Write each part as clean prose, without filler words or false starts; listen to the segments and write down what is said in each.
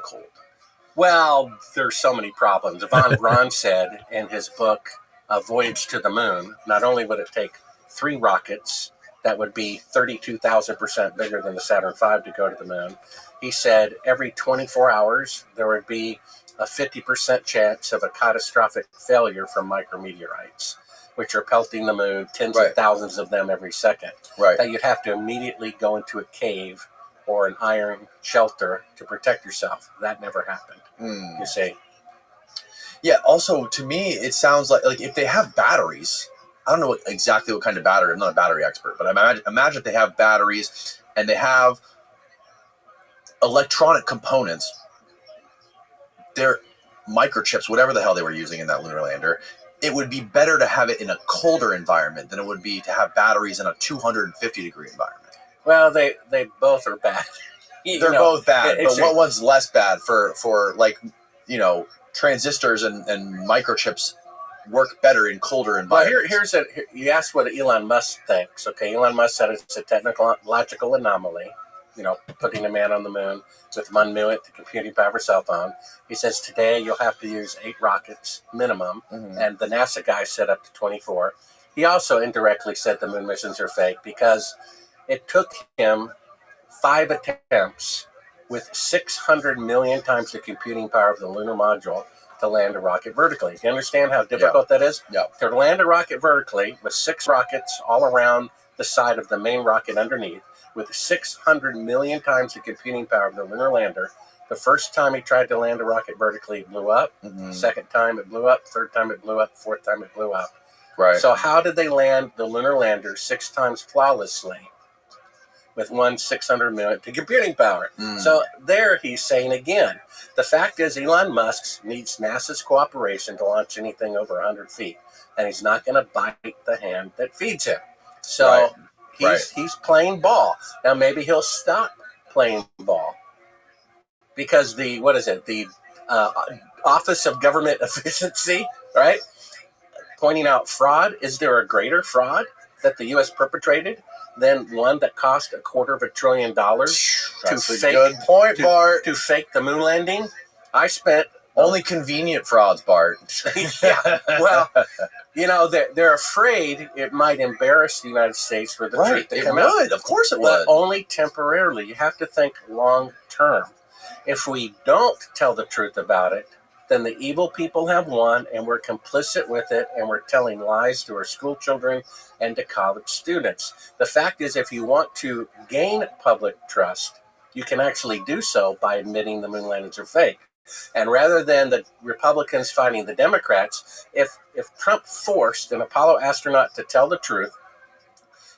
cold? Well, there's so many problems. Von Braun said in his book, A Voyage to the Moon, not only would it take 3 rockets that would be 32,000% bigger than the Saturn V to go to the moon, he said every 24 hours there would be a 50% chance of a catastrophic failure from micrometeorites, which are pelting the moon, tens of thousands of them every second. That you'd have to immediately go into a cave or an iron shelter to protect yourself. That never happened. You see. Yeah, also, to me, it sounds like if they have batteries, I don't know exactly what kind of battery. I'm not a battery expert, but imagine if they have batteries and they have electronic components. They're microchips, whatever the hell they were using in that lunar lander. It would be better to have it in a colder environment than it would be to have batteries in a 250-degree environment. Well, they both are bad. They're both bad, but what one's less bad for transistors and microchips work better in colder environments? Well, you asked what Elon Musk thinks. Okay, Elon Musk said it's a technological anomaly, putting a man on the moon with 1 minute to computing power cell phone. He says today you'll have to use 8 rockets minimum, and the NASA guy said up to 24. He also indirectly said the moon missions are fake because it took him 5 attempts with 600 million times the computing power of the lunar module to land a rocket vertically. Do you understand how difficult that is? Yeah. To land a rocket vertically with 6 rockets all around the side of the main rocket underneath, with 600 million times the computing power of the lunar lander. The first time he tried to land a rocket vertically, it blew up. Second time it blew up. Third time it blew up. Fourth time it blew up. Right. So how did they land the lunar lander 6 times flawlessly with 600 million to computing power? So there he's saying again, the fact is Elon Musk needs NASA's cooperation to launch anything over 100 feet, and he's not going to bite the hand that feeds him. So he's playing ball. Now maybe he'll stop playing ball because the Office of Government Efficiency, right, pointing out fraud. Is there a greater fraud that the U.S. perpetrated than one that cost $250 billion That's a good point, Bart. to fake the moon landing? I spent only convenient frauds, Bart. Yeah, well, they're afraid it might embarrass the United States for the truth to come out. It would, of course it But would. only temporarily. You have to think long term. If we don't tell the truth about it, then the evil people have won, and we're complicit with it, and we're telling lies to our school children and to college students. The fact is, if you want to gain public trust, you can actually do so by admitting the moon landings are fake. And rather than the Republicans fighting the Democrats, if Trump forced an Apollo astronaut to tell the truth,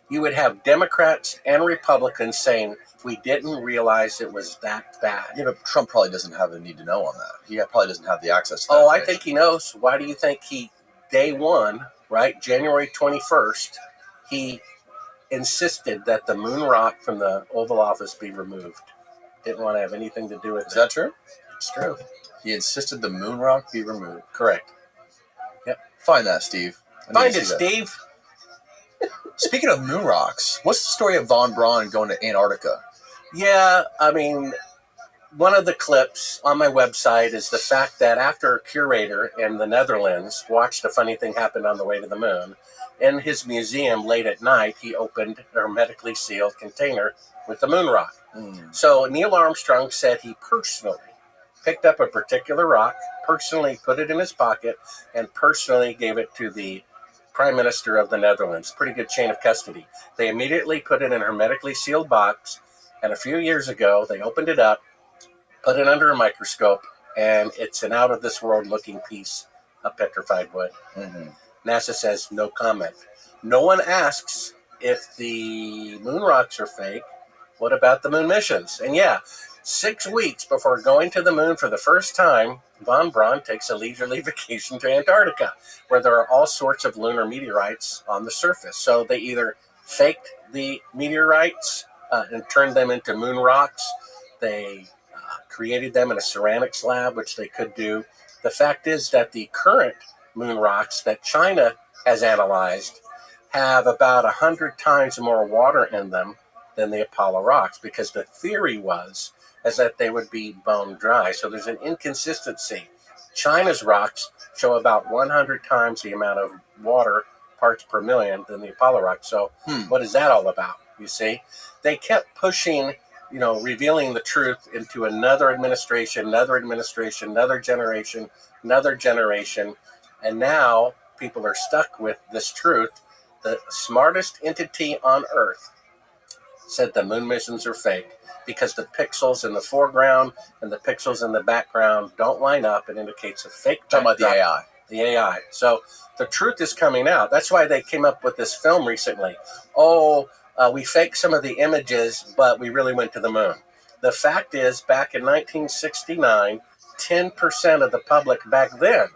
you would have Democrats and Republicans saying, we didn't realize it was that bad. Yeah, but Trump probably doesn't have the need to know on that. He probably doesn't have the access to that. Oh, I think he knows. Why do you think day one, right, January 21st, he insisted that the moon rock from the Oval Office be removed? Didn't want to have anything to do with it. Is that true? It's true. He insisted the moon rock be removed. Correct. Yep. Find that, Steve. Find it, Steve. Speaking of moon rocks, what's the story of Von Braun going to Antarctica? Yeah, I mean, one of the clips on my website is the fact that after a curator in the Netherlands watched a funny thing happen on the way to the moon, in his museum late at night, he opened a hermetically sealed container with the moon rock. So Neil Armstrong said he personally picked up a particular rock, personally put it in his pocket, and personally gave it to the Prime Minister of the Netherlands. Pretty good chain of custody. They immediately put it in a hermetically sealed box, and a few years ago, they opened it up, put it under a microscope, and it's an out-of-this-world looking piece of petrified wood. NASA says no comment. No one asks if the moon rocks are fake. What about the moon missions? And yeah, 6 weeks before going to the moon for the first time, Von Braun takes a leisurely vacation to Antarctica, where there are all sorts of lunar meteorites on the surface. So they either faked the meteorites and turned them into moon rocks. They created them in a ceramics lab, which they could do. The fact is that the current moon rocks that China has analyzed have about 100 times more water in them than the Apollo rocks, because the theory was as that they would be bone dry. So there's an inconsistency. China's rocks show about 100 times the amount of water parts per million than the Apollo rock. So what is that all about? You see, they kept pushing, revealing the truth into another administration, another generation, and now people are stuck with this truth. The smartest entity on Earth said the moon missions are fake because the pixels in the foreground and the pixels in the background don't line up. It indicates a fake. Talking about the AI. The AI. So the truth is coming out. That's why they came up with this film recently. Oh, we faked some of the images, but we really went to the moon. The fact is, back in 1969, 10% of the public back then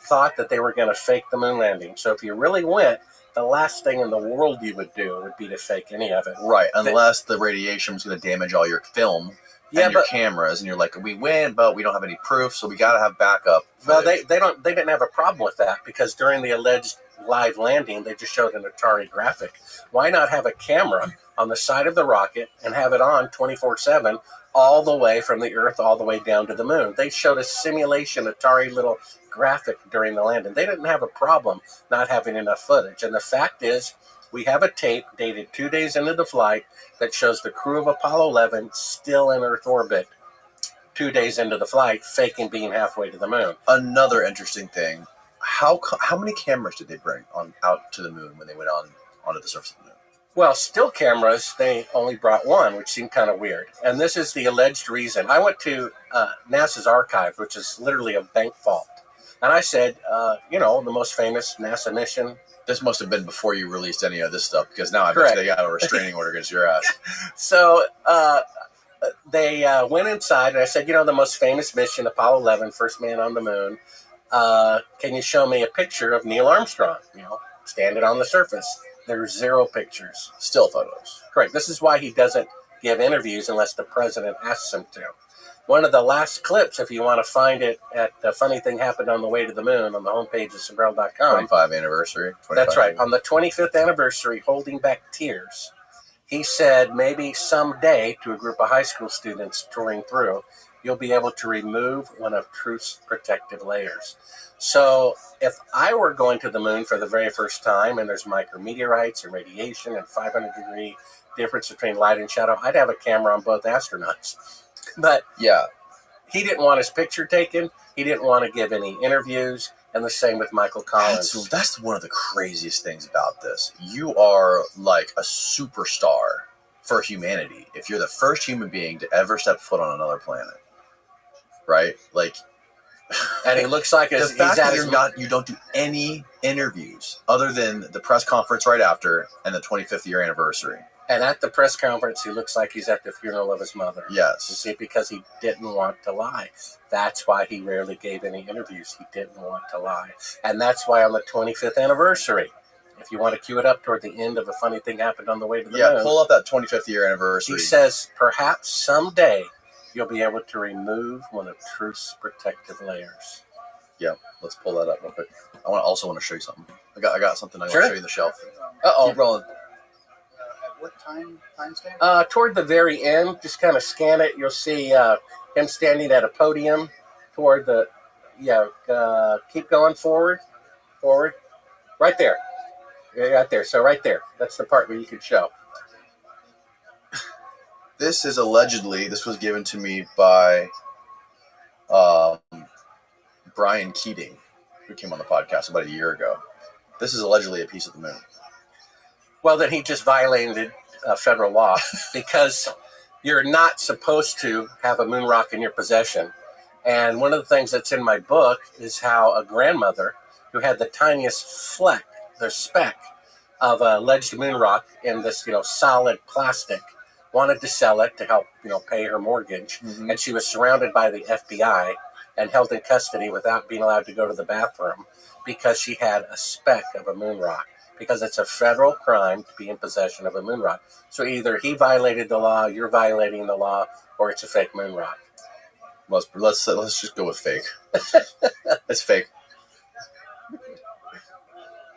thought that they were going to fake the moon landing. So if you really went, the last thing in the world you would do would be to fake any of it. Right, unless the radiation was going to damage all your film and your cameras, and you're like, we win, but we don't have any proof, so we got to have backup footage. Well, they didn't have a problem with that because during the alleged live landing, they just showed an Atari graphic. Why not have a camera on the side of the rocket and have it on 24/7 all the way from the Earth all the way down to the moon? They showed a simulation, Atari little graphic during the landing. They didn't have a problem not having enough footage. And the fact is, we have a tape dated 2 days into the flight that shows the crew of Apollo 11 still in Earth orbit 2 days into the flight, faking being halfway to the moon. Another interesting thing, how many cameras did they bring out to the moon when they went onto the surface of the moon? Well, still cameras, they only brought one, which seemed kind of weird. And this is the alleged reason. I went to NASA's archive, which is literally a bank vault. And I said, the most famous NASA mission. This must have been before you released any of this stuff, because now I bet they got a restraining order against your ass. So they went inside, and I said, the most famous mission, Apollo 11, first man on the moon. Can you show me a picture of Neil Armstrong, standing on the surface? There's 0 pictures. Still photos. Correct. This is why he doesn't give interviews unless the president asks him to. One of the last clips, if you want to find it, at The Funny Thing Happened on the Way to the Moon on the homepage of Sobrell.com. 25th anniversary. That's right. On the 25th anniversary, holding back tears, he said, maybe someday, to a group of high school students touring through, you'll be able to remove one of Truth's protective layers. So if I were going to the moon for the very first time, and there's micrometeorites and radiation and 500-degree difference between light and shadow, I'd have a camera on both astronauts. But he didn't want his picture taken. He didn't want to give any interviews. And the same with Michael Collins. That's one of the craziest things about this. You are like a superstar for humanity if you're the first human being to ever step foot on another planet. Right? Like, and he looks like the fact that you don't do any interviews other than the press conference right after and the 25th year anniversary. And at the press conference, he looks like he's at the funeral of his mother. Yes. You see, because he didn't want to lie. That's why he rarely gave any interviews. He didn't want to lie. And that's why on the 25th anniversary, if you want to cue it up toward the end of A Funny Thing Happened on the Way to the Moon. Pull up that 25th year anniversary. He says, perhaps someday you'll be able to remove one of Truth's protective layers. Yeah, let's pull that up real quick. I also want to show you something. I got something I want to show you on the shelf. Uh-oh. Keep rolling. What time stamp? Toward the very end, just kind of scan it. You'll see him standing at a podium toward the, keep going forward, right there. Right there. So right there. That's the part where you could show. This was given to me by Brian Keating, who came on the podcast about a year ago. This is allegedly a piece of the moon. Well, then he just violated federal law because you're not supposed to have a moon rock in your possession. And one of the things that's in my book is how a grandmother who had the tiniest speck of a alleged moon rock in this, solid plastic, wanted to sell it to help, pay her mortgage. Mm-hmm. And she was surrounded by the FBI and held in custody without being allowed to go to the bathroom because she had a speck of a moon rock. Because it's a federal crime to be in possession of a moon rock. So either he violated the law, you're violating the law, or it's a fake moon rock. Let's just go with fake. It's fake.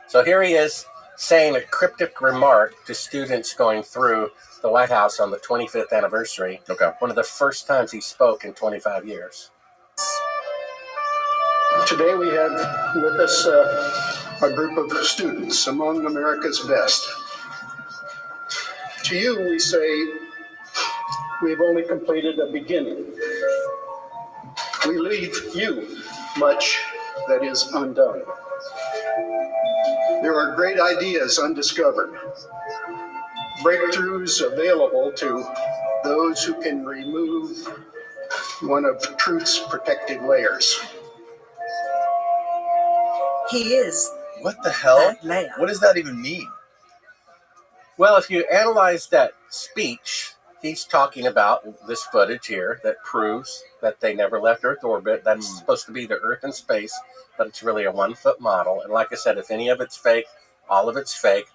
So here he is, saying a cryptic remark to students going through the White House on the 25th anniversary. Okay. One of the first times he spoke in 25 years. Today we have with us a group of students among America's best. To you, we say, we've only completed a beginning. We leave you much that is undone. There are great ideas undiscovered, breakthroughs available to those who can remove one of truth's protective layers. He is. What the hell? That layer. What does that even mean? Well, if you analyze that speech, he's talking about this footage here that proves that they never left Earth orbit. That's supposed to be the Earth in space, but it's really a 1-foot model. And like I said, if any of it's fake, all of it's fake.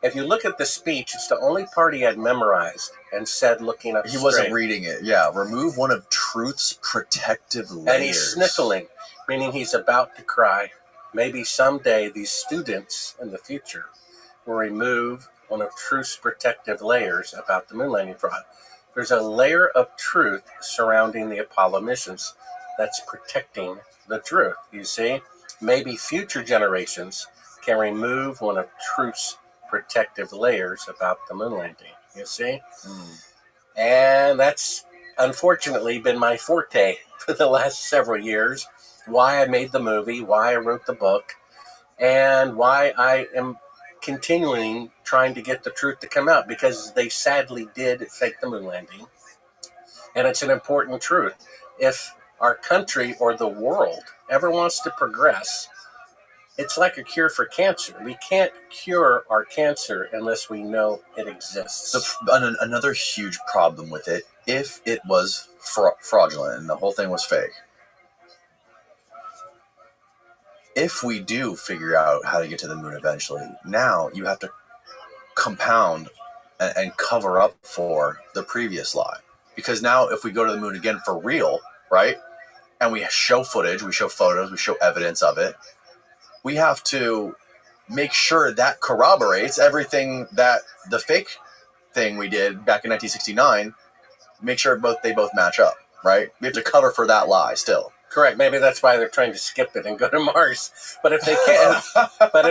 If you look at the speech, it's the only part he had memorized and said looking up He straight. wasn't reading it. Yeah, remove one of truth's protective layers. And he's sniffling, meaning he's about to cry. Maybe someday these students in the future will remove one of truth's protective layers about the moon landing fraud. There's a layer of truth surrounding the Apollo missions that's protecting the truth, you see? Maybe future generations can remove one of truth's protective layers about the moon landing, you see? And that's unfortunately been my forte for the last several years. Why I made the movie, why I wrote the book, and why I am continuing trying to get the truth to come out, because they sadly did fake the moon landing. And it's an important truth. If our country or the world ever wants to progress, it's like a cure for cancer. We can't cure our cancer unless we know it exists. Another huge problem with it, if it was fraudulent and the whole thing was fake, if we do figure out how to get to the moon eventually, now you have to compound and cover up for the previous lie. Because now if we go to the moon again for real, right, and we show footage, we show photos, we show evidence of it, we have to make sure that corroborates everything that the fake thing we did back in 1969, make sure they both match up, right? We have to cover for that lie still. Correct. Maybe that's why they're trying to skip it and go to Mars. But if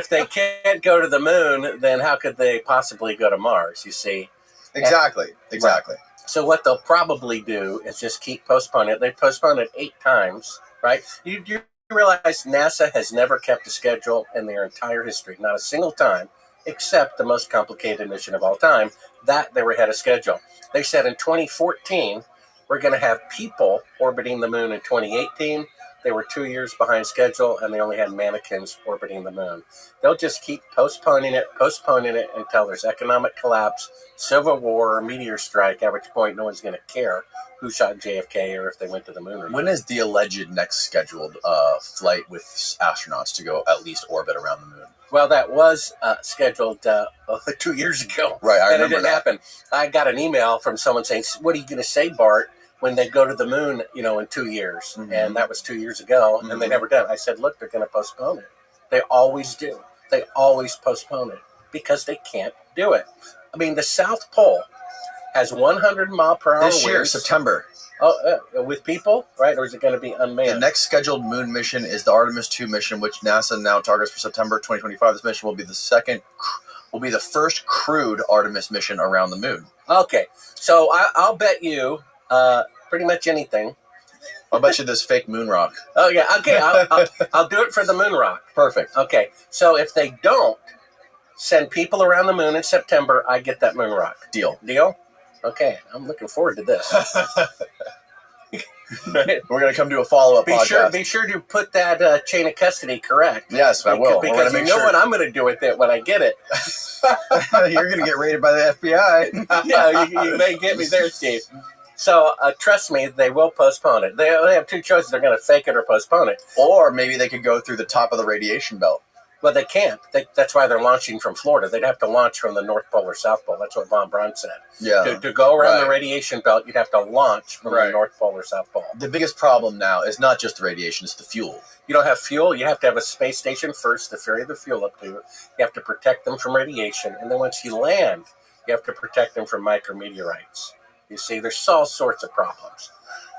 they can't go to the moon, then how could they possibly go to Mars, you see? Exactly. Right. So what they'll probably do is just keep postponing it. They postponed it 8 times, right? You realize NASA has never kept a schedule in their entire history, not a single time, except the most complicated mission of all time, that they were ahead of schedule. They said in 2014, we're going to have people orbiting the moon in 2018. They were 2 years behind schedule, and they only had mannequins orbiting the moon. They'll just keep postponing it until there's economic collapse, civil war, meteor strike, at which point no one's going to care who shot JFK or if they went to the moon or not. When is the alleged next scheduled flight with astronauts to go at least orbit around the moon? Well, that was scheduled 2 years ago. Right, I remember. And it didn't that. happen. I got an email from someone saying, what are you going to say, Bart, when they go to the moon, in 2 years? Mm-hmm. And that was 2 years ago, Mm-hmm. and they never did. I said, look, they're going to postpone it. They always do. They always postpone it because they can't do it. I mean, the South Pole has 100-mile-per-hour winds. This year, September. Oh, with people, right? Or is it going to be unmanned? The next scheduled moon mission is the Artemis II mission, which NASA now targets for September 2025. This mission will be the first crewed Artemis mission around the moon. Okay, so I'll bet you pretty much anything. I'll bet you this fake moon rock. Oh yeah, okay. I'll do it for the moon rock. Perfect. Okay, so if they don't send people around the moon in September, I get that moon rock. Deal. Okay, I'm looking forward to this. Right? We're going to come do a follow-up podcast. Be sure to put that chain of custody correct. Yes, I will. Because you know what I'm going to do with it when I get it. You're going to get raided by the FBI. Yeah, you may get me there, Steve. So trust me, they will postpone it. They have 2 choices. They're going to fake it or postpone it. Or maybe they could go through the top of the radiation belt. Well, they can't. That's why they're launching from Florida. They'd have to launch from the North Pole or South Pole. That's what Von Braun said. Yeah. To go around Right. the radiation belt, you'd have to launch from the Right. North Pole or South Pole. The biggest problem now is not just the radiation; it's the fuel. You don't have fuel. You have to have a space station first to ferry the fuel up to. You have to protect them from radiation. And then once you land, you have to protect them from micrometeorites. You see, there's all sorts of problems.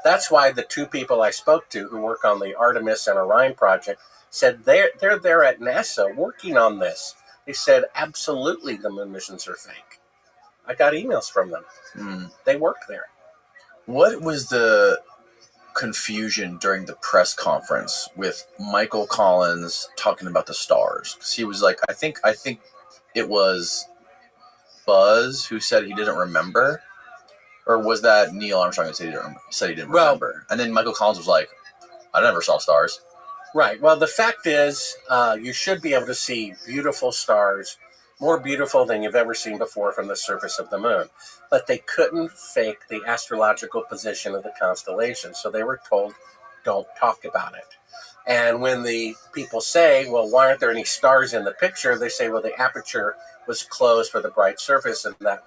That's why the two people I spoke to who work on the Artemis and Orion project said they're there at NASA working on this. They said, absolutely, the moon missions are fake. I got emails from them. They work there. What was the confusion during the press conference with Michael Collins talking about the stars? Because he was like, I think it was Buzz who said he didn't remember. Or was that Neil Armstrong who said he didn't remember? And then Michael Collins was like, I never saw stars. Right. Well, the fact is, you should be able to see beautiful stars, more beautiful than you've ever seen before from the surface of the moon. But they couldn't fake the astrological position of the constellation. So they were told, don't talk about it. And when the people say, well, why aren't there any stars in the picture? They say, well, the aperture was closed for the bright surface, and that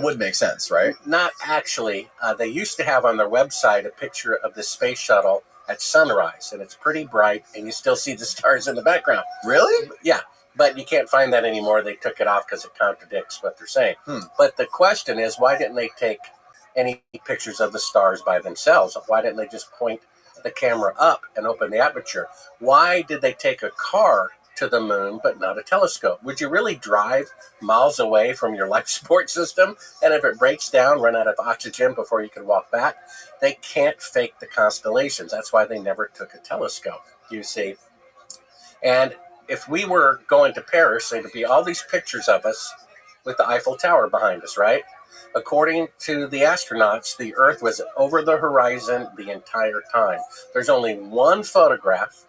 would make sense, right? Not actually. They used to have on their website a picture of the space shuttle at sunrise, and it's pretty bright, and you still see the stars in the background. Really? Yeah, but you can't find that anymore. They took it off because it contradicts what they're saying. But the question is, why didn't they take any pictures of the stars by themselves? Why didn't they just point the camera up and open the aperture? Why did they take a car to the moon but not a telescope? Would you really drive miles away from your life support system, and if it breaks down, run out of oxygen before you can walk back? They can't fake the constellations. That's why they never took a telescope, you see. And if we were going to Paris, there would be all these pictures of us with the Eiffel Tower behind us, right? According to the astronauts, the Earth was over the horizon the entire time. There's only one photograph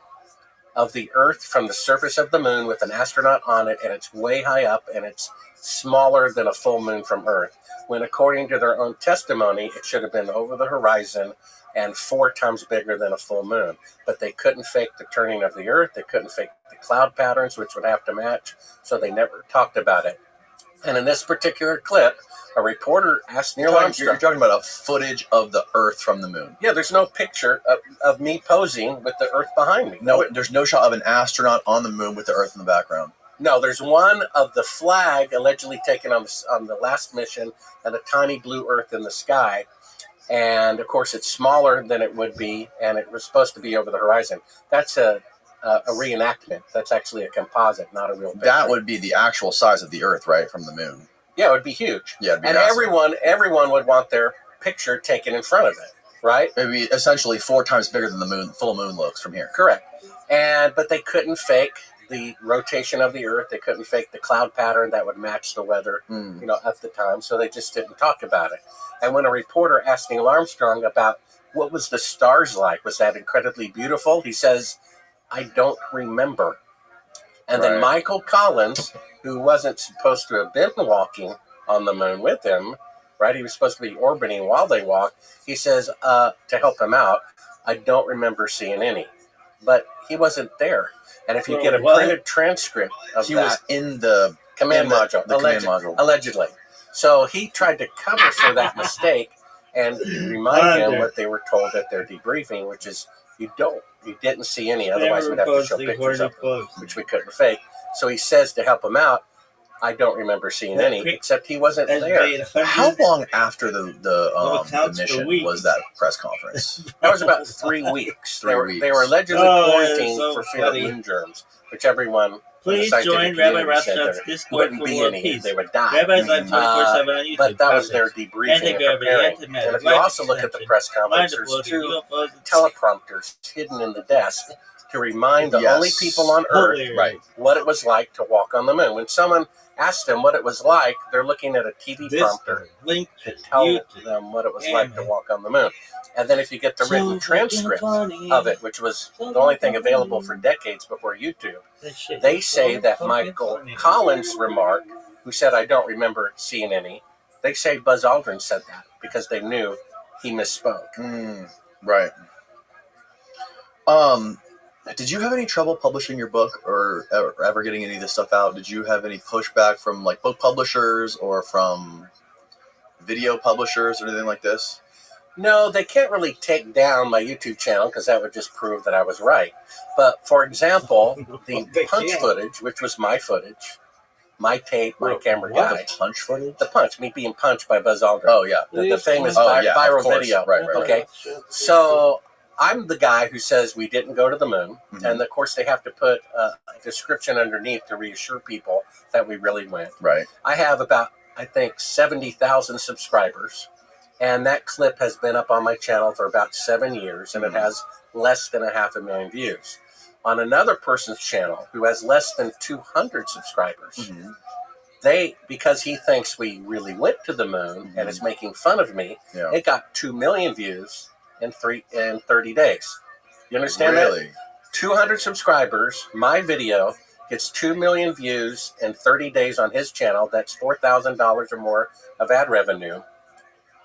of the Earth from the surface of the moon with an astronaut on it, and it's way high up, and it's smaller than a full moon from Earth, when according to their own testimony, it should have been over the horizon and 4 times bigger than a full moon. But they couldn't fake the turning of the Earth. They couldn't fake the cloud patterns, which would have to match, so they never talked about it. And in this particular clip, a reporter asked Neil Armstrong. You're talking about a footage of the Earth from the moon. Yeah, there's no picture of me posing with the Earth behind me. No, there's no shot of an astronaut on the moon with the Earth in the background. No, there's one of the flag allegedly taken on the last mission, and a tiny blue Earth in the sky. And, of course, it's smaller than it would be, and it was supposed to be over the horizon. That's a reenactment. That's actually a composite, not a real picture. That would be the actual size of the Earth, right, from the moon. Yeah, it would be huge. Yeah, it'd be and massive. everyone would want their picture taken in front of it, right? It would be essentially 4 times bigger than the moon, full moon looks from here. Correct. But they couldn't fake the rotation of the Earth. They couldn't fake the cloud pattern that would match the weather, at the time. So they just didn't talk about it. And when a reporter asked Neil Armstrong about what was the stars like, was that incredibly beautiful? He says, I don't remember. And then Michael Collins, who wasn't supposed to have been walking on the moon with him, right? He was supposed to be orbiting while they walked. He says, to help him out, I don't remember seeing any. But he wasn't there. And if you get a printed transcript of he was in the command module, command module. Allegedly. So he tried to cover for that mistake and remind him what they were told at their debriefing, which is you didn't see any, otherwise we'd have to show pictures of them, which we couldn't fake. So he says to help him out, I don't remember seeing any, except he wasn't there. How long after the mission was that press conference? That was about 3 weeks. 3 weeks. They were allegedly quarantined for fear of moon germs, which everyone. Please join Rabbi Rothschild's Discord for more peace. They would die. Rabbi's live 24/7 on YouTube. But that was their debriefing and preparing. And if you also look at the press conference, there's 2 teleprompters hidden in the desk to remind the only people on Earth what it was like to walk on the moon. When someone asked them what it was like, they're looking at a TV prompter to tell them what it was like to walk on the moon. And then if you get the written transcript of it, which was the only thing available for decades before YouTube, they say that Michael Collins' remark, who said, I don't remember seeing any, they say Buzz Aldrin said that because they knew he misspoke. Right. Did you have any trouble publishing your book or ever getting any of this stuff out? Did you have any pushback from like book publishers or from video publishers or anything like this? No, they can't really take down my YouTube channel because that would just prove that I was right. But for example, the punch footage, which was my footage, my tape, my camera guy. The punch footage? The punch, me being punched by Buzz Aldrin. Oh, yeah. The famous yeah, viral video. Right. Okay. So I'm the guy who says we didn't go to the moon. Mm-hmm. And of course, they have to put a description underneath to reassure people that we really went. Right. I have about, I think, 70,000 subscribers. And that clip has been up on my channel for about 7 years, and it has less than 500,000 views. On another person's channel who has less than 200 subscribers, because he thinks we really went to the moon and is making fun of me, it got 2 million views in 30 days. You understand that? 200 subscribers, my video gets 2 million views in 30 days on his channel. That's $4,000 or more of ad revenue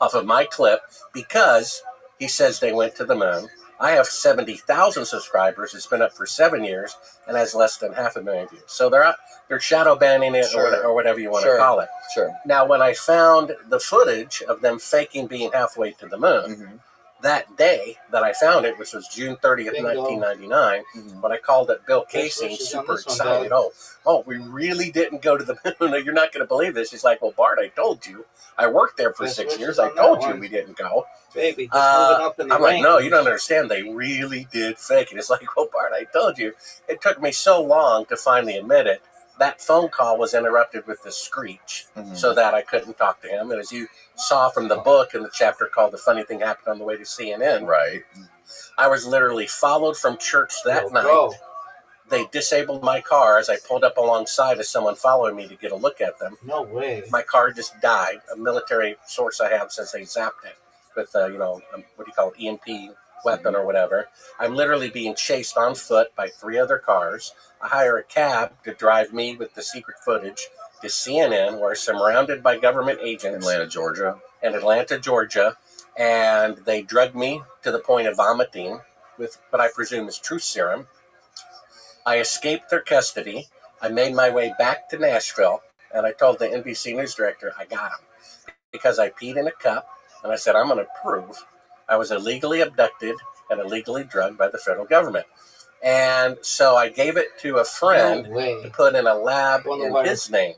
off of my clip because he says they went to the moon. I have 70,000 subscribers. It's been up for 7 years and has less than 500,000 views. So they're shadow banning it or whatever you want to call it. Sure. Now, when I found the footage of them faking being halfway to the moon, that day that I found it, which was June 30th, 1999, when I called it Bill Casey, super excited. Oh, we really didn't go to the moon. You're not going to believe this. He's like, well, Bart, I told you. I worked there for 6 years. I told you we didn't go. Baby, up in the I'm like, no, you don't understand. They really did fake it. It's like, well, Bart, I told you. It took me so long to finally admit it. That phone call was interrupted with the screech so that I couldn't talk to him. And as you saw from the book in the chapter called The Funny Thing Happened on the Way to CNN, I was literally followed from church that night. They disabled my car as I pulled up alongside of someone following me to get a look at them. No way. My car just died. A military source I have says they zapped it with, what do you call it, EMP weapon or whatever. I'm literally being chased on foot by 3 other cars. I hire a cab to drive me with the secret footage to CNN, where I'm surrounded by government agents. In Atlanta, Georgia. And they drugged me to the point of vomiting with what I presume is truth serum. I escaped their custody. I made my way back to Nashville, and I told the NBC News director I got him because I peed in a cup, and I said, I'm going to prove I was illegally abducted and illegally drugged by the federal government. And so I gave it to a friend to put in a lab in his name.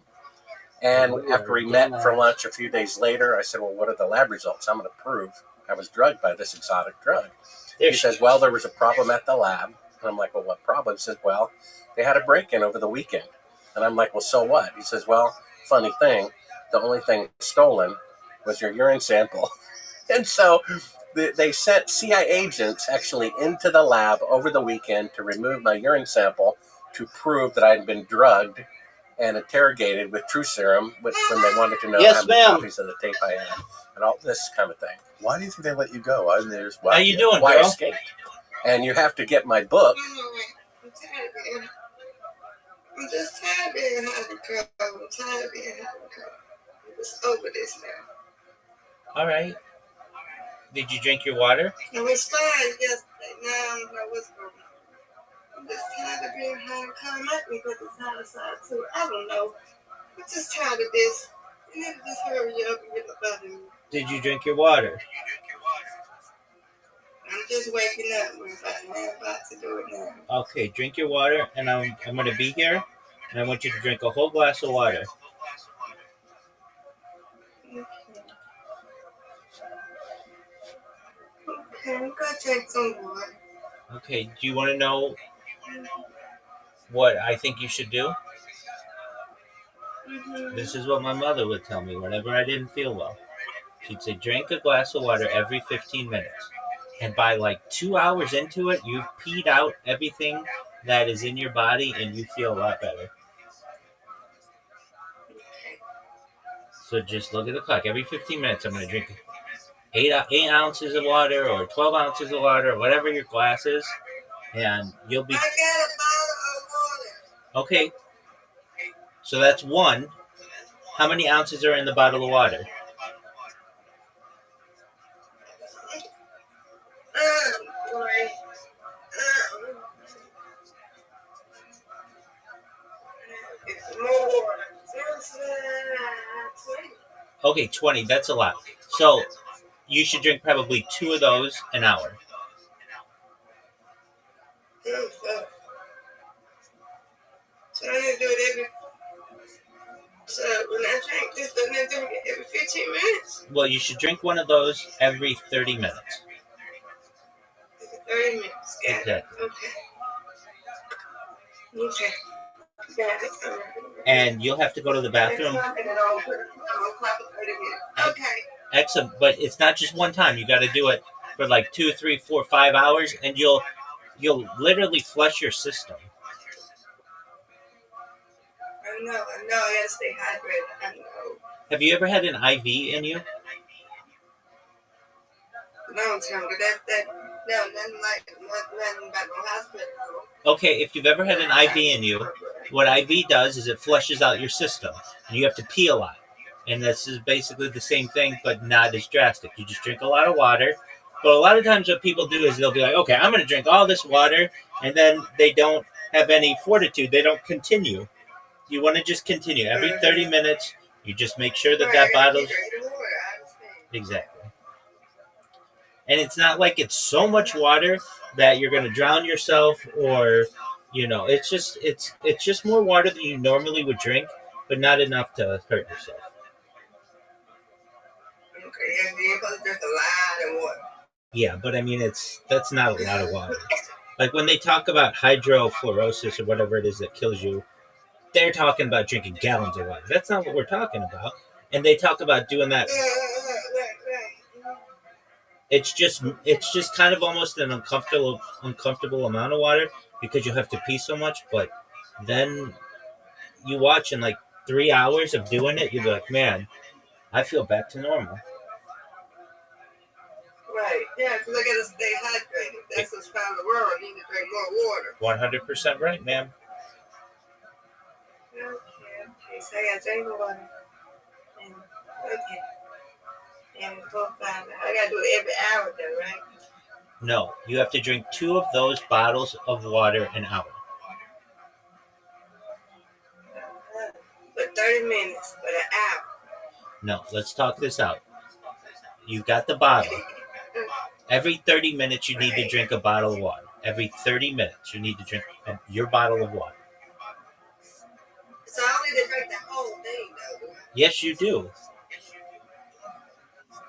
And after we met for lunch a few days later, I said, well, what are the lab results? I'm going to prove I was drugged by this exotic drug. He says, well, there was a problem at the lab. And I'm like, well, what problem? He says, well, they had a break-in over the weekend. And I'm like, well, so what? He says, well, funny thing, the only thing stolen was your urine sample. And so they sent CIA agents actually into the lab over the weekend to remove my urine sample to prove that I had been drugged and interrogated with true serum when they wanted to know how many copies of the tape I had and all this kind of thing. Why do you think they let you go? Why didn't they just How you doing, Why girl? I escaped. And you have to get my book. I'm just tired of being hot and cold. I'm tired of being hot and cold. I'm just over this now. All right. Did you drink your water? It was fine yesterday. Now I don't know what's going on. I'm just tired of being hot and cold. Might be because it's hot outside too. I don't know. I'm just tired of this. You need to just hurry up and get up out of here. Did you drink your water? I'm just waking up. I'm about to do it now. Okay, drink your water, and I'm going to be here, and I want you to drink a whole glass of water. Okay, I'm going to drink some water. Okay, do you want to know what I think you should do? This is what my mother would tell me whenever I didn't feel well. She'd say, drink a glass of water every 15 minutes. And by like 2 hours into it, you've peed out everything that is in your body and you feel a lot better. So just look at the clock. Every 15 minutes, I'm going to drink 8 ounces of water or 12 ounces of water or whatever your glass is. And you'll be... I got a bottle of water. Okay. So that's 1. How many ounces are in the bottle of water? Okay, 20. That's a lot. So you should drink probably 2 of those an hour. So I need to do it every. So when I drink this, doesn't I drink it every 15 minutes? Well, you should drink one of those every 30 minutes. 30 minutes. Got Exactly. it. Okay. Got it. And you'll have to go to the bathroom. Okay. Excellent. But it's not just one time. You got to do it for like 2, 3, 4, 5 hours, and you'll literally flush your system. I know. I gotta stay hydrated. I know. Have you ever had an IV in you? Long time, but that no, nothing about no hospital. Okay, if you've ever had an IV in you, what IV does is it flushes out your system, and you have to pee a lot. And this is basically the same thing, but not as drastic. You just drink a lot of water. But a lot of times what people do is they'll be like, okay, I'm going to drink all this water, and then they don't have any fortitude. They don't continue. You want to just continue. Every 30 minutes, you just make sure that bottle's... Exactly. And it's not like it's so much water that you're going to drown yourself, or, it's just more water than you normally would drink, but not enough to hurt yourself. Okay, and you're supposed to drink a lot of water. Yeah, but I mean, that's not a lot of water. Like when they talk about hydrofluorosis or whatever it is that kills you, they're talking about drinking gallons of water. That's not what we're talking about. And they talk about doing that. It's just kind of almost an uncomfortable amount of water because you'll have to pee so much. But then you watch in like 3 hours of doing it, you'll be like, man, I feel back to normal. Right, yeah, because I gotta stay hydrated. That's what's around the world. I need to drink more water. 100% right, ma'am. Okay, so I gotta drink water. Okay. And 4, 5. I gotta do it every hour though, right? No, you have to drink 2 of those bottles of water an hour. For 30 minutes, for an hour. No, let's talk this out. You've got the bottle. Every 30 minutes, you need to drink a bottle of water. Every 30 minutes, you need to drink your bottle of water. So I don't need to drink the whole thing, though. Yes, you do.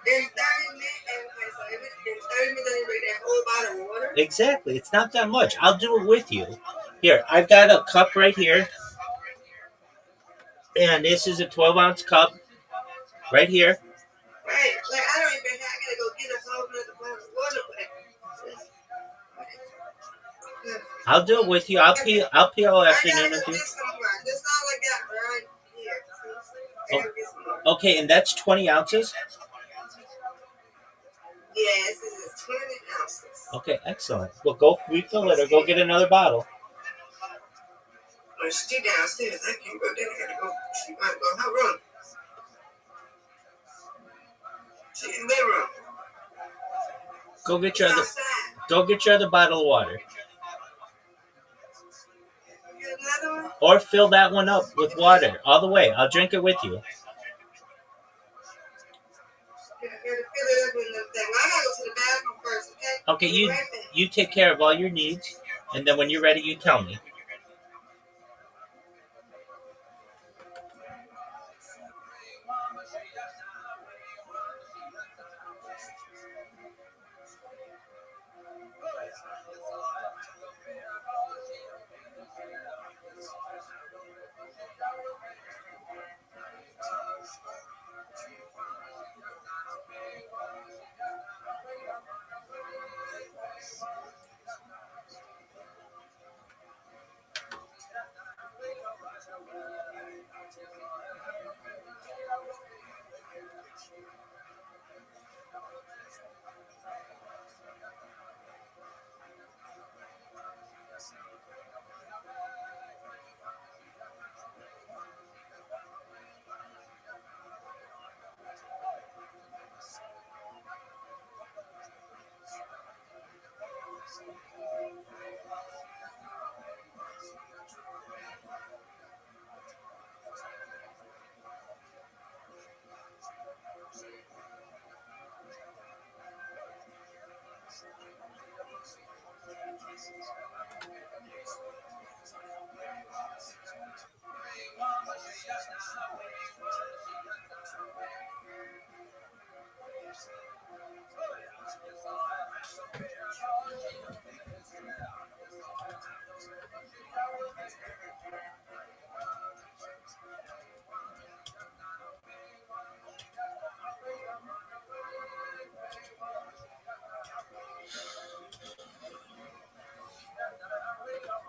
In 30 minutes, okay, so in 30 minutes, I need to drink that whole bottle of water? Exactly. It's not that much. I'll do it with you. Here, I've got a cup right here. And this is a 12-ounce cup right here. Right. Like, I don't even have, I gotta go get a whole other bottle of water for that. I'll do it with you. I'll pee all afternoon with you. This all I got right here. Okay, and that's 20 ounces? Yes, this is 20 ounces. Okay, excellent. Well, go refill it or go get another bottle. Well, she's downstairs. I can't go there. I gotta go. She might go in her room. She's in their room. Go get your other bottle of water. Get another one? Or fill that one up with water all the way. I'll drink it with you. I gotta fill it up in the thing. I gotta go to the bathroom first, okay? Okay, you take care of all your needs, and then when you're ready, you tell me.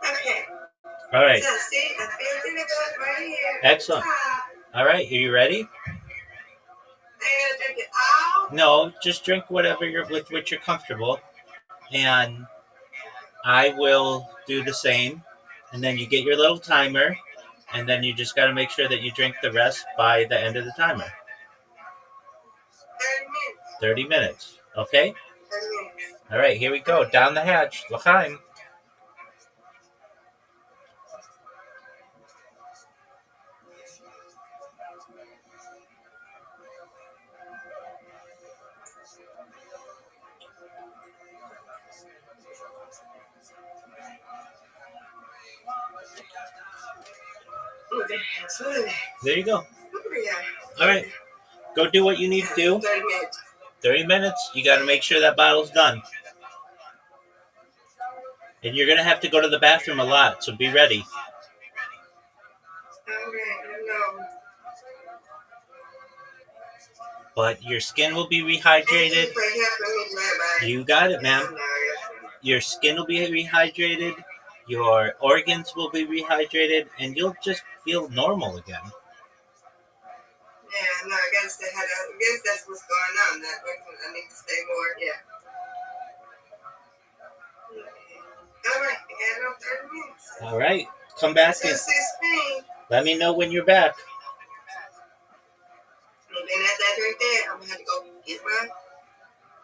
Okay. All right. So, see, I filled it up right here. Excellent. All right. Are you ready? I gotta drink it all? No, just drink whatever you're with which you're comfortable, and I will do the same. And then you get your little timer, and then you just got to make sure that you drink the rest by the end of the timer. 30 minutes. 30 minutes. Okay? 30 minutes. All right, here we go. Down the hatch. L'chaim. Okay, so there. There you go. Yeah. All right. Go do what you need to do. 30 minutes. 30 minutes. You got to make sure that bottle's done. And you're going to have to go to the bathroom a lot, so be ready. All right, I know. But your skin will be Thank you rehydrated. for helping me, Rabbi. You got it, ma'am. I'm nervous. Your skin will be rehydrated. Your organs will be rehydrated, and you'll just feel normal again. Yeah, no, I guess that's what's going on. I need to stay more, yeah. All right, I got 30 minutes. All right. Come back and 2:16. let me know when you're back. And then after I drink that, I'm gonna have to go get my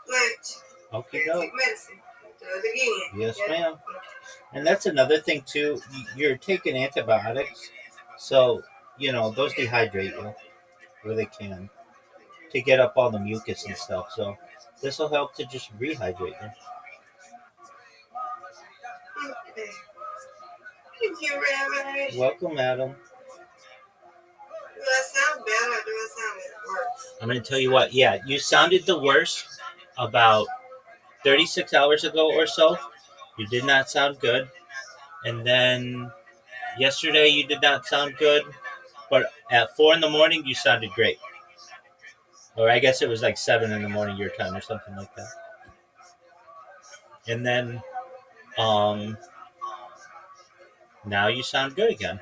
lunch. Okay, And go. take medicine. Do it again. Yes, Yeah. ma'am. And that's another thing too. You're taking antibiotics, so those dehydrate you where they can to get up all the mucus and stuff. So this will help to just rehydrate you. Okay. Thank you, Rabbi. Welcome, madam. Do I sound better or do I sound worse? I'm going to tell you what. Yeah, you sounded the worst about 36 hours ago or so. You did not sound good. And then yesterday you did not sound good. But at 4 a.m, you sounded great. Or I guess it was like 7 a.m. your time or something like that. And then now you sound good again.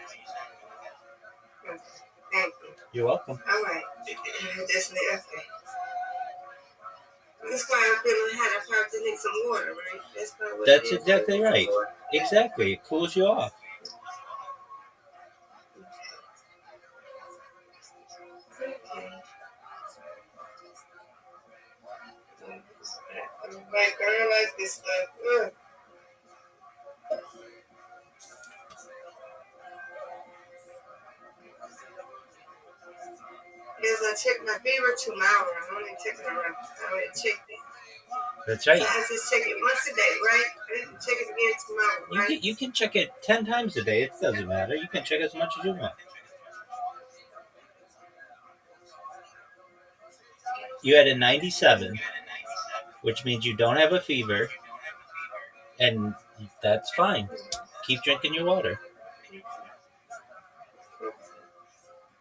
Thank you. You're welcome. All right. That's okay. That's why I'm feeling hot. I probably need some water, right? That's probably what That's it is. exactly right. Exactly. It cools you off. My girl like this stuff. Ugh. Because I checked my fever tomorrow. I only checked it around. I already checked it. That's right. So I just check it once a day, right? I didn't check it again tomorrow, right? You can check it 10 times a day. It doesn't matter. You can check as much as you want. You had a 97, which means you don't have a fever, and that's fine. Keep drinking your water.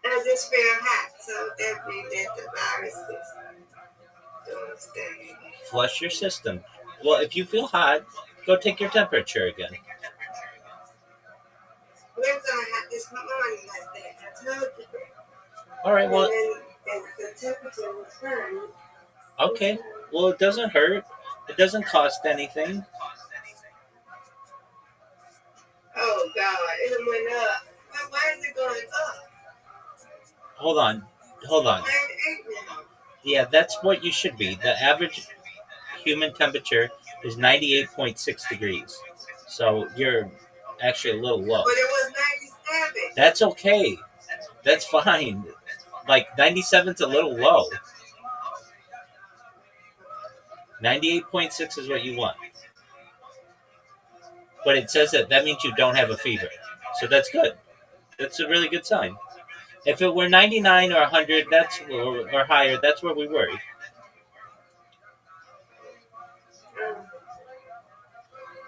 I just feel hot, so that means that the virus is doing its thing. Flush your system. Well, if you feel hot, go take your temperature again. We're gonna have this morning like that. I told you. All right, well, And the temperature was high. okay. Well, it doesn't hurt. It doesn't cost anything. Oh God, it went up. Why is it going up? Hold on. Why it ain't now? Yeah, that's what you should be. The average human temperature is 98.6 degrees. So you're actually a little low. But it was 97. That's okay. That's fine. Like 97's a little low. 98.6 is what you want. but it says that means you don't have a fever. So that's good. That's a really good sign. If it were 99 or 100, or higher, that's where we worry.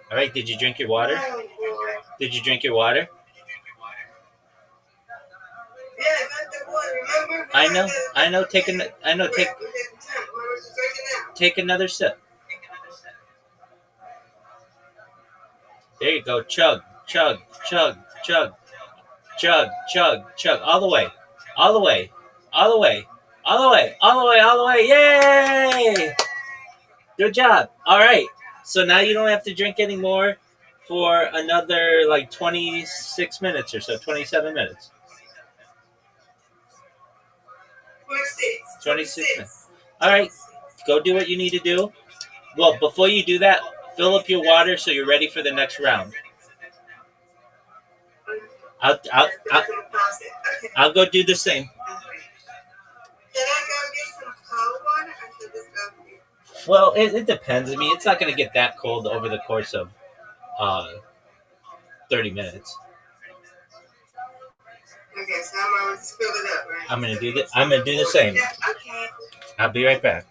All right, did you drink your water? Did you drink your water? Yeah, I got the water. Remember? I know. Take another sip. There you go. Chug, chug, chug, chug, chug, chug, chug. All the way. All the way. All the way. All the way. All the way. All the way. Yay! Good job. All right. So now you don't have to drink anymore for another like 26 minutes or so, 27 minutes. 26 minutes. All right. Go do what you need to do. Well, before you do that, fill up your water so you're ready for the next round. I'll go do the same. Can I go get some cold water? I should just go get. Well, it depends. I mean, it's not going to get that cold over the course of 30 minutes. Okay, so I'm going to fill it up, right? I'm going to do the same. Yeah, okay. I'll be right back.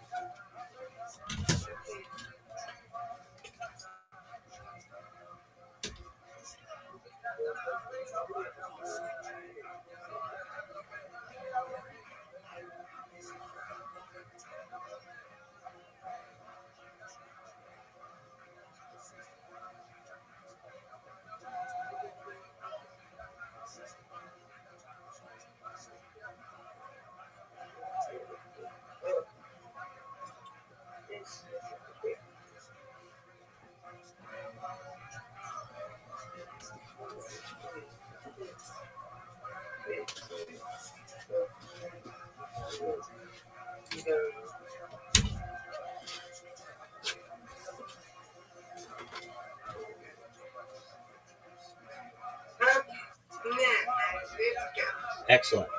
Excellent.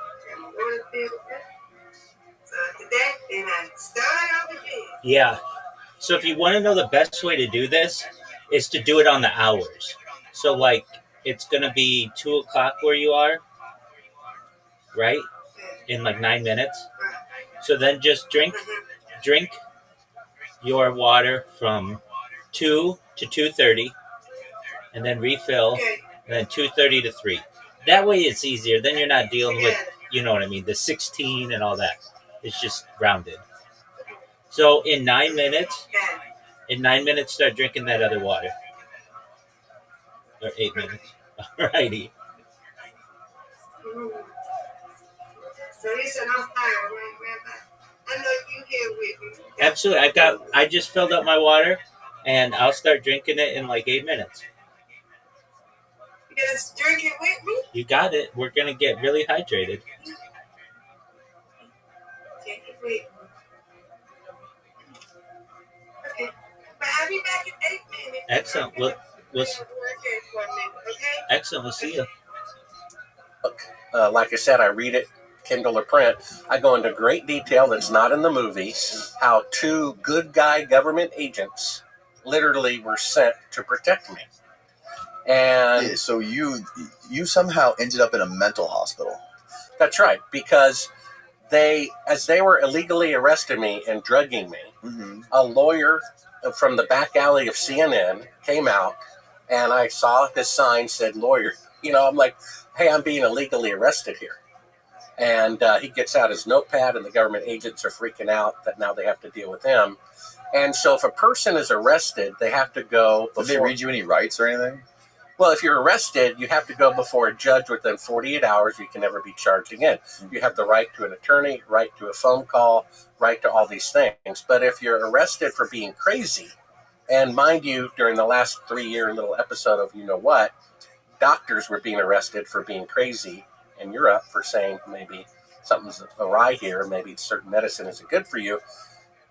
So today, then I start over again. Yeah. So if you want to know the best way to do this, is to do it on the hours. So like it's going to be 2 o'clock where you are, right? In like 9 minutes. So then just drink your water from 2 to 2:30, and then refill, and then 2:30 to 3. That way it's easier. Then you're not dealing with, you know what I mean, the 16 and all that. It's just rounded. So in 9 minutes, start drinking that other water. Or 8 minutes. Alrighty. So you said I'm fire, right, Rabbi? I know you here with me. Absolutely. I just filled up my water, and I'll start drinking it in like 8 minutes. You just drink it with me? You got it. We're going to get really hydrated. Drink it with me. Okay. But I'll be back in 8 minutes. Excellent. Excellent. We'll see you. Like I said, I read it, Kindle or print. I go into great detail that's not in the movie, how 2 good guy government agents literally were sent to protect me. And so you somehow ended up in a mental hospital. That's right, because as they were illegally arresting me and drugging me, a lawyer from the back alley of CNN came out, and I saw his sign said lawyer. I'm like, hey, I'm being illegally arrested here. And he gets out his notepad, and the government agents are freaking out that now they have to deal with him. And so if a person is arrested, they have to go before... Did they read you any rights or anything? Well, if you're arrested, you have to go before a judge within 48 hours. You can never be charged again. You have the right to an attorney, right to a phone call, right to all these things. But if you're arrested for being crazy, and mind you, during the last 3-year little episode of You Know What, doctors were being arrested for being crazy in Europe for saying maybe something's awry here, maybe certain medicine isn't good for you,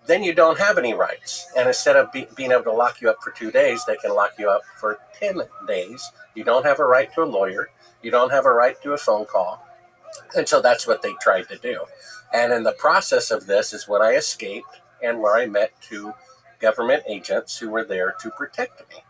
then you don't have any rights. And instead of being able to lock you up for 2 days, they can lock you up for 10 days. You don't have a right to a lawyer. You don't have a right to a phone call. And so that's what they tried to do. And in the process of this is when I escaped and where I met 2 government agents who were there to protect me.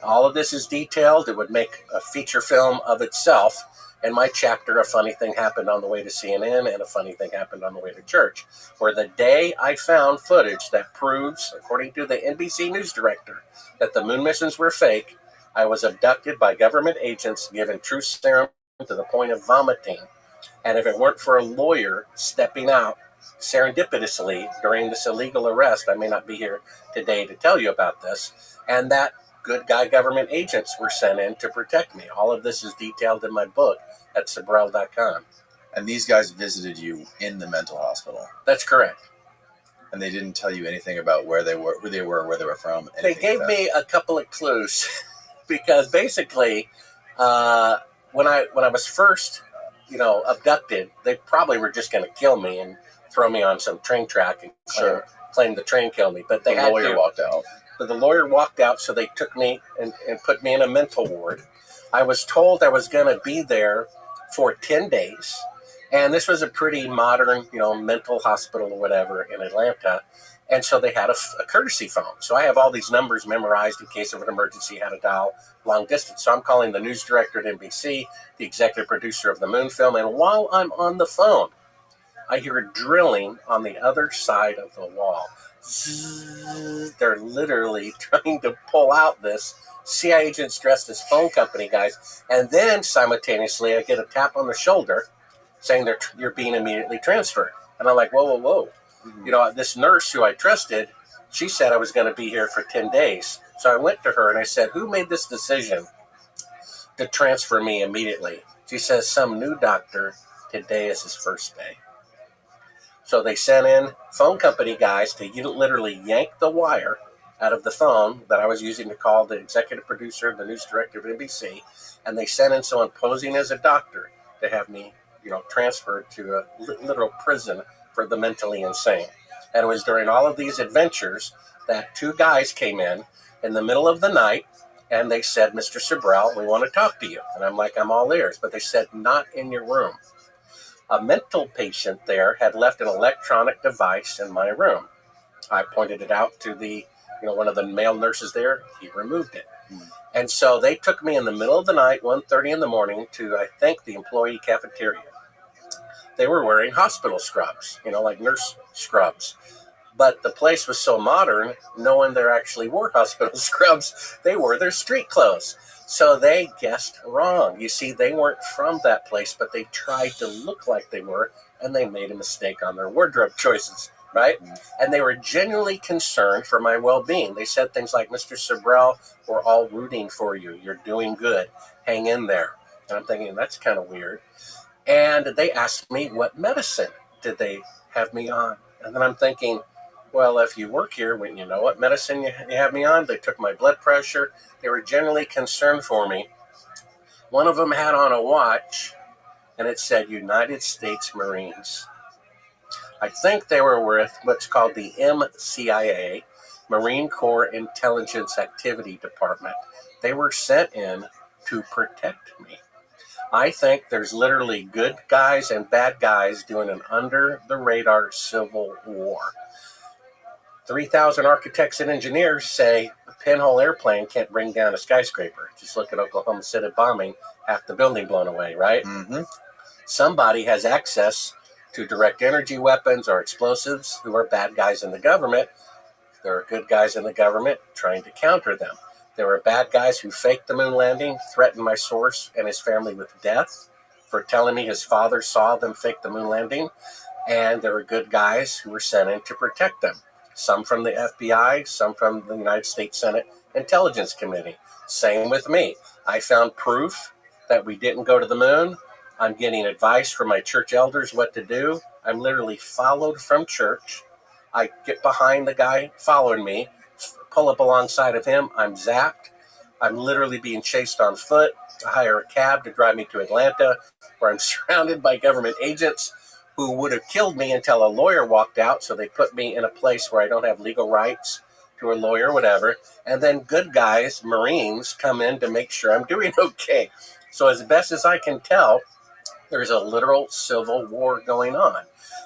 All of this is detailed. It would make a feature film of itself. In my chapter, a funny thing happened on the way to CNN and a funny thing happened on the way to church, where the day I found footage that proves, according to the NBC news director, that the moon missions were fake, I was abducted by government agents, given truth serum to the point of vomiting. And if it weren't for a lawyer stepping out serendipitously during this illegal arrest, I may not be here today to tell you about this. And that good guy government agents were sent in to protect me. All of this is detailed in my book at Sabrell.com. And these guys visited you in the mental hospital. That's correct. And they didn't tell you anything about where they were, where they were from. They gave me a couple of clues because basically, when I was first, abducted, they probably were just going to kill me and throw me on some train track and claim the train killed me. But the lawyer walked out. But the lawyer walked out, so they took me and put me in a mental ward. I was told I was going to be there for 10 days. And this was a pretty modern, mental hospital or whatever in Atlanta. And so they had a courtesy phone. So I have all these numbers memorized in case of an emergency, how to dial long distance. So I'm calling the news director at NBC, the executive producer of the Moon film. And while I'm on the phone, I hear drilling on the other side of the wall. They're literally trying to pull out this. CIA agents dressed as phone company guys. And then simultaneously, I get a tap on the shoulder saying you're being immediately transferred. And I'm like, whoa, whoa, whoa. Mm-hmm. This nurse who I trusted, she said I was going to be here for 10 days. So I went to her and I said, who made this decision to transfer me immediately? She says, some new doctor. Today is his first day. So they sent in phone company guys to literally yank the wire out of the phone that I was using to call the executive producer, the news director of NBC, and they sent in someone posing as a doctor to have me, transferred to a literal prison for the mentally insane. And it was during all of these adventures that two guys came in the middle of the night, and they said, Mr. Sabrell, we want to talk to you. And I'm like, I'm all ears. But they said, not in your room. A mental patient there had left an electronic device in my room. I pointed it out to one of the male nurses there. He removed it. And so they took me in the middle of the night, 1:30 in the morning, to, I think, the employee cafeteria. They were wearing hospital scrubs, like nurse scrubs. But the place was so modern, no one there actually wore hospital scrubs. They wore their street clothes. So they guessed wrong. You see, they weren't from that place, but they tried to look like they were, and they made a mistake on their wardrobe choices, right? Mm-hmm. And they were genuinely concerned for my well-being. They said things like, Mr. Sabrell, we're all rooting for you. You're doing good. Hang in there. And I'm thinking, that's kind of weird. And they asked me, what medicine did they have me on? And then I'm thinking, well, if you work here, wouldn't you know what medicine you have me on? They took my blood pressure. They were generally concerned for me. One of them had on a watch, and it said United States Marines. I think they were with what's called the MCIA, Marine Corps Intelligence Activity Department. They were sent in to protect me. I think there's literally good guys and bad guys doing an under-the-radar civil war. 3,000 architects and engineers say a pinhole airplane can't bring down a skyscraper. Just look at Oklahoma City bombing, half the building blown away, right? Mm-hmm. Somebody has access to direct energy weapons or explosives who are bad guys in the government. There are good guys in the government trying to counter them. There were bad guys who faked the moon landing, threatened my source and his family with death for telling me his father saw them fake the moon landing. And there were good guys who were sent in to protect them. Some from the FBI, some from the United States Senate Intelligence Committee. Same with me. I found proof that we didn't go to the moon. I'm getting advice from my church elders what to do. I'm literally followed from church. I get behind the guy following me, pull up alongside of him. I'm zapped. I'm literally being chased on foot. I hire a cab to drive me to Atlanta, where I'm surrounded by government agents who would have killed me until a lawyer walked out. So they put me in a place where I don't have legal rights to a lawyer, whatever. And then good guys, Marines, come in to make sure I'm doing okay. So as best as I can tell, there's a literal civil war going on.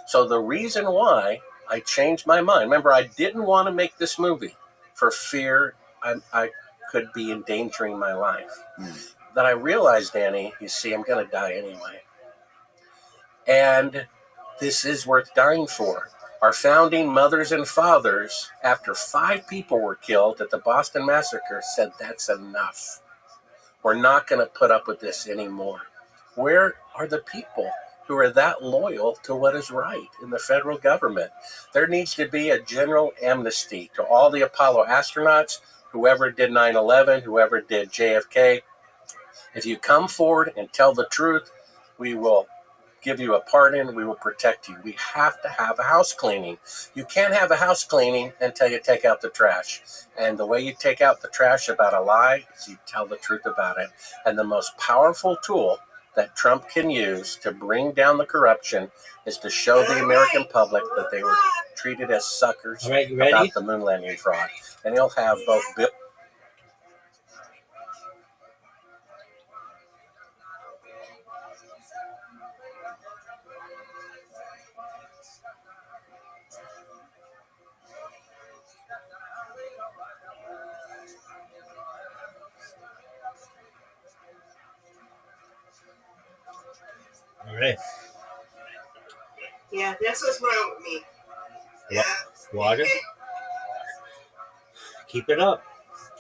So the reason why I changed my mind, remember, I didn't want to make this movie for fear I could be endangering my life. Then I realized, Danny, you see, I'm going to die anyway. And this is worth dying for. Our founding mothers and fathers, after 5 people were killed at the Boston Massacre, said that's enough. We're not going to put up with this anymore. Where are the people who are that loyal to what is right in the federal government? There needs to be a general amnesty to all the Apollo astronauts, whoever did 9/11, whoever did JFK. If you come forward and tell the truth, we will give you a pardon. We will protect you. We have to have a house cleaning. You can't have a house cleaning until you take out the trash. And the way you take out the trash about a lie is you tell the truth about it. And the most powerful tool that Trump can use to bring down the corruption is to show the American public that they were treated as suckers All right, you ready? about the moon landing fraud. And he'll have both Bill. All right. Yeah, that's what's wrong with me. Yeah. Water. Keep it up.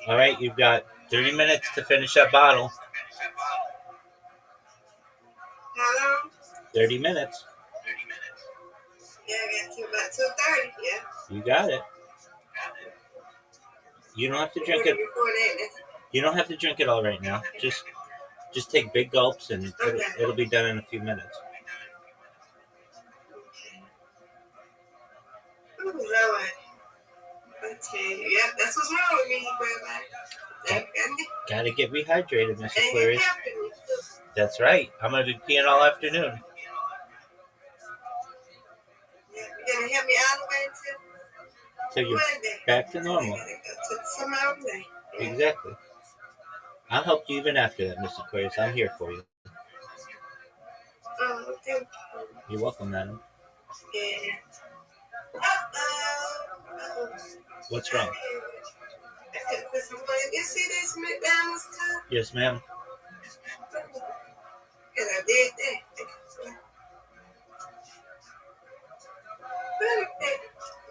All right, you've got 30 minutes to finish that bottle. How long? 30 minutes. Yeah, I got to about 2:30. Yeah. You got it. You don't have to drink it. Before that, You don't have to drink it all right now. Just take big gulps, and it'll be done in a few minutes. oh Lord. I tell you, yeah, that's what's wrong with me, Rabbi. Gotta get rehydrated, Miss And Aquarius. you have to. That's right. I'm gonna be peeing all afternoon. Yeah, you're gonna help me all the way until So you're Monday. back to normal. I gotta go to some other day. Yeah. Exactly. I'll help you even after that, Miss Aquarius. I'm here for you. Oh, thank you. You're welcome, madam. Yeah. What's wrong? I gotta put some money. You see this McDonald's cup? Yes, ma'am. And I did that.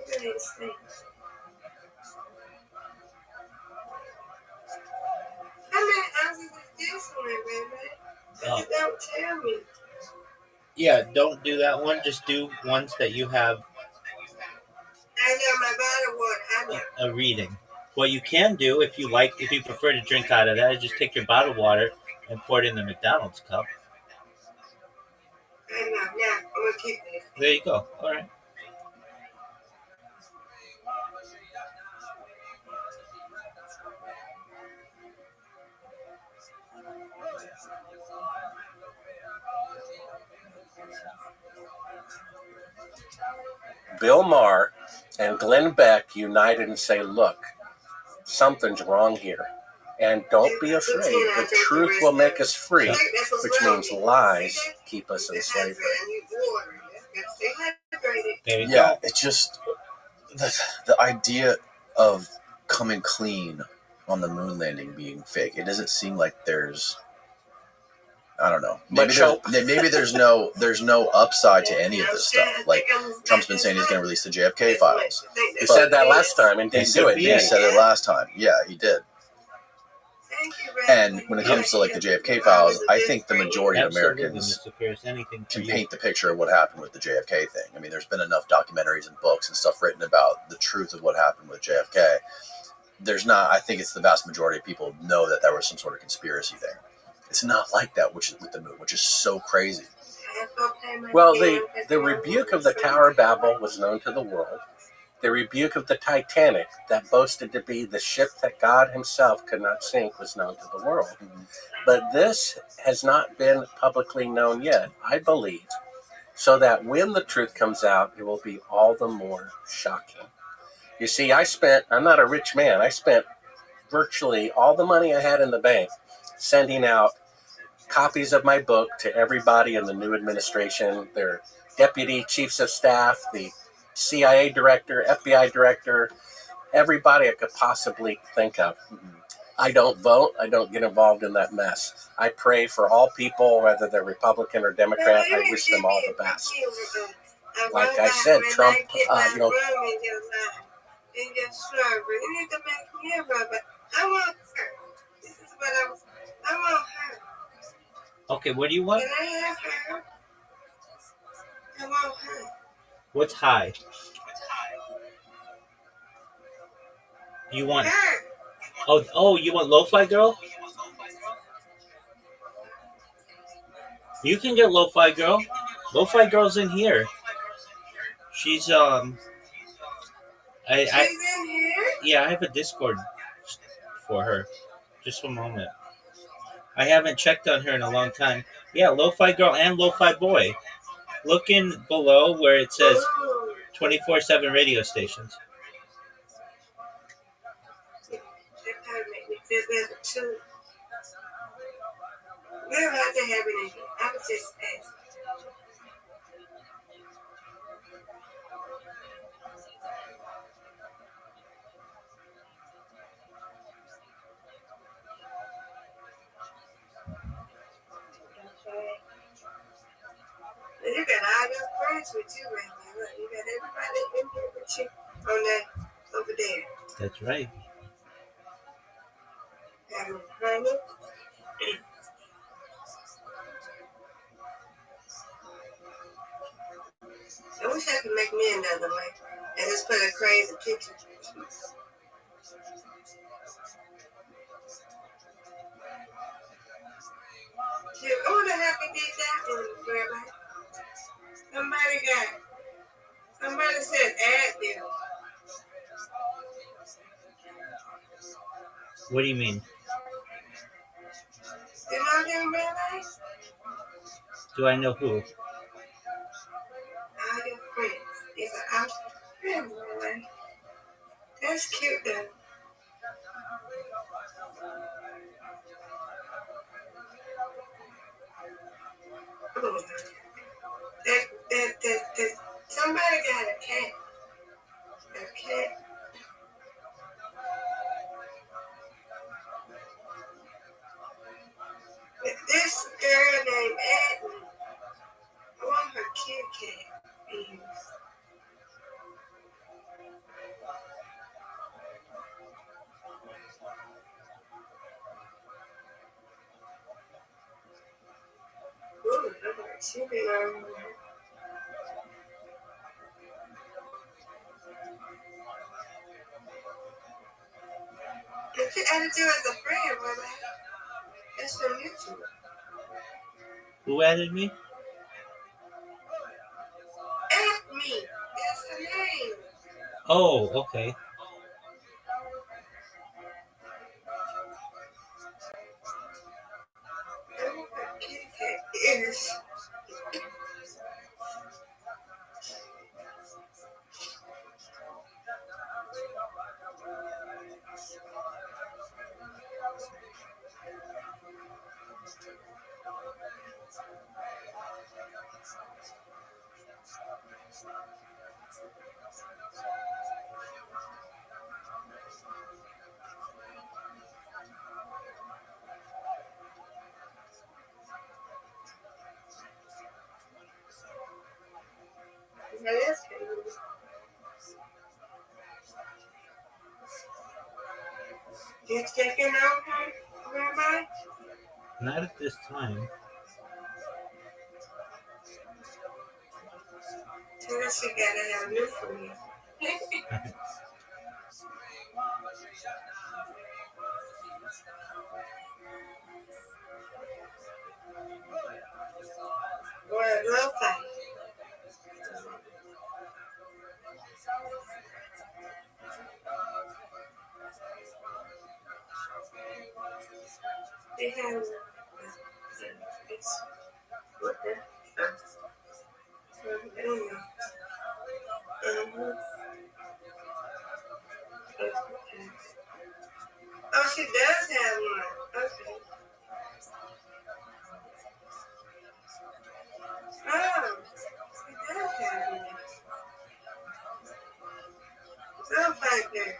Let me see. How many ounces is this one, baby? You don't tell me. Yeah, don't do that one. Just do ones that you have I know my bottle water. I know. a reading. What you can do, if you prefer to drink out of that, is just take your bottled water and pour it in the McDonald's cup. I know. Now, I'm going to keep this. There you go. All right. Bill Maher and Glenn Beck united and say, look, something's wrong here. And don't be afraid. The truth will make us free, which means lies keep us in slavery. There you Yeah, go. it's just the idea of coming clean on the moon landing being fake. It doesn't seem like there's, I don't know. Maybe there's no upside to any of this stuff. Like Trump's been saying he's going to release the JFK files. He said that last time and didn't do it. He said it last time. Yeah, he did. And when it comes to like the JFK files, I think the majority of Absolutely, Americans Mr. Pierce. Anything for can you. paint the picture of what happened with the JFK thing. I mean, there's been enough documentaries and books and stuff written about the truth of what happened with JFK. I think it's the vast majority of people know that there was some sort of conspiracy there. It's not like that, which is with the moon, which is so crazy. Well, the rebuke of the Tower of Babel was known to the world. The rebuke of the Titanic, that boasted to be the ship that God himself could not sink, was known to the world. But this has not been publicly known yet, I believe, so that when the truth comes out, it will be all the more shocking. You see, I'm not a rich man. I spent virtually all the money I had in the bank sending out copies of my book to everybody in the new administration, their deputy chiefs of staff, the CIA director, FBI director, everybody I could possibly think of. I don't vote. I don't get involved in that mess. I pray for all people, whether they're Republican or Democrat. I wish them all the best. Like I said, Trump, I want her. This is what I want her. Okay, what do you want? Can I have her? I want her. What's high? You want? Her. Oh, you want Lo-Fi Girl? You can get Lo-Fi Girl. Lo-Fi Girl's in here. She's She's in here? Yeah, I have a Discord for her. Just a moment. I haven't checked on her in a long time. Yeah, Lo-Fi Girl and Lo-Fi Boy. Look in below where it says Ooh. 24/7 radio stations. That probably make me feel better too. We don't have to have it in here. I was just asking. You got all your friends with you right now. Look, you got everybody in here with you on that over there. That's right. Got them honey. I wish I could make me another one and just put a crazy picture. I wonder how we did that one, Rabbi. Somebody said add them. What do you mean? You know them, Rabbi? Do I know who? All your friends. These are our friends, Rabbi. That's cute, though. Ooh. That, somebody got a cat. A cat. This girl named Adney. I want her kitty cat. Ooh, look at her. She been on. She added you as a friend, Rabbi. That's from YouTube. Who added me? Adney. That's her name. Oh, okay. I want her kitty cat. Yes. That is cute. You checking on her, Rabbi? Not at this time. Tell her she gotta have new for me. Or a girl fight. They have it's what the I don't know. Oh, she does have one. Okay. Oh, she does have one. Girl fight there.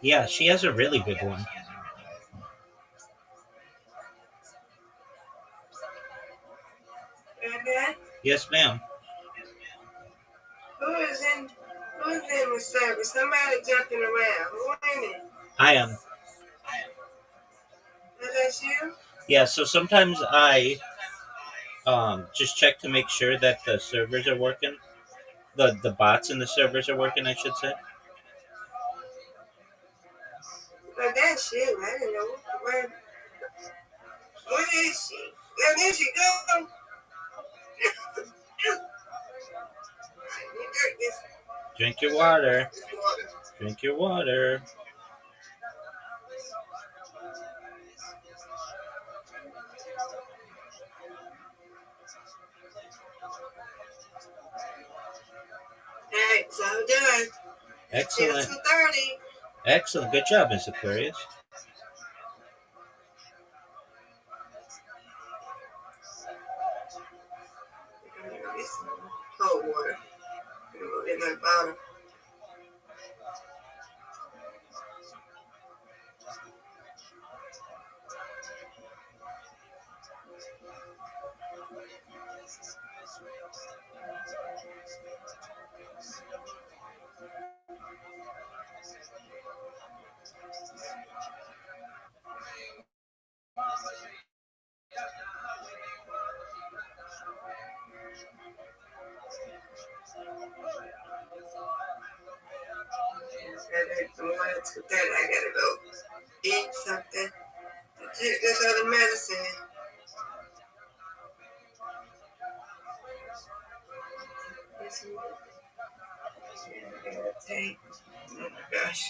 Yeah, she has a really big one. Okay. Yes, ma'am. Who's in the service? Somebody jumping around. Who in it? I am. Is that you? Yeah, so sometimes I just check to make sure that the servers are working. The bots in the servers are working, I should say. Oh, that's you. I didn't know. What is she? Now, there she go. You drink this. Drink your water. This water. Drink your water. Alright, so I'm done. Excellent. 2:30. Excellent. Good job, Miss Aquarius. I'm gonna get some cold water. I'm gonna get my bottle. To that, I gotta go eat something. Take this other medicine. This I gotta take. Oh my gosh.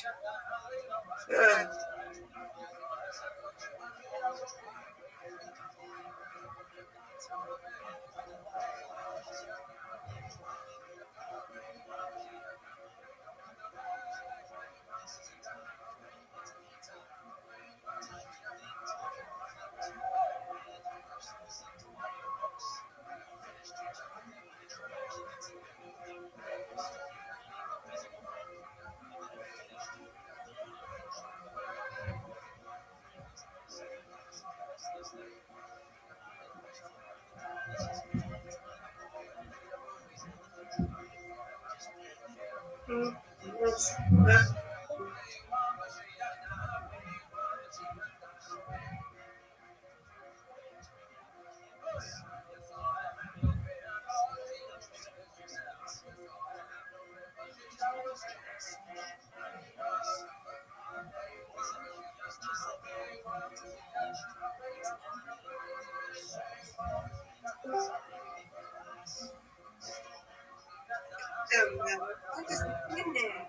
What is in there?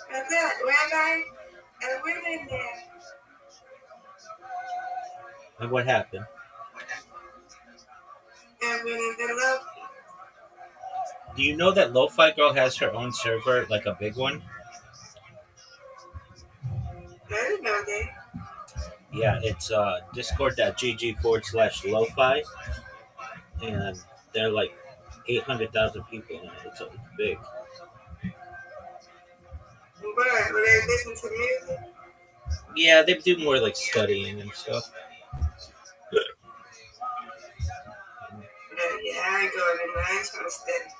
What's that, Rabbi? And we're in there. And what happened? And we're in the love. Do you know that Lo-Fi Girl has her own server, like a big one? I didn't know that. Yeah, it's discord.gg/lo-fi, and they're like 800,000 people in it. It's big. But will they listen to music? Yeah, they do more like studying and stuff. Yeah, I go in there. I ain't trying to study.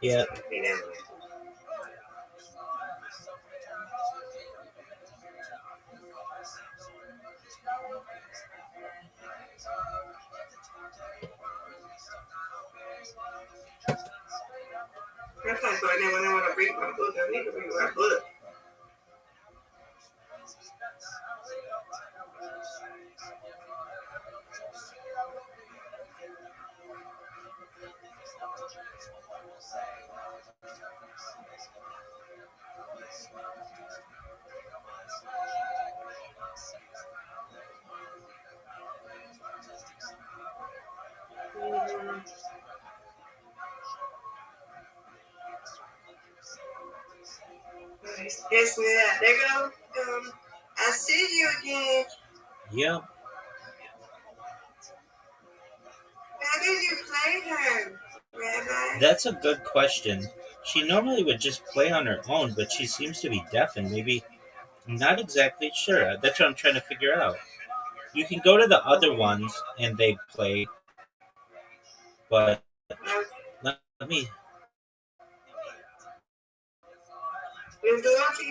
Yeah. Be that way. I'm trying to go in there when I want to read my book. I need to read my book. Yes, yeah. There go. I see you again. Yeah. How did you play her? That's a good question. She normally would just play on her own, but she seems to be deaf and maybe I'm not exactly sure. That's what I'm trying to figure out. You can go to the other ones and they play, but let me. Is the lucky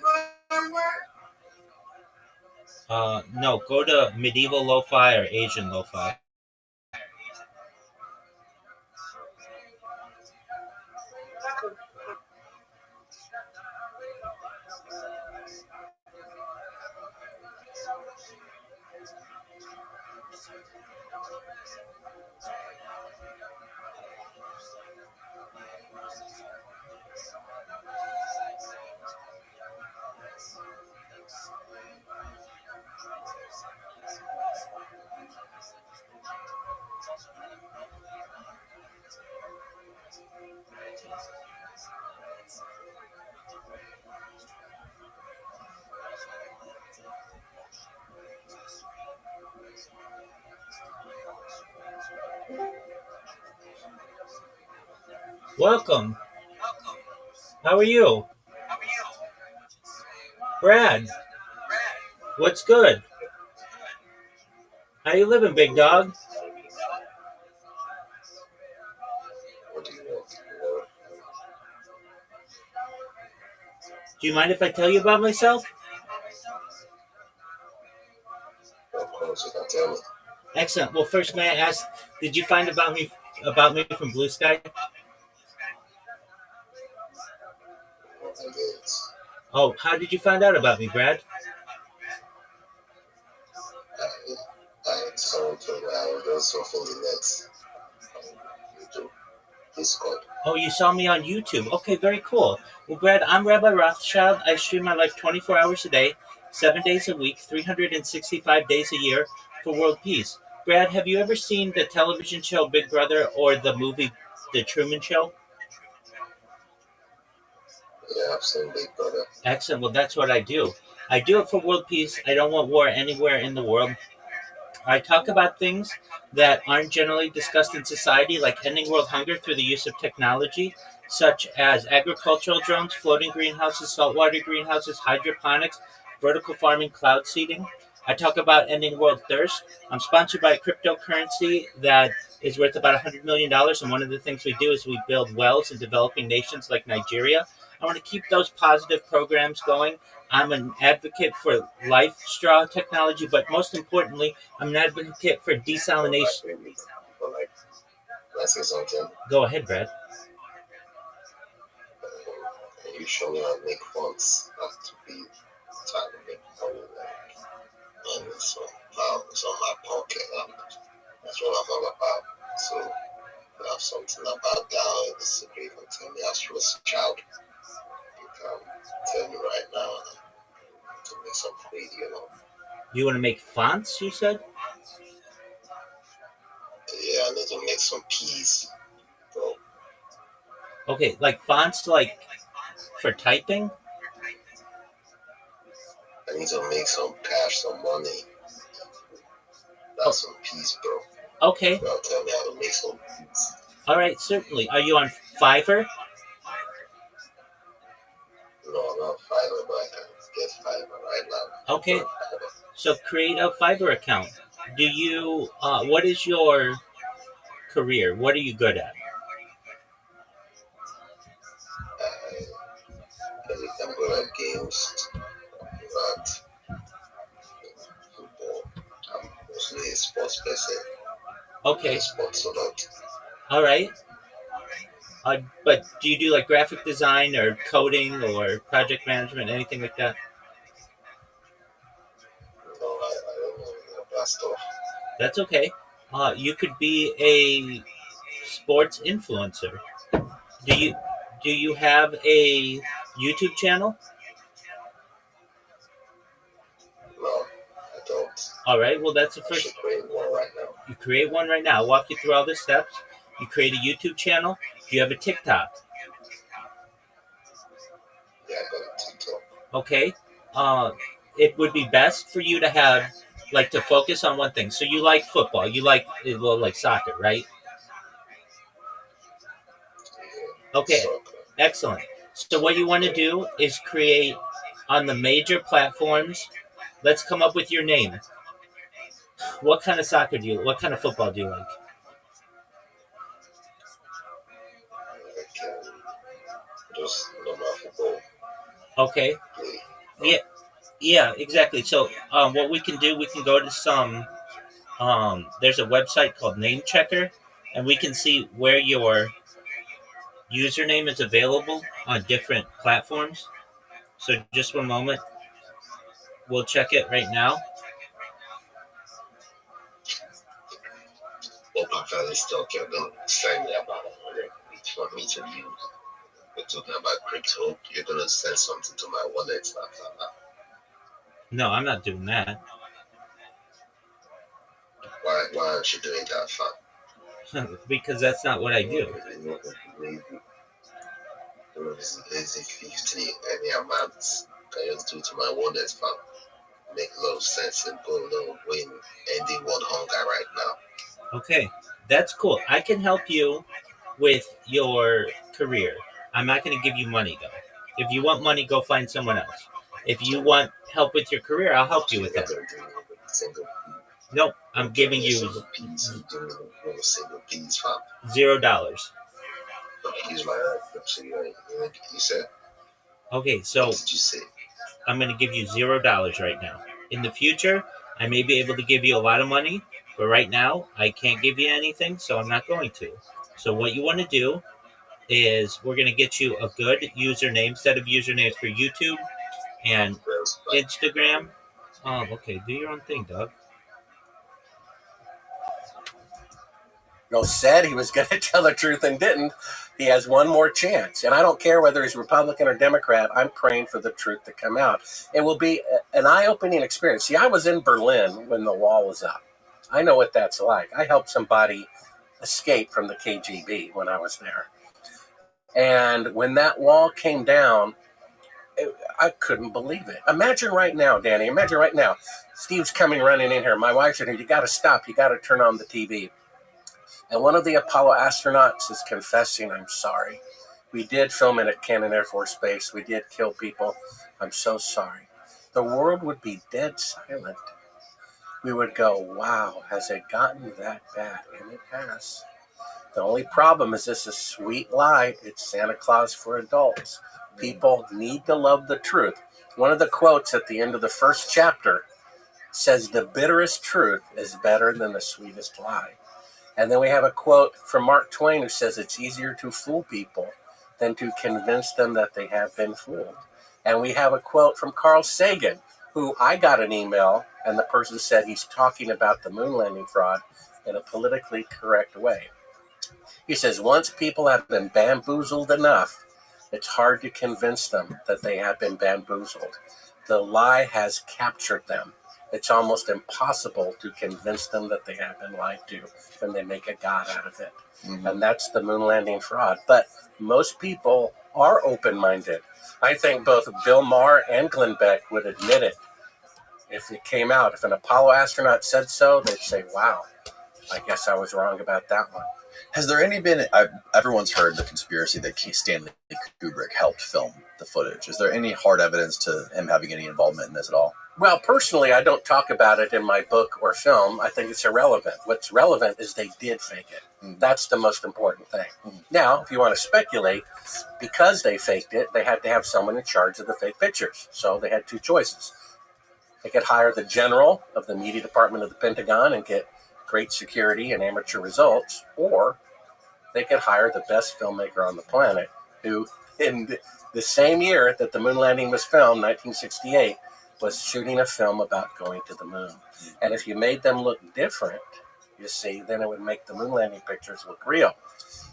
boy work? No, go to medieval lo-fi or Asian lo-fi. Welcome. How are you? Brad, what's good? How you living, big dog? Do you mind if I tell you about myself? Of course, you can tell me. Excellent. Well, first, may I ask, did you find about me from Blue Sky? I did. Oh, how did you find out about me, Brad? I something I was just surfing the net on YouTube, Discord. Oh, you saw me on YouTube. Okay, very cool. Well, Brad, I'm Rabbi Rothschild. I stream my life 24 hours a day, 7 days a week, 365 days a year for world peace. Brad, have you ever seen the television show Big Brother or the movie The Truman Show? Yeah, I've seen Big Brother. Excellent. Well, that's what I do. I do it for world peace. I don't want war anywhere in the world. I talk about things that aren't generally discussed in society, like ending world hunger through the use of technology, such as agricultural drones, floating greenhouses, saltwater greenhouses, hydroponics, vertical farming, cloud seeding. I talk about ending world thirst. I'm sponsored by a cryptocurrency that is worth about $100 million, and one of the things we do is we build wells in developing nations like Nigeria. I want to keep those positive programs going. I'm an advocate for life straw technology, but most importantly, I'm an advocate for desalination. But like, can I say something? Go ahead, Brad. Usually I make funds not to be trying to make money, like, and it's on my pocket. That's what I'm all about. So, if you have something about that, disagree, you can tell me as Rothschild. You can tell me right now to make some free. You want to make fonts, you said? Yeah, I need to make some peas, bro. Okay, like fonts like for typing? I need to make some cash, some money. That's some peas, bro. Okay. Bro, tell me how to make some peas. All right, certainly. Are you on Fiverr? No, not Fiverr, but I can get Fiverr right now. Okay. So create a Fiverr account. Do you, what is your career? What are you good at? I'm good at games, but football. I'm mostly a sports person. Okay. Sports a lot. All right. But do you do like graphic design or coding or project management, anything like that? No, I don't know that stuff. That's okay. You could be a sports influencer. Do you have a YouTube channel? No, I don't. All right. Well, that's the I first. should create one right now. You create one right now. I'll walk you through all the steps. You create a YouTube channel. Do you have a TikTok? Yeah, I got a TikTok. Okay. It would be best for you to have like to focus on one thing. So you like football. You like soccer, right? Okay, So, excellent. So what you want to do is create on the major platforms. Let's come up with your name. What kind of soccer do you? What kind of football do you like? like, just normal football Okay. play. Yeah. Yeah. Exactly. So what we can do, we can go to some. There's a website called Name Checker, and we can see where your username is available on different platforms. So just one moment. We'll check it right now. Well, my family still kept going saying about it. It's want me to use. We're talking about crypto. You're gonna send something to my wallet. No, I'm not doing that. Why aren't you doing that, fam? Because that's not what I do. Lazy 50 any amounts. Can you do to my wallet, fam? Make a lot of sense and go a little win ending world hunger right now. Okay, that's cool. I can help you with your career. I'm not going to give you money though. If you want money, go find someone else. If you want help with your career, I'll help you with that. Nope, I'm giving you single piece, fam. $0. Use my you said? Okay, so What did you say? I'm going to give you $0 right now. In the future, I may be able to give you a lot of money, but right now I can't give you anything, so I'm not going to. So what you want to do is we're going to get you a good username, set of usernames for YouTube and Instagram. Okay, do your own thing, Doug. Said he was going to tell the truth and didn't. He has one more chance. And I don't care whether he's Republican or Democrat. I'm praying for the truth to come out. It will be an eye-opening experience. See, I was in Berlin when the wall was up. I know what that's like. I helped somebody escape from the KGB when I was there. And when that wall came down, I couldn't believe it. Imagine right now, Danny. Imagine right now. Steve's coming running in here. My wife said, you got to stop. You got to turn on the TV. And one of the Apollo astronauts is confessing, I'm sorry. We did film it at Cannon Air Force Base. We did kill people. I'm so sorry. The world would be dead silent. We would go, wow, has it gotten that bad? And it has. The only problem is this is a sweet lie. It's Santa Claus for adults. People need to love the truth. One of the quotes at the end of the first chapter says, the bitterest truth is better than the sweetest lie. And then we have a quote from Mark Twain who says it's easier to fool people than to convince them that they have been fooled. And we have a quote from Carl Sagan, who I got an email, and the person said he's talking about the moon landing fraud in a politically correct way. He says, once people have been bamboozled enough, it's hard to convince them that they have been bamboozled. The lie has captured them. It's almost impossible to convince them that they have been lied to when they make a god out of it. Mm-hmm. And that's the moon landing fraud. But most people are open-minded. I think both Bill Maher and Glenn Beck would admit it if it came out. If an Apollo astronaut said so, they'd say, wow, I guess I was wrong about that one. Has there been, everyone's heard the conspiracy that Stanley Kubrick helped film the footage. Is there any hard evidence to him having any involvement in this at all? Well, personally, I don't talk about it in my book or film. I think it's irrelevant. What's relevant is they did fake it. Mm-hmm. That's the most important thing. Mm-hmm. Now, if you want to speculate, because they faked it, they had to have someone in charge of the fake pictures. So they had two choices. They could hire the general of the media department of the Pentagon and get great security and amateur results, or they could hire the best filmmaker on the planet who, in the same year that the moon landing was filmed, 1968, was shooting a film about going to the moon. And if you made them look different, you see, then it would make the moon landing pictures look real.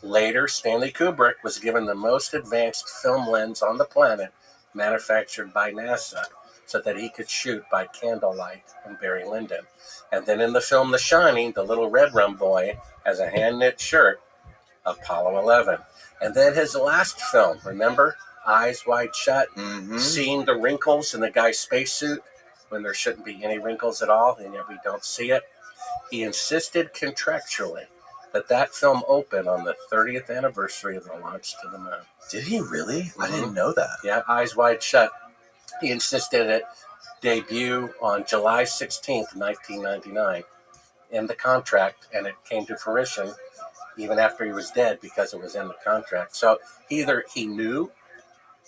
Later, Stanley Kubrick was given the most advanced film lens on the planet, manufactured by NASA, so that he could shoot by candlelight in Barry Lyndon. And then in the film The Shining, the little red rum boy has a hand-knit shirt, Apollo 11. And then his last film, remember? Eyes Wide Shut, seeing the wrinkles in the guy's spacesuit when there shouldn't be any wrinkles at all, and yet we don't see it. He insisted contractually that film opened on the 30th anniversary of the launch to the moon. Did he really? I didn't know that. Yeah, Eyes Wide Shut. He insisted it debut on July 16th, 1999 in the contract, and it came to fruition even after he was dead because it was in the contract. So either he knew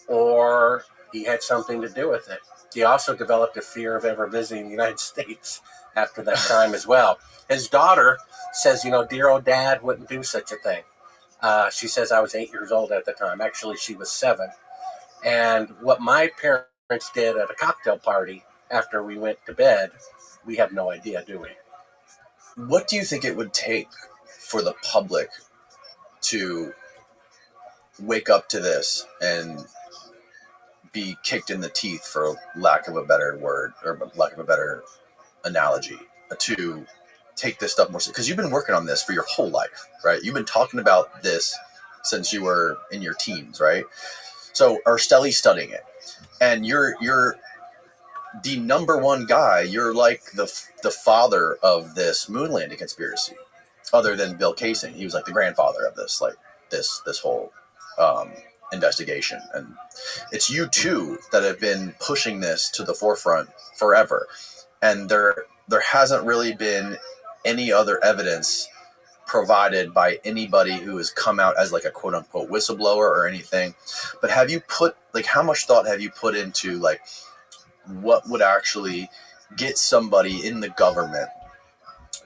or he had something to do with it. He also developed a fear of ever visiting the United States after that time as well. His daughter says, dear old dad wouldn't do such a thing. She says I was 8 years old at the time. Actually, she was 7. And what my parents did at a cocktail party after we went to bed, we have no idea, do we? What do you think it would take for the public to wake up to this and be kicked in the teeth, for lack of a better word or lack of a better analogy, to take this stuff more seriously? Because you've been working on this for your whole life, right? You've been talking about this since you were in your teens, right? So, or Stelli's studying it, and you're the number one guy. You're like the father of this moon landing conspiracy, other than Bill Casing. He was like the grandfather of this, like this whole investigation. And it's you two that have been pushing this to the forefront forever. And there hasn't really been any other evidence provided by anybody who has come out as like a quote unquote whistleblower or anything. But have you put, like, how much thought have you put into like what would actually get somebody in the government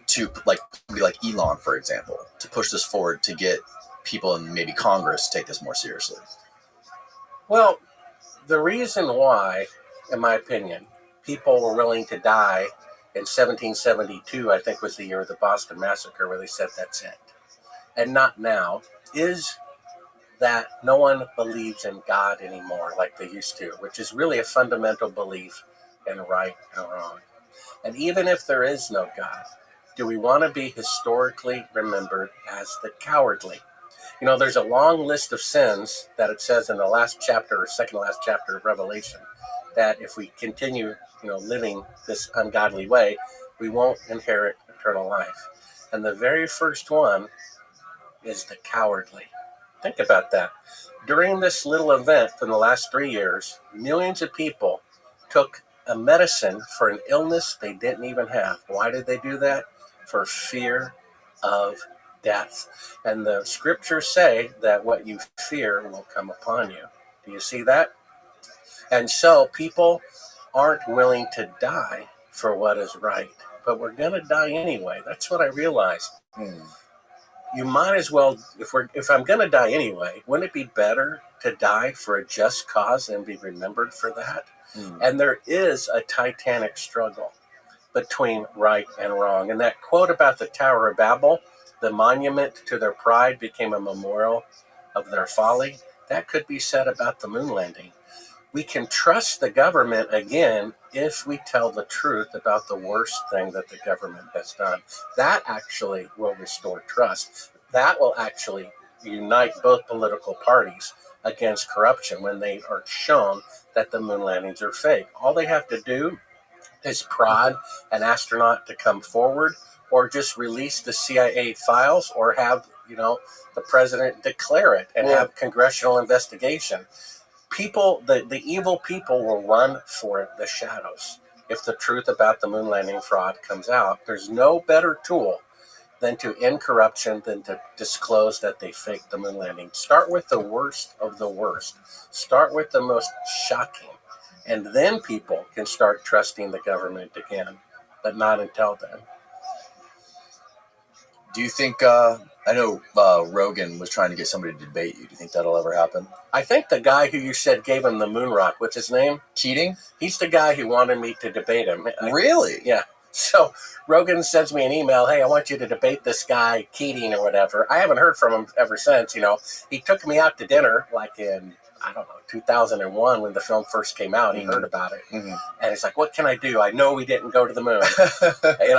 to, like, somebody like Elon, for example, to push this forward, to get people in maybe Congress to take this more seriously? Well, the reason why, in my opinion, people were willing to die in 1772, I think was the year of the Boston Massacre, where they said that's it, and not now, is that no one believes in God anymore like they used to, which is really a fundamental belief in right and wrong. And even if there is no God, do we want to be historically remembered as the cowardly? There's a long list of sins that it says in the last chapter or second last chapter of Revelation that if we continue, living this ungodly way, we won't inherit eternal life. And the very first one is the cowardly. Think about that. During this little event in the last 3 years, millions of people took a medicine for an illness they didn't even have. Why did they do that? For fear of death. And the scriptures say that what you fear will come upon you. Do you see that? And so people aren't willing to die for what is right, but we're going to die anyway. That's what I realized. You might as well, if I'm going to die anyway, wouldn't it be better to die for a just cause and be remembered for that? And there is a titanic struggle between right and wrong. And that quote about the Tower of Babel, the monument to their pride became a memorial of their folly, that could be said about the moon landing. We can trust the government again if we tell the truth about the worst thing that the government has done. That actually will restore trust. That will actually unite both political parties against corruption when they are shown that the moon landings are fake. All they have to do is prod an astronaut to come forward, or just release the CIA files, or have, the president declare it and have congressional investigation. People, the evil people will run for the shadows. If the truth about the moon landing fraud comes out, there's no better tool than to end corruption than to disclose that they faked the moon landing. Start with the worst of the worst. Start with the most shocking. And then people can start trusting the government again, but not until then. Do you think, I know Rogan was trying to get somebody to debate you. Do you think that'll ever happen? I think the guy who you said gave him the moon rock, what's his name? Keating? He's the guy who wanted me to debate him. Really? Yeah. So Rogan sends me an email, hey, I want you to debate this guy, Keating or whatever. I haven't heard from him ever since, He took me out to dinner like in, 2001 when the film first came out. He heard about it. And he's like, what can I do? I know we didn't go to the moon.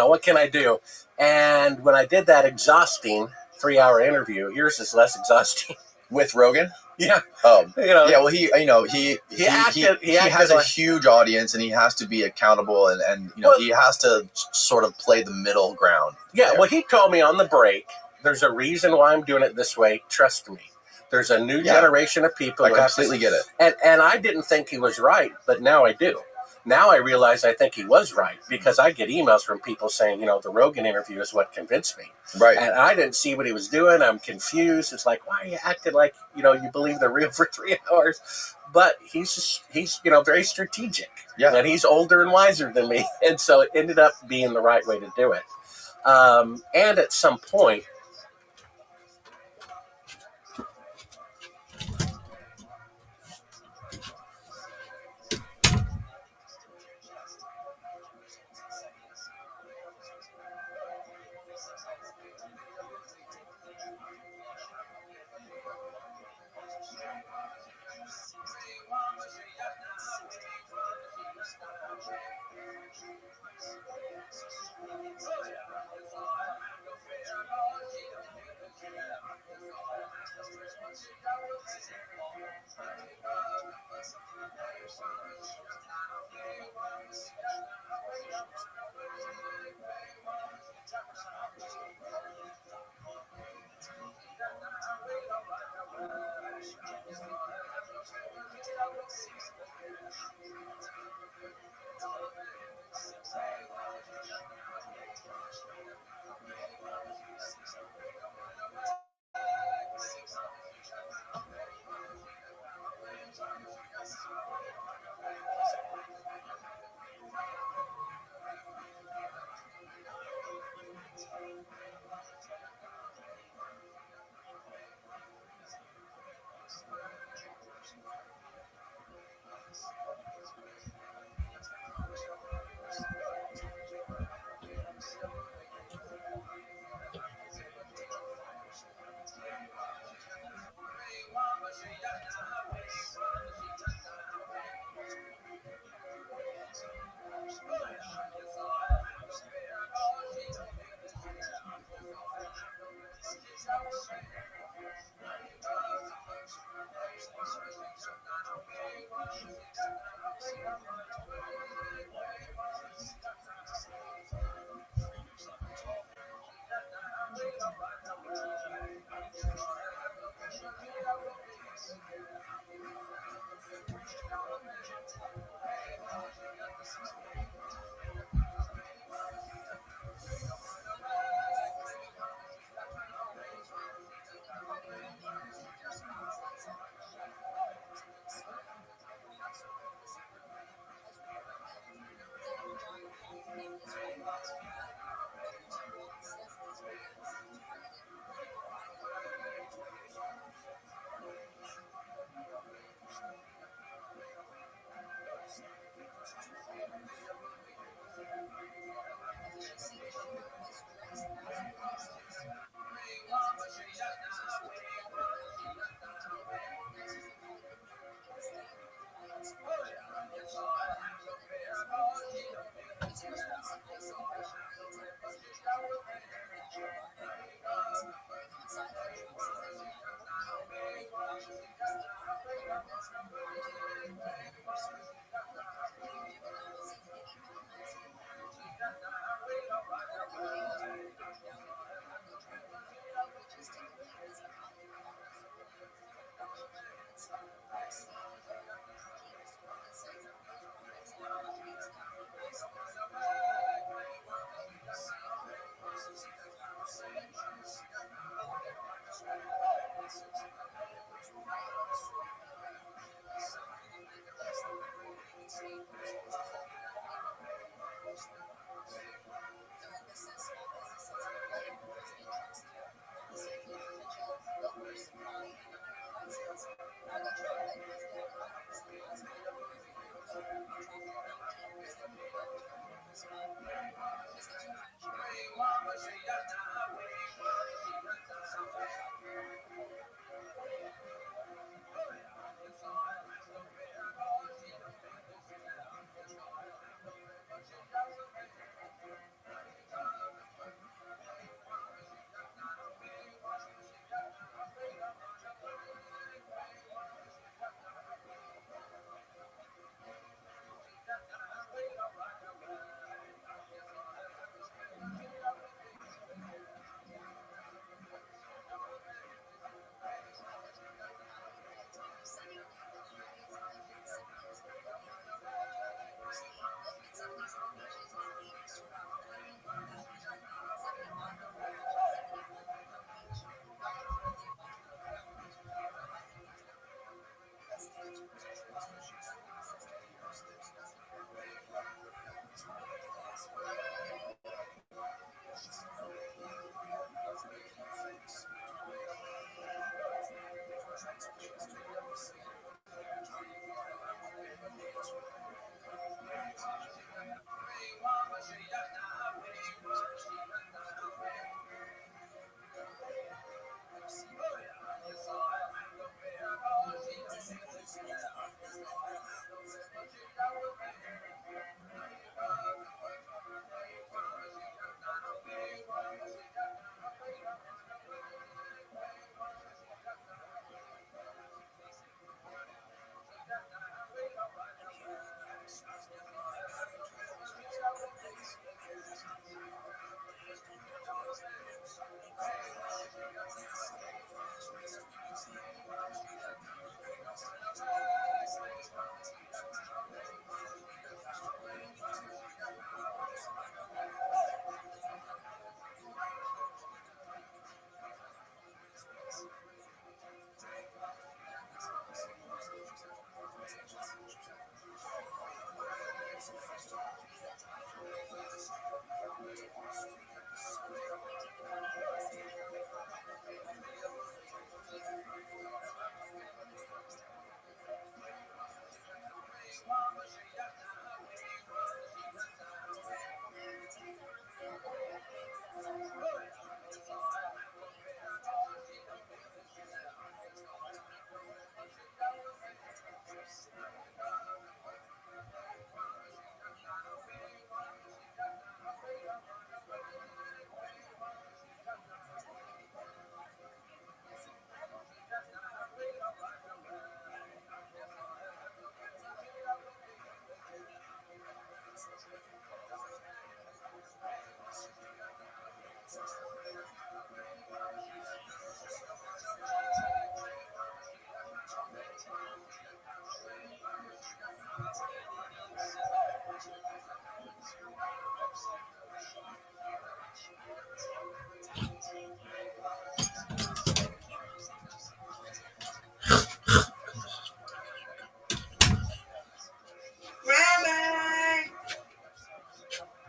What can I do? And when I did that exhausting 3-hour interview, yours is less exhausting. With Rogan? Yeah. Yeah, well, he has a huge audience, and he has to be accountable, and he has to sort of play the middle ground. Yeah, well, he told me on the break There's a reason why I'm doing it this way. Trust me. There's a new generation of people. I completely get it. And I didn't think he was right, but now I do. Now I realize I think he was right, because I get emails from people saying, the Rogan interview is what convinced me. Right. And I didn't see what he was doing. I'm confused. It's like, why are you acting like, you believe they're real for 3 hours? But he's very strategic. Yeah. And he's older and wiser than me. And so it ended up being the right way to do it. And at some point,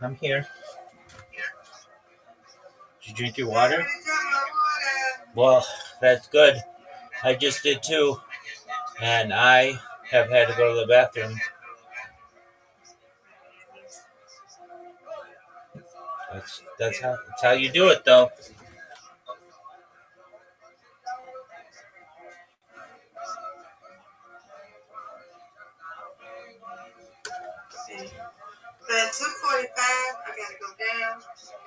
I'm here. Did you drink your water? Well, that's good. I just did too. And I have had to go to the bathroom. That's how you do it, though. At 2:45, I gotta go down.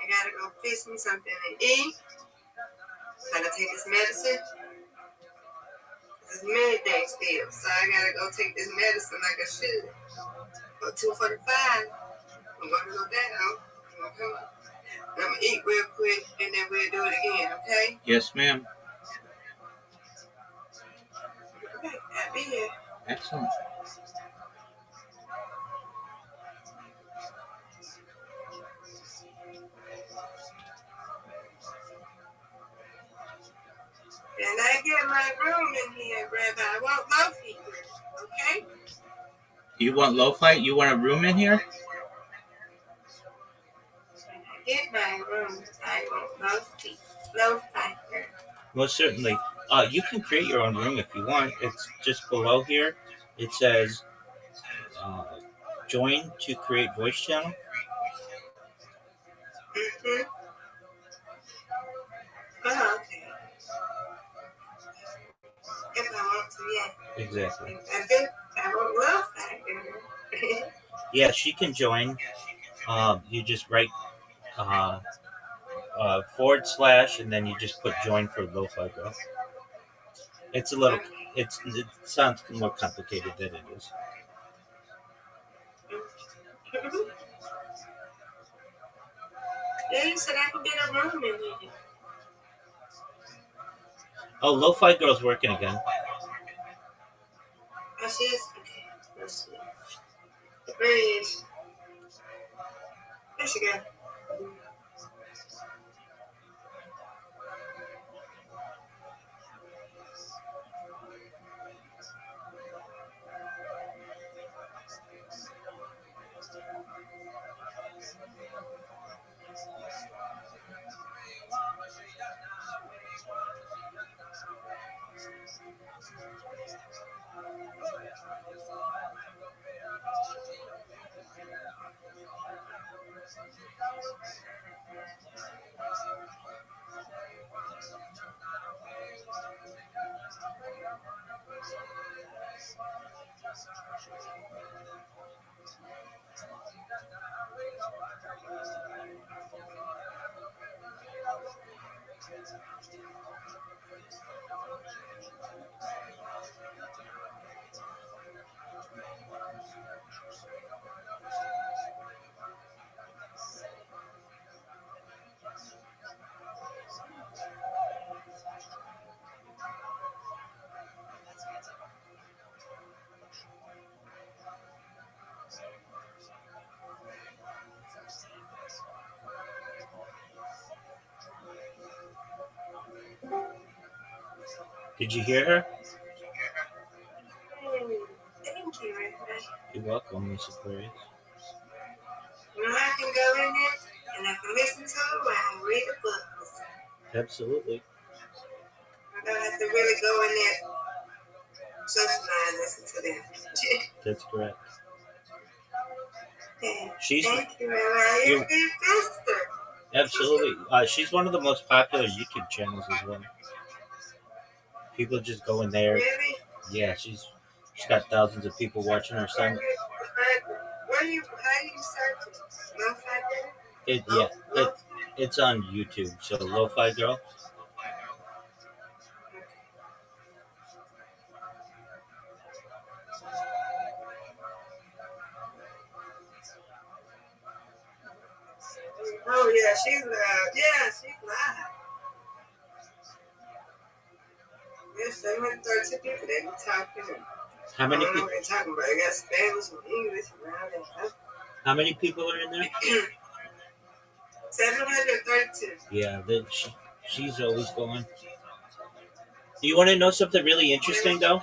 I gotta go fix me something to eat. I gotta take this medicine. It's midday still, so I gotta go take this medicine like I should. At 2:45, I'm gonna go down. I'm gonna eat real quick, and then we'll do it again, okay? Yes, ma'am. Okay, I'll be here. Excellent. And I get my room in here, Rabbi. I want low feet, okay? You want lo-fi? You want a room in here? Get my room. I want low feet. Low fiber. Most certainly. You can create your own room if you want. It's just below here. It says join to create voice channel. Mm-hmm. Oh, okay. If I want to, yeah. Exactly. I want low fiber. Yeah, she can join. You just write / and then you just put join for lo-fi girl. It's a little. It sounds more complicated than it is. Yeah, you said I could get a room in here. Oh, lo-fi girl's working again. Oh, she is? Okay. Let's see. Where is? There she go. Did you hear her? Thank you, Rabbi. You're welcome, Miss Aquarius. I can go in there and I can listen to it while I read a book. Absolutely. I don't have to really go in there and listen to them. That's correct. Yeah. She's Thank you, Rabbi. You're the sister. absolutely. She's one of the most popular YouTube channels as well. People just go in there. Really? Yeah, she's got thousands of people watching her. Son. How do you search it? Lo-fi? It's on YouTube. So Lo-Fi Girl. Oh yeah, she's live. Yeah, she's live. There's 730 people that be talking. How many I don't know people? what they're talking about. They got Spanish and English around there. How many people are in there? 732. Yeah, she's always going. Do you want to know something really interesting though?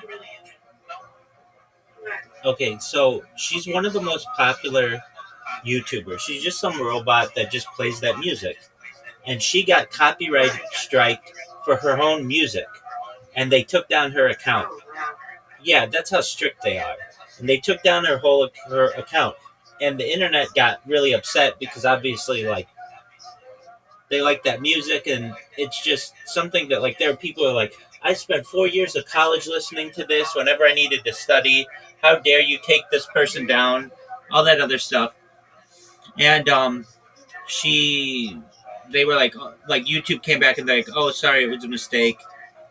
Right. Okay, so she's one of the most popular YouTuber. She's just some robot that just plays that music. And she got copyright striked for her own music. And they took down her account. Yeah, that's how strict they are. And they took down her account. And the internet got really upset because obviously, like, they like that music, and it's just something that, like, there are people who are like, I spent 4 years of college listening to this whenever I needed to study. How dare you take this person down? All that other stuff. And they were like YouTube came back and they're like, oh, sorry, it was a mistake,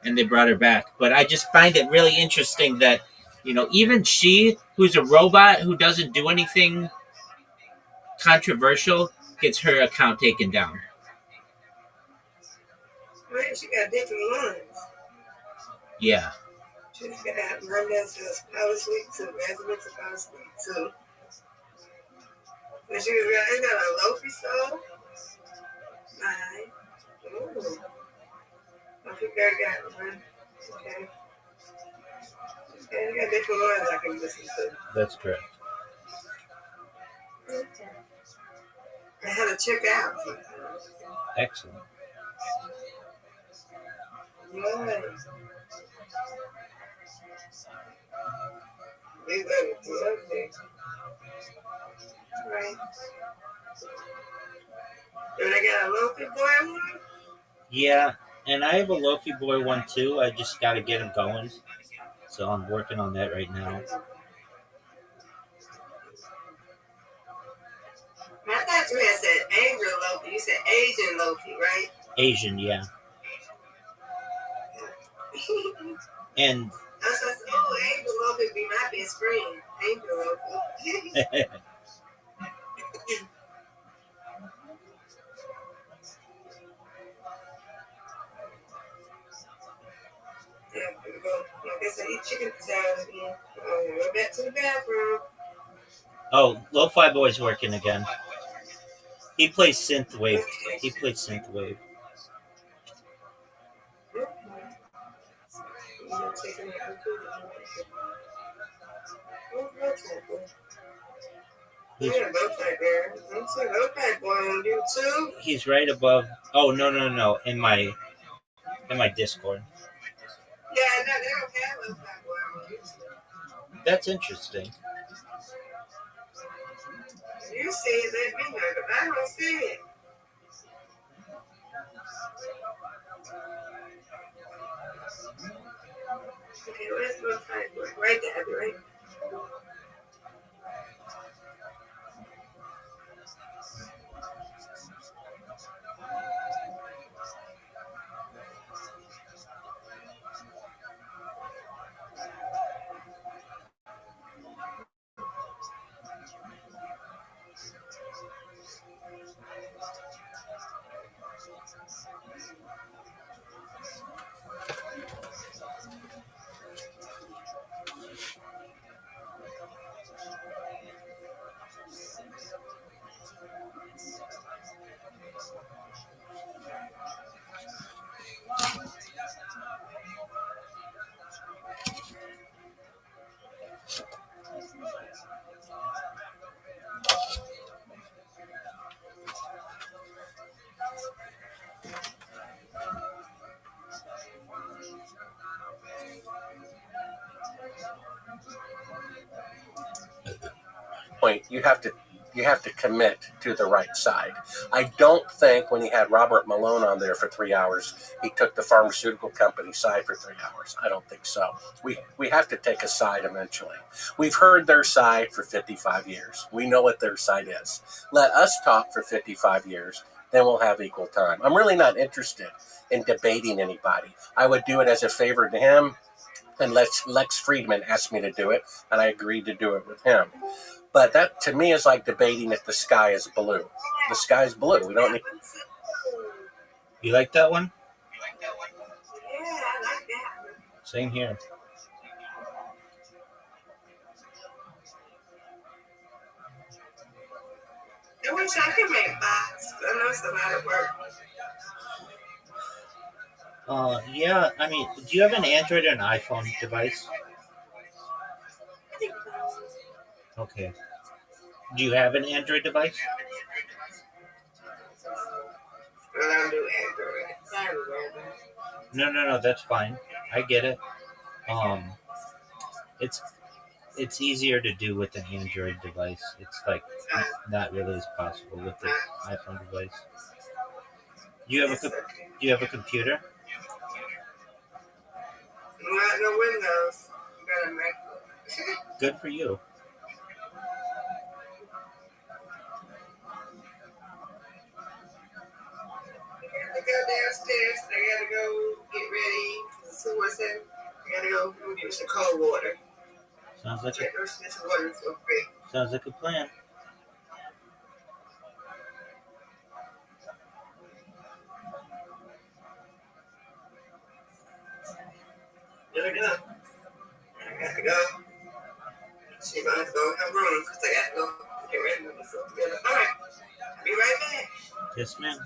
and they brought her back. But I just find it really interesting that, even she, who's a robot who doesn't do anything controversial, gets her account taken down. Right, she got different ones. Yeah. She's got one that says Power Suite 2, Residence of Power Suite 2. And she got a Lofi soul. Right. Ooh. Lofi girl got one. Okay. And you got different ones I can listen to. That's correct. Okay. I had to check out. Excellent. Right. Okay. Right. Do they got a Lofi boy one? Yeah, and I have a Lofi boy one too. I just got to get him going. So I'm working on that right now. I thought you had said Angel Lofi. You said Asian Lofi, right? Asian, yeah. And I was like, oh, Angel Lofi be my best friend. Angel Lofi. Like I said, eat chicken salad again. Go back to the bathroom. oh, Lo-Fi Boy's working again. He plays synthwave. He's right above. Oh, no. In my Discord. Yeah, no, they don't have a fat boy on YouTube. That's interesting. You see it, let me know, but I don't see it. Okay, where's my fat boy? Right there, right? Point, you have to commit to the right side. I don't think when he had Robert Malone on there for 3 hours, he took the pharmaceutical company side for 3 hours. I don't think so. We have to take a side eventually. We've heard their side for 55 years. We know what their side is. Let us talk for 55 years, then we'll have equal time. I'm really not interested in debating anybody. I would do it as a favor to him, and Lex Friedman asked me to do it, and I agreed to do it with him. But that, to me, is like debating if the sky is blue. The sky is blue. We don't need... You like that one? Yeah, I like that one. Same here. I wish I could make bots. I know it's a lot of work. Yeah, I mean, do you have an Android or an iPhone device? Okay. Do you have an Android device? I don't do Android. Sorry, Rabbi. No, that's fine. I get it. It's easier to do with an Android device. It's like not really as possible with the iPhone device. You have It's okay. do you have a computer? Not no Windows. You got a MacBook. Good for you. I gotta go downstairs. I gotta go get ready. See what's in. I gotta go get some cold water. Sounds like Take those water for free. sounds like a plan. Gotta go. I gotta go. She's gonna have to go in her room because I gotta go get ready with myself together. All right. Be right back. Yes, ma'am.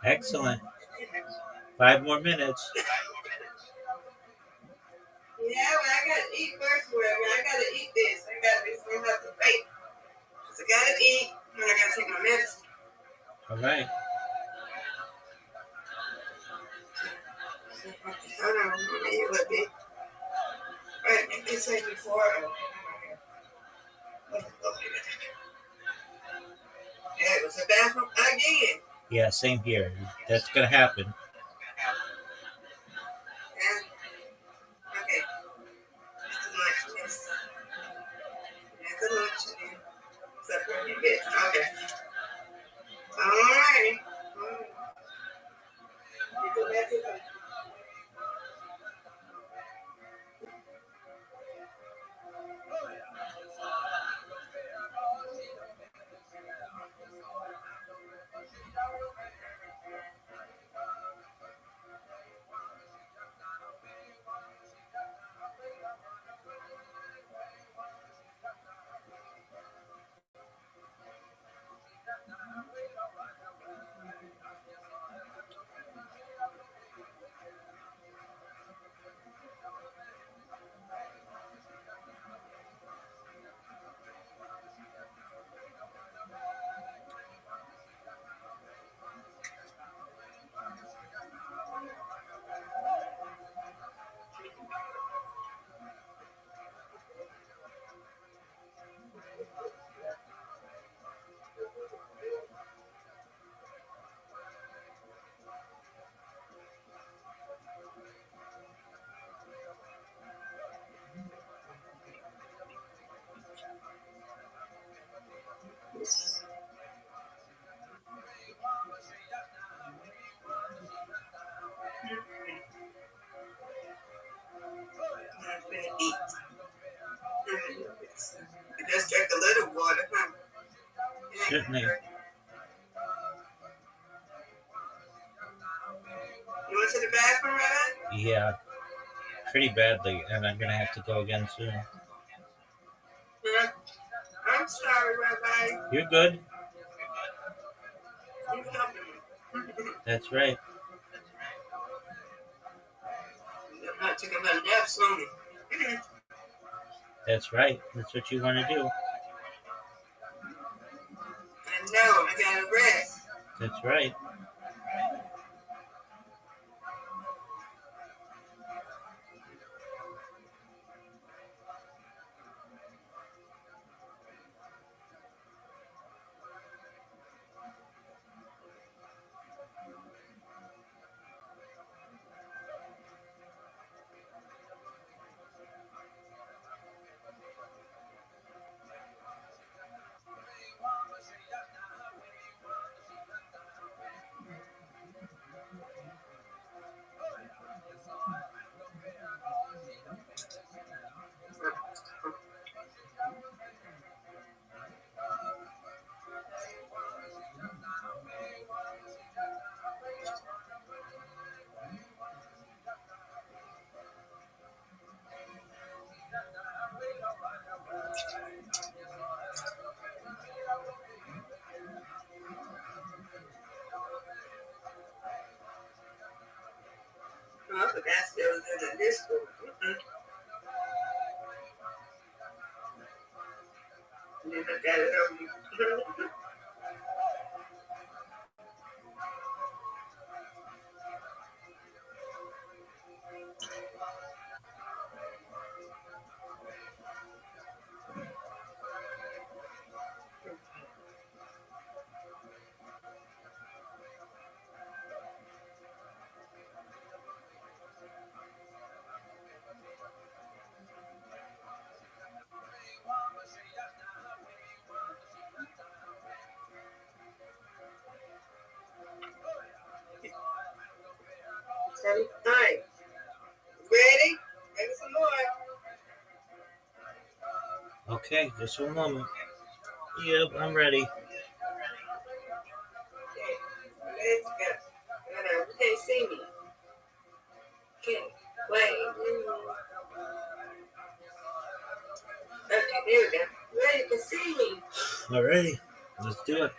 Excellent. 5 more minutes. Yeah, well, I gotta eat first, whatever. I gotta eat this. I gotta have to wait. So I gotta eat, and I gotta take my medicine. All right. Hold on, maybe a little bit. Right, it's like before. Yeah, it was a bathroom again. Yeah, same here. That's going to happen. Yeah. Okay. Too much. Yes. Yeah, too much. Separate bit. Okay. Alrighty. Certainly. You went to the bathroom, Rabbi? Yeah, pretty badly, and I'm gonna have to go again soon. Yeah. I'm sorry, Rabbi. You're good. You helping me. That's right. I'm not taking my nap soon. That's right. That's what you want to do. I know. I gotta rest. That's right. Oh, the basket was in this room. And then I got it on you. All right. Ready? Maybe some more. Okay, just one moment. Yep, I'm ready. Okay. Let's go. You can't see me. Okay. Wait. Okay, there we go. Now you can see me. Alrighty, let's do it.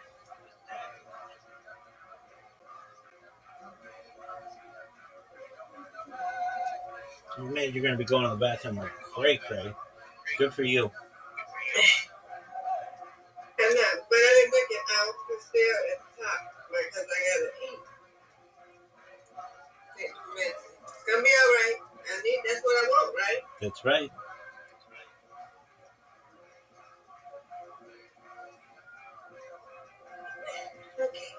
Man, you're gonna be going to the bathroom like cray. Good for you. I'm not, but I didn't look at out. It's still at the top because I gotta eat. Take 2 minutes. It's gonna be all right. That's what I want, right? That's right. Okay.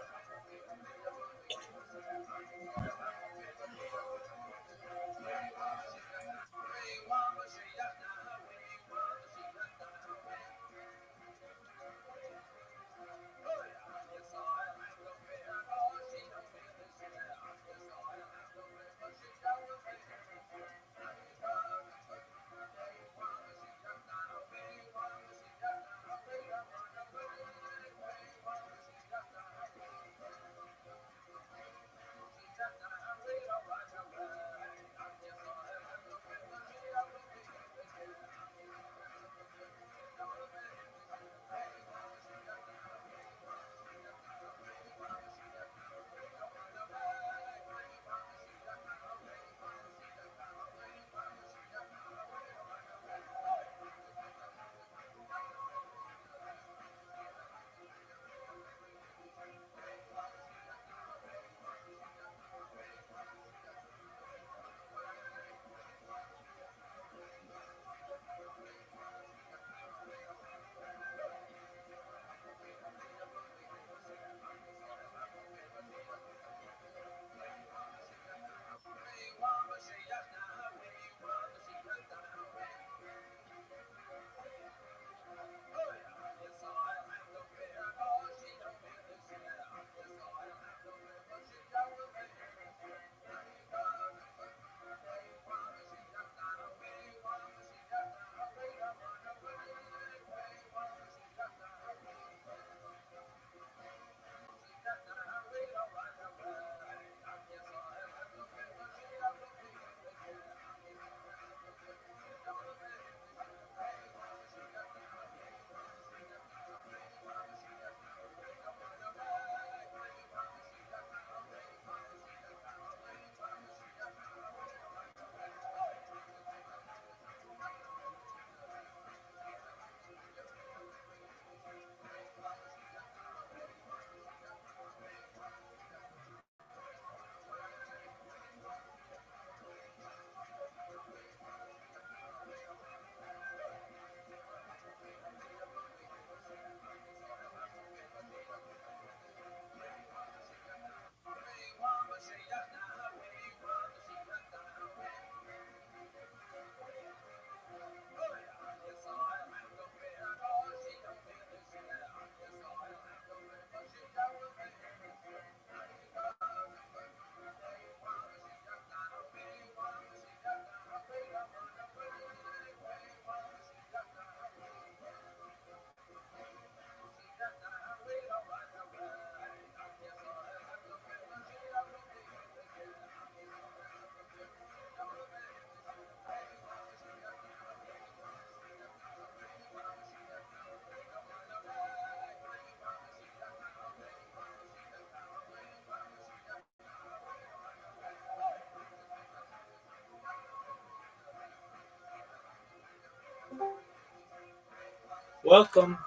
Welcome.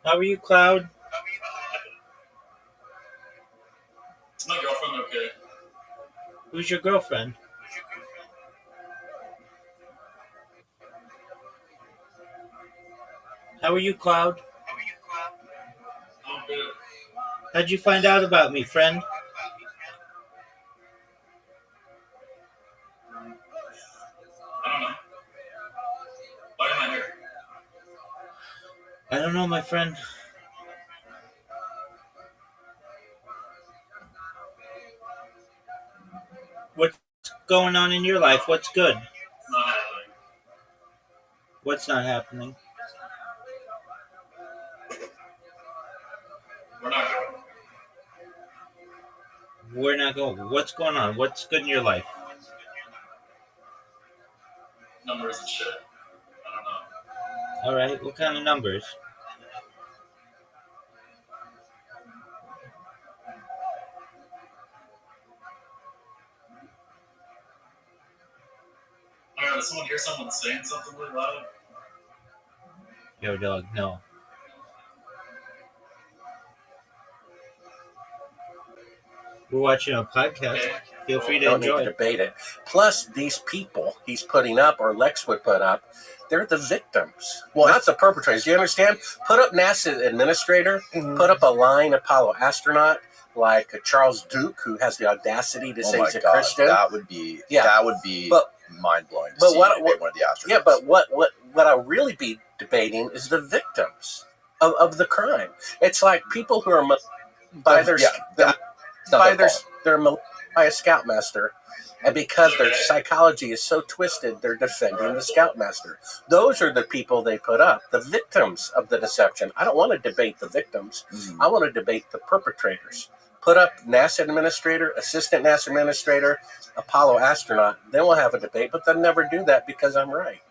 How are you, Cloud? Is my girlfriend okay? Who's your girlfriend? How are you, Cloud? I'm good. How'd you find out about me, friend? I don't know. Why am I here? I don't know, my friend. What's going on in your life? What's good? It's not happening. What's not happening? We're not going. We're not going. What's going on? What's good in your life? Numbers and shit. I don't know. All right. What kind of numbers? I don't know. Does someone hear someone saying something really loud? Yo, dog. No. We're watching a podcast. Okay. Feel free to Don't need enjoy. to debate it. Plus, these people he's putting up, or Lex would put up, they're the victims. Well, not the perpetrators. Do you understand? Put up NASA administrator, put up a lying Apollo astronaut like Charles Duke, who has the audacity to say Oh my he's a God, Christian. that would be But- mind blowing. but See what- one of the astronauts. Yeah, but what I really be debating is the victims of the crime. It's like people who are by their by a scoutmaster, and because their psychology is so twisted, they're defending the scoutmaster. Those are the people they put up, the victims of the deception. I don't want to debate the victims. I want to debate the perpetrators. Put up NASA administrator, assistant NASA administrator, Apollo astronaut. Then we'll have a debate, but they'll never do that because I'm right.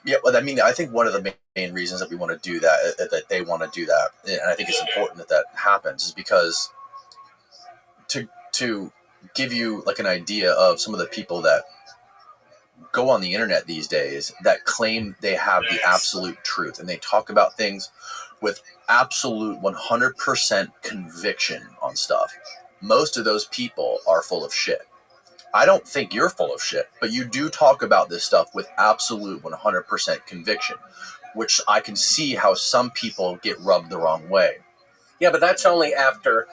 Yeah, well, I mean, I think one of the main reasons that we want to do that, that they want to do that, and I think it's important that that happens, is because to give you like an idea of some of the people that go on the internet these days that claim they have the absolute truth, and they talk about things with absolute 100% conviction on stuff. Most of those people are full of shit. I don't think you're full of shit, but you do talk about this stuff with absolute 100% conviction, which I can see how some people get rubbed the wrong way. Yeah, but that's only after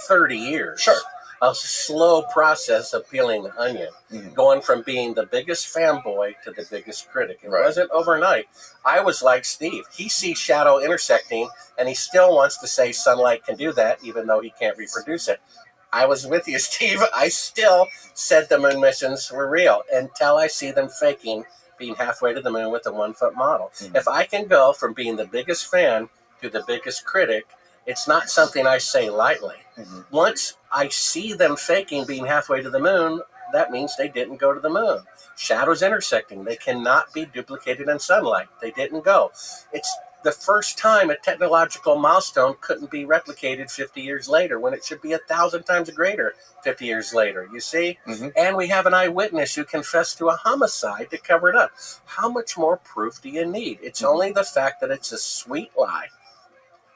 30 years. Sure. A slow process of peeling the onion, going from being the biggest fanboy to the biggest critic. It wasn't overnight. I was like Steve. He sees shadow intersecting, and he still wants to say sunlight can do that, even though he can't reproduce it. I was with you, Steve. I still said the moon missions were real until I see them faking being halfway to the moon with a 1-foot model. If I can go from being the biggest fan to the biggest critic, it's not something I say lightly. Once I see them faking being halfway to the moon, that means they didn't go to the moon. Shadows intersecting. They cannot be duplicated in sunlight. They didn't go. It's the first time a technological milestone couldn't be replicated 50 years later when it should be 1,000 times greater 50 years later. You see? And we have an eyewitness who confessed to a homicide to cover it up. How much more proof do you need? It's only the fact that it's a sweet lie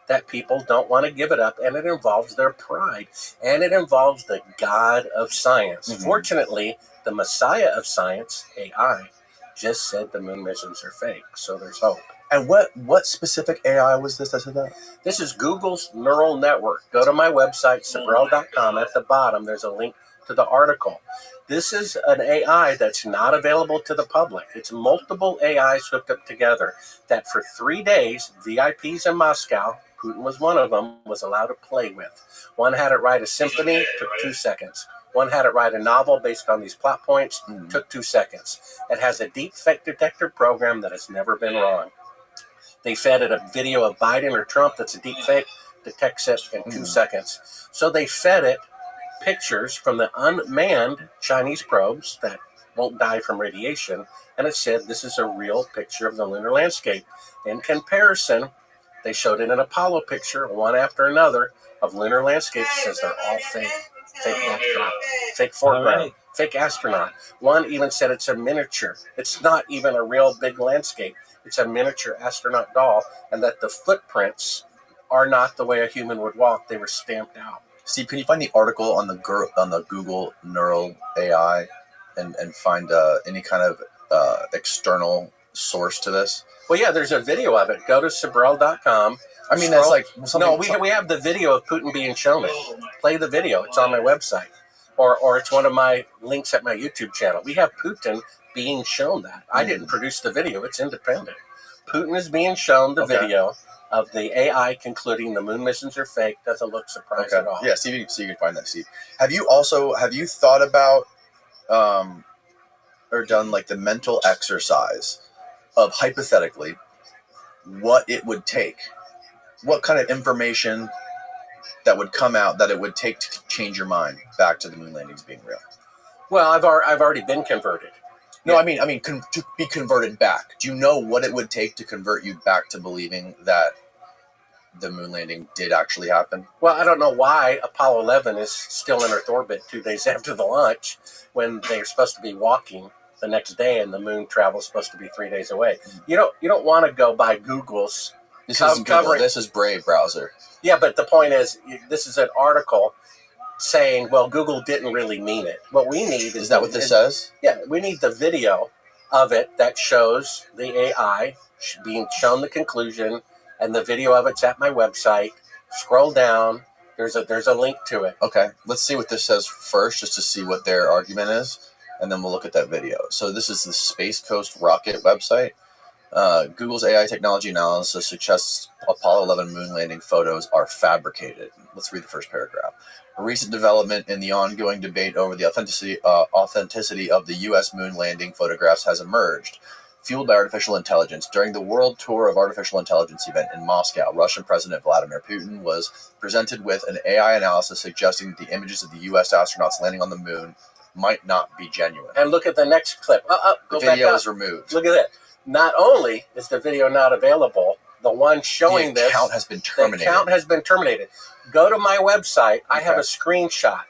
that people don't want to give it up, and it involves their pride, and it involves the God of science. Fortunately, the Messiah of science, AI, just said the moon missions are fake, so there's hope. And what specific AI was this that said that? This is Google's neural network. Go to my website, Sabrell.com. At the bottom, there's a link to the article. This is an AI that's not available to the public. It's multiple AIs hooked up together that for 3 days, VIPs in Moscow, Putin was one of them, was allowed to play with. One had it write a symphony, took 2 seconds. One had it write a novel based on these plot points, took 2 seconds. It has a deep fake detector program that has never been wrong. They fed it a video of Biden or Trump that's a deep fake, detects it in 2 seconds. So they fed it pictures from the unmanned Chinese probes that won't die from radiation, and it said this is a real picture of the lunar landscape. In comparison, they showed it an Apollo picture, one after another, of lunar landscapes. It says they're all fake. Fake backdrop, fake foreground, fake astronaut. One even said it's a miniature. It's not even a real big landscape. It's a miniature astronaut doll, and that the footprints are not the way a human would walk. They were stamped out. Steve, can you find the article on the Google Neural AI and find any kind of external source to this? Well, yeah, there's a video of it. Go to Sabrel.com. I mean, that's like no. We have the video of Putin being shown it. Play the video. It's on my website, or it's one of my links at my YouTube channel. We have Putin being shown that. I didn't produce the video. It's independent. Putin is being shown the video of the AI concluding the moon missions are fake. Doesn't look surprised at all. Yeah, see if you can find that, Steve. Have you thought about or done like the mental exercise of hypothetically what it would take, what kind of information that would come out that it would take to change your mind back to the moon landings being real? Well, I've already been converted. No, I mean, to be converted back. Do you know what it would take to convert you back to believing that the moon landing did actually happen? Well, I don't know why Apollo 11 is still in Earth orbit 2 days after the launch when they're supposed to be walking the next day, and the moon travel is supposed to be 3 days away. You don't want to go by Google's. This isn't Google. This is Brave browser. Yeah, but the point is, this is an article saying, well, Google didn't really mean it. What we need is that what this says? Yeah, we need the video of it that shows the AI being shown the conclusion, and the video of it's at my website. Scroll down. There's a link to it. Okay, let's see what this says first, just to see what their argument is, and then we'll look at that video. So this is the Space Coast Rocket website. Google's AI technology analysis suggests Apollo 11 moon landing photos are fabricated. Let's read the first paragraph. A recent development in the ongoing debate over the authenticity of the U.S. moon landing photographs has emerged. Fueled by artificial intelligence, during the World Tour of Artificial Intelligence event in Moscow, Russian President Vladimir Putin was presented with an AI analysis suggesting that the images of the U.S. astronauts landing on the moon might not be genuine. And look at the next clip. The video is removed. Look at it. Not only is the video not available, the one showing the account has been terminated. The account has been terminated. Go to my website. I have a screenshot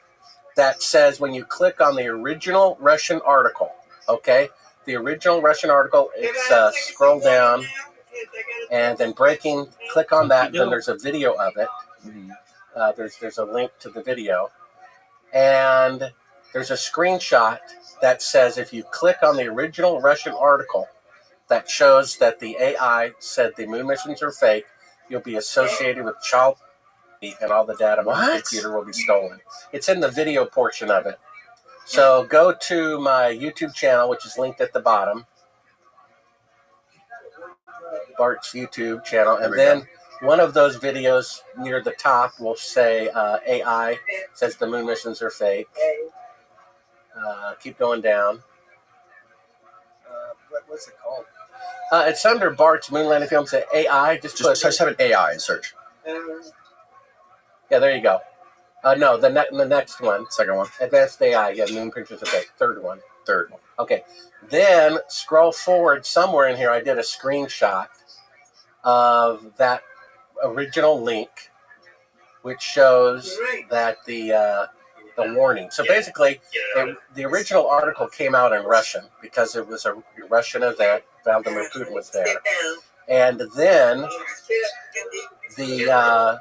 that says when you click on the original Russian article, okay, the original Russian article, it's scroll down and then breaking, click on that, then there's a video of it. There's a link to the video. And there's a screenshot that says if you click on the original Russian article that shows that the AI said the moon missions are fake, you'll be associated with child and all the data on the computer will be stolen. It's in the video portion of it. So go to my YouTube channel, which is linked at the bottom, Bart's YouTube channel, and then one of those videos near the top will say AI says the moon missions are fake. Keep going down. What's it called? It's under Bart's moon landing film. Say AI. Just have an AI and search. Yeah, there you go. No, the next one. Second one. Advanced AI. Yeah, moon pictures are fake. Third one. Okay. Then scroll forward somewhere in here. I did a screenshot of that original link, which shows that the warning. So basically, the original article came out in Russian because it was a Russian event. Vladimir Putin was there. And then the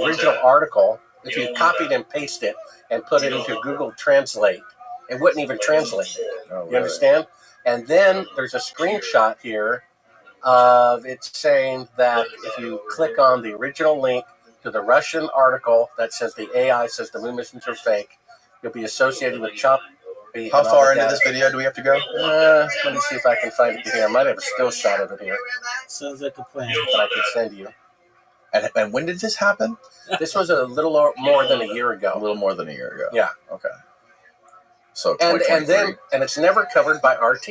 original article, if you copied and pasted it and put it into Google Translate, it wouldn't even translate it. You understand? And then there's a screenshot here of it saying that if you click on the original link to the Russian article that says the AI says the moon missions are fake, you'll be associated with Chop. How far into this video do we have to go? Let me see if I can find it here. I might have a still shot of it here. Sounds like a plan. That I could send you. And when did this happen? This was a little more than a year ago. A little more than a year ago. Yeah. Okay. So and it's never covered by RT.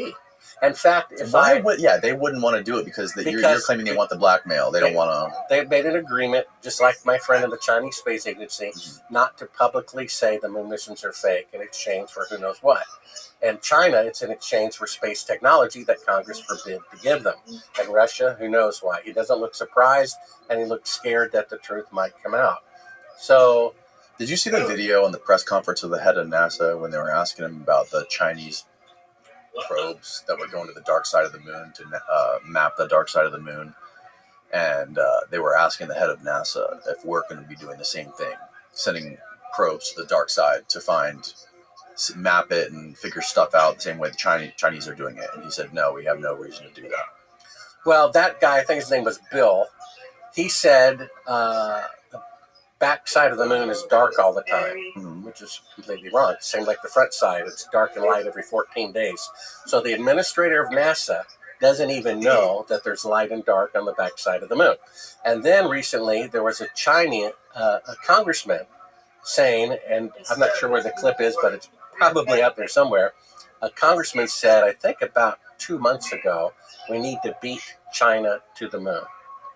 In fact, they wouldn't want to do it because you're claiming they want the blackmail. They don't want to. They made an agreement, just like my friend in the Chinese Space Agency, not to publicly say the moon missions are fake in exchange for who knows what. And China, it's in exchange for space technology that Congress forbid to give them. And Russia, who knows why. He doesn't look surprised, and he looks scared that the truth might come out. So, did you see the video on the press conference of the head of NASA when they were asking him about the Chinese probes that were going to the dark side of the moon to map the dark side of the moon. And they were asking the head of NASA if we're going to be doing the same thing, sending probes to the dark side to map it and figure stuff out the same way the Chinese are doing it. And he said, no, we have no reason to do that. Well, that guy, I think his name was Bill, he said the back side of the moon is dark all the time, which is completely wrong. Same like the front side. It's dark and light every 14 days. So the administrator of NASA doesn't even know that there's light and dark on the back side of the moon. And then recently there was a congressman saying, and I'm not sure where the clip is, but it's probably out there somewhere. A congressman said, I think about 2 months ago, we need to beat China to the moon.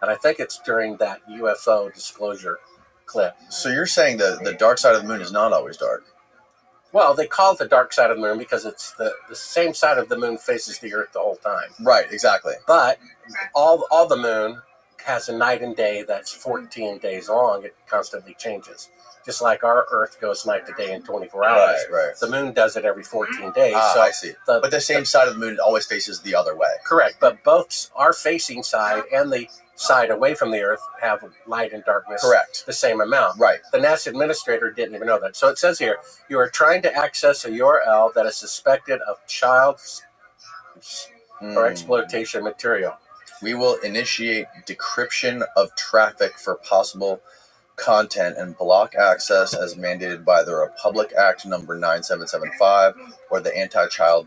And I think it's during that UFO disclosure clip. So you're saying that the dark side of the moon is not always dark? Well, they call it the dark side of the moon because it's the same side of the moon faces the Earth the whole time. Right, exactly. But all the moon has a night and day that's 14 days long. It constantly changes. Just like our Earth goes night to day in 24 hours. Right. The moon does it every 14 days. So I see. But the same side of the moon always faces the other way. Correct. But both our facing side and the side away from the Earth have light and darkness. Correct. The same amount. Right. The NASA administrator didn't even know that. So it says here, you are trying to access a URL that is suspected of child or exploitation material. We will initiate decryption of traffic for possible content and block access as mandated by the Republic Act number 9775 or the Anti-Child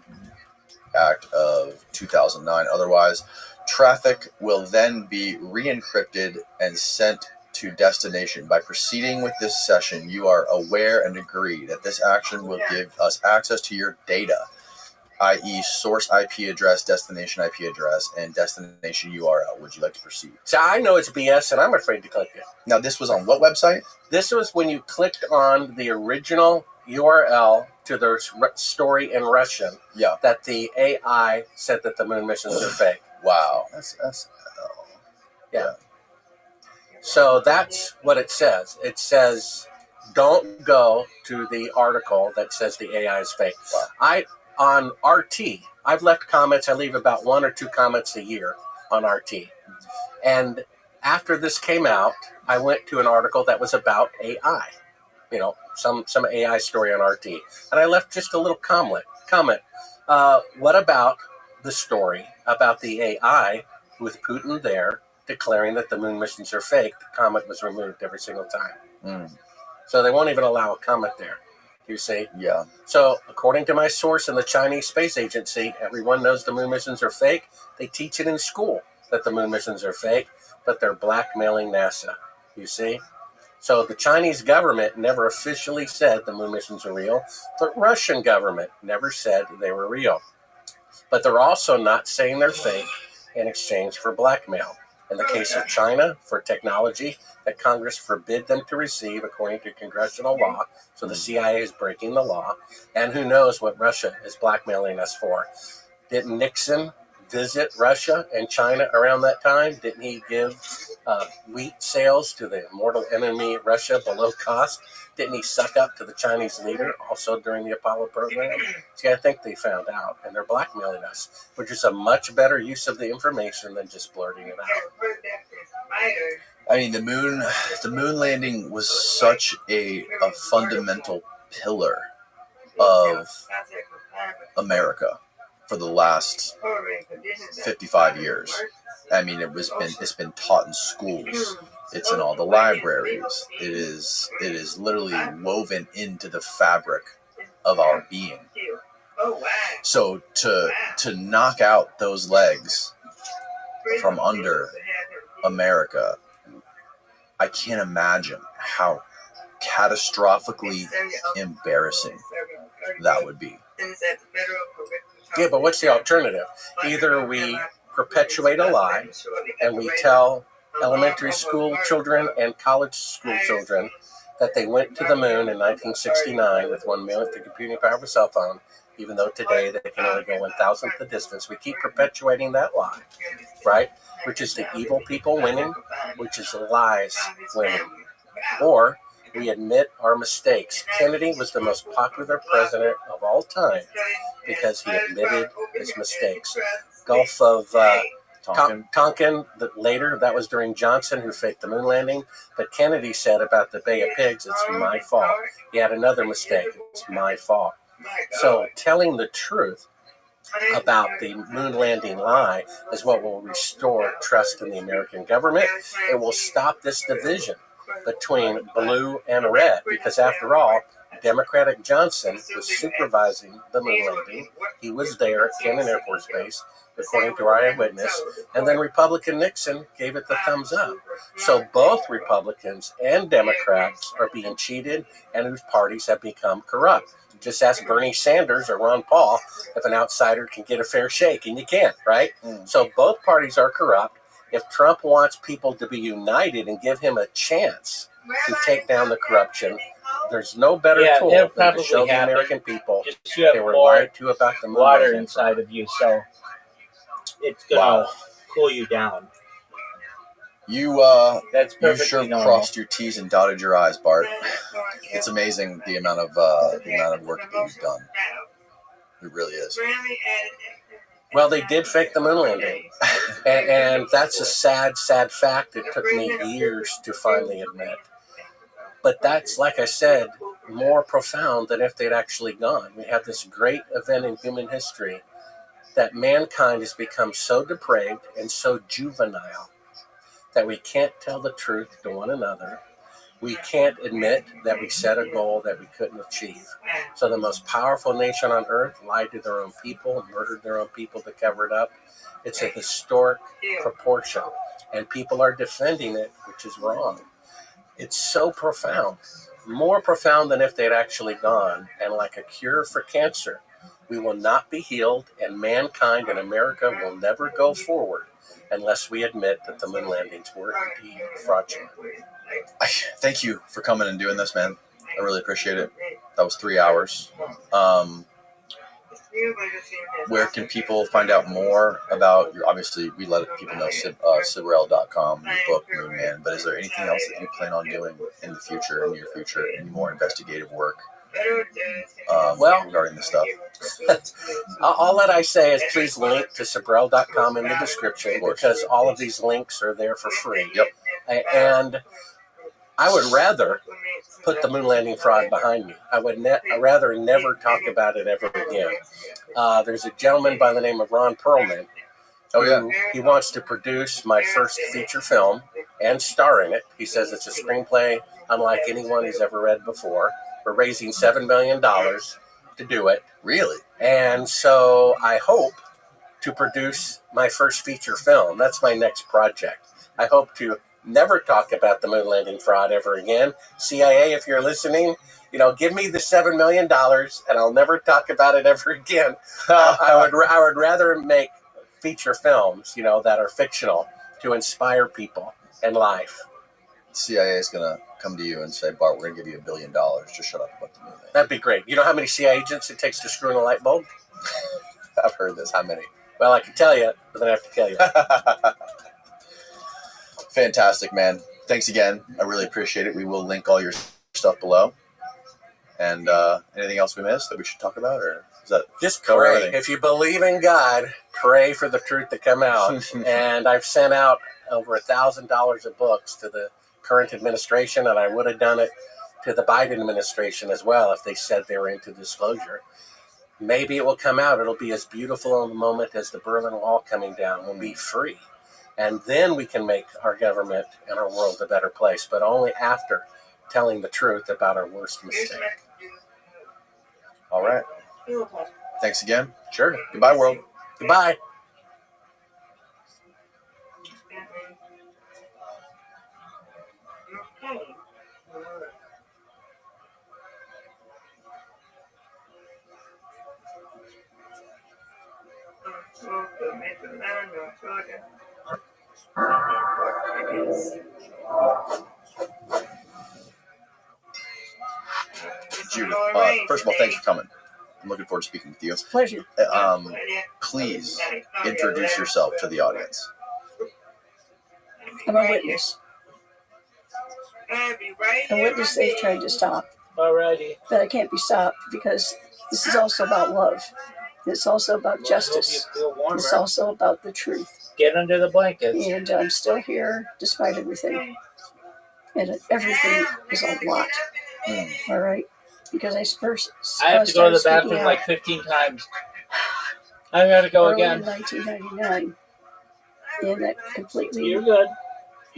Act of 2009. Otherwise, traffic will then be re-encrypted and sent to destination. By proceeding with this session, you are aware and agree that this action will give us access to your data, i.e. source IP address, destination IP address, and destination URL. Would you like to proceed? So I know it's BS, and I'm afraid to click it. Now, this was on what website? This was when you clicked on the original URL to the story in Russian. Yeah. That the AI said that the moon missions are fake. Wow. Yeah. So that's what it says. It says, don't go to the article that says the AI is fake. Wow. On RT, I've left comments. I leave about 1 or 2 comments a year on RT. And after this came out, I went to an article that was about AI. You know, some AI story on RT. And I left just a little comment. What about the story about the AI with Putin there declaring that the moon missions are fake? The comment was removed every single time. So they won't even allow a comment there. You see? Yeah. So according to my source in the Chinese Space Agency, everyone knows the moon missions are fake. They teach it in school that the moon missions are fake, but they're blackmailing NASA. You see? So the Chinese government never officially said the moon missions are real. The Russian government never said they were real. But they're also not saying they're fake in exchange for blackmail. In the case of China, for technology that Congress forbid them to receive according to congressional law, so the CIA is breaking the law, and who knows what Russia is blackmailing us for. Didn't Nixon visit Russia and China around that time? Didn't he give wheat sales to the mortal enemy Russia below cost? Didn't he suck up to the Chinese leader also during the Apollo program? See, I think they found out, and they're blackmailing us, which is a much better use of the information than just blurting it out. I mean, the moon landing was such a fundamental pillar of America for the last 55 years. I mean, it's been taught in schools. It's in all the libraries. It is literally woven into the fabric of our being. So to knock out those legs from under America, I can't imagine how catastrophically embarrassing that would be. Yeah, but what's the alternative? Either we perpetuate a lie and we tell elementary school children and college school children that they went to the moon in 1969 with 1 millionth the computing power of a cell phone, even though today they can only go 1,000th the distance. We keep perpetuating that lie, right? Which is the evil people winning, which is the lies winning. Or we admit our mistakes. Kennedy was the most popular president of all time because he admitted his mistakes. Gulf of Tonkin, later, that was during Johnson, who faked the moon landing. But Kennedy said about the Bay of Pigs, it's my fault. He had another mistake. It's my fault. So telling the truth about the moon landing lie is what will restore trust in the American government. It will stop this division between blue and red, because after all, Democratic Johnson was supervising the moon landing. He was there at Cannon Air Force Base, according to our eyewitness, and then Republican Nixon gave it the thumbs up. So both Republicans and Democrats are being cheated, and whose parties have become corrupt. Just ask Bernie Sanders or Ron Paul if an outsider can get a fair shake, and you can't, right? So both parties are corrupt. If Trump wants people to be united and give him a chance to take down the corruption, there's no better tool than to show the American people they were lied to about the moon water inside of you, so it's gonna cool you down. That's you sure normal. Crossed your T's and dotted your I's, Bart. It's amazing the amount of work that you've done. It really is. Well, they did fake the moon landing, and that's a sad, sad fact. It took me years to finally admit. But that's, like I said, more profound than if they'd actually gone. We have this great event in human history that mankind has become so depraved and so juvenile that we can't tell the truth to one another. We can't admit that we set a goal that we couldn't achieve. So the most powerful nation on earth lied to their own people, murdered their own people to cover it up. It's a historic proportion, and people are defending it, which is wrong. It's so profound, more profound than if they'd actually gone. And like a cure for cancer, we will not be healed, and mankind in America will never go forward unless we admit that the moon landings were indeed fraudulent. Thank you for coming and doing this, man. I really appreciate it. That was 3 hours. Where can people find out more about your, obviously we let people know, Sibrel.com, your book, Moon Man, but is there anything else that you plan on doing in the future, in your future, any more investigative work regarding this stuff? All that I say is please link to Sibrel.com in the description, because all of these links are there for free. Yep. And I would rather put the moon landing fraud behind me. I'd rather never talk about it ever again. There's a gentleman by the name of Ron Perlman. He wants to produce my first feature film and star in it. He says it's a screenplay unlike anyone he's ever read before. We're raising $7 million to do it. Really? And so I hope to produce my first feature film. That's my next project. I hope to never talk about the moon landing fraud ever again. CIA, if you're listening, give me the $7 million and I'll never talk about it ever again. I would rather make feature films, that are fictional to inspire people in life. CIA is going to come to you and say, Bart, we're going to give you $1 billion. Just shut up about the moon landing. That'd be great. You know how many CIA agents it takes to screw in a light bulb? I've heard this. How many? Well, I can tell you, but then I have to tell you. Fantastic, man. Thanks again. I really appreciate it. We will link all your stuff below. And anything else we missed that we should talk about, or is that just pray? Everything? If you believe in God, pray for the truth to come out. And I've sent out over $1,000 of books to the current administration, and I would have done it to the Biden administration as well if they said they were into disclosure. Maybe it will come out. It'll be as beautiful a moment as the Berlin Wall coming down. We'll be free. And then we can make our government and our world a better place, but only after telling the truth about our worst mistake. All right. Thanks again. Sure. Goodbye, world. Goodbye. Judith, first of all, thanks for coming. I'm looking forward to speaking with you. It's a pleasure. Please introduce yourself to the audience. I'm a witness. a witness they've tried to stop. Alrighty. But I can't be stopped because this is also about love. It's also about justice. It's also about the truth. Get under the blankets. And I'm still here despite everything. And everything is a lot. All right? Because I first I have to go to the bathroom like 15 times. I gotta go early again. in 1999. And that completely You're good.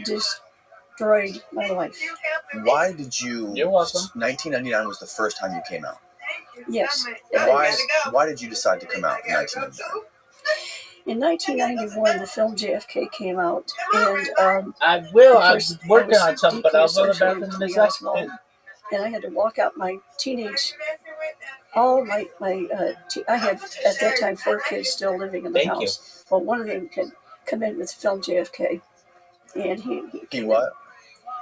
destroyed my life. Why did you? You're welcome. 1999 was the first time you came out. Yes. Why did you decide to come out in 1999? In 1991, the film JFK came out, and I will. of I'm course, working I on was something, but I'll go to the deeply bathroom in a associated with the second. and I had to walk out my teenage. All my I had at that time 4 kids still living in the Thank you. house. Well, one of them had come in with the film JFK, and he He what?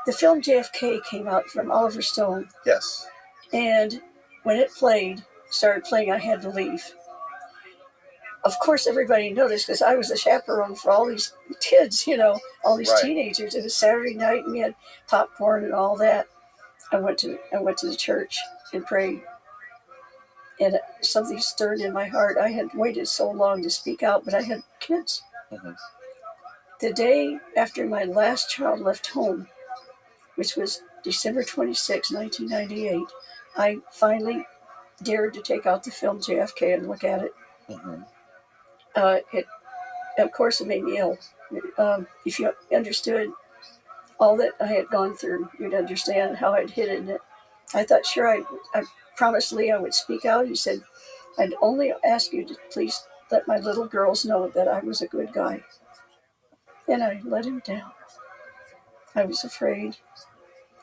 The film JFK came out from Oliver Stone, Yes. and when it started playing, I had to leave. Of course, everybody noticed because I was a chaperone for all these kids, all these Right. teenagers. It was Saturday night, and we had popcorn and all that. I went to the church and prayed, and something stirred in my heart. I had waited so long to speak out, but I had kids. Mm-hmm. The day after my last child left home, which was December 26, 1998, I finally dared to take out the film JFK and look at it. Mm-hmm. Of course, it made me ill. If you understood all that I had gone through, you'd understand how I'd hidden it. I thought, sure, I promised Lee I would speak out. He said, I'd only ask you to please let my little girls know that I was a good guy. And I let him down. I was afraid.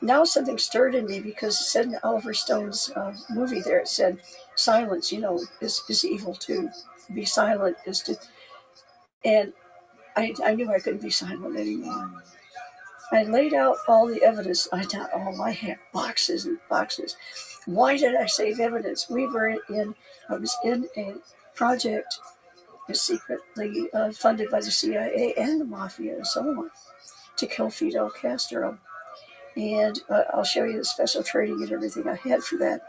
Now something stirred in me because it said in Oliver Stone's movie there, it said, silence, is evil too. Be silent is to... And I knew I couldn't be silent anymore. I laid out all the evidence. I have boxes and boxes. Why did I save evidence? I was in a project secretly funded by the CIA and the Mafia and so on to kill Fidel Castro. And I'll show you the special training and everything I had for that.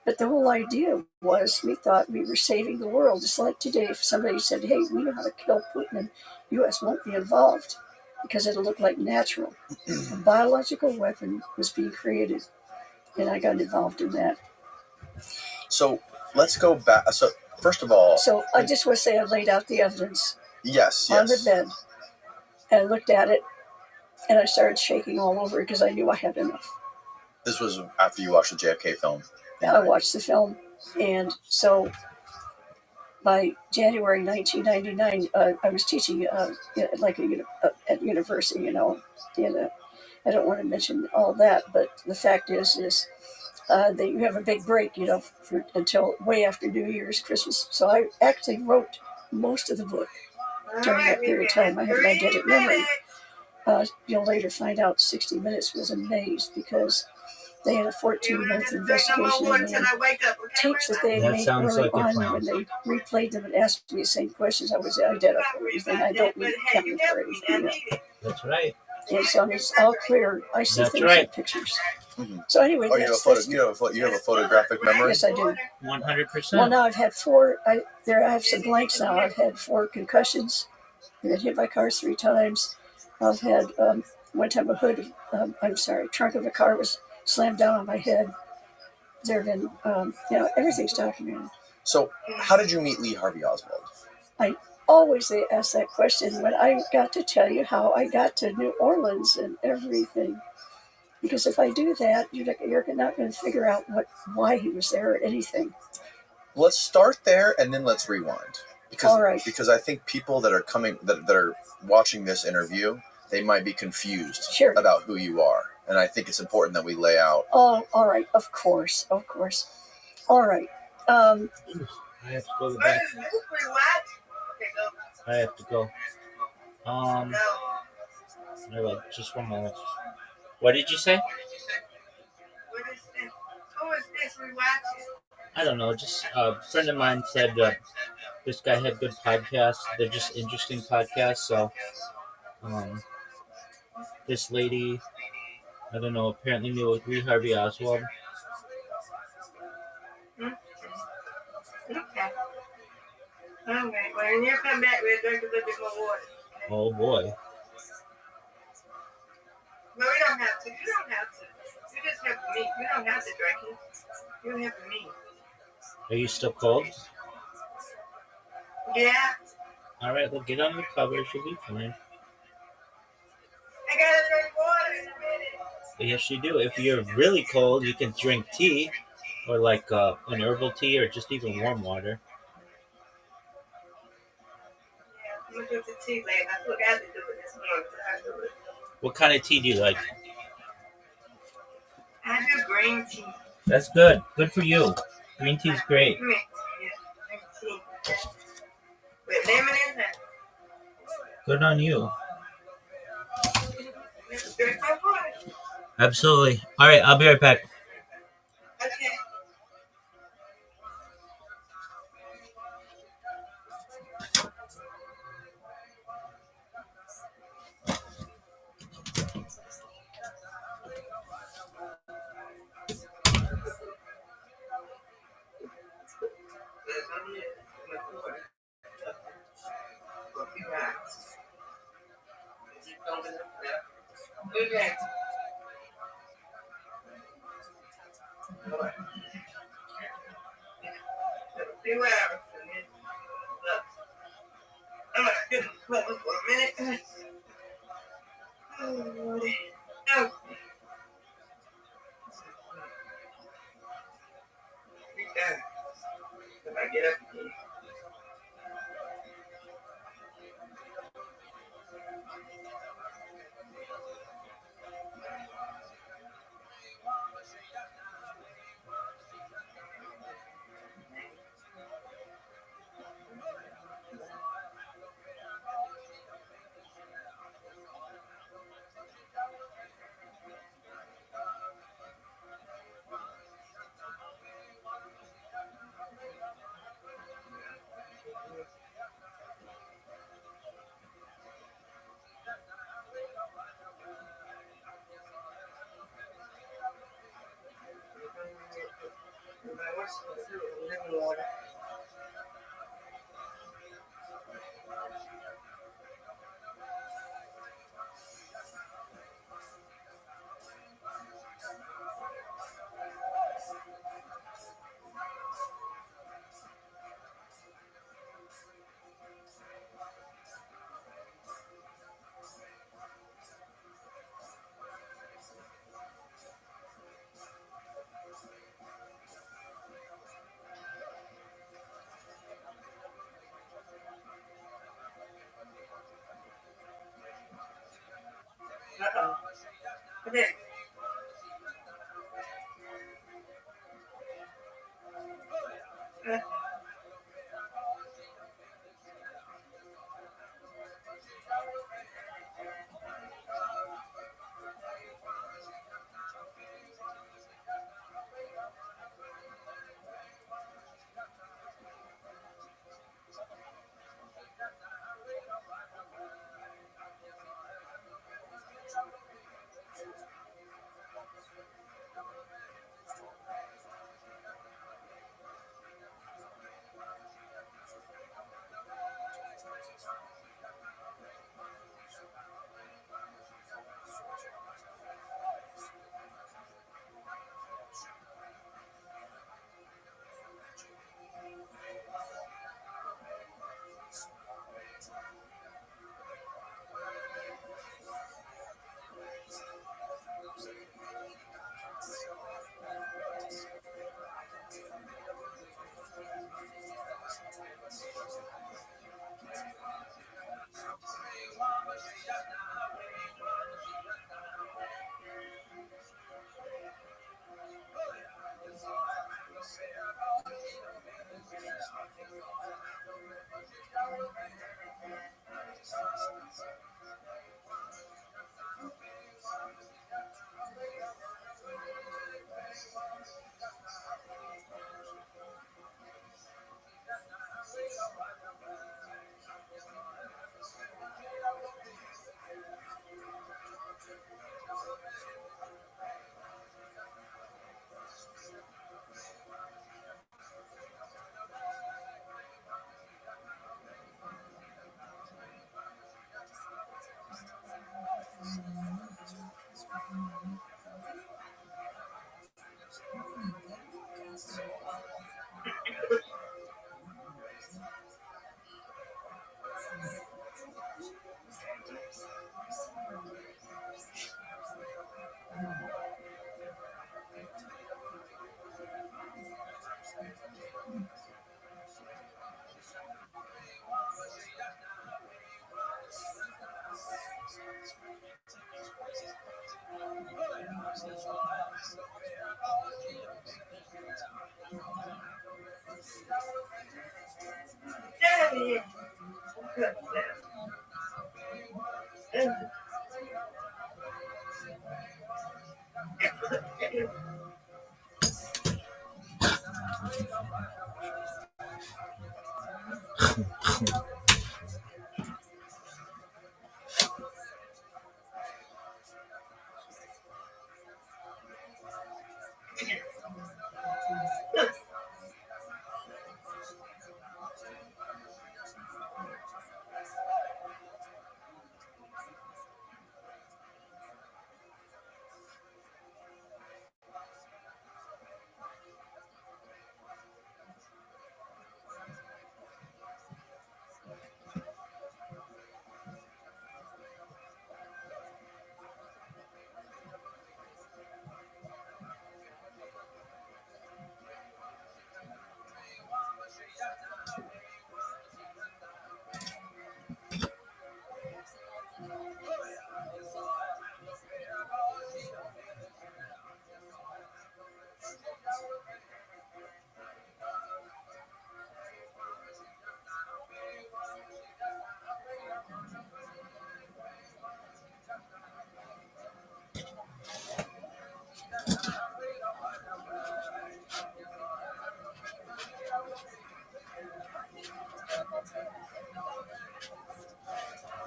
But the whole idea was we thought we were saving the world. Just like today, if somebody said, hey, we know how to kill Putin, and the U.S. won't be involved because it'll look like natural. A biological weapon was being created, and I got involved in that. So let's go back. So first of all... So I just want to say I laid out the evidence Yes. on the bed, and I looked at it, and I started shaking all over because I knew I had enough. This was after you watched the JFK film. I watched the film, and so by January 1999, I was teaching at university, and I don't want to mention all that, but the fact is that you have a big break, until way after New Year's, Christmas. So I actually wrote most of the book during that period of time. I have my dead at memory. You'll later find out 60 Minutes was amazed because they had a 14-month investigation and tapes that they had made early on when they replayed them and asked me the same questions. I was identical. I don't need Kevin for anything. That's right. And so it's all clear. I see things in pictures. Mm-hmm. So anyway, you have a photographic memory? Yes, I do. 100%. Well, now I've had 4. I have some blanks now. I've had 4 concussions. I've been hit by cars 3 times. I've had one time trunk of a car was slammed down on my head. There have been, everything's documented. So, how did you meet Lee Harvey Oswald? I always ask that question when I got to tell you how I got to New Orleans and everything. Because if I do that, you're not going to figure out why he was there or anything. Let's start there and then let's rewind. All right. Because I think people that are that are watching this interview, they might be confused about who you are. And I think it's important that we lay out. Oh, all right. Of course. All right. I have to go to the bathroom. I have to go. Just 1 moment. What did you say? I don't know. Just a friend of mine said this guy had good podcasts. They're just interesting podcasts. So, this lady I don't know. Apparently, you'll agree, Harvey Oswald. Okay. Okay. Well, when you come back, we'll drink a little bit more water. Oh boy. No, we don't have to. You don't have to. You just have to meet. You don't have to drink it. You don't have to meet. Are you still cold? Yeah. All right, well, get on the cover. She'll be fine. I gotta drink water in a minute. Yes, you do. If you're really cold, you can drink tea, or like an herbal tea, or just even warm water. Yeah, I'm gonna do the tea later. I forgot to do it this morning, but I do it. What kind of tea do you like? I do green tea. That's good. Good for you. Green tea is great. Mint. Yeah, green tea. With lemon in there. Good on you. Let's drink my water. Absolutely. All right, I'll be right back. Okay. Okay. A few hours and then I'm gonna get in the for a minute. Oh, Lordy. Oh. Okay. If I get up again. What's the lemon water? Uh-oh. Okay.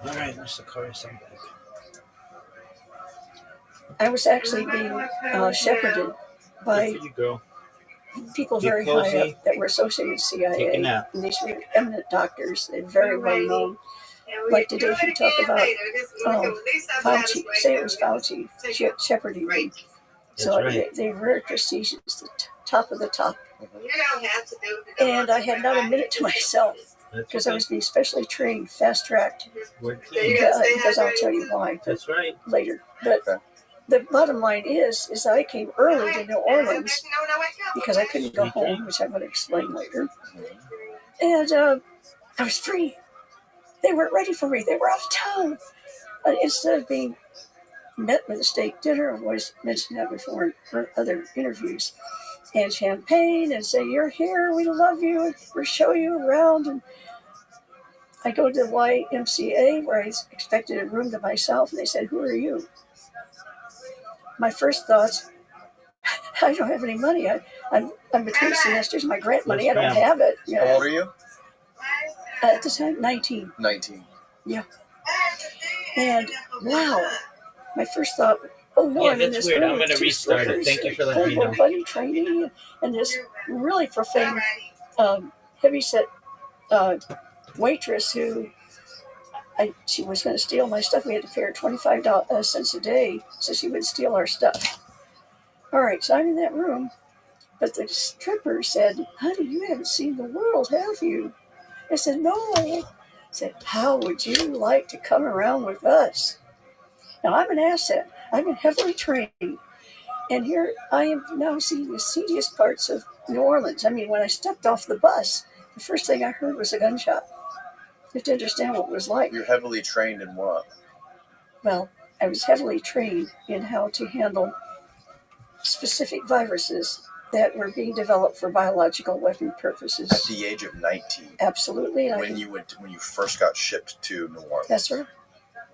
All right, Mr. Chorus, I'm back. I was actually being shepherded by Good for you, girl. people Get very cozy. high up that were associated with Take a CIA. nap. And these were eminent doctors. They're very well known. Like today, if you talk about Fauci, say it was Fauci shepherding them. So That's right. they're very prestigious, the top of the top. And I had not a minute to myself because I was being specially trained, fast-tracked, because I'll tell you why That's right. later. But the bottom line is I came early to New Orleans because I couldn't go home, which I'm going to explain later. And I was free. They weren't ready for me. They were out of town. Instead of being met with a steak dinner, I've always mentioned that before in other interviews, and champagne, and say, "You're here, we love you, and we'll show you around." And I go to the YMCA where I expected a room to myself, and they said, "Who are you?" My first thoughts, I don't have any money. I'm between semesters. My grant money, I don't have it. How old are you? At the time, 19. 19. Yeah. And wow, my first thought, oh no, Yeah, I'm in that's this weird. room I'm with going to two restart it. strippers, Thank you for letting me know. buddy training, and this really profane, heavyset waitress who she was going to steal my stuff. We had to pay her 25 cents a day so she would steal our stuff. All right, so I'm in that room, but the stripper said, "Honey, you haven't seen the world, have you?" I said, "No." I said, "How would you like to come around with us?" Now, I'm an asset. I've been heavily trained. And here I am now seeing the seediest parts of New Orleans. I mean, when I stepped off the bus, the first thing I heard was a gunshot. You have to understand what it was like. You're heavily trained in what? Well, I was heavily trained in how to handle specific viruses that were being developed for biological weapon purposes. At the age of 19. Absolutely. And when you first got shipped to New Orleans. That's right.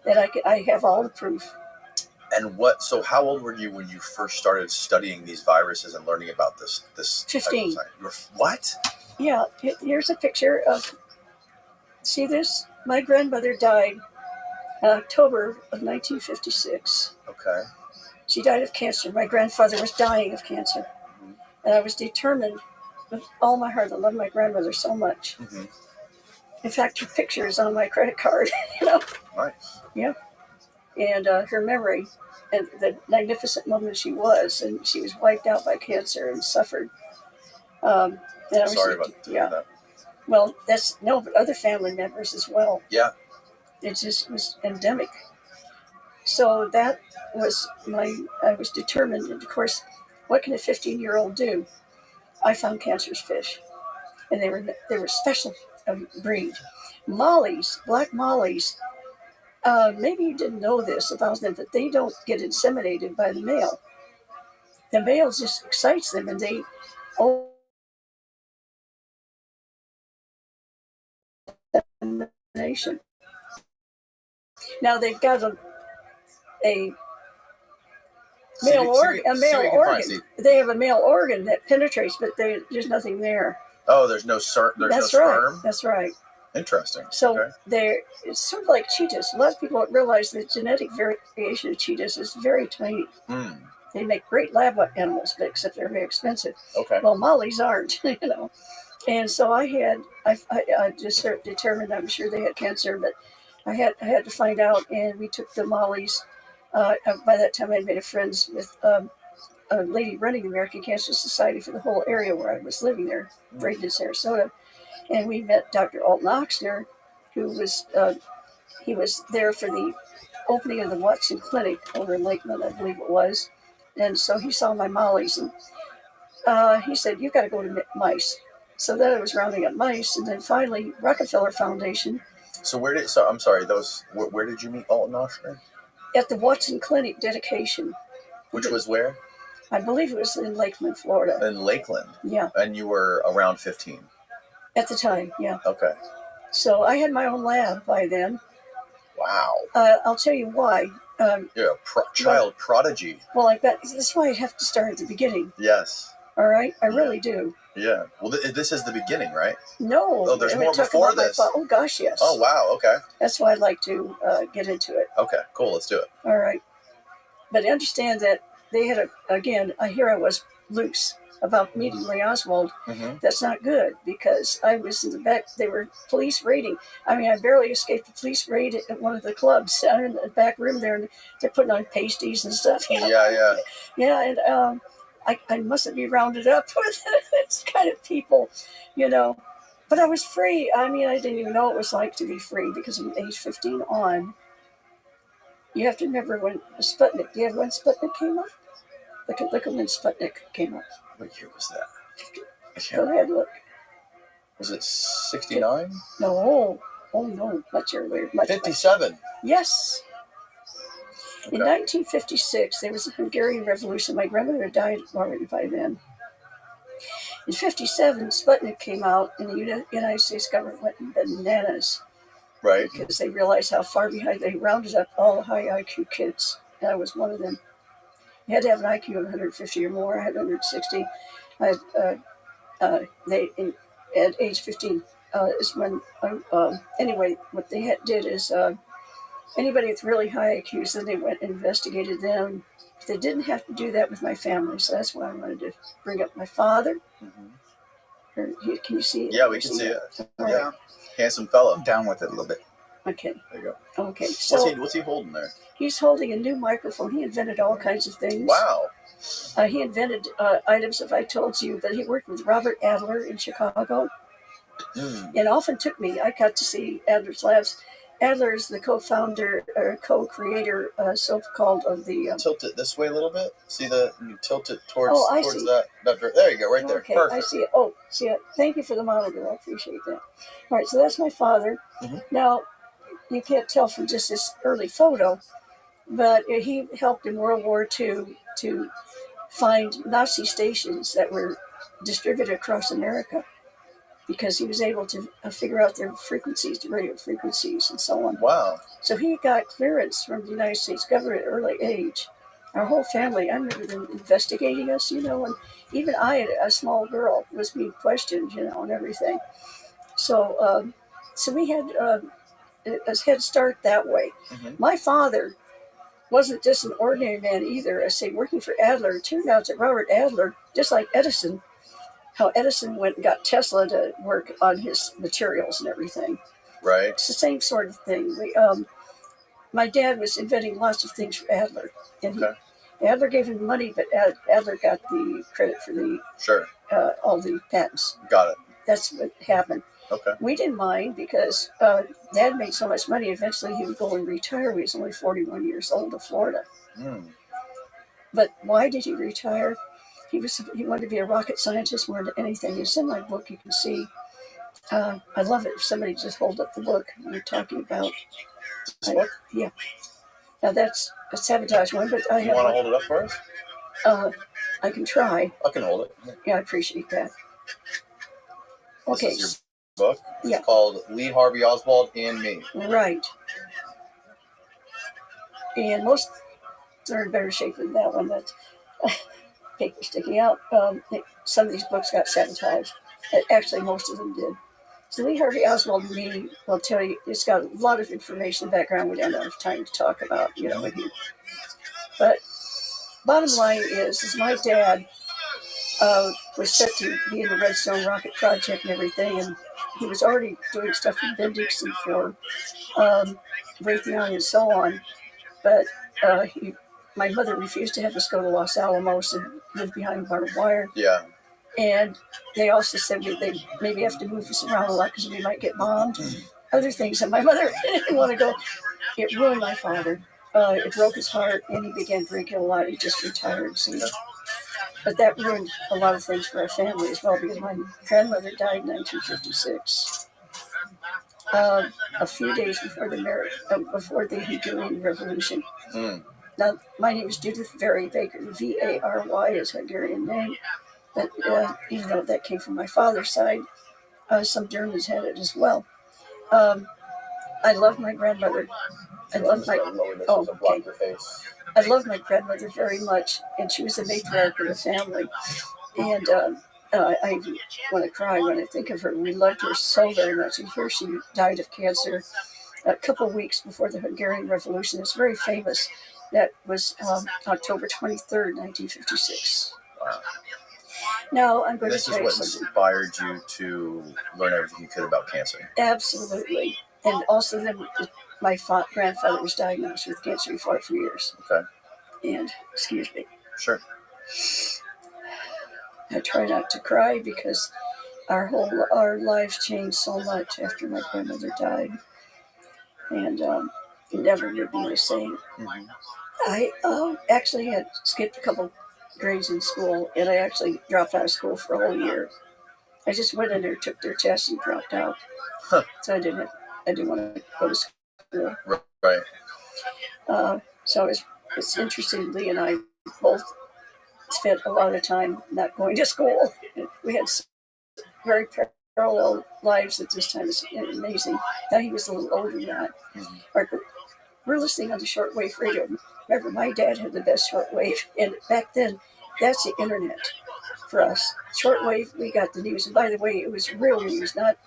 And I have all the proof. And so how old were you when you first started studying these viruses and learning about this 15. type of science? What? Yeah, here's a picture of, see this? My grandmother died in October of 1956. Okay. She died of cancer. My grandfather was dying of cancer. Mm-hmm. And I was determined with all my heart. I love my grandmother so much. Mm-hmm. In fact, her picture is on my credit card. Nice. Yeah. and her memory, and the magnificent woman she was, and she was wiped out by cancer and suffered. And I was, Sorry about that. Well, but other family members as well. Yeah. It just was endemic. So that was I was determined, and of course, what can a 15-year-old do? I found cancerous fish, and they were special breed. Mollies, black mollies. Maybe you didn't know this about them, but they don't get inseminated by the male. The male just excites them, and they insemination. Now they've got a male organ. They have a male organ that penetrates, but there's nothing there. Oh, there's no sperm. That's right. Interesting. So it's sort of like cheetahs. A lot of people don't realize the genetic variation of cheetahs is very tiny. Mm. They make great lab animals, except they're very expensive. Okay. Well, mollies aren't, And so I just sort of determined, I'm sure they had cancer, but I had to find out, and we took the mollies. By that time, I'd made friends with a lady running the American Cancer Society for the whole area where I was living there, Bradenton, Sarasota. And we met Dr. Alton Oxner, who was he was there for the opening of the Watson Clinic over in Lakeland, I believe it was. And so he saw my mollies, and he said, "You've got to go to mice." So then I was rounding up mice, and then finally Rockefeller Foundation. So where did you meet Alton Oxner? At the Watson Clinic dedication. Which was where? I believe it was in Lakeland, Florida. In Lakeland? Yeah. And you were around 15? At the time, yeah. Okay. So I had my own lab by then. Wow. I'll tell you why. You're a child prodigy. Well, that's why I have to start at the beginning. Yes. All right? I really do. Yeah. Well, this is the beginning, right? No. Oh, there's more before this. Oh, gosh, yes. Oh, wow. Okay. That's why I'd like to get into it. Okay, cool. Let's do it. All right. But understand that they had, here I was loose about meeting Lee Oswald. Mm-hmm. That's not good, because I was in the back. They were police raiding. I mean, I barely escaped the police raid at one of the clubs down in the back room there, and they're putting on pasties and stuff. Yeah. Yeah, and I mustn't be rounded up with this kind of people, But I was free. I mean, I didn't even know what it was like to be free, because from age 15 on, you have to remember when Sputnik, do you have when Sputnik came up? Look at when Sputnik came up. What year was that? Go ahead, look. Was it 69? No. Oh, no. Much earlier. 57. Yes. Okay. In 1956, there was a Hungarian Revolution. My grandmother died already by then. In 57, Sputnik came out, and the United States government went bananas. Right. Because they realized how far behind. They rounded up all the high IQ kids, and I was one of them. You had to have an IQ of 150 or more. I had 160. At age 15 is when, anyway, what they did is anybody with really high IQs, then they went and investigated them. They didn't have to do that with my family, so that's why I wanted to bring up my father. Mm-hmm. Can you see it? Yeah, we can see it. Right. Yeah. Handsome fella. Down with it a little bit. Okay. There you go. Okay. So what's he holding there? He's holding a new microphone. He invented all kinds of things. Wow. He invented items, if I told you, that he worked with Robert Adler in Chicago. And often took me. I got to see Adler's labs. Adler is the co-founder or co-creator, so-called, of the... Tilt it this way a little bit. See you tilt it towards that. There you go, right there. Okay, perfect. I see it. Oh, see it. Thank you for the monitor. I appreciate that. All right, so that's my father. Mm-hmm. Now, you can't tell from just this early photo, but he helped in World War II to find Nazi stations that were distributed across America, because he was able to figure out their frequencies, the radio frequencies, and so on. Wow. So he got clearance from the United States government at an early age. Our whole family, I remember them investigating us, and even I, a small girl, was being questioned, and everything. So we had a head start that way. Mm-hmm. My father wasn't just an ordinary man either. I say, working for Adler, it turned out that Robert Adler, just like Edison, how Edison went and got Tesla to work on his materials and everything. Right. It's the same sort of thing. my dad was inventing lots of things for Adler, and Okay. Adler gave him money, but Adler got the credit for the Sure. all the patents. Got it. That's what happened. Okay. We didn't mind because Dad made so much money. Eventually, he would go and retire. He was only 41 years old in Florida. Mm. But why did he retire? He wanted to be a rocket scientist more than anything. It's in my book. You can see. I love it if somebody just hold up the book we're talking about. This book? Yeah. Now that's a sabotage one, but I You have. want to hold it up for us? I can try. I can hold it. Yeah, I appreciate that. Okay. This is your book? Yeah. It's called Lee Harvey Oswald and Me. Right. And most are in better shape than that one. That paper sticking out. Some of these books got sabotaged. Actually, most of them did. So Lee Harvey Oswald and Me will tell you, it's got a lot of information background we don't have time to talk about, with you. But bottom line is my dad was set to be in the Redstone Rocket Project and everything, and he was already doing stuff for Bendix and for Raytheon and so on. But my mother refused to have us go to Los Alamos and live behind barbed wire. Yeah. And they also said they maybe have to move us around a lot because we might get bombed. Other things. And my mother didn't want to go. It ruined my father. It broke his heart, and he began drinking a lot. He just retired. So, but that ruined a lot of things for our family as well, because my grandmother died in 1956. A few days before before the Hungarian Revolution. Mm. Now, my name is Judith Vary Baker. V-A-R-Y is Hungarian name. But even though that came from my father's side, some Germans had it as well. I love my grandmother. I love my I love my grandmother very much, and she was a matriarch of the family. And I want to cry when I think of her. We loved her so very much. And here she died of cancer a couple of weeks before the Hungarian Revolution. It's very famous. That was October 23rd, 1956. Wow. Now, I'm going This to is tell you what something. inspired you to learn everything you could about cancer. Absolutely. And also, then my grandfather was diagnosed with cancer. He fought for years. Okay. And, excuse me, Sure. I try not to cry because our lives changed so much after my grandmother died. And it never would be the same. Mm-hmm. I actually had skipped a couple grades in school, and I actually dropped out of school for a whole year. I just went in there, took their test, and dropped out. Huh. So I didn't want to go to school. Right. So it's interesting. Lee and I both spent a lot of time not going to school. We had very parallel lives at this time. It's amazing. Now he was a little older than that. Mm-hmm. We're listening on the shortwave radio. Remember, my dad had the best shortwave, and back then, that's the internet for us. Shortwave, we got the news. And by the way, it was real news, not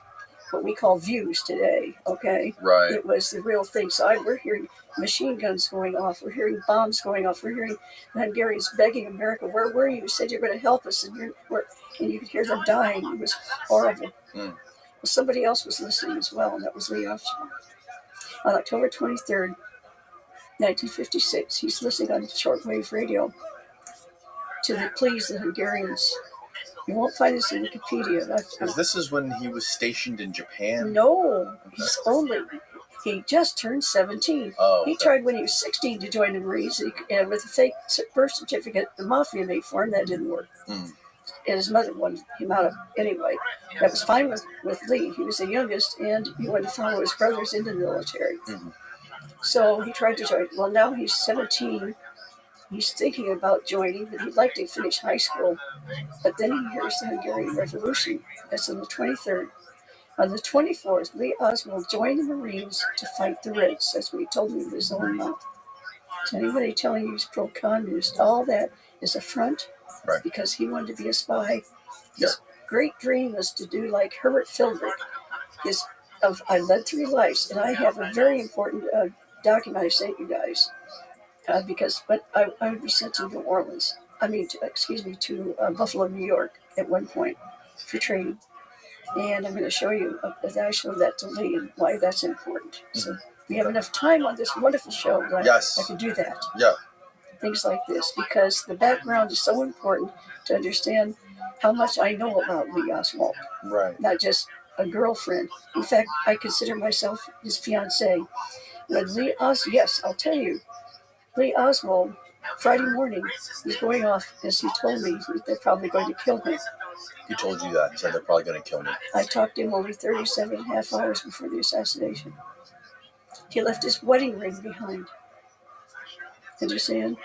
what we call views today, okay? Right. It was the real thing. So we're hearing machine guns going off. We're hearing bombs going off. We're hearing Hungarians begging America, where were you? You said you're going to help us, and you could hear them dying. It was horrible. Well, somebody else was listening as well, and that was Lee Armstrong. On October 23rd, 1956, he's listening on shortwave radio to the pleas of the Hungarians. You won't find this in Wikipedia. This is when he was stationed in Japan? No, he just turned 17. Oh, okay. He tried when he was 16 to join the Marines, and with a fake birth certificate the Mafia made for him, that didn't work. And his mother wanted him out of anyway. That was fine with Lee. He was the youngest, and he wanted to follow his brothers into the military. Mm-hmm. So he tried to join. Well, now he's 17. He's thinking about joining, but he'd like to finish high school. But then he hears the Hungarian Revolution. That's on the 23rd. On the 24th, Lee Oswald joined the Marines to fight the Reds. That's what he told me with his own mouth. So anybody telling you he's pro-communist, all that is a front, right? Because he wanted to be a spy. His great dream was to do like Herbert Philbrick. I led 3 lives, and I have a very important document I sent you guys. Because I would be sent to New Orleans. To Buffalo, New York at one point for training. And I'm going to show you that I showed that to Lee and why that's important. So we have enough time on this wonderful show that Yes. I could do that. Yeah. Things like this, because the background is so important to understand how much I know about Lee Oswald. Right. Not just a girlfriend. In fact, I consider myself his fiancée. When yes, I'll tell you, Lee Oswald, Friday morning, he's going off, as he told me, they're probably going to kill him. He told you that. He said they're probably going to kill me. I talked to him only 37 and a half hours before the assassination. He left his wedding ring behind. Understand?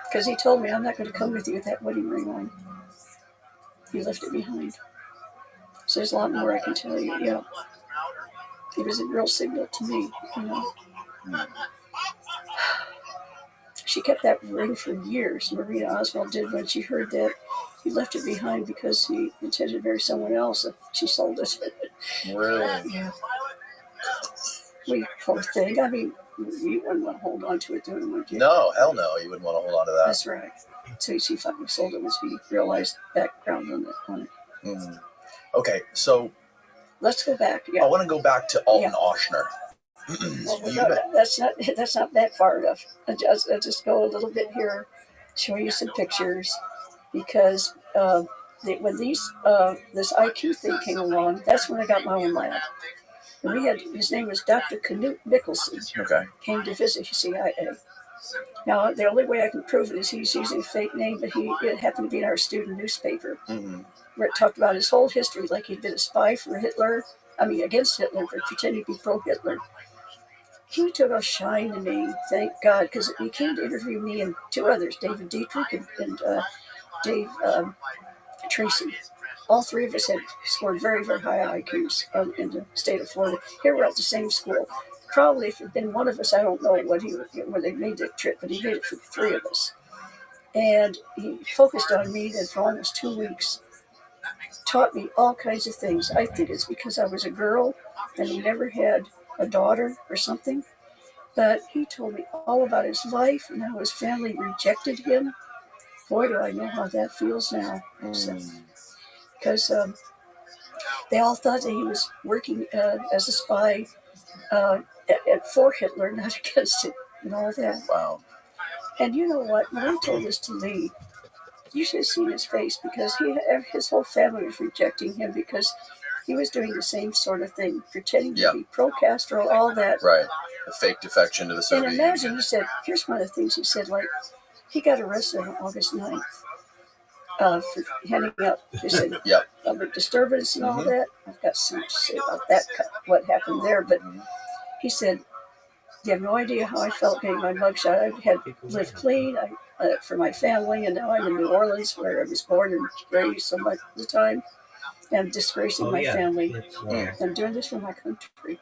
Because he told me, I'm not going to come with you with that wedding ring on. He left it behind. So there's a lot more I can tell you. Yeah. It was a real signal to me, you know. She kept that ring for years. Maria Oswald did when she heard that. He left it behind because he intended to marry someone else. And she sold it. Really? Yeah. We poor thing. I mean, you wouldn't want to hold on to it, would you? No, hell no. You wouldn't want to hold on to that. That's right. So she finally sold it when she realized background on it. Mm. Okay, so let's go back. Yeah. I want to go back to Alton Ochsner. Well, that's not that far enough. I'll just go a little bit here, show you some pictures, because when this IQ thing came along, that's when I got my own lab. And his name was Dr. Knut Nicholson. Okay. Came to visit CIA. Now, the only way I can prove it is he's using a fake name, but it happened to be in our student newspaper, where it talked about his whole history, like he'd been a spy for Hitler. I mean, against Hitler, but pretending to be pro-Hitler. He took a shine to me, thank God, because he came to interview me and two others, David Dietrich and Dave Tracy. All three of us had scored very, very high IQs in the state of Florida. Here we're at the same school. Probably if it had been one of us, I don't know when they made the trip, but he made it for the three of us. And he focused on me then for almost 2 weeks. Taught me all kinds of things. I think it's because I was a girl and he never had a daughter or something. But he told me all about his life and how his family rejected him. Boy, do I know how that feels now. Because they all thought that he was working as a spy for Hitler, not against it, and all that. Wow. And you know what? When I told this to Lee, you should have seen his face, because his whole family was rejecting him because he was doing the same sort of thing, pretending to be pro-Castro, all that. Right. The fake defection to the Soviet Union. And imagine, he said, here's one of the things he said, like, he got arrested on August 9th for handing out, he said, public disturbance and all that. I've got something to say about that, what happened there. But he said, you have no idea how I felt getting my mugshot. I had lived clean for my family, and now I'm in New Orleans, where I was born and raised so much of the time. And disgracing my family. I'm doing this for my country.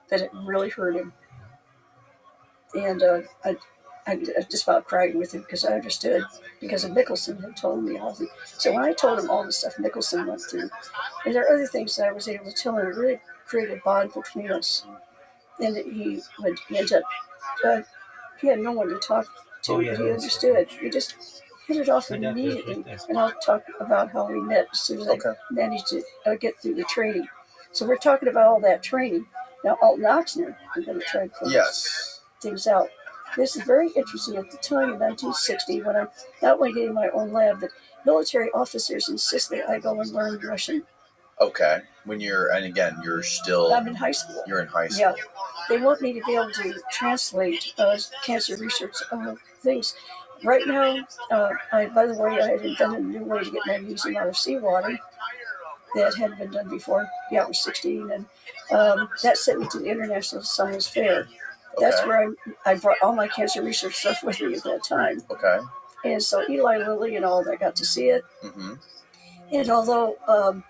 But it really hurt him. And I just about cried with him because I understood, because of Nicholson had told me all the. So when I told him all the stuff Nicholson went through, and there are other things that I was able to tell him, it really created a bond between us. And he ended up, he had no one to talk to, but he understood. He just hit it off immediately. And I'll talk about how we met as soon as I managed to get through the training. So we're talking about all that training. Now, Alton Ochsner, I'm going to try to close things out. This is very interesting. At the time in 1960, when I'm not only getting my own lab, but military officers insist that I go and learn Russian. Okay. When you're still... I'm in high school. You're in high school. Yeah. They want me to be able to translate cancer research things. Right now, by the way, I had invented a new way to get magnesium out of seawater that hadn't been done before. Yeah, I was 16, and that sent me to the International Science Fair. That's where I brought all my cancer research stuff with me at that time. Okay. And so Eli Lilly and all that got to see it. Mm-hmm. And although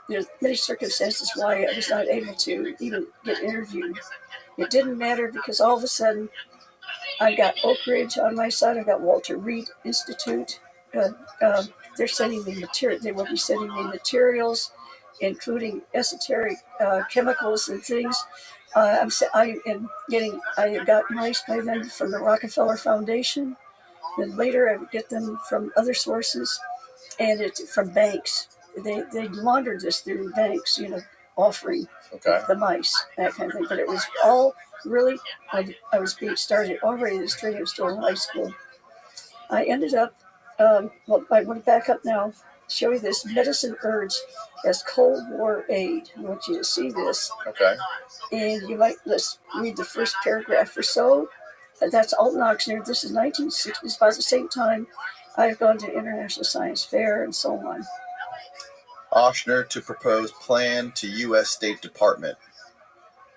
there's many circumstances why I was not able to even get interviewed, it didn't matter, because all of a sudden I got Oak Ridge on my side. I got Walter Reed Institute. They're sending me material. They will be sending me materials, including esoteric chemicals and things. I got mice by then from the Rockefeller Foundation. Then later I would get them from other sources, and it's from banks. They laundered this through banks, offering Okay. the mice, that kind of thing. But it was all really, I was being started already this training. I was still in high school. I ended up, well, I want to back up now, show you this medicine urge as Cold War aid. I want you to see this. Okay. And you might, let's read the first paragraph or so. That's Alton Ochsner. This is 1960s. About the same time, I've gone to International Science Fair and so on. Ochsner to propose plan to U.S. State Department.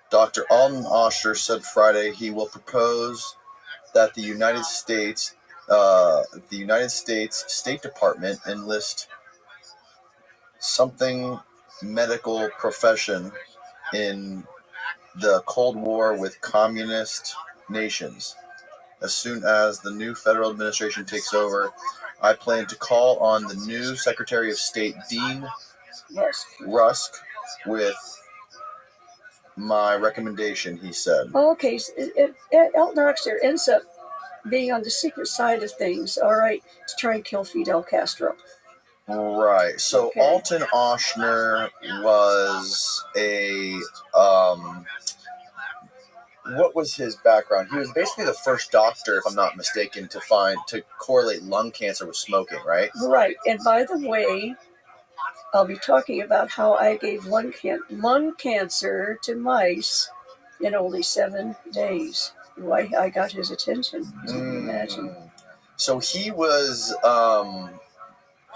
Dr. Alton Ochsner said Friday he will propose that the United States State Department enlist something medical profession in the Cold War with communist nations. As soon as the new federal administration takes over, I plan to call on the new Secretary of State, Dean Rusk, with my recommendation, he said. Okay, so Alton Ochsner ends up being on the secret side of things, all right, to try and kill Fidel Castro. Right. So Okay. Alton Ochsner was a what was his background? He was basically the first doctor, if I'm not mistaken, to correlate lung cancer with smoking, right? Right. And by the way, I'll be talking about how I gave lung cancer to mice in only 7 days. Why I got his attention, as you can imagine. So he was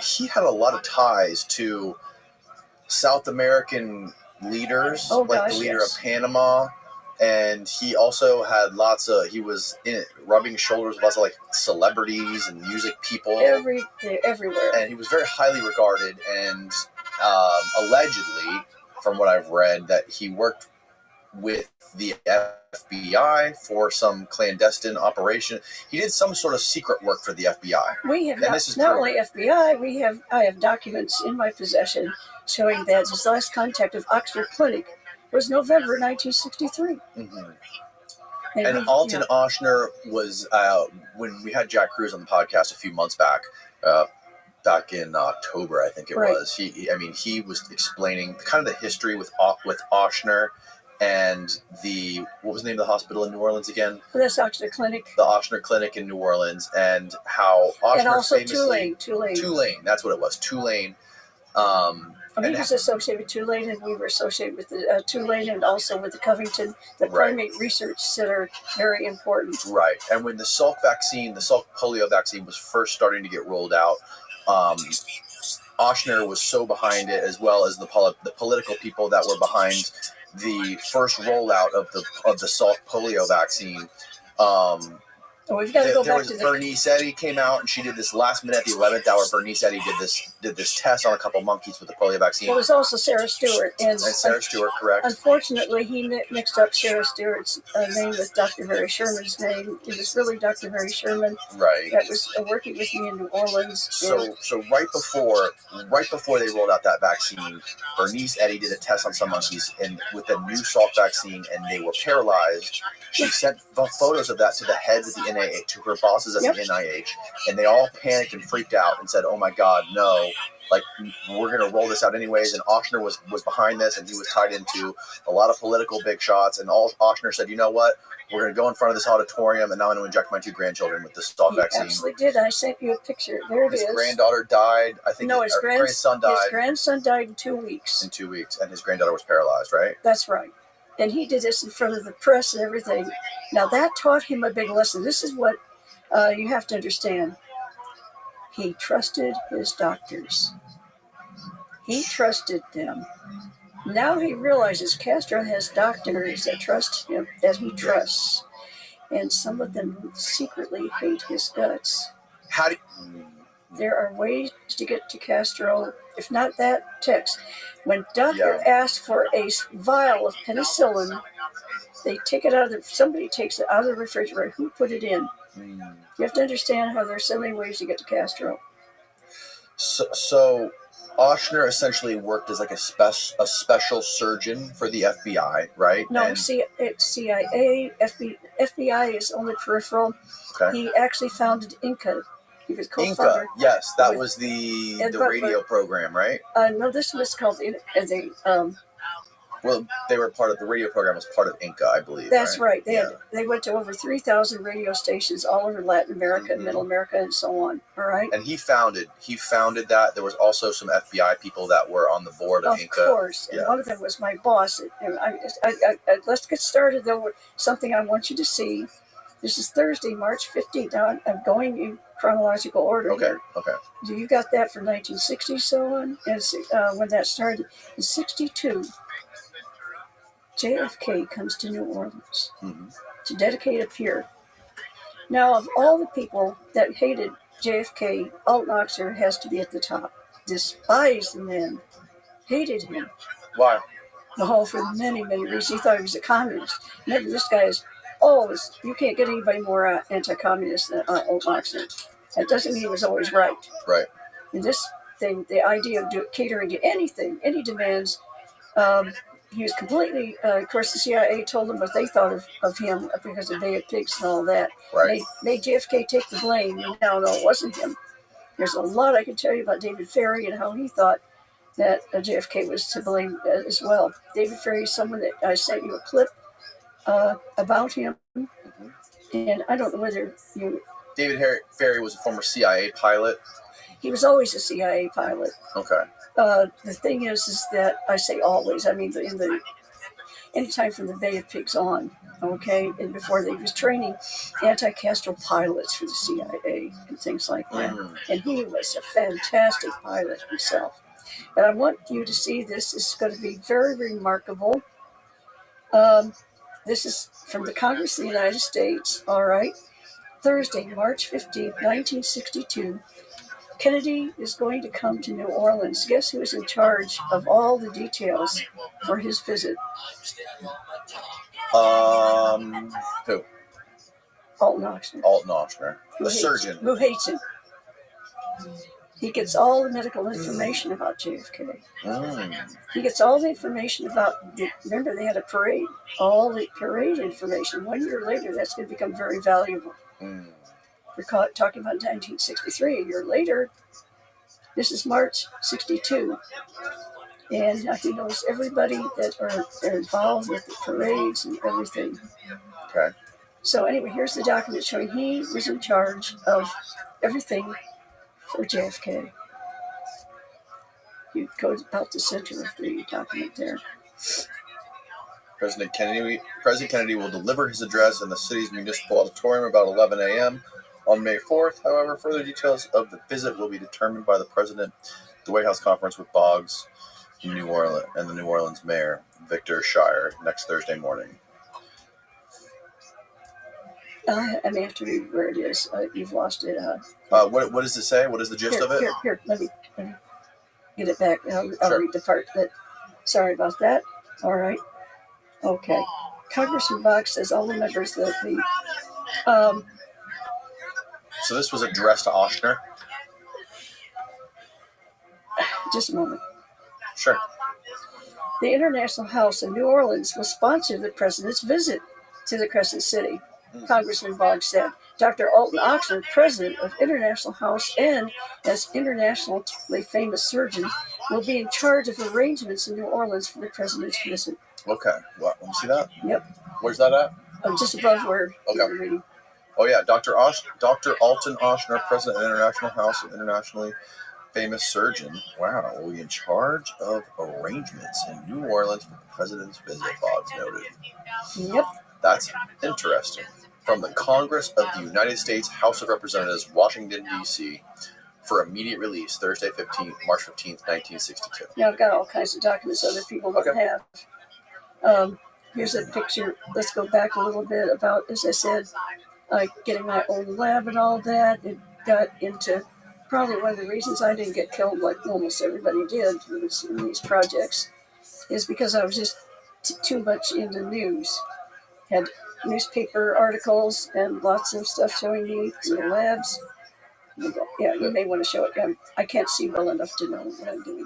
he had a lot of ties to South American leaders, the leader of Panama, and he also had he was rubbing shoulders with lots of like celebrities and music people everywhere, and he was very highly regarded. And allegedly, from what I've read, that he worked with the FBI for some clandestine operation. He did some sort of secret work for the FBI. We have not only FBI. I have documents in my possession showing that his last contact of Oxford Clinic was November 1963. Mm-hmm. And Alton Ochsner was when we had Jack Cruz on the podcast a few months back. Back in October, I think it was. He was explaining kind of the history with Ochsner and what was the name of the hospital in New Orleans again? Well, that's Ochsner Clinic. The Ochsner Clinic in New Orleans, and how Ochsner and also famously Tulane. That's what it was. Tulane. He was associated with Tulane, and we were associated with the Tulane, and also with the Covington, the primate research center, very important. Right, and when the Salk polio vaccine was first starting to get rolled out, Ochsner was so behind it, as well as the political people that were behind the first rollout of the Salk polio vaccine. We've got to go back to Bernice Eddy came out, and she did this last minute at the 11th hour. Bernice Eddy did this test on a couple monkeys with the polio vaccine. Well, it was also Sarah Stewart. And Sarah Stewart, correct. Unfortunately, he mixed up Sarah Stewart's name with Dr. Harry Sherman's name. It was really Dr. Harry Sherman that was working with me in New Orleans. So right before they rolled out that vaccine, Bernice Eddy did a test on some monkeys with the new Salk vaccine, and they were paralyzed. She sent photos of that to the heads of the NIH, to her bosses at the NIH, and they all panicked and freaked out and said, "Oh my God, no! Like, we're going to roll this out anyways." And Ochsner was behind this, and he was tied into a lot of political big shots. And Ochsner said, "You know what? We're going to go in front of this auditorium, and now I'm going to inject my 2 grandchildren with this Salk vaccine." He absolutely did. I sent you a picture. There it is. His granddaughter died. I think his grandson died. His grandson died in 2 weeks. In 2 weeks, and his granddaughter was paralyzed, right? That's right. And he did this in front of the press and everything. Now, that taught him a big lesson. This is what you have to understand. He trusted his doctors. He trusted them. Now he realizes Castro has doctors that trust him, that he trusts. And some of them secretly hate his guts. There are ways to get to Castro, if not that text. When doctor asked for a vial of penicillin, they take it somebody takes it out of the refrigerator. Who put it in? You have to understand how there's so many ways to get to Castro. So Ochsner essentially worked as like a special surgeon for the FBI, right? No, CIA, FBI is only peripheral. Okay. He actually founded Inca. He was co-founder. Inca, yes, that was the radio program, right? No, this was called Well, they were part of the radio program was part of Inca, I believe. That's right. Yeah. They went to over 3,000 radio stations all over Latin America, Mhm. Middle America, and so on. All right. And he founded that. There was also some FBI people that were on the board of Inca. Of course. And one of them was my boss. And let's get started, though, with something I want you to see. This is Thursday, March 15th. Now, I'm going in chronological order here. Okay. So you got that for 1960, so on? And when that started, in 62, JFK comes to New Orleans to dedicate a pier. Now, of all the people that hated JFK, Alton Oxner has to be at the top. Despised the man, hated him. Why? For many, many reasons. He thought he was a communist. Remember, this guy is always, you can't get anybody more anti-communist than Alton Oxner. That doesn't mean he was always right. Right. And this thing, the idea of catering to anything, any demands, he was completely, of course, the CIA told him what they thought of him because of Bay of Pigs and all that. Right. They made JFK take the blame. No, it wasn't him. There's a lot I can tell you about David Ferry and how he thought that JFK was to blame as well. David Ferry is someone that I sent you a clip about him. And I don't know whether you... David Ferry was a former CIA pilot. He was always a CIA pilot. Okay. The thing is that I say always. I mean, anytime from the Bay of Pigs on, okay, and before they was training anti-Castro pilots for the CIA and things like that. And he was a fantastic pilot himself. But I want you to see this. This is going to be very remarkable. This is from the Congress of the United States. All right, Thursday, March 15th, 1962. Kennedy is going to come to New Orleans. Guess who is in charge of all the details for his visit? Who? Alton Oxner. Alton Oxner. The surgeon. Who hates him. He gets all the medical information about JFK. He gets all the information about, remember they had a parade, all the parade information. 1 year later, that's going to become very valuable. We're talking about 1963, a year later. This is March 62. And he knows everybody that are involved with the parades and everything. Okay. So anyway, here's the document showing he was in charge of everything for JFK. You go about the center of the document there. President Kennedy will deliver his address in the city's municipal auditorium about 11 a.m. on May 4th. However, further details of the visit will be determined by the president at the White House conference with Boggs in New Orleans and the New Orleans mayor, Victor Shire, next Thursday morning. I may have to read where it is. You've lost it. What does it say? What is the gist of it? Here, let me get it back. I'll Sure. read the part that. Sorry about that. All right. Okay. Congressman Boggs says all the members of the. So this was addressed to Oshner? Just a moment. Sure. The International House in New Orleans will sponsor the president's visit to the Crescent City. Congressman Boggs said. Dr. Alton Oxner, president of International House and as internationally famous surgeon, will be in charge of arrangements in New Orleans for the president's visit. Okay. What? Let me see that. Yep. Where's that at? Just above where you were reading. Oh, yeah. Dr. Alton Oshner, president of International House and internationally famous surgeon. Wow. Will be in charge of arrangements in New Orleans for the president's visit, Boggs noted. Yep. That's interesting. From the Congress of the United States House of Representatives, Washington, D.C., for immediate release, Thursday, March 15th, 1962. Now I've got all kinds of documents other people don't have. Here's a picture. Let's go back a little bit about, as I said, getting my own lab and all that. It got into probably one of the reasons I didn't get killed like almost everybody did in these projects is because I was just too much into news. Had newspaper articles and lots of stuff showing me in the labs. Yeah, you may want to show it. I can't see well enough to know what I'm doing.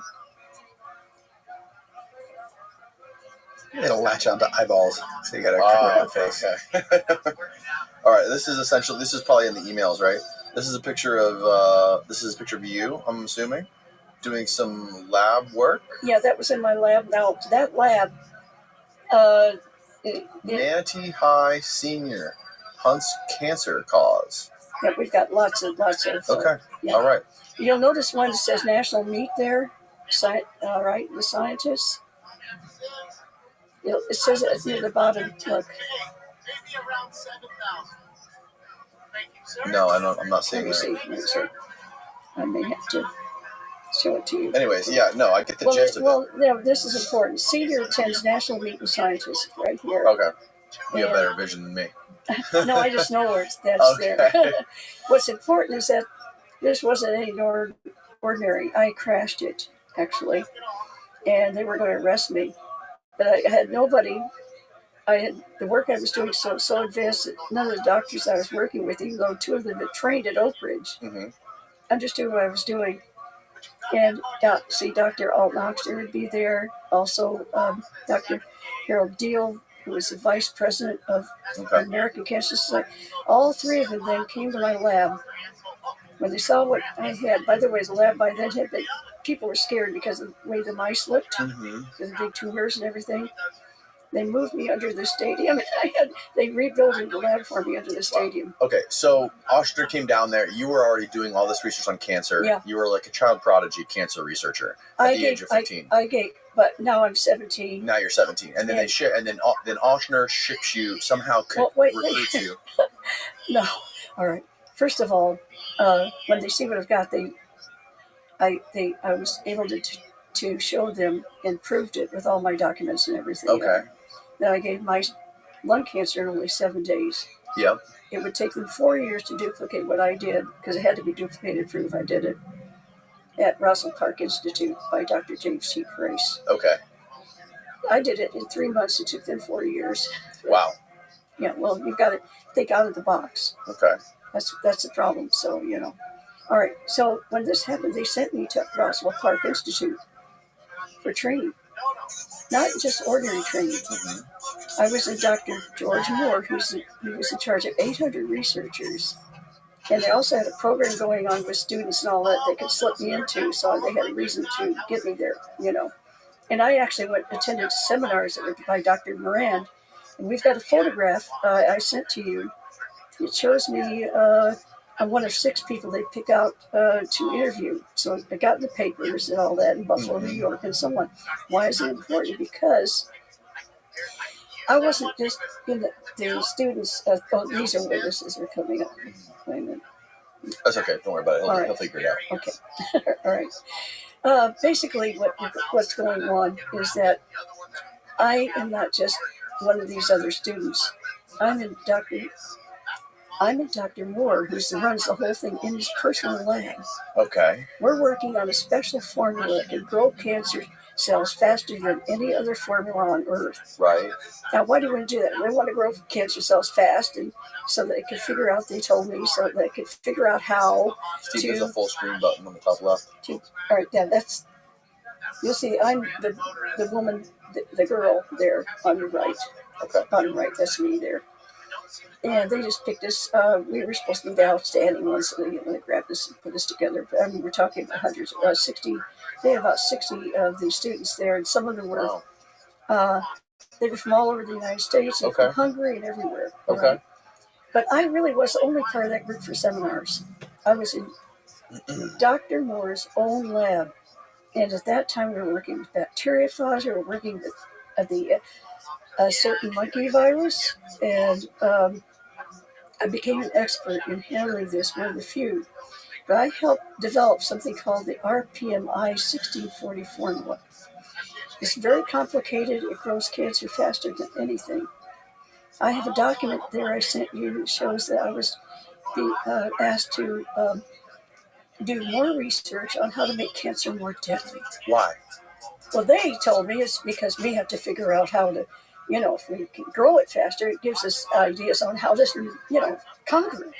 It'll latch onto eyeballs, so you got to cover your face. Okay. All right, this is probably in the emails, right? This is a picture of you, I'm assuming, doing some lab work. Yeah, that was in my lab. Now that lab Manatee High Senior Hunt's cancer cause. Yeah, we've got lots of. Okay. Yeah. All right. You'll notice one that says National Meet there, right? The scientists. It says it near the bottom. Look. No, I don't. I'm not seeing Let me that. see. I may have to show it to you. Anyways, yeah, no, I get the gist of it. Well, this is important. Senior attends National Meet with Scientists right here. Okay. You have better vision than me. No, I just know where that's there. What's important is that this wasn't any ordinary. I crashed it, actually, and they were going to arrest me. But I had nobody. The work I was doing so advanced that none of the doctors I was working with, even though 2 of them had trained at Oak Ridge, understood what I was doing. And Dr. Alt Knoxter would be there. Also, Dr. Harold Deal, who was the vice president of the American Cancer Society. All 3 of them then came to my lab. When they saw what I had, by the way, the lab by then had been, people were scared because of the way the mice looked, the big tumors and everything. They moved me under the stadium. They rebuilt the lab for me under the stadium. Okay, so Oshner came down there. You were already doing all this research on cancer. Yeah. You were like a child prodigy cancer researcher at the age of 15. But now I'm 17. Now you're 17, and then then Oshner ships you somehow. Recruits you. No, all right. First of all, when they see what I've got, I was able to show them and proved it with all my documents and everything. Okay. Then I gave my lung cancer in only 7 days. Yep. It would take them 4 years to duplicate what I did, because it had to be duplicated to prove I did it, at Russell Park Institute by Dr. James T. Price. Okay. I did it in 3 months. It took them 4 years. Wow. Yeah, well, you've got to think out of the box. Okay. That's the problem. So, All right, so when this happened, they sent me to Russell Park Institute for training. Not just ordinary training. I was with Dr. George Moore, who was in charge of 800 researchers. And they also had a program going on with students and all that they could slip me into, so they had a reason to get me there, And I actually attended seminars that were by Dr. Moran. And we've got a photograph I sent to you. It shows me I'm one of 6 people they pick out to interview. So I got in the papers and all that in Buffalo, New York, and so on. Why is it important? Because I wasn't just in the students. These are witnesses are coming up. Wait a minute. That's okay. Don't worry about it. He'll figure it out. Okay. All right. Basically, what's going on is that I am not just one of these other students. I'm in Dr. Moore, who runs the whole thing in his personal lab. Okay. We're working on a special formula that can grow cancer cells faster than any other formula on Earth. Right. Now, why do we want to do that? We want to grow cancer cells fast, and so they could figure out, they told me, so they could figure out how Steve, there's a full screen button on the top left. All right, yeah, you'll see, I'm the woman, the girl there on your right. Okay. Bottom right, that's me there. And they just picked us. We were supposed to be the outstanding ones, so they grabbed us and put us together. But, we're talking about hundreds, 60. They had about 60 of the students there, and some of them were. They were from all over the United States, and from Hungary and everywhere. Okay. Right? But I really was only part of that group for seminars. I was in Dr. Moore's own lab, and at that time we were working with bacteriophage. We were working with a certain monkey virus, and I became an expert in handling this, one of the few. But I helped develop something called the RPMI 1640 formula. It's very complicated. It grows cancer faster than anything. I have a document there I sent you that shows that I was asked to do more research on how to make cancer more deadly. Why? Well, they told me it's because we have to figure out how to, if we can grow it faster, it gives us ideas on how to, conquer it.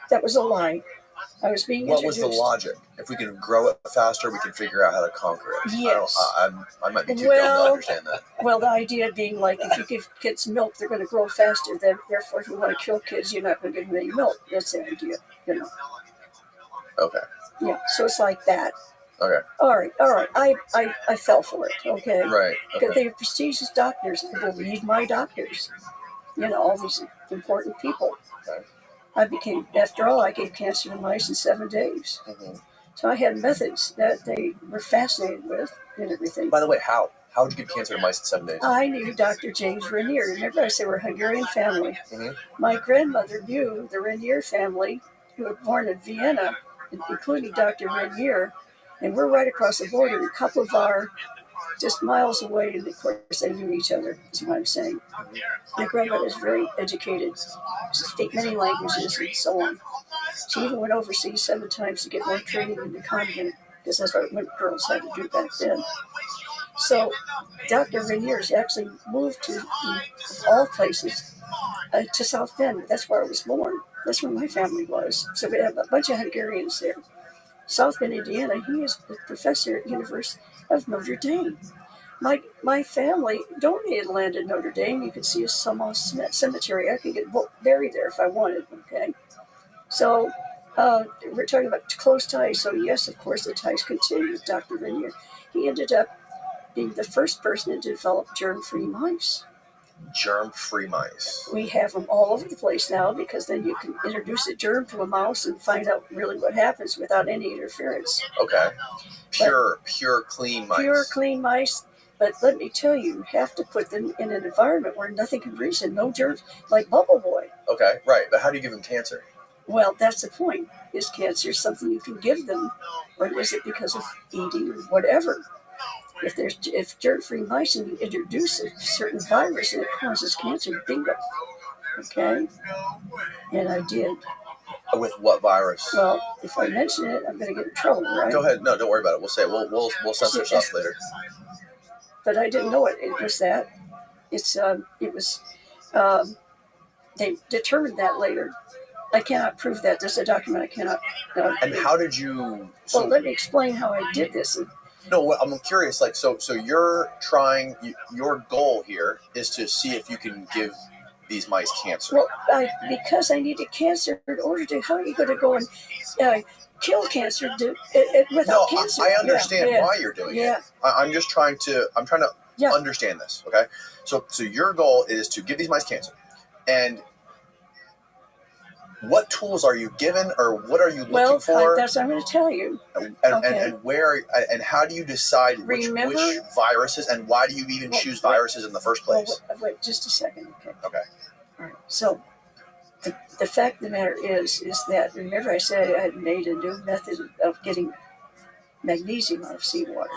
That was a lie. I was being What introduced. was the logic? If we can grow it faster, we can figure out how to conquer it. Yes. I might be too dumb to understand that. Well, the idea being like, if you give kids milk, they're going to grow faster. Therefore, if you want to kill kids, you're not going to give them any milk. That's the idea, Okay. Yeah, so it's like that. Okay. All right. I fell for it. Okay. Right. Because Okay. they were prestigious doctors. I believed my doctors. All these important people. Okay. I after all, I gave cancer to mice in 7 days. Mm-hmm. So I had methods that they were fascinated with and everything. By the way, how? How would you give cancer to mice in 7 days? I knew Dr. James Rainier. Remember, I said we're a Hungarian family. Mm-hmm. My grandmother knew the Rainier family, who were born in Vienna, including Dr. Rainier, and we're right across the border. A couple of our just miles away, and of course they knew each other, is what I'm saying. My grandmother is very educated, speaks many languages and so on. She even went overseas 7 times to get more training in the convent, because that's what girls had to do back then. So Dr. Rainier's actually moved to, all places, to South Bend. That's where I was born. That's where my family was. So we have a bunch of Hungarians there. South Bend, Indiana. He is a professor at University of Notre Dame. My family donated land at Notre Dame. You can see a small cemetery. I could get buried there if I wanted. Okay, so we're talking about close ties. So yes, of course, the ties continue with Dr. Rainier. He ended up being the first person to develop germ-free mice. Germ-free mice. We have them all over the place now, because then you can introduce a germ to a mouse and find out really what happens without any interference. Okay. Pure, clean mice. Pure, clean mice. But let me tell you, you have to put them in an environment where nothing can reach them, no germs, like Bubble Boy. Okay, right. But how do you give them cancer? Well, that's the point. Is cancer something you can give them, or is it because of eating or whatever? If germ-free mice and you introduce a certain virus and it causes cancer, bingo. Okay? And I did. With what virus? Well, if I mention it, I'm going to get in trouble, right? Go ahead. No, don't worry about it. We'll say it. We'll censor stuff later. But I didn't know it. It was that. They determined that later. I cannot prove that. There's a document I cannot. And how did you? Well, let me explain how I did this. No, I'm curious. Like, so you're trying. Your goal here is to see if you can give these mice cancer. Well, because I needed cancer in order to. How are you going to go and kill cancer without cancer? I understand why you're doing it. I'm just trying to. I'm trying to understand this. Okay. So your goal is to give these mice cancer, and what tools are you given, or what are you looking for? Well, that's what I'm going to tell you. And where and how do you decide which viruses, and why do you even choose viruses in the first place? Wait just a second. Okay. All right. So the fact of the matter is that, remember I said I had made a new method of getting magnesium out of seawater.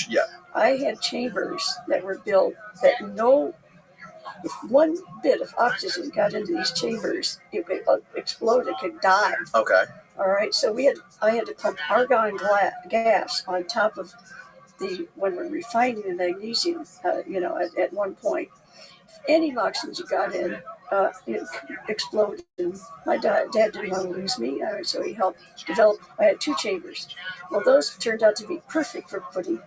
Yeah. I had chambers that were built that if one bit of oxygen got into these chambers, it could explode, it could die. Okay. All right, so I had to pump argon gas on top of when we're refining the magnesium, at one point. If any oxygen got in, it exploded. And my dad didn't want to lose me, so he helped develop. I had 2 chambers. Well, those turned out to be perfect for putting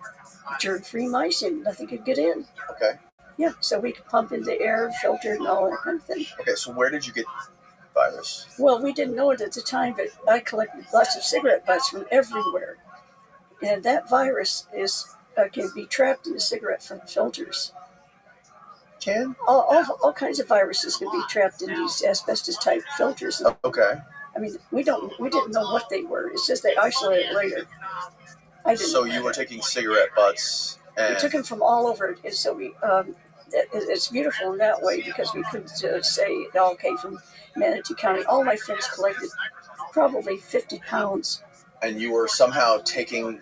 germ-free mice in. Nothing could get in. Okay. Yeah, so we could pump in the air, filter, and all that kind of thing. Okay, so where did you get virus? Well, we didn't know it at the time, but I collected lots of cigarette butts from everywhere. And that virus can be trapped in the cigarette filters. Can? All kinds of viruses can be trapped in these asbestos-type filters. Okay. I mean, we didn't know what they were. It's just they isolated later. So you were taking cigarette butts. We took them from all over, and so it's beautiful in that way, because we couldn't say it all came from Manatee County. All my friends collected probably 50 pounds. And you were somehow taking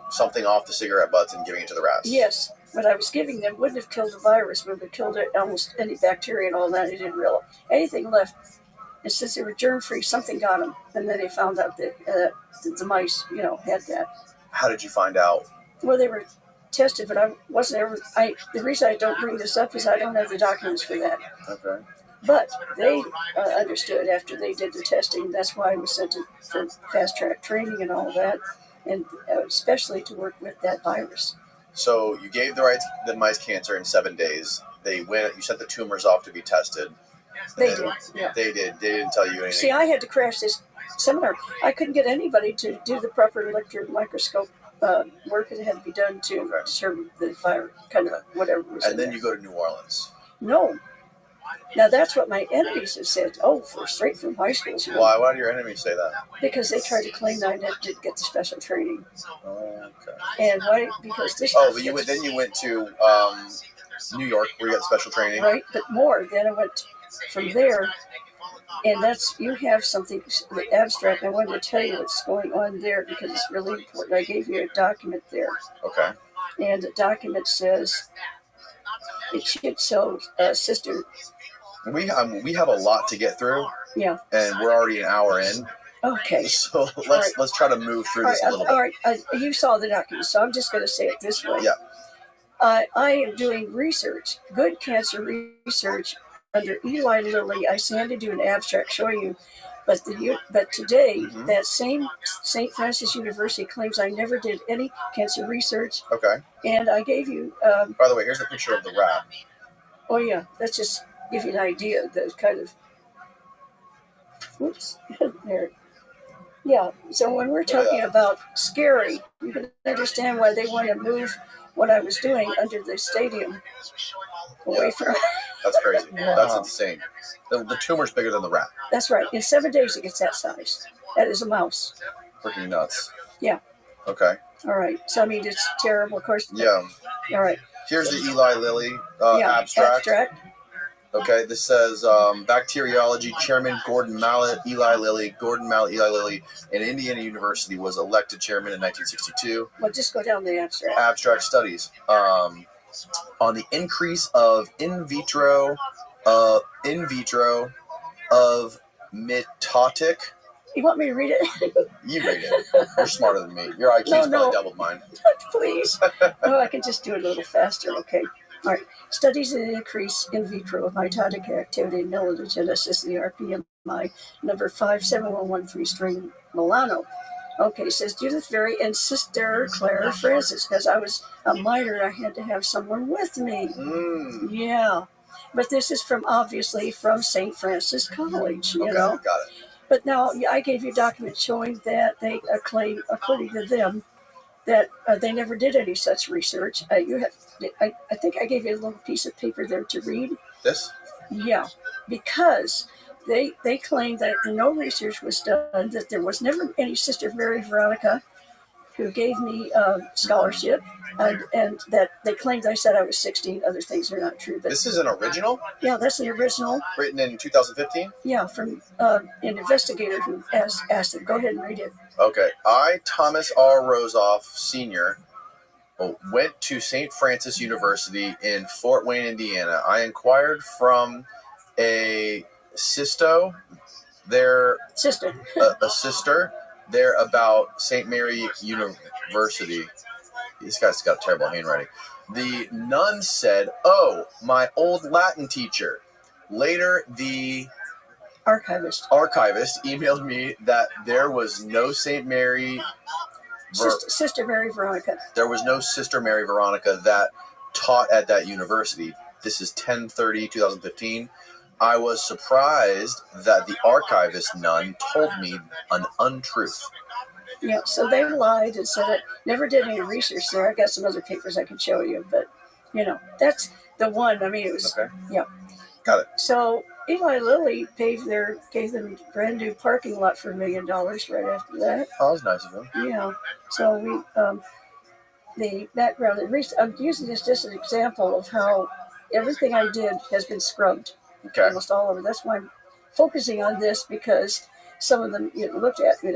something off the cigarette butts and giving it to the rats? Yes. What I was giving them wouldn't have killed the virus, but it would have killed almost any bacteria and all that. They didn't realize anything left. And since they were germ-free, something got them. And then they found out that the mice, had that. How did you find out? Well, they were tested, but I wasn't ever. The reason I don't bring this up is I don't have the documents for that. Okay. But they understood after they did the testing. That's why I was sent for fast-track training and all that, and especially to work with that virus. So you gave the mice cancer in 7 days. They went. You sent the tumors off to be tested. They did. Yeah. They did. They didn't tell you anything. See, I had to crash this seminar. I couldn't get anybody to do the proper electron microscope work that had to be done to determine the virus, kind of whatever was And in then there. you go to New Orleans. No. Now that's what my enemies have said. Oh, straight from high school. Why? Why do your enemies say that? Because they tried to claim that I didn't get the special training. Oh, okay. And why? Because this. Oh, but then you went to New York where you got special training. Right, but more. Then I went from there, and that's you have something the abstract. I wanted to tell you what's going on there because it's really important. I gave you a document there. Okay. And the document says it should show sister. We have a lot to get through. Yeah. And we're already an hour in. Okay. So let's try to move through this a little bit. All right. You saw the document, so I'm just going to say it this way. Yeah. I am doing research, good cancer research under Eli Lilly. I had to do an abstract showing you, but today that same St. Francis University claims I never did any cancer research. Okay. And I gave you. By the way, here's the picture of the rat. Oh yeah, that's just give you an idea. The kind of. Whoops. There. Yeah. So when we're talking about scary, you can understand why they want to move what I was doing under the stadium away from. That's crazy. That's insane. The tumor's bigger than the rat. That's right. In 7 days, it gets that size. That is a mouse. Freaking nuts. Yeah. Okay. All right. So I mean, it's terrible, of course. Yeah. All right. Here's the Eli Lilly abstract. Okay, this says bacteriology chairman Gordon Mallet, Eli Lilly. Gordon Mallet, Eli Lilly, in Indiana University was elected chairman in 1962. Well, just go down the abstract. Abstract studies on the increase of in vitro of mitotic. You want me to read it? You read it. You're smarter than me. Your IQ's probably doubled mine. Please. No, I can just do it a little faster. Okay. All right. Studies an increase in vitro of mitotic activity in neurogenesis, the RPMI number 57113 string Milano. Okay, says Judith Very and Sister Clara Francis. Because I was a minor, I had to have someone with me. Yeah. But this is obviously from St. Francis College, you know. Got it. But now I gave you a document showing that they claim, according to them, that they never did any such research. I think I gave you a little piece of paper there to read. This? Yeah, because they claim that no research was done, that there was never any Sister Mary Veronica who gave me a scholarship, and that they claimed I said I was 16. Other things are not true. But this is an original? Yeah, that's the original. Written in 2015? Yeah, from an investigator who asked them. Go ahead and read it. Okay. I, Thomas R. Rosoff, Sr., went to St. Francis University in Fort Wayne, Indiana. I inquired from a sister there about St. Mary University. This guy's got terrible handwriting. The nun said, "Oh, my old Latin teacher." Later, the archivist emailed me that there was no St. Mary... Sister Mary Veronica. There was no Sister Mary Veronica that taught at that university. This is 10/30/2015. I was surprised that the archivist nun told me an untruth. Yeah, so they lied and said it. Never did any research there. I got some other papers I can show you, but, that's the one. I mean, it was, yeah. Got it. So Eli Lilly gave them a brand new parking lot for $1 million right after that. Oh, that was nice of him. Yeah. So the background, I'm using this just as an example of how everything I did has been scrubbed. Okay. Almost all over. That's why I'm focusing on this, because some of them, looked at me.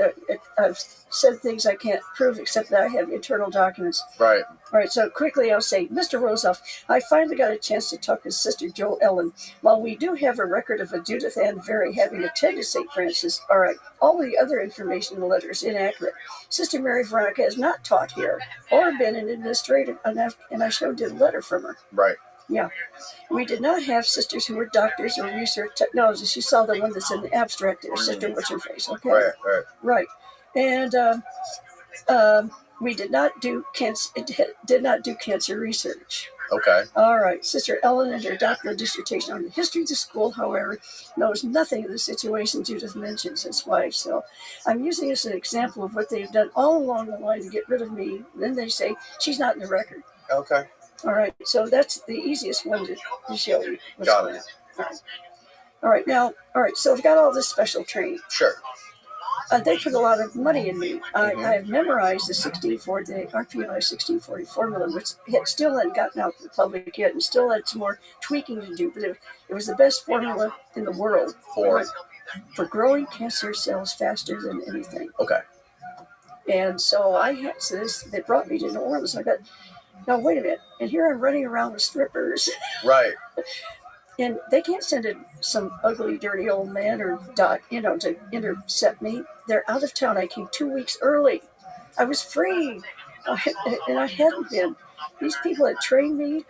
I've said things I can't prove except that I have internal documents. Right. All right, so quickly I'll say, Mr. Rosoff, I finally got a chance to talk to Sister Jo Ellen. While we do have a record of a Judith Ann Very having attended St. Francis, all right, all the other information in the letter is inaccurate. Sister Mary Veronica has not taught here or been an administrator, and I showed you a letter from her. Right. Yeah. We did not have sisters who were doctors or research technologists. You saw the one that's in the abstract there, Sister What's-Her-Face, okay? Right. And we did not do cancer research. Okay. All right. Sister Ellen and her doctoral dissertation on the history of the school, however, knows nothing of the situation Judith mentions his wife. So I'm using this as an example of what they've done all along the line to get rid of me. Then they say she's not in the record. Okay. All right. So that's the easiest one to show you. Got it. All right. Now, all right. So I've got all this special training. Sure. They put a lot of money in me. I have memorized the RPI 1640 formula, which still hadn't gotten out to the public yet, and still had some more tweaking to do. But it was the best formula in the world for growing cancer cells faster than anything. Okay. And so they brought me to New Orleans. I got, now wait a minute, and here I'm running around with strippers. Right. And they can't send some ugly, dirty old man or doc, to intercept me. They're out of town. I came 2 weeks early. I was free, and I hadn't been. These people had trained me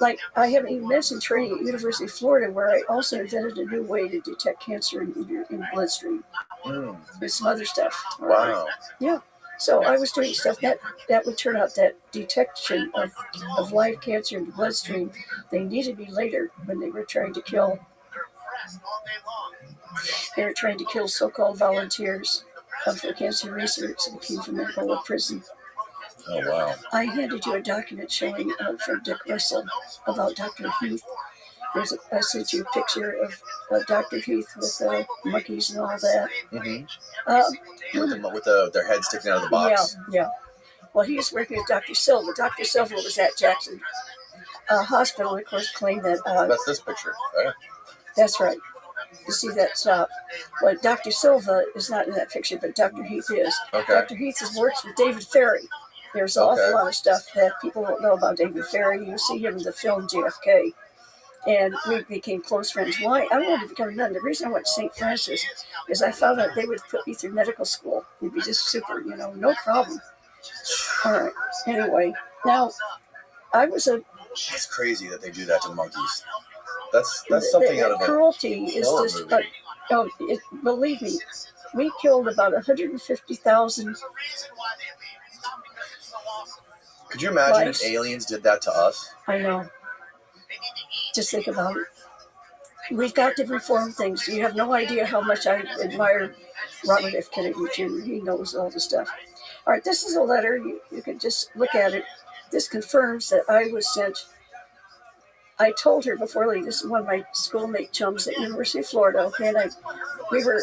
like I haven't even mentioned training at University of Florida, where I also invented a new way to detect cancer in bloodstream and some other stuff. Wow. Yeah. So I was doing stuff that would turn out that detection of live cancer in the bloodstream. They needed me later when they were trying to kill. They were trying to kill so-called volunteers for cancer research that came from Angola prison. Oh wow! I handed you a document showing from Dick Russell about Dr. Heath. I sent you a picture of Dr. Heath with monkeys and all that. Mm-hmm. With their heads sticking out of the box. Yeah. Well, he was working with Dr. Silva. Dr. Silva was at Jackson Hospital, and of course, claimed that. That's this picture, right? That's right. You see that shop. Well, Dr. Silva is not in that picture, but Dr. Heath is. Okay. Dr. Heath works with David Ferry. There's an awful lot of stuff that people don't know about David Ferry. You see him in the film JFK. And we became close friends. Why? I wanted to become a nun. The reason I went to St. Francis is I found out they would put me through medical school. It'd be just super, no problem. All right. Anyway, now, It's crazy that they do that to monkeys. That's something out of cruelty is just. Believe me, we killed about 150,000. Could you imagine if aliens did that to us? I know. Just think about it. We've got to reform things. You have no idea how much I admire Robert F. Kennedy Jr. He knows all the stuff. All right, this is a letter. You can just look at it. This confirms that I was sent. I told her before leaving. This is one of my schoolmate chums at University of Florida. Okay, and we were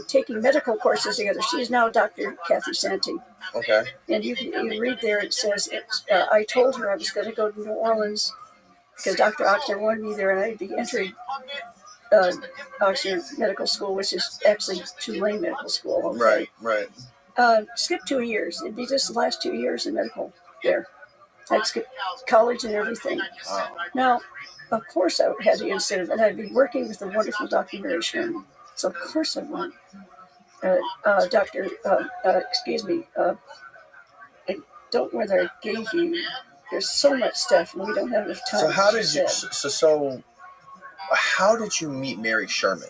taking medical courses together. She is now Dr. Kathy Santee. Okay. And you read there. It says I told her I was going to go to New Orleans because Dr. Ochsner wanted me there, and I'd be entering Ochsner Medical School, which is actually Tulane Medical School. Okay? Right. Skip 2 years. It'd be just the last 2 years in medical there. I'd skip college and everything. Wow. Now, of course I had the incentive, and I'd be working with the wonderful Dr. Mary Sherman. So of course I went. I don't know whether I gave you. There's so much stuff, and we don't have enough time. So how did you meet Mary Sherman?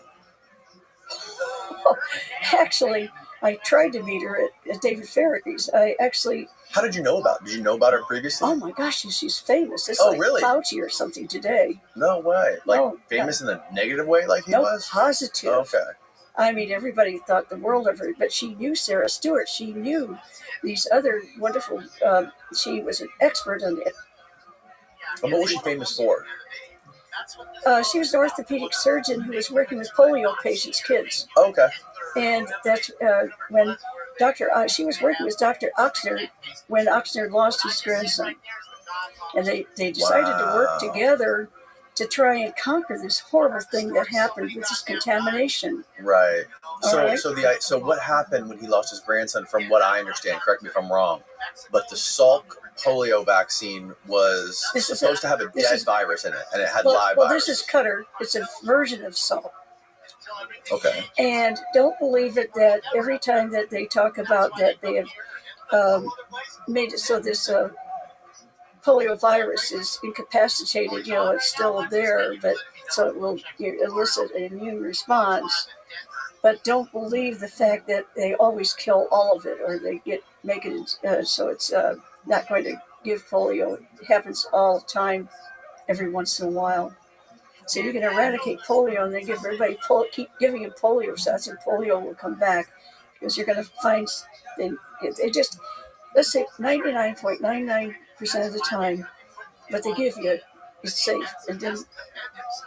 Actually, I tried to meet her at David Ferry's. How did you know about her? Did you know about her previously? Oh my gosh, she's famous. It's really? Fauci or something today. No way. Famous in the negative way like he was? Positive. Okay. I mean, everybody thought the world of her, but she knew Sarah Stewart. She knew these other wonderful, she was an expert on it. And what was she famous for? She was an orthopedic surgeon who was working with polio patients' kids. Okay. And that's when she was working with Dr. Ochsner when Ochsner lost his grandson. And they decided to work together to try and conquer this horrible thing that happened with this contamination. Right. Right. So what happened when he lost his grandson, from what I understand, correct me if I'm wrong, but the Salk polio vaccine was supposed to have a dead virus in it, and it had live virus. Well, this is Cutter. It's a version of Salk. Okay. And don't believe it that every time that they talk about that they have made it so this polio virus is incapacitated, it's still there, but so it will elicit an immune response. But don't believe the fact that they always kill all of it, or they make it so it's not going to give polio. It happens all the time, every once in a while. So you can eradicate polio and then give everybody keep giving them polio shots, and polio will come back, because you're going to find it just, let's say 99.99% of the time, what they give you is safe. And then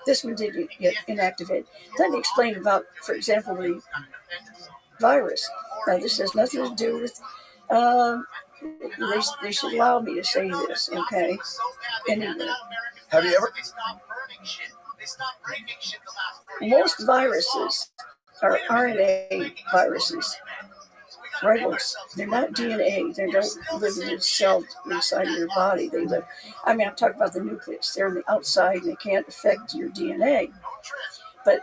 this one did get inactivated. Then they explain about, for example, the virus. Now, this has nothing to do with, they should allow me to say this, okay? Anyway. Have you ever? Most viruses are RNA viruses. Ribos. They're not DNA. They don't live in a cell inside of your body. They live, I'm talking about the nucleus. They're on the outside and they can't affect your DNA. But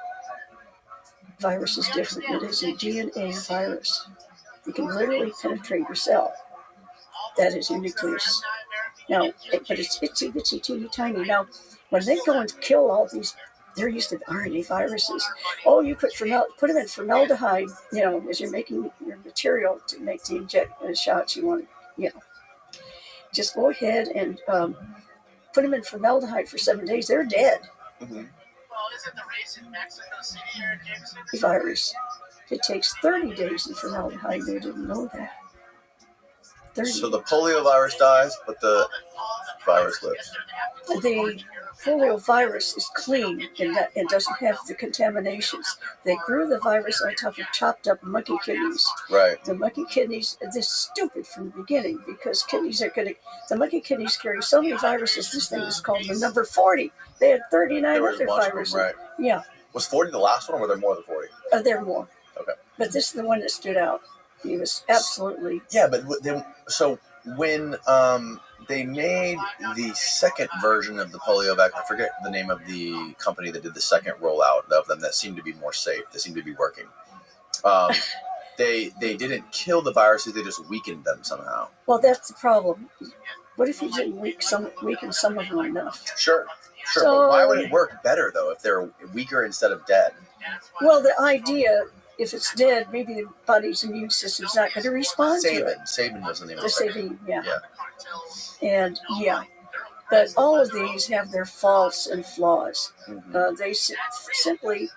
virus is different. It is a DNA virus. It can literally penetrate your cell. That is your nucleus. Now, but it's itsy bitsy teeny tiny. Now, when they go and kill all these, they're used to RNA viruses. Oh, you put them in formaldehyde, as you're making your material to make the shots you want, just go ahead and put them in formaldehyde for 7 days. They're dead. Mm-hmm. The virus. It takes 30 days in formaldehyde. They didn't know that. 30. So the polio virus dies, but the virus lives. The polio virus is clean and it doesn't have the contaminations. They grew the virus on top of chopped up monkey kidneys. Right. The monkey kidneys, they're stupid from the beginning, because the monkey kidneys carry so many viruses. This thing is called the number 40. They had 39 other viruses. Right. Yeah. Was 40 the last one, or were there more than 40? There are more. Okay. But this is the one that stood out. He was absolutely... Yeah, but so when they made the second version of the polio vaccine, I forget the name of the company that did the second rollout of them that seemed to be more safe, that seemed to be working. They didn't kill the viruses, they just weakened them somehow. Well, that's the problem. What if you didn't weaken some of them enough? Sure. So, but why would it work better, though, if they're weaker instead of dead? Well, the idea, if it's dead, maybe the body's immune system's not going to respond to it. Sabin was the name of it. Sabin, yeah. And, but all of these have their faults and flaws. Mm-hmm. They simply,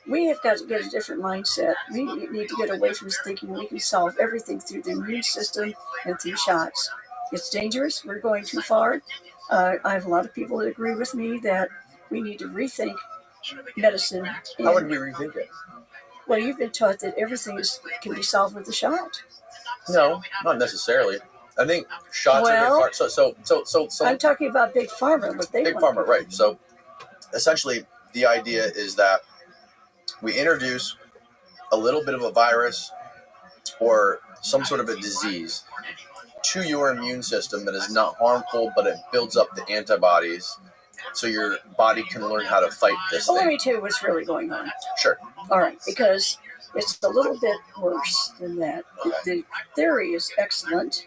we have got to get a different mindset. We need to get away from thinking we can solve everything through the immune system and through shots. It's dangerous. We're going too far. I have a lot of people that agree with me that we need to rethink medicine. How would we rethink it? Well, you've been taught that everything can be solved with a shot. No, not necessarily. I think shots are a big part. So I'm talking about Big Pharma, what they Big want. Pharma, right. So essentially the idea is that we introduce a little bit of a virus or some sort of a disease to your immune system that is not harmful, but it builds up the antibodies so your body can learn how to fight this Well, thing. let me tell you what's really going on. Sure. All right, because it's a little bit worse than that. Okay. The theory is excellent.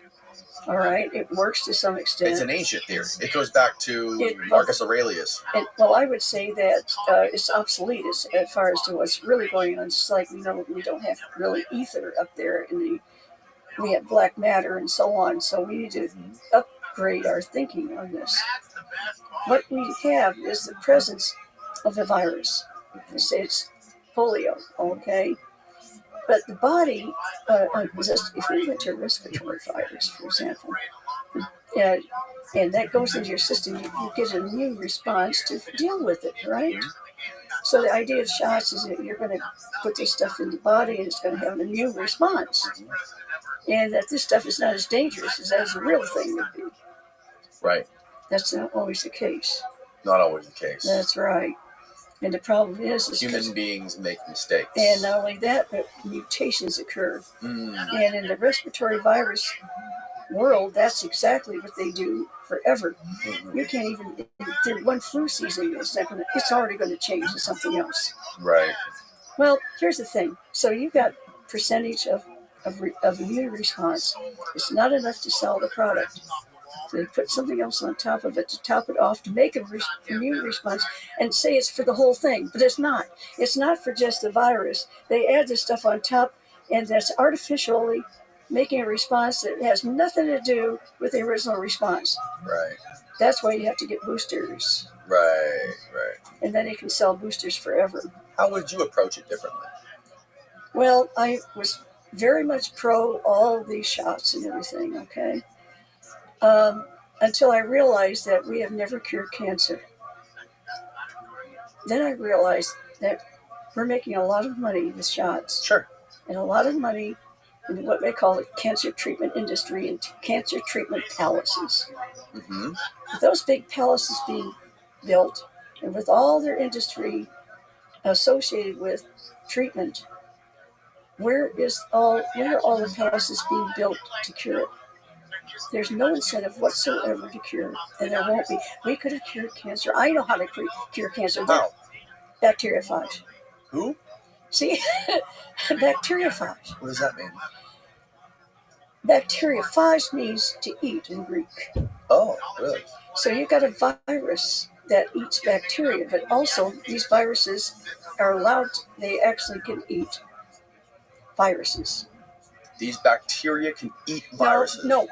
All right, it works to some extent. It's an ancient theory. It goes back to Marcus Aurelius. Well, I would say that it's obsolete as far as to what's really going on. Just like we don't have really ether up there we have black matter and so on. So we need to upgrade our thinking on this. What we have is the presence of the virus. They say it's polio, okay? But the body, if we went to a respiratory virus, for example, and that goes into your system, you get an immune response to deal with it, right? So the idea of shots is that you're going to put this stuff in the body and it's going to have an immune response. And that this stuff is not as dangerous as the real thing would be. Right. That's not always the case. Not always the case. That's right. And the problem is human beings make mistakes. And not only that, but mutations occur. And in the respiratory virus world, that's exactly what they do forever. You can't even, if one flu season, it's already going to change to something else. Right. Well, here's the thing. So you've got percentage of immune response. It's not enough to sell the product. So they put something else on top of it to top it off to make an immune response and say it's for the whole thing. But it's not. It's not for just the virus. They add this stuff on top, and that's artificially making a response that has nothing to do with the original response. Right. That's why you have to get boosters. Right. And then you can sell boosters forever. How would you approach it differently? Well, I was very much pro all of these shots and everything, okay? Until I realized that we have never cured cancer. Then I realized that we're making a lot of money with shots. Sure. And a lot of money in what they call the cancer treatment industry and cancer treatment palaces. Mm-hmm. With those big palaces being built, and with all their industry associated with treatment, where are all the palaces being built to cure it? There's no incentive whatsoever to cure it, and there won't be. We could have cured cancer. I know how to cure cancer. How? Bacteriophage. Who? See, bacteriophage. What does that mean? Bacteriophage means to eat in Greek. Oh, really? So you got a virus that eats bacteria, but also these viruses are allowed, they actually can eat viruses. These bacteria can eat viruses? No.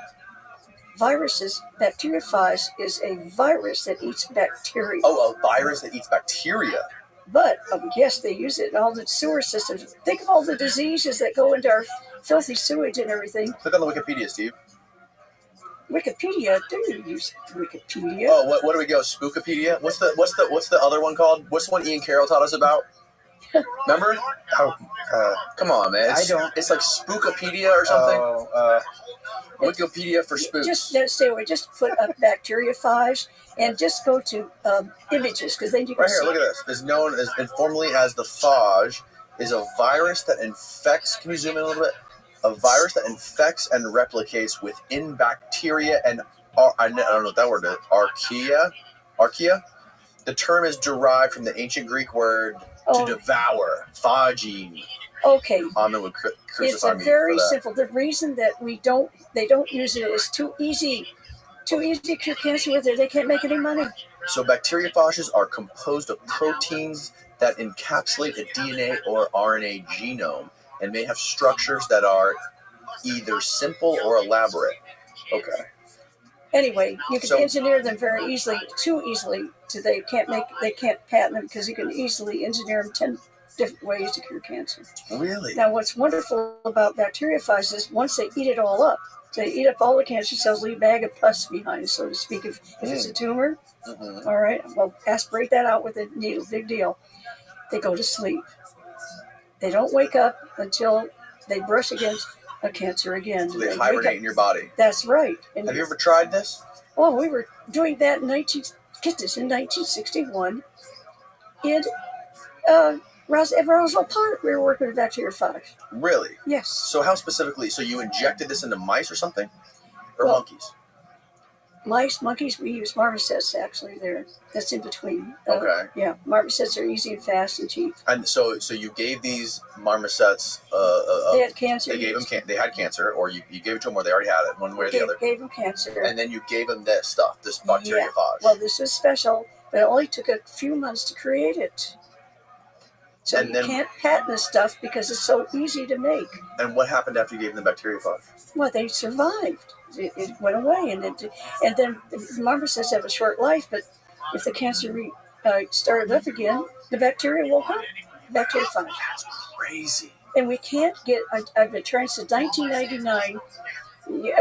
Viruses, bacteriophage is a virus that eats bacteria. Oh, a virus that eats bacteria. But, yes, they use it in all the sewer systems. Think of all the diseases that go into our filthy sewage and everything. Click on the Wikipedia, Steve. Wikipedia? Do you use Wikipedia? Oh, what do we go? Spookopedia? What's the other one called? What's the one Ian Carroll taught us about? Remember? Come on, man. It's like Spookopedia or something. Wikipedia for spooks. Just stay away. Just put up bacteriophage and just go to images, because then you can right here, see. look at this. It's known as informally as the phage, is a virus that infects. Can you zoom in a little bit? A virus that infects and replicates within bacteria and I don't know what that word is. Archaea. The term is derived from the ancient Greek word to devour, phagine. Okay. Amen would It's crucify me very for that. simple. The reason that they don't use it is too easy to cure cancer with it. They can't make any money. So bacteriophages are composed of proteins that encapsulate a DNA or RNA genome and may have structures that are either simple or elaborate. Okay. Anyway, you can engineer them very easily, too easily, so they can't patent them, because you can easily engineer them 10 different ways to cure cancer. Really? Now, what's wonderful about bacteriophages is once they eat it all up, they eat up all the cancer cells, leave a bag of pus behind, so to speak. If it's a tumor, all right, well, aspirate that out with a needle, big deal. They go to sleep. They don't wake up until they brush against a cancer again. So they hibernate in your body. That's right. And have you ever tried this? Oh, we were doing that in 1961 in Roswell Park. We were working with bacteriophage. Really? Yes. So how specifically? So you injected this into mice or something? Or monkeys? Mice, monkeys, we use marmosets actually there. That's in between. Okay. Yeah, marmosets are easy and fast and cheap. And so you gave these marmosets. They had cancer. They had cancer, or you gave it to them, or they already had it, one way or the other. Gave them cancer. And then you gave them this stuff, this bacteriophage. Yeah. Well, this is special, but it only took a few months to create it. So you can't patent this stuff because it's so easy to make. And what happened after you gave them the bacteriophage? Well, they survived. It went away, and then the marmosets have a short life. But if the cancer started up again, the bacteria will come. Bacteriophage. That's crazy. And we can't get. I've been trying since 1999.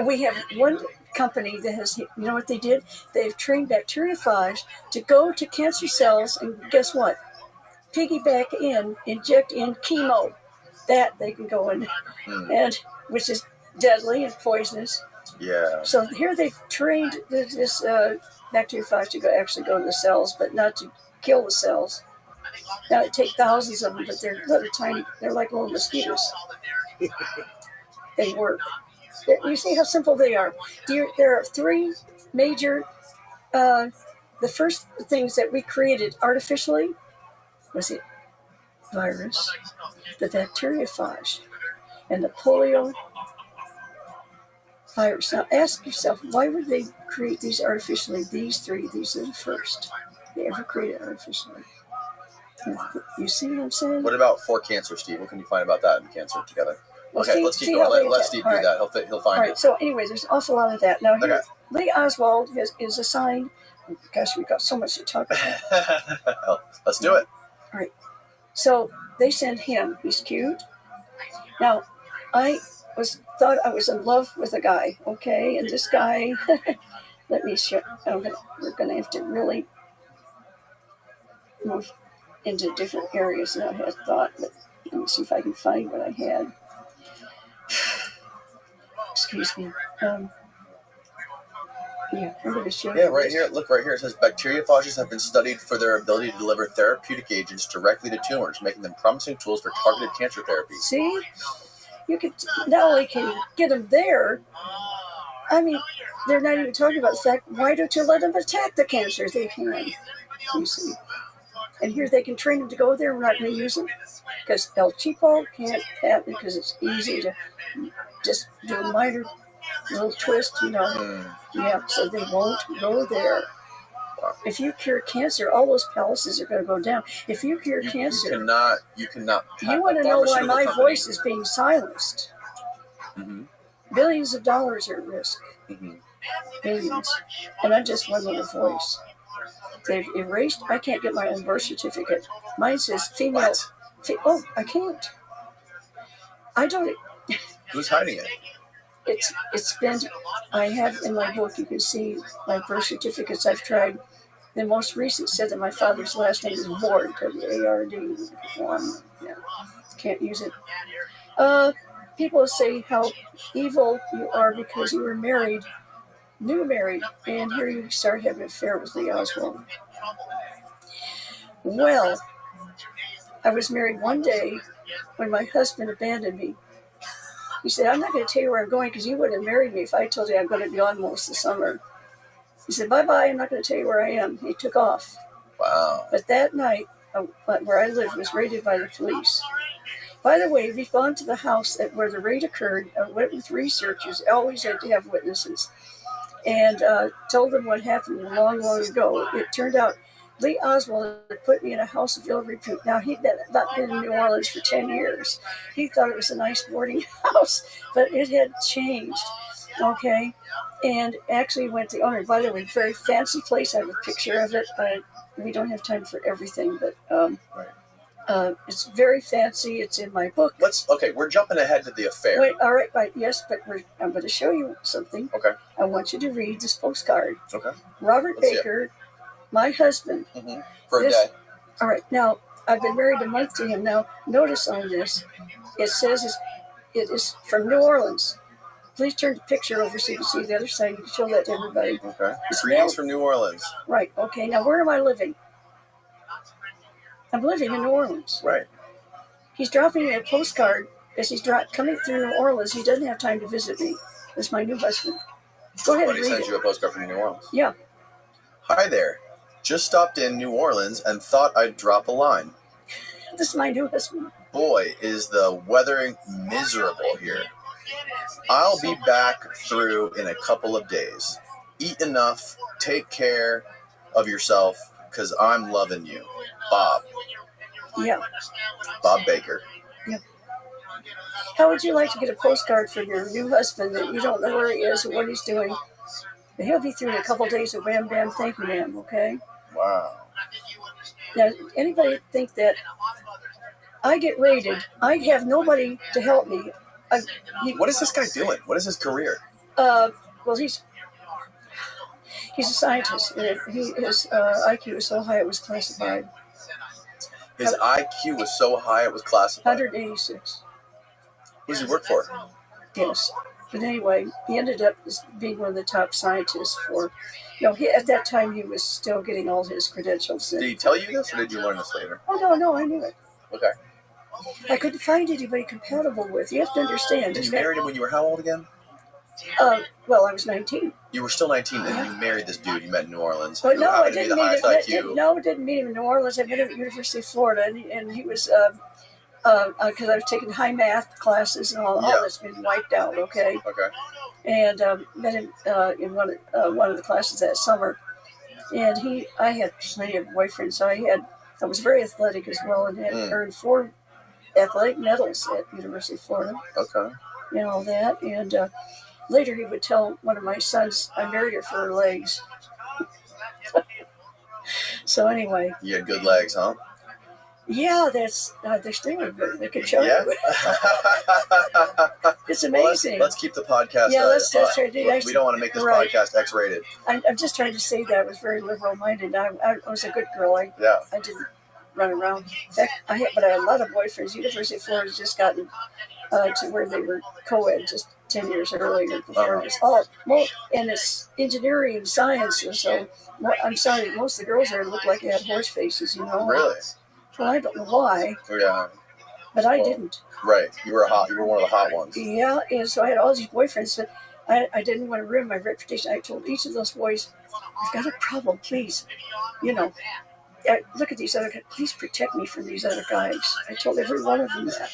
We have one company that has. You know what they did? They've trained bacteriophage to go to cancer cells, and guess what? Piggyback inject in chemo. That they can go in, and which is deadly and poisonous. Yeah. So here they've trained this bacteriophage to actually go to the cells, but not to kill the cells. Now it takes thousands of them, but they're little tiny. They're like little mosquitoes. They work. You see how simple they are. There are three major. The first things that we created artificially was the virus, the bacteriophage, and the polio virus. Now ask yourself, why would they create these artificially? These three, these are the first they ever created artificially. You see what I'm saying? What about for cancer, Steve? What can you find about that in cancer together? Okay, let's keep how going. they Let attack. Steve All do right. that. He'll All find right. it. So anyway, there's an awful lot of that. Now here, Okay. Lee Oswald is assigned. Gosh, we've got so much to talk about. Let's do it. All right. So they send him. He's cute. Now, I thought I was in love with a guy. Okay, and this guy. Let me show. We're gonna have to really move into different areas than I had thought. But let me see if I can find what I had. Excuse me. Yeah, I'm going to show you. Yeah, right here. Look right here. It says bacteriophages have been studied for their ability to deliver therapeutic agents directly to tumors, making them promising tools for targeted cancer therapy. See, you could not only can you get them there. I mean, they're not even talking about the fact. Why don't you let them attack the cancer? They can. You see, and here they can train them to go there. We're not going to use them because El Cheapo can't patent because it's easy to just do a minor little twist, you know. Yeah, so they won't go there. If you cure cancer, all those palaces are going to go down. If you cure cancer, you cannot. You want to know why my voice is being silenced? Billions of dollars are at risk. Billions, and I'm just one little voice. They've erased. I can't get my own birth certificate. Mine says female. Oh, I can't. I don't. Who's hiding it? It's been. I have in my book. You can see my birth certificates. I've tried. The most recent said that my father's last name is Ward, W-A-R-D. Yeah, can't use it. People say how evil you are because you were married, new married, and here you start having an affair with Lee Oswald. Well, I was married one day when my husband abandoned me. He said, I'm not going to tell you where I'm going because you wouldn't have married me if I told you I'm going to be gone most of the summer. He said, bye-bye, I'm not going to tell you where I am. He took off. Wow. But that night, where I lived was raided by the police. By the way, we've gone to the house where the raid occurred. I went with researchers, always had to have witnesses, and told them what happened long, long ago. It turned out Lee Oswald had put me in a house of ill repute. Now, he'd not been in New Orleans for 10 years. He thought it was a nice boarding house, but it had changed, okay? And actually went to the owner. By the way, very fancy place. I have a picture of it. We don't have time for everything, but it's very fancy. It's in my book. We're jumping ahead to the affair. Wait, all right, yes, but I'm going to show you something. Okay. I want you to read this postcard. Okay. Robert Baker, my husband. For a day. All right, now, I've been married a month to him. Now, notice on this, it says it is from New Orleans. Please turn the picture over so you can see the other side. You can show that to everybody. Okay. Greetings from New Orleans. Right, okay. Now, where am I living? I'm living in New Orleans. Right. He's dropping me a postcard as he's coming through New Orleans. He doesn't have time to visit me. That's my new husband. Go ahead and read it. But he sends you a postcard from New Orleans. Yeah. Hi there. Just stopped in New Orleans and thought I'd drop a line. This is my new husband. Boy, is the weather miserable here. I'll be back through in a couple of days. Eat enough, take care of yourself, because I'm loving you. Bob. Yeah. Bob Baker. Yeah. How would you like to get a postcard from your new husband that you don't know where he is or what he's doing? But he'll be through in a couple of days of wham, bam, thank you, ma'am, okay? Wow. Now, anybody think that I get raided, I have nobody to help me. What is this guy doing? What is his career? Well, he's a scientist. And his IQ was so high it was classified. His IQ was so high it was classified. 186. Who does he work for? Yes. But anyway, he ended up being one of the top scientists for, at that time he was still getting all his credentials. Did he tell you this or did you learn this later? Oh, no, I knew it. Okay. I couldn't find anybody compatible with. You have to understand. And you married him when you were how old again? Well, I was 19. You were still 19 and you married this dude you met in New Orleans. But no, I didn't meet him. I didn't meet him in New Orleans. I met him at the University of Florida, and he was because I was taking high math classes and all that's been wiped out. Okay. Okay. And met him in one of the classes that summer, and I had plenty of boyfriends. So I was very athletic as well, and had earned athletic medals at University of Florida. Okay. And all that. And later he would tell one of my sons, I married her for her legs. So anyway. You had good legs, huh? Yeah, they're still good. They can show Yeah. you. It's amazing. Let's keep the podcast. Yeah, let's try to do we don't want to make this podcast X-rated. I'm just trying to say that I was very liberal-minded. I was a good girl. I didn't run around. In fact, I had a lot of boyfriends. University of Florida has just gotten to where they were co-ed just 10 years earlier before this. And it's engineering and science. And so, I'm sorry, most of the girls there look like they had horse faces, you know. Really? Well, I don't know why. Yeah. But I didn't. Right. You were one of the hot ones. Yeah, and so I had all these boyfriends, but I didn't want to ruin my reputation. I told each of those boys, I've got a problem, please. You know, look at these other guys. Please protect me from these other guys. I told every one of them that.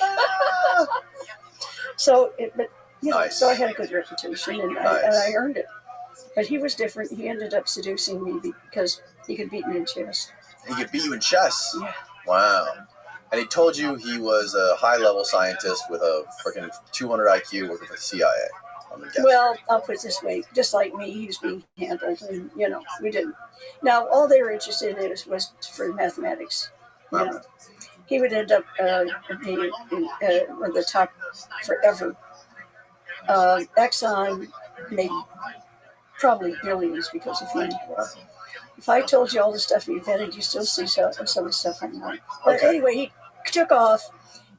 So I had a good reputation, and I earned it. But he was different. He ended up seducing me because he could beat me in chess. He could beat you in chess? Yeah. Wow. And he told you he was a high-level scientist with a freaking 200 IQ working for the CIA. Well, I'll put it this way. Just like me, he was being handled, and, you know, we didn't. Now, all they were interested in was for mathematics. You know. He would end up being one of the top forever. Exxon made probably billions because of him. If I told you all the stuff he invented, you still see some of the stuff I'm on. But anyway, he took off,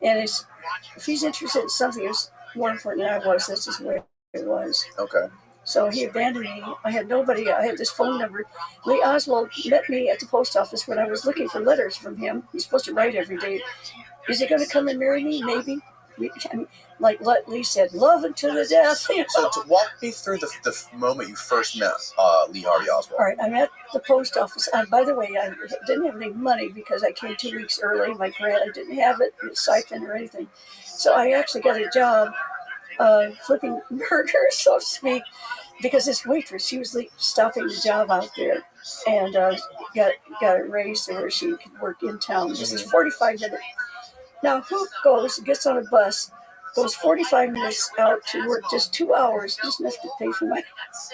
and if he's interested in something that's more important than I was, this is where it was. Okay. So he abandoned me. I had nobody. I had this phone number. Lee Oswald met me at the post office when I was looking for letters from him. He's supposed to write every day. Is he going to come and marry me? Maybe. Like Lee said, love until the death. You know? So to walk me through the moment you first met Lee Harvey Oswald. All right, I'm at the post office. By the way, I didn't have any money because I came 2 weeks early. My grant, I didn't have it, siphon or anything. So I actually got a job flipping burgers, so to speak, because this waitress, she was stopping the job out there and got a raise to where she could work in town. This is 45 minutes. Now, who goes and gets on a bus, goes 45 minutes out to work just 2 hours, just enough to pay for my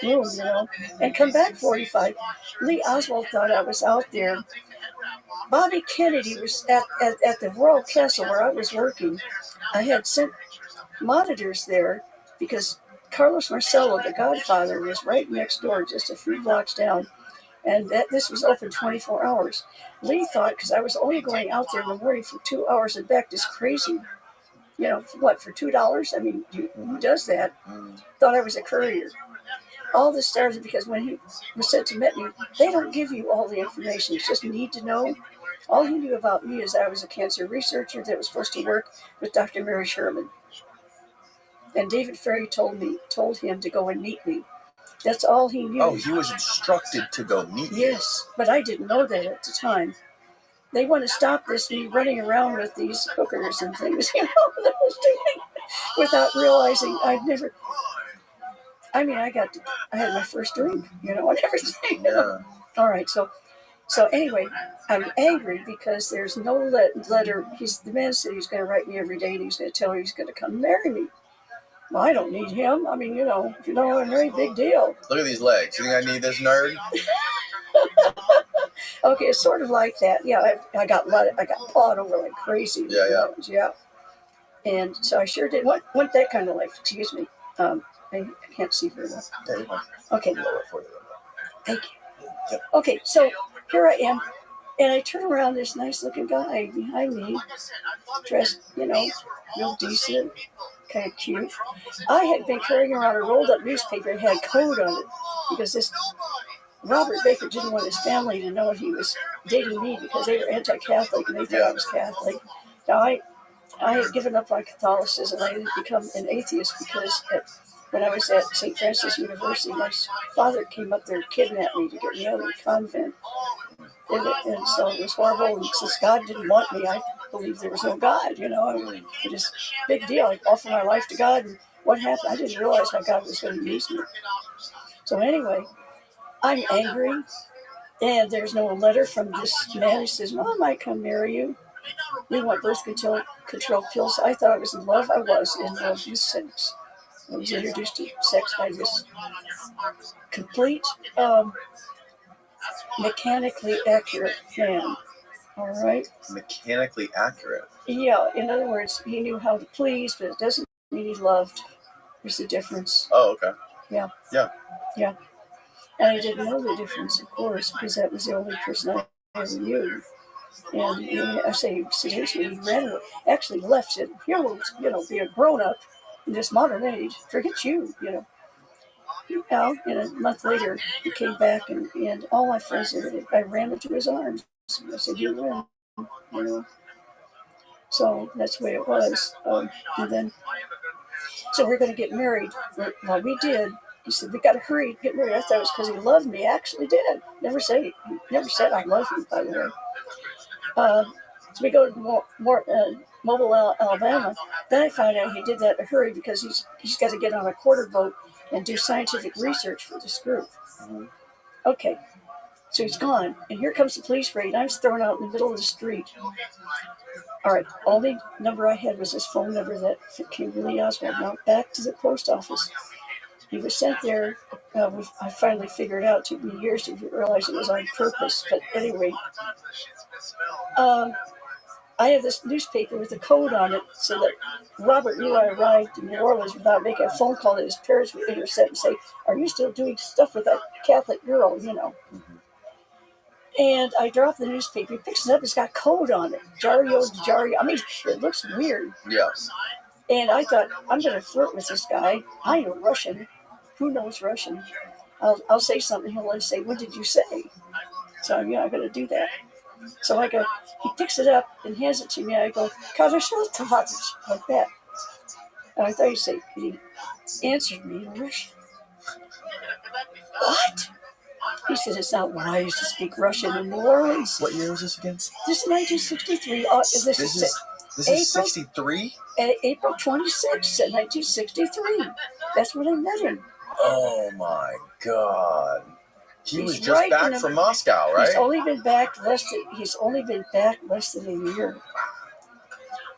room, you know, and come back 45? Lee Oswald thought I was out there. Bobby Kennedy was at the Royal Castle where I was working. I had sent monitors there because Carlos Marcello, the Godfather, was right next door, just a few blocks down. And this was open 24 hours. Lee thought, because I was only going out there in the morning for 2 hours and back, this crazy, you know, what, for $2? I mean, who does that? Thought I was a courier. All this started because when he was sent to meet me, they don't give you all the information. It's just need to know. All he knew about me is I was a cancer researcher that was supposed to work with Dr. Mary Sherman. And David Ferry told him to go and meet me. That's all he knew. Oh, he was instructed to go meet you. Yes, but I didn't know that at the time. They want to stop me running around with these hookers and things, you know, that I was doing without realizing I'd never. I mean, I had my first drink, you know, and everything. You know? All right, so anyway, I'm angry because there's no letter. The man said he's going to write me every day, and he's going to tell me he's going to come marry me. Well, I don't need him. I mean, you know, if you know what I mean, big deal. Look at these legs. You think I need this nerd? Okay, it's sort of like that. Yeah, I got pawed over like crazy. Yeah. And so I sure did want that kind of life. Excuse me. I can't see very well. Okay. Thank you. Yep. Okay, so here I am, and I turn around. This nice-looking guy behind me, dressed, you know, real decent. Kind of cute. I had been carrying around a rolled up newspaper that had code on it because this Robert Baker didn't want his family to know he was dating me because they were anti-Catholic and they thought I was Catholic. Now I had given up on Catholicism. I had become an atheist because when I was at St. Francis University, my father came up there and kidnapped me to get me out of the convent. And so it was horrible. And since God didn't want me, I believed there was no God, you know. It was a big deal. I offered my life to God, and what happened? I didn't realize how God was going to use me. So anyway, I'm angry, and there's no letter from this man. He says, well, I might come marry you. We want birth control pills. I thought I was in love. I was in love with sex. I was introduced to sex by this complete, mechanically accurate man. All right? Mechanically accurate. Yeah, in other words, he knew how to please, but it doesn't mean he loved. There's a difference. Oh, okay. Yeah. Yeah. Yeah. And I didn't know the difference, of course, because that was the only person I ever knew. And I say, seriously, he ran away, actually left it. Here will, be a grown-up in this modern age. Forget you, And a month later, he came back, and all my friends did. I ran into his arms. I said, you win, So that's the way it was. And then, so we're going to get married. Well, we did. He said, we got to hurry to get married. I thought it was because he loved me. He actually did. Never said I love you, by the way. So we go to Mobile, Alabama. Then I find out he did that in a hurry because he's got to get on a quarter boat and do scientific research for this group. Mm-hmm. Okay, so he's gone, and here comes the police raid. I was thrown out in the middle of the street. All right, only number I had was his phone number that came to Lee Oswald. Now back to the post office. He was sent there. I finally figured out. It took me years to realize it was on purpose. But anyway, I have this newspaper with a code on it so that Robert knew I arrived in New Orleans without making a phone call that his parents would intercept and say, "Are you still doing stuff with that Catholic girl?" Mm-hmm. And I dropped the newspaper. He picks it up. It's got code on it. Jario. I mean, it looks weird. Yes. And I thought, I'm going to flirt with this guy. I know Russian. Who knows Russian? I'll say something. He'll say, "What did you say?" So, I'm going to do that. So I go, he picks it up and hands it to me. I go, "Kavashel, like that. And I thought he'd say, he answered me in Russian. What? He said, "It's not wise to speak Russian in New Orleans." What year was this again? This is 1963. This is 63? April 26th, 1963. That's when I met him. Oh my God. He was just right back from Moscow, right? He's only been back less than a year.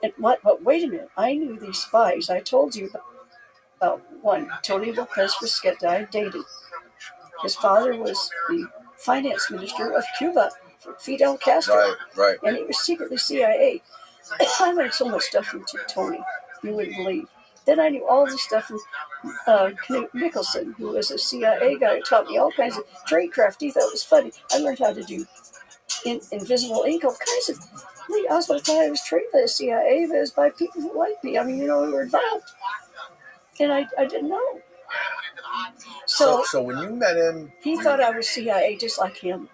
And but wait a minute. I knew these spies. I told you about one. Tony Lopez Fresqueta I dated. His father was the finance minister of Cuba for Fidel Castro. Right. And he was secretly CIA. I learned so much stuff from Tony, you wouldn't believe. Then I knew all this stuff from Knut Nicholson, who was a CIA guy who taught me all kinds of tradecraft. He thought it was funny. I learned how to do invisible ink, all kinds of. Lee Oswald thought I was trained by the CIA, but it was by people who liked me. I mean, we were involved. And I didn't know. So when you met him, he thought I was CIA just like him.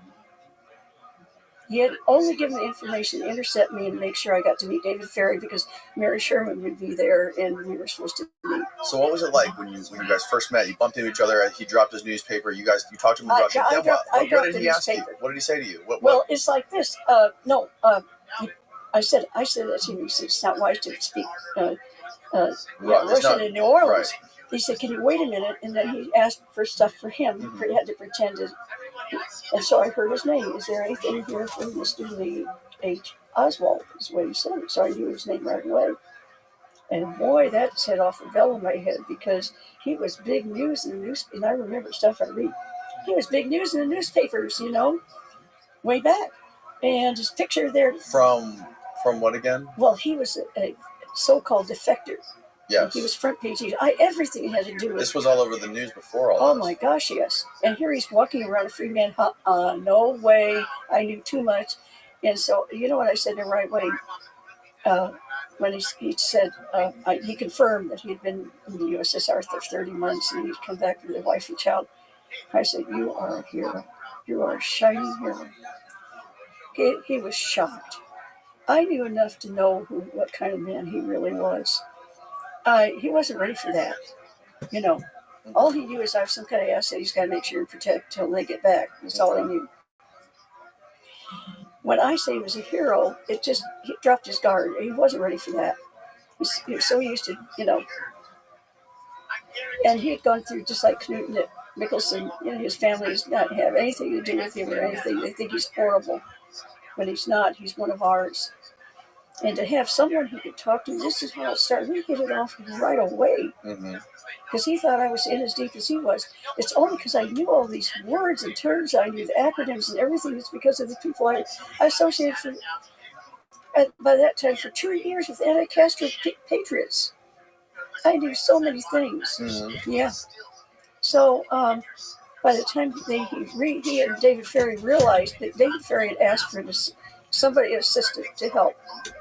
He had only given the information to intercept me and make sure I got to meet David Ferry because Mary Sherman would be there and we were supposed to meet. So what was it like when you guys first met? You bumped into each other. He dropped his newspaper. You talked to him in Russian. What did he ask you? What did he say to you? Well, it's like this. I said that to him. He said, "It's not wise to speak Russian in New Orleans." Right. He said, "Can you wait a minute?" And then he asked for stuff for him. Mm-hmm. He had to pretend to. And so I heard his name. "Is there anything here for Mr. Lee H. Oswald?" is what he said. So I knew his name right away. And boy, that set off a bell in my head because he was big news in the news. And I remember stuff I read. He was big news in the newspapers, way back. And his picture there. From what again? Well, he was a so-called defector. Yes. He was front page. Everything had to do with. This was all over the news before all Oh this. my gosh, yes. And here he's walking around a free man. No way. I knew too much. And so, you know what I said to him right away? When he said, he confirmed that he'd been in the USSR for 30 months and he'd come back with a wife and child. I said, "You are a hero. You are a shining hero." He was shocked. I knew enough to know what kind of man he really was. He wasn't ready for that. All he knew is I have some kind of asset he's got to make sure and protect till they get back. That's all he knew. When I say he was a hero, he dropped his guard. He wasn't ready for that. He was so used to, And he had gone through just like Knut Nicholson. His family does not have anything to do with him or anything. They think he's horrible. But he's not. He's one of ours. And to have someone who could talk to me, this is how it started. We hit it off right away because he thought I was in as deep as he was. It's only because I knew all these words and terms, I knew the acronyms and everything. It's because of the people I associated by that time for 2 years with anti-Castro patriots. I knew so many things. Yeah. So by the time he and David Ferry realized that David Ferry had asked for somebody, an assistant, to help,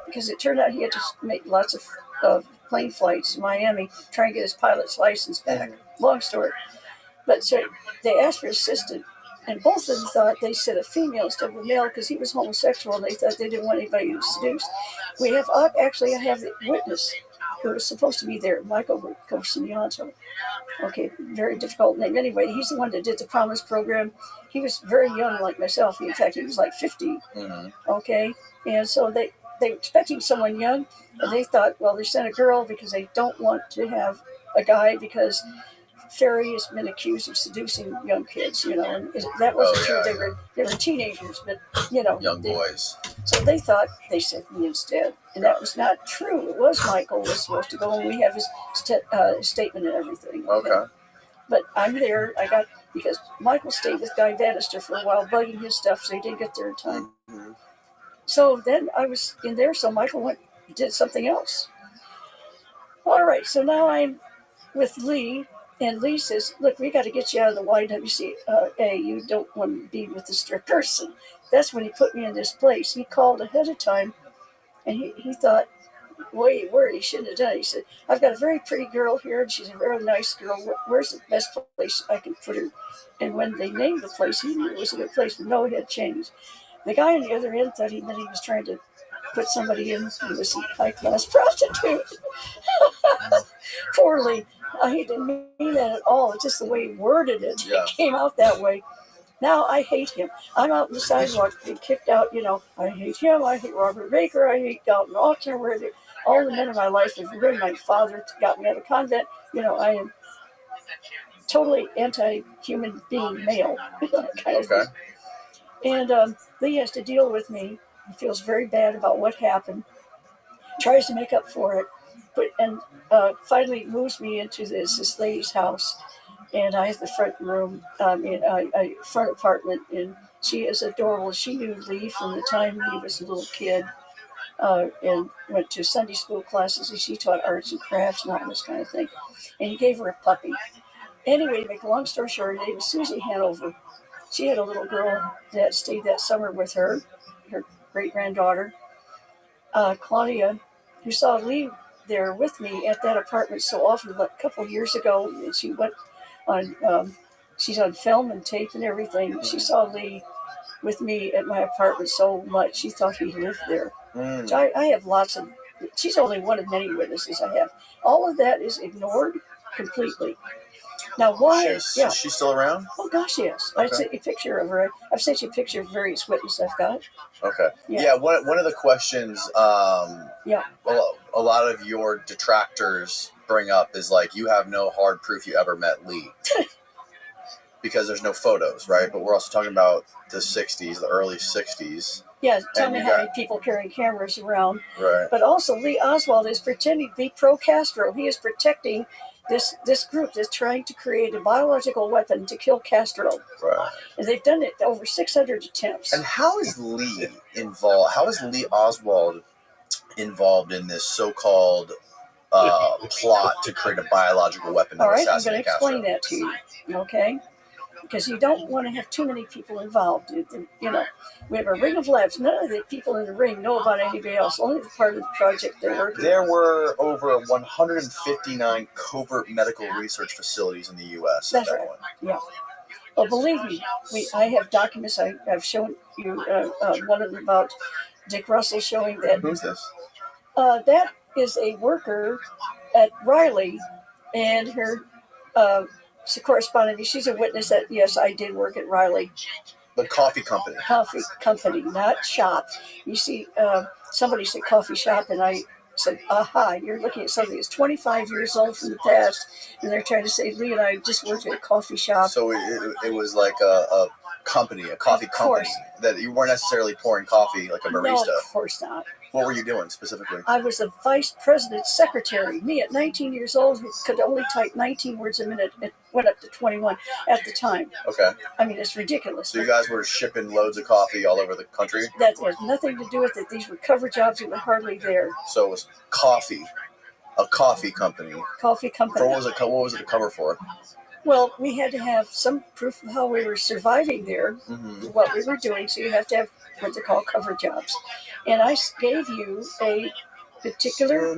because it turned out he had to make lots of plane flights to Miami, trying to get his pilot's license back. Long story. But so they asked for an assistant, and both of them thought they said a female instead of a male because he was homosexual, and they thought they didn't want anybody to seduce. I have the witness who was supposed to be there, Michael Corsignano. Okay, very difficult name. Anyway, he's the one that did the Promise program. He was very young, like myself. In fact, he was like 50. Okay, and so they were expecting someone young, and they thought, well, they sent a girl because they don't want to have a guy because Ferry has been accused of seducing young kids, and that wasn't true. They were teenagers, but young boys. So they thought they sent me instead, and that was not true. It was Michael was supposed to go, and we have his statement and everything. Okay. But I'm there. Because Michael stayed with Guy Bannister for a while, bugging his stuff, so he didn't get there in time. So then I was in there, so Michael did something else. All right, so now I'm with Lee, and Lee says, look, we got to get you out of the YWCA. You don't want to be with this person. That's when he put me in this place. He called ahead of time, and he thought, wait, where he shouldn't have done it. He said, I've got a very pretty girl here, and she's a very nice girl. Where's the best place I can put her? And when they named the place, he knew it was a good place, but no, it had changed. The guy on the other end thought he was trying to put somebody in who was a high-class prostitute. Poorly. He didn't mean that at all. It's just the way he worded it. It came out that way. Now I hate him. I'm out on the sidewalk being kicked out. I hate him. I hate Robert Baker. I hate Dalton Alter. All the men of my life have ruined. My father got me out of convent. I am totally anti-human being male. Kind of thing. And Lee has to deal with me. He feels very bad about what happened. Tries to make up for it. And finally moves me into this lady's house. And I have the front room, front apartment. And she is adorable. She knew Lee from the time he was a little kid. And went to Sunday school classes, and she taught arts and crafts and all this kind of thing. And he gave her a puppy. Anyway, to make a long story short, her name was Susie Hanover. She had a little girl that stayed that summer with her great-granddaughter, Claudia, who saw Lee there with me at that apartment so often. A couple of years ago, and she went on, she's on film and tape and everything. She saw Lee with me at my apartment so much, she thought he lived there. So I have lots of, she's only one of many witnesses I have. All of that is ignored completely. Now, why? Is she still around? Oh, gosh, yes. Okay. I sent you a picture of her. I've sent you a picture of various witnesses I've got. Okay. Yeah, one of the questions a lot of your detractors bring up is like, you have no hard proof you ever met Lee. Because there's no photos, right? But we're also talking about the 60s, the early 60s. Yeah, tell me how many people carrying cameras around. Right. But also, Lee Oswald is pretending to be pro-Castro. He is protecting this group that's trying to create a biological weapon to kill Castro. Right. And they've done it over 600 attempts. And how is Lee involved? How is Lee Oswald involved in this so-called plot to create a biological weapon to assassinate Castro? I'm going to explain that to you, okay? Because you don't want to have too many people involved. We have a ring of labs. None of the people in the ring know about anybody else. Only the part of the project they're working. There were over 159 covert medical research facilities in the U.S. That's right. Yeah. Well, believe me, I have documents. I've shown you one of them about Dick Russell showing that. Who's this? That is a worker at Riley, and her. She's a correspondent. She's a witness that, yes, I did work at Riley. The coffee company. Coffee company, not shop. You see, somebody said coffee shop, and I said, aha, you're looking at something that's 25 years old from the past, and they're trying to say, Lee and I just worked at a coffee shop. So it was like a company, a coffee company, that you weren't necessarily pouring coffee like a barista. No, of course not. What were you doing specifically? I was a vice president's secretary. Me at 19 years old, who could only type 19 words a minute, it went up to 21 at the time. Okay. I mean, it's ridiculous. So you guys were shipping loads of coffee all over the country? That has nothing to do with it. These were cover jobs that were hardly there. So it was coffee, a coffee company. Coffee company. For what was it a cover for? Well, we had to have some proof of how we were surviving there, what we were doing. So you have to have what they're called cover jobs. And I gave you a particular.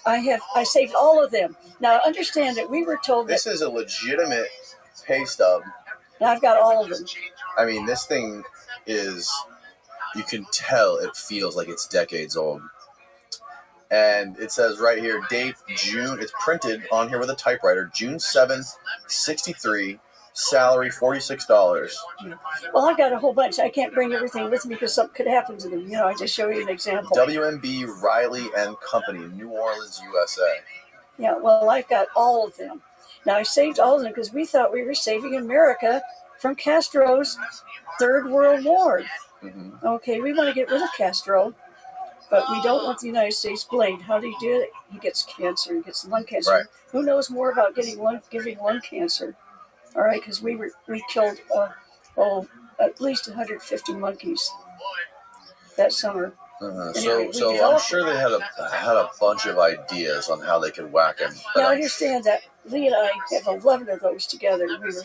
I saved all of them. Now understand that we were told that This is a legitimate pay stub. and I've got all of them. I mean, this thing is, you can tell it feels like it's decades old. And it says right here, date June, it's printed on here with a typewriter, June 7th, 63, salary $46. Well, I've got a whole bunch. I can't bring everything with me because something could happen to them. I just show you an example. WMB Riley and Company, New Orleans, USA. Yeah, well, I've got all of them. Now, I saved all of them because we thought we were saving America from Castro's Third World War. Okay, we want to get rid of Castro, but we don't want the United States blamed. How do you do it? He gets cancer. He gets lung cancer. Right. Who knows more about giving lung cancer? All right, because we killed at least 150 monkeys that summer. So I'm sure they had a bunch of ideas on how they could whack him. Now I understand that Lee and I have 11 of those together. We were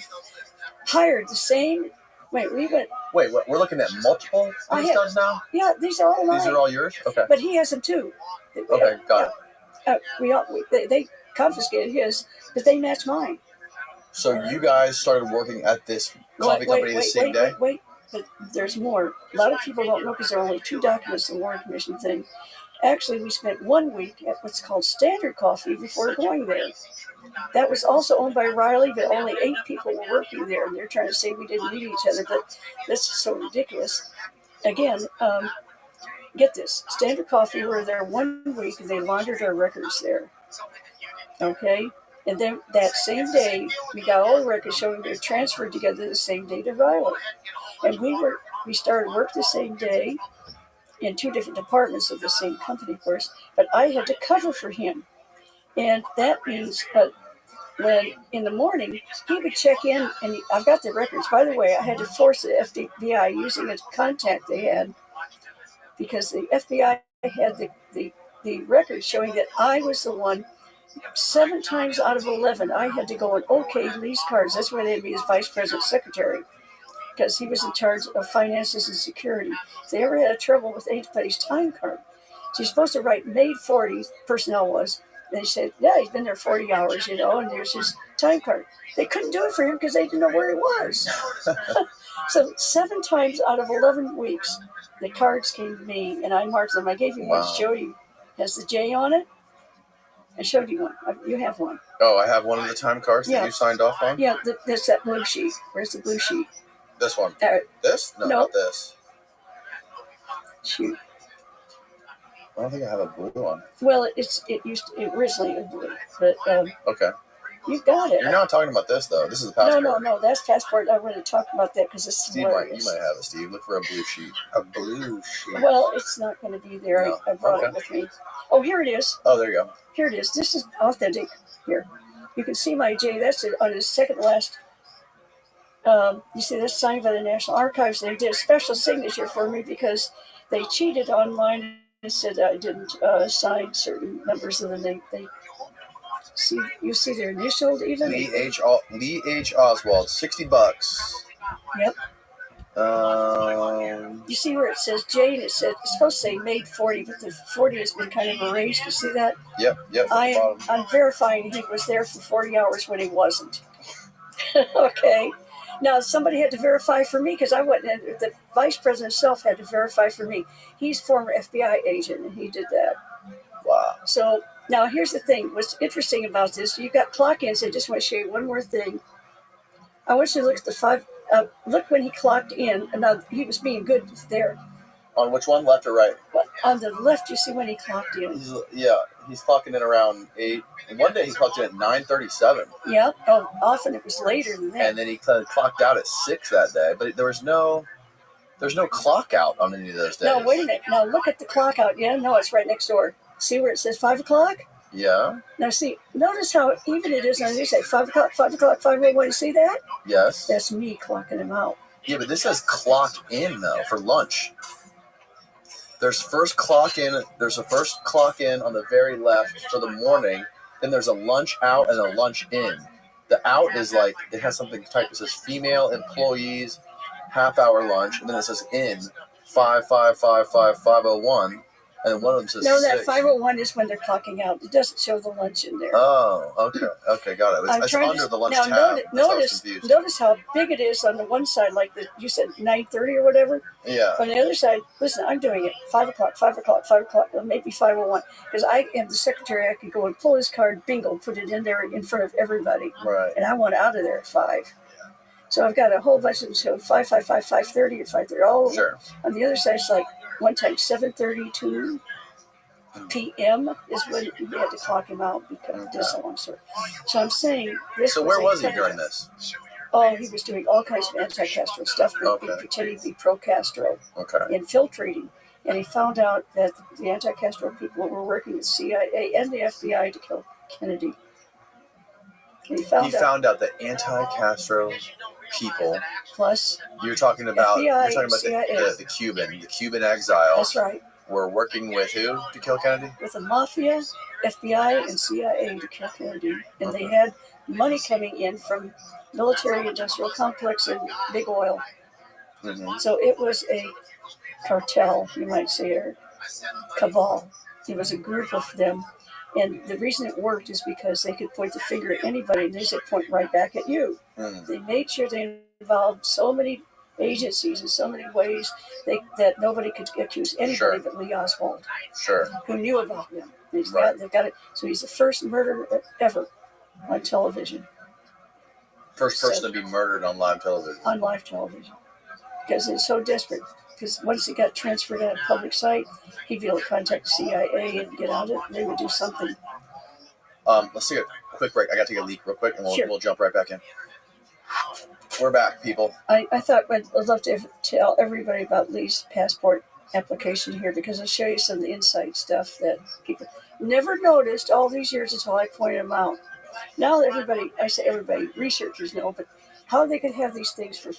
hired the same. Wait, what, we're looking at multiple of these stubs now? Yeah, these are all mine. These are all yours? Okay. But he has them too. Okay, got it. They confiscated his, but they match mine. So you guys started working at this coffee company the same day? Wait, but there's more. A lot of people don't know because there are only 2 documents in the Warren Commission thing. Actually, we spent 1 week at what's called Standard Coffee before going there. That was also owned by Riley, but only 8 people were working there, and they're trying to say we didn't need each other, but this is so ridiculous. Again, get this. Standard Coffee were there 1 week, and they laundered our records there. Okay? And then that same day, we got all the records showing we were transferred together the same day to Riley. And we started work the same day in 2 different departments of the same company, of course, but I had to cover for him. And that means when in the morning, he would check in, and I've got the records. By the way, I had to force the FBI using a contact they had, because the FBI had the records showing that I was the one. 7 times out of 11, I had to go and okay Lee's cards. That's why they had me as vice president secretary, because he was in charge of finances and security. If they ever had trouble with anybody's time card, so you're supposed to write made 40, personnel was, and they said, yeah, he's been there 40 hours, and there's his time card. They couldn't do it for him because they didn't know where he was. So 7 times out of 11 weeks, the cards came to me, and I marked them. I gave you one to show you. Has the J on it? I showed you one. You have one. Oh, I have one of the time cards that you signed off on? Yeah, that's that blue sheet. Where's the blue sheet? This one. This? No, No. not this. Shoot. I don't think I have a blue one. Well, it originally was blue, but Okay. you've got it. You're not talking about this, though. This is a passport. No, that's passport. I want to talk about that because it's Steve hilarious. you might have it, Steve. Look for a blue sheet. A blue sheet. Well, it's not going to be there. No. I brought it with me. Oh, here it is. Oh, there you go. Here it is. This is authentic. Here. You can see my J. That's it on his second last. You see, that's signed by the National Archives. They did a special signature for me because they cheated online and said I didn't sign certain numbers of the name. See, you see their initials even. Lee H. Oswald, $60. Yep. Um, You see where it says J, and it's supposed to say made 40, but the 40 has been kind of erased. You see that? Yep. I'm verifying he was there for 40 hours when he wasn't. Okay. Now, somebody had to verify for me because I wasn't. The vice president himself had to verify for me. He's a former FBI agent, and he did that. Wow. So now here's the thing. What's interesting about this, you got clock-ins. I just want to show you one more thing. I want you to look at the 5. Look when he clocked in. And now he was being good there. On which one, left or right? But on the left, you see when he clocked in. He's clocking in around 8. And one day he clocked in at 9:37. Yeah. Oh, often it was later than that. And then he clocked out at 6 that day. But there was no There's no clock out on any of those days. No, wait a minute. Now look at the clock out. Yeah, no, it's right next door. See where it says 5 o'clock? Yeah. Now see, notice how even it is on the say 5 o'clock, 501. You see that? Yes. That's me clocking them out. Yeah, but this says clock in though for lunch. There's first clock in. There's a first clock in on the very left for the morning. Then there's a lunch out and a lunch in. The out is like it has something typed. It says female employees half-hour lunch, and then it says in 5:05:05:501, and then one of them says No, 6. that 501 is when they're clocking out. It doesn't show the lunch in there. Oh, okay, got it. It's under the lunch tab. Notice how big it is on the one side, like you said 9:30 or whatever. Yeah. On the other side, listen, I'm doing it 5 o'clock, or maybe 5:01, because I am the secretary. I could go and pull his card, bingo, put it in there in front of everybody, Right. and I want out of there at 5. So I've got a whole bunch of them, so 5:30 or 5:30, all over. Sure. On the other side, it's like one time 7:32 p.m. is when we had to clock him out because this so long story. So I'm saying this. So where was he during this? Oh, he was doing all kinds of anti-Castro stuff, pretending to be pro-Castro, infiltrating. And he found out that the anti-Castro people were working with CIA and the FBI to kill Kennedy. And he found out that anti-Castro people. Plus, You're talking about FBI, the Cuban exiles. That's right. Were working with who to kill Kennedy? With the mafia, FBI, and CIA to kill Kennedy. And they had money coming in from military-industrial complex and big oil. Mm-hmm. So it was a cartel, you might say, or cabal. It was a group of them. And the reason it worked is because they could point the finger at anybody and they said point right back at you. Mm. They made sure they involved so many agencies in so many ways that nobody could accuse anybody but Lee Oswald, who knew about them. They've got it. So he's the first murderer ever on television. First person to be murdered on live television. On live television. Because it's so desperate. Because once it got transferred on a public site, he'd be able to contact the CIA and get out of it. They would do something. Let's take a quick break. I got to take a leak real quick, and we'll jump right back in. We're back, people. I thought I'd love to tell everybody about Lee's passport application here because I'll show you some of the inside stuff that people never noticed all these years until I pointed them out. Now everybody, researchers know, but how they could have these things for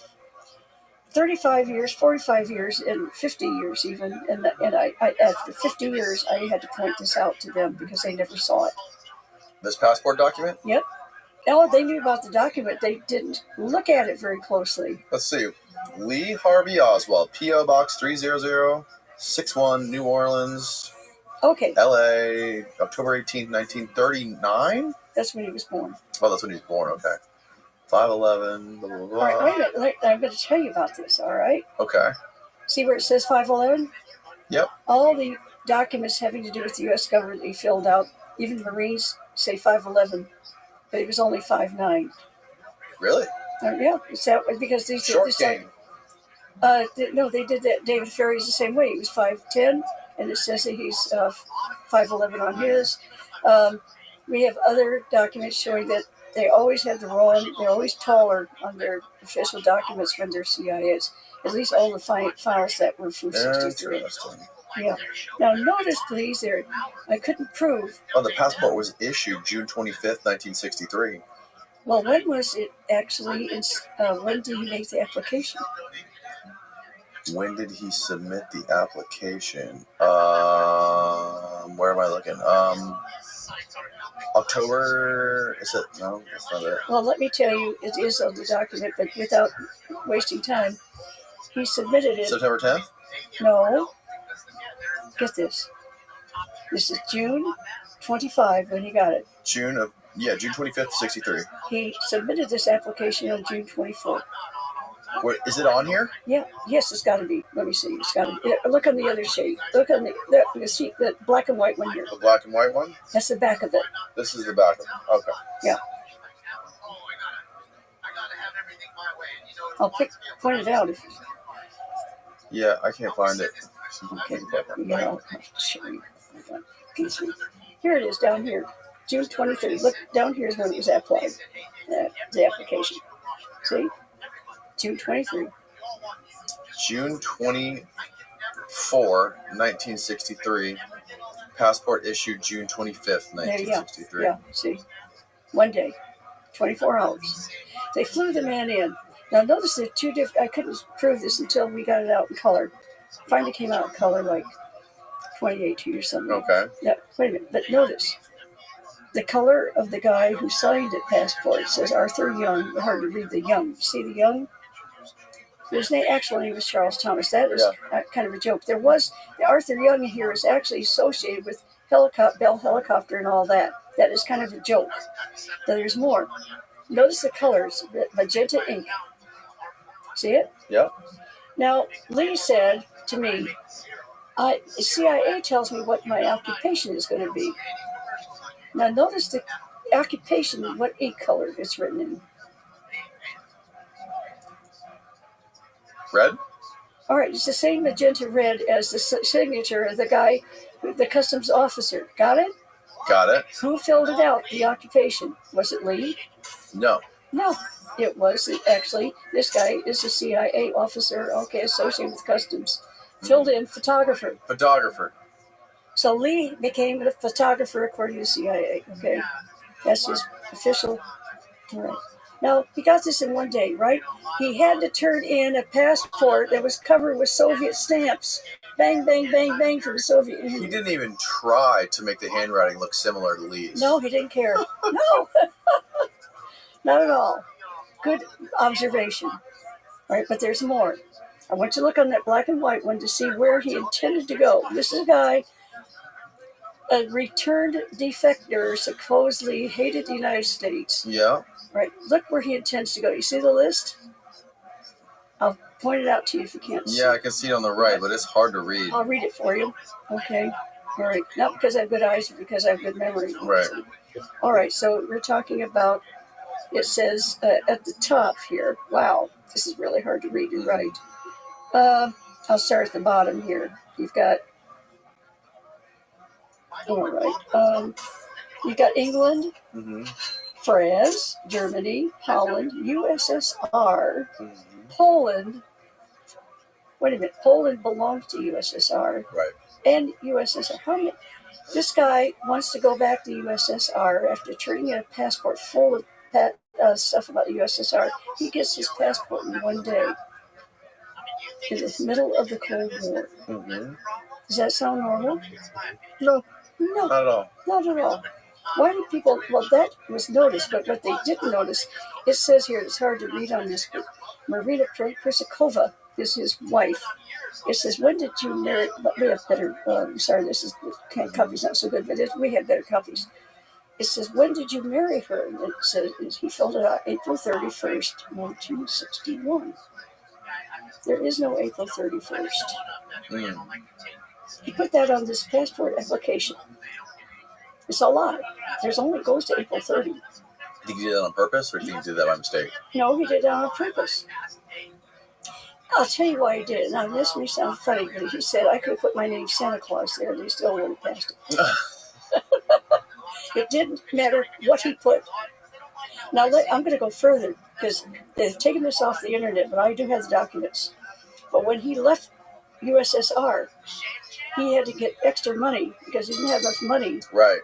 35 years, 45 years, and 50 years even. And I after 50 years, I had to point this out to them because they never saw it. This passport document? Yep. Oh, they knew about the document. They didn't look at it very closely. Let's see. Lee Harvey Oswald, P.O. Box 30061, New Orleans. Okay. L.A., October 18th, 1939? That's when he was born. Oh, that's when he was born. Okay. 5'11", blah, blah, blah. All right, wait a minute. I'm going to tell you about this, all right? Okay. See where it says 5'11"? Yep. All the documents having to do with the U.S. government he filled out, even Marines, say 5'11", but he was only 5'9". Really? Yeah, it's that because these short game. No, they did that. David Ferry's the same way. He was 5'10", and it says that he's 5'11" on his. We have other documents showing that they always have the wrong. They're always taller on their official documents when they're CIAs. At least all the files that were from 63. Yeah. Now notice, please, there. I couldn't prove. Oh, the passport was issued June 25th, 1963. Well, when was it actually? When did he make the application? When did he submit the application? Where am I looking? October. Is it? No, that's not it. Well, let me tell you, it is on the document, but without wasting time, he submitted it. September 10th? No. Get this. This is June 25 when he got it. June 25th, 63. He submitted this application on June 24th. Where, is it on here? Yeah. Yes, it's got to be. Let me see. It's got to be. Look on the other sheet. Look on the black and white one here. The black and white one? That's the back of it. This is the back of it. Okay. Yeah. I'll point it out if. Yeah, I can't find it. Okay. Yeah, I'll show you. Here it is down here. June 23rd. Look, down here is when it was applied. The application. See? June 23. June 24, 1963. Passport issued June 25th, 1963. Yeah, see, one day, 24 hours. They flew the man in. Now notice the two different. I couldn't prove this until we got it out in color. Finally came out in color like 2018 or something. Okay. Yeah, wait a minute. But notice the color of the guy who signed the passport says Arthur Young. Hard to read the Young. See the Young? His actual name was Charles Thomas. That is kind of a joke. There was the Arthur Young here is actually associated with Bell Helicopter and all that. That is kind of a joke. But there's more. Notice the colors, magenta ink. See it? Yep. Now, Lee said to me, CIA tells me what my occupation is going to be. Now, notice the occupation, what ink color it's written in. Red? All right, it's the same magenta red as the signature of the guy, the customs officer. Got it? Got it. Who filled it out, the occupation? Was it Lee? No. No, it was actually, this guy is a CIA officer, associated with customs. Filled in photographer. Photographer. So Lee became a photographer according to the CIA, okay? That's his official, all right. Now, he got this in one day, right? He had to turn in a passport that was covered with Soviet stamps. Bang, bang, bang, bang from the Soviet Union. He didn't even try to make the handwriting look similar to Lee's. No, he didn't care. No, not at all. Good observation. All right, but there's more. I went to look on that black and white one to see where he intended to go. This is a guy, a returned defector, supposedly hated the United States. Yeah. Right, look where he intends to go. You see the list? I'll point it out to you if you can't see. Yeah, I can see it on the right, but it's hard to read. I'll read it for you. Okay. All right. Not because I have good eyes, but because I have good memory. Right. All right. So we're talking about, it says at the top here. Wow. This is really hard to read and write. I'll start at the bottom here. You've got, all right. You've got England. Mm-hmm. France, Germany, Holland, USSR, Poland. Wait a minute, Poland belongs to USSR. Right. And USSR. How many? This guy wants to go back to USSR after turning in a passport full of stuff about the USSR. He gets his passport in one day. In the middle of the Cold War. Mm-hmm. Does that sound normal? No. No. Not at all. Not at all. Why do people, well, that was noticed, but what they didn't notice, it says here, it's hard to read on this, but Marina Persakova is his wife. It says, when did you marry, but we have better, sorry, this is, copy's not so good, but we have better copies. It says, when did you marry her? And it says, he filled it out April 31st, 1961. There is no April 31st. Mm. He put that on this passport application. It's a lie. There's only goes to April 30. Did he do that on purpose, or did he do that by mistake? No, he did it on purpose. I'll tell you why he did it. Now, this may sound funny, but he said I could have put my name Santa Claus there, and they still wouldn't have passed it. It didn't matter what he put. Now, I'm going to go further, because they've taken this off the internet, but I do have the documents. But when he left USSR, he had to get extra money because he didn't have enough money. Right.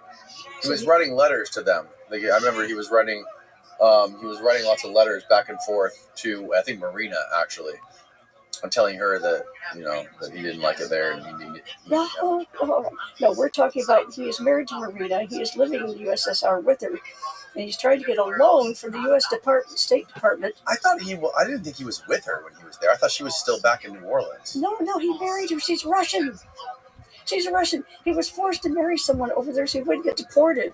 He was writing letters to them. I remember he was writing lots of letters back and forth to, I think, Marina, actually. I'm telling her that, that he didn't like it there. And he didn't, No, we're talking about he is married to Marina. He is living in the USSR with her. And he's trying to get a loan from the U.S. State Department. I didn't think he was with her when he was there. I thought she was still back in New Orleans. No, he married her. She's Russian. She's a Russian. He was forced to marry someone over there so he wouldn't get deported.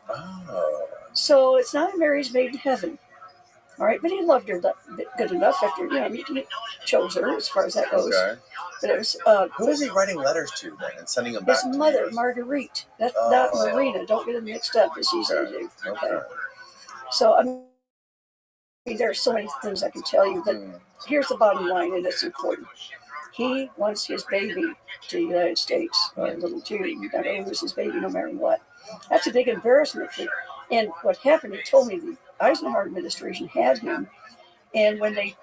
Oh. So it's not a marriage made in heaven. All right, but he loved her good enough after, he chose her as far as that goes. Okay. But it was... who was he writing letters to then and sending them back to? His mother, Marguerite. That's not Marina. Don't get them mixed up as easy to do. Okay. So, I mean, there are so many things I can tell you, but here's the bottom line, and it's important. He wants his baby to the United States, or little Jude. You got to lose his baby no matter what. That's a big embarrassment for him. And what happened, he told me the Eisenhower administration had him, And when they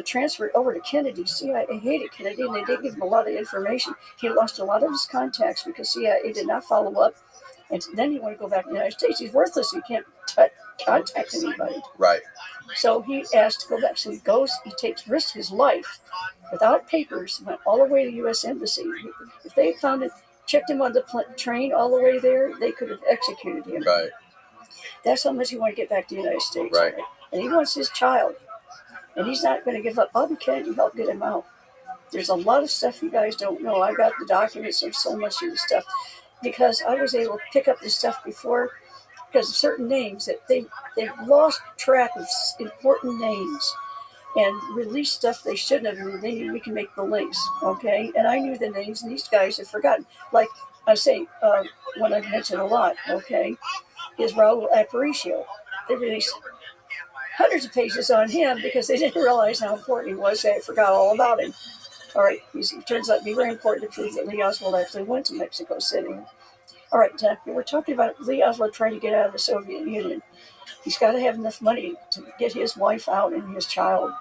transferred over to Kennedy, CIA hated Kennedy, and they didn't give him a lot of information. He lost a lot of his contacts because CIA did not follow up. And then he wanted to go back to the United States. He's worthless. He can't contact anybody. Right. So he asked to go back. So he goes, he risks his life without papers, went all the way to the U.S. Embassy. If they found it, checked him on the train all the way there, they could have executed him. Right. That's how much he wanted to get back to the United States. Right. And he wants his child. And he's not going to give up. Bobby Kennedy helped get him out. There's a lot of stuff you guys don't know. I got the documents of so much of the stuff because I was able to pick up this stuff before because of certain names that they've lost track of important names and released stuff they shouldn't have, and they knew we can make the links, okay? And I knew the names, and these guys have forgotten. Like I say, one I've mentioned a lot, okay, is Raul Aparicio. They released hundreds of pages on him because they didn't realize how important he was. They forgot all about him. All right, he turns out to be very important to prove that Lee Oswald actually went to Mexico City. All right, we're talking about Lee Oswald trying to get out of the Soviet Union. He's got to have enough money to get his wife out and his child.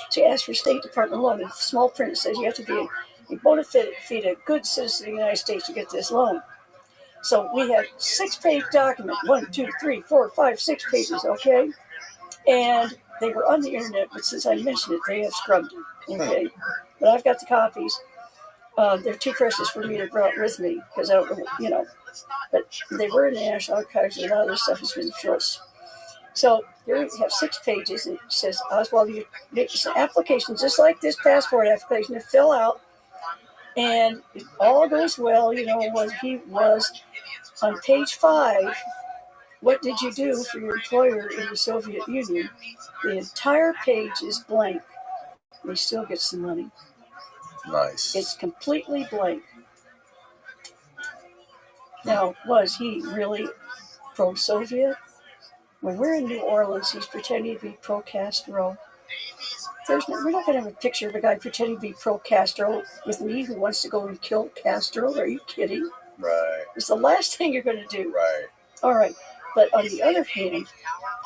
So he asked for State Department loan. And small print says you have to be a bona fide, good citizen of the United States to get this loan. So we have 6-page document, 1, 2, 3, 4, 5, 6 pages, okay? And they were on the internet, but since I mentioned it, they have scrubbed it, okay? But I've got the copies. They're too precious for me to bring with me because I don't, but they were in the National Archives, and a lot of this stuff has been filched. So here we have 6 pages, and it says, Oswald, you make an application just like this passport application to fill out, and it all goes well, when he was on page 5. What did you do for your employer in the Soviet Union? The entire page is blank. And he still gets the money. Nice. It's completely blank. Now, was he really pro-Soviet? When we're in New Orleans, he's pretending to be pro-Castro. We're not going to have a picture of a guy pretending to be pro-Castro with me who wants to go and kill Castro. Are you kidding? Right. It's the last thing you're going to do. Right. All right. But on the other hand,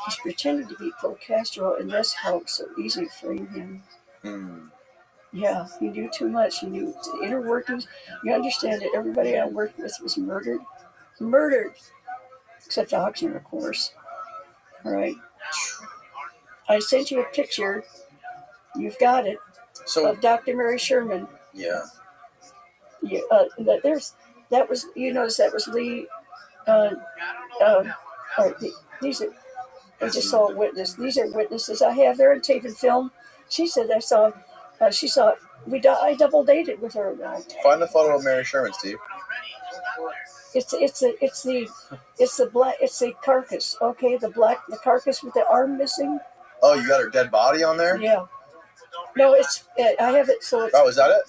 he's pretending to be pro-Castro, and that's how it's so easy to frame him. Yeah, he knew too much. He knew the inner workings. You understand that everybody I worked with was murdered. Murdered. Except Oxner, of course. All right. I sent you a picture. You've got it. Of Dr. Mary Sherman. Yeah. Yeah. That was. You notice that was Lee. These are. I just saw a witness. These are witnesses I have. They're on tape and film. She said I saw. She saw. I double dated with her. Find the photo of Mary Sherman, Steve. It's the carcass. Okay, the carcass with the arm missing. Oh, you got her dead body on there? Yeah. No, I have it. So. Oh, is that it?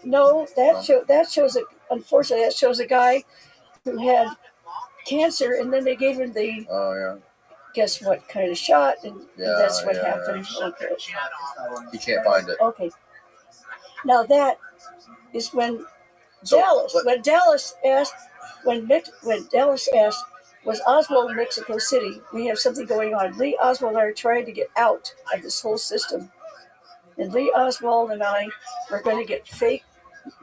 No, that shows it. Unfortunately, that shows a guy who had cancer, and then they gave him the. Oh yeah. Guess what kind of shot, and that's what happened. Yeah. Okay. You can't find it. Okay. Now that is when Dallas asked, was Oswald in Mexico City? We have something going on. Lee Oswald and I are trying to get out of this whole system, and Lee Oswald and I are going to get fake,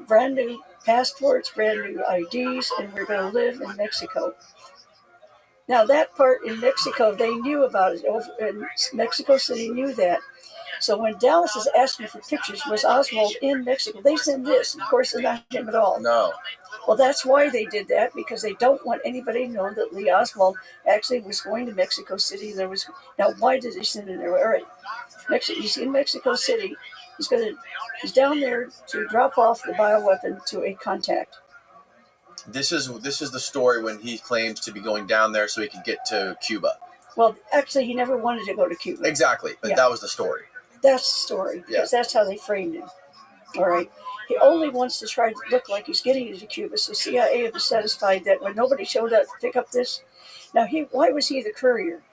brand new passports, brand new IDs, and we're going to live in Mexico. Now, that part in Mexico, they knew about it. In Mexico City knew that. So when Dallas is asking for pictures, was Oswald in Mexico? They send this. Of course, it's not him at all. No. Well, that's why they did that, because they don't want anybody to know that Lee Oswald actually was going to Mexico City. Now, why did they send it there? All right. He's in Mexico City. He's down there to drop off the bioweapon to a contact. This is the story when he claims to be going down there so he could get to Cuba. Well, actually, he never wanted to go to Cuba. Exactly, but that was the story. That's the story, because that's how they framed him. All right. He only wants to try to look like he's getting into Cuba, so CIA was satisfied that when nobody showed up to pick up this. Now, why was he the courier?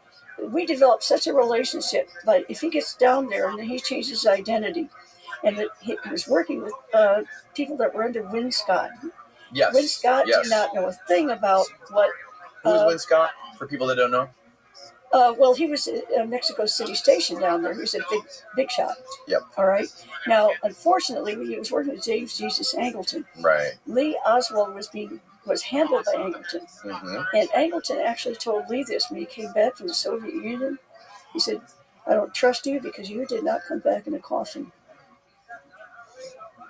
We developed such a relationship, but if he gets down there and then he changes his identity, and that he was working with people that were under Win Scott. Yes. Win Scott did not know a thing about what. Who is Win Scott, for people that don't know? Well, he was at Mexico City Station down there. He was a big shot. Yep. All right. Now, unfortunately, when he was working with James Jesus Angleton, Right. Lee Oswald was handled by Angleton. Mm-hmm. And Angleton actually told Lee this when he came back from the Soviet Union. He said, "I don't trust you because you did not come back in a coffin."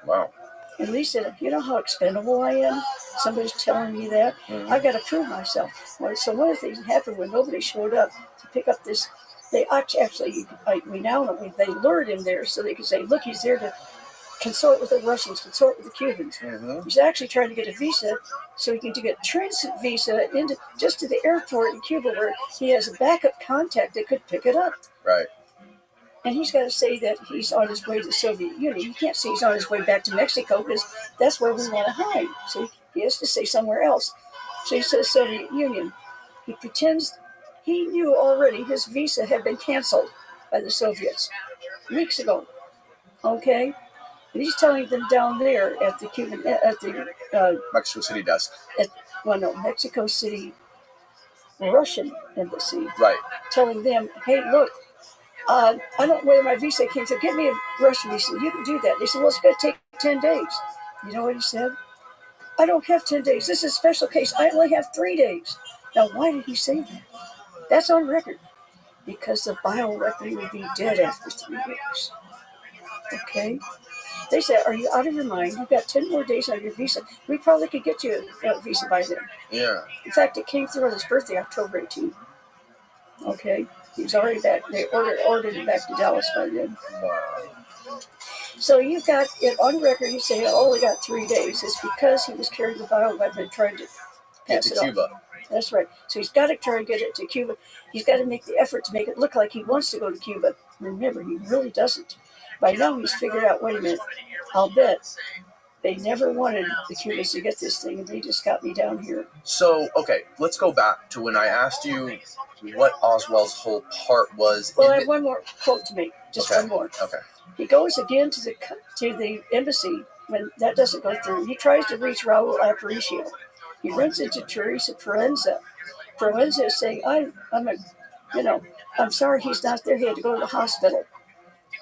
Wow. And Lee said, "You know how expendable I am? Somebody's telling me that. Mm-hmm. I've got to prove myself." Well, so one of the things that happened when nobody showed up to pick up this, they actually, we now know, they lured him there so they could say, "Look, he's there to consort with the Russians, consort with the Cubans." Mm-hmm. He's actually trying to get a visa so he can get a transit visa into just to the airport in Cuba where he has a backup contact that could pick it up. Right. And he's got to say that he's on his way to the Soviet Union. He can't say he's on his way back to Mexico because that's where we want to hide. So he has to say somewhere else. So he says Soviet Union. He pretends he knew already his visa had been canceled by the Soviets weeks ago. Okay? And he's telling them down there at the Mexico City desk. Mexico City Russian embassy. Right. Telling them, "Hey, look, I don't know whether my visa came through. Get me a Russian visa. You can do that." They said, "Well, it's going to take 10 days. You know what he said? "I don't have 10 days. This is a special case. I only have 3 days." Now, why did he say that? That's on record. Because the bioweapon would be dead after 3 days. Okay? They said, "Are you out of your mind? You've got 10 more days on your visa. We probably could get you a visa by then." Yeah. In fact, it came through on his birthday, October 18th. Okay? He was already back. They ordered him back to Dallas by then. Wow. So you've got it on record. You say, "I only got 3 days." It's because he was carrying the bioweapon and trying to Get pass to it Cuba. off. That's right. So he's got to try and get it to Cuba. He's got to make the effort to make it look like he wants to go to Cuba. Remember, he really doesn't. By now, he's figured out, wait a minute, I'll bet they never wanted the Cubans to get this thing, and they just got me down here. So, okay, let's go back to when I asked you what Oswald's whole part was. Well, I have one more quote to make. Just okay. one more. Okay. He goes again to the embassy when that doesn't go through. He tries to reach Raul Aparicio. He runs into Teresa Proenza. Proenza is saying, I'm sorry he's not there. He had to go to the hospital.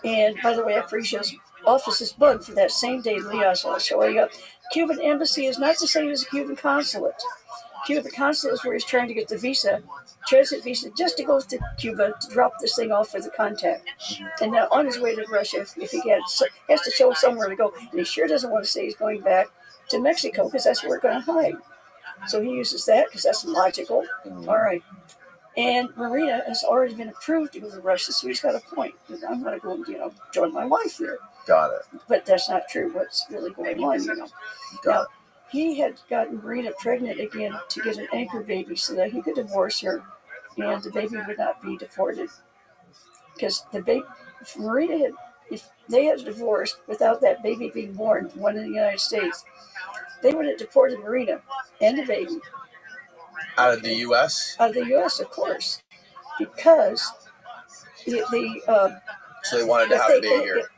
And by the way, Aparicio's office is bugged for that same day Lee Oswald showing up. Cuban embassy is not the same as a Cuban consulate. Cuban consulate is where he's trying to get the visa, transit visa, just to go to Cuba to drop this thing off for the contact. And now on his way to Russia, if he has to show somewhere to go, and he sure doesn't want to say he's going back to Mexico because that's where we're going to hide. So he uses that because that's logical. All right. And Marina has already been approved to go to Russia, so he's got a point. I'm going to go, join my wife there. Got it. But that's not true. What's really going on, Now, he had gotten Marina pregnant again to get an anchor baby so that he could divorce her, and the baby would not be deported. Because if they had divorced without that baby being born, one in the United States, they would have deported Marina and the baby. Out of the U.S.? Out of the U.S., of course. Because so they wanted to have a baby here.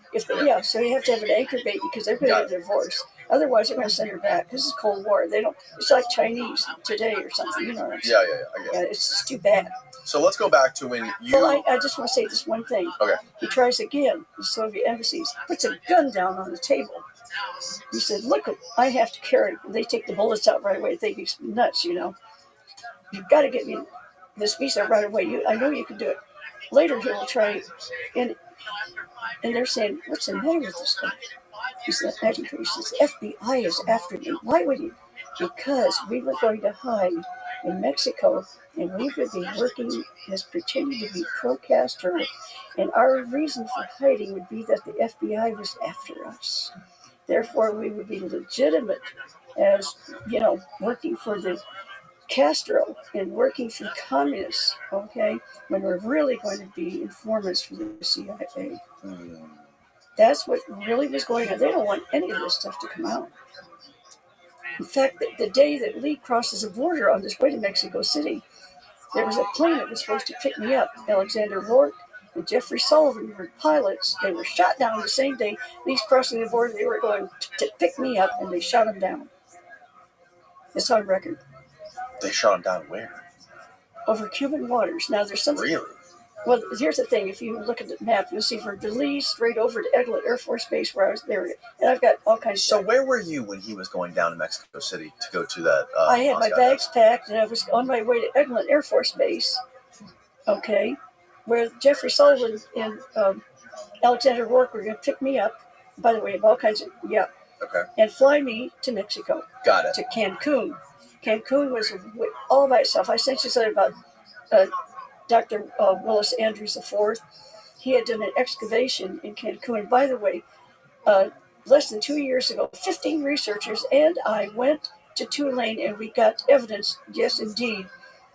So you have to have an anchor baby because they're going to get a divorce. Otherwise, they're going to send her back. This is Cold War. It's like Chinese today or something. You know what I'm saying? Yeah, I get it. It's just too bad. So let's go back to when you... Well, I just want to say this one thing. Okay. He tries again. The Soviet embassies puts a gun down on the table. He said, "Look, I have to carry." They take the bullets out right away. They be nuts, You've got to get me this visa right away. I know you can do it. Later, he will try, and they're saying, "What's the matter with this guy?" He said, "The FBI is after me." Why would you? Because we were going to hide in Mexico, and we would be working as pretending to be pro-Castro, and our reason for hiding would be that the FBI was after us. Therefore, we would be legitimate as, working for the Castro and working for communists, okay, when we're really going to be informants for the CIA. That's what really was going on. They don't want any of this stuff to come out. In fact, the day that Lee crosses the border on his way to Mexico City, there was a plane that was supposed to pick me up. Alexander Rourke and Jeffrey Sullivan were pilots. They were shot down the same day Lee's crossing the border. They were going to pick me up, and they shot him down. It's on record. They shot him down where? over Cuban waters. Now there's something. Really? Well, here's the thing. If you look at the map, you'll see from Belize straight over to Eglin Air Force Base where I was there. And I've got all kinds So of... where were you when he was going down to Mexico City to go to that? I had my Moscow bags packed, and I was on my way to Eglin Air Force Base, okay, where Jeffrey Sullivan and Alexander Rourke were going to pick me up, by the way, of all kinds of... Yeah. Okay. And fly me to Mexico. Got it. To Cancun. Cancun was all by itself. I sent you something about Dr. Willis Andrews IV. He had done an excavation in Cancun. By the way, less than 2 years ago, 15 researchers and I went to Tulane and we got evidence. Yes, indeed.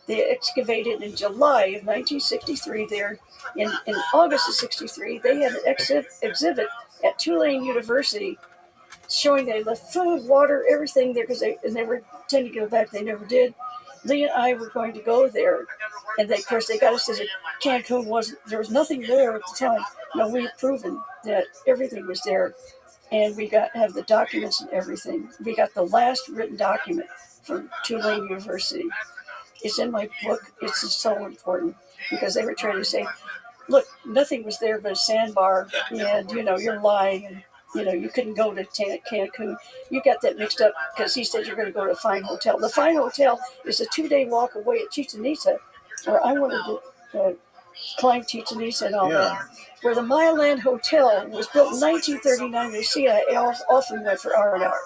They excavated in July of 1963 there. In August of 63, they had an exhibit at Tulane University showing they left food, water, everything there because they never intended to go back. They never did. Lee and I were going to go there, and of course they got us to Cancun. There was nothing there at the time. No, we had proven that everything was there, and we have the documents and everything. We got the last written document from Tulane University. It's in my book. It's just so important because they were trying to say, look, nothing was there but a sandbar, and you're lying, and you couldn't go to Cancun. You got that mixed up because he said you're going to go to a fine hotel. The fine hotel is a 2-day walk away at Chichen Itza, where I wanted to climb Chichen Itza and all that. Where the Milan Hotel was built in 1939, the CIA often went for R&R.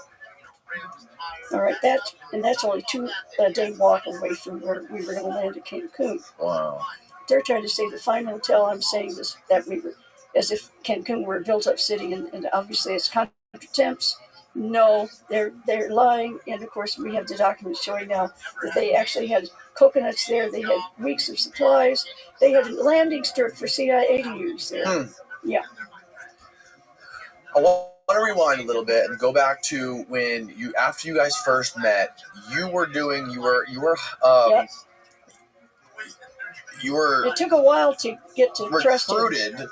All right, that's only 2-day walk away from where we were going to land at Cancun. Wow. They're trying to say the fine hotel. I'm saying this that we were, as if Cancun were a built-up city, and obviously it's counter-attempts. No, they're lying, and of course we have the documents showing now that they actually had coconuts there. They had weeks of supplies. They had a landing strip for CIA to use there. Yeah. I want to rewind a little bit and go back to when after you guys first met, you were It took a while to get to trust him. Recruited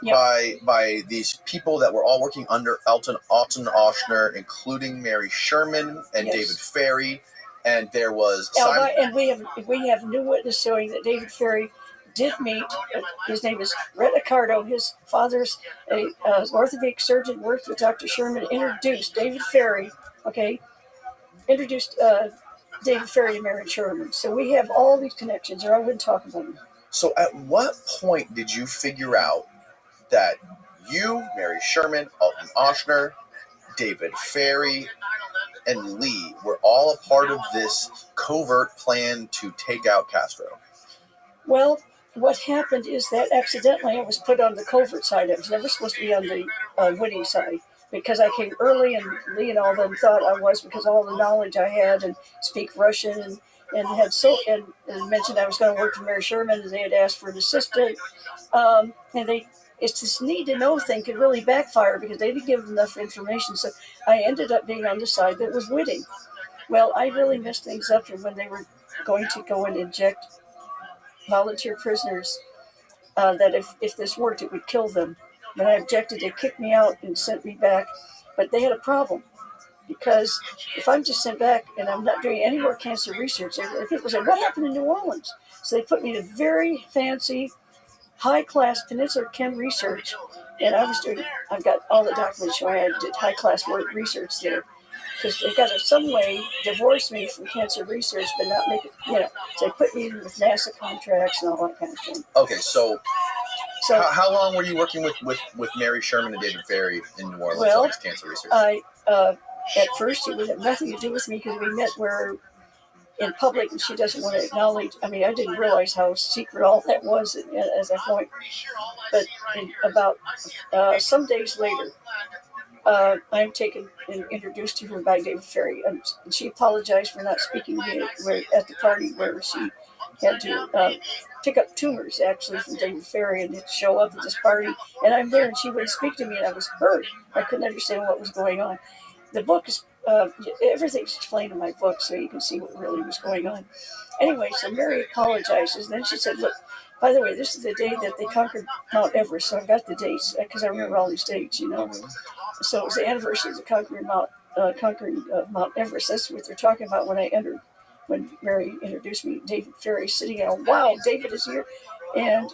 by these people that were all working under Alton Ochsner, including Mary Sherman and David Ferry, and there was and we have new witness showing that David Ferry did meet. His name is Rhett Accardo. His father's an orthopedic surgeon, worked with Dr. Sherman, introduced David Ferry. Introduced David Ferry to Mary Sherman. So we have all these connections, or I wouldn't talk about them. So at what point did you figure out that you, Mary Sherman, Alton Ochsner, David Ferry, and Lee were all a part of this covert plan to take out Castro? Well, what happened is that accidentally I was put on the covert side. I was never supposed to be on the winning side because I came early, and Lee and all of them thought I was because of all the knowledge I had and speak Russian and had and mentioned I was going to work for Mary Sherman, and they had asked for an assistant. And it's this need to know thing could really backfire because they didn't give enough information. So I ended up being on the side that was winning. Well, I really messed things up when they were going to go and inject volunteer prisoners. That if this worked, it would kill them. But I objected. They kicked me out and sent me back. But they had a problem. Because if I'm just sent back and I'm not doing any more cancer research, people say, what happened in New Orleans? So they put me to very fancy, high-class Peninsula Chem research. And I've got all the documents showing I did high-class work research there. Because they got to some way divorce me from cancer research, but not make it, So they put me in with NASA contracts and all that kind of thing. Okay, so how long were you working with Mary Sherman and David Ferry in New Orleans on this cancer research? At first, it would have nothing to do with me because we met in public, and she doesn't want to acknowledge. I mean, I didn't realize how secret all that was as a point. But about some days later, I'm taken and introduced to her by David Ferry, and she apologized for not speaking to me at the party where she had to pick up tumors actually from David Ferry and show up at this party. And I'm there, and she wouldn't speak to me, and I was hurt. I couldn't understand what was going on. The book is, everything's explained in my book, so you can see what really was going on. Anyway, so Mary apologizes, and then she said, look, by the way, this is the day that they conquered Mount Everest, so I've got the dates, because I remember all these dates, So it was the anniversary of the conquering Mount Everest. That's what they're talking about when I entered when Mary introduced me to David Ferry, sitting there, wow, David is here. And,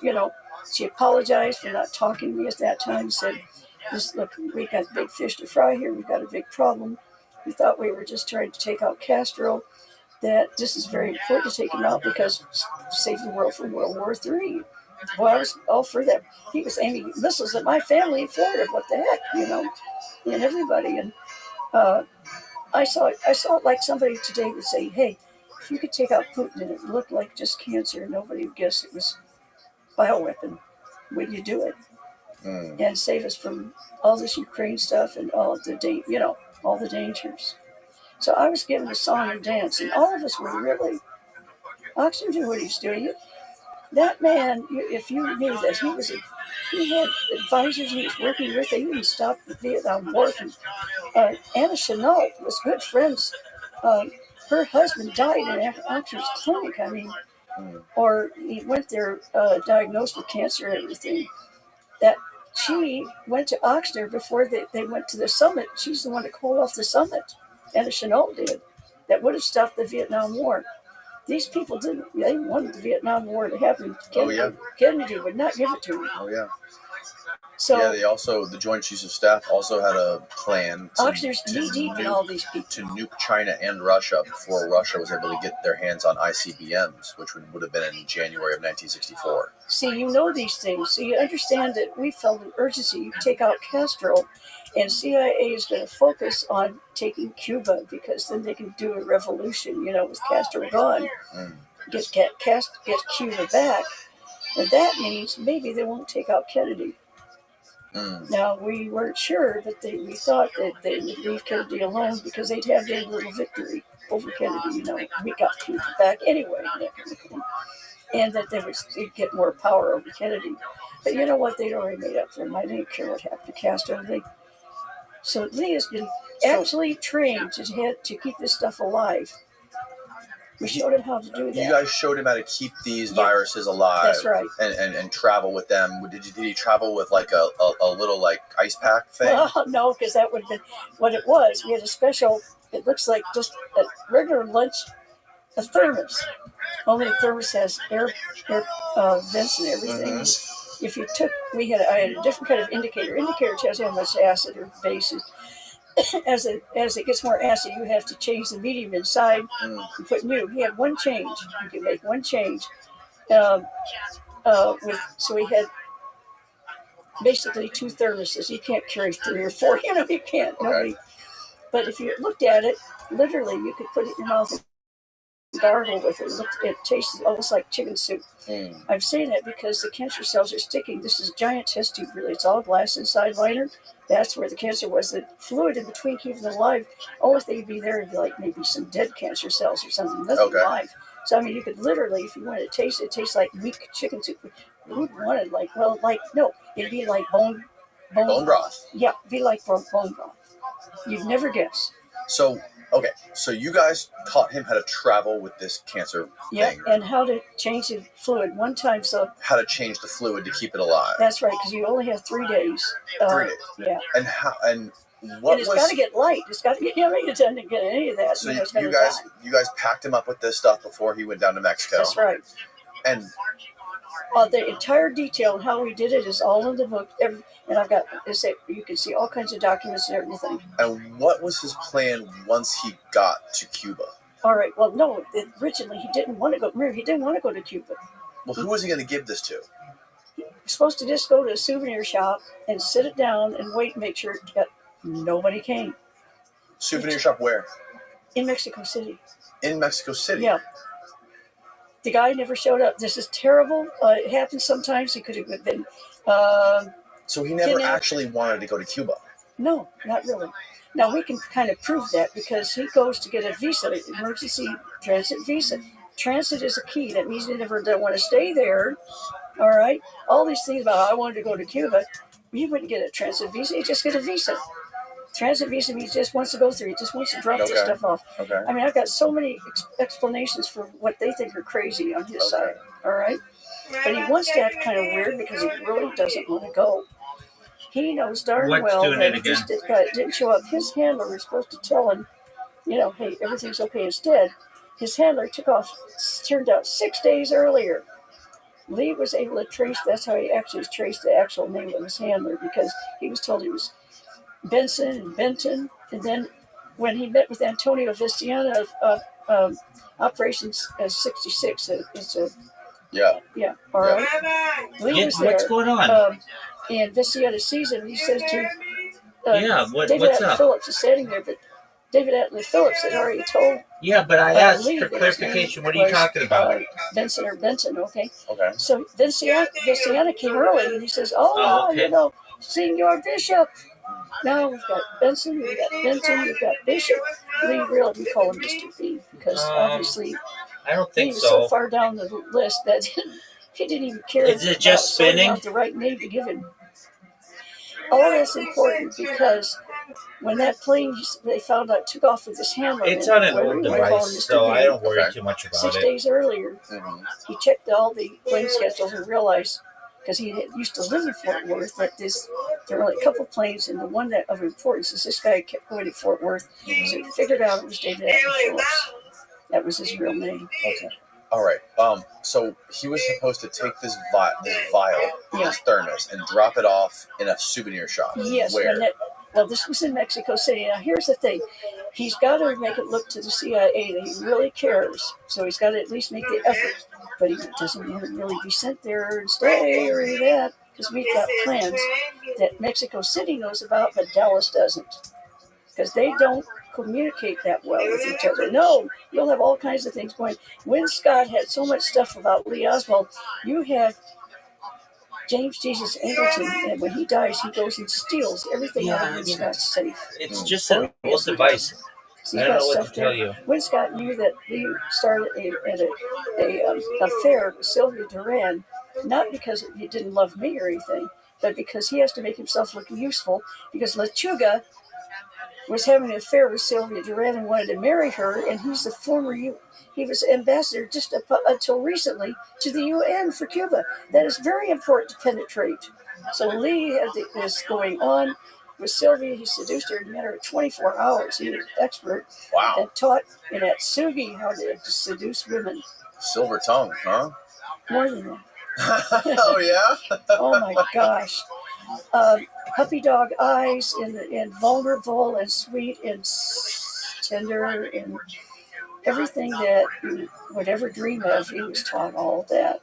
she apologized for not talking to me at that time, said, look, we got big fish to fry here. We've got a big problem. We thought we were just trying to take out Castro, that this is very important to take him out because save the world from World War III. Well, I was all for that. He was aiming missiles at my family in Florida. What the heck, and everybody. And I saw it like somebody today would say, hey, if you could take out Putin and it looked like just cancer, nobody would guess it was bioweapon. Would you do it? And save us from all this Ukraine stuff and all the dangers. So I was given a song and dance, and all of us were really. Oxford knew what he was doing. That man, if you knew that he had advisors he was working with, they even stopped the Vietnam War. Anna Chenault was good friends. Her husband died in Oxford's clinic. Or he went there diagnosed with cancer and everything. That she went to Oxnard before they went to the summit. She's the one that called off the summit. Anna Chenault did. That would have stopped the Vietnam War. These people didn't. They wanted the Vietnam War to happen. Kennedy would not give it to them. Oh, yeah. So yeah, the Joint Chiefs of Staff also had a plan Oxnard's knee-deep in all these people. To nuke China and Russia before Russia was able to get their hands on ICBMs, which would have been in January of 1964. See, you know these things. So you understand that we felt an urgency to take out Castro, and CIA is going to focus on taking Cuba because then they can do a revolution, with Castro gone. Get Cuba back. And that means maybe they won't take out Kennedy. Now, we weren't sure, but we thought that they would leave Kennedy alone because they'd have their little victory over Kennedy. We got Cuba back anyway. And that they'd get more power over Kennedy. But you know what? They'd already made up their mind. They didn't care what happened to Castro. So Lee has been actually trained to keep this stuff alive. We showed him how to do that. You guys showed him how to keep these viruses alive. That's right. And travel with them. Did he travel with like a little like ice pack thing? Well, no, because that would have been what it was. We had a special, it looks like just a regular lunch, a thermos. Only the thermos has air vents and everything. If you took, I had a different kind of indicator. Indicator tells you how much acid or base is. As it gets more acid, you have to change the medium inside and put new. He had one change. You can make one change. So we had basically two thermoses. You can't carry 3 or 4. You can't. Okay. Nobody. But if you looked at it, literally, you could put it in your mouth and gargle with it. It tastes almost like chicken soup. I'm saying that because the cancer cells are sticking. This is a giant test tube, really. It's all glass inside liner. That's where the cancer was. The fluid in between keeping them alive. Only thing would be there would be like maybe some dead cancer cells or something. Nothing alive. So you could literally, if you wanted to taste it, tastes like weak chicken soup. Who wanted no, it'd be like bone broth. Yeah, it'd be like bone broth. You'd never guess. So you guys taught him how to travel with this cancer thing. And how to change the fluid one time. So how to change the fluid to keep it alive. That's right, because you only have 3 days. 3 days. Yeah. And how? And what? And it's got to get light. It's got to get. It doesn't get any of that. So you guys packed him up with this stuff before he went down to Mexico. That's right. And the entire detail of how we did it is all in the book. And I've got, you can see all kinds of documents and everything. And what was his plan once he got to Cuba? All right. Well, no, originally he didn't want to go. Remember, he didn't want to go to Cuba. Well, who was he going to give this to? He was supposed to just go to a souvenir shop and sit it down and wait and make sure nobody came. Souvenir shop where? In Mexico City. In Mexico City? Yeah. The guy never showed up. This is terrible. It happens sometimes. He could have been... So he never actually wanted to go to Cuba? No, not really. Now, we can kind of prove that because he goes to get a visa, emergency transit visa. Transit is a key. That means he never don't want to stay there. All right? All these things about, I wanted to go to Cuba. You wouldn't get a transit visa. You just get a visa. Transit visa means he just wants to go through. He just wants to drop this stuff off. Okay. I've got so many explanations for what they think are crazy on his side. All right? But he wants to act kind of weird because he really doesn't want to go. He knows darn well that if this guy didn't show up, his handler was supposed to tell him, hey, everything's okay. Instead, his handler took off, turned out 6 days earlier. Lee was able to trace, that's how he actually traced the actual name of his handler, because he was told he was Benson and Benton. And then when he met with Antonio Vistiana of Operations 66, it's a, Yeah. all right. Lee was there. What's going on? And Vistiana sees him, he says to What's David up? Phillips is standing there, but David Atlee Phillips had already told Yeah, but I asked Lee for that his clarification. name What are you was, talking about? Benson or Benton, okay? Okay. So Vistiana came early, and he says, okay. Senor Bishop. Now we've got Benson, we've got Benton, we've got Bishop. Lee, really, we call him Mr. B, because obviously I don't he think was so so. far down the list that he didn't even care Is it just about sorting spinning? out the right name to give him. All that's important because when that plane they found out took off with his handler, It's on an old device, so I don't worry too much about 6 it. days earlier, he checked all the plane schedules and realized, because he used to live in Fort Worth, that there were only a couple planes, and the one that of importance is this guy kept going to Fort Worth. So he figured out it was David Atlee Phillips. That was his real name. Okay. All right. So he was supposed to take this vial, this thermos, and drop it off in a souvenir shop. Yes. Where? Well, this was in Mexico City. Now, here's the thing. He's got to make it look to the CIA that he really cares. So he's got to at least make the effort. But he doesn't want to really be sent there and stay or any of that, because we've got plans that Mexico City knows about, but Dallas doesn't. Because they don't communicate that well with each other. No, you'll have all kinds of things going. When Scott had so much stuff about Lee Oswald, you have James Jesus Angleton, and when he dies, he goes and steals everything out of Win Scott's safe. It's just an old device. I don't know what to tell you. Win Scott knew that Lee started an affair with Sylvia Duran, not because he didn't love me or anything, but because he has to make himself look useful, because Lechuga was having an affair with Sylvia Duran and wanted to marry her, and he's the he was ambassador just until recently to the UN for Cuba. That is very important to penetrate. So Lee had this going on with Sylvia. He seduced her in a matter of 24 hours. He was an expert. Wow. And taught in Atsugi how to seduce women. Silver tongue, huh? More than that. Oh, yeah? Oh, my gosh. Puppy dog eyes and vulnerable and sweet and tender and everything that you would ever dream of. He was taught all that.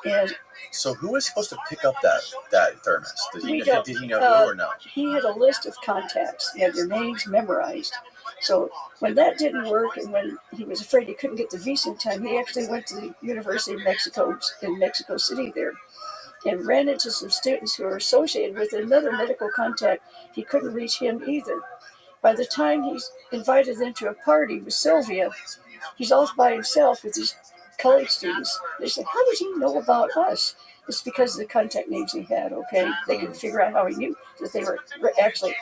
And so who was supposed to pick up that thermos? Did he know who or no? He had a list of contacts. He had their names memorized. So when that didn't work, and when he was afraid he couldn't get the visa in time, he actually went to the University of Mexico in Mexico City there and ran into some students who were associated with another medical contact. He couldn't reach him either. By the time he's invited them to a party with Sylvia, he's off by himself with his college students. They said, how does he know about us? It's because of the contact names he had, okay? They could figure out how he knew that they were actually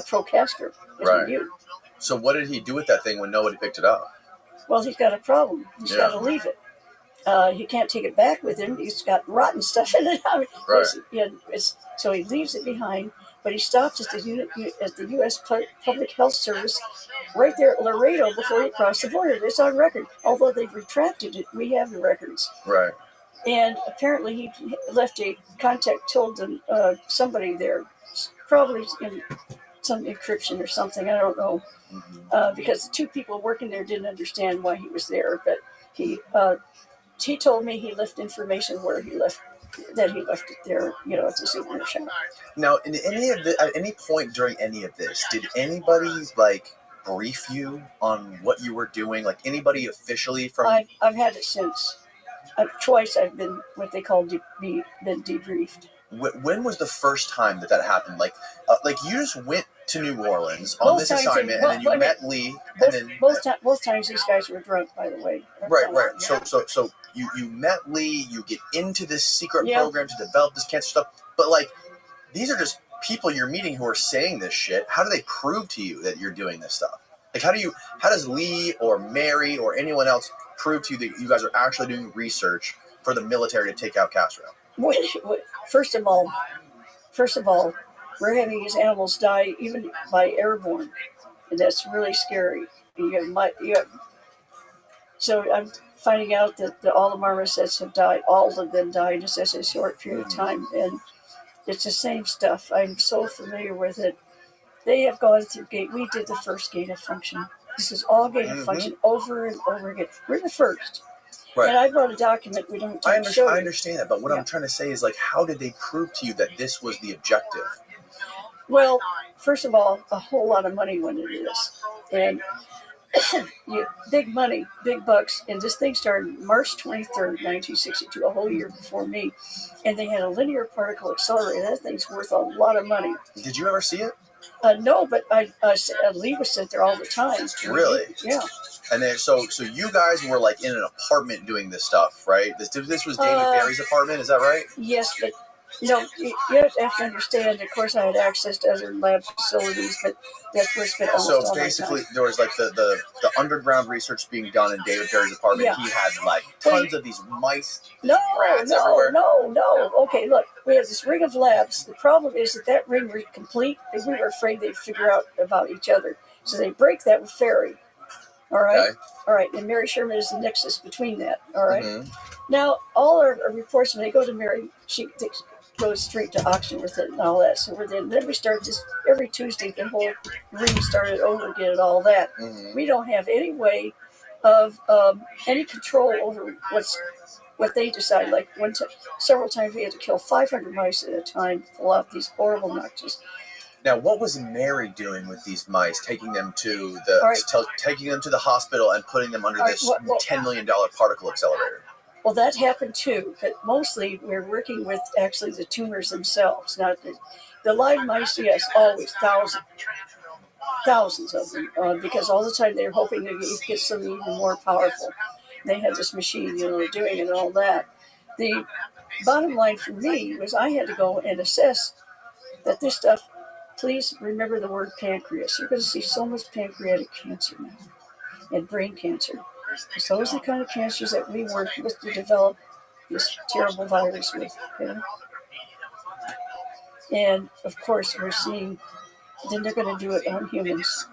pro-Castro. Right. He knew. So what did he do with that thing when nobody picked it up? Well, he's got a problem. He's got to leave it. He can't take it back with him. He's got rotten stuff in it. Right. So he leaves it behind, but he stops at the U.S. Public Health Service right there at Laredo before he crossed the border. It's on record. Although they've retracted it, we have the records. Right. And apparently he left a contact told them somebody there, probably in some encryption or something. I don't know, because the two people working there didn't understand why he was there. But he told me he left information where he left it there, at the souvenir shop. Now, at any point during any of this, did anybody brief you on what you were doing? Like anybody officially from? I've had it since. Twice I've been what they call been debriefed. When was the first time that happened? Like you just went to New Orleans on this assignment, and then you met Lee, and then both times these guys were drunk, by the way. Right. So you met Lee, you get into this secret program to develop this cancer stuff, but these are just people you're meeting who are saying this shit. How do they prove to you that you're doing this stuff? How does Lee or Mary or anyone else prove to you that you guys are actually doing research for the military to take out Castro? First of all, we're having these animals die even by airborne, and that's really scary. So I'm finding out that all the marmosets have died. All of them died in such a short period of time, and it's the same stuff. I'm so familiar with it. They have gone through gate. We did the first gain of function. This is all gain of function over and over again. We're the first. Right. And I brought a document. We don't I show you. understand that, but what I'm trying to say is, like, how did they prove to you that this was the objective? Well, first of all, a whole lot of money went into this, and big money, big bucks. And this thing started March 23rd, 1962, a whole year before me. And they had a linear particle accelerator. That thing's worth a lot of money. Did you ever see it? No, but Lee was sent there all the time. Really? Yeah. And then, so you guys were like in an apartment doing this stuff, right? This was David Ferry's apartment, is that right? Yes, but you have to understand. Of course, I had access to other lab facilities, but that's where I spent almost all my time. So basically, there was like the underground research being done in David Ferry's apartment. Yeah. He had like tons of these mice, rats everywhere. No. Okay, look, we have this ring of labs. The problem is that ring was complete, and we were afraid they'd figure out about each other. So they break that with Ferry. All right? Okay. All right, and Mary Sherman is the nexus between that. All right? Mm-hmm. Now, all our reports, when they go to Mary, she goes straight to auction with it and all that. So then we start this every Tuesday. The whole ring started over again and all that. Mm-hmm. We don't have any way of any control over what they decide. Like several times we had to kill 500 mice at a time, pull out these horrible notches. Now, what was Mary doing with these mice, taking them to the hospital and putting them under this $10 million particle accelerator? Well, that happened too, but mostly we're working with actually the tumors themselves, not the live mice. Yes, always thousands of them, because all the time they're hoping to get something even more powerful. They had this machine, doing it and all that. The bottom line for me was I had to go and assess that this stuff. Please remember the word pancreas. You're going to see so much pancreatic cancer now, and brain cancer. So those are the kind of cancers that we work with to develop this terrible virus with. Okay? And of course, we're seeing, then they're going to do it on humans.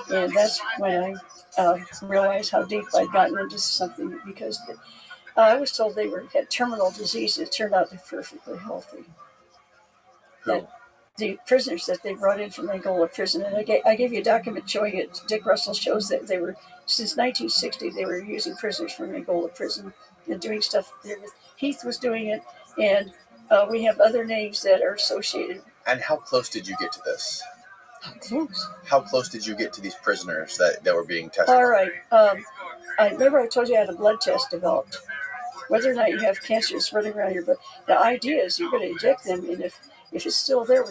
And that's when I realized how deep I'd gotten into something, because I was told they had terminal disease. It turned out they're perfectly healthy. The prisoners that they brought in from Angola prison, and I gave you a document showing it. Dick Russell shows that they were, since 1960, they were using prisoners from Angola prison and doing stuff there. Heath was doing it, and we have other names that are associated. And how close did you get to this? How close? How close did you get to these prisoners that were being tested? All right. I remember I told you I had a blood test developed. Whether or not you have cancer is running around your blood. The idea is you're going to inject them, and if it's still there,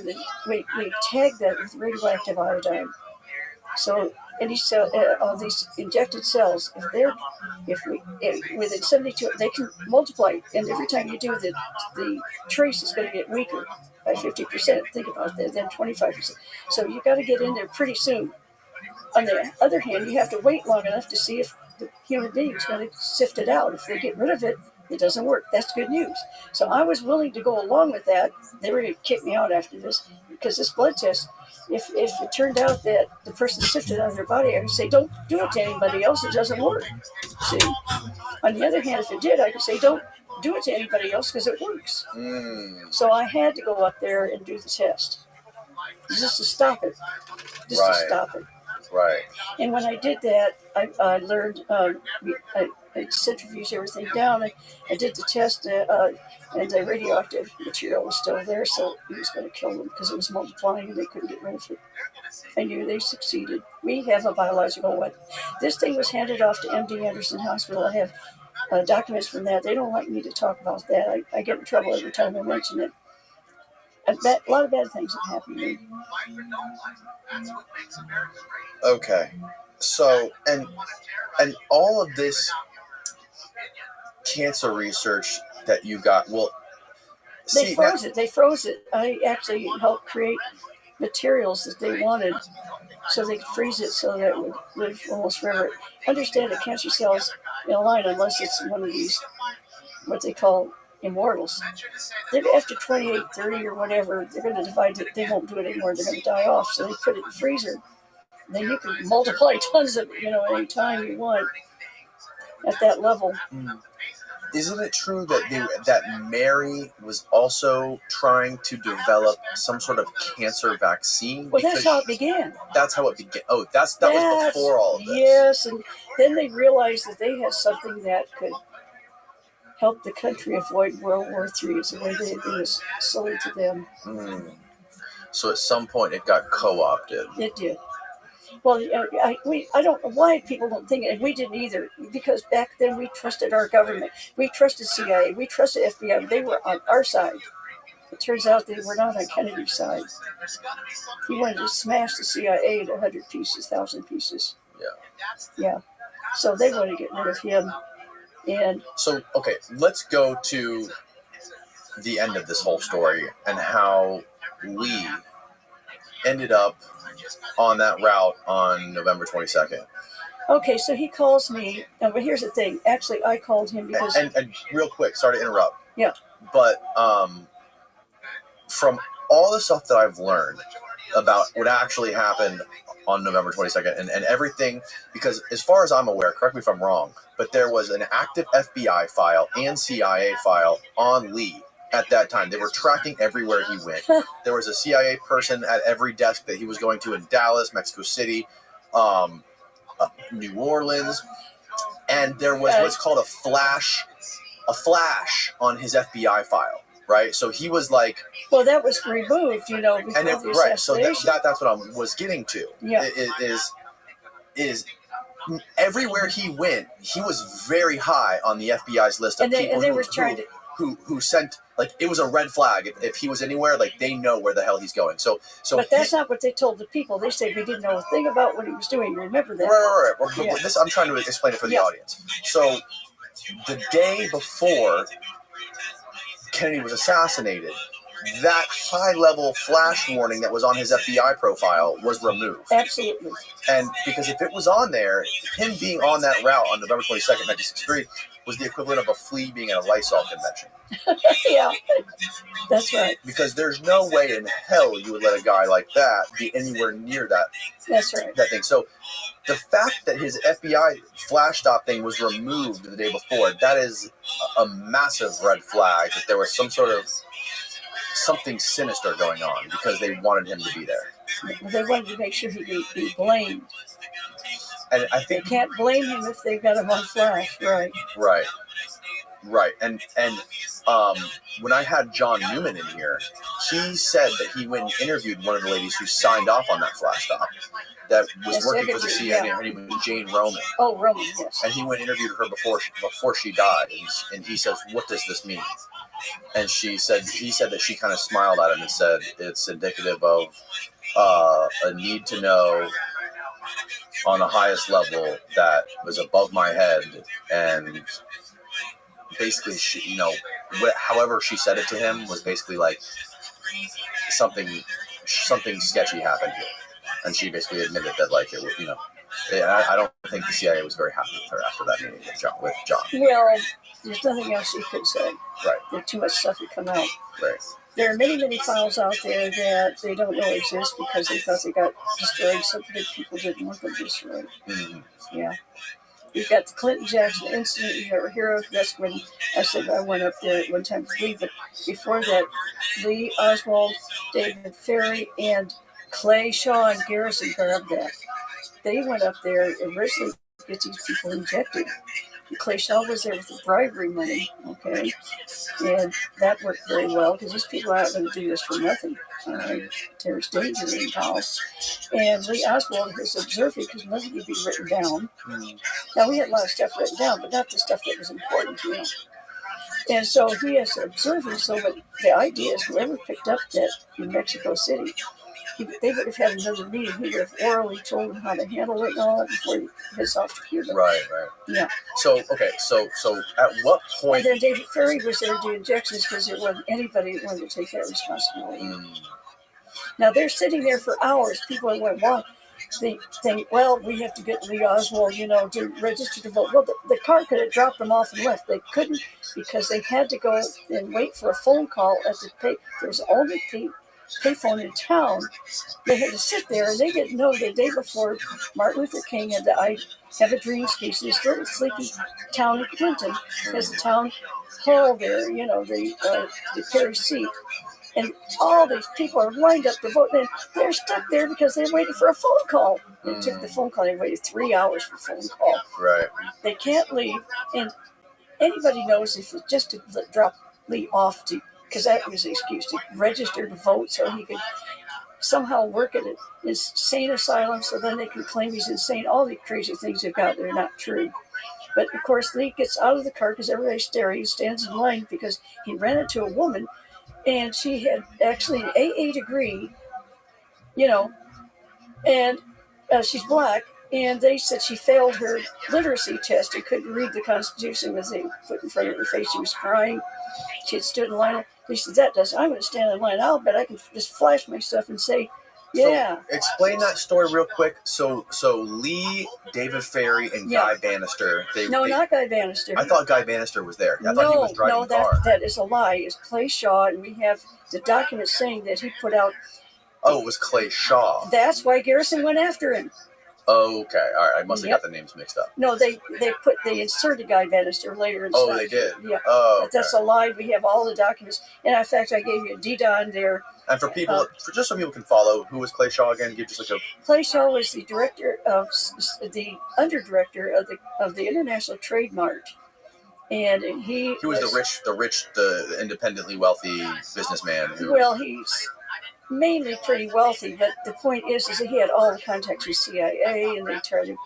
we tag that with radioactive iodine. So any cell, all these injected cells, within 72, they can multiply, and every time you do the trace is going to get weaker by 50%. Think about that, then 25%. So you got to get in there pretty soon. On the other hand, you have to wait long enough to see if the human being is going to sift it out. If they get rid of it, it doesn't work. That's good news. So I was willing to go along with that. They were going to kick me out after this, because this blood test, if it turned out that the person sifted out of their body, I could say, don't do it to anybody else. It doesn't work. See? On the other hand, if it did, I could say, don't do it to anybody else, because it works. So I had to go up there and do the test. Just to stop it. To stop it. Right. And when I did that, I learned, I centrifuged everything down. I did the test, and the radioactive material was still there, so it was going to kill them because it was multiplying and they couldn't get rid of it. I knew they succeeded. We have a biological weapon. This thing was handed off to MD Anderson Hospital. I have documents from that. They don't like me to talk about that. I get in trouble every time I mention it. A lot of bad things have happened to me. Okay. So, and all of this cancer research that you got, they froze it. I actually helped create materials that they wanted, so they could freeze it so that it would live almost forever. Understand that cancer cells in a line, unless it's one of these, what they call immortals, after 28, 30 or whatever, they're going to divide it. They won't do it anymore. They're going to die off. So they put it in the freezer then you can multiply tons of it, any time you want at that level. Isn't it true that Mary was also trying to develop some sort of cancer vaccine? Well, that's how it began. That's how it began. Oh, that was before all of this. Yes, and then they realized that they had something that could help the country avoid World War III. It's the way it was sold to them. So at some point it got co-opted. It did. Well, I don't know why people don't think it, and we didn't either, because back then we trusted our government. We trusted CIA. We trusted FBI. They were on our side. It turns out they were not on Kennedy's side. He wanted to smash the CIA to 100 pieces, 1,000 pieces. Yeah. So they wanted to get rid of him. And so, okay, let's go to the end of this whole story and how Lee ended up on that route on November 22nd. Okay, so he calls me. But here's the thing. Actually, I called him because... And real quick, sorry to interrupt. Yeah. But from all the stuff that I've learned about what actually happened on November 22nd and everything, because as far as I'm aware, correct me if I'm wrong, but there was an active FBI file and CIA file on Lee at that time. They were tracking everywhere he went. There was a CIA person at every desk that he was going to in Dallas, Mexico City, New Orleans, and there was what's called a flash on his FBI file, right? So he was like, well, that was removed, before and the assassination. right. So that's what I was getting to. Yeah. Is everywhere he went, he was very high on the FBI's list of people who sent, like, it was a red flag. If he was anywhere, like, they know where the hell he's going. So but that's not what they told the people. They said we didn't know a thing about what he was doing. Remember that? Right. Well, this, I'm trying to explain it for the audience. So the day before Kennedy was assassinated, that high-level flash warning that was on his FBI profile was removed. Absolutely. And because if it was on there, him being on that route on November 22nd, 1963, was the equivalent of a flea being at a Lysol convention. Yeah, that's right. Because there's no way in hell you would let a guy like that be anywhere near that. That's right. That thing. So the fact that his FBI flash stop thing was removed the day before, that is a massive red flag that there was some sort of something sinister going on because they wanted him to be there. They wanted to make sure he could be blamed. And I think they can't blame him if they've got him on flash, right? Right. And when I had John Newman in here, he said that he went and interviewed one of the ladies who signed off on that flash stop that was working for the CIA. Her name was Jane Roman. Oh, Roman, yes. And he went and interviewed her before she died. And he says, "What does this mean?" And he said that she kind of smiled at him and said, "It's indicative of a need to know on the highest level that was above my head." And basically, she, however she said it to him was basically like something sketchy happened here. And she basically admitted that, like, it was, I don't think the CIA was very happy with her after that meeting with John. Well, there's nothing else you could say. Right. There's too much stuff had come out. Right. There are many, many files out there that they don't know exist because they thought they got destroyed. Something that people didn't want them destroyed. Mm-hmm. Yeah. You've got the Clinton-Jackson incident you never hear of. That's when I said I went up there at one time with Lee. But before that, Lee, Oswald, David Ferry, and Clay Shaw and Garrison grabbed that. They went up there originally to get these people injected. Clay Shaw was there with the bribery money, okay? And that worked very well because these people aren't going to do this for nothing. There's danger involved. And Lee Oswald was observing because nothing could be written down. Now, we had a lot of stuff written down, but not the stuff that was important to him. And so he has observing, so what the idea is whoever picked up that in Mexico City, they would have had another meeting. He would have orally told them how to handle it and all that before he heads off to Cuba. Right. Yeah. So, okay, so at what point... And then David Ferry was there to do injections because there wasn't anybody that wanted to take that responsibility. Now, they're sitting there for hours. People are going, well, they think, well, we have to get Lee Oswald, to register to vote. Well, the car could have dropped them off and left. They couldn't because they had to go and wait for a phone call at the pay. There was only payphone in town. They had to sit there, and they didn't know the day before Martin Luther King had the I Have a Dream speech. This little sleepy town in Clinton has a town hall there, the parish seat. And all these people are lined up to vote. And they're stuck there because they're waiting for a phone call. They took the phone call. They waited 3 hours for a phone call. Right. They can't leave. And anybody knows if it's just to drop Lee off to, because that was the excuse, to register to vote so he could somehow work at an insane asylum so then they can claim he's insane. All the crazy things they've got, they're not true. But of course, Lee gets out of the car because everybody's staring. He stands in line because he ran into a woman, and she had actually an AA degree, and she's black. And they said she failed her literacy test and couldn't read the Constitution as they put in front of her face. She was crying. She had stood in line. They said, I'm going to stand in line. I'll bet I can just flash my stuff and say, yeah. So explain that story real quick. So Lee, David Ferry, and Guy Bannister. Not Guy Bannister. I thought Guy Bannister was there. I thought he was driving the car. That is a lie. It's Clay Shaw, and we have the document saying that he put out. Oh, it was Clay Shaw. That's why Garrison went after him. Oh, okay. All right. I must have got the names mixed up. No, they inserted Guy Bannister later. In they did? Yeah. Oh, okay. That's a lie. We have all the documents. And in fact, I gave you a DDON there. And for people, just so people can follow, who was Clay Shaw again? Give just like a. Clay Shaw was the director the underdirector of the International Trade Mart. And he was the independently wealthy businessman who. Well, he's mainly pretty wealthy, but the point is that he had all the contacts with CIA, and they tried to.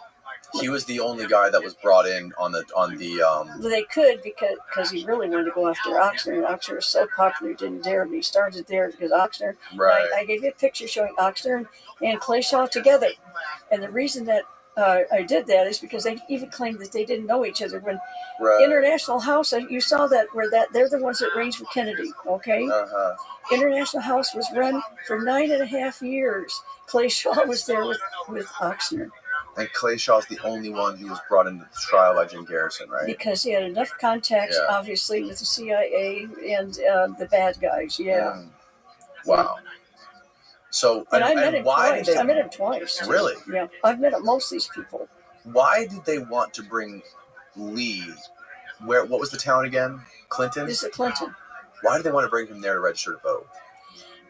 He was the only guy that was brought in on the. They could because he really wanted to go after Oxner, and Oxner was so popular he didn't dare. But he started there because Oxner. Right. I gave you a picture showing Oxner and Clay Shaw together, and the reason that I did that is because they even claimed that they didn't know each other. When International House, you saw that they're the ones that arranged for Kennedy. Okay. Uh-huh. International House was run for 9.5 years. Clay Shaw was there with Oxner. And Clay Shaw's the only one who was brought into the trial by Jim Garrison, right? Because he had enough contacts, obviously, with the CIA and the bad guys. Yeah. Wow. So, and I met him twice. I met him twice. Really? Yeah. I've met most of these people. Why did they want to bring Lee? What was the town again? Clinton? This is Clinton. Why did they want to bring him there to register to vote?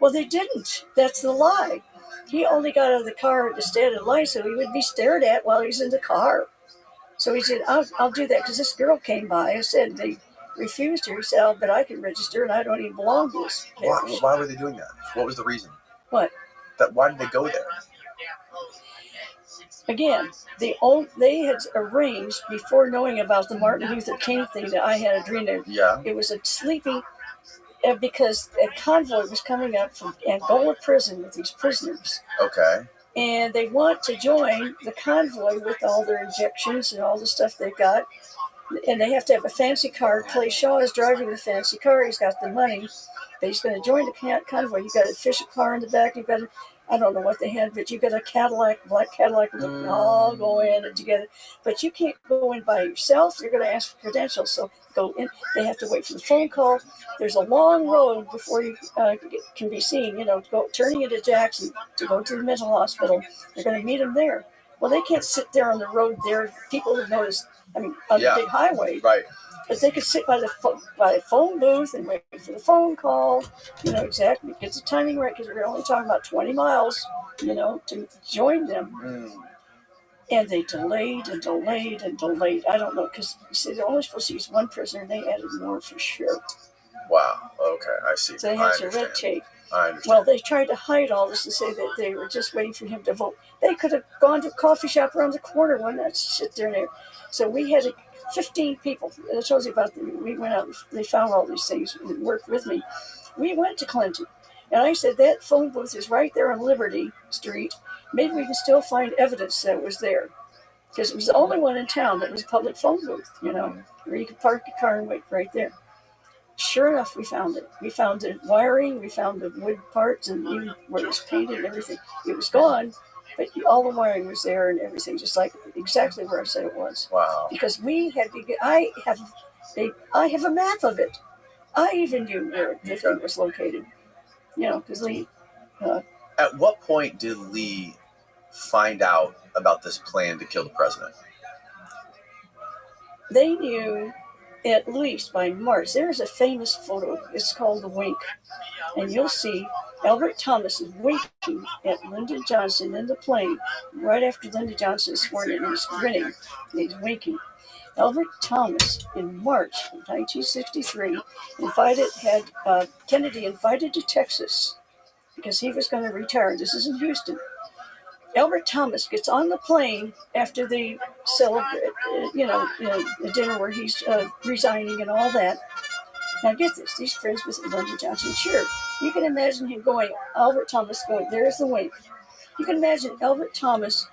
Well, they didn't. That's the lie. He only got out of the car to stand in line so he would be stared at while he's in the car. So he said, I'll do that because this girl came by. I said, they refused her. He said, but I can register and I don't even belong to this. Why were they doing that? What was the reason? What? Why did they go there? Again, they had arranged before knowing about the Martin Luther King thing that I had a dream there. Yeah. It was a sleeping, because a convoy was coming up from Angola prison with these prisoners. Okay. And they want to join the convoy with all their injections and all the stuff they've got. And they have to have a fancy car. Clay Shaw is driving the fancy car. He's got the money. But he's going to join the convoy. You've got a Fisher car in the back. You've got I don't know what they had, but you've got a Cadillac, black Cadillac, and they all go in together. But you can't go in by yourself. You're going to ask for credentials. So go in. They have to wait for the phone call. There's a long road before you can be seen, turning into Jackson to go to the mental hospital. They're going to meet them there. Well, they can't sit there on the road there. People have noticed, on the big highway. Right. But they could sit by the phone booth and wait for the phone call, exactly. Get the timing right because we're only talking about 20 miles, to join them. And they delayed and delayed and delayed. I don't know, because they're only supposed to use one prisoner and they added more for sure. Wow. Okay, I see. So they had some red tape. I understand. Well, they tried to hide all this and say that they were just waiting for him to vote. They could have gone to a coffee shop around the corner, why not sit there and there? So we had 15 people. I told you about them. We went out, they found all these things and worked with me. We went to Clinton. And I said, that phone booth is right there on Liberty Street. Maybe we can still find evidence that it was there. Because it was the only one in town that was a public phone booth, where you could park your car and wait right there. Sure enough, we found it. We found the wiring, we found the wood parts, and even where it was painted and everything. It was gone, but all the wiring was there and everything, just like exactly where I said it was. Wow. Because I have a map of it. I even knew where the thing was located. Because At what point did Lee find out about this plan to kill the president? They knew at least by March. There's a famous photo. It's called The Wink. And you'll see Albert Thomas is winking at Lyndon Johnson in the plane right after Lyndon Johnson is sworn in. He's grinning. And he's winking. Albert Thomas, in March of 1963, had Kennedy invited to Texas because he was going to retire. This is in Houston. Albert Thomas gets on the plane after the the dinner where he's resigning and all that. Now get this, he's friends with Lyndon Johnson. Sure, you can imagine him going, Albert Thomas going, there's the wink. You can imagine Albert Thomas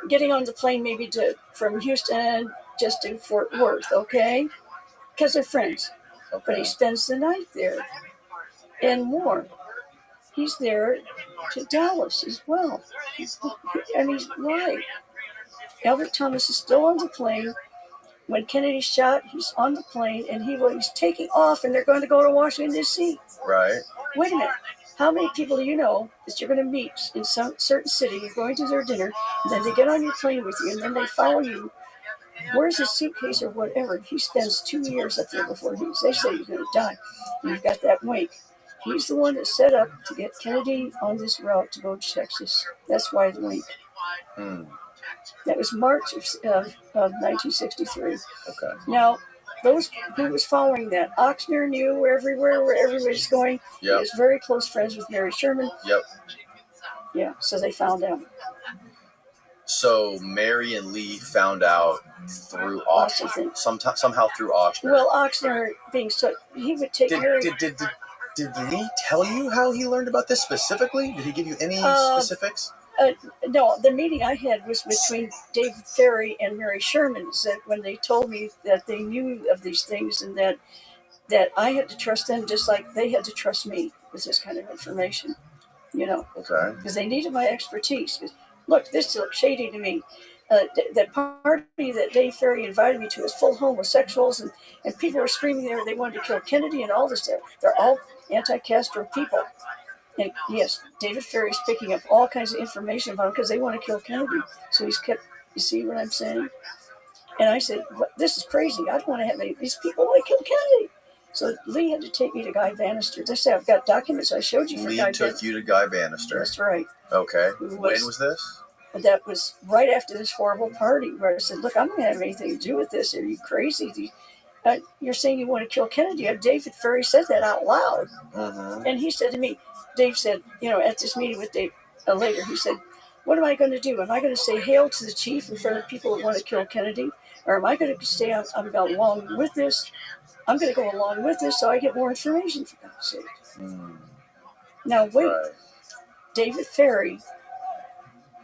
getting on the plane maybe from Houston just to Fort Worth, okay? Because they're friends. Okay. But he spends the night there and more. He's there to Dallas as well. And he's right. Albert Thomas is still on the plane. When Kennedy's shot, he's on the plane and he's taking off and they're going to go to Washington, D.C. Right. Wait a minute. How many people do you know that you're going to meet in some certain city? You're going to their dinner, and then they get on your plane with you, and then they follow you. Where's his suitcase or whatever? He spends 2 years up there before they say he's going to die. And you've got that wink. He's the one that set up to get Kennedy on this route to go to Texas. That's why the wink. That was March of 1963. Okay. Now, those who was following that, Oxner knew everywhere where everybody's going. Yep. He was very close friends with Mary Sherman. Yep. Yeah, so they found out. So Mary and Lee found out through Oxner. Somehow through Oxner. Well, Oxner being he would take Mary. Did Lee tell you how he learned about this specifically? Did he give you any specifics? No, the meeting I had was between David Ferry and Mary Sherman. That when they told me that they knew of these things and that I had to trust them just like they had to trust me with this kind of information, Okay. because they needed my expertise. Look, this looks shady to me. That party that Dave Ferry invited me to was full of homosexuals and people were screaming there they wanted to kill Kennedy and all this stuff. They're all anti-Castro people. And yes, David Ferry's picking up all kinds of information about him because they want to kill Kennedy. So he's kept, you see what I'm saying? And I said, this is crazy. I don't want to have these people want to kill Kennedy. So Lee had to take me to Guy Bannister. They say I've got documents I showed you for Lee Guy took you to Guy Bannister. That's right. Okay. When was this? That was right after this horrible party where I said, look, I'm not going to have anything to do with this. Are you crazy? You're saying you want to kill Kennedy. David Ferry said that out loud. Mm-hmm. And he said to me, Dave said, at this meeting with Dave later, he said, what am I going to do? Am I going to say hail to the chief in front of people that want to kill Kennedy? Or am I going to say I'm going along with this? I'm going to go along with this so I get more information, for God's sake. Now, wait. Right. David Ferry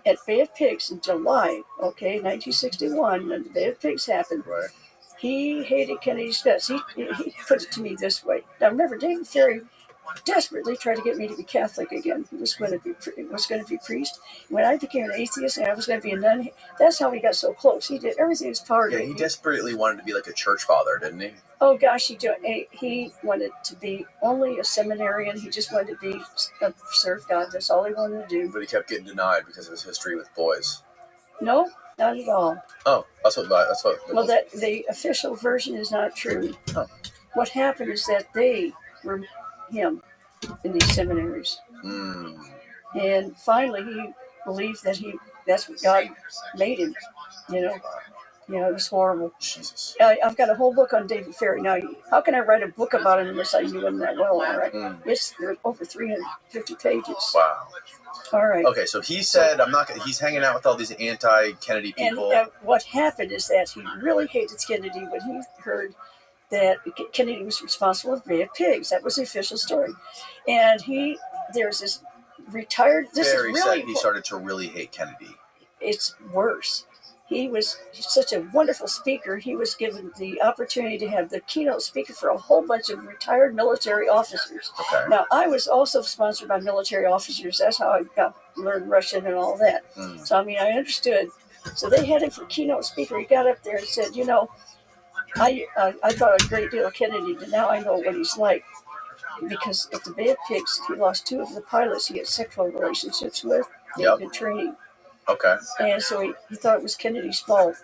at Bay of Pigs in July, 1961, when the Bay of Pigs happened, Right. he hated Kennedy's guts. He put it to me this way. Now, remember, David Ferry desperately tried to get me to be Catholic again. He was going to be priest. When I became an atheist and I was going to be a nun, that's how we got so close. He did everything in his power. Yeah, he desperately wanted to be like a church father, didn't he? Oh gosh, he wanted to be only a seminarian. He just wanted to serve God. That's all he wanted to do. But he kept getting denied because of his history with boys. No, not at all. Oh, that's what. Well, the official version is not true. Oh. What happened is that they were him in these seminaries, and finally he believed that's what God made him. It was horrible. Jesus. I've got a whole book on David Ferry. Now, how can I write a book about him unless I knew him that well? All right, it's over 350 pages. Wow. All right. Okay, so he said, he's hanging out with all these anti-Kennedy people. And what happened is that he really hated Kennedy when he heard that Kennedy was responsible for Bay of Pigs. That was the official story. And there's this retired... Ferry said he started to really hate Kennedy. It's worse. He was such a wonderful speaker. He was given the opportunity to have the keynote speaker for a whole bunch of retired military officers. Okay. Now, I was also sponsored by military officers. That's how I learned Russian and all that. So, I understood. So they had him for keynote speaker. He got up there and said, I thought a great deal of Kennedy, but now I know what he's like. because at the Bay of Pigs, he lost 2 of the pilots he had sexual relationships with. They'd Yep. been training. Okay. And so he thought it was Kennedy's fault.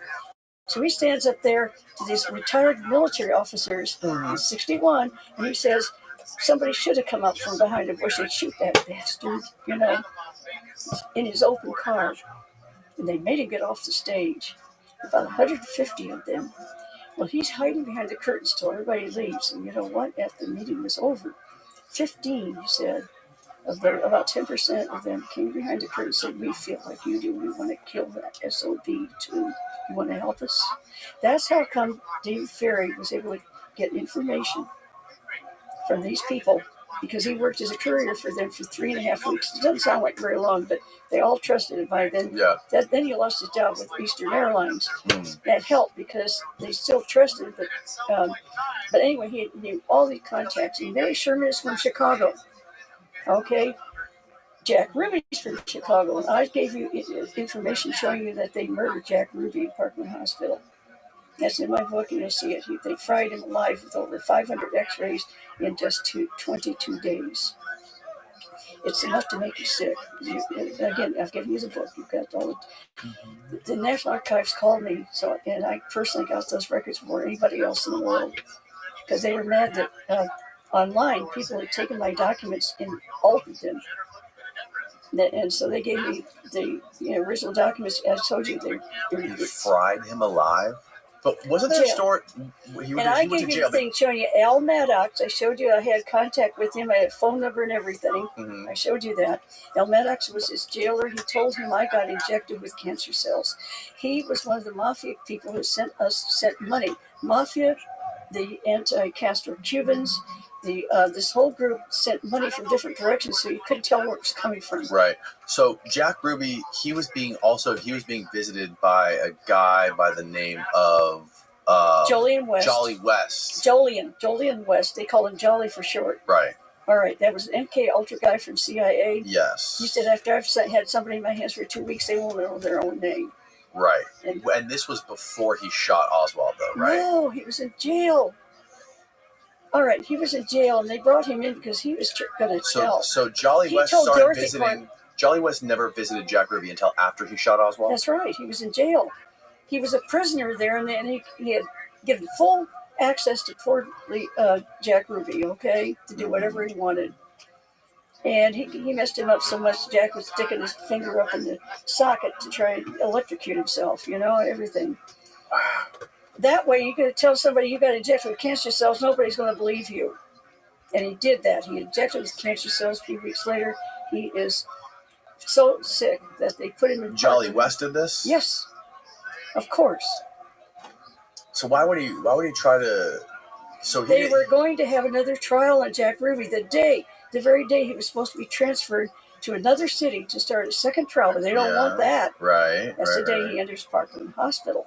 So he stands up there to these retired military officers, he's 61, and he says, somebody should have come up from behind a bush and shoot that bastard, in his open car. And they made him get off the stage. About 150 of them. Well, he's hiding behind the curtains till everybody leaves. And you know what? After the meeting was over, 15, he said, about 10% of them came behind the curtain and said, we feel like you do. We want to kill that SOB too. You want to help us? That's how come David Ferry was able to get information from these people, because he worked as a courier for them for 3.5 weeks. It doesn't sound like very long, but they all trusted it by then. Yeah. Then he lost his job with Eastern Airlines. Mm. That helped because they still trusted. But anyway, he knew all the contacts. And Mary Sherman is from Chicago. Okay. Jack Ruby's from Chicago. And I gave you information showing you that they murdered Jack Ruby at Parkland Hospital. That's in my book, and you'll see it. They fried him alive with over 500 x-rays in just 22 days. It's enough to make you sick. Again, I've given you the book. You've got all the National Archives called me, and I personally got those records before anybody else in the world, because they were mad that online people had taken my documents and altered them. And so they gave me the original documents. I told you They fried him alive. But wasn't there a story? I gave you the thing showing you Al Maddox. I showed you I had contact with him. I had phone number and everything. Mm-hmm. I showed you that. Al Maddox was his jailer. He told him I got injected with cancer cells. He was one of the mafia people who sent money. Mafia, the anti-Castro Cubans, this whole group sent money from different directions, so you couldn't tell where it was coming from. Right. So Jack Ruby, he was being visited by a guy by the name of Jolyon West. Jolyon West. They call him Jolly for short. Right. All right. That was an MK Ultra guy from CIA. Yes. He said after I've had somebody in my hands for 2 weeks, they won't know their own name. Right. And this was before he shot Oswald, though, right? No, he was in jail. All right, he was in jail, and they brought him in because he was going to tell. So Jolly West started visiting. Jolly West never visited Jack Ruby until after he shot Oswald? That's right. He was in jail. He was a prisoner there, and then he had given full access to poor Jack Ruby, okay, to do whatever he wanted. And he messed him up so much, Jack was sticking his finger up in the socket to try and electrocute himself, everything. Wow. That way, you could tell somebody you got injected with cancer cells, nobody's going to believe you. And he did that. He injected with cancer cells. A few weeks later, he is so sick that they put him in. Jolly West did this? Yes, of course. So why would he try to? So they were going to have another trial on Jack Ruby the very day he was supposed to be transferred to another city to start a second trial, but they don't want that. Right. That's the day he enters Parkland Hospital.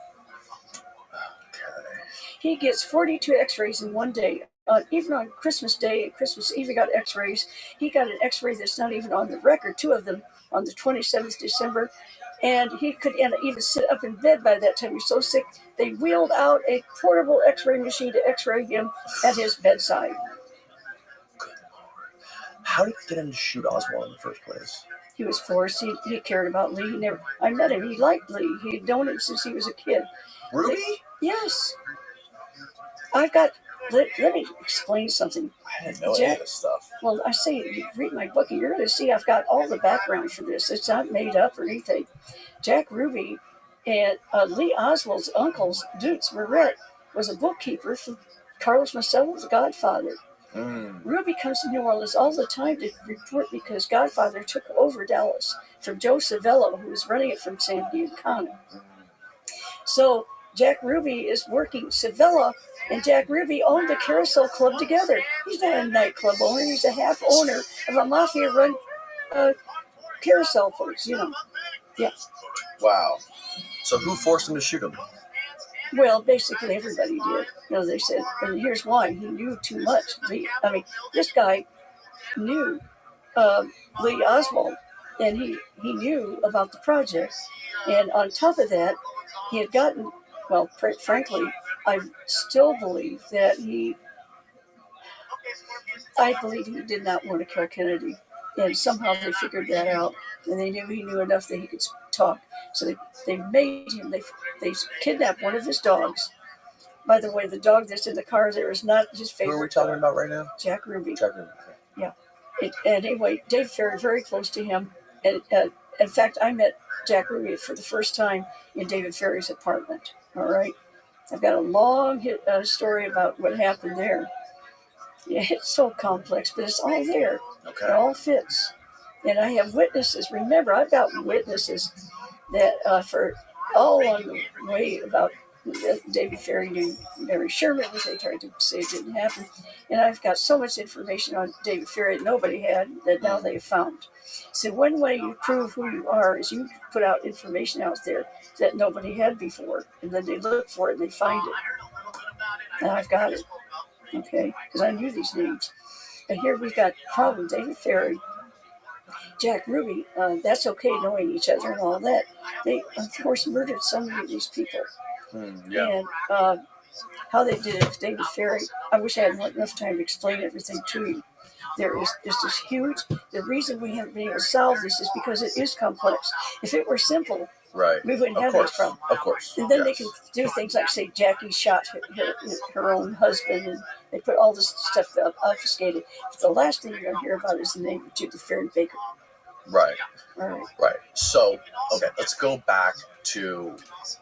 He gets 42 x-rays in one day. Even on Christmas Day and Christmas Eve, he got x-rays. He got an x-ray that's not even on the record, 2 of them on the 27th December. And he could even sit up in bed by that time. He was so sick, they wheeled out a portable x-ray machine to x-ray him at his bedside. Good Lord. How did he get him to shoot Oswald in the first place? He was forced. He cared about Lee. I met him. He liked Lee. He had known him since he was a kid. Ruby? Yes. Let me explain something. I didn't know any of this stuff. Well, I say, you read my book, and you're going to see I've got all the background for this. It's not made up or anything. Jack Ruby and Lee Oswald's uncle's Dutz Moret was a bookkeeper for Carlos Marcello's godfather. Ruby comes to New Orleans all the time to report because Godfather took over Dallas from Joe Savello, who was running it from San Giancana. So Jack Ruby is working. Savello and Jack Ruby owned the Carousel Club together. He's not a nightclub owner. He's a half owner of a mafia-run carousel place, Yeah. Wow. So who forced him to shoot him? Well, basically everybody did. They said, and here's why. He knew too much. This guy knew Lee Oswald, and he knew about the project. And on top of that, he had gotten, frankly, I still believe that I believe he did not want to kill Kennedy. And somehow they figured that out. And they knew he knew enough that he could talk. So they made him, they kidnapped one of his dogs. By the way, the dog that's in the car there is not his favorite. Who are we talking about right now? Jack Ruby. Jack Ruby. Yeah. And anyway, Dave Ferry, very close to him. And in fact, I met Jack Ruby for the first time in David Ferry's apartment. All right. I've got a long story about what happened there. Yeah, it's so complex, but it's all there. Okay. It all fits. And I have witnesses. Remember, I've got witnesses that for all along the way about David Ferry knew Mary Sherman, which they tried to say didn't happen. And I've got so much information on David Ferry that nobody had that now they've found. So one way you prove who you are is you put out information out there that nobody had before. And then they look for it and they find it. And I've got it. Okay? Because I knew these names. And here we've got problem David Ferry, Jack Ruby. That's okay knowing each other and all that. They, of course, murdered so many of these people. Yeah. And how they did it with David Ferry, I wish I had enough time to explain everything to you. There is just this huge, the reason we haven't been able to solve this is because it is complex. If it were simple, Right. we wouldn't Of have course. this problem. Of course. And then Yes. they can do things like say Jackie shot her own husband, and they put all this stuff obfuscated. But the last thing you're going to hear about is the name of Judith Ferry Baker. Right. All right. Right. So, okay, let's go back to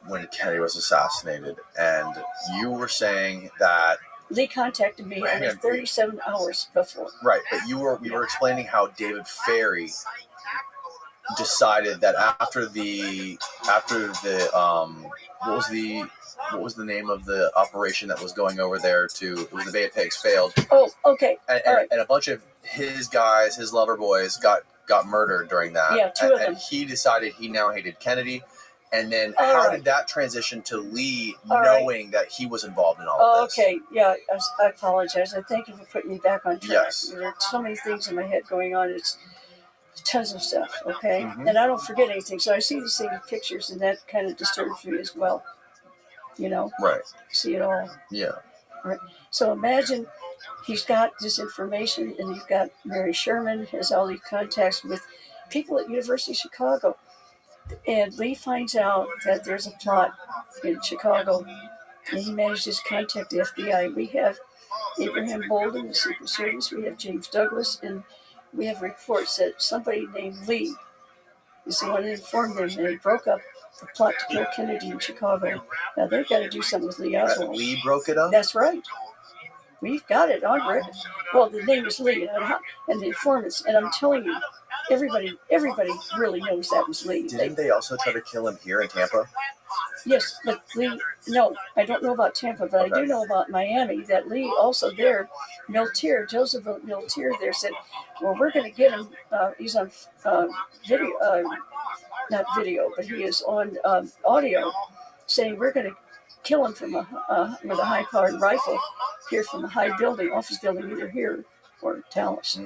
when Kennedy was assassinated. And you were saying that, Lee contacted me Hang only on. 37 hours before. right, but we were explaining how David Ferry decided that after the what was the name of the operation that was going over there to, it was the Bay of Pigs, failed, Oh, okay. and, All right. and a bunch of his guys, his lover boys, got murdered during that. Yeah, two of and them. he decided he now hated Kennedy. And then All how right. did that transition to Lee All right. knowing that he was involved in all of this? Okay, yeah, I apologize. I thank you for putting me back on track. Yes. There are so many things in my head going on. It's tons of stuff, okay? Mhm. And I don't forget anything. So I see the same pictures, and that kind of disturbs me as well. You know, Right. see it all. Yeah. So imagine he's got this information, and you've got Mary Sherman has all these contacts with people at University of Chicago. And Lee finds out that there's a plot in Chicago, and he manages to contact the FBI. We have Abraham Bolden, the Secret Service. We have James Douglas, and we have reports that somebody named Lee is the one that informed them that he broke up the plot to kill Kennedy in Chicago. Now they've got to do something with Lee That Oswald. Lee broke it up? That's right. We've got it on record. Well, the name is Lee, and the informants. And I'm telling you, everybody really knows that was Lee. Didn't they also try to kill him here in Tampa? Yes, but Lee, no, I don't know about Tampa, but I do know about Miami, that Lee also there, Joseph Miltier there said, well, we're going to get him, he's on video, not video, but he is on audio, saying we're going to kill him from with a high-powered rifle here from a high building, office building, either here or Dallas.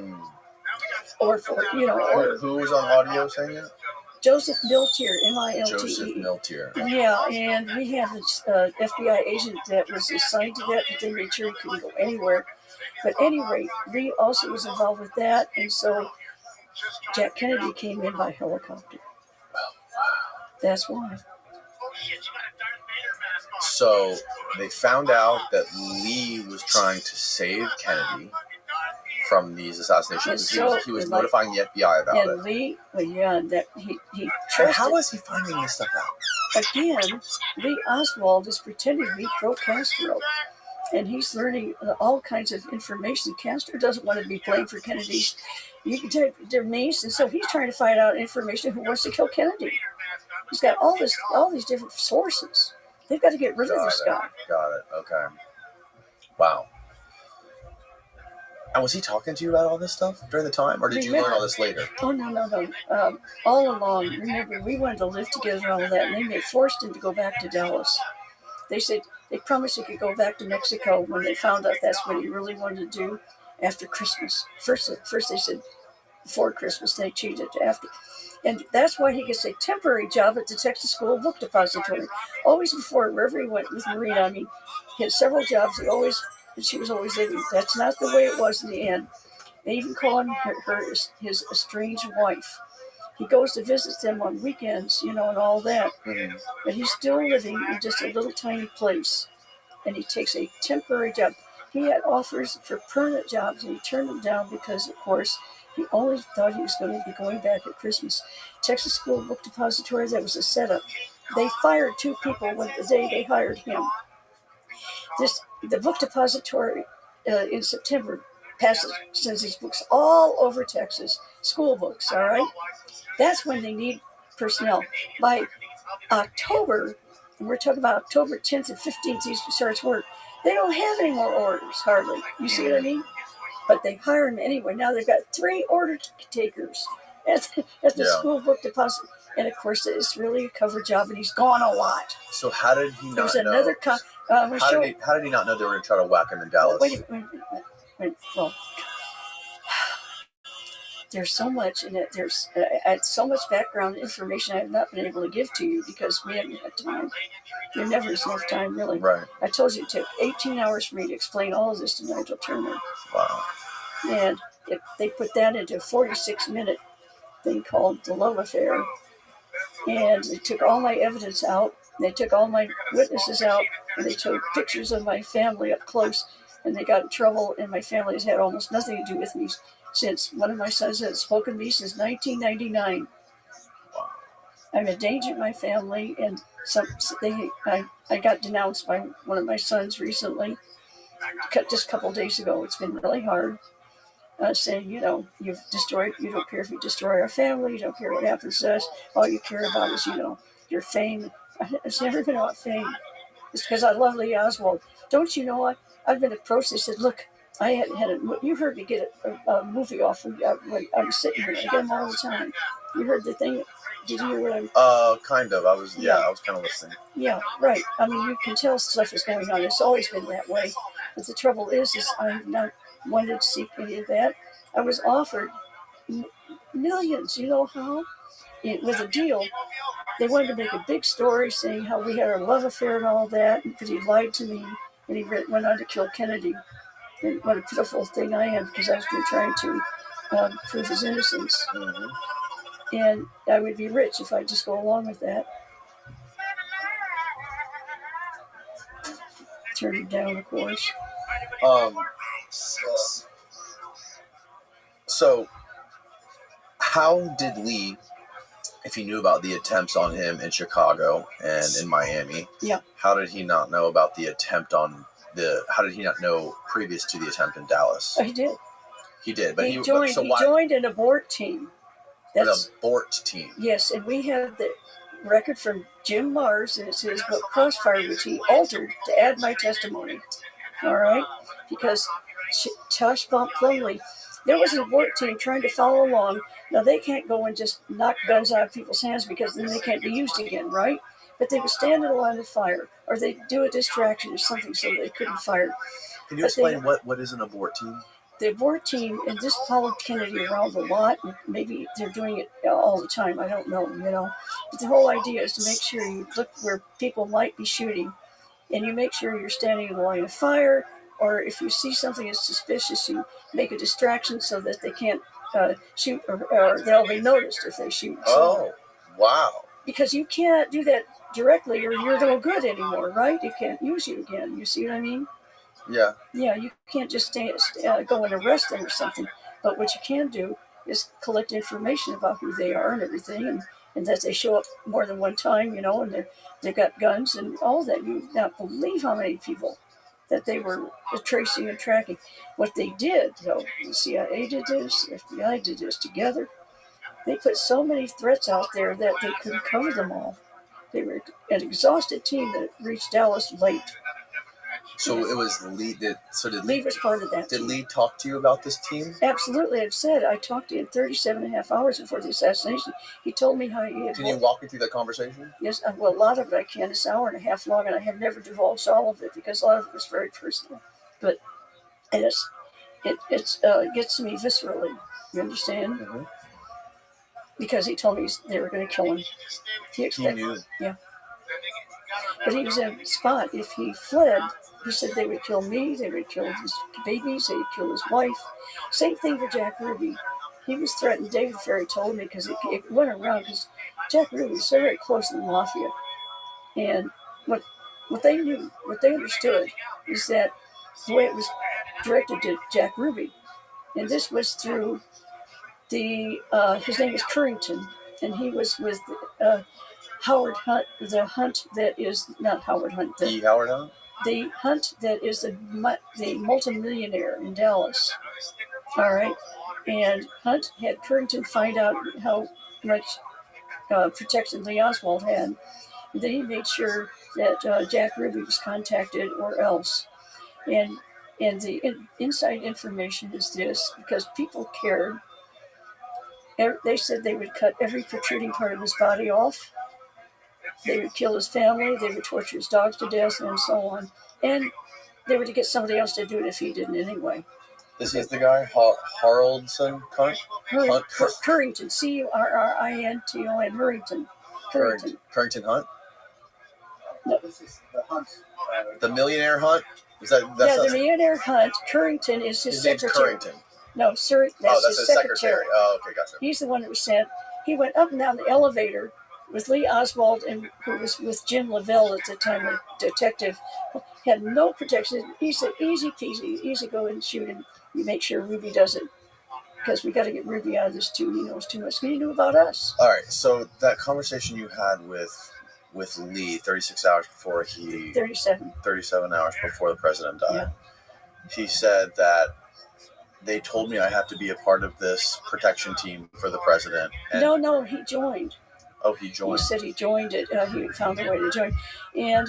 Or for, or Who was on audio saying it? Joseph Miltier, M-I-L-T-E. Joseph Miltier. Yeah, and we have this FBI agent that was assigned to that, but they made sure he couldn't go anywhere. But at any rate, Lee also was involved with that, and so Jack Kennedy came in by helicopter. That's why. So they found out that Lee was trying to save Kennedy from these assassinations. He was notifying the FBI about and it. Lee, well, yeah, that he And trusted. how is he finding this stuff out? Again, Lee Oswald is pretending to be pro-Castro, and he's learning all kinds of information. Castro doesn't want to be blamed for Kennedy's. You can take their names, and so he's trying to find out information who wants to kill Kennedy. He's got all these different sources. They've got to get rid of this guy. Got it. Okay. Wow. And was he talking to you about all this stuff during the time, or did you learn all this later? Oh, no. All along, remember, we wanted to live together and all that, and they forced him to go back to Dallas. They said they promised he could go back to Mexico when they found out that's what he really wanted to do after Christmas. First they said before Christmas, they changed it to after. And that's why he gets a temporary job at the Texas School Book Depository. Always before, wherever he went with Marina, he had several jobs. He always that she was always living. That's not the way it was in the end. They even call him his estranged wife. He goes to visit them on weekends, and all that. Mhm. But he's still living in just a little tiny place. And he takes a temporary job. He had offers for permanent jobs, and he turned them down because, of course, he only thought he was going to be going back at Christmas. Texas School Book Depository, that was a setup. They fired 2 people the day they hired him. The book depository in September sends these books all over Texas, school books, all right? That's when they need personnel. By October, and we're talking about October 10th and 15th, he starts work. They don't have any more orders, hardly. You see what I mean? But they hire him anyway. Now they've got 3 order takers at the school book deposit. And of course, it's really a cover job, and he's gone a lot. So how did he not There's know? another how did he not know they were going to try to whack him in Dallas? Wait. Well, there's so much in it. There's so much background information I have not been able to give to you because we haven't had time. There never is enough time, really. Right. I told you it took 18 hours for me to explain all of this to Nigel Turner. Wow. And they put that into a 46-minute thing called The Love Affair. And they took all my evidence out. They took all my witnesses out. And they took pictures of my family up close. And they got in trouble. And my family has had almost nothing to do with me since. One of my sons hasn't spoken to me since 1999. Wow. I've endangered my family. And I got denounced by one of my sons recently. Just a couple of days ago. It's been really hard. Saying, you don't care if you destroy our family, you don't care what happens to us, all you care about is, your fame. It's never been about fame. It's because I love Lee Oswald. Don't you know what? I've been approached. They said, look, I had you heard me get a movie off when I was sitting here. I get them all the time. You heard the thing? Did you hear what I kind of. I was kind of listening. Yeah, right. I mean, you can tell stuff is going on. It's always been that way. But the trouble is I'm not wanted to seek any of that. I was offered millions. You know how? With a deal. They wanted to make a big story saying how we had our love affair and all that, because he lied to me and he went on to kill Kennedy. And what a pitiful thing I am, because I've been trying to prove his innocence. Mm-hmm. And I would be rich if I just go along with that. Turn it down, of course. So, how did Lee, if he knew about the attempts on him in Chicago and in Miami, how did he not know about the attempt how did he not know previous to the attempt in Dallas? He did. He did, but he joined an abort team. An abort team. Yes, and we have the record from Jim Mars, and it's his book Crossfire, which he altered to add my testimony. All right? Because Tosh Plumley, there was an abort team trying to follow along. Now, they can't go and just knock guns out of people's hands because then they can't be used again, right? But they would stand in a line of fire, or they'd do a distraction or something so they couldn't fire. Can you explain what is an abort team? The abort team, and this followed Kennedy around a lot, and maybe they're doing it all the time, I don't know, But the whole idea is to make sure you look where people might be shooting, and you make sure you're standing in the line of fire, or if you see something that's suspicious, you make a distraction so that they can't shoot, or they'll be noticed if they shoot. Oh, wow. Because you can't do that directly, or you're no good anymore, right? They can't use you again, you see what I mean? Yeah. Yeah, you can't just go and arrest them or something. But what you can do is collect information about who they are and everything, and that they show up more than one time, and they've got guns and all that. You not believe how many people that they were tracing and tracking. What they did, though, the CIA did this, the FBI did this together. They put so many threats out there that they couldn't cover them all. They were an exhausted team that reached Dallas late. So it was Lee. Lee was part of that. Did team. Lee talk to you about this team? Absolutely. I've said I talked to him 37 and a half hours before the assassination. He told me how he had. Can you walk me through that conversation? Yes. Well, a lot of it I can. It's an hour and a half long, and I have never divulged all of it because a lot of it was very personal. But it gets to me viscerally. You understand? Mm-hmm. Because he told me they were going to kill him. He knew. Yeah. but he was in a spot. If he fled, he said they would kill me, they would kill his babies, they would kill his wife. Same thing for Jack Ruby. He was threatened. David Ferry told me because it went around because Jack Ruby was so very close to the mafia. And what they knew, what they understood is that the way it was directed to Jack Ruby, and this was through the, his name is Currington, and he was with Howard Hunt, the Hunt that is, not Howard Hunt, Howard Hunt? The Hunt that is the multimillionaire in Dallas. All right. And Hunt had Currington find out how much protection Lee Oswald had. And then he made sure that Jack Ruby was contacted or else. And the inside information is this, because people cared. They said they would cut every protruding part of his body off. They would kill his family. They would torture his dogs to death and so on. And they were to get somebody else to do it if he didn't anyway. This is the guy, Haraldson Hunt? Currington, Currinton, Harrington. Currington Hunt? No. This is the Hunt. The millionaire Hunt? The millionaire Hunt. Currington is his secretary. Currington. No, sir, that's his secretary. Oh, okay, gotcha. He's the one that was sent. He went up and down the elevator with Lee Oswald, and who was with Jim Lavelle at the time, a detective, had no protection. He said, easy peasy, easy go and shoot him. You make sure Ruby does it, because we got to get Ruby out of this too. He knows too much. He knew about us. All right, so that conversation you had with Lee 36 hours before 37 hours before the president died, yeah. He said that they told me I have to be a part of this protection team for the president. And no, he joined. Oh, he joined. He said he joined it. He found a way to join. And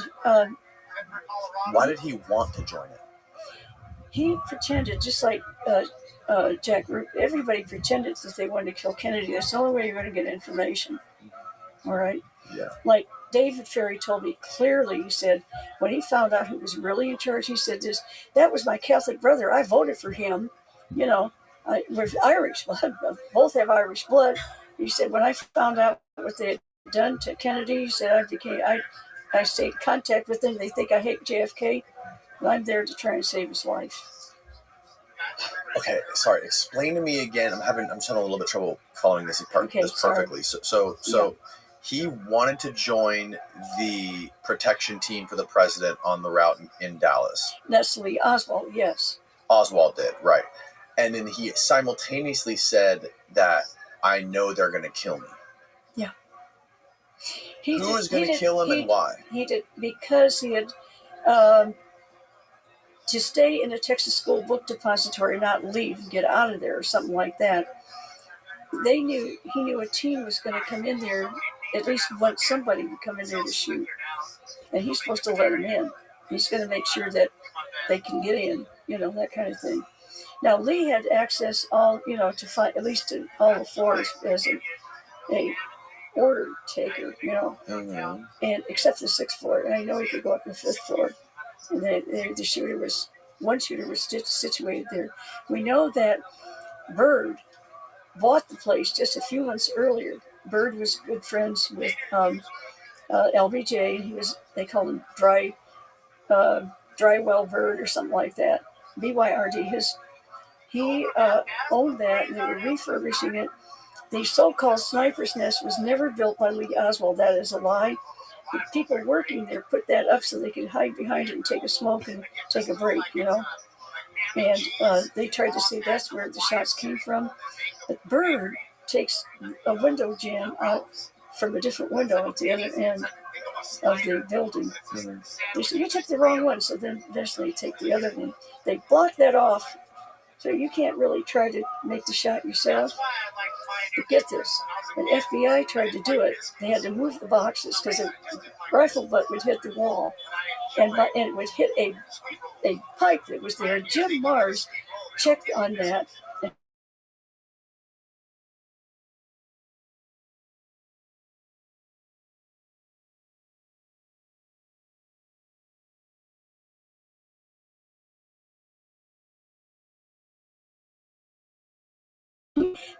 why did he want to join it? He pretended, just like Jack Ruby, everybody pretended that they wanted to kill Kennedy. That's the only way you're going to get information. All right? Yeah. Like David Ferry told me clearly, he said, when he found out who was really in charge, he said this, that was my Catholic brother. I voted for him. You know, we're Irish blood. Both have Irish blood. He said, when I found out what they had done to Kennedy, he said, I stayed in contact with them. They think I hate JFK, but I'm there to try and save his life. Okay, sorry. Explain to me again. I'm having a little bit trouble following this part perfectly. So Yeah. He wanted to join the protection team for the president on the route in Dallas. That's Lee Oswald, yes. Oswald did, right. And then he simultaneously said that I know they're going to kill me. Yeah. Who was going to kill him and why? He did, because he had to stay in a Texas school book depository, not leave and get out of there or something like that. He knew a team was going to come in there, at least somebody would come in there to shoot. And he's supposed to let them in. He's going to make sure that they can get in, that kind of thing. Now, Lee had access to find, at least to all the floors as a order taker, Mm-hmm. and except the 6th floor. And I know he could go up to the 5th floor. And one shooter was situated there. We know that Byrd bought the place just a few months earlier. Byrd was good friends with LBJ. They called him Drywell Byrd or something like that. BYRD. He owned that, and they were refurbishing it. The so-called Sniper's Nest was never built by Lee Oswald. That is a lie. The people working there put that up so they could hide behind it and take a smoke and take a break, And they tried to say that's where the shots came from. But Byrd takes a window jam out from a different window at the other end of the building. Mm-hmm. They said, you took the wrong one, so then eventually take the other one. They block that off, so you can't really try to make the shot yourself. But get this, when FBI tried to do it, they had to move the boxes because a rifle butt would hit the wall, and it would hit a pipe that was there. Jim Mars checked on that.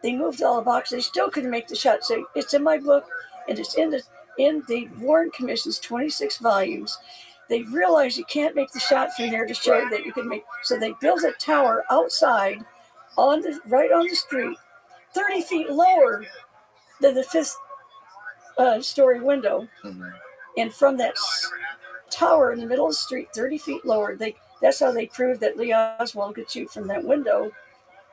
They moved all the boxes. They still couldn't make the shot. So it's in my book, and it's in in the Warren Commission's 26 volumes, they realized you can't make the shot from there to show that you can make. So they built a tower outside, right on the street, 30 feet lower than the fifth story window. Mhm. And from that tower in the middle of the street, 30 feet lower, that's how they proved that Lee Oswald could shoot from that window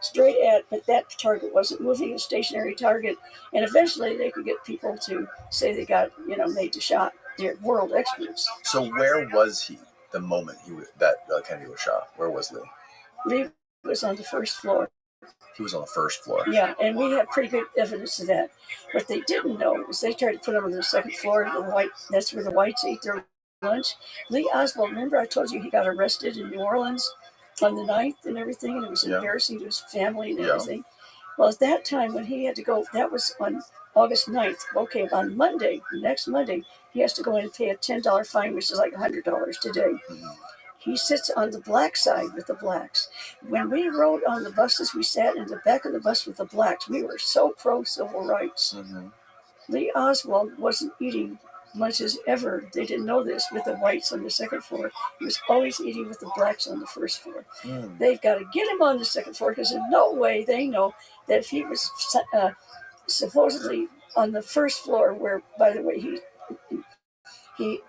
straight at, but that target wasn't moving, a stationary target. And eventually they could get people to say they got, made the shot. They're world experts. So where was he the moment that Kennedy was shot? Where was Lee? Lee was on the first floor. He was on the first floor. Yeah, and we have pretty good evidence of that. What they didn't know was they tried to put him on the second floor. That's where the whites ate their lunch. Lee Oswald, remember I told you he got arrested in New Orleans on the 9th and everything, and it was embarrassing to his family and everything. Well, at that time when he had to go, that was on August 9th. Okay, on Monday, next Monday, he has to go in and pay a $10 fine, which is like $100 today. Mm-hmm. He sits on the black side with the blacks. When we rode on the buses, we sat in the back of the bus with the blacks. We were so pro-civil rights. Mm-hmm. Lee Oswald wasn't eating much as ever. They didn't know this with the whites on the second floor. He was always eating with the blacks on the first floor. Mm. They've got to get him on the second floor because in no way they know that if he was supposedly on the first floor, where, by the way, he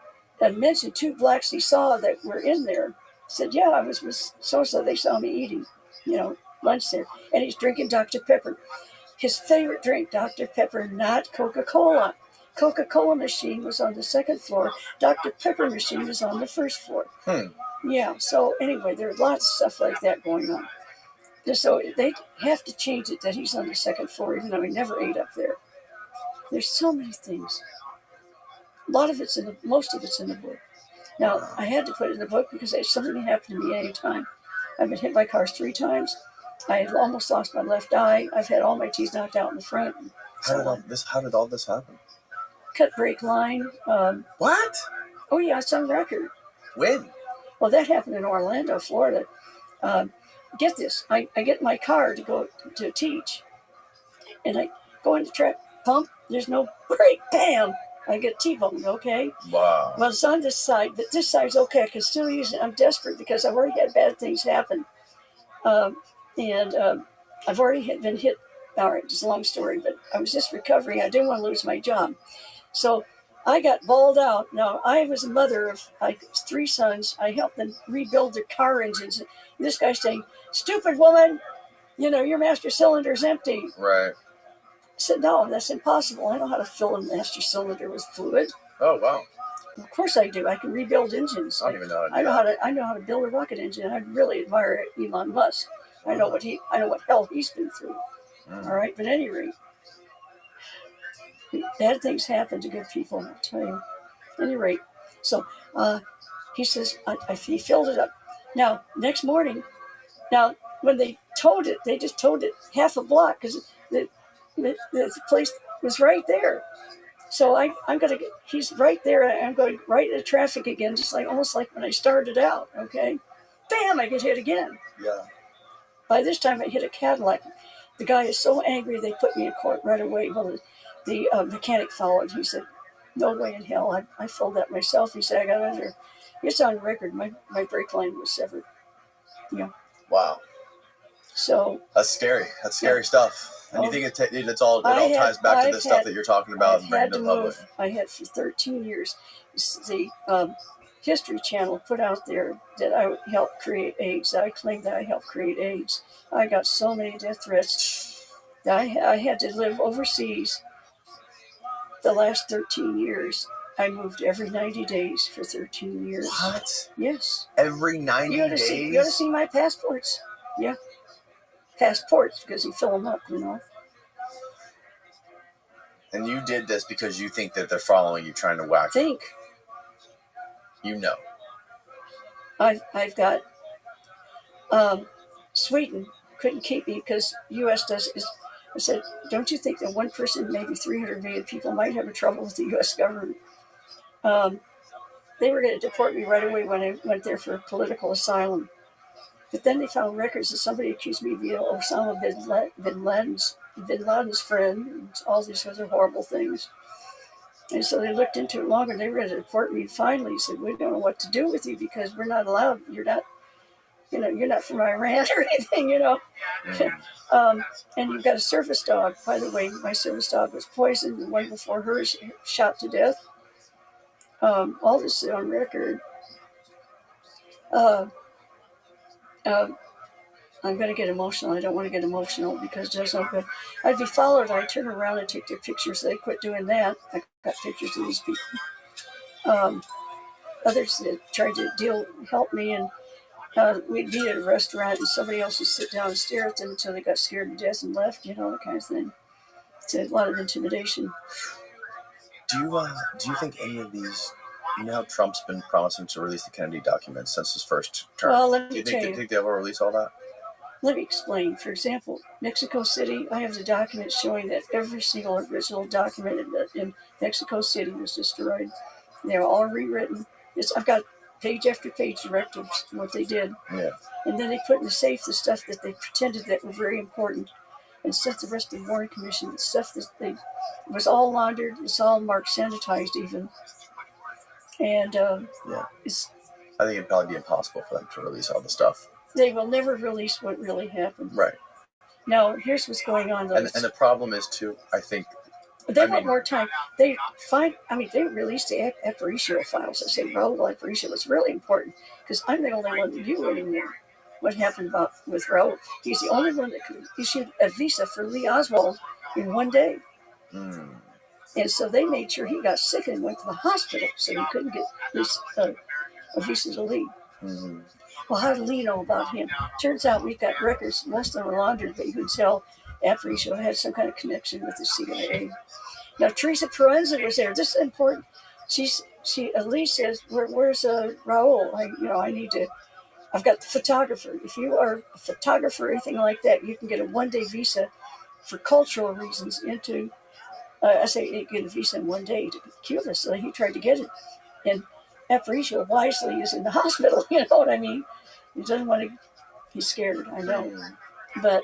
had mentioned 2 blacks he saw that were in there. Said, yeah, I was with so-so. They saw me eating, lunch there. And he's drinking Dr. Pepper. His favorite drink, Dr. Pepper, not Coca-Cola. Coca-Cola machine was on the second floor. Dr. Pepper machine was on the first floor. Yeah, so anyway, there are lots of stuff like that going on. So they have to change it that he's on the second floor, even though he never ate up there. There's so many things. Most of it's in the book. Now, I had to put it in the book because something can happen to me anytime. I've been hit by cars 3 times. I almost lost my left eye. I've had all my teeth knocked out in the front. How did all this happen? Cut brake line. What? Oh, yeah, it's on record. When? Well, that happened in Orlando, Florida. Get this. I get in my car to go to teach. And I go in the track pump. There's no brake. Bam! I get T-boned, okay? Wow. Well, it's on this side, but this side's okay. I can still use it. I'm desperate because I've already had bad things happen. And I've already been hit. All right, it's a long story, but I was just recovering. I didn't want to lose my job. So I got balled out. Now, I was a mother of 3 sons. I helped them rebuild their car engines. And this guy's saying, stupid woman, your master cylinder's empty. Right. I said, no, that's impossible. I know how to fill a master cylinder with fluid. Oh, wow. Of course I do. I can rebuild engines. I don't even know how to do I know how to build a rocket engine. I really admire Elon Musk. I know what hell he's been through. Mm. All right, but at any rate, bad things happen to good people, I'll tell you. At any rate, so he says, he filled it up. Now, next morning, when they towed it, they just towed it half a block because the place was right there. So he's right there. I'm going right into traffic again, almost like when I started out, okay? Bam, I get hit again. Yeah. By this time, I hit a Cadillac. The guy is so angry, they put me in court right away. Well, the mechanic followed. He said, no way in hell. I filled that myself. He said, I got under. It's on record. My brake line was severed. Yeah. Wow. So. That's scary. That's scary stuff. And you think it all ties back to the stuff that you're talking about and bringing to the public? I had for 13 years the History Channel put out there that I helped create AIDS. That I claimed that I helped create AIDS. I got so many death threats. I had to live overseas the last 13 years. I moved every 90 days for 13 years. What? Yes. Every 90 days? You ought to see my passports. Yeah. Passports, because you fill them up, And you did this because you think that they're following you, trying to whack you. I've got Sweden couldn't keep me because U.S. I said, don't you think that one person, maybe 300 million people might have a trouble with the U.S. government? They were going to deport me right away when I went there for political asylum. But then they found records that somebody accused me of being Osama bin Laden's friend, and all these other horrible things. And so they looked into it longer. They read a report and finally said, we don't know what to do with you because we're not allowed. You're not, you're not from Iran or anything, and you've got a service dog. By the way, my service dog was poisoned. The one before her shot to death. All this is on record. Uh, uh, I'm going to get emotional. I don't want to get emotional because it does no good. I'd be followed. I'd turn around and take their pictures. They quit doing that. I got pictures of these people. Others that tried to help me, and we'd be at a restaurant and somebody else would sit down and stare at them until they got scared to death and left, that kind of thing. It's a lot of intimidation. Do you think any of these, how Trump's been promising to release the Kennedy documents since his first term? Well, let do me you tell think they'll ever release all that? Let me explain. For example, Mexico City, I have the documents showing that every single original document in Mexico City was destroyed. They're all rewritten. I've got page after page directives what they did. Yeah. And then they put in the safe the stuff that they pretended that were very important and sent the rest of the Warren Commission, the stuff that was all laundered, it's all marked sanitized even. And I think it'd probably be impossible for them to release all the stuff. They will never release what really happened. Right. Now, here's what's going on, though. And the problem is, too, I think... They want more time. They released the Aparicio files. I say Raul Aparicio was really important because I'm the only one that knew anymore what happened with Raul. He's the only one that could issue a visa for Lee Oswald in one day. Mm. And so they made sure he got sick and went to the hospital so he couldn't get a visa to Lee. Mm-hmm. Well, how did Lee know about him? Turns out we've got records. Most of them were laundered, but you could tell Aparicio had some kind of connection with the CIA. Now, Teresa Proenza was there. This is important. Elise says, where's Raul? I've got the photographer. If you are a photographer or anything like that, you can get a one-day visa for cultural reasons into, you get a visa in one day to Cuba. So he tried to get it. And Aparicio wisely is in the hospital, you know what I mean? He doesn't want to, he's scared, I know. But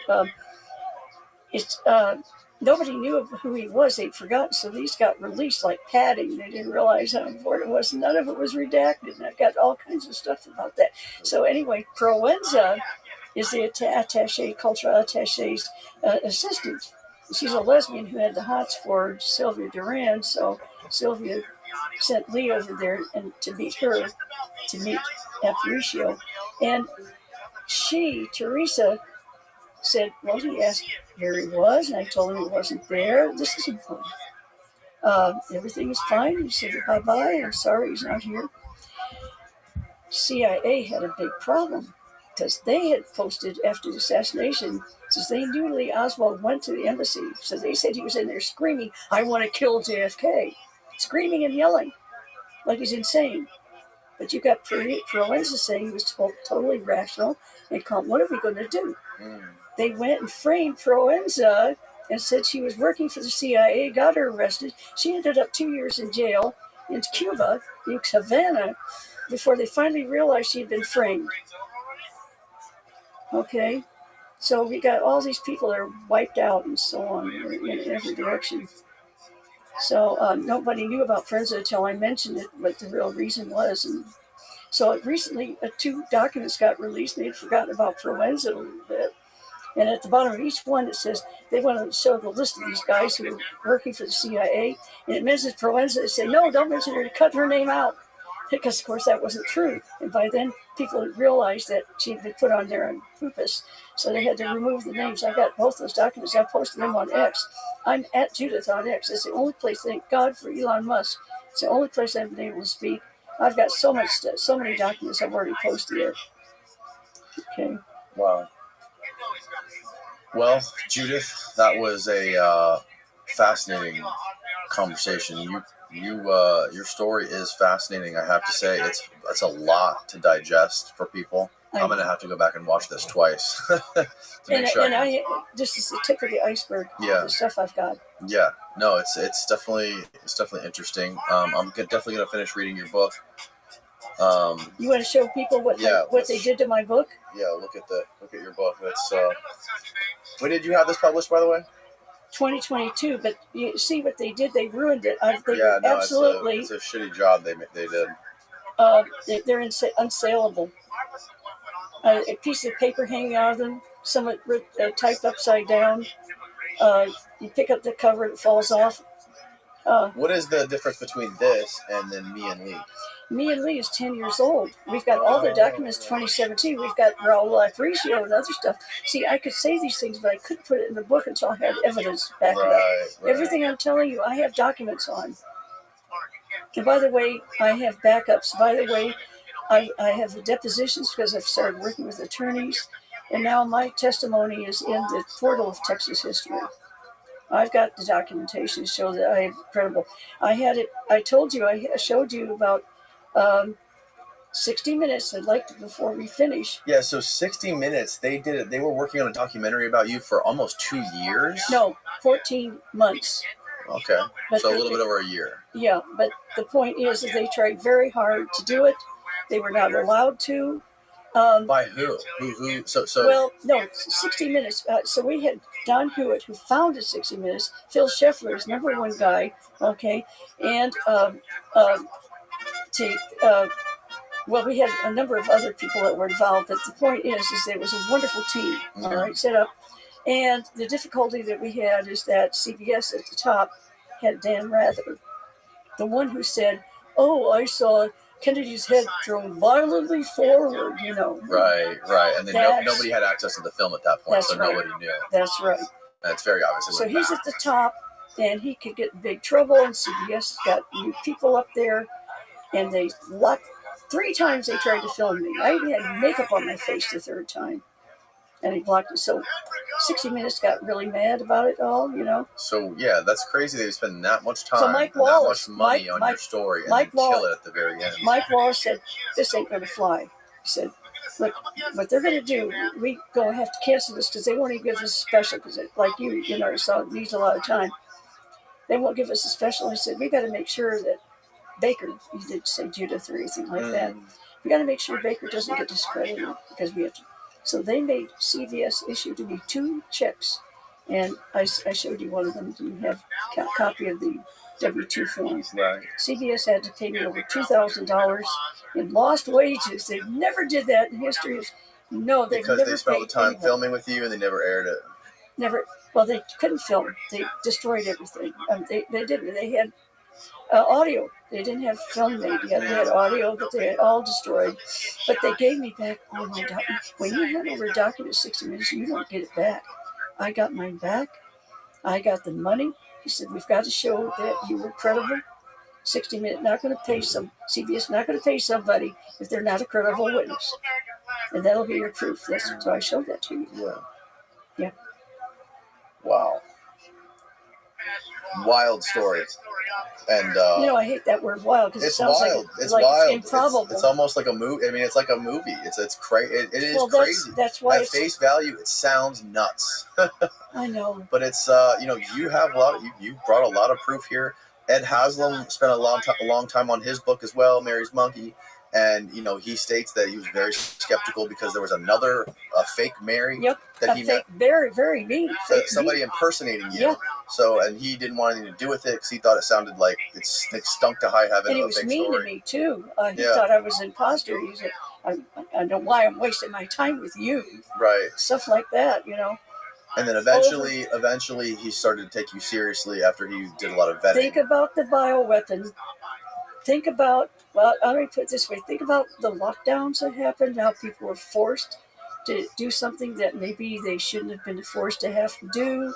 nobody knew who he was. They'd forgotten, so these got released like padding. They didn't realize how important it was. None of it was redacted, and I've got all kinds of stuff about that. So anyway, Proenza is the cultural attache's assistant. She's a lesbian who had the hots for Sylvia Duran, so Sylvia sent Lee over there and to meet Aparicio. And Teresa, said, well, he asked where he was, and I told him he wasn't there. This is important. Everything is fine. He said, bye-bye. I'm sorry he's not here. CIA had a big problem because they had posted after the assassination, since they knew Lee Oswald went to the embassy. So they said he was in there screaming, I want to kill JFK. Screaming and yelling like he's insane. But you got Proenza saying he was totally rational. They called, what are we going to do? They went and framed Proenza and said she was working for the CIA, got her arrested. She ended up 2 years in jail in Cuba, in Havana, before they finally realized she had been framed. Okay? So we got all these people that are wiped out and so on in every direction. So nobody knew about Proenza until I mentioned it, what the real reason was. And so recently, 2 documents got released. They'd forgotten about Proenza a little bit. And at the bottom of each one, it says they want to show the list of these guys who are working for the CIA. And it mentions Proenza. They say, no, don't mention her, to cut her name out. Because, of course, that wasn't true. And by then, people had realized that she had been put on there on purpose. So they had to remove the names. I got both those documents. I posted them on X. I'm at Judith on X. It's the only place, thank God for Elon Musk. It's the only place I've been able to speak. I've got so many documents I've already posted there. Okay. Wow. Well, Judith, that was a fascinating conversation. Your story is fascinating. I have to say, it's a lot to digest for people. I'm gonna have to go back and watch this twice to make sure. This is the tip of the iceberg. Yeah. The stuff I've got. Yeah. No, it's definitely interesting. I'm definitely gonna finish reading your book. You want to show people what they did to my book? Yeah. Look at your book. That's. When did you have this published, by the way? 2022. But you see what they did? They ruined it. They Yeah, no, absolutely. it's a shitty job they did. They're unsaleable. A piece of paper hanging out of them, some typed upside down. You pick up the cover, it falls off. What is the difference between this and then Me and Lee? Me and Lee is 10 years old. We've got all the documents 2017. We've got Raul Aparicio and other stuff. See, I could say these things, but I couldn't put it in the book until I had evidence to back it up. Right. Everything I'm telling you, I have documents on. And by the way, I have backups. By the way, I have the depositions because I've started working with attorneys. And now my testimony is in the portal of Texas history. I've got the documentation to show that I am credible. I had it. I told you. I showed you about 60 minutes. I'd like to before we finish. Yeah. So 60 Minutes. They did it. They were working on a documentary about you for almost 2 years. No, 14 months. Okay. But so a little bit over a year. Yeah, but the point is that they tried very hard to do it. They were not allowed to. By who? Who? So. Well, no, 60 Minutes. So we had Don Hewitt, who founded 60 Minutes, Phil Scheffler's number one guy, okay, and well, we had a number of other people that were involved, but the point is there was a wonderful team, all right, set up. And the difficulty that we had is that CBS at the top had Dan Rather, the one who said, "Oh, I saw Kennedy's head thrown violently forward," you know. Right. And then nobody had access to the film at that point, so nobody knew. That's right. That's very obvious. So he's at the top, and he could get in big trouble, and CBS has got new people up there, and they locked. 3 times they tried to film me. I even had makeup on my face the 3rd time, and he blocked it. So 60 Minutes got really mad about it all, you know. So yeah, that's crazy. They spend that much time, so Mike and Wallace, that much money on your story, and Mike then kill it at the very end. Mike Wallace said, "This ain't going to fly." He said, "Look, what they're going to do, we going to have to cancel this because they won't even give us a special because, like you know, so it needs a lot of time. They won't give us a special." He said, "We got to make sure that Baker," he didn't say Judith or anything like that. "We got to make sure Baker doesn't get discredited because we have to." So they made CBS issue to me 2 checks, and I showed you one of them. You have a copy of the W-2 form. Right. CBS had to pay me over $2,000 in lost wages. They never did that in history. No, they've because never they spent all the paid time anyone. filming with you, and they never aired it. Never. Well, they couldn't film. They destroyed everything. They didn't. They had audio. They didn't have film made yet. They had audio, but they had all destroyed. But they gave me back all my documents. When you hand over a document 60 Minutes, you don't get it back. I got mine back. I got the money. He said, "We've got to show that you were credible. 60 Minutes not going to pay CBS not going to pay somebody if they're not a credible witness. And that'll be your proof." So I showed that to you. Yeah. Wow. Wild story. And you know, I hate that word "wild" because it sounds wild. like It's like wild. improbable. It's almost like a movie. I mean, it's like a movie. It's crazy. It is crazy. That's why at face value, it sounds nuts. I know. But it's you have a lot. You brought a lot of proof here. Ed Haslam spent a long time on his book as well, Mary's Monkey. And he states that he was very skeptical because there was a fake Mary that he met. Very, very mean. Somebody impersonating you. Yeah. So, and he didn't want anything to do with it because he thought it sounded like it stunk to high heaven. And he was mean to me too. He thought I was an imposter. He said, "I don't know why I'm wasting my time with you." Right. Stuff like that, And then eventually, he started to take you seriously after he did a lot of vetting. Think about the bioweapon. Think about. Well, let me put it this way. Think about the lockdowns that happened, how people were forced to do something that maybe they shouldn't have been forced to have to do.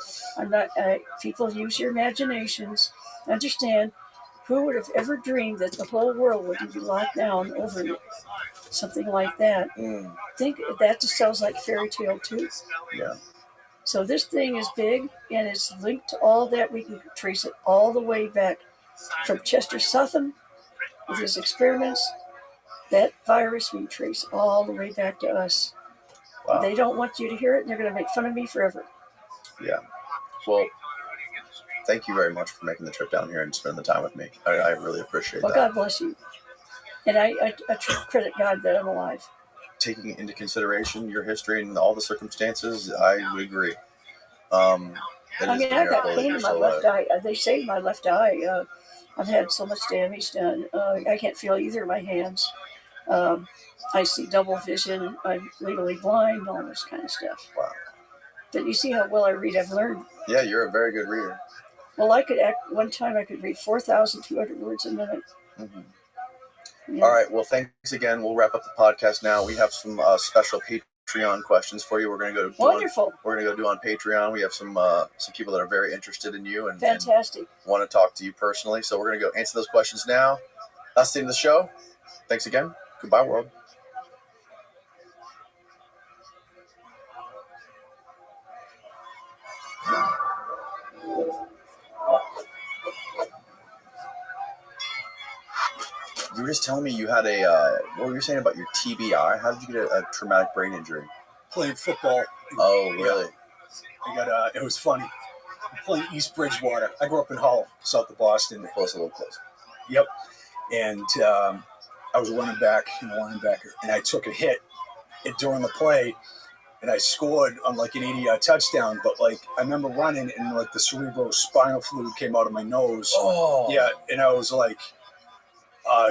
People use your imaginations. Understand, who would have ever dreamed that the whole world would be locked down over something like that? Think that just sounds like fairy tale too. Yeah. So this thing is big, and it's linked to all that. We can trace it all the way back from Chester Southam. With his experiments, that virus we trace all the way back to us. Wow. They don't want you to hear it, and they're going to make fun of me forever. Yeah. Well, thank you very much for making the trip down here and spending the time with me. I really appreciate that. Well, God bless you. And I credit God that I'm alive. Taking into consideration your history and all the circumstances, I would agree. That I is mean, a I've got miracle that pain you're in my still left alive. eye. They say my left eye. I've had so much damage done. I can't feel either of my hands. I see double vision. I'm legally blind, all this kind of stuff. Wow. But you see how well I read. I've learned. Yeah, you're a very good reader. Well, one time I could read 4,200 words a minute. Mm-hmm. Yeah. All right. Well, thanks again. We'll wrap up the podcast now. We have some special Patreon questions for you. We're going to go. Wonderful. We're going to go do on Patreon. We have some people that are very interested in you and Fantastic. want to talk to you personally. So we're going to go answer those questions now. That's the end of the show. Thanks again. Goodbye, world. You were just telling me you had what were you saying about your TBI? How did you get a traumatic brain injury? Playing football. Oh, really? I got it was funny. I'm playing East Bridgewater. I grew up in Hull, south of Boston. Close, a little close. Yep. And I was a running back and a linebacker, and I took a hit during the play, and I scored on like an 80-yard touchdown. But like I remember running, and like the cerebrospinal fluid came out of my nose. Oh. Yeah, and I was like,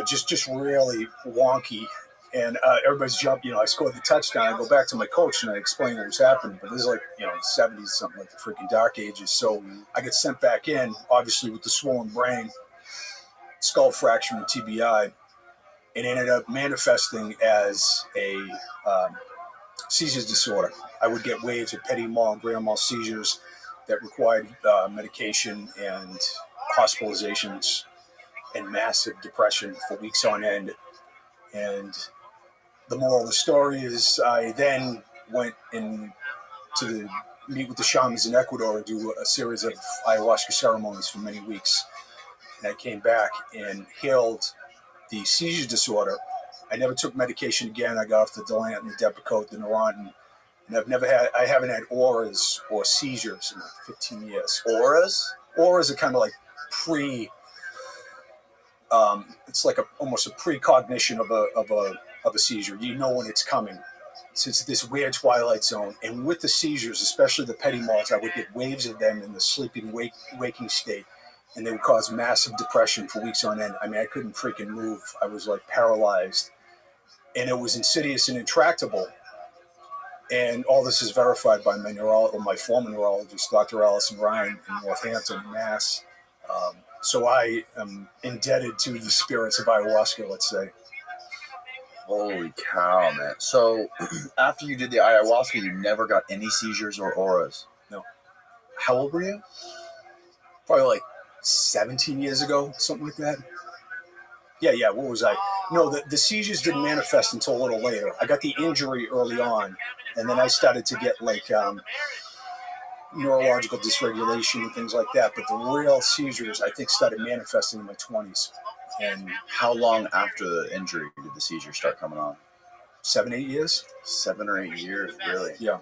just really wonky. And everybody's jumping. I scored the touchdown. I go back to my coach and I explain what was happening. But this is like, the 70s, something like the freaking dark ages. So I get sent back in, obviously with the swollen brain, skull fracture and TBI, and ended up manifesting as a seizures disorder. I would get waves of petit mal and grand mal seizures that required medication and hospitalizations and massive depression for weeks on end. And the moral of the story is I then went in to meet with the shamans in Ecuador and do a series of ayahuasca ceremonies for many weeks. And I came back and healed the seizure disorder. I never took medication again. I got off the Delant and the Depakote, the Neurontin. And I haven't had auras or seizures in like 15 years. Auras? Auras are kind of like it's like almost a precognition of a seizure. You know when it's coming. So it's this weird twilight zone. And with the seizures, especially the petit mals, I would get waves of them in the sleeping waking state, and they would cause massive depression for weeks on end. I mean, I couldn't freaking move. I was like paralyzed, and it was insidious and intractable. And all this is verified by my former neurologist, Dr. Allison Ryan in Northampton, Mass. So I am indebted to the spirits of ayahuasca, let's say. Holy cow, man. So after you did the ayahuasca, you never got any seizures or auras? No. How old were you? Probably like 17 years ago, something like that. Yeah, what was I? No, the seizures didn't manifest until a little later. I got the injury early on, and then I started to get like neurological dysregulation and things like that. But the real seizures, I think, started manifesting in my 20s. And how long after the injury did the seizures start coming on? 7, 8 years. 7 or 8 years, really? Yeah.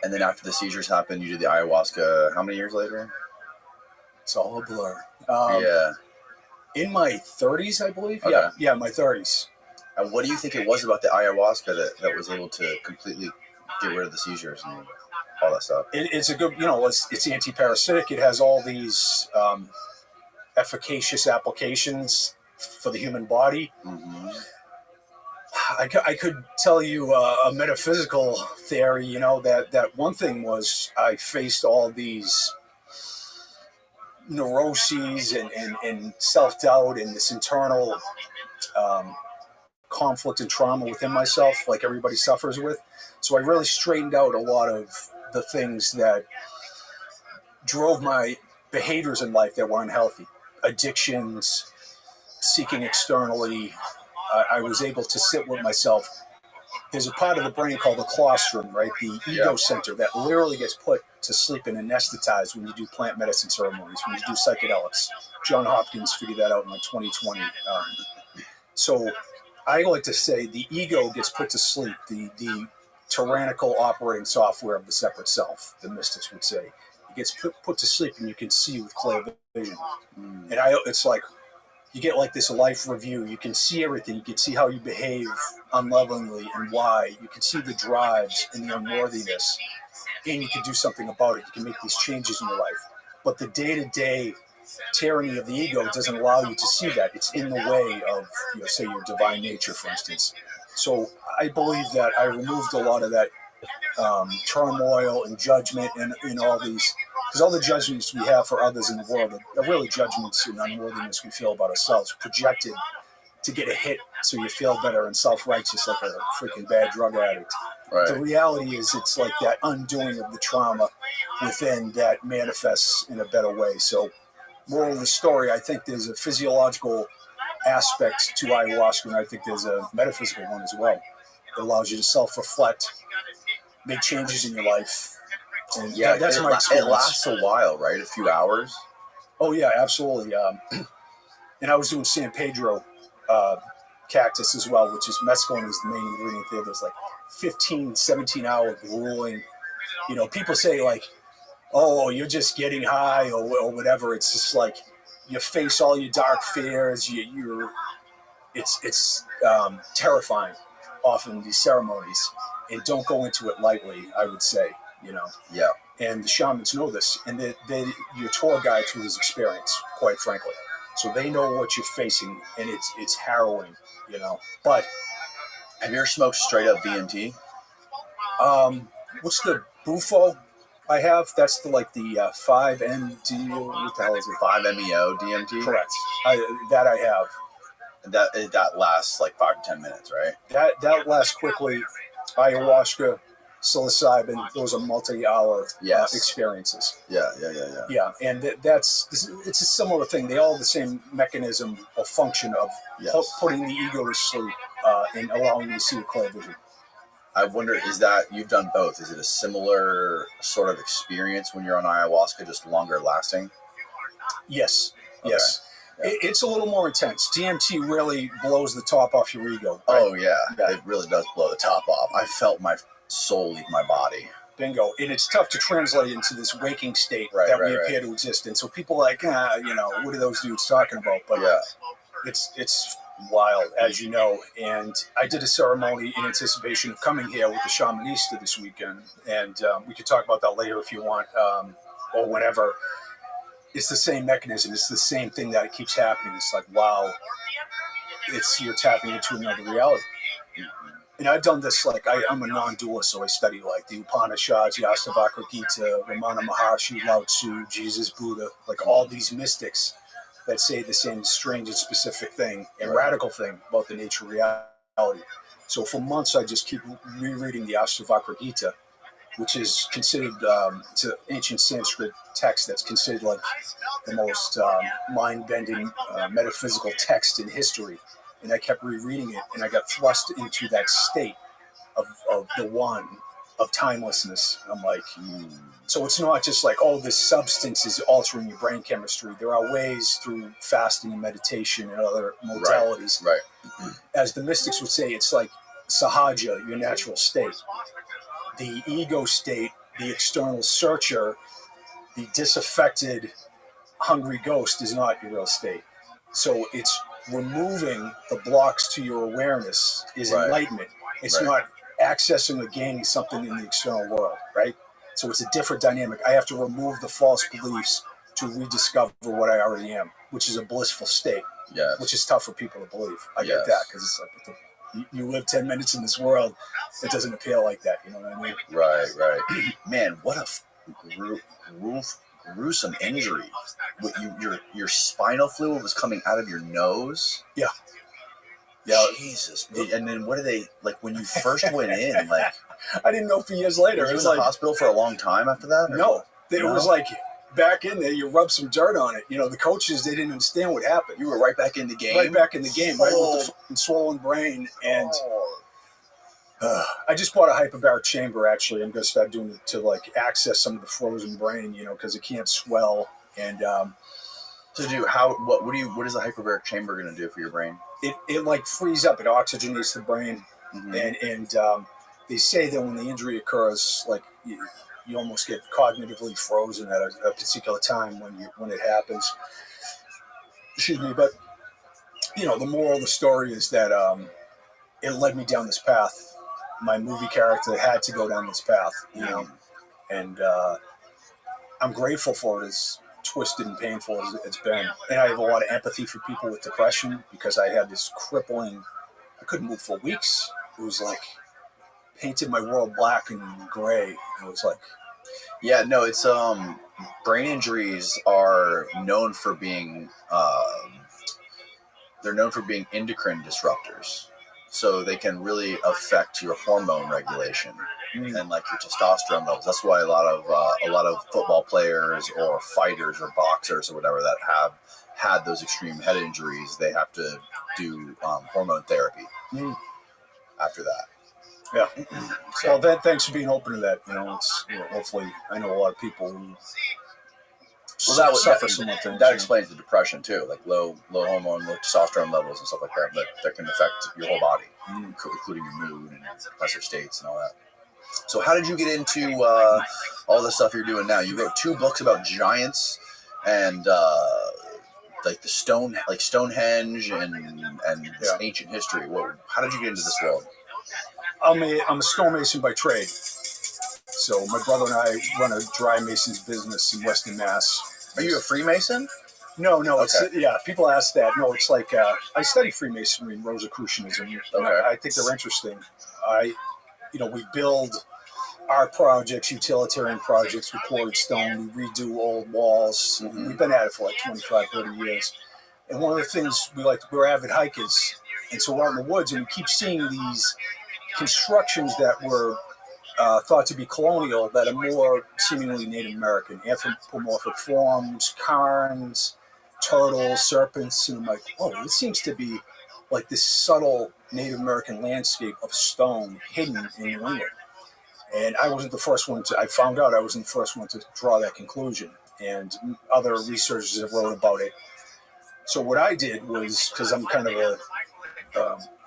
And then after the seizures happened, you did the ayahuasca. How many years later? It's all a blur. Yeah. In my 30s, I believe. Okay. Yeah, my 30s. And what do you think it was about the ayahuasca that was able to completely get rid of the seizures and all that stuff? It's a good, it's anti-parasitic. It has all these efficacious applications for the human body. Mm-hmm. I could tell you a metaphysical theory, that one thing was I faced all these neuroses and self-doubt and this internal conflict and trauma within myself, like everybody suffers with. So I really straightened out a lot of the things that drove my behaviors in life that were unhealthy. Addictions, seeking externally. I was able to sit with myself. There's a part of the brain called the colostrum, right? The ego center that literally gets put to sleep and anesthetized when you do plant medicine ceremonies, when you do psychedelics. John Hopkins figured that out in like 2020. So I like to say the ego gets put to sleep, the tyrannical operating software of the separate self, the mystics would say. It gets put to sleep and you can see with clear vision. And it's like, you get like this life review. You can see everything. You can see how you behave unlovingly and why. You can see the drives and the unworthiness. and you can do something about it. You can make these changes in your life. But the day-to-day tyranny of the ego doesn't allow you to see that. It's in the way of, say, your divine nature, for instance. So I believe that I removed a lot of that turmoil and judgment and all these, because all the judgments we have for others in the world are really judgments and unworthiness we feel about ourselves, projected to get a hit so you feel better and self-righteous like a freaking bad drug addict. Right. The reality is it's like that undoing of the trauma within that manifests in a better way. So moral of the story, I think there's a physiological aspect to ayahuasca, and I think there's a metaphysical one as well. It allows you to self-reflect, make changes in your life. And Yeah, that's my it experience. lasts a while, right? A few hours. Oh, yeah, absolutely. And I was doing San Pedro cactus as well, which is mescaline is the main ingredient there. There's like 15, 17-hour grueling. People say like, oh, you're just getting high or whatever. It's just like you face all your dark fears. It's terrifying often, these ceremonies, and don't go into it lightly, I would say, Yeah. And the shamans know this, and they your tour guide through his experience, quite frankly. So they know what you're facing, and it's harrowing, But Have you ever smoked straight up DMT? what's the Bufo I have? That's the 5-MD. What the hell is it? 5-MeO DMT? Correct. That I have. And that lasts like 5 to 10 minutes, right? That lasts quickly. Ayahuasca, psilocybin, those are multi-hour Yes. experiences. Yeah. Yeah, and it's a similar thing. They all have the same mechanism or function of putting the ego to sleep and allowing you to see with clear vision. I wonder, is that, you've done both, is it a similar sort of experience when you're on ayahuasca, just longer lasting? Yes, Okay. yes. Yeah. It's a little more intense. DMT really blows the top off your ego. Right? Oh, yeah. It really does blow the top off. I felt my soul leave my body. Bingo. And it's tough to translate into this waking state Right, that right, we appear to exist in. So people are like, what are those dudes talking about? But Yeah. it's wild, as you know. And I did a ceremony in anticipation of coming here with the Shamanista this weekend. And we could talk about that later if you want, or whenever. It's the same mechanism. It's the same thing that it keeps happening. It's like, wow, you're tapping into another reality. And I've done this, I'm a non-dualist, so I study the Upanishads, the Ashtavakra Gita, Ramana Maharshi, Lao Tzu, Jesus, Buddha, all these mystics that say the same strange and specific thing and radical thing about the nature of reality. So for months, I just keep rereading the Ashtavakra Gita, which is considered, it's an ancient Sanskrit text that's considered the most mind-bending metaphysical text in history. And I kept rereading it, and I got thrust into that state of the one, of timelessness. I'm like, So it's not just this substance is altering your brain chemistry. There are ways through fasting and meditation and other modalities. Right. As the mystics would say, it's like sahaja, your natural state. The ego state, the external searcher, the disaffected, hungry ghost is not your real state. So it's removing the blocks to your awareness is enlightenment. It's not accessing or gaining something in the external world, right? So it's a different dynamic. I have to remove the false beliefs to rediscover what I already am, which is a blissful state, which is tough for people to believe. I get that, because it's you live 10 minutes in this world, it doesn't appeal like that, you know what I mean? Right. Man, what a gruesome injury. Your spinal fluid was coming out of your nose? Yeah. Jesus. And then what do they, when you first went in, I didn't know for years later. Were you in the hospital for a long time after that? Or? No. It was back in there, you rub some dirt on it. The coaches, they didn't understand what happened. You were right back in the game? Right back in the game, right with the fucking swollen brain. And I just bought a hyperbaric chamber, actually. I'm going to start doing it to, access some of the frozen brain, because it can't swell. And what is the hyperbaric chamber going to do for your brain? It frees up. It oxygenates the brain. Mm-hmm. And they say that when the injury occurs, you almost get cognitively frozen at a particular time when it happens. Excuse me, but the moral of the story is that it led me down this path. My movie character had to go down this path, And I'm grateful for it, as twisted and painful as it's been. And I have a lot of empathy for people with depression, because I had this crippling, I couldn't move for weeks. It was like painted my world black and gray. It was like, Yeah, no, it's brain injuries are known for being they're known for being endocrine disruptors. So they can really affect your hormone regulation and like your testosterone levels. That's why a lot of football players or fighters or boxers or whatever that have had those extreme head injuries, they have to do hormone therapy after that. yeah. So thanks for being open to that. It's hopefully, I know a lot of people who suffer similar things. That explains the depression too, like low hormone, low testosterone levels and stuff like that can affect your whole body, including your mood and depressive states and all that. So how did you get into all the stuff you're doing now? You wrote 2 books about giants and like Stonehenge and ancient history. How did you get into this world? I'm a stonemason by trade. So my brother and I run a dry mason's business in Western Mass. Are you a Freemason? No. Okay. People ask that. No, it's like I study Freemasonry and Rosicrucianism. Okay. I think they're interesting. We build art projects, utilitarian projects with quarried stone. We redo old walls. We've been at it for like 25, 30 years. And one of the things we're avid hikers. And so we're out in the woods and we keep seeing these constructions that were thought to be colonial that are more seemingly Native American, anthropomorphic forms, cairns, turtles, serpents, and I'm like, whoa, this seems to be like this subtle Native American landscape of stone hidden in New England. And I wasn't the first one I found out I wasn't the first one to draw that conclusion, and other researchers have wrote about it. So what I did was, because I'm kind of a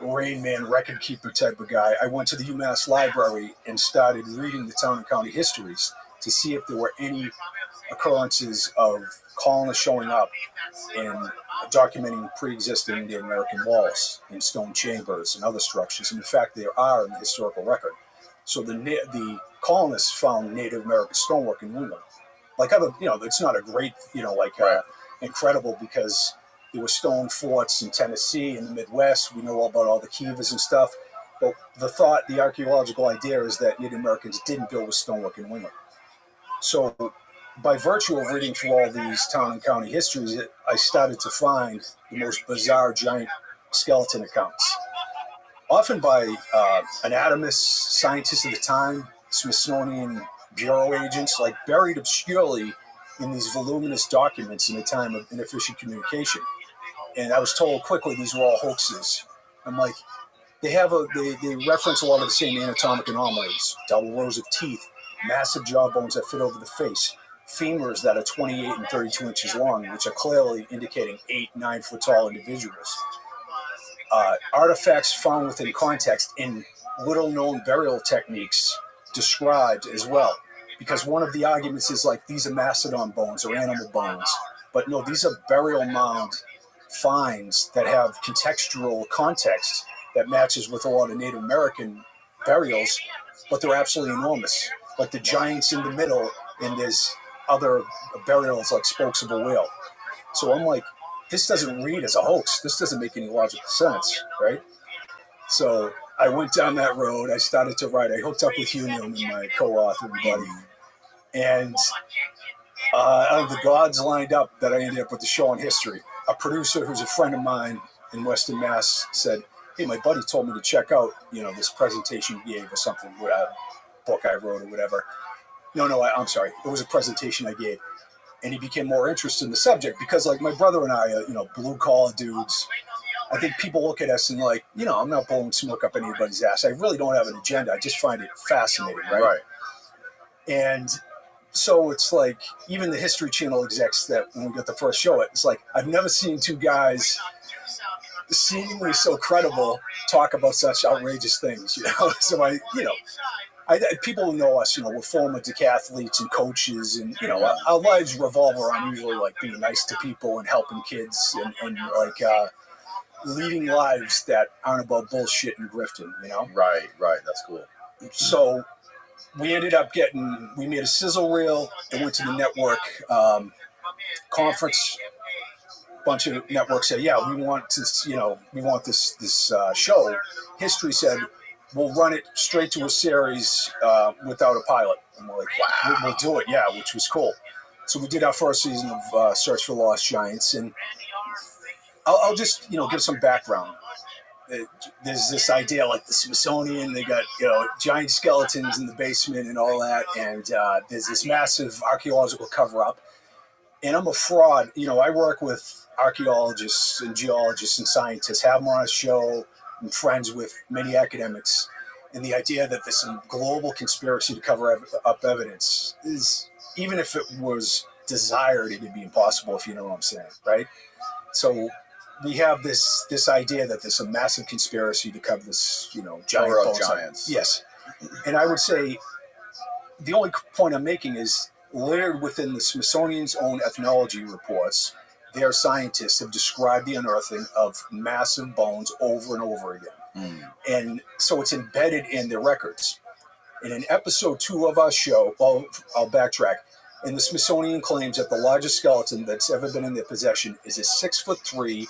Rain Man record keeper type of guy, I went to the UMass library and started reading the town and county histories to see if there were any occurrences of colonists showing up and documenting pre-existing Native American walls and stone chambers and other structures. And in fact, there are in the historical record. So the colonists found Native American stonework in New England. Like it's not a great, incredible, because there were stone forts in Tennessee and the Midwest. We know all about all the kivas and stuff. But the archaeological idea is that Native Americans didn't build with stonework in New England. So by virtue of reading through all these town and county histories, I started to find the most bizarre giant skeleton accounts. Often by anatomists, scientists of the time, Smithsonian Bureau agents, like buried obscurely in these voluminous documents in a time of inefficient communication. And I was told quickly these were all hoaxes. I'm like, they reference a lot of the same anatomic anomalies: double rows of teeth, massive jawbones that fit over the face, femurs that are 28 and 32 inches long, which are clearly indicating 8-9 foot tall individuals. Artifacts found within context in little known burial techniques described as well. Because one of the arguments is like, these are mastodon bones or animal bones. But no, these are burial mound finds that have contextual context that matches with a lot of Native American burials, but they're absolutely enormous. Like the giants in the middle, and there's other burials like spokes of a whale. So I'm like, this doesn't read as a hoax. This doesn't make any logical sense, right? So I went down that road. I started to write. I hooked up with you, Newman, my co-author and buddy. And the gods lined up that I ended up with the show on history. A producer who's a friend of mine in Western Mass said, hey, my buddy told me to check out, this presentation you gave or something, a book I wrote or whatever. I'm sorry. It was a presentation I gave. And he became more interested in the subject because, like, my brother and I, blue-collar dudes, I think people look at us and like, I'm not blowing smoke up anybody's ass. I really don't have an agenda. I just find it fascinating, right? And so it's like, even the History Channel execs that when we got the first show, it's like, I've never seen 2 guys seemingly so credible talk about such outrageous things, So people who know us, we're former decathletes and coaches, and our lives revolve around usually like being nice to people and helping kids and leading lives that aren't about bullshit and grifting, Right. That's cool. So we ended up we made a sizzle reel and went to the network conference. Bunch of networks said, yeah, we want this show. History said, we'll run it straight to a series without a pilot. And we're like, wow, we'll do it, yeah, which was cool. So we did our first season of Search for Lost Giants, and I'll just give some background. There's this idea like the Smithsonian, they got giant skeletons in the basement and all that, and there's this massive archaeological cover-up. And I'm a fraud. I work with archaeologists and geologists and scientists, have them on a show. I'm friends with many academics. And the idea that there's some global conspiracy to cover up evidence is, even if it was desired, it would be impossible, if you know what I'm saying, right? So we have this idea that there's a massive conspiracy to cover this, giants. Yes. And I would say the only point I'm making is, layered within the Smithsonian's own ethnology reports, their scientists have described the unearthing of massive bones over and over again. And so it's embedded in their records. And in episode 2 of our show, I'll backtrack, and the Smithsonian claims that the largest skeleton that's ever been in their possession is a 6'3"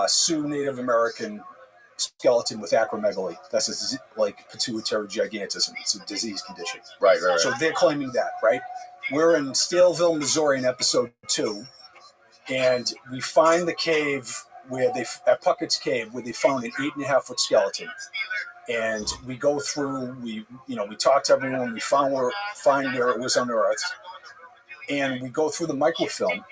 Sioux Native American skeleton with acromegaly. That's like pituitary gigantism. It's a disease condition. Right. So they're claiming that, right? We're in Staleville, Missouri in episode 2, and we find the cave at Puckett's Cave, where they found an 8.5-foot skeleton. And we go through, we talk to everyone, we find where it was unearthed, and we go through the microfilm,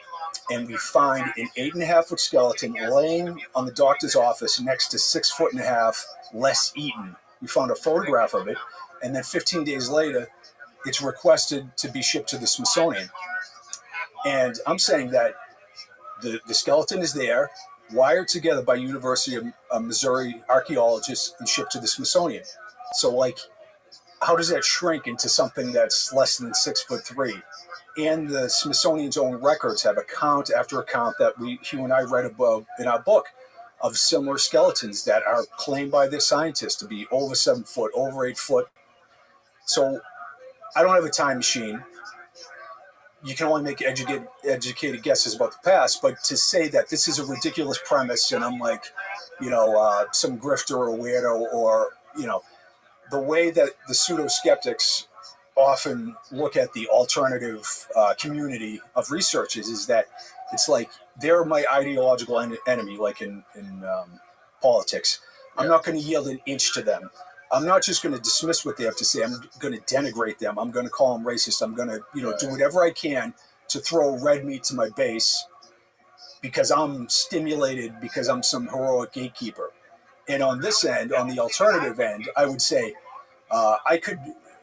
and we find an 8.5-foot skeleton laying on the doctor's office next to 6'1.5" Les Eaton. We found a photograph of it, and then 15 days later, it's requested to be shipped to the Smithsonian. And I'm saying that the skeleton is there, wired together by University of Missouri archaeologists, and shipped to the Smithsonian. So, how does that shrink into something that's less than 6'3"? And the Smithsonian's own records have account after account that Hugh and I read about in our book, of similar skeletons that are claimed by their scientists to be over 7 foot, over 8 foot. So I don't have a time machine. You can only make educated guesses about the past, but to say that this is a ridiculous premise and I'm like, some grifter or weirdo, or, the way that the pseudo-skeptics often look at the alternative community of researchers is that it's like they're my ideological enemy, like in politics. I'm not going to yield an inch to them. I'm not just going to dismiss what they have to say. I'm going to denigrate them. I'm going to call them racist. I'm going to, do whatever I can to throw red meat to my base because I'm stimulated, because I'm some heroic gatekeeper. And on this end, on the alternative end, I would say I could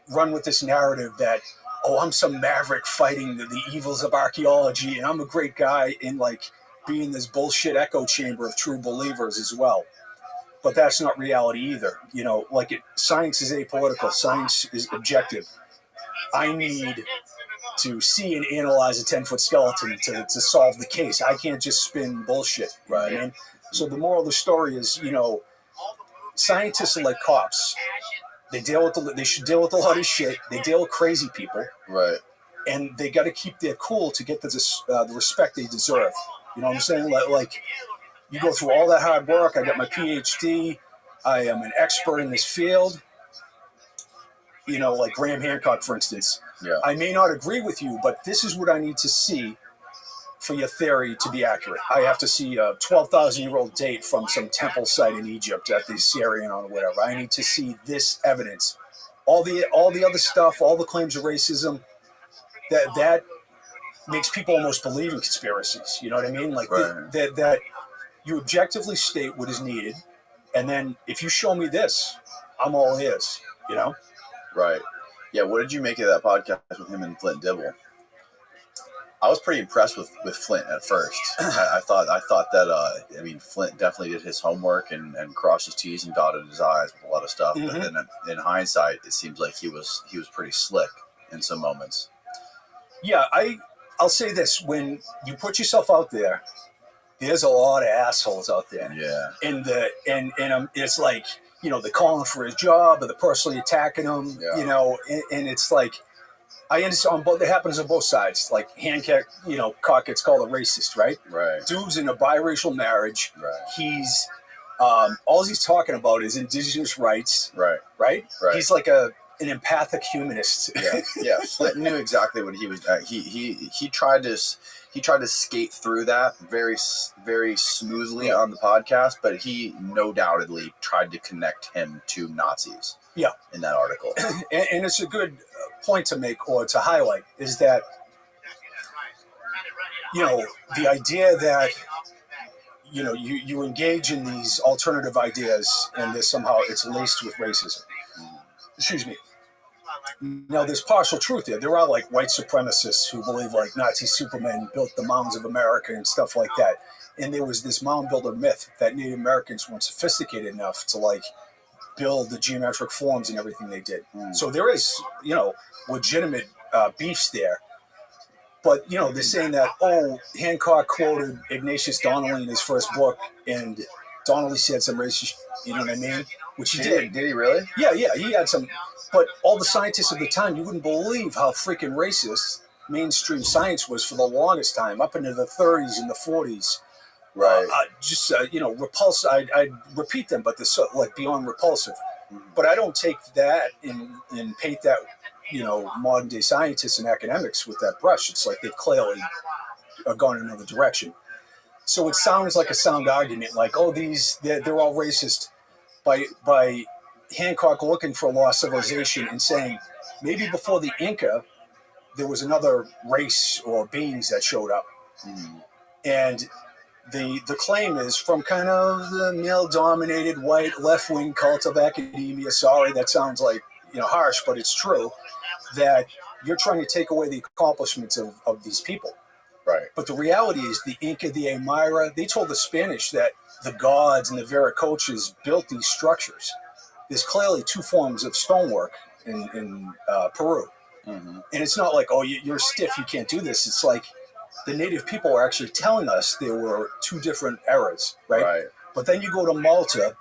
run with this narrative that, I'm some maverick fighting the evils of archaeology, and I'm a great guy in being this bullshit echo chamber of true believers as well. But that's not reality either. Science is apolitical. Science is objective. I need to see and analyze a 10-foot skeleton to solve the case. I can't just spin bullshit, right? I mean, so the moral of the story is, scientists are like cops. They should deal with a lot of shit. They deal with crazy people, right? And they got to keep their cool to get the respect they deserve. You know what I'm saying? You go through all that hard work. I got my PhD. I am an expert in this field. Like Graham Hancock, for instance. Yeah. I may not agree with you, but this is what I need to see for your theory to be accurate. I have to see a 12,000-year-old date from some temple site in Egypt at the Syrian or whatever. I need to see this evidence. All the other stuff, all the claims of racism, that makes people almost believe in conspiracies. You know what I mean? That you objectively state what is needed, and then if you show me this, I'm all ears. Right. Yeah. What did you make of that podcast with him and Flint Dibble? I was pretty impressed with Flint at first. I thought that Flint definitely did his homework and crossed his T's and dotted his I's with a lot of stuff. Mm-hmm. But then in hindsight, it seems like he was pretty slick in some moments. Yeah, I'll say this: when you put yourself out there, there's a lot of assholes out there. Yeah. And it's like they're calling for his job or they're personally attacking him, and it's like, I understand, but that happens on both sides. Like Hancock, Cock gets called a racist, right? Right. Dude's in a biracial marriage. Right. He's all he's talking about is indigenous rights. Right. Right. Right. He's like an empathic humanist. Yeah. Flint knew exactly what he was. He tried to skate through that very, very smoothly on the podcast, but he no doubtedly tried to connect him to Nazis. Yeah. In that article, and it's a good point to make or to highlight is that the idea that you engage in these alternative ideas and this somehow it's laced with racism. Excuse me. Now, there's partial truth there. There are like white supremacists who believe like Nazi Superman built the mounds of America and stuff like that. And there was this mound builder myth that Native Americans weren't sophisticated enough to like build the geometric forms and everything they did. So there is, legitimate beefs there. But, they're saying that, Hancock quoted Ignatius Donnelly in his first book, and Donnelly said some racist, you know what I mean? Which he did. Did he really? Yeah, he had some. But all the scientists of the time, you wouldn't believe how freaking racist mainstream science was for the longest time, up into the 30s and the 40s. Right. Repulsive. I'd repeat them, but they're so, like beyond repulsive. But I don't take that and paint that, modern day scientists and academics with that brush. It's like they've clearly gone in another direction. So it sounds like a sound argument, like, they're all racist by Hancock looking for a lost civilization and saying maybe before the Inca, there was another race or beings that showed up. And the claim is from kind of the male-dominated white left-wing cult of academia. Sorry, that sounds like harsh, but it's true that you're trying to take away the accomplishments of these people. Right. But the reality is the Inca, the Aymara, they told the Spanish that the gods and the Viracochas built these structures. There's clearly two forms of stonework in Peru. And it's not like, you're stiff, you can't do this. It's like the native people are actually telling us there were two different eras, right? But then you go to Malta,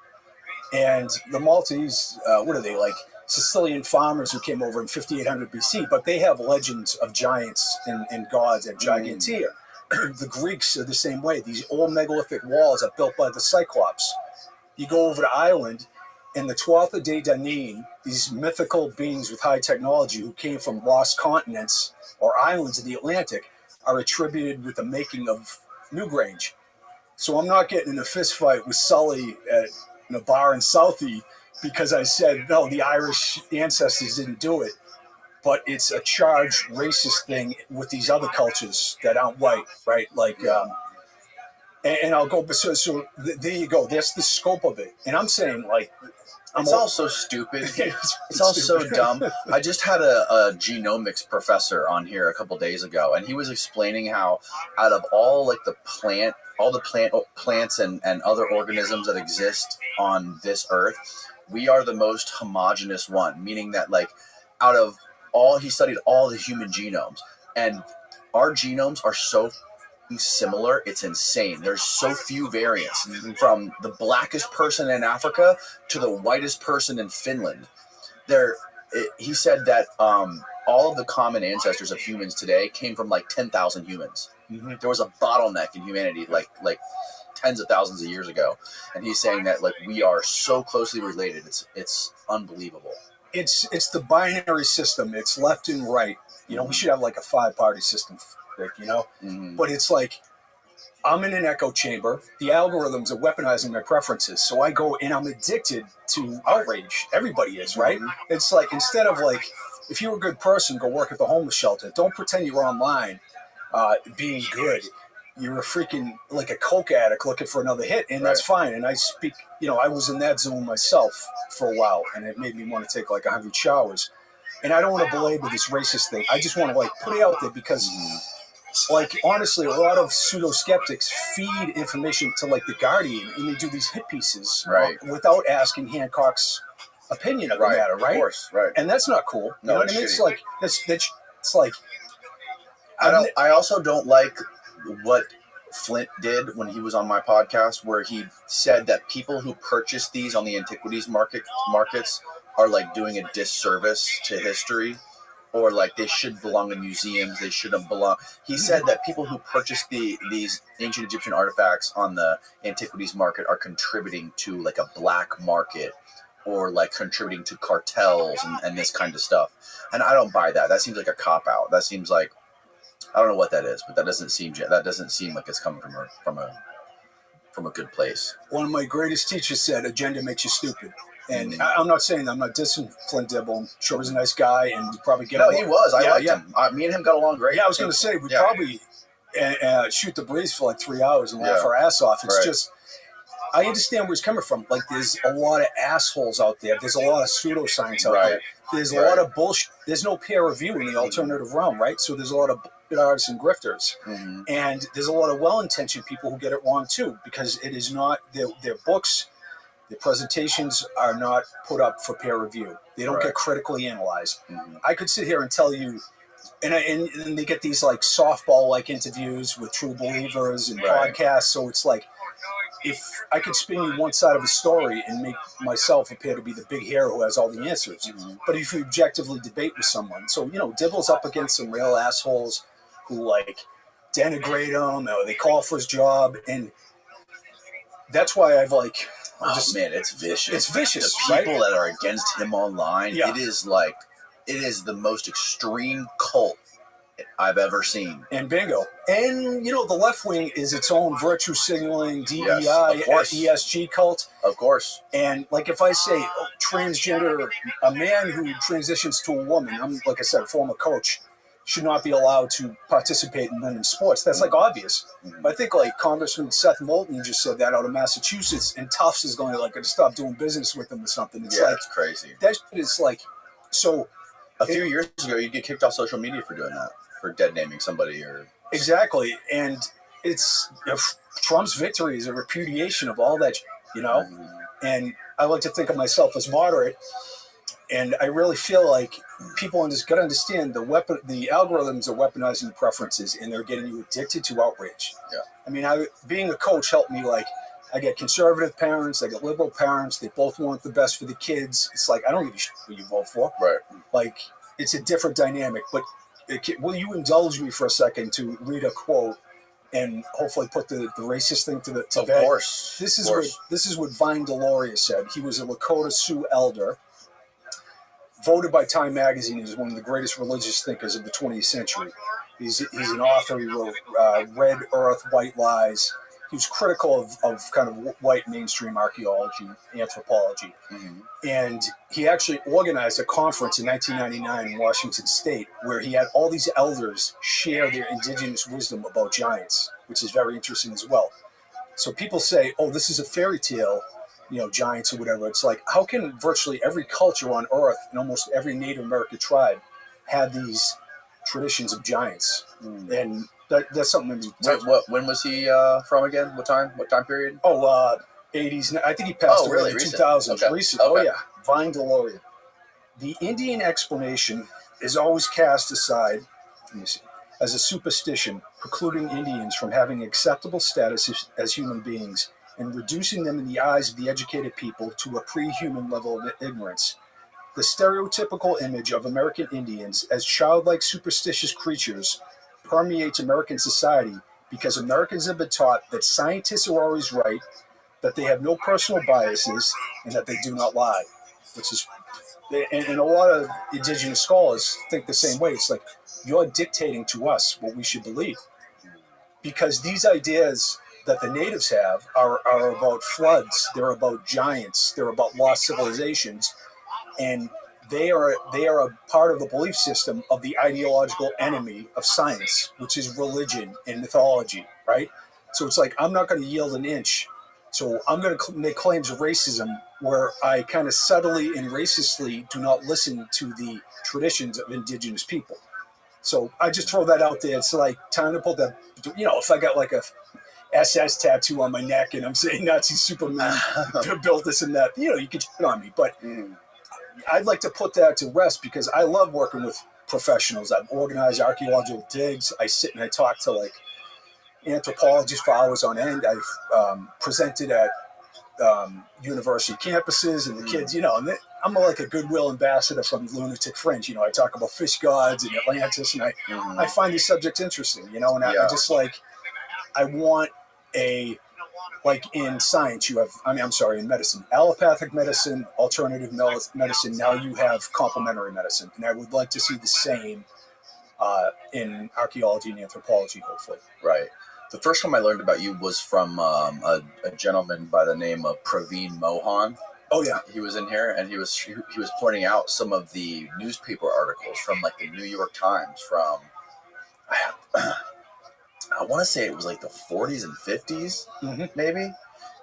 and the Maltese, what are they, like Sicilian farmers who came over in 5800 BC, but they have legends of giants and gods and gigantea. The Greeks are the same way. These old megalithic walls are built by the Cyclops. You go over to Ireland, and the Tuatha De Danann, these mythical beings with high technology who came from lost continents or islands in the Atlantic, are attributed with the making of Newgrange. So I'm not getting in a fist fight with Sully at a bar in Southie because I said, no, the Irish ancestors didn't do it. But it's a charged racist thing with these other cultures that aren't white, right? Like, and I'll go, so there you go. That's the scope of it. And I'm saying, like, it's all so stupid. It's all so dumb. I just had a genomics professor on here a couple days ago, and he was explaining how out of all like the plants and other organisms that exist on this earth, we are the most homogenous one, meaning that like out of all, he studied all the human genomes, and our genomes are so similar, it's insane. There's so few variants, from the blackest person in Africa to the whitest person in Finland. He said that all of the common ancestors of humans today came from like 10,000 humans. There was a bottleneck in humanity like tens of thousands of years ago, and he's saying that like we are so closely related. It's unbelievable. It's the binary system. It's left and right. We should have like a 5-party system, Rick, But it's like, I'm in an echo chamber. The algorithms are weaponizing my preferences. So I go and I'm addicted to outrage. Everybody is, right? It's like, instead of like, if you're a good person, go work at the homeless shelter. Don't pretend you're online being good. You're a freaking, like a coke addict looking for another hit. And that's fine. And I speak, I was in that zone myself for a while. And it made me want to take like 100 showers. And I don't want to belabor this racist thing. I just want to like put it out there because, like, honestly, a lot of pseudo skeptics feed information to like the Guardian, and they do these hit pieces without asking Hancock's opinion of the matter, right? Of course, right. And that's not cool. You know what I mean? It's like it's like. I also don't like what Flint did when he was on my podcast, where he said that people who purchase these on the antiquities markets are like doing a disservice to history, or like they should belong in museums. They shouldn't belong. He said that people who purchase these ancient Egyptian artifacts on the antiquities market are contributing to like a black market, or like contributing to cartels and this kind of stuff. And I don't buy that. That seems like a cop out. That seems like, I don't know what that is, but that doesn't seem like it's coming from a good place. One of my greatest teachers said, "Agenda makes you stupid." And I'm not saying that. I'm not dissing Flint Dibble. I'm sure he's a nice guy, and we probably get along. He was. I liked him. Me and him got along great. Yeah, I was going to say, we probably shoot the breeze for like 3 hours and laugh our ass off. It's just, I understand where he's coming from. Like, there's a lot of assholes out there. There's a lot of pseudoscience out there. There's a lot of bullshit. There's no peer review in the alternative realm, right? So there's a lot of artists and grifters. And there's a lot of well-intentioned people who get it wrong too, because it is not, their books, their presentations are not put up for peer review. They don't get critically analyzed. I could sit here and tell you, and they get these like softball-like interviews with true believers and podcasts. So it's like, if I could spin you one side of a story and make myself appear to be the big hero who has all the answers. But if you objectively debate with someone, so, Dibble's up against some real assholes who like denigrate him, or they call for his job. And that's why I've like, man, it's vicious. It's vicious. The people that are against him online, it is the most extreme cult I've ever seen. And bingo. And, the left wing is its own virtue signaling, DEI, ESG cult. Of course. And, like, if I say transgender, a man who transitions to a woman, I'm, like I said, a former coach, should not be allowed to participate in women's sports. That's, like, obvious. But I think, like, Congressman Seth Moulton just said that out of Massachusetts, and Tufts is going to stop doing business with him or something. It's it's crazy. That shit is, like, so... A few years ago, you get kicked off social media for doing that. For dead naming somebody or exactly, and it's Trump's victory is a repudiation of all that, And I like to think of myself as moderate, and I really feel like people got to understand the algorithms are weaponizing the preferences, and they're getting you addicted to outrage. Yeah, I mean, being a coach helped me. Like, I get conservative parents, I get liberal parents. They both want the best for the kids. It's like, I don't give a shit who you vote for. Right. Like, it's a different dynamic, but. Will you indulge me for a second to read a quote and hopefully put the racist thing to bed? Of course. This is what Vine Deloria said. He was a Lakota Sioux elder, voted by Time Magazine as one of the greatest religious thinkers of the 20th century. He's an author. He wrote Red Earth, White Lies. He was critical of kind of white mainstream archaeology, anthropology. And he actually organized a conference in 1999 in Washington State where he had all these elders share their indigenous wisdom about giants, which is very interesting as well. So people say, oh, this is a fairy tale, giants or whatever. It's like, how can virtually every culture on Earth and almost every Native American tribe have these traditions of giants? And that's something. When was he from again? What time period? 80s. I think he passed away in the 2000s. Okay. Recent. Okay. Oh yeah, Vine Deloria. The Indian explanation is always cast aside as a superstition, precluding Indians from having acceptable status as human beings and reducing them in the eyes of the educated people to a pre-human level of ignorance. The stereotypical image of American Indians as childlike superstitious creatures permeates American society because Americans have been taught that scientists are always right, that they have no personal biases, and that they do not lie. And a lot of indigenous scholars think the same way. It's like, you're dictating to us what we should believe. Because these ideas that the natives have are about floods, they're about giants, they're about lost civilizations, and they are a part of the belief system of the ideological enemy of science, which is religion and mythology, right? So it's like, I'm not going to yield an inch. So I'm going to make claims of racism where I kind of subtly and racistly do not listen to the traditions of indigenous people. So I just throw that out there. It's like time to put that, if I got like a SS tattoo on my neck and I'm saying Nazi Superman built this and that, you can shit on me. But I'd like to put that to rest because I love working with professionals. I've organized archaeological digs. I sit and I talk to anthropologist for hours on end. I've presented at university campuses, and the kids, and I'm like a goodwill ambassador from Lunatic Fringe. I talk about fish gods and Atlantis, and I find these subjects interesting, and I just I want like in science, in medicine, allopathic medicine, alternative medicine, now you have complementary medicine. And I would like to see the same in archaeology and anthropology, hopefully. Right. The first time I learned about you was from a gentleman by the name of Praveen Mohan. Oh, yeah. He was in here, and he was pointing out some of the newspaper articles from like the New York Times from, I want to say it was like the 40s and 50s, maybe.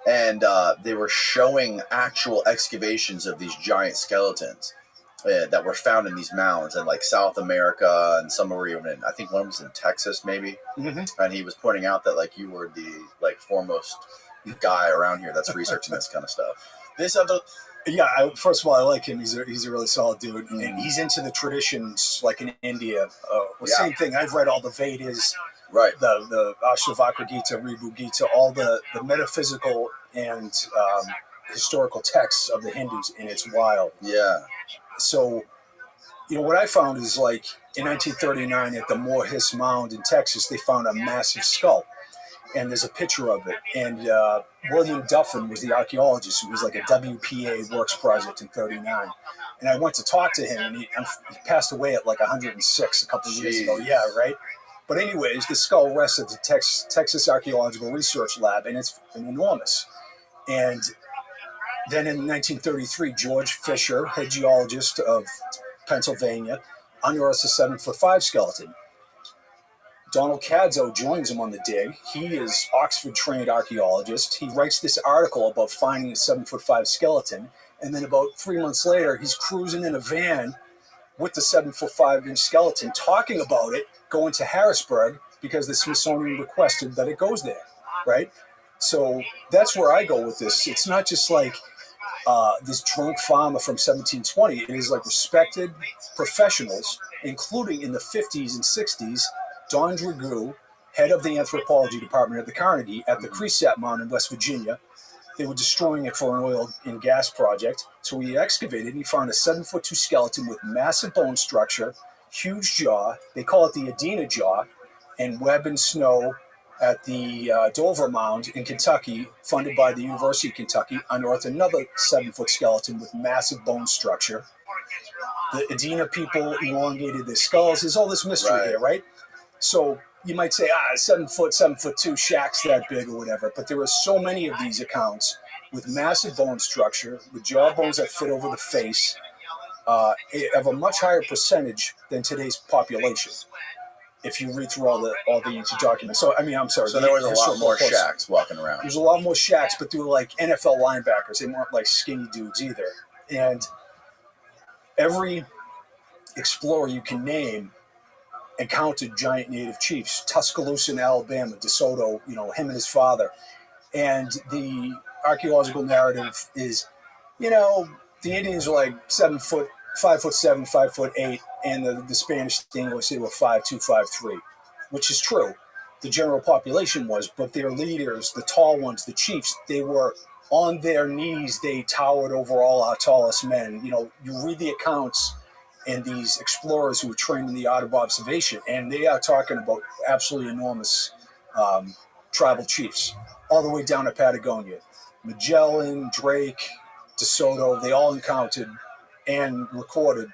And they were showing actual excavations of these giant skeletons that were found in these mounds in like South America, and some were even in, I think one was in Texas, maybe. And he was pointing out that like you were the like foremost guy around here that's researching this kind of stuff. First of all, I like him. He's a really solid dude, and he's into the traditions like in India. Same thing. I've read all the Vedas. Right. The Ashtavakra Gita, Ribhu Gita, all the metaphysical and historical texts of the Hindus, and it's wild. Yeah. So, what I found is like in 1939 at the Moorhis Mound in Texas, they found a massive skull, and there's a picture of it. And William Duffin was the archaeologist who was like a WPA works project in 39. And I went to talk to him, and he passed away at like 106 a couple of years ago. Yeah, right? But anyways, the skull rests at the Texas Archaeological Research Lab, and it's enormous. And then in 1933, George Fisher, head geologist of Pennsylvania, unearths a 7'5" skeleton. Donald Cadzo joins him on the dig. He is Oxford-trained archaeologist. He writes this article about finding a 7'5" skeleton, and then about 3 months later, he's cruising in a van with the 7'5" skeleton, talking about it, going to Harrisburg because the Smithsonian requested that it goes there, right? So that's where I go with this. It's not just like this drunk farmer from 1720. It is like respected professionals, including in the 50s and 60s, Don Dragoo, head of the anthropology department at the Carnegie at the Cresap Mound in West Virginia. They were destroying it for an oil and gas project. So he excavated and he found a 7'2" skeleton with massive bone structure, huge jaw. They call it the Adena jaw. And Webb and Snow at the Dover Mound in Kentucky, funded by the University of Kentucky, unearthed another 7-foot skeleton with massive bone structure. The Adena people elongated their skulls. There's all this mystery here, right? So you might say, 7'2" shacks that big or whatever, but there are so many of these accounts with massive bone structure, with jaw bones that fit over the face, of a much higher percentage than today's population. If you read through all the ancient documents. So, I'm sorry. So there was a lot more shacks walking around. There's a lot more shacks, but they were like NFL linebackers. They weren't like skinny dudes either. And every explorer you can name encountered giant native chiefs. Tuscaloosa in Alabama, DeSoto, him and his father. And the archaeological narrative is, the Indians were like 5'7", 5'8", and the Spanish, the English, they were 5'2", 5'3", which is true. The general population was, but their leaders, the tall ones, the chiefs, they were on their knees. They towered over all our tallest men. You read the accounts and these explorers who were trained in the art of observation, and they are talking about absolutely enormous tribal chiefs, all the way down to Patagonia. Magellan, Drake, DeSoto, they all encountered and recorded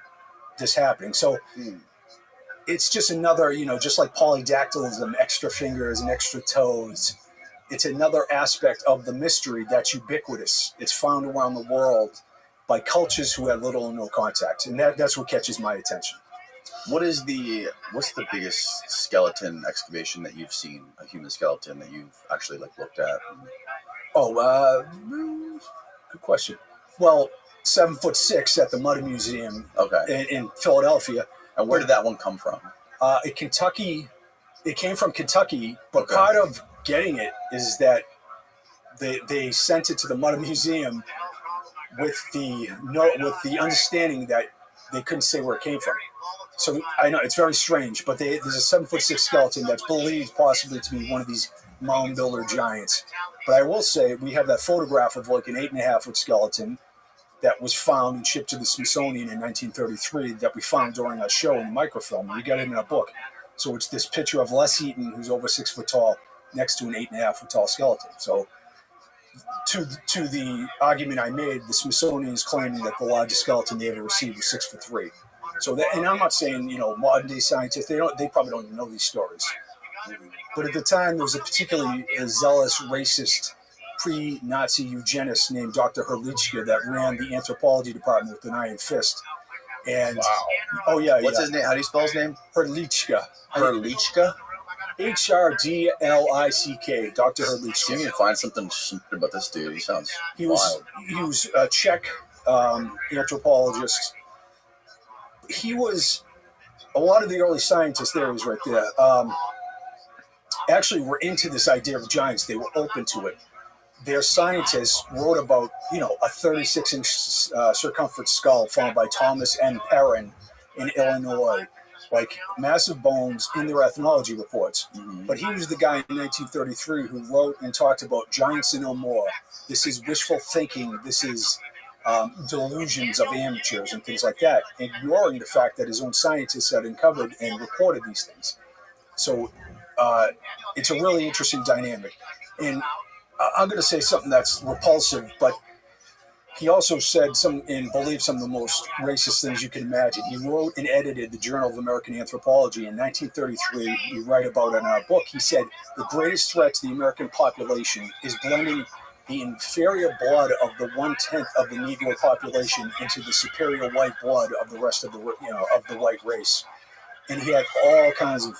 this happening. So it's just another, just like polydactylism, extra fingers and extra toes. It's another aspect of the mystery that's ubiquitous. It's found around the world by cultures who have little or no contact. And that's what catches my attention. What's the biggest skeleton excavation that you've seen, a human skeleton that you've actually looked at? Good question. Well, 7'6" at the Muddy Museum in Philadelphia. And where did that one come from? Kentucky. It came from Kentucky, but part of getting it is that they sent it to the Muddy Museum with the understanding that they couldn't say where it came from. So I know it's very strange, but there's a 7'6" skeleton that's believed possibly to be one of these mound builder giants. But I will say we have that photograph of like an 8.5 foot skeleton that was found and shipped to the Smithsonian in 1933 that we found during our show in the microfilm. And we got it in our book. So it's this picture of Les Eaton, who's over 6 foot tall, next to an 8.5 foot tall skeleton. So to the argument I made, the Smithsonian is claiming that the largest skeleton they ever received was 6'3". So that, and I'm not saying, you know, modern day scientists, they probably don't even know these stories. But at the time, there was a particularly zealous, racist, pre-Nazi eugenist named Dr. Herlichka that ran the anthropology department with an iron fist. And oh yeah, What's his name? How do you spell his name? Herlichka. Herlichka? Hrdlick. Dr. Herlichka. See if you can find something about this dude. He sounds wild. He was a Czech anthropologist. He was a lot of the early scientists. There he is right there. Actually were into this idea of giants. They were open to it. Their scientists wrote about, you know, a 36-inch circumference skull found by Thomas N. Perrin in Illinois, like massive bones in their ethnology reports. Mm-hmm. But he was the guy in 1933 who wrote and talked about giants and no more. This is wishful thinking. This is delusions of amateurs and things like that, ignoring the fact that his own scientists had uncovered and reported these things. So it's a really interesting dynamic. And I'm going to say something that's repulsive, but he also said and believed some of the most racist things you can imagine. He wrote and edited the Journal of American Anthropology in 1933. We write about it in our book. He said, the greatest threat to the American population is blending the inferior blood of the 1/10 of the Negro population into the superior white blood of the rest of the, you know, of the white race. And he had all kinds of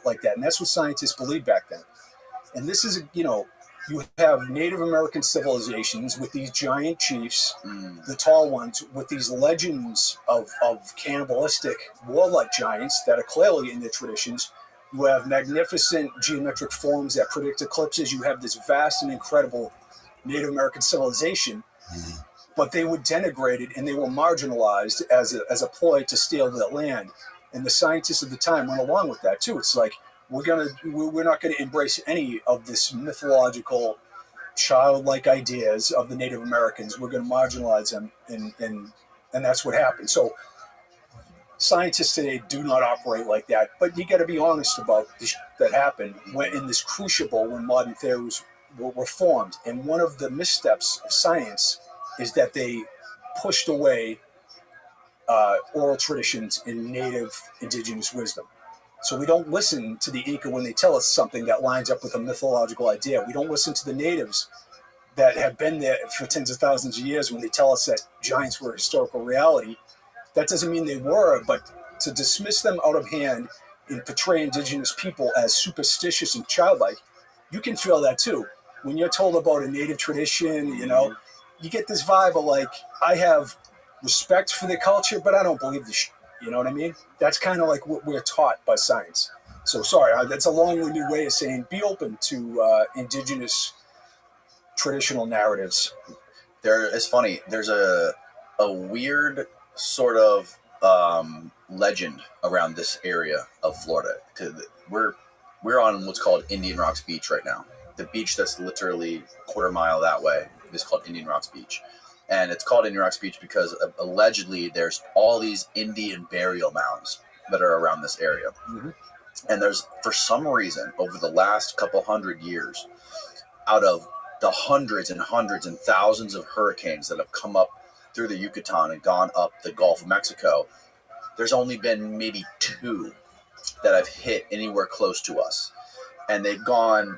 like that. And that's what scientists believed back then. And this is, you know, you have Native American civilizations with these giant chiefs, the tall ones, with these legends of cannibalistic, warlike giants that are clearly in their traditions. You have magnificent geometric forms that predict eclipses. You have this vast and incredible Native American civilization, but they were denigrated and they were marginalized as a ploy to steal their land. And the scientists of the time went along with that too. It's like, we're not going to embrace any of this mythological, childlike ideas of the Native Americans. We're going to marginalize them, and that's what happened. So scientists today do not operate like that. But you got to be honest about the that happened when in this crucible when modern theories were formed. And one of the missteps of science is that they pushed away oral traditions in native indigenous wisdom. So we don't listen to the Inca when they tell us something that lines up with a mythological idea. We don't listen to the natives that have been there for tens of thousands of years when they tell us that giants were a historical reality. That doesn't mean they were, but to dismiss them out of hand and portray indigenous people as superstitious and childlike, you can feel that too. When you're told about a native tradition, you know, you get this vibe of like, I have respect for the culture, but I don't believe the shit. You know what I mean? That's kind of like what we're taught by science. So sorry, that's a long-winded way of saying be open to indigenous traditional narratives. It's funny. There's a weird sort of legend around this area of Florida. We're on what's called Indian Rocks Beach right now. The beach that's literally a quarter mile that way is called Indian Rocks Beach. And it's called Indian Rocks Beach because allegedly there's all these Indian burial mounds that are around this area. Mm-hmm. And there's, for some reason, over the last couple hundred years, out of the hundreds and hundreds and thousands of hurricanes that have come up through the Yucatan and gone up the Gulf of Mexico, there's only been maybe 2 that have hit anywhere close to us. And they've gone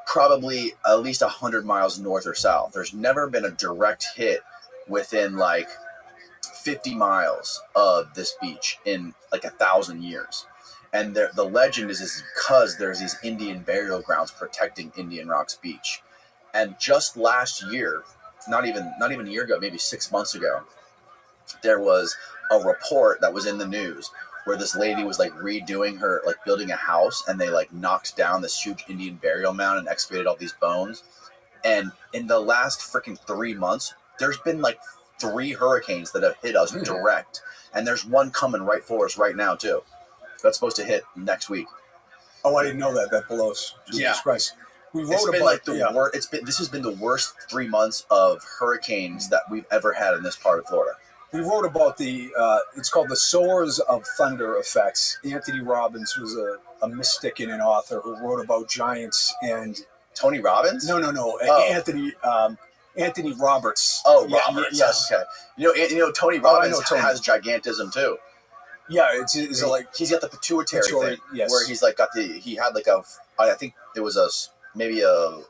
probably at least 100 miles north or south. There's never been a direct hit within like 50 miles of this beach in like 1,000 years. And the legend is because there's these Indian burial grounds protecting Indian Rocks Beach. And just last year, not even a year ago, maybe 6 months ago, there was a report that was in the news where this lady was like redoing her, like building a house, and they like knocked down this huge Indian burial mound and excavated all these bones. And in the last freaking 3 months, there's been like 3 hurricanes that have hit us direct. and there's one coming right for us right now too. That's supposed to hit next week. Oh, I didn't know that. That blows. Jesus Christ. We wrote It's been about like the worst. This has been the worst 3 months of hurricanes that we've ever had in this part of Florida. We wrote about it's called the Sowers of Thunder effects. Anthony Robbins was a mystic and an author who wrote about giants and... Tony Robbins? No. Oh. Anthony Roberts. Oh, Roberts. Yes. Okay. You know, Tony Robbins has gigantism too. Yeah, it's like he's got the pituitary thing, yes. where he's like he had like I think it was maybe a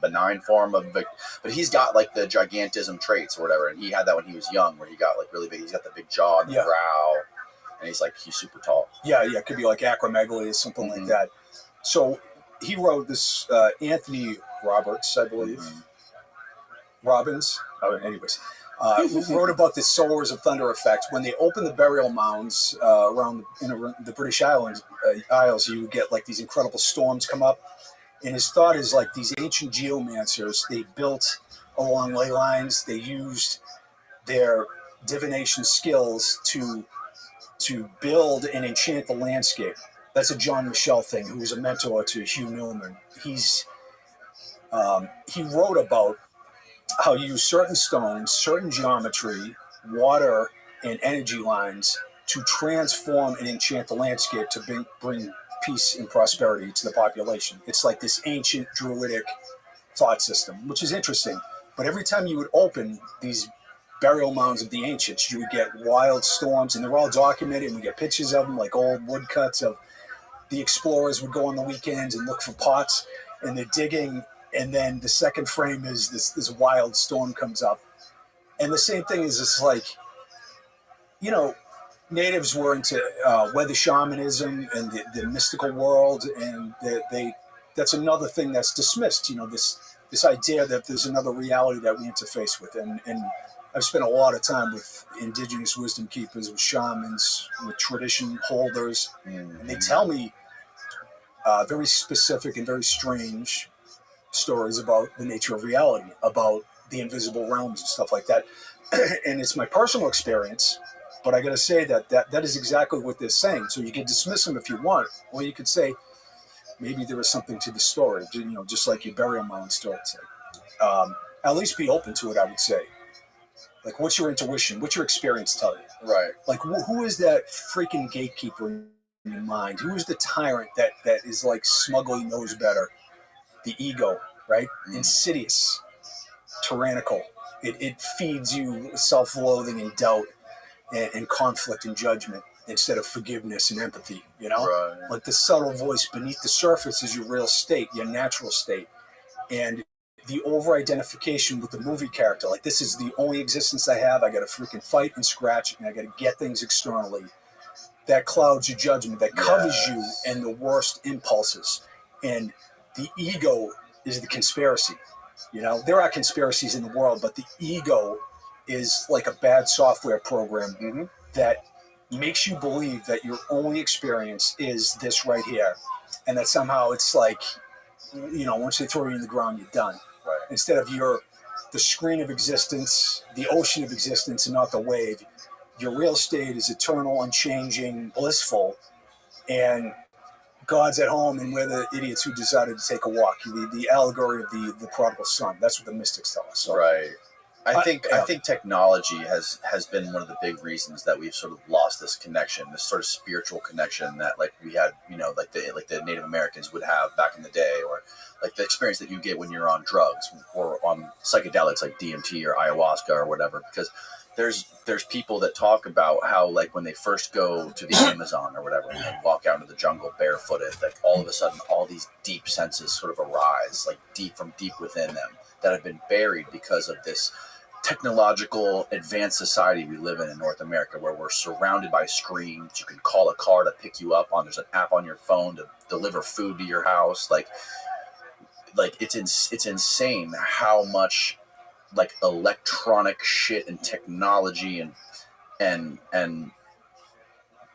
benign form of, but he's got like the gigantism traits or whatever, and he had that when he was young, where he got like really big. He's got the big jaw and the brow, and he's super tall. Yeah, it could be like acromegaly or something like that. So he wrote this Anthony Roberts, I believe. Robbins. Oh, anyways. Wrote about the Sowers of Thunder effect. When they open the burial mounds around the British Isles, you get like these incredible storms come up. And his thought is like these ancient geomancers, they built along ley lines. They used their divination skills to build and enchant the landscape. That's a John Michel thing, who was a mentor to Hugh Newman. He wrote about how you use certain stones, certain geometry, water, and energy lines to transform and enchant the landscape to bring peace and prosperity to the population. It's like this ancient druidic thought system, which is interesting. But every time you would open these burial mounds of the ancients, you would get wild storms, and they're all documented, and we get pictures of them, like old woodcuts of the explorers would go on the weekends and look for pots, and they're digging. And then the second frame is this wild storm comes up. And the same thing is this, like, natives were into weather shamanism and the mystical world. And that's another thing that's dismissed, this idea that there's another reality that we interface with. And I've spent a lot of time with indigenous wisdom keepers, with shamans, with tradition holders. And they tell me very specific and very strange stories about the nature of reality, about the invisible realms and stuff like that. And it's my personal experience, but I got to say that is exactly what they're saying. So you can dismiss them if you want, or you could say maybe there is something to the story, just like your burial mound story. At least be open to it, I would say. Like, what's your intuition? What's your experience tell you? Right. Like, who is that freaking gatekeeper in your mind? Who is the tyrant that is like smugly knows better? The ego, right? Insidious, tyrannical. It feeds you self-loathing and doubt and conflict and judgment instead of forgiveness and empathy, Right. Like the subtle voice beneath the surface is your real state, your natural state. And the over-identification with the movie character, like, this is the only existence I have. I got to freaking fight and scratch, and I got to get things externally. That clouds your judgment, that covers you and the worst impulses. And the ego is the conspiracy. There are conspiracies in the world, but the ego is like a bad software program that makes you believe that your only experience is this right here. And that somehow it's like, once they throw you in the ground, you're done. Right. Instead of the screen of existence, the ocean of existence, and not the wave. Your real state is eternal, unchanging, blissful, and God's at home, and we're the idiots who decided to take a walk. The allegory of the prodigal son. That's what the mystics tell us. So, right. I think technology has been one of the big reasons that we've sort of lost this connection, this sort of spiritual connection that like we had, like the Native Americans would have back in the day, or like the experience that you get when you're on drugs or on psychedelics like DMT or ayahuasca or whatever. Because there's people that talk about how, like, when they first go to the Amazon or whatever, and they walk out into the jungle barefooted, like all of a sudden all these deep senses sort of arise, like deep within them, that have been buried because of this technological advanced society we live in North America, where we're surrounded by screens. You can call a car to pick you up there's an app on your phone to deliver food to your house. Like it's insane how much like electronic shit and technology and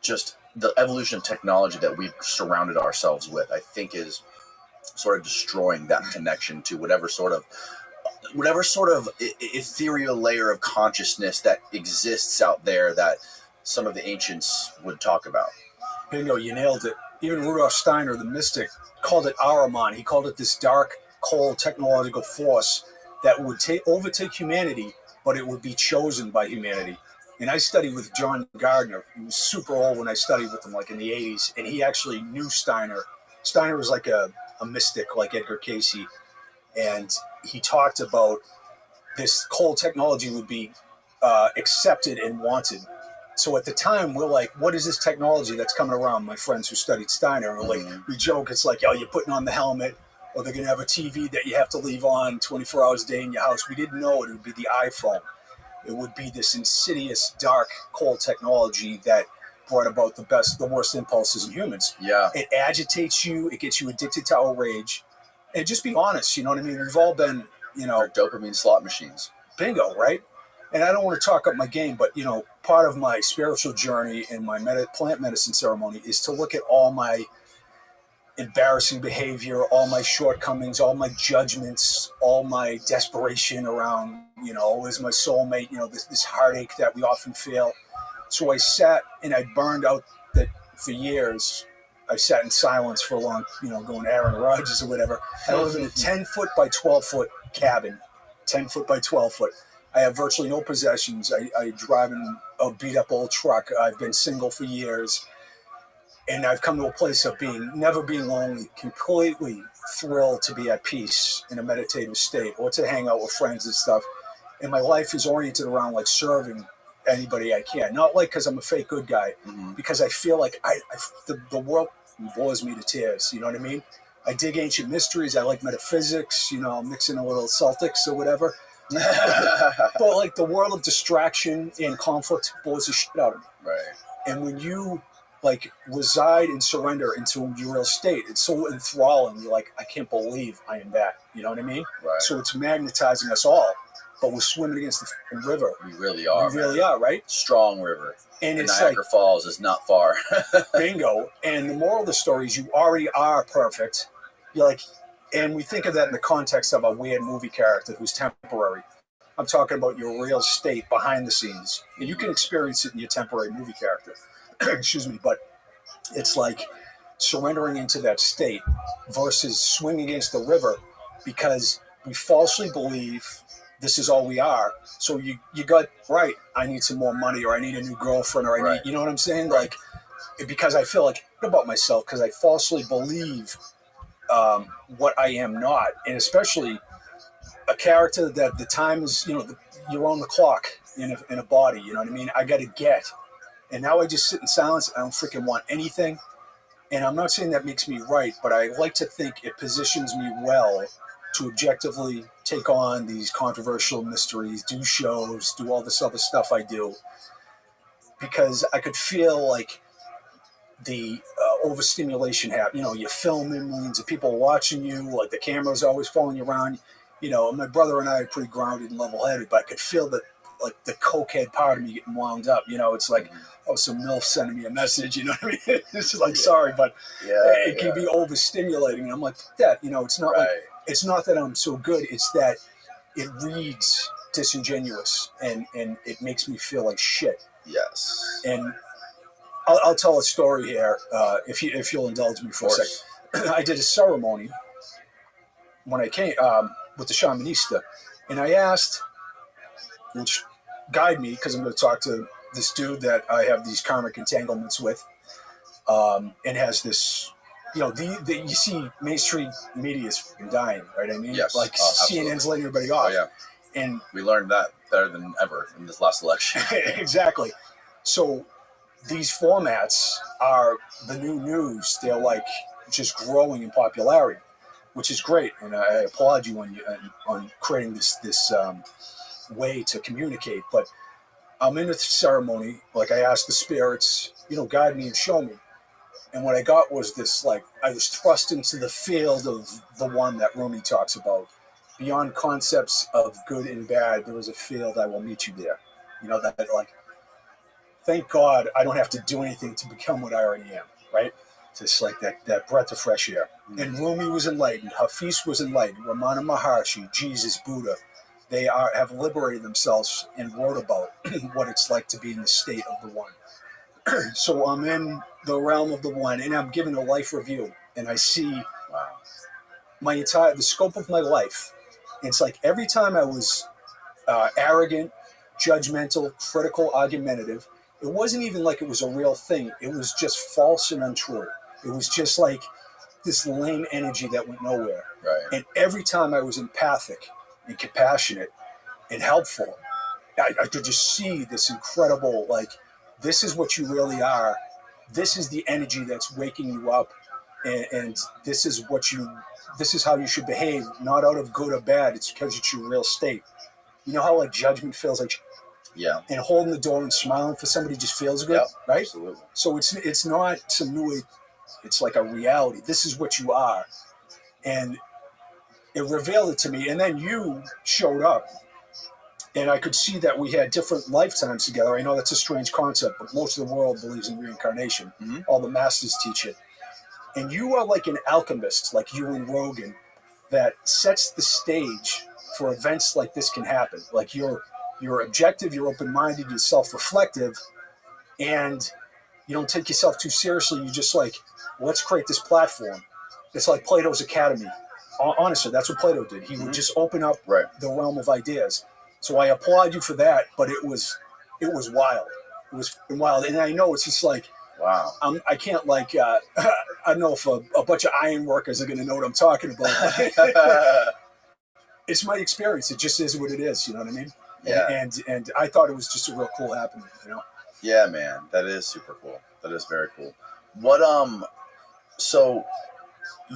just the evolution of technology that we've surrounded ourselves with, I think, is sort of destroying that connection to whatever sort of ethereal layer of consciousness that exists out there, that some of the ancients would talk about. Bingo, you nailed it. Even Rudolf Steiner, the mystic, called it Ahriman. He called it this dark, cold technological force that would overtake humanity, but it would be chosen by humanity. And I studied with John Gardner. He was super old when I studied with him, like in the 80s, and he actually knew Steiner. Steiner was like a mystic, like Edgar Cayce, and he talked about this cold technology would be accepted and wanted. So at the time, we're like, what is this technology that's coming around? My friends who studied Steiner, and we're like, we joke, it's like, oh, you're putting on the helmet, or they're going to have a TV that you have to leave on 24 hours a day in your house. We didn't know it would be the iPhone. It would be this insidious, dark, cold technology that brought about the worst impulses in humans. Yeah. It agitates you. It gets you addicted to outrage. And just be honest, you know what I mean? We've all been, Or dopamine slot machines. Bingo, right? And I don't want to talk up my game, but, part of my spiritual journey and my plant medicine ceremony is to look at all my embarrassing behavior, all my shortcomings, all my judgments, all my desperation around, is my soulmate, this heartache that we often feel. So I sat and I burned out that for years. I sat in silence for a long, going Aaron Rodgers or whatever. I live in a 10-foot by 12-foot cabin, 10-foot by 12-foot. I have virtually no possessions. I drive in a beat-up old truck. I've been single for years. And I've come to a place of never being lonely, completely thrilled to be at peace in a meditative state or to hang out with friends and stuff. And my life is oriented around like serving anybody I can. Not like because I'm a fake good guy, because I feel like the world bores me to tears. You know what I mean? I dig ancient mysteries. I like metaphysics. Mixing a little Celtics or whatever. But like the world of distraction and conflict bores the shit out of me. Right. And when you like reside and surrender into your real state, it's so enthralling. You're like, I can't believe I am that. You know what I mean? Right. So it's magnetizing us all, but we're swimming against the fucking river. We really are. We really are, right? Strong river. And it's Niagara Falls is not far. Bingo. And the moral of the story is you already are perfect. You're like, and we think of that in the context of a weird movie character who's temporary. I'm talking about your real state behind the scenes. And you can experience it in your temporary movie character. Excuse me. But it's like surrendering into that state versus swimming against the river because we falsely believe this is all we are. So you got, right, I need some more money or I need a new girlfriend or I need, you know what I'm saying? Like, because I feel like about myself because I falsely believe what I am not. And especially a character that the time is, you're on the clock in a body, you know what I mean? I got to get. And now I just sit in silence. I don't freaking want anything. And I'm not saying that makes me right, but I like to think it positions me well to objectively take on these controversial mysteries, do shows, do all this other stuff I do. Because I could feel like the overstimulation happen. You're filming, millions of people watching you, like the camera's always following you around. My brother and I are pretty grounded and level-headed, but I could feel that, like, the cokehead part of me getting wound up. It's like, some MILF sending me a message, you know what I mean? It's just like, sorry, but it can be overstimulating. And I'm like, that, it's not like, it's not that I'm so good, it's that it reads disingenuous and it makes me feel like shit. Yes. And I'll tell a story here, if you'll indulge me for a second. I did a ceremony when I came with the shamanista, and I asked, which guide me, because I'm going to talk to this dude that I have these karmic entanglements with, and has this, you see mainstream media is dying, right? I mean, yes, like CNN's letting everybody off. Oh, yeah. And we learned that better than ever in this last election. Exactly. So these formats are the new news. They're like just growing in popularity, which is great. And I applaud you on creating this way to communicate. But I'm in a ceremony, like I asked the spirits, guide me and show me. And what I got was this, like, I was thrust into the field of the one that Rumi talks about. Beyond concepts of good and bad, there is a field, I will meet you there. That like, thank God I don't have to do anything to become what I already am, right? Just like that breath of fresh air. And Rumi was enlightened, Hafiz was enlightened, Ramana Maharshi, Jesus, Buddha, they have liberated themselves and wrote about what it's like to be in the state of the one. So I'm in the realm of the one, and I'm given a life review, and I see the scope of my life. It's like every time I was arrogant, judgmental, critical, argumentative, it wasn't even like it was a real thing. It was just false and untrue. It was just like this lame energy that went nowhere. Right. And every time I was empathic and compassionate and helpful, I could just see this incredible, like, this is what you really are. This is the energy that's waking you up. And this is how you should behave, not out of good or bad. It's because it's your real state. You know how like judgment feels like, yeah, and holding the door and smiling for somebody just feels good, right? Absolutely. So it's not some new, it's like a reality. This is what you are, and it revealed it to me. And then you showed up, and I could see that we had different lifetimes together. I know that's a strange concept, but most of the world believes in reincarnation. Mm-hmm. All the masters teach it, and you are like an alchemist, like you and Rogan, that sets the stage for events like this can happen. Like you're objective, you're open-minded, you're self-reflective, and you don't take yourself too seriously. You just like, let's create this platform. It's like Plato's Academy. Honestly, that's what Plato did. He would just open up the realm of ideas. So I applaud you for that, but it was wild. It was wild. And I know it's just like, wow. I can't like, I don't know if a bunch of iron workers are going to know what I'm talking about. It's my experience. It just is what it is. You know what I mean? Yeah. And I thought it was just a real cool happening, you know? Yeah, man. That is super cool. That is very cool. What, so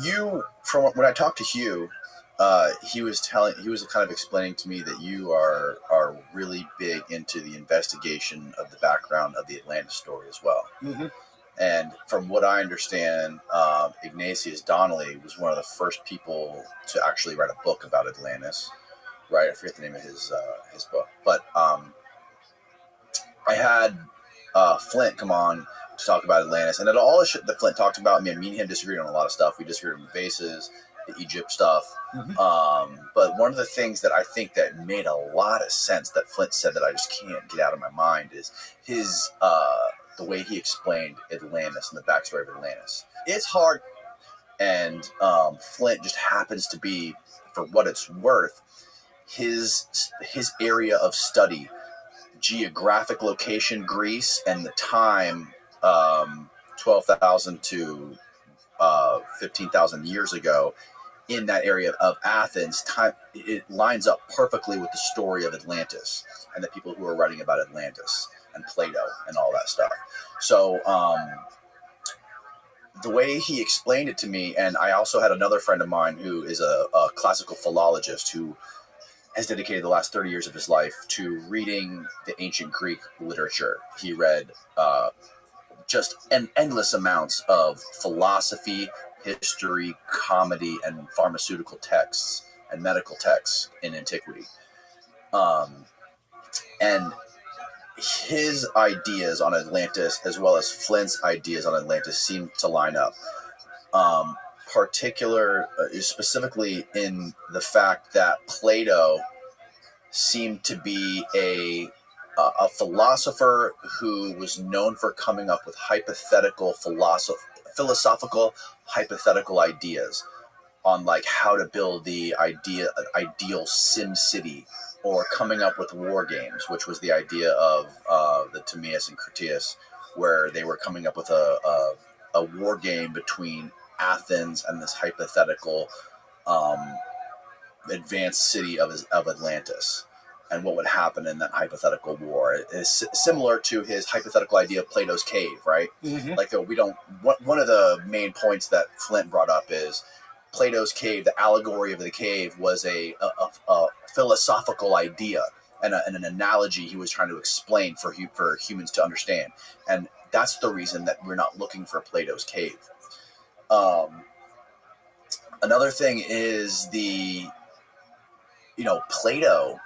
you, from when I talked to Hugh, he was kind of explaining to me that you are really big into the investigation of the background of the Atlantis story as well. Mm-hmm. And from what I understand, Ignatius Donnelly was one of the first people to actually write a book about Atlantis. Right, I forget the name of his book, but I had Flint come on to talk about Atlantis, and all the shit that Flint talked about, me and him disagreed on a lot of stuff. We disagreed on the bases, the Egypt stuff, but one of the things that I think that made a lot of sense that Flint said that I just can't get out of my mind is his the way he explained Atlantis and the backstory of Atlantis. It's hard, and Flint just happens to be, for what it's worth, his area of study, geographic location, Greece, and the time, 12,000 to 15,000 years ago, in that area of Athens, time it lines up perfectly with the story of Atlantis and the people who are writing about Atlantis and Plato and all that stuff. So the way he explained it to me, and I also had another friend of mine who is a classical philologist who has dedicated the last 30 years of his life to reading the ancient Greek literature. He read just endless amounts of philosophy, history, comedy, and pharmaceutical texts and medical texts in antiquity. And his ideas on Atlantis, as well as Flint's ideas on Atlantis, seem to line up. Specifically in the fact that Plato seemed to be a philosopher who was known for coming up with philosophical hypothetical ideas on like how to build the ideal Sim City, or coming up with war games, which was the idea of the Timaeus and Critias, where they were coming up with a war game between Athens and this hypothetical advanced city of Atlantis, and what would happen in that hypothetical war. It is similar to his hypothetical idea of Plato's cave, right? Mm-hmm. Like one of the main points that Flint brought up is Plato's cave. The allegory of the cave was a philosophical idea and an analogy he was trying to explain for humans to understand, and that's the reason that we're not looking for Plato's cave. Another thing is Plato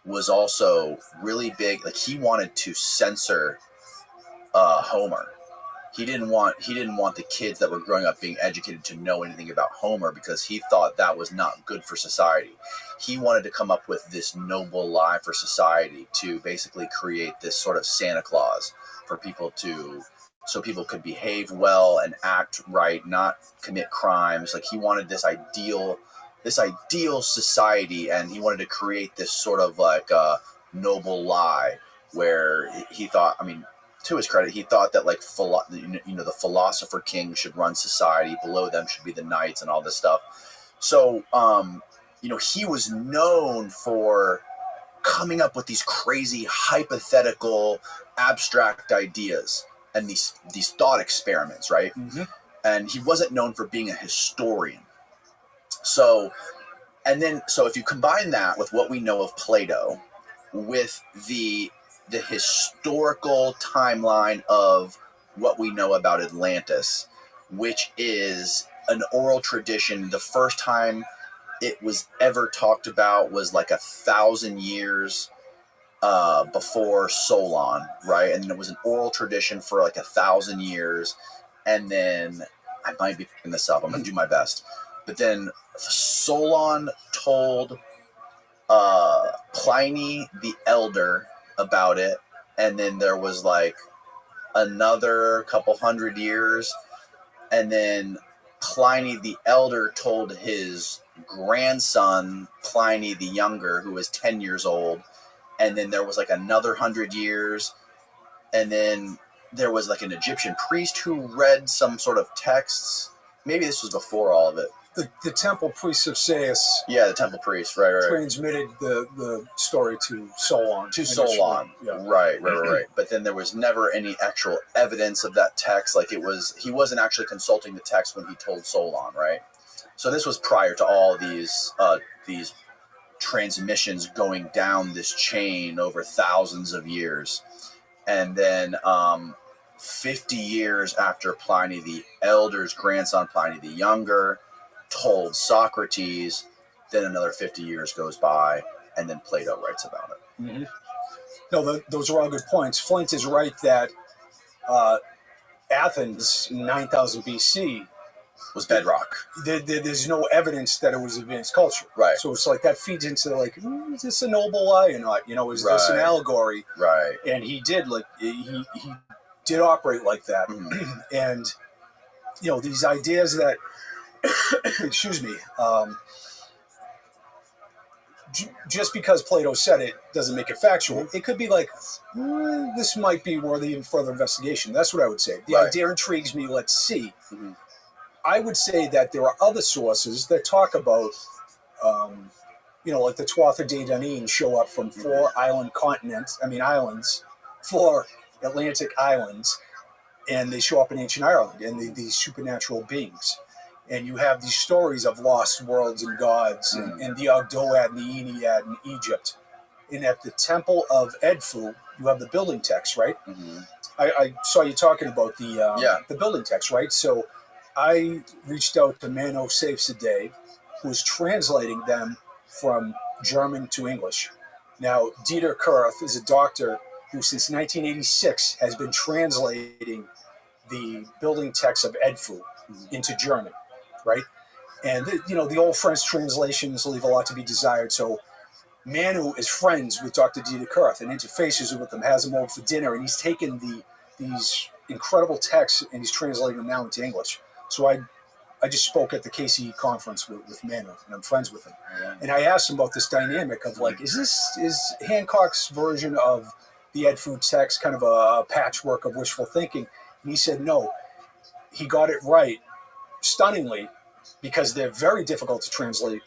was also really big. Like, he wanted to censor Homer. He didn't want the kids that were growing up being educated to know anything about Homer, because he thought that was not good for society. He wanted to come up with this noble lie for society to basically create this sort of Santa Claus for people so people could behave well and act right, not commit crimes. Like, he wanted this ideal society, and he wanted to create this sort of like noble lie where he thought, I mean, to his credit, he thought that like the philosopher king should run society, below them should be the knights and all this stuff. So he was known for coming up with these crazy hypothetical abstract ideas and these thought experiments, right? Mm-hmm. And he wasn't known for being a historian. So if you combine that with what we know of Plato, with the historical timeline of what we know about Atlantis, which is an oral tradition. The first time it was ever talked about was like 1,000 years before Solon, right? And it was an oral tradition for like 1,000 years. And then, I might be picking this up, I'm going to do my best. But then Solon told Pliny the Elder about it, and then there was like another couple hundred years, and then Pliny the Elder told his grandson Pliny the Younger, who was 10 years old, and then there was like another 100 years, and then there was like an Egyptian priest who read some sort of texts. Maybe this was before all of it. The temple priest of Sais. Yeah, the temple priest, right. Transmitted the story to Solon. Yeah. Right. But then there was never any actual evidence of that text. Like, he wasn't actually consulting the text when he told Solon, right? So this was prior to all these transmissions going down this chain over thousands of years. And then 50 years after Pliny the Elder's grandson, Pliny the Younger, told Socrates, then another 50 years goes by, and then Plato writes about it. Mm-hmm. No, those are all good points. Flint is right that Athens in 9000 BC was bedrock. There's no evidence that it was advanced culture. Right. So it's like that feeds into like, is this a noble lie or not? Is this an allegory? Right. And he did he did operate like that. Mm-hmm. And these ideas that excuse me, just because Plato said it doesn't make it factual. It could be like, this might be worthy of further investigation. That's what I would say. The idea intrigues me. Let's see. Mm-hmm. I would say that there are other sources that talk about, like the Tuatha De Danann show up from four Atlantic islands, and they show up in ancient Ireland, and these supernatural beings. And you have these stories of lost worlds and gods, and the Ogdoad and the Ennead in Egypt. And at the Temple of Edfu, you have the building text, right? Mm-hmm. I saw you talking about the building text, right? So I reached out to Mano Safesadeh, who was translating them from German to English. Now, Dieter Kurth is a doctor who, since 1986, has been translating the building text of Edfu into German, right? And the old French translations leave a lot to be desired. So Manu is friends with Dr. Dieter Kurth and interfaces with them, has them over for dinner, and he's taken these incredible texts and he's translating them now into English. So I just spoke at the KCE conference with Manu, and I'm friends with him. Yeah. And I asked him about this dynamic of like, is Hancock's version of the Edfu text kind of a patchwork of wishful thinking? And he said no. He got it right, stunningly, because they're very difficult to translate.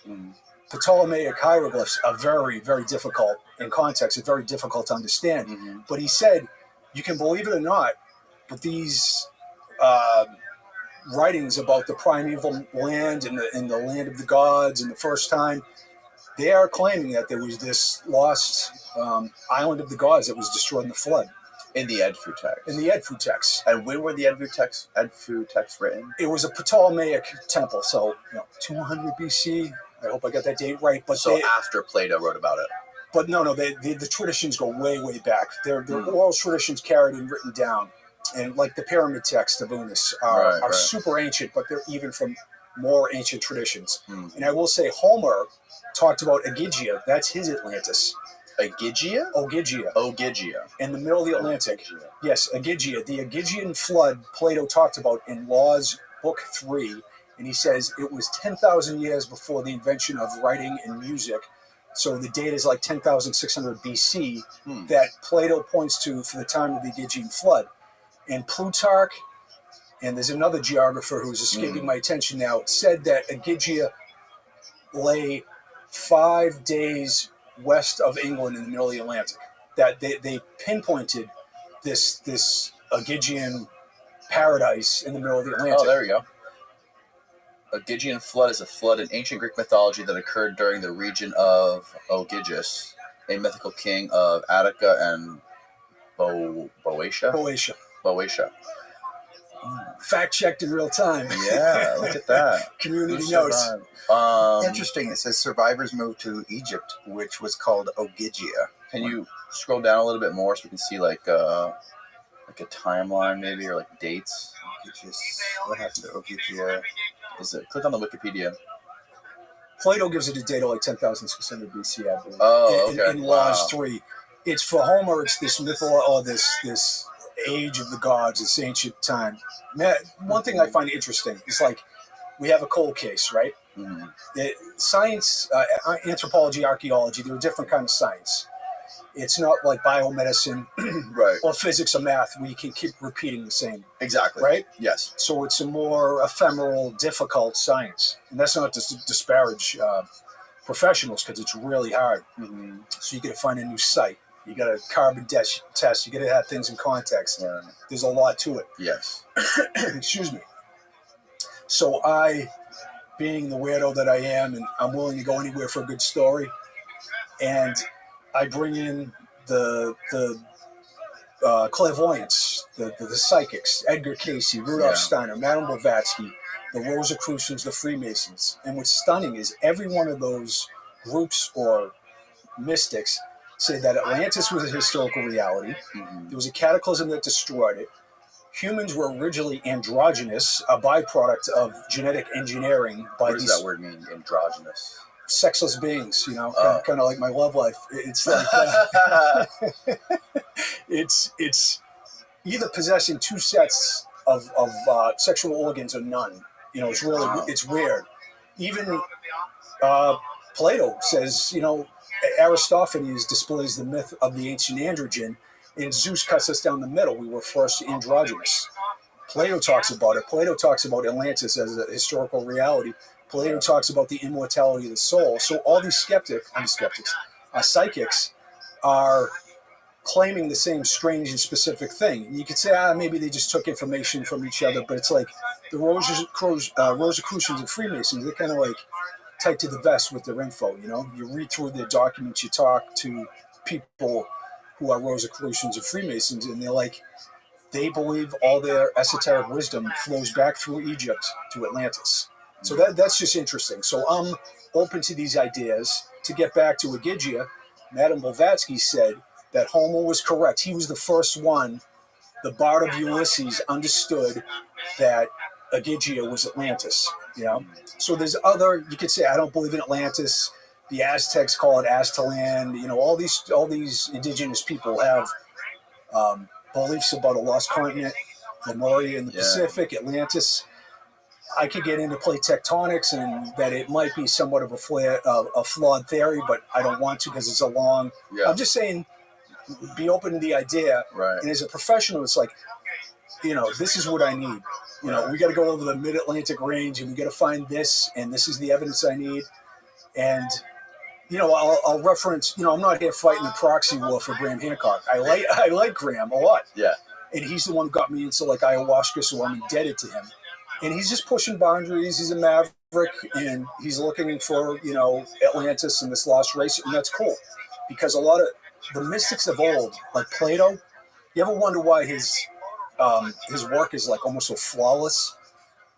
Ptolemaic hieroglyphs are very, very difficult in context. It's very difficult to understand. Mm-hmm. But he said, you can believe it or not, but these writings about the primeval land and the land of the gods and the first time, they are claiming that there was this lost island of the gods that was destroyed in the flood. In the Edfu text. In the Edfu text. And when were the Edfu texts written? It was a Ptolemaic temple, so 200 BC. I hope I got that date right. But so after Plato wrote about it. But no, the traditions go way, way back. They're oral traditions carried and written down. and like the pyramid texts of Unis are Right. super ancient, but they're even from more ancient traditions. Mm. And I will say Homer talked about Ogygia. That's his Atlantis. Ogygia? Ogygia. In the middle of the Atlantic. Yes, Ogygia. The Ogygian flood Plato talked about in Laws, Book 3. And he says it was 10,000 years before the invention of writing and music. So the date is like 10,600 BC that Plato points to for the time of the Ogygian flood. And Plutarch, and there's another geographer who's escaping my attention now, said that Ogygia lay 5 days west of England in the middle of the Atlantic. That they pinpointed this Ogygian paradise in the middle of the Atlantic. Oh, there we go. Ogygian flood is a flood in ancient Greek mythology that occurred during the region of Ogyges, a mythical king of Attica and Boeotia. Fact checked in real time. Yeah, look at that. Community notes. Interesting. It says survivors moved to Egypt, which was called Ogygia. Can you scroll down a little bit more so we can see like a timeline maybe, or like dates? What happened to Ogygia? Is it? Click on the Wikipedia. Plato gives it a date of like 10,600 BC, I believe. Oh, okay. In Laws 3. It's for Homer, it's this this age of the gods, this ancient time. One thing I find interesting is like we have a cold case, right? Science, anthropology, archaeology, they're a different kind of science. It's not like biomedicine Right. or physics or math where you can keep repeating the same. Exactly. Right? Yes. So it's a more ephemeral, difficult science. And that's not to disparage professionals because it's really hard. So you got to find a new site. You got to carbon test. You got to have things in context. Right. There's a lot to it. Yes. Excuse me. So I, being the weirdo that I am, and I'm willing to go anywhere for a good story, and I bring in the clairvoyants, the psychics, Edgar Cayce, Rudolf Steiner, Madame Blavatsky, the Rosicrucians, the Freemasons. And what's stunning is every one of those groups or mystics say that Atlantis was a historical reality. There was a cataclysm that destroyed it. Humans were originally androgynous, a byproduct of genetic engineering by What does that word mean, androgynous? Sexless beings, you know, kind of like my love life. It's like it's either possessing two sets of sexual organs or none. You know, it's weird. Even Plato says, you know, Aristophanes displays the myth of the ancient androgen, and Zeus cuts us down the middle. We were first androgynous. Plato talks about it. Plato talks about Atlantis as a historical reality. Plato talks about the immortality of the soul. So all these psychics are claiming the same strange and specific thing. You could say, maybe they just took information from each other, but it's like the Rosicrucians and Freemasons, they're kind of like tight to the vest with their info, you know? You read through their documents, you talk to people who are Rosicrucians and Freemasons, and they're like, they believe all their esoteric wisdom flows back through Egypt to Atlantis. So that's just interesting. So I'm open to these ideas. To get back to Ogygia, Madame Blavatsky said that Homer was correct. He was the first one, the bard of Ulysses, understood that Ogygia was Atlantis. You know, so there's other. You could say I don't believe in Atlantis. The Aztecs call it Aztlan. You know, all these indigenous people have beliefs about a lost continent, Lemuria in the Pacific, Atlantis. I could get into plate tectonics and that it might be somewhat of a flawed theory, but I don't want to because it's a long. I'm just saying, be open to the idea. Right. And as a professional, it's like, you know, this is what I need. You know, we got to go over the Mid-Atlantic range and we got to find this, and this is the evidence I need. And, you know, I'll reference, you know, I'm not here fighting the proxy war for Graham Hancock. I like Graham a lot. Yeah. And he's the one who got me into like ayahuasca, so I'm indebted to him. And he's just pushing boundaries. He's a maverick, and he's looking for, you know, Atlantis and this lost race, and that's cool. Because a lot of the mystics of old, like Plato, you ever wonder why his work is like almost so flawless?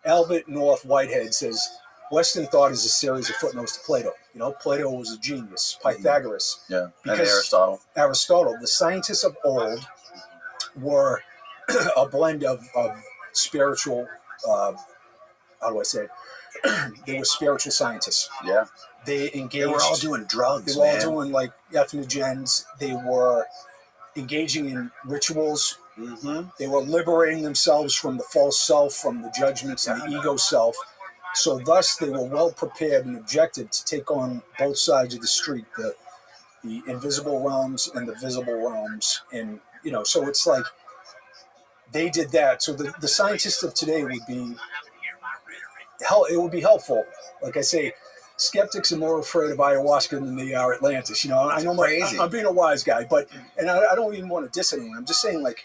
Albert North Whitehead says, Western thought is a series of footnotes to Plato. You know, Plato was a genius. Pythagoras. Yeah, because and Aristotle. The scientists of old were a blend of spiritual. How do I say it? They were spiritual scientists. Yeah. They engaged. They were all doing drugs. They were man. all doing like ethnogens. They were engaging in rituals. Mm-hmm. They were liberating themselves from the false self, from the judgments and the ego self. So thus they were well prepared and objective to take on both sides of the street, the invisible realms and the visible realms. And, so it's like they did that. So the scientists of today would be, it would be helpful. Like I say, skeptics are more afraid of ayahuasca than they are Atlantis. I know I'm being a wise guy, and I don't even want to diss anyone. I'm just saying, like,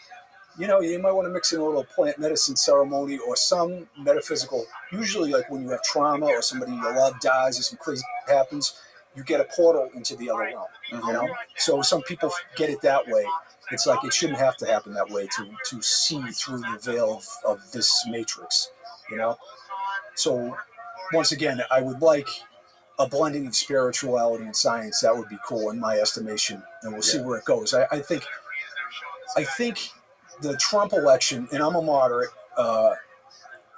you might want to mix in a little plant medicine ceremony or some metaphysical. Usually, like when you have trauma or somebody you love dies or some crazy happens, you get a portal into the other realm. Mm-hmm. So some people get it that way. It's like it shouldn't have to happen that way to see through the veil of this matrix. So once again, I would like a blending of spirituality and science. That would be cool in my estimation, and we'll see where it goes. I think the Trump election, and I'm a moderate,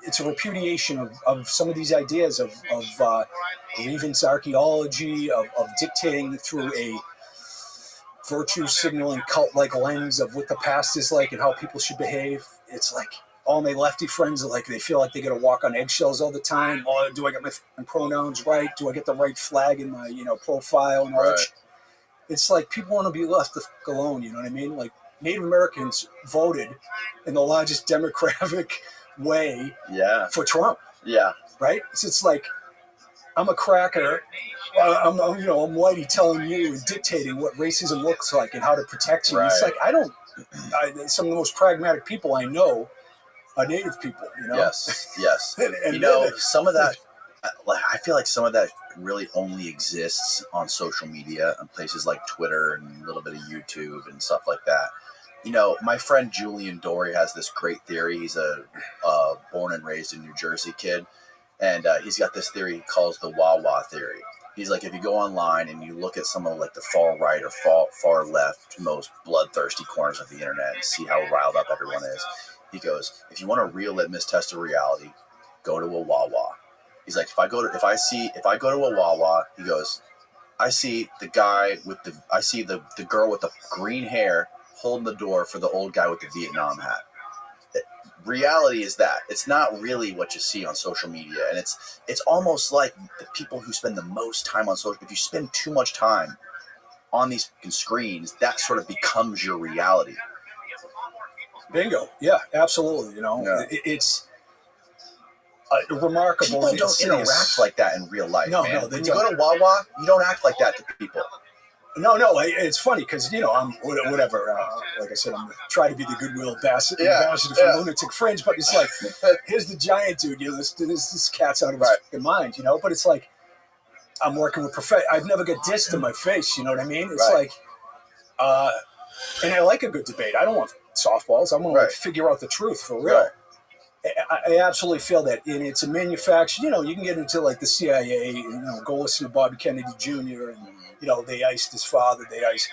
it's a repudiation of some of these ideas of grievance archaeology, of dictating through a virtue signaling cult-like lens of what the past is like and how people should behave. It's like all my lefty friends are like, they feel like they got to walk on eggshells all the time. Oh, do I get my pronouns right? Do I get the right flag in my profile and all that? It's like people want to be left alone. You know what I mean? Like Native Americans voted in the largest demographic way for Trump. Yeah. Right? So it's like, I'm a cracker. I'm whitey telling you and dictating what racism looks like and how to protect you. Right. It's like, some of the most pragmatic people I know are Native people, Yes. and some of that, I feel like some of that really only exists on social media and places like Twitter and a little bit of YouTube and stuff like that. My friend Julian Dory has this great theory. He's a born and raised in New Jersey kid. And he's got this theory he calls the Wawa theory. He's like, if you go online and you look at some of like the far right or far left, most bloodthirsty corners of the internet and see how riled up everyone is, he goes, if you want a real litmus test of reality, go to a Wawa. He's like, if I go to a Wawa, he goes, I see the girl with the green hair holding the door for the old guy with the Vietnam hat. Reality is that it's not really what you see on social media, and it's almost like the people who spend the most time on social. If you spend too much time on these screens, that sort of becomes your reality. Bingo. Yeah, absolutely. It's remarkable. People don't interact like that in real life. No, man. When you go to Wawa, you don't act like that to people. No, it's funny because, I'm whatever. Like I said, I'm trying to be the goodwill ambassador for Lunatic Fringe, but it's like, here's the giant dude. This cat's out of his fucking mind, But it's like, I'm working with I've never got dissed in my face, you know what I mean? It's like, and I like a good debate. I don't want softballs. I want to figure out the truth for real. Right. I absolutely feel that, and it's a manufactured. You can get into like the CIA. Go listen to Bobby Kennedy Jr. and they iced his father. They iced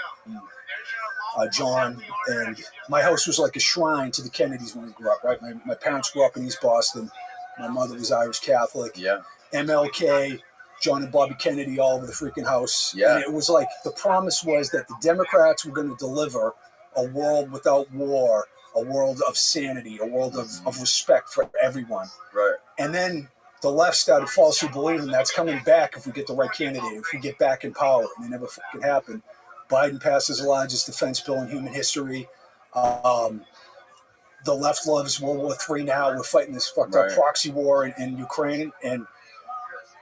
John, and my house was like a shrine to the Kennedys when I grew up. Right, my parents grew up in East Boston. My mother was Irish Catholic. Yeah. MLK, John and Bobby Kennedy all over the freaking house. Yeah. And it was like the promise was that the Democrats were going to deliver a world without war, a world of sanity, a world of respect for everyone. Right. And then the left started falsely believing that's coming back if we get the right candidate, if we get back in power, and it never fucking happened. Biden passes the largest defense bill in human history. The left loves World War III now. We're fighting this fucked up proxy war in Ukraine, and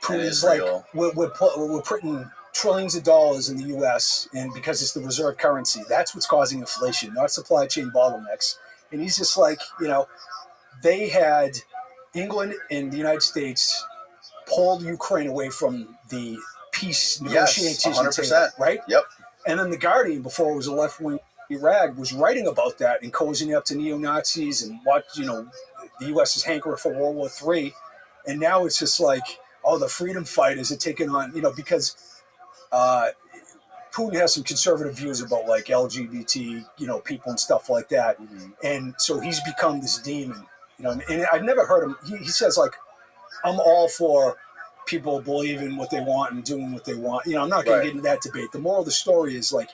Putin's like, we're putting trillions of dollars in the U.S., and because it's the reserve currency, that's what's causing inflation, not supply chain bottlenecks. And he's just like, they had England and the United States pulled Ukraine away from the peace negotiation table, right? Yep. And then The Guardian, before it was a left-wing rag, was writing about that and cozying up to neo-Nazis and the U.S. is hankering for World War III. And now it's just like, the freedom fighters are taking on, because Putin has some conservative views about like LGBT, people and stuff like that. And so he's become this demon, and I've never heard him. He says like, I'm all for people believing what they want and doing what they want. I'm not going to get into that debate. The moral of the story is like,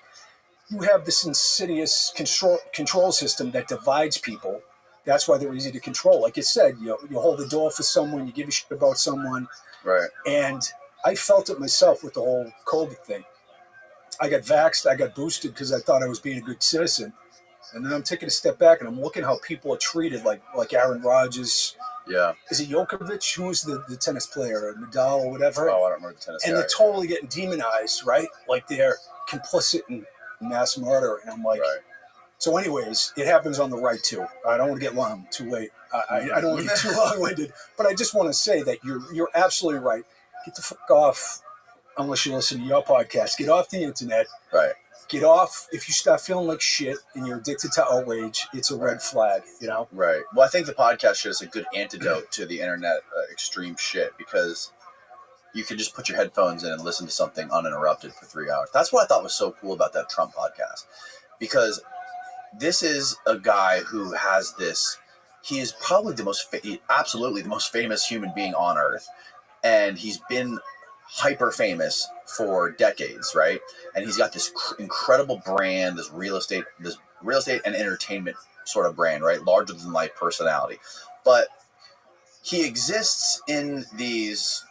you have this insidious control system that divides people. That's why they're easy to control. Like you said, you hold the door for someone, you give a shit about someone. Right. And I felt it myself with the whole COVID thing. I got vaxxed, I got boosted because I thought I was being a good citizen. And then I'm taking a step back and I'm looking how people are treated, like Aaron Rodgers. Yeah. Is it Djokovic? Who was the tennis player? Nadal or whatever? Oh, I don't remember the tennis guy. And they're totally getting demonized, right? Like they're complicit in mass murder. And I'm like, So anyways, it happens on the right too. I don't want to get long, too late. I don't want to get too long-winded. But I just want to say that you're absolutely right. Get the fuck off, unless you listen to your podcast. Get off the internet. Right. Get off. If you start feeling like shit and you're addicted to outrage, it's a red flag, Right. Well, I think the podcast show is a good antidote to the internet extreme shit, because you can just put your headphones in and listen to something uninterrupted for 3 hours. That's what I thought was so cool about that Trump podcast, because this is a guy who has this. He is probably absolutely the most famous human being on earth, and he's been hyper famous for decades, right? And he's got this incredible brand, this real estate and entertainment sort of brand, right? Larger than life personality. But he exists in these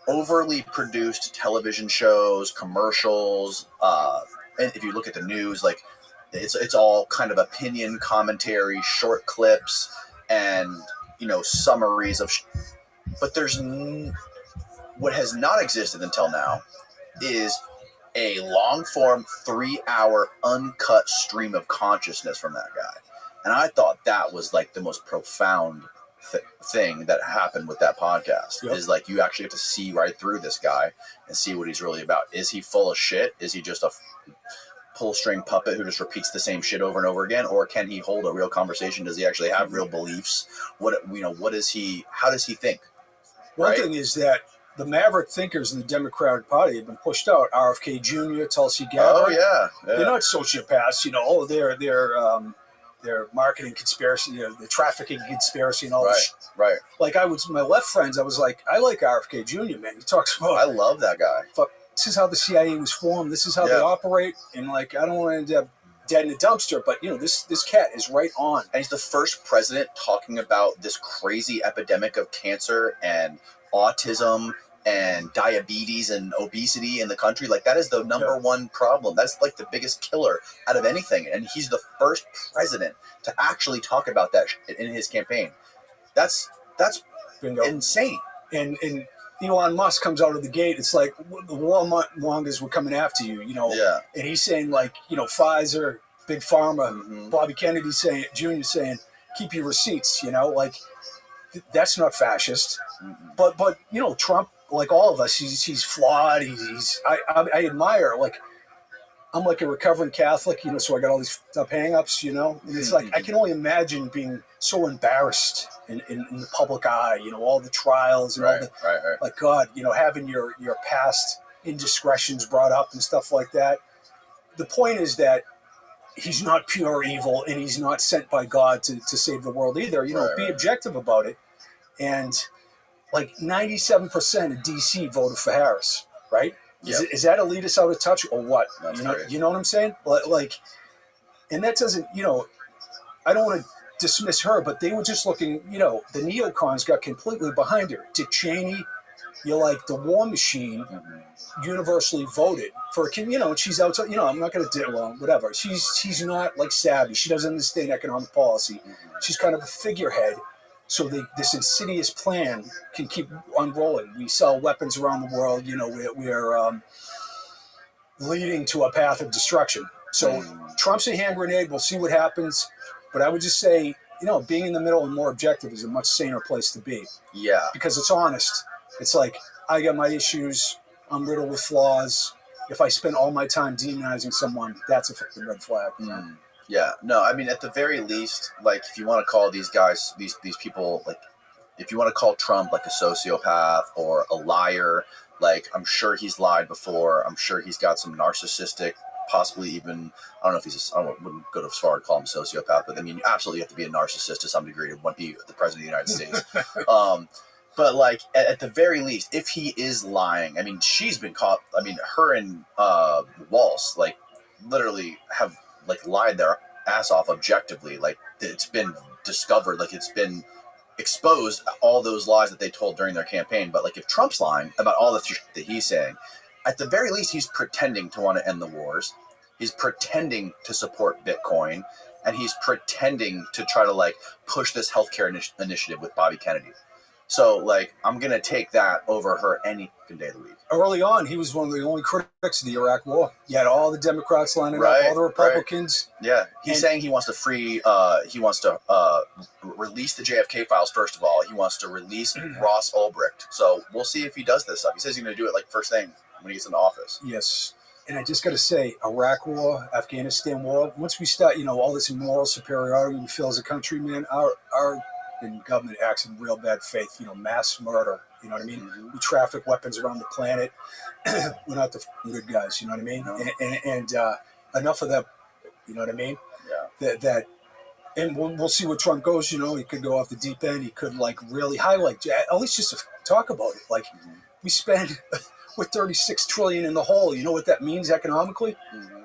overly produced television shows, commercials, and if you look at the news, like it's all kind of opinion commentary, short clips, and summaries of. But there's what has not existed until now is a long-form 3-hour uncut stream of consciousness from that guy. And I thought that was like the most profound thing that happened with that podcast. Yep. Is like you actually get to see right through this guy and see what he's really about. Is he full of shit? Is he just a pull-string puppet who just repeats the same shit over and over again? Or can he hold a real conversation? Does he actually have real beliefs? What is he? How does he think? One thing is that the maverick thinkers in the Democratic Party have been pushed out. RFK Jr., Tulsi Gabbard. Oh yeah. They're not sociopaths, they're marketing conspiracy, the trafficking conspiracy and all this. Right. Like my left friends, I was like, I like RFK Jr., man. He talks about. I love that guy. Fuck, this is how the CIA was formed. This is how they operate, and like I don't want to end up dead in a dumpster, but this cat is right on. And he's the first president talking about this crazy epidemic of cancer and autism and diabetes and obesity in the country. Like that is the number one problem. That's like the biggest killer out of anything. And he's the first president to actually talk about that shit in his campaign. That's Bingo. Insane. And Elon Musk comes out of the gate. It's like the warmongers were coming after you, And he's saying like, Pfizer, Big Pharma, Bobby Kennedy Jr. saying, keep your receipts, like that's not fascist. But Trump, like all of us, he's flawed. I admire, like, I'm like a recovering Catholic, so I got all these hang-ups, and it's like I can only imagine being so embarrassed in the public eye, all the trials and all the like God, having your past indiscretions brought up and stuff like that. The point is that he's not pure evil and he's not sent by God to save the world either. Be objective about it. And like 97% of DC voted for Harris, right? Yep. Is that elitist out of touch or what? That's you know what I'm saying? Like, and that doesn't, I don't want to dismiss her, but they were just looking, the neocons got completely behind her. Dick Cheney, you're like the war machine, universally voted for, and she's out, I'm not going to, whatever. She's not like savvy. She doesn't understand economic policy. She's kind of a figurehead. So this insidious plan can keep unrolling. We sell weapons around the world. We're leading to a path of destruction. So Trump's a hand grenade. We'll see what happens. But I would just say, being in the middle and more objective is a much saner place to be. Yeah. Because it's honest. It's like, I got my issues. I'm riddled with flaws. If I spend all my time demonizing someone, that's a fucking red flag. Yeah, no, I mean, at the very least, like, if you want to call these guys, these people, like, if you want to call Trump, like, a sociopath or a liar, Like, I'm sure he's lied before. I'm sure he's got some narcissistic, possibly even, I don't know if he's, wouldn't go as far to call him a sociopath, but I mean, you absolutely have to be a narcissist to some degree to want to be the president of the United States. But like, at the very least, if he is lying, I mean, she's been caught. I mean, her and Walsh, like, literally have like lied their ass off objectively. Like, it's been discovered, like it's been exposed, all those lies that they told during their campaign. But like, if Trump's lying about all the shit that he's saying, at the very least, he's pretending to want to end the wars. He's pretending to support Bitcoin, and he's pretending to try to like push this healthcare initiative with Bobby Kennedy. So, like, I'm going to take that over her any day of the week. Early on, he was one of the only critics of the Iraq War. You had all the Democrats lining up, all the Republicans. Right. Yeah. He's saying he wants to release the JFK files, first of all. He wants to release Ross Ulbricht. So, we'll see if he does this stuff. He says he's going to do it, like, first thing when he gets into office. Yes. And I just got to say, Iraq War, Afghanistan War, once we start, all this moral superiority we feel as a country, man, our government acts in real bad faith, mass murder, you know what I mean? Mm-hmm. We traffic weapons around the planet. We're not the good guys, you know what I mean? No. And enough of that, you know what I mean? Yeah. And we'll see where Trump goes, he could go off the deep end. He could like really highlight, at least just to talk about it. Like we spend, we're $36 trillion in the hole. You know what that means economically,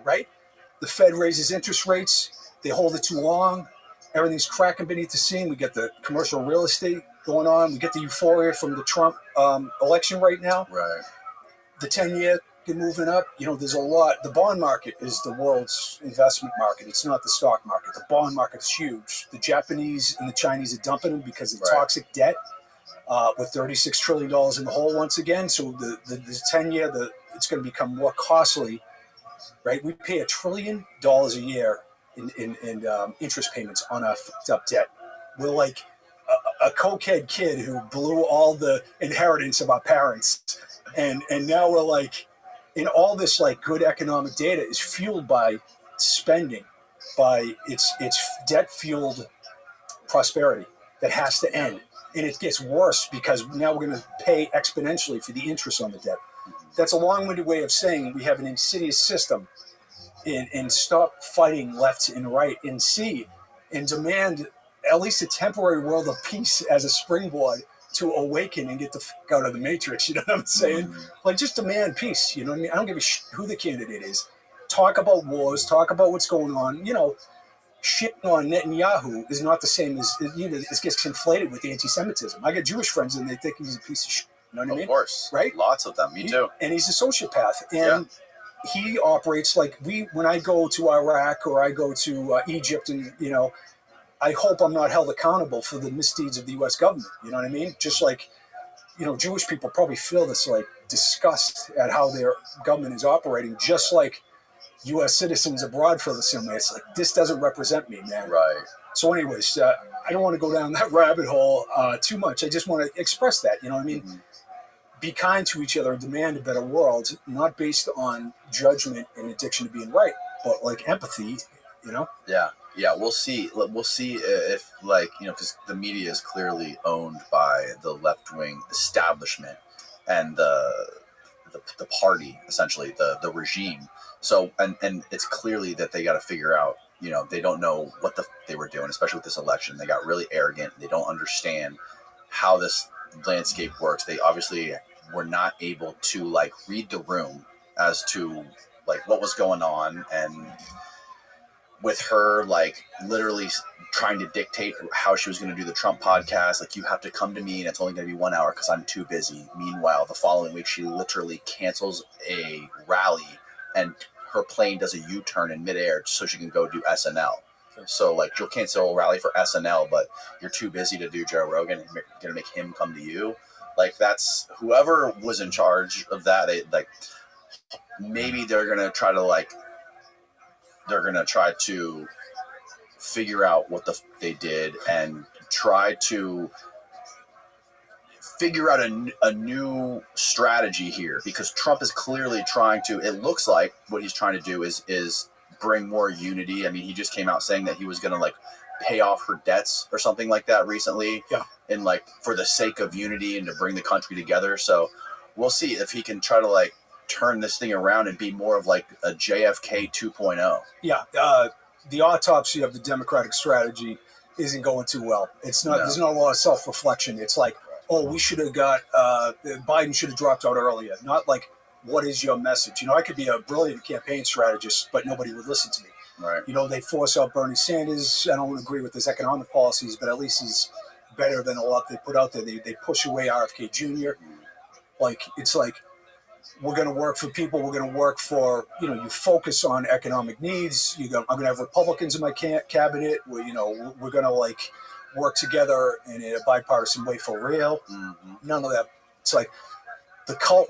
right? The Fed raises interest rates. They hold it too long. Everything's cracking beneath the seam. We get the commercial real estate going on. We get the euphoria from the Trump election right now. Right. The 10-year moving up. There's a lot. The bond market is the world's investment market. It's not the stock market. The bond market is huge. The Japanese and the Chinese are dumping them because of toxic debt with $36 trillion in the hole once again. So the 10-year, it's going to become more costly, right? We pay $1 trillion a year in interest payments on our fucked up debt. We're like a cokehead kid who blew all the inheritance of our parents, and now we're like, in all this like good economic data is fueled by spending, by it's debt fueled prosperity that has to end, and it gets worse because now we're going to pay exponentially for the interest on the debt. That's a long-winded way of saying we have an insidious system. And stop fighting left and right and demand at least a temporary world of peace as a springboard to awaken and get the fuck out of the matrix. You know what I'm saying? Mm-hmm. Like, just demand peace. You know what I mean? I don't give a shit who the candidate is. Talk about wars. Talk about what's going on. Shitting on Netanyahu is not the same as, it gets conflated with anti-Semitism. I got Jewish friends and they think he's a piece of shit. You know what I mean? Of course. Right? Lots of them. Me too. And he's a sociopath. And he operates like when I go to Iraq or I go to Egypt, and I hope I'm not held accountable for the misdeeds of the U.S. government. You know what I mean? Just like, Jewish people probably feel this like disgust at how their government is operating, just like U.S. citizens abroad feel the same way. It's like, this doesn't represent me, man. Right. So anyways, I don't want to go down that rabbit hole too much. I just want to express that, you know what I mean? Mm-hmm. Be kind to each other and demand a better world, not based on judgment and addiction to being right, but like empathy, Yeah, we'll see. We'll see if, because the media is clearly owned by the left-wing establishment and the party, essentially, the regime. So, and it's clearly that they got to figure out, they don't know what they were doing, especially with this election. They got really arrogant. They don't understand how this landscape works. They obviously were not able to read the room as to what was going on, and with her literally trying to dictate how she was going to do the Trump podcast, you have to come to me and it's only going to be 1 hour because I'm too busy. Meanwhile, the following week she literally cancels a rally and her plane does a U-turn in midair so she can go do SNL. So you'll cancel a rally for SNL, but you're too busy to do Joe Rogan and you're going to make him come to you. That's whoever was in charge of that. Maybe they're going to try to figure out what they did and try to figure out a new strategy here, because Trump is clearly trying to, it looks like what he's trying to do is bring more unity. I mean, he just came out saying that he was going to pay off her debts or something like that recently. Yeah. And for the sake of unity and to bring the country together. So we'll see if he can try to like turn this thing around and be more of like a JFK 2.0. Yeah, the autopsy of the Democratic strategy isn't going too well. It's not. No. There's not a lot of self-reflection. It's like, oh, we should have got Biden should have dropped out earlier. Not like, what is your message? You know, I could be a brilliant campaign strategist, but nobody would listen to me. Right. You know, they force out Bernie Sanders. I don't agree with his economic policies, but at least he's better than a lot they put out there. They push away RFK Jr. Like, it's like, we're going to work for people. We're going to work for, you know, you focus on economic needs. I'm going to have Republicans in my cabinet. We're going to like work together in a bipartisan way for real. Mm-hmm. None of that. It's like the cult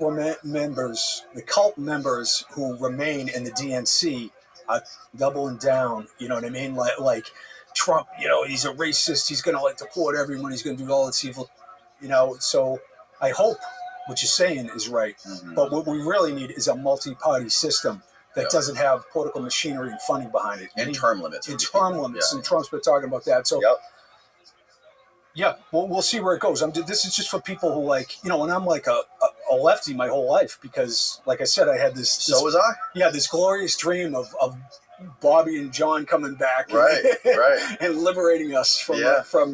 members who remain in the DNC are doubling down. You know what I mean? Like Trump, you know, he's a racist. He's going to like deport everyone. He's going to do all this evil, you know. So I hope what you're saying is right. Mm-hmm. But what we really need is a multi-party system that doesn't have political machinery and funding behind it. And term limits. And term limits. And Trump's been talking about that. So, yeah, we'll see where it goes. This is just for people who, like, you know, and I'm like a lefty my whole life because, like I said, I had this. So was I. Yeah, this glorious dream of Bobby and John coming back. Right, right. And liberating us from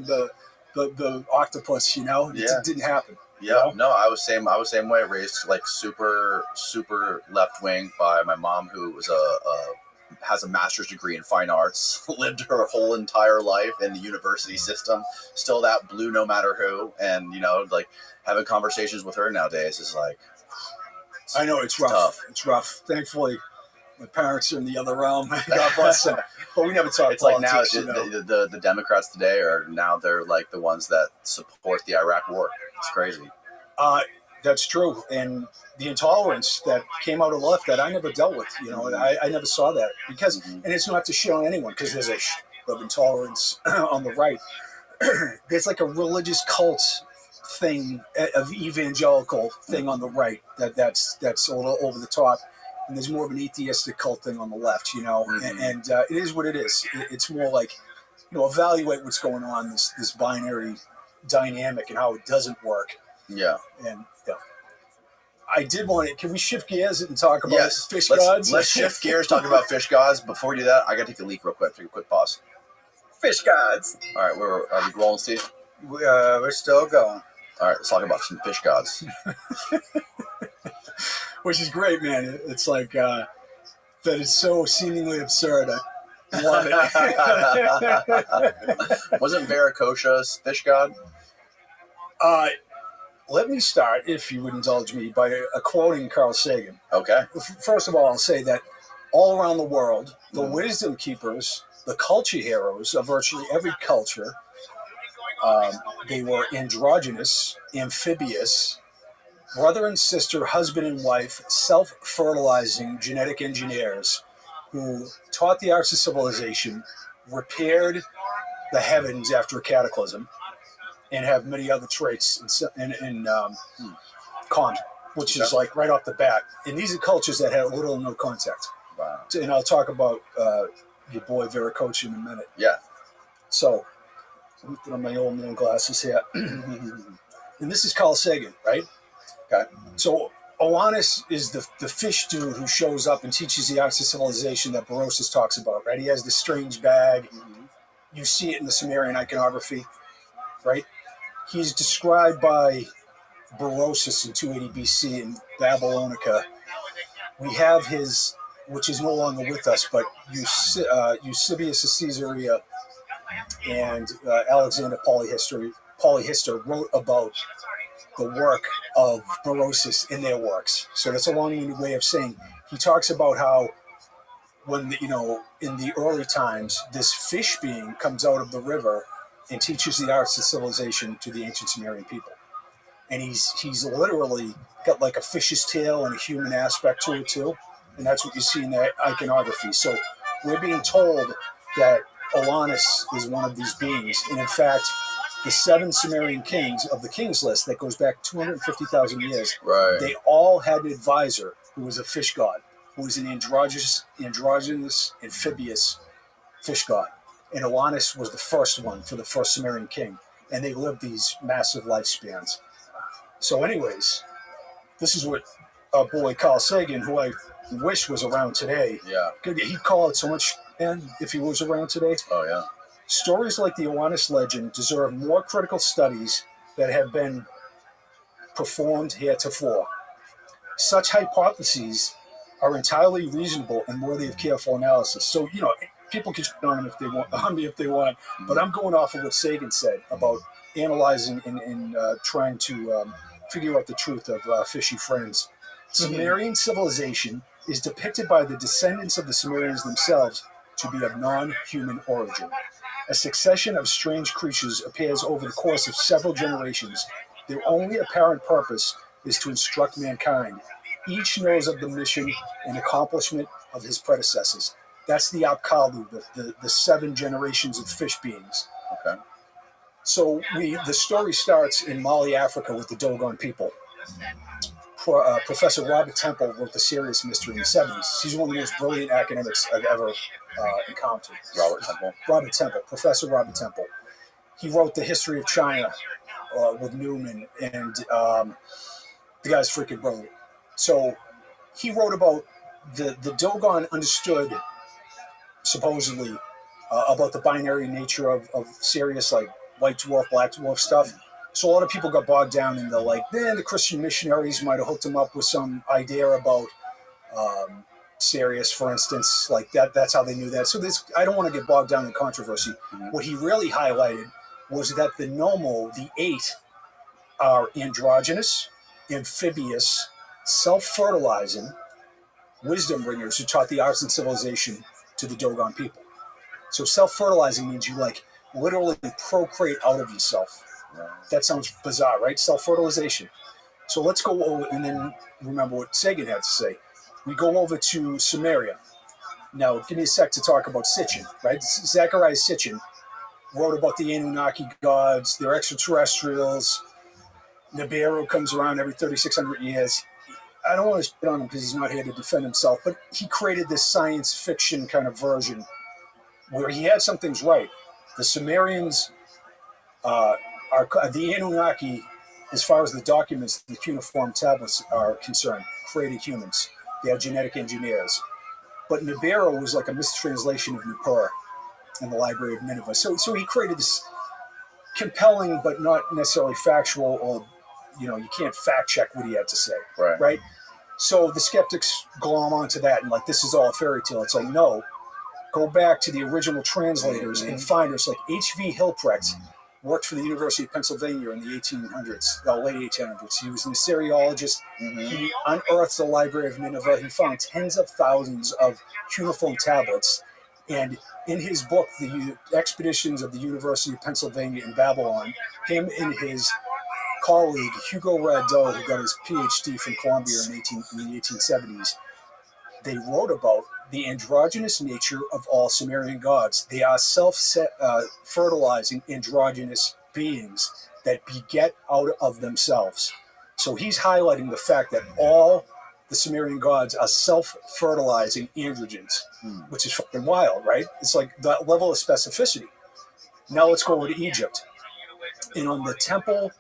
the octopus, you know? It didn't happen. Yeah, no, I was same way. Raised like super left wing by my mom, who was has a master's degree in fine arts. Lived her whole entire life in the university system. Still that blue no matter who, and you know, like having conversations with her nowadays is like. I know it's rough. Tough. It's rough. Thankfully, my parents are in the other realm. God bless them. But we never talk. It's politics, like now you know? the Democrats today they're like the ones that support the Iraq war. It's crazy. That's true. And the intolerance that came out of the left that I never dealt with, you know, and I never saw that because, and it's not to shit on anyone because there's a of intolerance on the right. There's like a religious cult thing, of evangelical thing on the right that's a little over the top. And there's more of an atheistic cult thing on the left, you know, and it is what it is. It's more like, you know, evaluate what's going on, this binary dynamic and how it doesn't work. Yeah. And I did want to, can we shift gears and talk about fish gods? Let's shift gears, talk about fish gods. Before we do that, I got to take a leak real quick. Take a quick pause. Fish gods. All right, are we rolling, Steve? We're still going. All right, let's talk about some fish gods. Which is great, man. It's like, that is so seemingly absurd. I love it. Wasn't Veracocha's fish god? Let me start, if you would indulge me, by quoting Carl Sagan. Okay. First of all, I'll say that all around the world, the wisdom keepers, the culture heroes of virtually every culture, they were androgynous, amphibious, brother and sister, husband and wife, self-fertilizing genetic engineers who taught the arts of civilization, repaired the heavens after a cataclysm, and have many other traits in common, which is like right off the bat. And these are cultures that had little or no contact. Wow. And I'll talk about your boy Veracocha in a minute. Yeah. So, let me put on my old man glasses here. And this is Carl Sagan, right? Okay. So, Oannes is the fish dude who shows up and teaches the arts of civilization that Berosus talks about, right? He has this strange bag. Mm-hmm. You see it in the Sumerian iconography, right? He's described by Berosus in 280 BC in Babylonica. We have his, which is no longer with us, but Eusebius of Caesarea and Alexander Polyhistor wrote about the work of Berosus in their works. So that's a long-winded way of saying he talks about how when in the early times, this fish being comes out of the river and teaches the arts of civilization to the ancient Sumerian people. And he's literally got like a fish's tail and a human aspect to it too. And that's what you see in that iconography. So we're being told that Oannes is one of these beings. And in fact, the 7 Sumerian kings of the kings list that goes back 250,000 years, right. They all had an advisor who was a fish god, who was an androgynous amphibious fish god. And Oannes was the first one for the first Sumerian king. And they lived these massive lifespans. So anyways, this is what our boy Carl Sagan, who I wish was around today, Yeah. he'd call it so much, and if he was around today. Oh, yeah. Stories like the Ioannis legend deserve more critical studies that have been performed heretofore. Such hypotheses are entirely reasonable and worthy of careful analysis. So, people can shit on me if they want, but I'm going off of what Sagan said about analyzing and trying to figure out the truth of fishy friends. Sumerian civilization is depicted by the descendants of the Sumerians themselves to be of non-human origin. A succession of strange creatures appears over the course of several generations. Their only apparent purpose is to instruct mankind. Each knows of the mission and accomplishment of his predecessors. That's the Apkallu, the 7 generations of fish beings. Okay. So the story starts in Mali, Africa, with the Dogon people. Professor Robert Temple wrote the Serious Mystery in the 70s. He's one of the most brilliant academics I've ever encountered. Professor Robert Temple. He wrote The History of China with Newman, and the guy's freaking brilliant. So he wrote about the Dogon understood, supposedly, about the binary nature of Sirius, like white dwarf, black dwarf stuff. So a lot of people got bogged down in the Christian missionaries might have hooked them up with some idea about Sirius, for instance, like that. That's how they knew that. So I don't want to get bogged down in controversy. Mm-hmm. What he really highlighted was that the Nomo, the 8, are androgynous, amphibious, self-fertilizing wisdom bringers who taught the arts and civilization to the Dogon people. So self-fertilizing means you literally procreate out of yourself. That sounds bizarre, right? Self-fertilization. So let's go over and then remember what Sagan had to say. We go over to Sumeria. Now, give me a sec to talk about Sitchin, right? Zachariah Sitchin wrote about the Anunnaki gods, they're extraterrestrials. Nibiru comes around every 3,600 years. I don't want to shit on him because he's not here to defend himself, but he created this science fiction kind of version where he had some things right. The Sumerians the Anunnaki, as far as the documents, the cuneiform tablets are concerned, created humans. They are genetic engineers. But Nibiru was like a mistranslation of Nippur in the Library of Nineveh. So he created this compelling but not necessarily factual, or you can't fact check what he had to say. Right? So the skeptics glom onto that and this is all a fairy tale. It's like, no, go back to the original translators and finders like H.V. Hilprecht. Worked for the University of Pennsylvania in the 1800s, late 1800s. He was an Assyriologist. Mm-hmm. He unearthed the Library of Nineveh. He found tens of thousands of cuneiform tablets. And in his book, The Expeditions of the University of Pennsylvania in Babylon, him and his colleague, Hugo Radeau, who got his PhD from Columbia in the 1870s, they wrote about the androgynous nature of all Sumerian gods. They are self-fertilizing androgynous beings that beget out of themselves. So he's highlighting the fact that all the Sumerian gods are self-fertilizing androgens, which is fucking wild, right? It's like that level of specificity. Now let's go over to Egypt. And on the temple,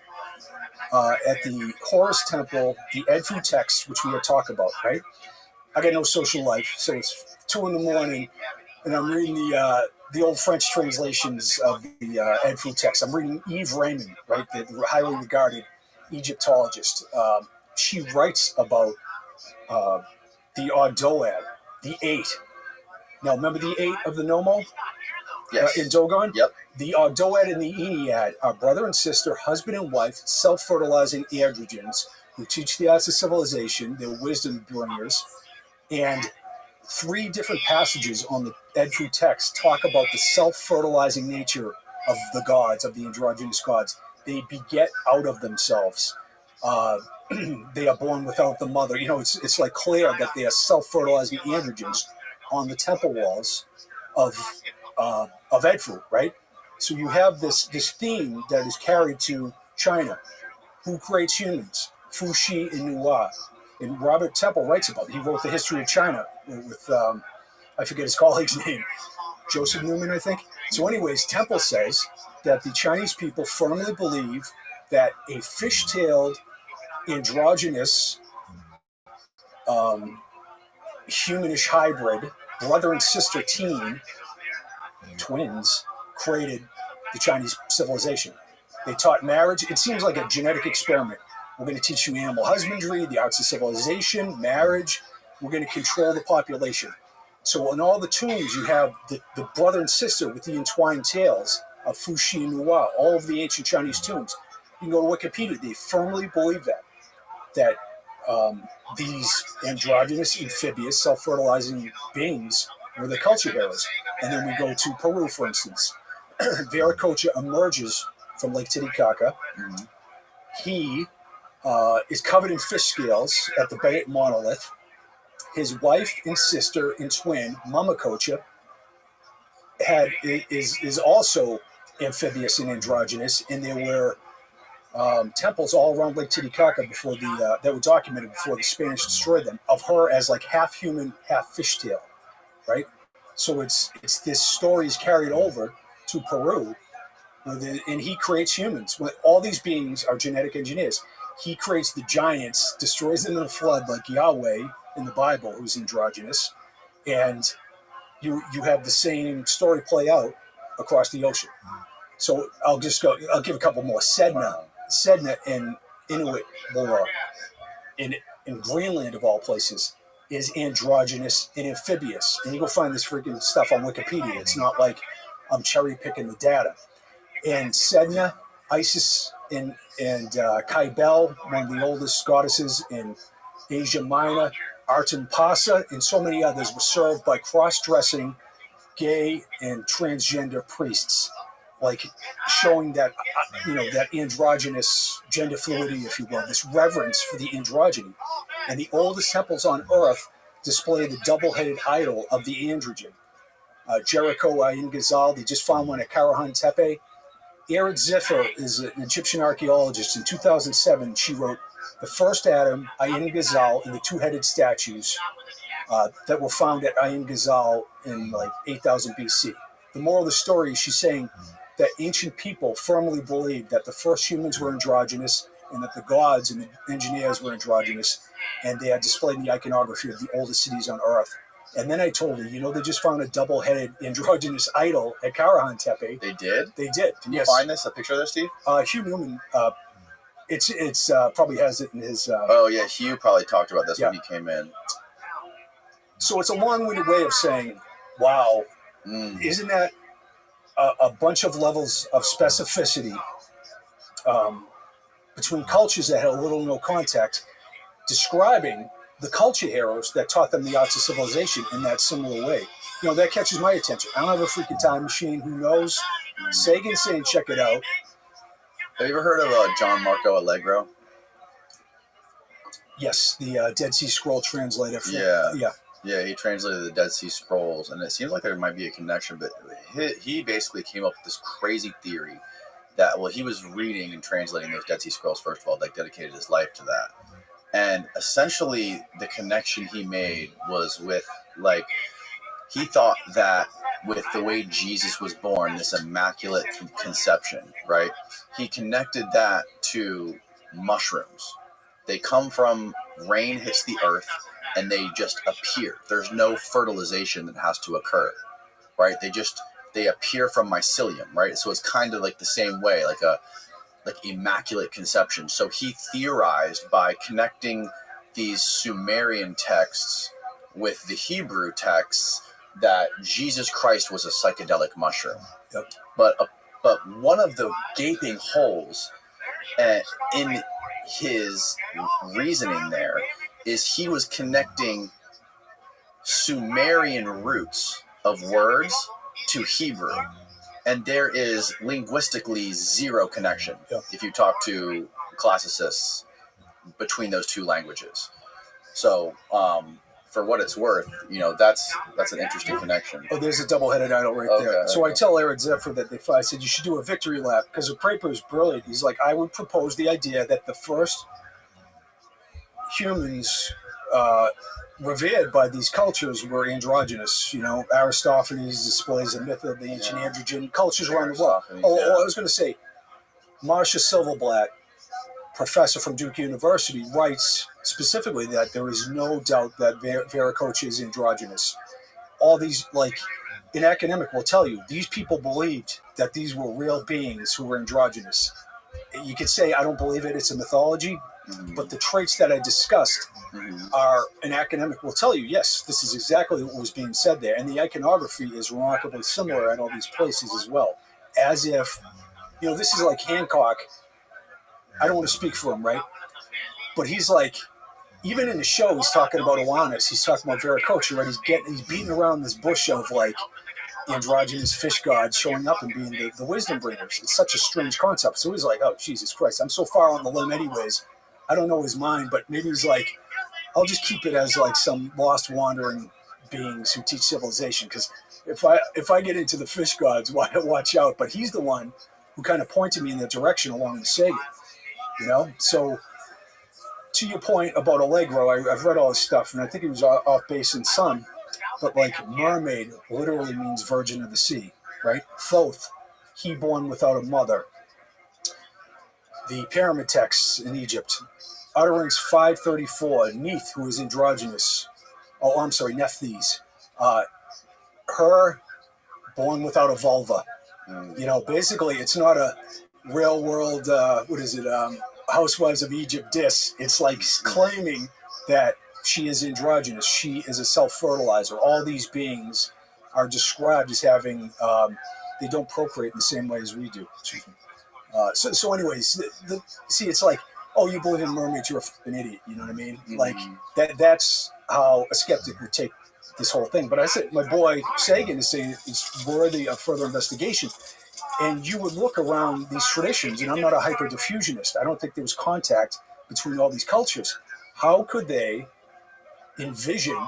at the Horus temple, the Edfu text, which we had talked about, right? I got no social life, so it's 2 a.m, and I'm reading the old French translations of the Edfu text. I'm reading Yves Raymond, right, the highly regarded Egyptologist. She writes about the Ardoad, the 8. Now, remember the 8 of the Nomo? Yes. In Dogon? Yep. The Ardoad and the Ennead are brother and sister, husband and wife, self-fertilizing androgens who teach the arts of civilization. They're wisdom bringers. And 3 different passages on the Edfu text talk about the self-fertilizing nature of the gods, of the androgynous gods. They beget out of themselves. They are born without the mother. It's like clear that they are self-fertilizing androgens on the temple walls of Edfu, right? So you have this theme that is carried to China. Who creates humans? Fuxi and Nuwa. And Robert Temple writes about it. He wrote The History of China with, I forget his colleague's name, Joseph Newman, I think. So anyways, Temple says that the Chinese people firmly believe that a fish-tailed, androgynous humanish hybrid, brother and sister team, twins, created the Chinese civilization. They taught marriage. It seems like a genetic experiment. We're going to teach you animal husbandry, the arts of civilization, marriage. We're going to control the population. So in all the tombs, you have the brother and sister with the entwined tails of Fuxi and Nuwa, all of the ancient Chinese tombs. You can go to Wikipedia. They firmly believe that these androgynous, amphibious, self-fertilizing beings were the culture heroes. And then we go to Peru, for instance. Viracocha emerges from Lake Titicaca. Mhm. He is covered in fish scales at the Bayet monolith. His wife and sister and twin, Mama Cocha, is also amphibious and androgynous, and there were temples all around Lake Titicaca before that were documented before the Spanish destroyed them, of her as like half human, half fishtail, right? So it's this story is carried over to Peru, and he creates humans. When all these beings are genetic engineers, he creates the giants, destroys them in a flood like Yahweh in the Bible, who's androgynous, and you have the same story play out across the ocean. So I'll give a couple more. Sedna in Inuit lore, in Greenland of all places, is androgynous and amphibious. And you go find this freaking stuff on Wikipedia. It's not like I'm cherry picking the data. And Sedna, Isis, and Kybele, one of the oldest goddesses in Asia Minor, Artenpasa, and so many others were served by cross-dressing gay and transgender priests, like showing that, that androgynous gender fluidity, if you will, this reverence for the androgyny. And the oldest temples on earth display the double-headed idol of the androgen. Jericho Ayin Ghazal, they just found one at Karahan Tepe. Ered Ziffer is an Egyptian archaeologist. In 2007, she wrote, "The first Adam, Ayin Ghazal, and the two-headed statues that were found at Ayin Ghazal in like 8000 BC. The moral of the story, she's saying that ancient people firmly believed that the first humans were androgynous and that the gods and the engineers were androgynous, and they had displayed the iconography of the oldest cities on earth. And then I told her, they just found a double-headed androgynous idol at Karahan Tepe. They did? They did. Can you find this, a picture of this, Steve? Hugh Newman, it's probably has it in his... oh, yeah, Hugh probably talked about this when he came in. So it's a long-winded way of saying, wow, isn't that a bunch of levels of specificity between cultures that had little or no contact, describing the culture heroes that taught them the arts of civilization in that similar way. That catches my attention. I don't have a freaking time machine. Who knows? Sagan's saying, check it out. Have you ever heard of John Marco Allegro? Yes, the Dead Sea Scroll translator. Yeah, he translated the Dead Sea Scrolls, and it seems like there might be a connection, but he basically came up with this crazy theory that, he was reading and translating those Dead Sea Scrolls, first of all, dedicated his life to that. And essentially, the connection he made was with, he thought that with the way Jesus was born, this immaculate conception, right? He connected that to mushrooms. They come from, rain hits the earth, and they just appear. There's no fertilization that has to occur, right? They appear from mycelium, right? So it's kind of like the same way, like immaculate conception. So he theorized by connecting these Sumerian texts with the Hebrew texts that Jesus Christ was a psychedelic mushroom. Yep. But one of the gaping holes in his reasoning there is he was connecting Sumerian roots of words to Hebrew. And there is linguistically zero connection if you talk to classicists between those two languages. So, for what it's worth, that's an interesting connection. Oh, there's a double-headed idol right there. So I tell Ered Zephyr that I said, you should do a victory lap, because the Praper is brilliant. He's like, I would propose the idea that the first humans revered by these cultures were androgynous. Aristophanes displays the myth of the ancient androgen cultures around the world. I was going to say, Marcia Silverblatt professor from Duke University, writes specifically that there is no doubt that Viracocha is androgynous. All these, like, an academic will tell you, these people believed that these were real beings who were androgynous. You could say, I don't believe it, it's a mythology, but the traits that I discussed are, an academic will tell you, yes, this is exactly what was being said there. And the iconography is remarkably similar at all these places as well. As if, this is like Hancock. I don't want to speak for him, right? But he's like, even in the show, he's talking about Oannes. He's talking about Viracocha, right? He's beating around this bush of, like, androgynous fish gods showing up and being the wisdom bringers. It's such a strange concept. So he's like, oh, Jesus Christ, I'm so far on the limb anyways. I don't know his mind, but maybe he's like, I'll just keep it as like some lost wandering beings who teach civilization. Because if I get into the fish gods, watch out. But he's the one who kind of pointed me in that direction along the Sagan, So to your point about Allegro, I've read all his stuff, and I think it was off base in some. But like mermaid literally means virgin of the sea, right? Thoth, he born without a mother. The pyramid texts in Egypt, utterance 534, Neith, who is androgynous. Oh, I'm sorry, Nephthys. Her born without a vulva. Basically, it's not a real world, Housewives of Egypt diss. It's like claiming that she is androgynous. She is a self-fertilizer. All these beings are described as having, they don't procreate in the same way as we do. So anyways, see, it's like, oh, you believe in mermaids, you're an idiot. You know what I mean? Like, that's how a skeptic would take this whole thing. But I said, my boy Sagan is saying it's worthy of further investigation. And you would look around these traditions, and I'm not a hyper-diffusionist. I don't think there was contact between all these cultures. How could they envision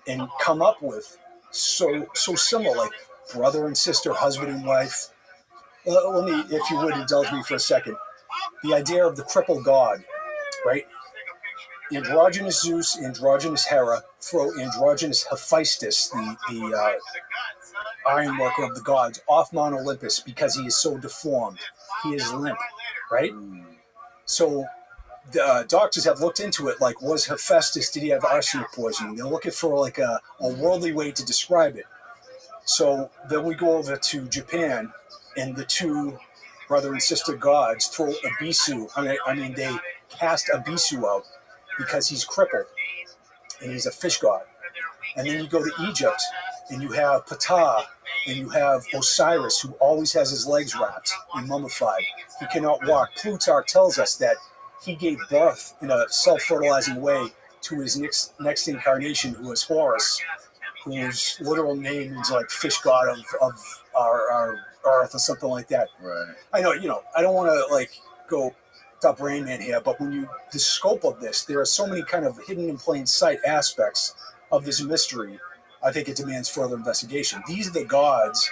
and come up with so similar, like brother and sister, husband and wife? Let me, if you would, indulge me for a second. The idea of the crippled god, right? Androgynous Zeus, androgynous Hera, throw androgynous Hephaestus, the ironworker of the gods, off Mount Olympus because he is so deformed. He is limp, right? So the doctors have looked into it, like, was Hephaestus, did he have arsenic poisoning? They're looking for like a worldly way to describe it. So then we go over to Japan, and the two brother and sister gods throw Abisu. I mean, they cast Abisu out because he's crippled, and he's a fish god. And then you go to Egypt, and you have Ptah, and you have Osiris, who always has his legs wrapped and mummified. He cannot walk. Plutarch tells us that he gave birth in a self-fertilizing way to his next incarnation, who is Horus, whose literal name is like fish god of our earth or something like that. Right. I know, I don't want to like go top Rain Man here, but when the scope of this, there are so many kind of hidden in plain sight aspects of this mystery. I think it demands further investigation. These are the gods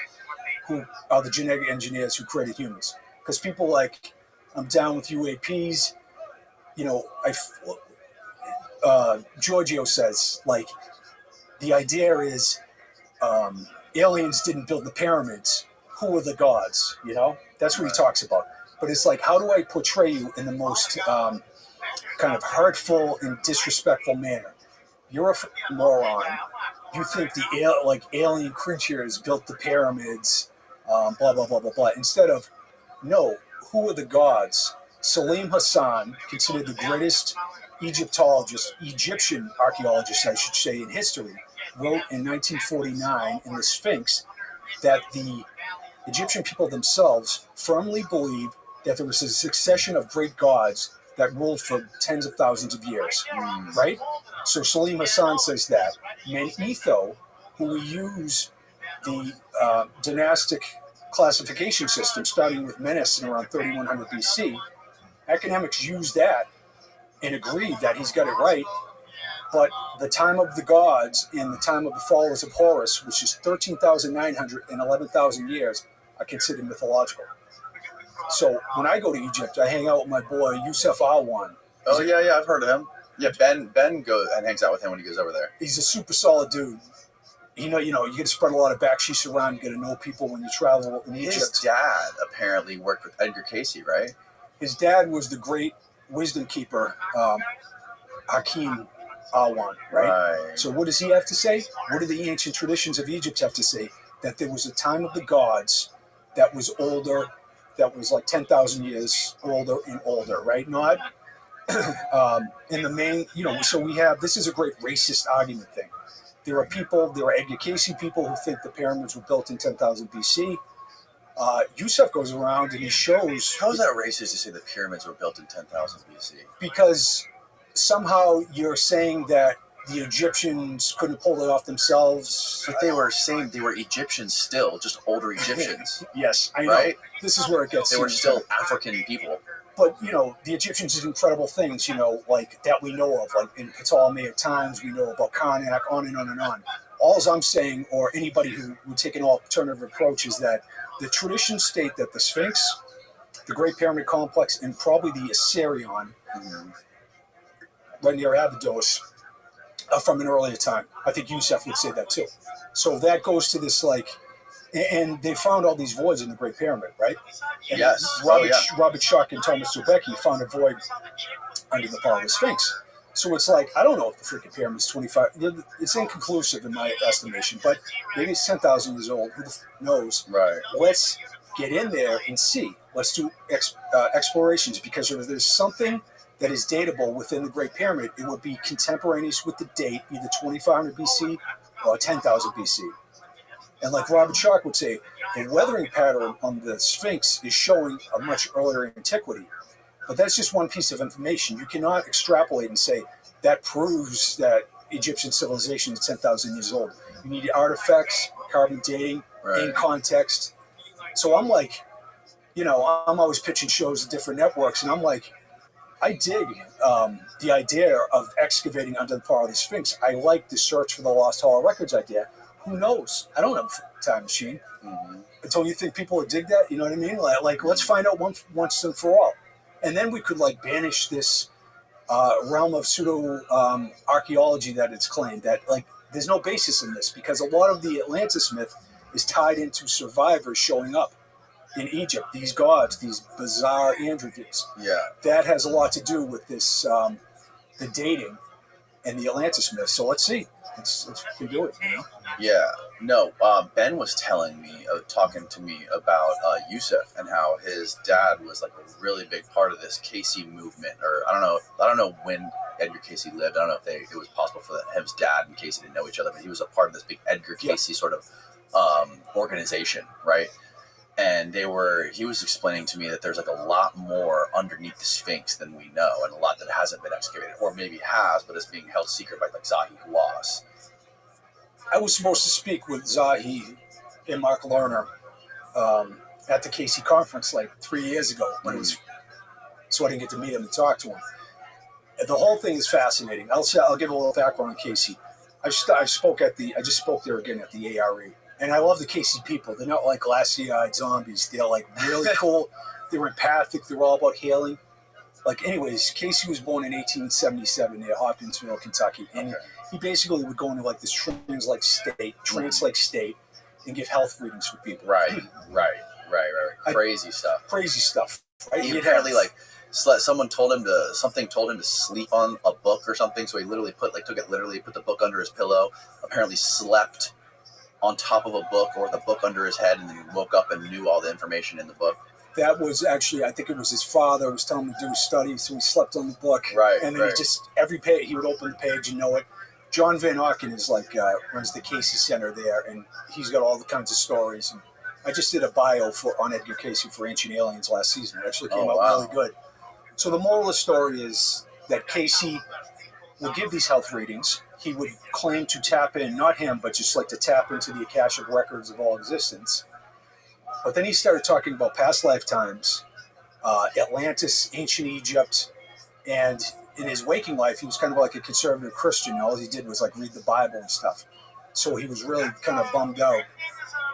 who are the genetic engineers who created humans. Because people like, I'm down with UAPs. Giorgio says, like, the idea is aliens didn't build the pyramids. Who are the gods? That's what he talks about. But it's like, how do I portray you in the most kind of hurtful and disrespectful manner? You're a moron. You think the alien creatures built the pyramids, blah, blah, blah, blah, blah. Instead of, no, who are the gods? Salim Hassan, considered the greatest Egyptian archaeologist, I should say, in history, wrote in 1949 in the Sphinx that the Egyptian people themselves firmly believed that there was a succession of great gods that ruled for tens of thousands of years, right? So Salim Hassan says that. Manetho, who we use the dynastic classification system, starting with Menes in around 3100 BC, academics use that and agree that he's got it right. But the time of the gods and the time of the followers of Horus, which is 13,900 and 11,000 years, are considered mythological. So when I go to Egypt, I hang out with my boy Yusuf Alwan. Oh yeah, I've heard of him. Yeah, Ben goes and hangs out with him when he goes over there. He's a super solid dude. You get to spread a lot of backsheesh around. You get to know people when you travel in Egypt. His dad apparently worked with Edgar Cayce, right? His dad was the great wisdom keeper, Hakim Awan, right? So what does he have to say? What do the ancient traditions of Egypt have to say? That there was a time of the gods that was older, that was like 10,000 years older and older, right? Not in the main, so we have, this is a great racist argument thing. There are Edgar Casey people who think the pyramids were built in 10,000 BC. Yusuf goes around and he shows. How is that racist to say the pyramids were built in 10,000 BC? Because somehow you're saying that the Egyptians couldn't pull it off themselves. But they were Egyptians still, just older Egyptians. Yes, I know. Right? This is where it gets. They were still African people. But, the Egyptians did incredible things, like that we know of. Like in Ptolemaic times, we know about Karnak, on and on and on. All I'm saying, or anybody who would take an alternative approach, is that the traditions state that the Sphinx, the Great Pyramid Complex, and probably the Assyrian, right near Abydos, are from an earlier time. I think Yusuf would say that too. So that goes to this, and they found all these voids in the Great Pyramid, right? And yes. Robert Schoch and Thomas Zubecki found a void under the part of the Sphinx. So it's like, I don't know if the freaking pyramid's 25. It's inconclusive in my estimation, but maybe it's 10,000 years old. Who knows? Right. Let's get in there and see. Let's do explorations, because if there's something that is datable within the Great Pyramid, it would be contemporaneous with the date, either 2500 BC or 10,000 BC. And like Robert Schoch would say, the weathering pattern on the Sphinx is showing a much earlier antiquity. But that's just one piece of information. You cannot extrapolate and say that proves that Egyptian civilization is 10,000 years old. You need artifacts, carbon dating, in context. So I'm like, I'm always pitching shows to different networks, and I'm like, I dig the idea of excavating under the part of the Sphinx. I like the search for the Lost Hall of Records idea. Who knows? I don't have a time machine. Don't you think people would dig that? You know what I mean? Like let's find out once and for all. And then we could banish this realm of pseudo archaeology that it's claimed that there's no basis in this, because a lot of the Atlantis myth is tied into survivors showing up in Egypt. These gods, these bizarre androgynes. Yeah. That has a lot to do with this, the dating and the Atlantis myth. So let's see. Let's do it. Yeah. No. Ben was talking to me about Yusuf and how his dad was a really big part of this Casey movement. Or I don't know when Edgar Casey lived. I don't know if it was possible for his dad and Casey to know each other, but he was a part of this big Edgar Casey sort of organization, right? And he was explaining to me that there's a lot more underneath the Sphinx than we know, and a lot that hasn't been excavated, or maybe has, but is being held secret by Zahi Hawass. I was supposed to speak with Zahi and Mark Lerner at the Casey conference 3 years ago, when it was, so I didn't get to meet him and talk to him. The whole thing is fascinating. I'll give a little background on Casey. I just spoke there again at the ARE. And I love the Casey people. They're not like glassy-eyed zombies. They're really cool. They're empathic. They're all about healing. Anyways, Casey was born in 1877 near Hopkinsville, Kentucky. And he basically would go into this trance-like state and give health readings for people. Right. Crazy stuff. Right? He apparently someone told him to sleep on a book or something. So he literally put the book under his pillow. Apparently slept on top of a book, or the book under his head, and then he woke up and knew all the information in the book. That was actually, I think it was his father was telling him to do a study, so he slept on the book. Right. And then he just, every page, he would open the page and know it. John Van Auken is runs the Casey Center there, and he's got all the kinds of stories. And I just did a bio on Edgar Casey for Ancient Aliens last season. It actually came out really good. So the moral of the story is that Casey would give these health readings. He would claim to tap in, not him, but just to tap into the Akashic records of all existence. But then he started talking about past lifetimes, Atlantis, ancient Egypt, and in his waking life, he was kind of like a conservative Christian. All he did was read the Bible and stuff. So he was really kind of bummed out.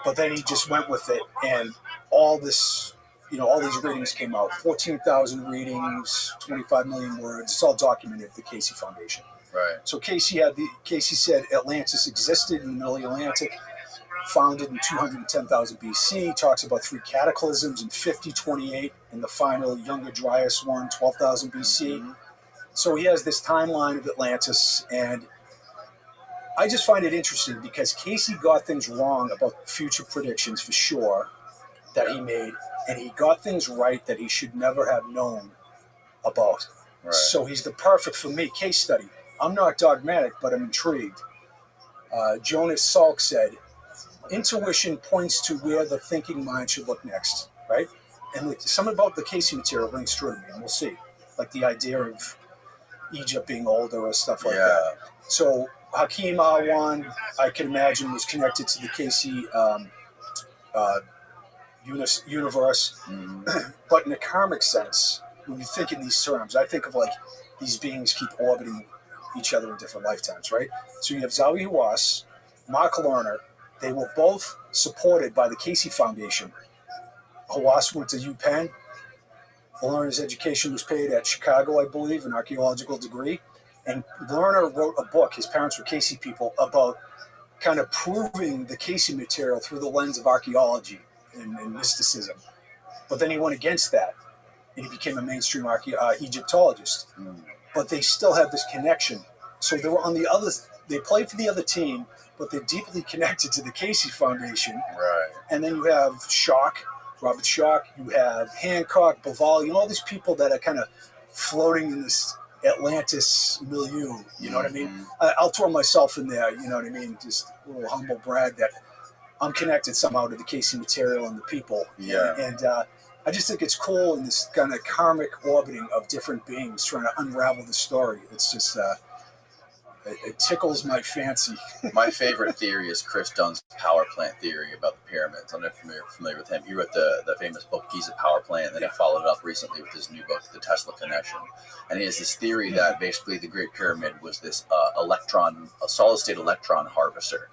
But then he just went with it, and all this, all these readings came out. 14,000 readings, 25 million words. It's all documented at the Casey Foundation. Right. So Casey said Atlantis existed in the middle Atlantic, founded in 210,000 BC, talks about 3 cataclysms in 5028, and the final Younger Dryas one, 12,000 BC. So he has this timeline of Atlantis, and I just find it interesting because Casey got things wrong about future predictions for sure that he made, and he got things right that he should never have known about. Right. So he's the perfect, for me, case study. I'm not dogmatic, but I'm intrigued. Jonas Salk said, intuition points to where the thinking mind should look next, right? And something about the Casey material rings true to me, and we'll see. Like the idea of Egypt being older or stuff like that. So Hakeem Awan, I can imagine, was connected to the Casey universe. But in a karmic sense, when you think in these terms, I think of like these beings keep orbiting each other in different lifetimes, right? So you have Zawi Hawass, Mark Lerner. They were both supported by the Casey Foundation. Hawass went to UPenn. Lerner's education was paid at Chicago, I believe, an archaeological degree. And Lerner wrote a book, his parents were Casey people, about kind of proving the Casey material through the lens of archaeology and mysticism. But then he went against that, and he became a mainstream Egyptologist. But they still have this connection. So they were on the other, they played for the other team, but they're deeply connected to the Casey Foundation. Right. And then you have Schock, Robert Schock, you have Hancock, Bavali, all these people that are kind of floating in this Atlantis milieu, you know what I mean? I'll throw myself in there, you know what I mean? Just a little humble brag that I'm connected somehow to the Casey material and the people. Yeah. And I just think it's cool in this kind of karmic orbiting of different beings trying to unravel the story. It's just, it tickles my fancy. My favorite theory is Chris Dunn's power plant theory about the pyramids. I don't know if you're familiar with him. He wrote the famous book Giza Power Plant, and then he followed it up recently with his new book, The Tesla Connection. And he has this theory that basically the Great Pyramid was this a solid-state electron harvester.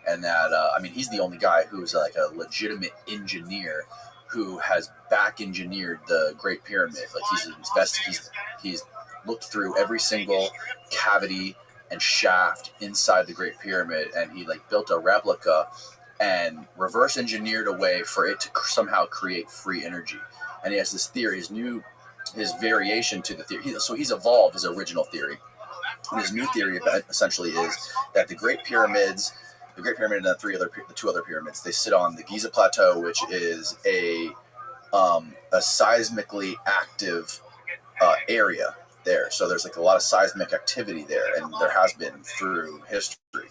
And that, he's the only guy who's like a legitimate engineer who has back-engineered the Great Pyramid. Like he's looked through every single cavity and shaft inside the Great Pyramid, and he like built a replica and reverse engineered a way for it to somehow create free energy. And he has this theory, his variation to the theory. So he's evolved his original theory. And his new theory essentially is that the Great Pyramid and the 2 other pyramids, they sit on the Giza Plateau, which is a seismically active area there. So there's like a lot of seismic activity there, and there has been through history.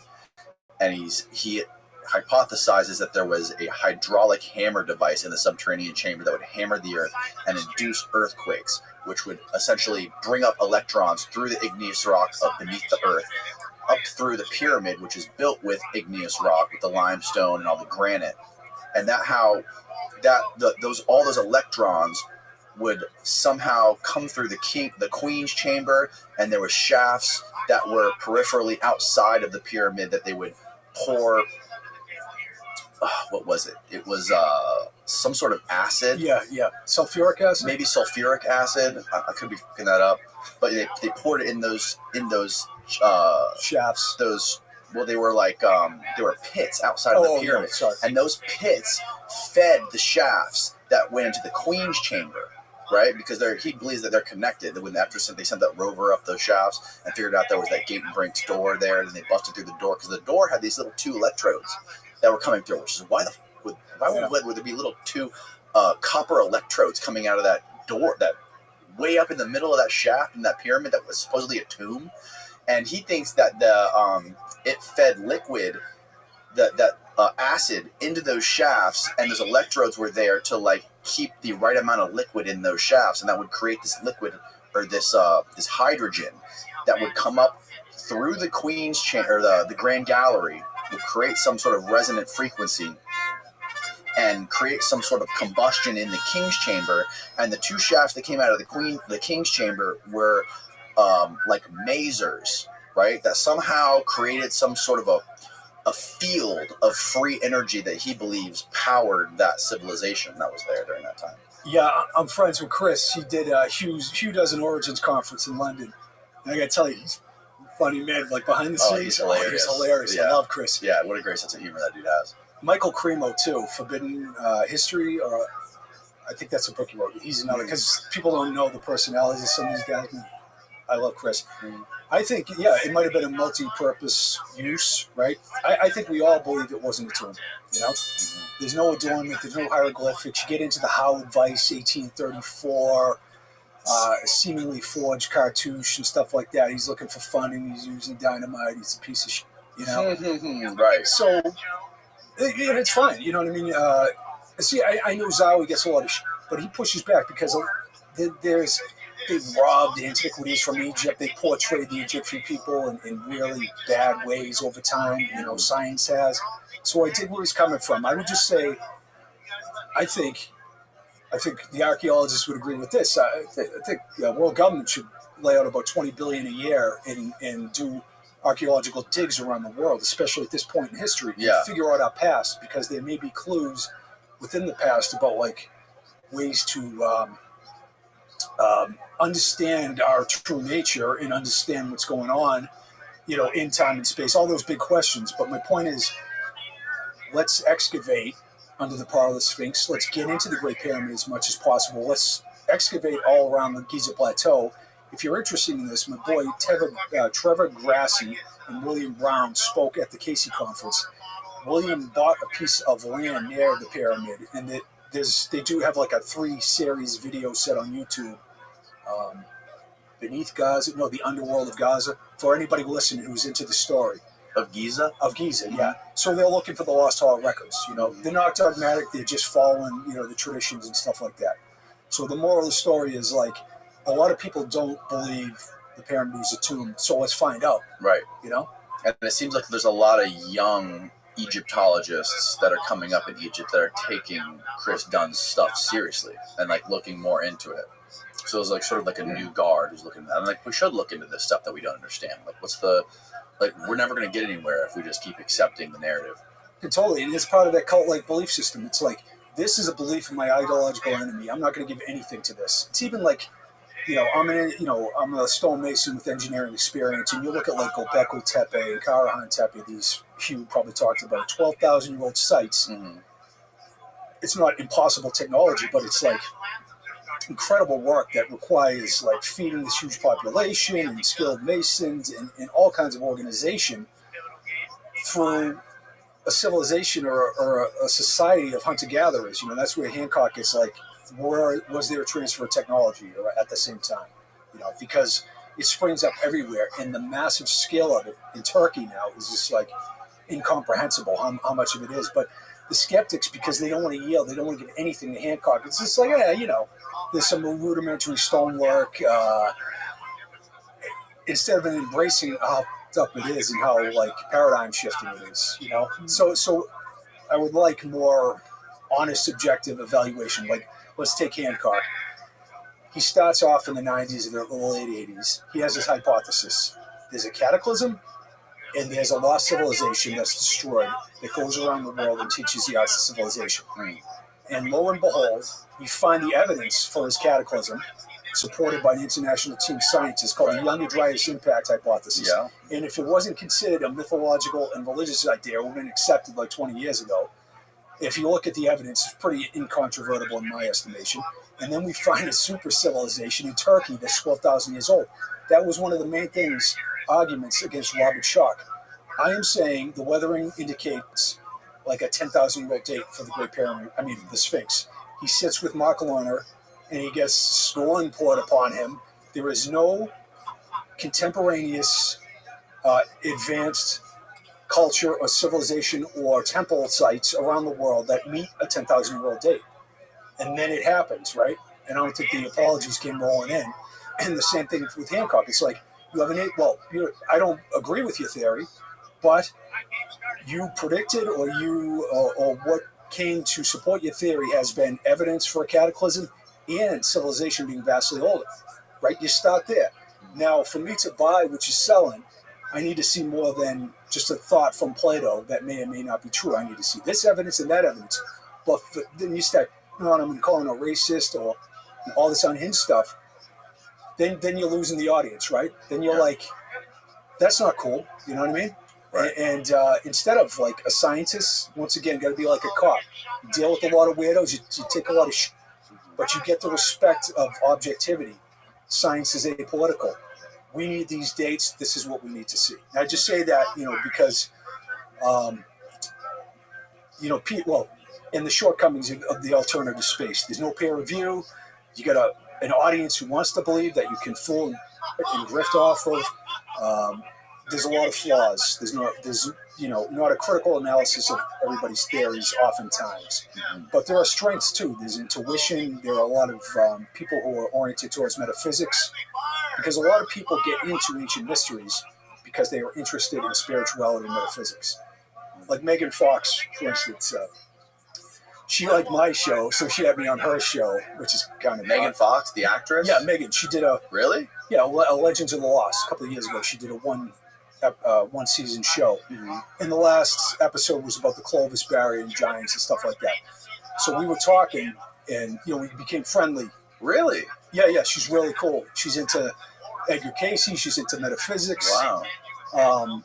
And he hypothesizes that there was a hydraulic hammer device in the subterranean chamber that would hammer the earth and induce earthquakes, which would essentially bring up electrons through the igneous rock up beneath the earth, up through the pyramid, which is built with igneous rock, with the limestone and all the granite. And all those electrons would somehow come through the queen's chamber, and there were shafts that were peripherally outside of the pyramid that they would pour. What was it? It was some sort of acid. Yeah. Sulfuric acid? Maybe sulfuric acid. I could be picking that up. But they poured it in those shafts. They were like they were pits outside of the pyramid. Yeah, and those pits fed the shafts that went into the queen's chamber. Right, because he believes that they're connected. After they sent that rover up those shafts and figured out there was that gate and Brink's door there, and then they busted through the door because the door had these little 2 electrodes that were coming through. Which is why would there be little 2 copper electrodes coming out of that door, that way up in the middle of that shaft in that pyramid that was supposedly a tomb? And he thinks that it fed liquid, that acid into those shafts, and those electrodes were there to like keep the right amount of liquid in those shafts, and that would create this liquid, or this hydrogen that would come up through the queen's chamber, or the grand gallery, would create some sort of resonant frequency and create some sort of combustion in the king's chamber. And the 2 shafts that came out of the king's chamber were like masers, right, that somehow created some sort of a field of free energy that he believes powered that civilization that was there during that time. Yeah, I'm friends with Chris. He did Hugh does an Origins conference in London. And I got to tell you, he's a funny man, like behind the scenes. He's hilarious. He's hilarious. Yeah. I love Chris. Yeah, what a great sense of humor that dude has. Michael Cremo too, Forbidden History, or I think that's a book he wrote. He's another, because people don't know the personalities of some of these guys. I love Chris. I think, yeah, it might have been a multi-purpose use, right? I think we all believe it wasn't a tomb, you know? There's no adornment, there's no hieroglyphics. You get into the Howard Weiss 1834, seemingly forged cartouche and stuff like that. He's looking for funding, he's using dynamite, he's a piece of shit, you know? Right. So, it's fine, you know what I mean? See, I know Zawi gets a lot of shit, but he pushes back because they've robbed antiquities from Egypt. They portrayed the Egyptian people in really bad ways over time. You know, science has. So I dig where he's coming from. I would just say, I think the archaeologists would agree with this. I think world government should lay out about $20 billion a year and do archaeological digs around the world, especially at this point in history, to figure out our past, because there may be clues within the past about like ways to understand our true nature and understand what's going on, you know, in time and space, all those big questions. But my point is, let's excavate under the part of the Sphinx. Let's get into the Great Pyramid as much as possible. Let's excavate all around the Giza Plateau. If you're interested in this, my boy Trevor Grassi and William Brown spoke at the Casey conference. William bought a piece of land near the pyramid, and they do have like a 3-series video set on YouTube. Beneath Gaza, no, the underworld of Gaza. For anybody listening who's into the story of Giza, yeah. So they're looking for the lost hall records. You know, they're not dogmatic; they're just following, you know, the traditions and stuff like that. So the moral of the story is like, a lot of people don't believe the pyramid was a tomb. So let's find out. Right. You know, and it seems like there's a lot of young Egyptologists that are coming up in Egypt that are taking Chris Dunn's stuff seriously and like looking more into it. So it's like sort of like a new guard who's looking at that. I'm like, we should look into this stuff that we don't understand. Like, we're never going to get anywhere if we just keep accepting the narrative. Totally. And it's part of that cult-like belief system. It's like, this is a belief in my ideological enemy. I'm not going to give anything to this. It's even like, you know, I'm a stonemason with engineering experience, and you look at like Göbekli Tepe and Karahan Tepe, these Hugh probably talked about 12,000-year-old sites. Mm-hmm. It's not impossible technology, but it's like incredible work that requires like feeding this huge population and skilled masons and all kinds of organization through a civilization or a society of hunter-gatherers. You know, that's where Hancock is like, was there a transfer of technology at the same time? You know, because it springs up everywhere, and the massive scale of it in Turkey now is just like incomprehensible how much of it is. But the skeptics, because they don't want to yield, they don't want to give anything to Hancock. It's just like, yeah, you know, there's some rudimentary stonework. Instead of embracing how up it is and how like paradigm shifting it is, you know. So I would like more honest, subjective evaluation. Like, let's take Hancock. He starts off in the 90s or the late 80s. He has this hypothesis: there's a cataclysm, and there's a lost civilization that's destroyed that goes around the world and teaches the arts of civilization. And lo and behold, we find the evidence for his cataclysm, supported by an international team of scientists, called the Younger Dryas Impact Hypothesis. Yeah. And if it wasn't considered a mythological and religious idea, it would have been accepted like 20 years ago. If you look at the evidence, it's pretty incontrovertible in my estimation. And then we find a super civilization in Turkey that's 12,000 years old. That was one of the main arguments against Robert Schoch. I am saying the weathering indicates like a 10,000-year-old date for the Great Pyramid, the Sphinx. He sits with Mark Lerner, and he gets scorn poured upon him. There is no contemporaneous advanced culture or civilization or temple sites around the world that meet a 10,000-year-old date. And then it happens, right? And I don't think the apologies came rolling in. And the same thing with Hancock. It's like, you have I don't agree with your theory, but you predicted or what came to support your theory has been evidence for a cataclysm and civilization being vastly older, right? You start there. Now, for me to buy what you're selling, I need to see more than just a thought from Plato that may or may not be true. I need to see this evidence and that evidence. But then you start, I'm going to call him a racist or all this unhinged stuff. Then you're losing the audience, right? Then you're like, that's not cool. You know what I mean? Right. And instead of like a scientist, once again, got to be like a cop. You deal with a lot of weirdos. You take a lot of shit, but you get the respect of objectivity. Science is apolitical. We need these dates. This is what we need to see. And I just say that, because, well, in the shortcomings of the alternative space, there's no peer review. You got an audience who wants to believe that you can fool and grift off of. There's a lot of flaws. There's not a critical analysis of everybody's theories oftentimes. But there are strengths too. There's intuition. There are a lot of people who are oriented towards metaphysics, because a lot of people get into ancient mysteries because they are interested in spirituality and metaphysics. Like Megan Fox, for instance, she liked my show, so she had me on her show, which is kind of Megan Fox, the actress? Yeah, Megan. She did a Really? Legends of the Lost a couple of years ago. She did a one season show. And the last episode was about the Clovis Barrier and giants and stuff like that. So we were talking, and we became friendly. Really? Yeah, she's really cool. She's into Edgar Cayce. She's into metaphysics. Wow.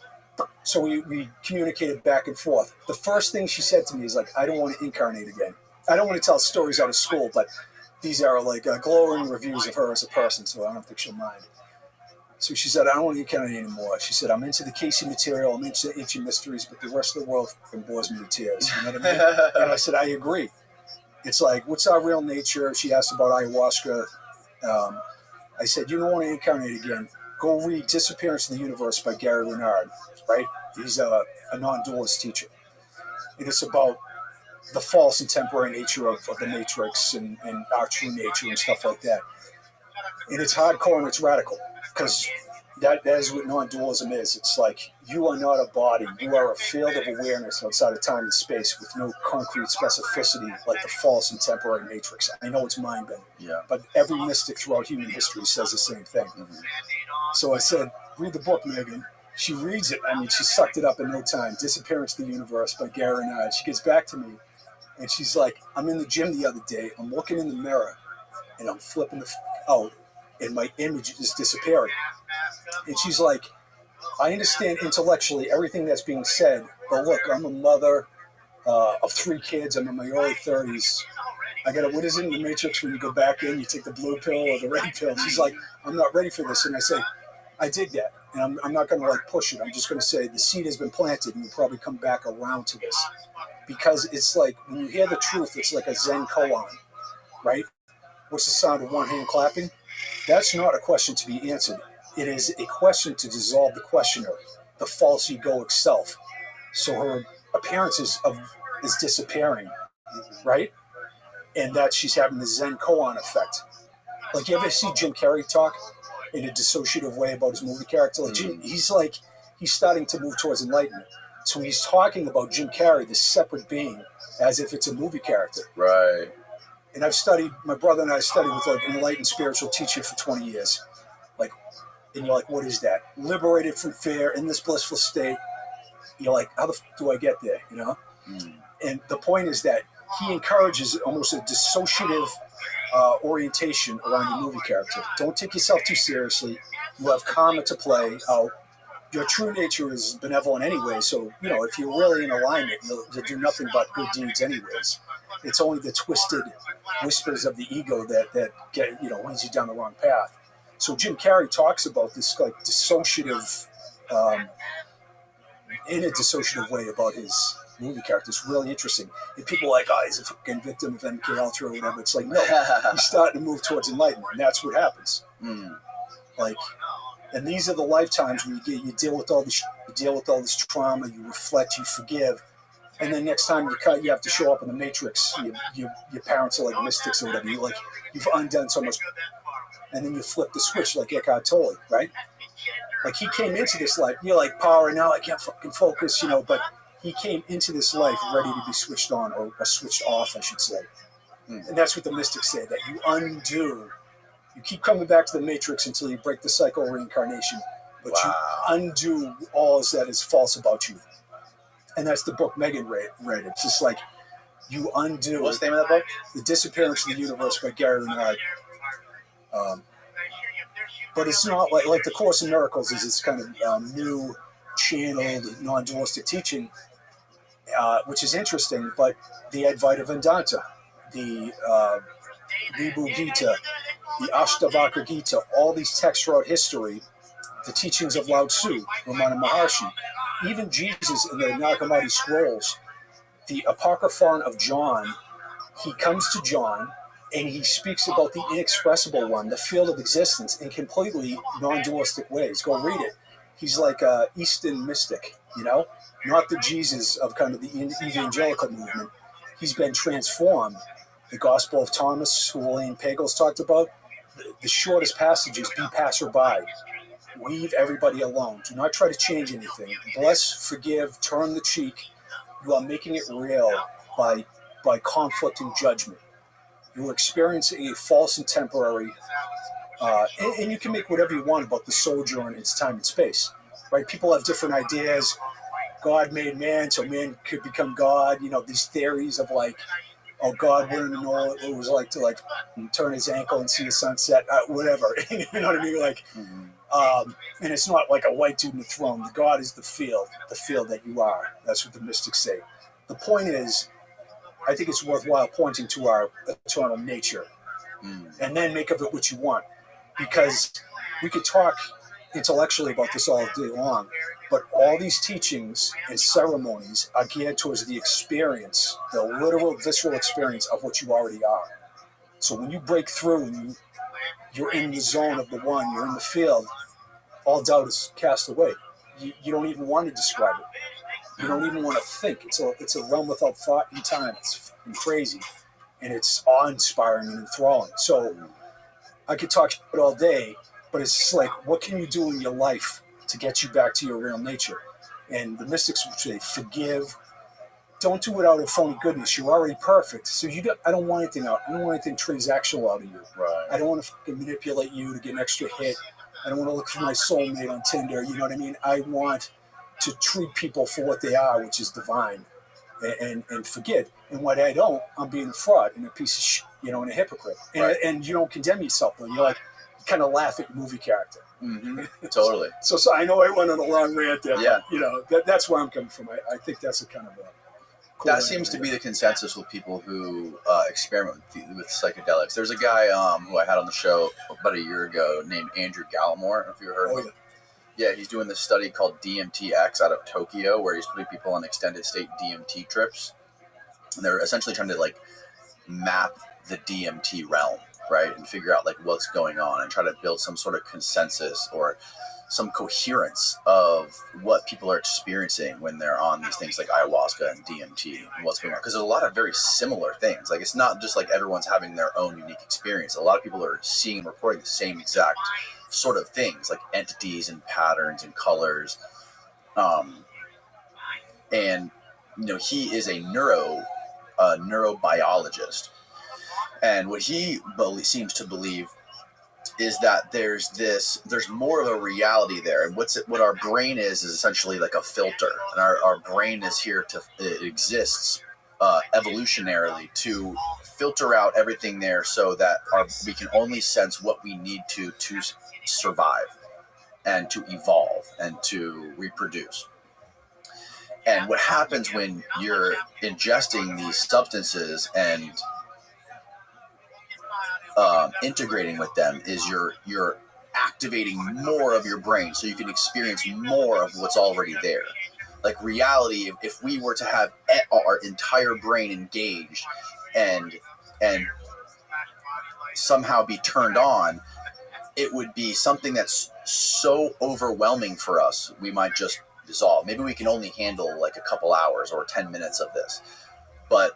So we communicated back and forth. The first thing she said to me is like, I don't want to incarnate again. I don't want to tell stories out of school, but these are like glowing reviews of her as a person, so I don't think she'll mind. So she said, I don't want to incarnate anymore. She said, I'm into the Cayce material, I'm into ancient mysteries, but the rest of the world bores me to tears. You know what I mean? And I said, I agree. It's like, what's our real nature? She asked about ayahuasca. I said, you don't want to incarnate again. Go read Disappearance of the Universe by Gary Renard, right? He's a non-dualist teacher. And it's about the false and temporary nature of the matrix and our true nature and stuff like that. And it's hardcore and it's radical, because that is what non-dualism is. It's like, you are not a body. You are a field of awareness outside of time and space with no concrete specificity like the false and temporary matrix. I know it's mind-bending, but every mystic throughout human history says the same thing. So I said, read the book, Megan. She reads it. I mean, she sucked it up in no time. Disappearance of the Universe by Gary Renard. She gets back to me, and she's like, I'm in the gym the other day. I'm looking in the mirror, and I'm flipping out, and my image is disappearing. And she's like, I understand intellectually everything that's being said, but look, I'm a mother of 3 kids. I'm in my early 30s. What is it in the Matrix when you go back in, you take the blue pill or the red pill? She's like, I'm not ready for this. And I say, I dig that. And I'm not going to push it. I'm just going to say the seed has been planted and you'll probably come back around to this. Because it's like, when you hear the truth, it's like a Zen koan, right? What's the sound of one hand clapping? That's not a question to be answered. It is a question to dissolve the questioner, the false egoic self. So her appearance is disappearing, right? And that she's having the Zen koan effect. Like, you ever see Jim Carrey talk in a dissociative way about his movie character? Like, he's starting to move towards enlightenment. So he's talking about Jim Carrey, this separate being, as if it's a movie character. Right. And my brother and I studied with an enlightened spiritual teacher for 20 years. And you're like, what is that? Liberated from fear, in this blissful state. You're like, how the do I get there? And the point is that he encourages almost a dissociative orientation around your movie character. Don't take yourself too seriously. You have karma to play out. Your true nature is benevolent anyway, so, if you're really in alignment, you'll do nothing but good deeds anyways. It's only the twisted whispers of the ego that get, leads you down the wrong path. So Jim Carrey talks about this dissociative, in a dissociative way about his movie character. It's really interesting. And people are like, he's a fucking victim of MK Ultra or whatever. It's like, no, he's starting to move towards enlightenment, and that's what happens. And these are the lifetimes where you deal with all this trauma, you reflect, you forgive, and then next time you have to show up in the Matrix. Your parents are like mystics or whatever. You've undone so much, and then you flip the switch like Eckhart Tolle, right? Like, he came into this life, you're like, power now, I can't fucking focus, but he came into this life ready to be switched on, or switched off, I should say. And that's what the mystics say, that you undo. You keep coming back to the Matrix until you break the cycle of reincarnation, but you undo all that is false about you. And that's the book Megan read. It's just like, you undo. What's the name of that book? The Disappearance of the Universe by Gary Renard. But it's not like the Course in Miracles is this kind of new channeled non-dualistic teaching, which is interesting. But the Advaita Vedanta, the Vibhu Gita, the Ashtavakra Gita, all these texts throughout history, the teachings of Lao Tzu, Ramana Maharshi, even Jesus in the Nag Hammadi scrolls, the Apocryphon of John, he comes to John and he speaks about the inexpressible one, the field of existence, in completely non-dualistic ways. Go read it. He's like a Eastern mystic, not the Jesus of kind of the evangelical movement. He's been transformed. The Gospel of Thomas, who Elaine Pagels talked about, the shortest passage is be passerby. Leave everybody alone. Do not try to change anything. Bless, forgive, turn the cheek. You are making it real by conflict and judgment. You are experiencing a false and temporary, and you can make whatever you want about the sojourn, its time and space, right? People have different ideas. God made man, so man could become God. These theories of like, oh, God wouldn't know what it was like to like turn his ankle and see a sunset, whatever. You know what I mean? Like, and it's not like a white dude in the throne. The God is the field that you are. That's what the mystics say. The point is, I think it's worthwhile pointing to our eternal nature, and then make of it what you want, because we could talk intellectually about this all day long, but all these teachings and ceremonies are geared towards the experience, the literal, visceral experience of what you already are. So when you break through and you're in the zone of the one, you're in the field, all doubt is cast away. You don't even want to describe it. You don't even want to think. It's a realm without thought and time. It's crazy, and it's awe-inspiring and enthralling. So I could talk about it all day, but it's just like, what can you do in your life to get you back to your real nature? And the mystics would say, forgive. Don't do it out of phony goodness. You're already perfect. So I don't want anything out. I don't want anything transactional out of you. Right. I don't want to manipulate you to get an extra hit. I don't want to look for my soulmate on Tinder. You know what I mean? I want to treat people for what they are, which is divine, and forget. And what I don't, I'm being a fraud and a piece of shit, and a hypocrite. And you don't condemn yourself, though. You kind of laugh at your movie character. Mm-hmm. Totally. So I know I went on a long rant there. Yeah. But, that's where I'm coming from. I think that's a kind of a cool that seems to be the consensus with people who experiment with psychedelics. There's a guy who I had on the show about a year ago named Andrew Gallimore. I don't know if you heard of him. Yeah, he's doing this study called DMTX out of Tokyo, where he's putting people on extended state DMT trips. And they're essentially trying to like map the DMT realm, right? And figure out like what's going on and try to build some sort of consensus or some coherence of what people are experiencing when they're on these things like ayahuasca and DMT and what's going on. Because there's a lot of very similar things. Like, it's not just like everyone's having their own unique experience. A lot of people are seeing and reporting the same exact sort of things, like entities and patterns and colors. And he is a neurobiologist, and what he seems to believe is that there's more of a reality there, and what our brain is essentially like a filter, and our brain is here it exists evolutionarily to filter out everything there, so that we can only sense what we need to survive and to evolve and to reproduce. And what happens when you're ingesting these substances and integrating with them is you're activating more of your brain, so you can experience more of what's already there. Like reality, if we were to have our entire brain engaged and somehow be turned on, it would be something that's so overwhelming for us, we might just dissolve. Maybe we can only handle like a couple hours or 10 minutes of this, but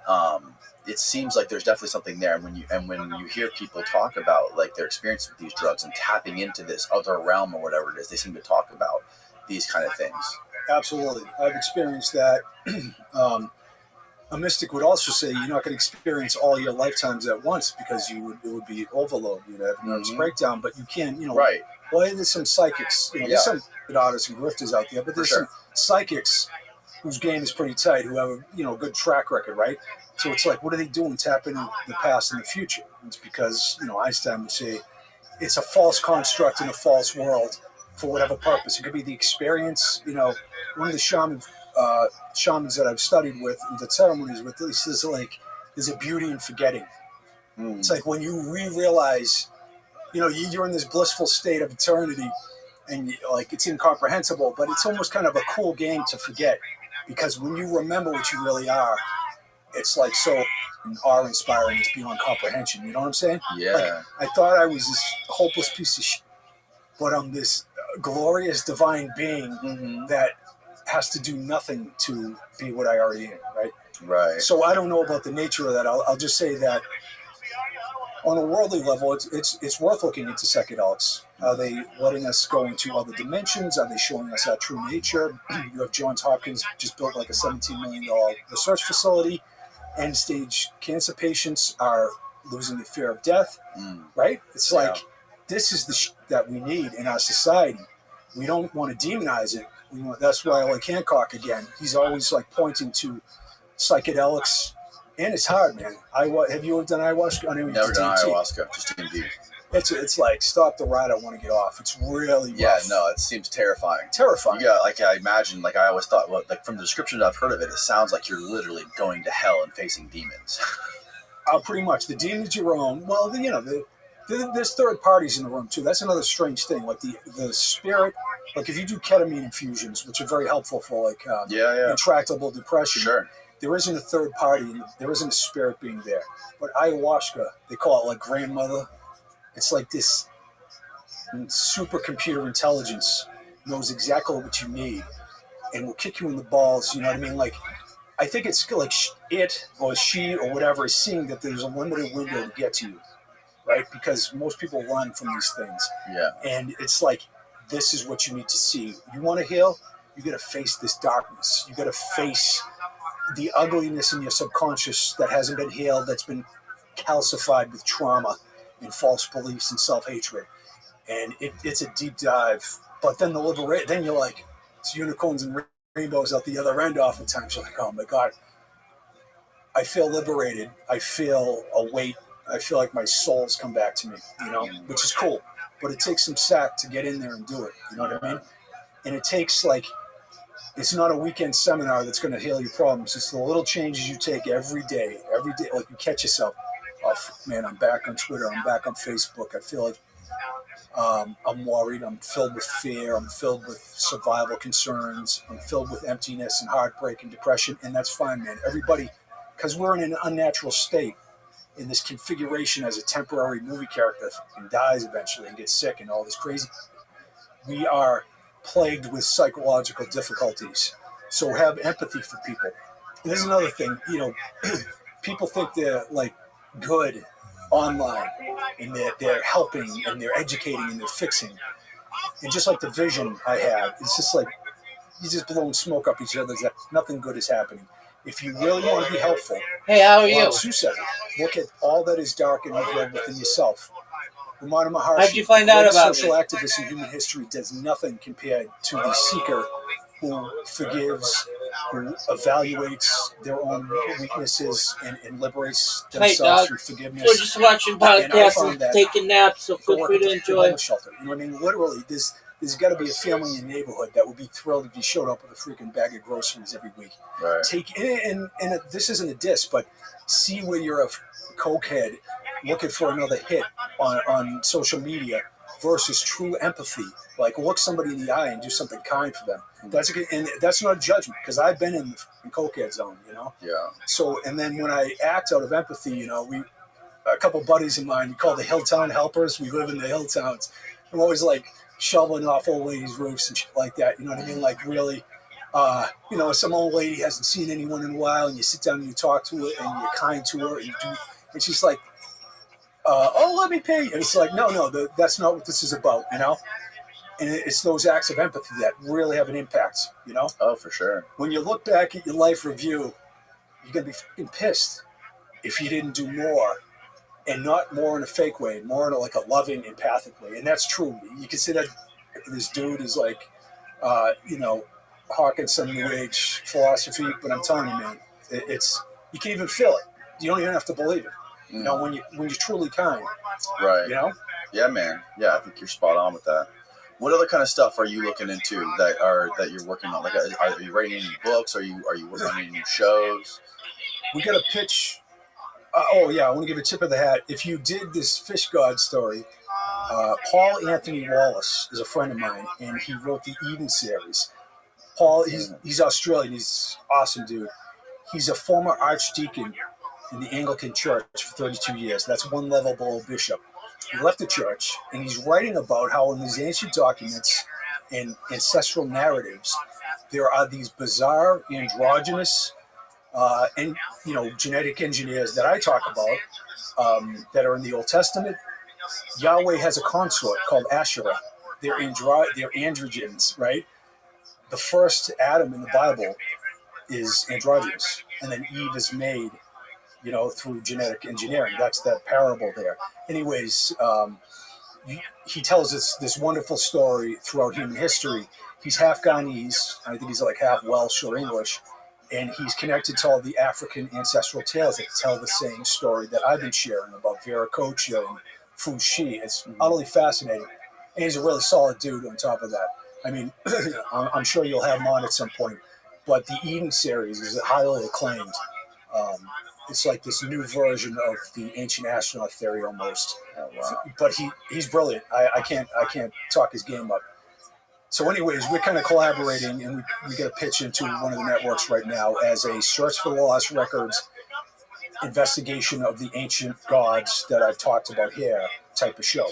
it seems like there's definitely something there. And when you hear people talk about like their experience with these drugs and tapping into this other realm or whatever it is, they seem to talk about these kind of things. Absolutely. I've experienced that. A mystic would also say you're not going to experience all your lifetimes at once, because it would be overload. You'd have a nervous breakdown, but you can, right. Well, there's some psychics, there's some good artists and grifters out there, but there's some psychics whose game is pretty tight, who have a good track record, right? So it's like, what are they doing tapping into the past and the future? It's because, Einstein would say it's a false construct in a false world. for whatever purpose. It could be the experience. You know, one of the shamans that I've studied with and did ceremonies with, he says like, there's a beauty in forgetting. It's like when you realize, you know, you're in this blissful state of eternity, and like it's incomprehensible, but it's almost kind of a cool game to forget, because when you remember what you really are, it's like so awe-inspiring. It's beyond comprehension. You know what I'm saying? Yeah. Like, I thought I was this hopeless piece of shit, but I'm this glorious divine being that has to do nothing to be what I already am, right? Right. So I don't know about the nature of that. I'll just say that on a worldly level, it's worth looking into psychedelics. Are they letting us go into other dimensions? Are they showing us our true nature? You have Johns Hopkins just built like a $17 million research facility. End stage cancer patients are losing the fear of death, right? It's like, this is the that we need in our society. We don't want to demonize it. That's why I like Hancock again. He's always like pointing to psychedelics, and it's hard, man. Have you ever done ayahuasca? Never done ayahuasca, just DMT. It's like, stop the ride, I want to get off. It's really rough. Yeah, no, it seems terrifying. Terrifying. Yeah, like I imagine, like I always thought, well, like from the description I've heard of it, it sounds like you're literally going to hell and facing demons. Pretty much. The demons your own. Well, there's third parties in the room too. That's another strange thing. Like the spirit, like if you do ketamine infusions, which are very helpful for like intractable depression. Sure. There isn't a third party. There isn't a spirit being there. But ayahuasca, they call it like grandmother. It's like this supercomputer intelligence knows exactly what you need and will kick you in the balls. You know what I mean? Like, I think it's like it or she or whatever is seeing that there's a limited window to get to you, right? Because most people run from these things. Yeah. And it's like, this is what you need to see. You want to heal? You got to face this darkness. You got to face the ugliness in your subconscious that hasn't been healed, that's been calcified with trauma and false beliefs and self-hatred. And it's a deep dive. But then then you're like, it's unicorns and rainbows out the other end oftentimes. You're like, oh my God, I feel liberated. I feel a weight. I feel like my soul's come back to me, you know, which is cool. But it takes some sack to get in there and do it. You know what I mean? And it takes like, it's not a weekend seminar that's going to heal your problems. It's the little changes you take every day. Like you catch yourself, oh man, I'm back on Twitter. I'm back on Facebook. I feel like I'm worried. I'm filled with fear. I'm filled with survival concerns. I'm filled with emptiness and heartbreak and depression. And that's fine, man. Everybody, because we're in an unnatural state in this configuration as a temporary movie character and dies eventually and gets sick and all this crazy. We are plagued with psychological difficulties. So have empathy for people. And there's another thing, you know, people think they're like good online and they're helping and they're educating and they're fixing. And just like the vision I have, it's just like you're just blowing smoke up each other's. Nothing good is happening. If you really want to be helpful, hey, how are you? Sue said it, look at all that is dark and evil within yourself. Ramana Maharshi, how'd you find out about social me? activist in human history, does nothing compared to the seeker who forgives, who evaluates their own weaknesses and liberates themselves through forgiveness. We're just watching podcasts and taking naps, so feel free to enjoy. Shelter. You know what I mean? Literally, there's got to be a family in the neighborhood that would be thrilled if you showed up with a freaking bag of groceries every week. Right. This isn't a diss, but see where you're a cokehead looking for another hit on social media versus true empathy. Like, look somebody in the eye and do something kind for them. That's not a judgment, because I've been in the cokehead zone, you know? Yeah. So, and then when I act out of empathy, you know, a couple buddies of mine, we call the Hilltown Helpers. We live in the Hilltowns. I'm always like shoveling off old ladies' roofs and shit like that. You know what I mean? Like, really, you know, some old lady hasn't seen anyone in a while, and you sit down and you talk to her and you're kind to her, and she's like, let me pay you. And it's like, no, that's not what this is about, you know? And it's those acts of empathy that really have an impact, you know? Oh, for sure. When you look back at your life review, you're going to be fucking pissed if you didn't do more, and not more in a fake way, more in a loving, empathic way. And that's true. You can say that this dude is like, you know, hawking some new age philosophy, but I'm telling you, man, you can even feel it. You don't even have to believe it. You know, when you're truly kind. Right. You know? Yeah, man. Yeah, I think you're spot on with that. What other kind of stuff are you looking into that you're working on? Like, are you writing any books? Are you working on any new shows? We got a pitch. I want to give a tip of the hat. If you did this fish god story, Paul Anthony Wallace is a friend of mine, and he wrote the Eden series. Paul, he's Australian. He's an awesome dude. He's a former archdeacon in the Anglican Church for 32 years. That's one level below bishop. He left the church, and he's writing about how in these ancient documents and ancestral narratives, there are these bizarre androgynous and genetic engineers that I talk about that are in the Old Testament. Yahweh has a consort called Asherah. They're androgynes, right? The first Adam in the Bible is androgynous, and then Eve is made, through genetic engineering. That's that parable there. Anyways, he tells us this wonderful story throughout human history. He's half Ghanese. I think he's like half Welsh or English, and he's connected to all the African ancestral tales that tell the same story that I've been sharing about Viracocha and Fuxi. It's utterly fascinating, and he's a really solid dude on top of that. I mean, I'm sure you'll have him on at some point, but the Eden series is highly acclaimed. It's like this new version of the ancient astronaut theory almost. Oh, wow. But he's brilliant. I can't talk his game up. So anyways, we're kind of collaborating, and we get a pitch into one of the networks right now as a search for the lost records, investigation of the ancient gods that I've talked about here type of show.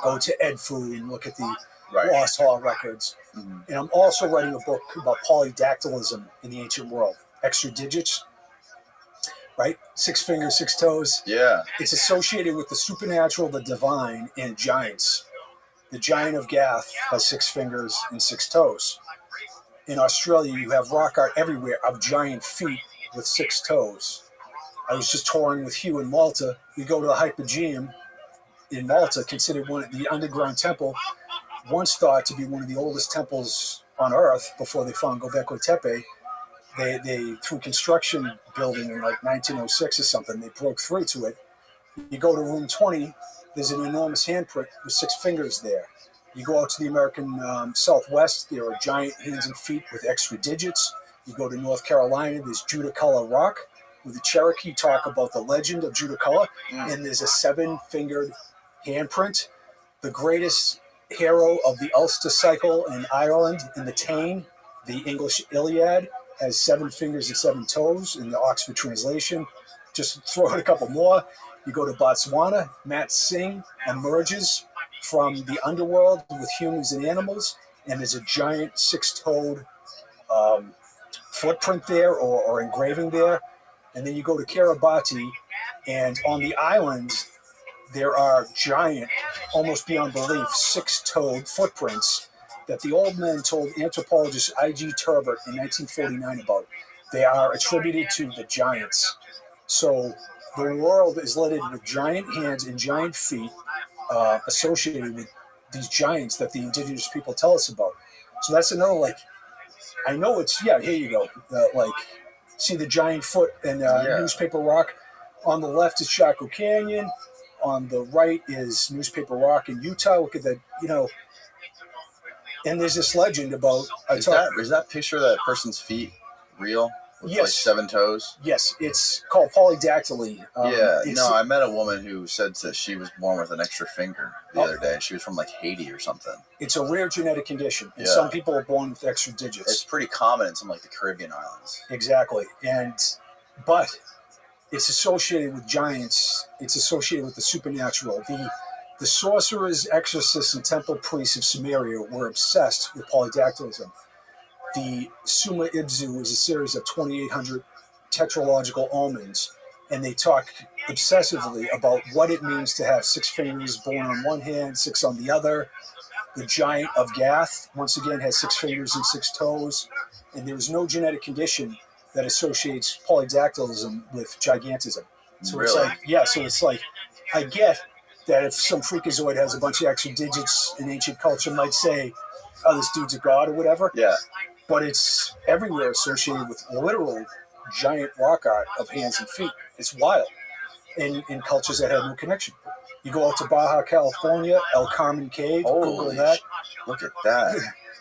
Go to Edfu and look at the lost hall records. Mm-hmm. And I'm also writing a book about polydactylism in the ancient world. Extra digits. Right? 6 fingers, 6 toes. Yeah. It's associated with the supernatural, the divine, and giants. The giant of Gath has 6 fingers and 6 toes. In Australia, you have rock art everywhere of giant feet with 6 toes. I was just touring with Hugh in Malta. We go to the Hypogeum in Malta, considered the underground temple, once thought to be one of the oldest temples on Earth before they found Göbekli Tepe. They through construction building in like 1906 or something, they broke through to it. You go to room 20, there's an enormous handprint with 6 fingers there. You go out to the American Southwest, there are giant hands and feet with extra digits. You go to North Carolina, there's Judaculla Rock, where the Cherokee talk about the legend of Judaculla, and there's a 7-fingered handprint. The greatest hero of the Ulster cycle in Ireland, in the Táin, the English Iliad, has 7 fingers and 7 toes in the Oxford translation. Just throw in a couple more. You go to Botswana, Matt Singh emerges from the underworld with humans and animals, and there's a giant 6-toed footprint there or engraving there. And then you go to Kiribati, and on the island, there are giant, almost beyond belief, 6-toed footprints that the old man told anthropologist I.G. Turbot in 1949 about. They are attributed to the giants. So the world is littered with giant hands and giant feet associated with these giants that the indigenous people tell us about. So that's another, I know it's, here you go. See the giant foot and Newspaper Rock. On the left is Chaco Canyon. On the right is Newspaper Rock in Utah. Look at that, And there's this legend about... Is that picture of that person's feet real? With 7 toes? Yes, it's called polydactyly. I met a woman who said that she was born with an extra finger the other day. She was from Haiti or something. It's a rare genetic condition, and some people are born with extra digits. It's pretty common in some the Caribbean islands. Exactly, but it's associated with giants. It's associated with the supernatural. The sorcerers, exorcists, and temple priests of Samaria were obsessed with polydactylism. The Summa Ibzu is a series of 2,800 tetralogical omens, and they talk obsessively about what it means to have 6 fingers born on one hand, 6 on the other. The giant of Gath, once again, has 6 fingers and 6 toes, and there is no genetic condition that associates polydactylism with gigantism. So really? It's I get that if some freakazoid has a bunch of extra digits in ancient culture, might say, oh, this dude's a god or whatever. Yeah. But it's everywhere associated with literal giant rock art of hands and feet. It's wild in cultures that have no connection. You go out to Baja California, El Carmen Cave. Google Holy that. look at that.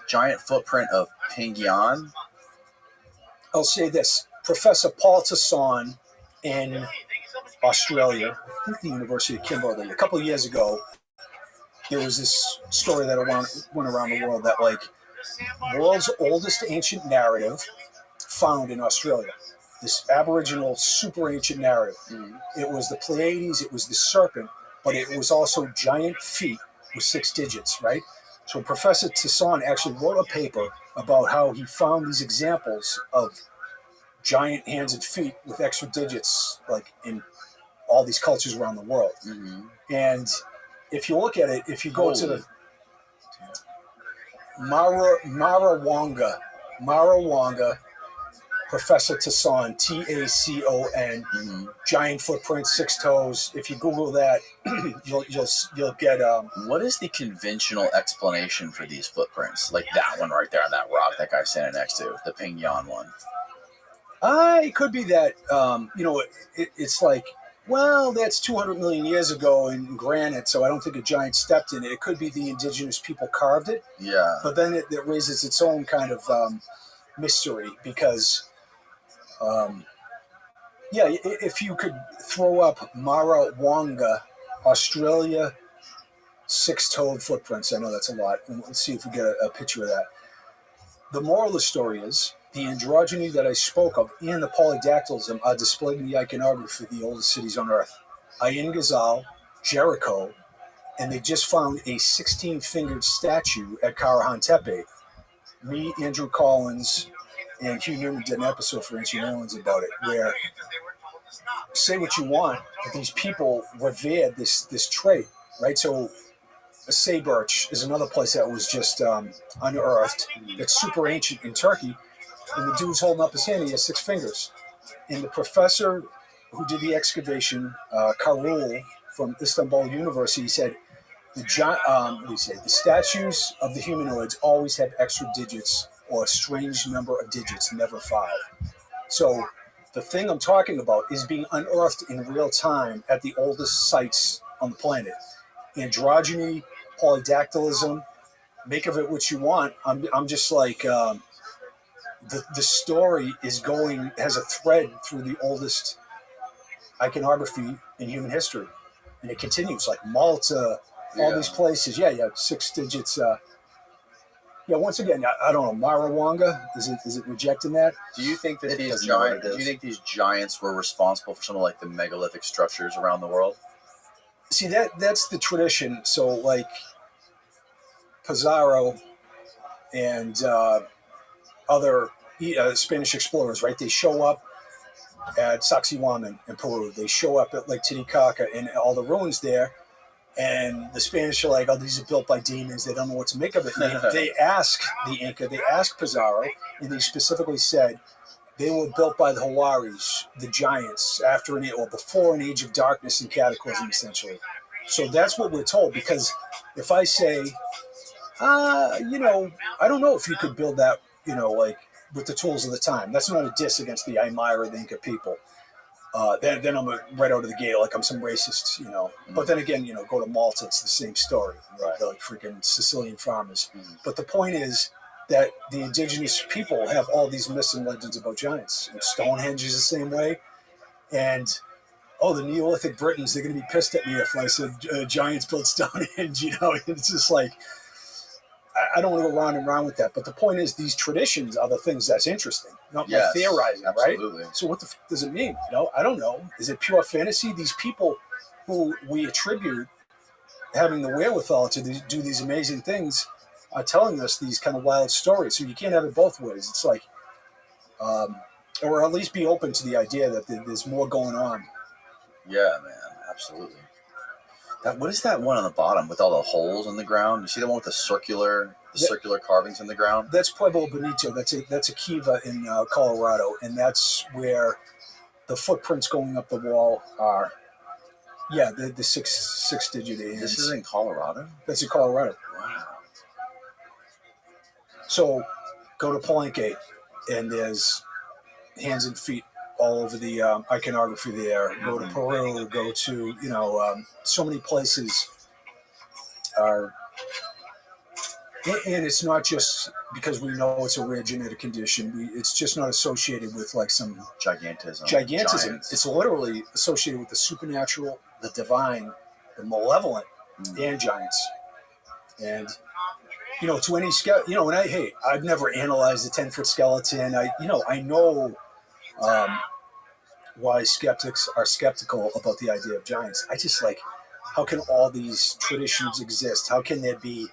Giant footprint of Pingyang. I'll say this. Professor Paul Tasson in Australia, I think the University of Kimberley, a couple of years ago, there was this story that went around the world that, like, world's oldest ancient narrative found in Australia. This Aboriginal super ancient narrative. It was the Pleiades, it was the serpent, but it was also giant feet with 6 digits, right? So Professor Tasson actually wrote a paper about how he found these examples of giant hands and feet with extra digits, like in all these cultures around the world. And if you look at it, if you go to the Marawanga, Professor Tasson, Tacon, giant footprint, 6 toes. If you Google that, you'll get. What is the conventional explanation for these footprints? Like that one right there on that rock that guy's standing next to, the Pingyang one. It could be that, it's like, well, that's 200 million years ago in granite, so I don't think a giant stepped in it. It could be the indigenous people carved it. Yeah. But then it raises its own kind of mystery because, if you could throw up Marawanga, Australia, 6-toed footprints, I know that's a lot. And let's see if we get a picture of that. The moral of the story is, the androgyny that I spoke of and the polydactylism are displayed in the iconography of the oldest cities on Earth. Ayin Ghazal, Jericho, and they just found a 16-fingered statue at Karahan Tepe. Me, Andrew Collins, and Hugh Newman did an episode for Ancient Aliens about it, where, say what you want, but these people revered this trait, right? So Saybirch is another place that was just unearthed. It's super ancient in Turkey. And the dude's holding up his hand, he has 6 fingers. And the professor who did the excavation, Karul from Istanbul University, said the statues of the humanoids always have extra digits or a strange number of digits, never 5. So the thing I'm talking about is being unearthed in real time at the oldest sites on the planet. Androgyny, polydactylism, make of it what you want. I'm just like... The story has a thread through the oldest iconography in human history. And it continues, like Malta, all these places. Yeah, 6 digits. Once again, I don't know, Marawanga, is it rejecting that? Do you think that these giants were responsible for some of like the megalithic structures around the world? See, that's the tradition. So like Pizarro and other Spanish explorers, right? They show up at Sacsayhuaman in Peru. They show up at Lake Titicaca and all the ruins there. And the Spanish are like, oh, these are built by demons. They don't know what to make of it. They ask the Inca, they ask Pizarro, and they specifically said they were built by the Huaris, the giants, before an age of darkness and cataclysm, essentially. So that's what we're told. Because if I say, I don't know if you could build that, like with the tools of the time. That's not a diss against the Aymara or the Inca people. Then I'm right out of the gate like I'm some racist, But then again, go to Malta, it's the same story. Right? They're like freaking Sicilian farmers. But the point is that the indigenous people have all these myths and legends about giants. And Stonehenge is the same way. And, the Neolithic Britons, they're going to be pissed at me if I said giants built Stonehenge, It's just like... I don't want to go round and round with that, but the point is these traditions are the things that's interesting, not my theorizing, absolutely. Right? So what the does it mean? I don't know. Is it pure fantasy? These people who we attribute having the wherewithal to do these amazing things are telling us these kind of wild stories. So you can't have it both ways. It's like, or at least be open to the idea that there's more going on. Yeah, man, absolutely. What is that one on the bottom with all the holes in the ground? You see the one with the circular carvings in the ground? That's Pueblo Bonito. That's a kiva in Colorado, and that's where the footprints going up the wall are. Yeah, the six-digit hands. This is in Colorado? That's in Colorado. Wow. So go to Palenque, and there's hands and feet all over the iconography there. Go to Peru, go to, so many places are, and it's not just because we know it's a rare genetic condition. It's just not associated with like some Gigantism. Giants. It's literally associated with the supernatural, the divine, the malevolent, and giants. And to any I've never analyzed the 10-foot skeleton. I know why skeptics are skeptical about the idea of giants. I just how can all these traditions exist? How can there be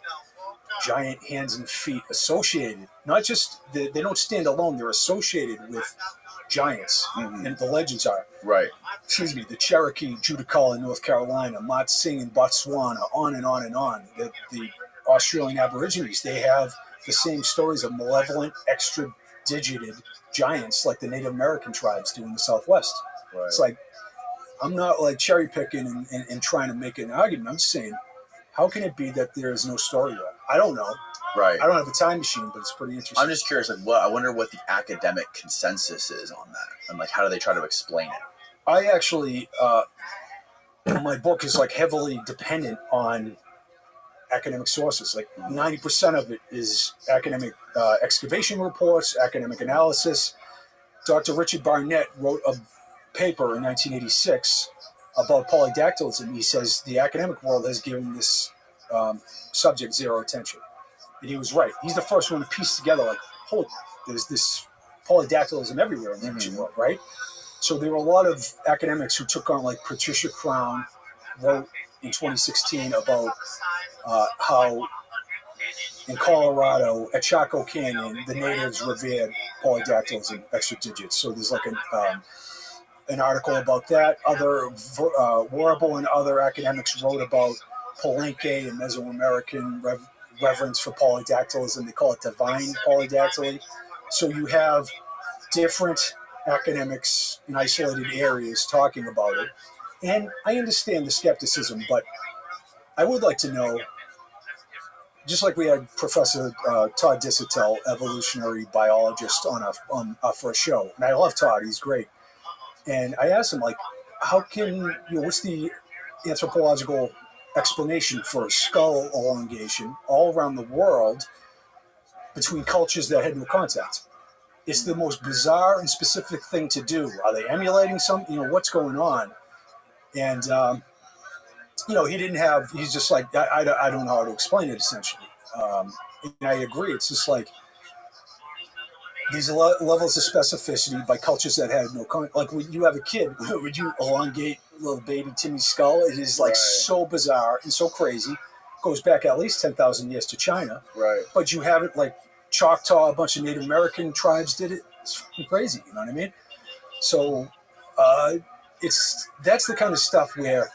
giant hands and feet associated? Not just they don't stand alone; they're associated with giants, and the legends are right. Excuse me, the Cherokee, Judicaul in North Carolina, Mat Singh in Botswana, on and on and on. The Australian Aborigines, they have the same stories of malevolent, extra-digited giants like the Native American tribes do in the Southwest. Right. It's like, I'm not cherry picking and trying to make an argument. I'm just saying, how can it be that there is no story there? I don't know. Right. I don't have a time machine, but it's pretty interesting. I'm just curious, I wonder what the academic consensus is on that, and how do they try to explain it? I actually, my book is heavily dependent on academic sources. 90% of it is academic excavation reports, academic analysis. Dr. Richard Barnett wrote a paper in 1986 about polydactylism. He says the academic world has given this subject zero attention. And he was right. He's the first one to piece together, there's this polydactylism everywhere in the ancient world, right? So there were a lot of academics who took on, Patricia Crown wrote in 2016 about how in Colorado, at Chaco Canyon, the natives revered polydactyls extra digits. So there's an article about that. Other Warble and other academics wrote about Palenque and Mesoamerican reverence for polydactylism. They call it divine polydactyly. So you have different academics in isolated areas talking about it. And I understand the skepticism, but I would like to know, just like we had Professor Todd Disotell, evolutionary biologist, on our first show, and I love Todd, he's great. And I asked him, how can, what's the anthropological explanation for skull elongation all around the world between cultures that had no contact? It's the most bizarre and specific thing to do. Are they emulating something? What's going on? And, he didn't have, he's just I don't know how to explain it, essentially. And I agree. It's just these levels of specificity by cultures that had no contact. When you have a kid, would you elongate little baby Timmy's skull? It is so bizarre and so crazy. Goes back at least 10,000 years to China. Right. But you have it Choctaw, a bunch of Native American tribes did it. It's fucking crazy, you know what I mean? So that's the kind of stuff where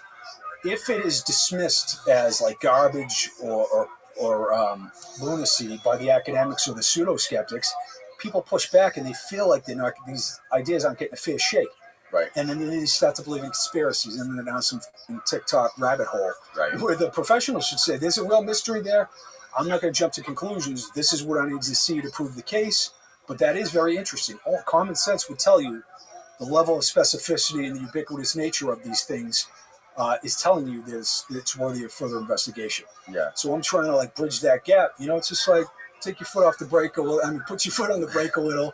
if it is dismissed as garbage or lunacy by the academics or the pseudo-skeptics, people push back and they feel like these ideas aren't getting a fair shake. Right. And then they start to believe in conspiracies, and then they're down some TikTok rabbit hole. Right. Where the professionals should say, there's a real mystery there. I'm not going to jump to conclusions. This is what I need to see to prove the case. But that is very interesting. All common sense would tell you the level of specificity and the ubiquitous nature of these things is telling you it's worthy of further investigation. Yeah. So I'm trying to bridge that gap. It's just take your foot off the brake a little. Put your foot on the brake a little,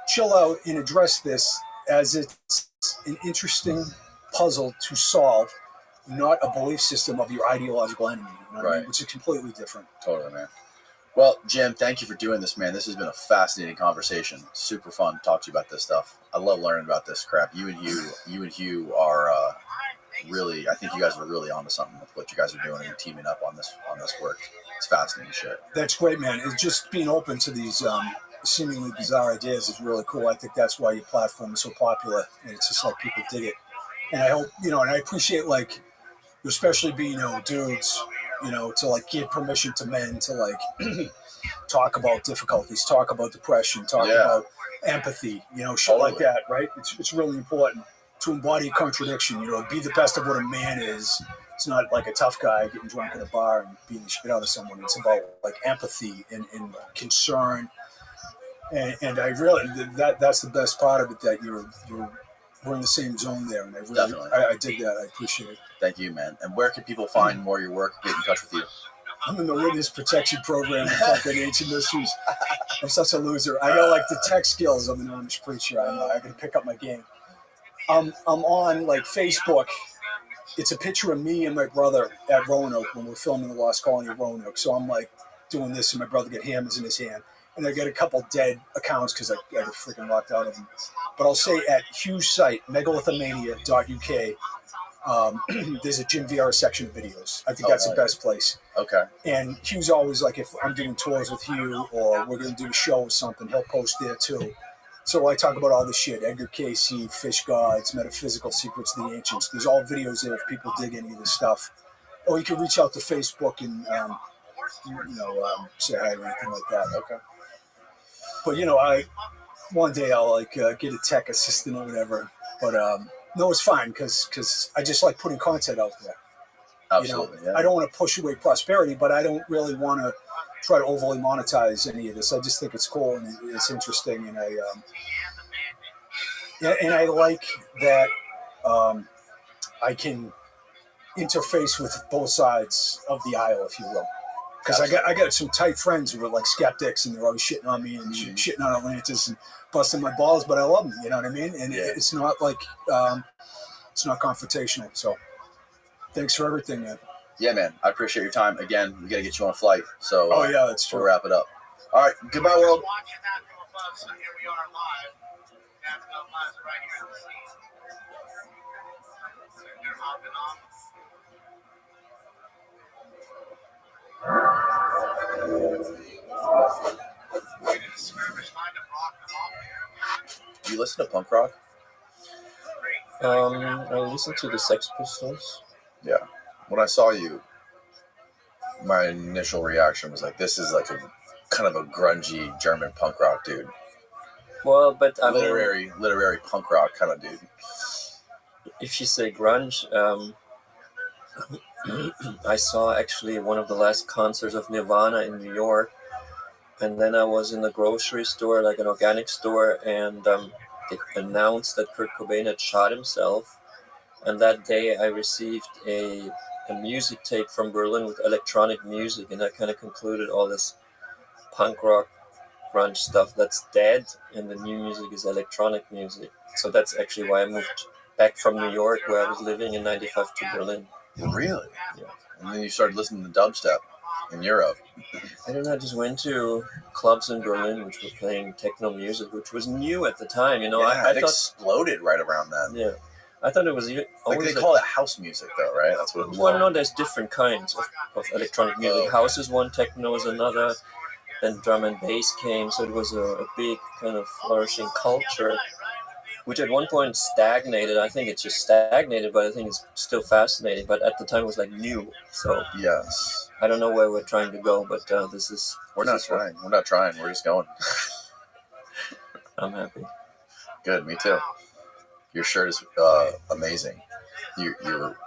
chill out, and address this as it's an interesting puzzle to solve, not a belief system of your ideological enemy. You know what I mean? Which is completely different. Totally, man. Well, Jim, thank you for doing this, man. This has been a fascinating conversation. Super fun to talk to you about this stuff. I love learning about this crap. You and Hugh are really, I think you guys are really onto something with what you guys are doing and teaming up on this work. It's fascinating shit. That's great, man. It's just being open to these seemingly bizarre ideas is really cool. I think that's why your platform is so popular, and it's just people dig it. And I hope, and I appreciate especially being dudes, to give permission to men to talk about difficulties, talk about depression, talk about empathy, shit like that, right? It's really important to embody contradiction, be the best of what a man is. It's not a tough guy getting drunk at a bar and beating the shit out of someone. It's about empathy and concern and I really that's the best part of it, that we're in the same zone there, and I really Definitely. I dig that. I appreciate it. Thank you, man. And where can people find more of your work, get in touch with you? I'm in the witness protection program in fucking Ancient Mysteries. I'm such a loser. I got like the tech skills of an Amish preacher. I know. I got to pick up my game. I'm on like Facebook. It's a picture of me and my brother at Roanoke when we're filming The Lost Colony of Roanoke. So I'm like doing this, and my brother got hammers in his hand. And I got a couple dead accounts because I got freaking locked out of them. But I'll say at Hugh's site, megalithomania.uk, there's a Jim VR section of videos. I think that's the best place. Okay. And Hugh's always like, if I'm doing tours with Hugh or we're going to do a show or something, he'll post there too. So I talk about all this shit, Edgar Cayce, fish gods, metaphysical secrets of the ancients. There's all videos there if people dig any of this stuff. Or you can reach out to Facebook and, say hi or anything like that. Okay. But, one day I'll like get a tech assistant or whatever. But no, it's fine because I just like putting content out there. Absolutely. Yeah. I don't want to push away prosperity, but I don't really want to try to overly monetize any of this. I just think it's cool and it's interesting, and I like that I can interface with both sides of the aisle, if you will. Because I got some tight friends who are like skeptics, and they're always shitting on me and shitting on Atlantis and busting my balls, but I love them. You know what I mean? And it's not like it's not confrontational. So thanks for everything, man. Yeah, man. I appreciate your time. Again, we got to get you on a flight. So that's true. We'll wrap it up. All right. Goodbye, world. Do you listen to punk rock? I listen to the Sex Pistols. Yeah. When I saw you, my initial reaction was like, this is like a kind of a grungy German punk rock dude. Well, but literary punk rock kind of dude. If you say grunge, I saw actually one of the last concerts of Nirvana in New York, and then I was in a grocery store, like an organic store, and it announced that Kurt Cobain had shot himself. And that day I received a music tape from Berlin with electronic music, and that kind of concluded all this punk rock grunge stuff that's dead, and the new music is electronic music. So that's actually why I moved back from New York, where I was living in 95, to Berlin. Really? Yeah. And then you started listening to dubstep in Europe. I don't know, I just went to clubs in Berlin which were playing techno music, which was new at the time. Yeah, I it thought, exploded right around then. Yeah. I thought it was even... Like they call it house music, though, right? That's what it was Well, called. no, there's different kinds of electronic music. House is one, techno is another. Then drum and bass came, so it was a big kind of flourishing culture, which at one point stagnated. I think it just stagnated, but I think it's still fascinating. But at the time it was like new, so yes. I don't know where we're trying to go, but we're not trying. We're not trying. We're just going. I'm happy. Good, me too. Your shirt is amazing.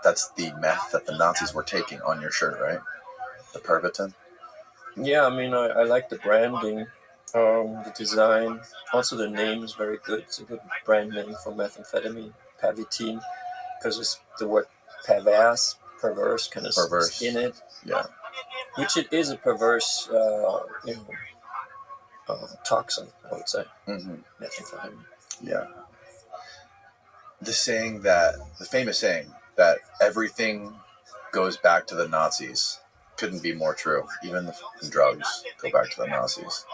That's the meth that the Nazis were taking on your shirt, right? The Pervitin. Yeah, I mean, I like the branding, the design. Also, the name is very good. It's a good brand name for methamphetamine, Pervitin, because it's the word perverse, kind of perverse in it. Yeah. Which it is a perverse, toxin, I would say. Mm-hmm. Methamphetamine. Yeah. The famous saying that everything goes back to the Nazis couldn't be more true. Even the fucking drugs go back to the Nazis.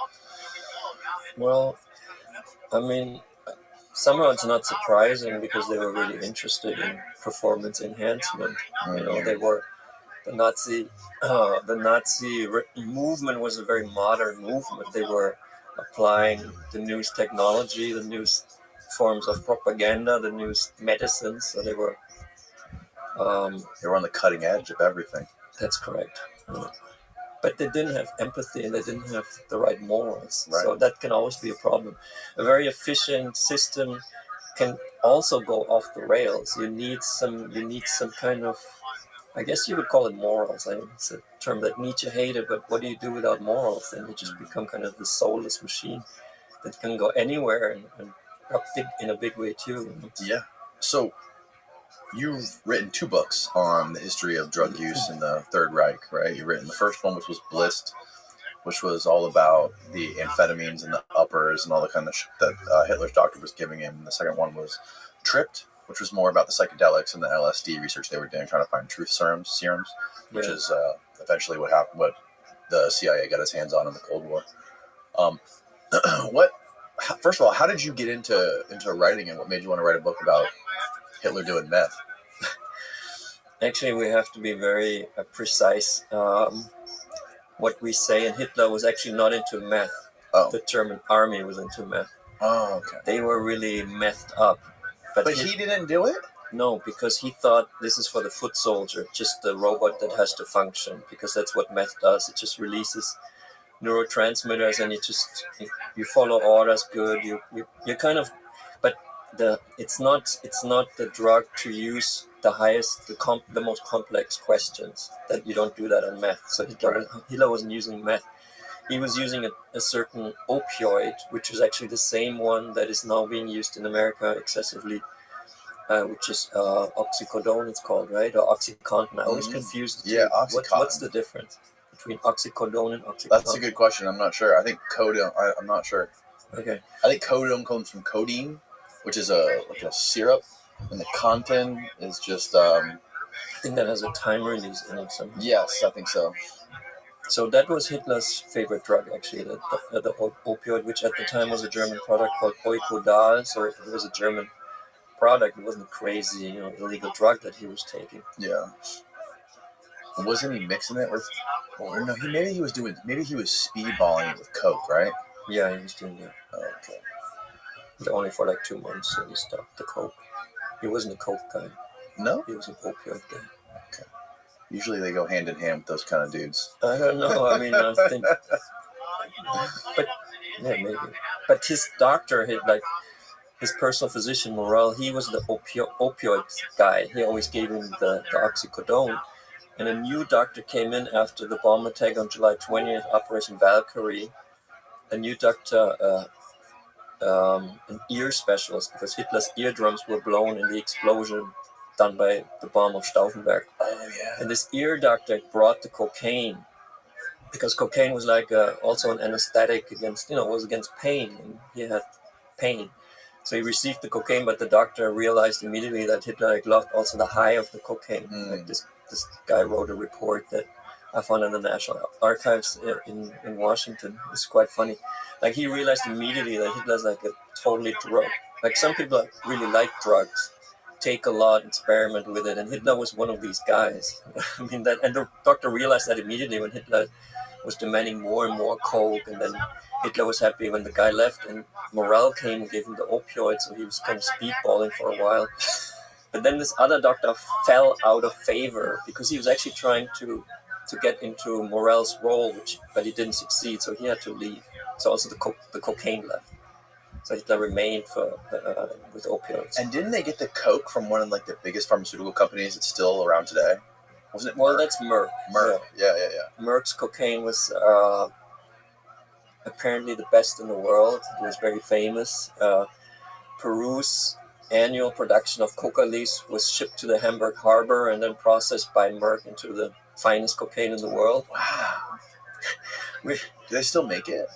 Well, I mean, somehow it's not surprising because they were really interested in performance enhancement. Mm-hmm. They were the Nazi movement was a very modern movement. They were applying the newest technology, the newest forms of propaganda, the newest medicines. So they were on the cutting edge of everything. That's correct. But they didn't have empathy and they didn't have the right morals. Right. So that can always be a problem. A very efficient system can also go off the rails. You need some kind of, I guess you would call it morals. It's a term that Nietzsche hated, but what do you do without morals? Then you just become kind of the soulless machine. that can go anywhere and in a big way too. Yeah. So you've written 2 books on the history of drug use in the Third Reich, right? You've written the first one, which was Blist, which was all about the amphetamines and the uppers and all the kind of shit that Hitler's doctor was giving him. And the second one was Tripped, which was more about the psychedelics and the LSD research they were doing, trying to find truth serums, which is eventually what happened, what the CIA got its hands on in the Cold War. First of all, how did you get into writing, and what made you want to write a book about Hitler doing meth? Actually, we have to be very precise. What we say, and Hitler was actually not into meth. Oh. The German army was into meth. Oh, okay. They were really methed up. But he didn't do it? No, because he thought this is for the foot soldier, just the robot that has to function, because that's what meth does. It just releases neurotransmitters, and you follow orders good. You kind of, but it's not the drug to use the most complex questions. That you don't do that on meth. So Hitler wasn't using meth. He was using a certain opioid, which is actually the same one that is now being used in America excessively, which is oxycodone, it's called, right? Or OxyContin. I always confuse the two. Yeah, OxyContin. What's the difference between oxycodone and oxycontin? That's a good question. I'm not sure. I think codeine. I'm not sure. Okay. I think codeine comes from codeine, which is a syrup, and the contin is just. I think that has a time release in it somehow. Yes, I think so. So that was Hitler's favorite drug, actually, the opioid, which at the time was a German product called Oikodal. So it was a German product. It wasn't a crazy, illegal drug that he was taking. Yeah. Wasn't he mixing it with? Or no, maybe he was speedballing it with coke, right? Yeah, he was doing that. Oh, okay. But only for like 2 months, so he stopped the coke. He wasn't a coke guy. No? He was an opioid guy. Okay. Usually they go hand in hand with those kind of dudes. I don't know. I mean, I think, but yeah, maybe. But his doctor, his personal physician, Morel, he was the opioid guy. He always gave him the oxycodone. And a new doctor came in after the bomb attack on July 20th, Operation Valkyrie. A new doctor, an ear specialist, because Hitler's eardrums were blown in the explosion done by the bomb of Stauffenberg. Oh, yeah. And this ear doctor brought the cocaine, because cocaine was also an anesthetic was against pain, and he had pain. So he received the cocaine, but the doctor realized immediately that Hitler loved also the high of the cocaine. Like this guy wrote a report that I found in the National Archives in Washington. It's quite funny. Like, he realized immediately that Hitler's like a totally drug. Like, some people really like drugs, take a lot, experiment with it, and Hitler was one of these guys. I mean, and the doctor realized that immediately when Hitler was demanding more and more coke, and then Hitler was happy when the guy left, and Morel came and gave him the opioid, so he was kind of speedballing for a while. But then this other doctor fell out of favor because he was actually trying to get into Morel's role, but he didn't succeed, so he had to leave. So also the cocaine left. So Hitler remained with opioids. And didn't they get the coke from one of the biggest pharmaceutical companies that's still around today? Wasn't it? Well, that's Merck. Merck. Yeah. Merck's cocaine was apparently the best in the world. It was very famous. Peru's annual production of coca leaves was shipped to the Hamburg harbor and then processed by Merck into the finest cocaine in the world. Wow. Do they still make it?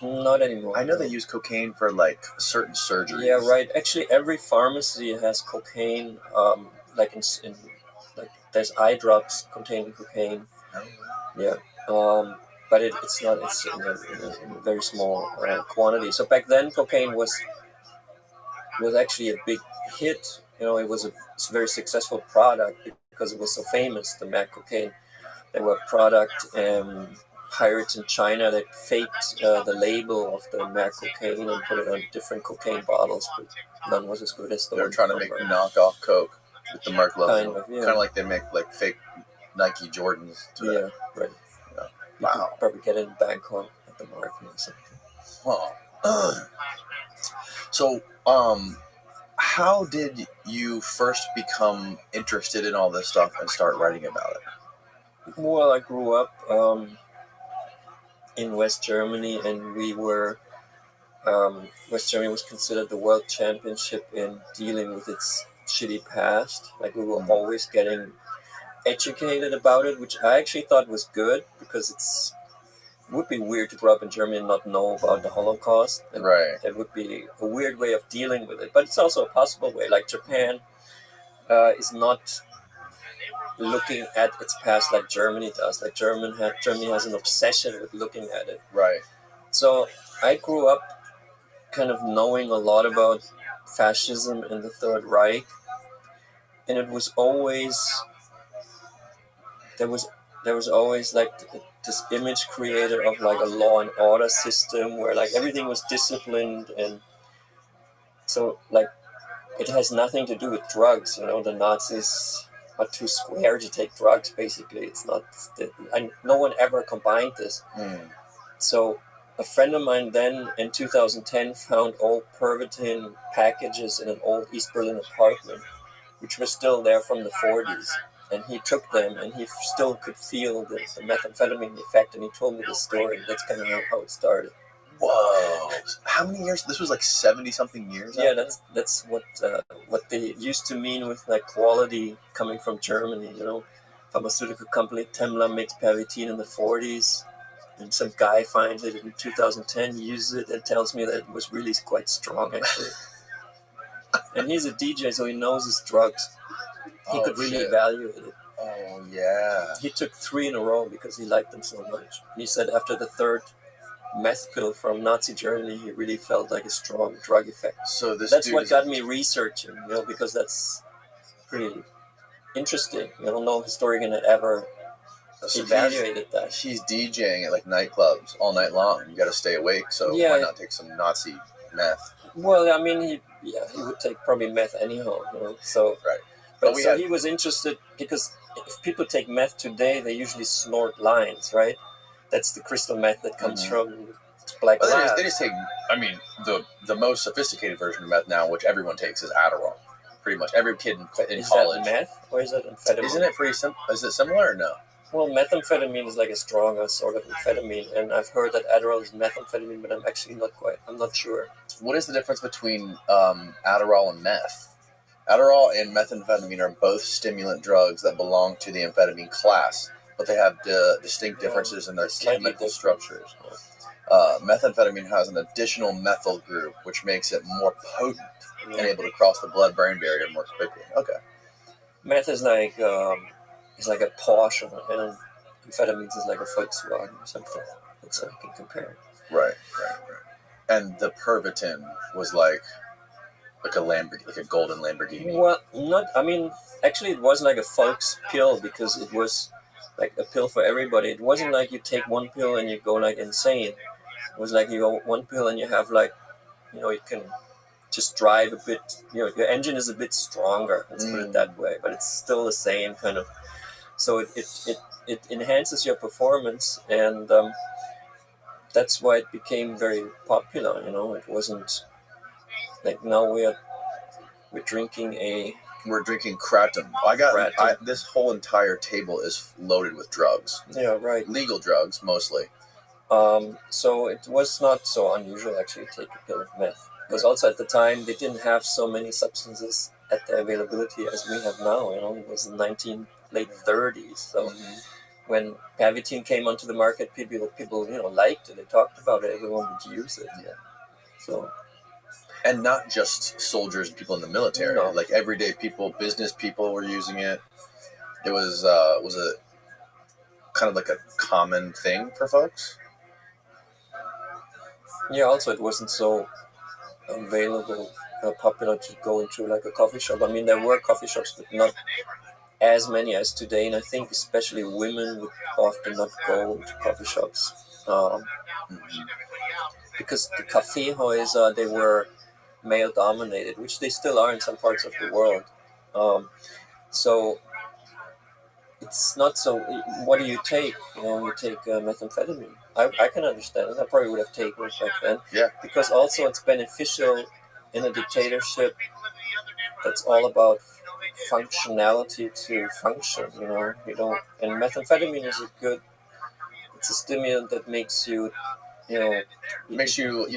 Not anymore. I know they use cocaine for certain surgeries. Yeah, right. Actually, every pharmacy has cocaine. There's eye drops containing cocaine. Oh. Yeah. But it's not. It's in a very small quantity. So back then, cocaine was actually a big hit. It was a very successful product because it was so famous. The Mac cocaine. There were product pirates in China that faked the label of the Mac cocaine and put it on different cocaine bottles, but none was as good as the. They're trying to make knockoff Coke with the Merck logo. Kind of like they make fake Nike Jordans. Yeah, right. Yeah. You Wow. could probably get it in Bangkok at the market or something. Oh. So, how did you first become interested in all this stuff and start writing about it? Well, I grew up in West Germany, and we were West Germany was considered the world championship in dealing with its shitty past. Like we were always getting educated about it, which I actually thought was good because it would be weird to grow up in Germany and not know about the Holocaust. And Right. that would be a weird way of dealing with it, but it's also a possible way. Like Japan is not looking at its past like Germany does. Like Germany has an obsession with looking at it. Right. So I grew up kind of knowing a lot about fascism and the Third Reich, and it was always there was always like this image created of like a law and order system where like everything was disciplined, and so like it has nothing to do with drugs. You know, the Nazis are too square to take drugs. Basically, it's not. And no one ever combined this. So a friend of mine then in 2010 found old Pervitin packages in an old East Berlin apartment, which were still there from the 40s. And he took them, and he still could feel the methamphetamine effect. And he told me the story. That's kind of how it started. Whoa! How many years? This was like 70-something years. Yeah, that's what they used to mean with like quality coming from Germany. You know, pharmaceutical company Temmler makes Pervitin in the 40s, and some guy finds it in 2010, uses it, and tells me that it was really quite strong actually. And he's a DJ, so he knows his drugs. He could really evaluate it. Oh yeah. He took 3 in a row because he liked them so much. He said after the 3rd meth pill from Nazi Germany, he really felt like a strong drug effect. So that's what got me researching, you know, because that's pretty interesting. You know, no historian had ever evaluated that. He's DJing at like nightclubs all night long. You got to stay awake, so why not take some Nazi meth? Well, I mean, he would take probably meth anyhow, you know. So right. But so he was interested because if people take meth today, they usually snort lines, right? That's the crystal meth that comes from black labs. They just take, I mean, the most sophisticated version of meth now, which everyone takes, is Adderall. Pretty much every kid in college. Is that meth or is that amphetamine? Isn't it pretty simple? Is it similar or no? Well, methamphetamine is like a stronger sort of amphetamine, and I've heard that Adderall is methamphetamine, but I'm not sure. What is the difference between Adderall and meth? Adderall and methamphetamine are both stimulant drugs that belong to the amphetamine class, but they have distinct differences in their chemical structures. Methamphetamine has an additional methyl group, which makes it more potent and able to cross the blood-brain barrier more quickly. Okay. Meth is like a Porsche, and amphetamines is like a Volkswagen or something. That's how I can compare. Right. And the Pervitin was like a Lamborghini, like a golden Lamborghini. Well, actually it wasn't like a Volks pill because it was like a pill for everybody. It wasn't like you take one pill and you go like insane. It was like you go one pill and you have like, you know, you can just drive a bit, you know, your engine is a bit stronger, let's put it that way, but it's still the same kind of, so it enhances your performance, and that's why it became very popular, you know. It wasn't like now we're drinking Kratom. This whole entire table is loaded with drugs. Yeah, right. Legal drugs, mostly. So it was not so unusual actually to take a pill of meth. Because also at the time, they didn't have so many substances at their availability as we have now. You know, it was in late 30s. So when Pervitin came onto the market, people you know, liked it. They talked about it. Everyone would use it. Yeah. So. And not just soldiers and people in the military. No. Like everyday people, business people were using it. It was a kind of like a common thing for folks. Yeah. Also, it wasn't so available, popular to go into like a coffee shop. I mean, there were coffee shops, but not as many as today. And I think especially women would often not go to coffee shops because the Kaffeehäuser, they were male dominated, which they still are in some parts of the world. So it's not so. What do you take? You know, you take methamphetamine. I can understand it. I probably would have taken it back then. Yeah. Because also it's beneficial in a dictatorship that's all about functionality to function. You know, and methamphetamine is a good it's a stimulant that makes you, you know, It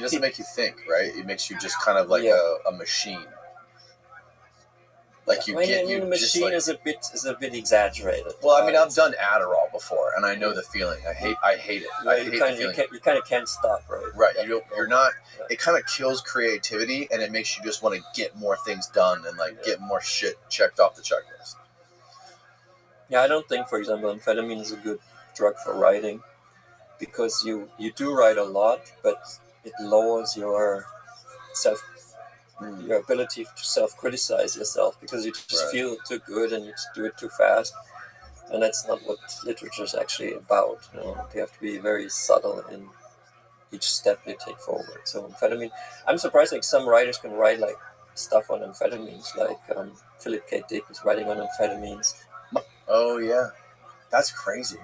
doesn't make you think, right? It makes you just kind of like a machine. Like the machine is a bit exaggerated. Well, I mean, I've done Adderall before, and I know the feeling. I hate it. You kind of can't stop, right? Right. You're not. It kind of kills creativity, and it makes you just want to get more things done and like get more shit checked off the checklist. Yeah, I don't think, for example, amphetamine is a good drug for writing, because you do write a lot, but it lowers your ability to self-criticize yourself, because you just feel too good and you just do it too fast, and that's not what literature is actually about. You have to be very subtle in each step they take forward. So amphetamine, I'm surprised like some writers can write like stuff on amphetamines, like Philip K. Dick was writing on amphetamines. Oh yeah, that's crazy.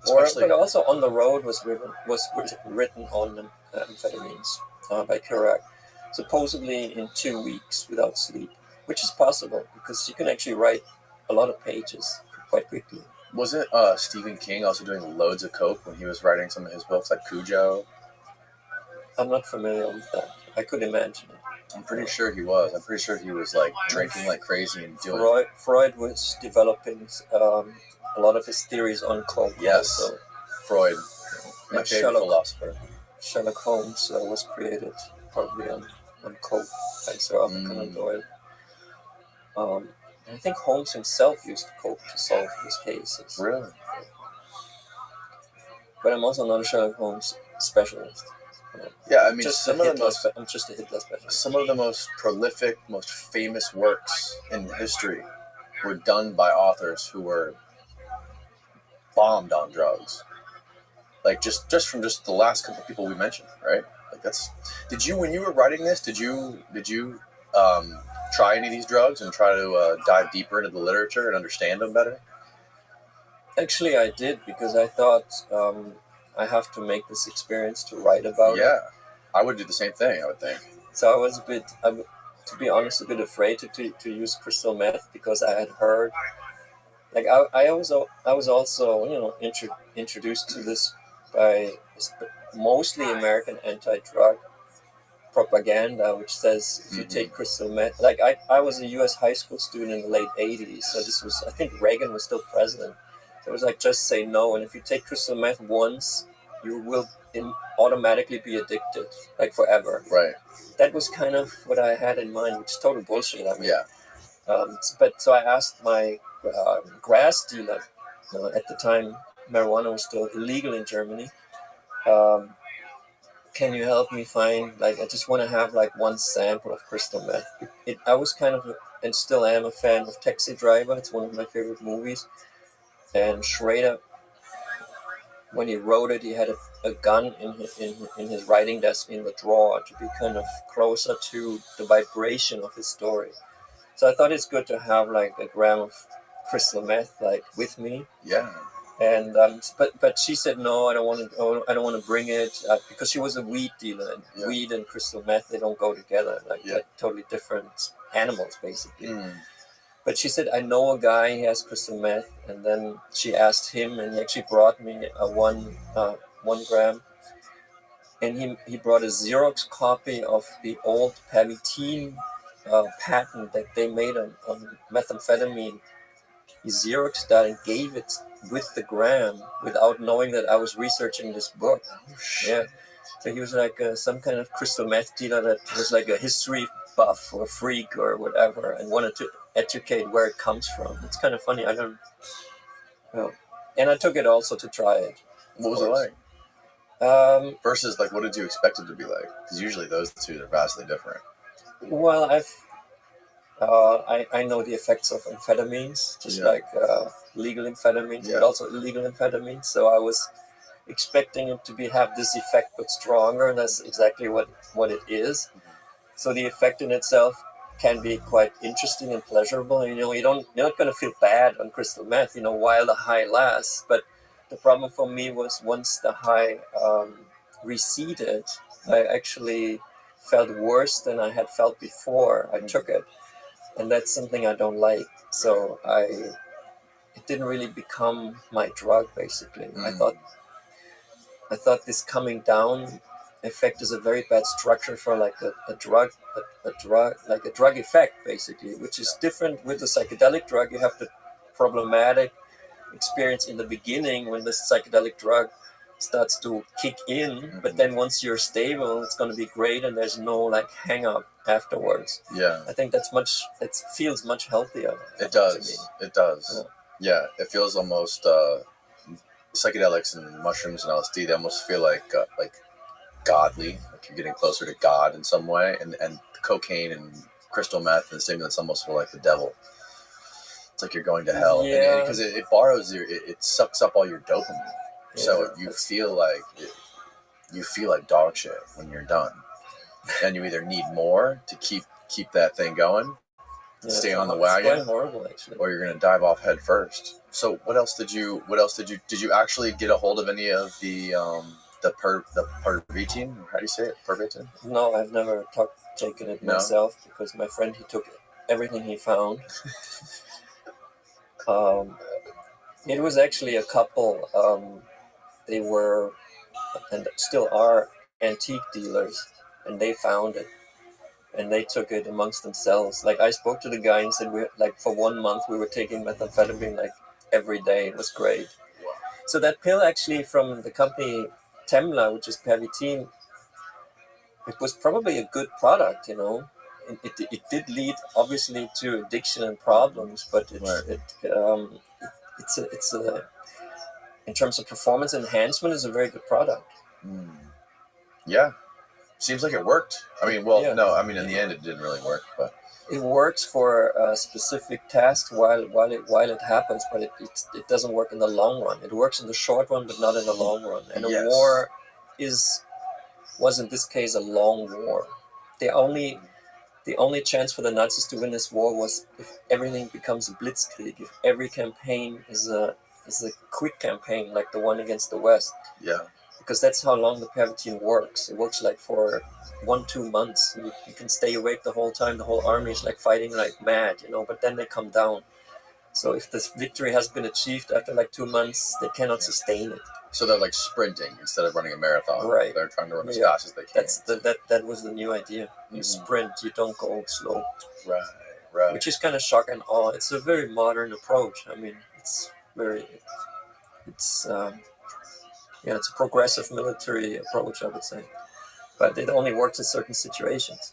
But also On the Road was written on amphetamines by Kerouac, supposedly in 2 weeks without sleep, which is possible because you can actually write a lot of pages quite quickly. Wasn't Stephen King also doing loads of coke when he was writing some of his books, like Cujo? I'm not familiar with that. I could imagine it. I'm pretty sure he was. I'm pretty sure he was like drinking like crazy and doing. Freud was developing a lot of his theories on coke. Yes, so Freud, my favorite philosopher. Sherlock Holmes was created probably on coke by Sir Arthur Conan Doyle. I think Holmes himself used coke to solve his cases. Really? But I'm also not a Sherlock Holmes specialist. Yeah, I mean, I'm just a Hitler specialist. Some of the most prolific, most famous works in history were done by authors who were bombed on drugs. Like just from the last couple of people we mentioned, right? Like Did you, when you were writing this, did you try any of these drugs and try to dive deeper into the literature and understand them better? Actually, I did, because I thought I have to make this experience to write about it. Yeah, I would do the same thing, I would think. So I was to be honest, a bit afraid to use crystal meth, because I had heard, like I was also introduced to this by mostly American anti-drug propaganda, which says if you take crystal meth, like I was a U.S. high school student in the late 80s, so this was, I think Reagan was still president. So it was like, just say no, and if you take crystal meth once, you will automatically be addicted, like forever. Right. That was kind of what I had in mind, which is total bullshit. I mean, yeah. But so I asked my grass dealer, at the time marijuana was still illegal in Germany, can you help me find, like, I just want to have like one sample of crystal meth. I was kind of, and still am, a fan of Taxi Driver. It's one of my favorite movies. And Schrader, when he wrote it, he had a gun in his writing desk in the drawer to be kind of closer to the vibration of his story. So I thought it's good to have like a gram of crystal meth like with me. Yeah. And but she said no, I don't want to bring it, because she was a weed dealer, and weed and crystal meth, they don't go together. Like they're totally different animals basically. But she said, I know a guy, he has crystal meth. And then she asked him, and he actually brought me a 1 gram. And he brought a Xerox copy of the old Pervitin patent that they made on methamphetamine. He Xeroxed that and gave it with the gram without knowing that I was researching this book. Yeah. So he was like some kind of crystal meth dealer that was like a history buff or freak or whatever, and wanted to educate where it comes from. It's kind of funny. I don't know. And I took it also to try it. What was it like? Versus, like, what did you expect it to be like? Because usually those two are vastly different. Well, I know the effects of amphetamines, just like legal amphetamines, but also illegal amphetamines. So I was expecting it to have this effect, but stronger, and that's exactly what it is. So the effect in itself can be quite interesting and pleasurable. And, you're not going to feel bad on crystal meth, while the high lasts. But the problem for me was once the high receded, I actually felt worse than I had felt before I took it. And that's something I don't like. So it didn't really become my drug, basically. I thought I thought this coming down effect is a very bad structure for like a drug effect, basically, which is different with the psychedelic drug. You have the problematic experience in the beginning when the psychedelic drug starts to kick in, but then once you're stable, it's going to be great, and there's no like hang up afterwards. Yeah, I think it feels much healthier. it does. It does. Yeah, it feels almost psychedelics and mushrooms and LSD. They almost feel like godly, like you're getting closer to God in some way, and cocaine and crystal meth and stimulants almost feel like the devil. It's like you're going to hell, Yeah. because it borrows it sucks up all your dopamine, so you feel like dog shit when you're done, and you either need more to keep that thing going, stay on the wagon, it's quite horrible, actually, or you're gonna dive off head first. So what else did you actually get a hold of any of the pervitin? How do you say it? Pervitin? No, I've never taken it myself, because my friend, he took everything he found. It was actually a couple. They were and still are antique dealers, and they found it, and they took it amongst themselves. Like, I spoke to the guy and said, for 1 month we were taking methamphetamine like every day. It was great. So that pill, actually, from the company Temla, which is Pervitin, it was probably a good product, you know. It did lead, obviously, to addiction and problems, but it's a in terms of performance enhancement, is a very good product. Yeah, seems like it worked. I mean, no, I mean, in the end, it didn't really work, but it works for a specific task while it happens, but it doesn't work in the long run. It works in the short run, but not in the long run. And a war was in this case a long war. The only chance for the Nazis to win this war was if everything becomes a blitzkrieg, if every campaign is a quick campaign like the one against the West. Yeah. Because that's how long the Pervitin works. It works like for 1-2 months. You can stay awake the whole time. The whole army is like fighting like mad, you know, but then they come down. So if this victory has been achieved after like 2 months, they cannot sustain it. So they're like sprinting instead of running a marathon. Right. They're trying to run as fast as they can. That was the new idea. You sprint, you don't go slow. Right. Which is kind of shock and awe. It's a very modern approach. I mean, it's a progressive military approach, I would say. But it only works in certain situations.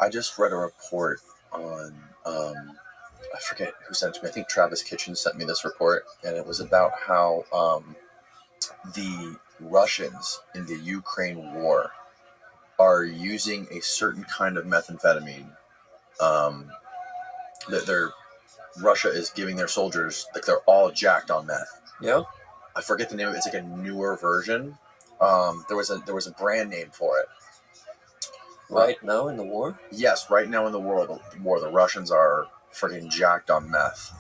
I just read a report on, I forget who sent it to me. I think Travis Kitchen sent me this report, and it was about how the Russians in the Ukraine war are using a certain kind of methamphetamine. Russia is giving their soldiers, like, they're all jacked on meth. Yeah. I forget the name of it. It's like a newer version. There was a brand name for it. Right now in the war? Yes, right now in the war, the Russians are freaking jacked on meth.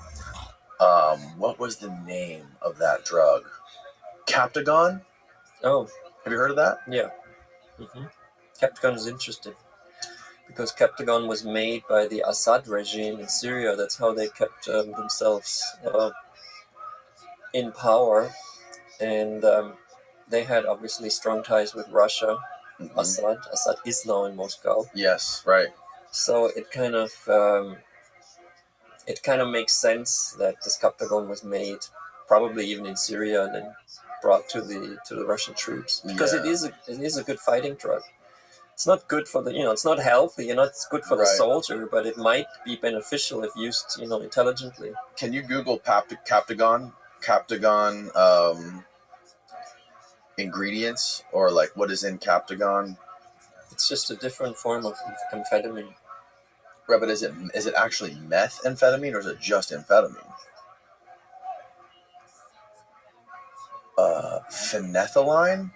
What was the name of that drug? Captagon? Oh. Have you heard of that? Yeah. Mm-hmm. Captagon is interesting, because Captagon was made by the Assad regime in Syria. That's how they kept themselves in power. And they had obviously strong ties with Russia. Mm-hmm. Assad is now in Moscow. Yes, right. So it kind of makes sense that this Captagon was made, probably even in Syria, and then brought to the Russian troops, because it is a good fighting drug. It's not good for it's not healthy, it's good for the soldier, but it might be beneficial if used, intelligently. Can you Google Captagon ingredients, or like what is in Captagon? It's just a different form of amphetamine. Right, but is it actually methamphetamine, or is it just amphetamine? Phenethyline?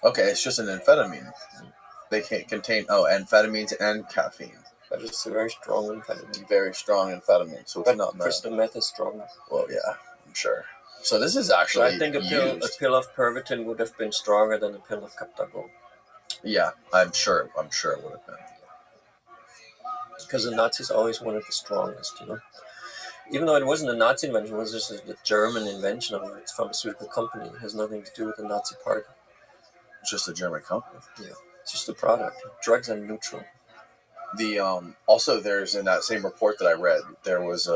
Okay, it's just an amphetamine. They can contain amphetamines and caffeine. But it's a very strong amphetamine. Very strong amphetamine. So it's not crystal meth is stronger. Well, yeah, I'm sure. So this is actually. So I think a pill of Pervitin would have been stronger than a pill of Captagon. Yeah, I'm sure it would have been. Because the Nazis always wanted the strongest, even though it wasn't a Nazi invention, it was just a German invention of its pharmaceutical company. It has nothing to do with the Nazi party. It's just a German company. Yeah, it's just a product. Drugs are neutral. The also there's in that same report that I read, there was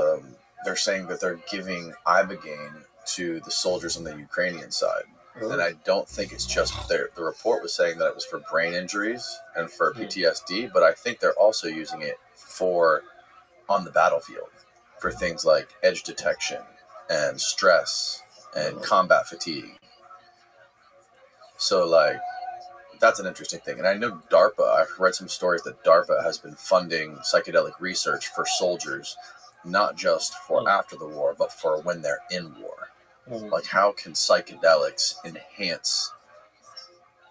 they're saying that they're giving ibogaine to the soldiers on the Ukrainian side. Really? And I don't think it's just the report was saying that it was for brain injuries and for PTSD, but I think they're also using it for on the battlefield for things like edge detection and stress and combat fatigue. So like that's an interesting thing. And I know DARPA, I've read some stories that DARPA has been funding psychedelic research for soldiers, not just for after the war, but for when they're in war. Like, how can psychedelics enhance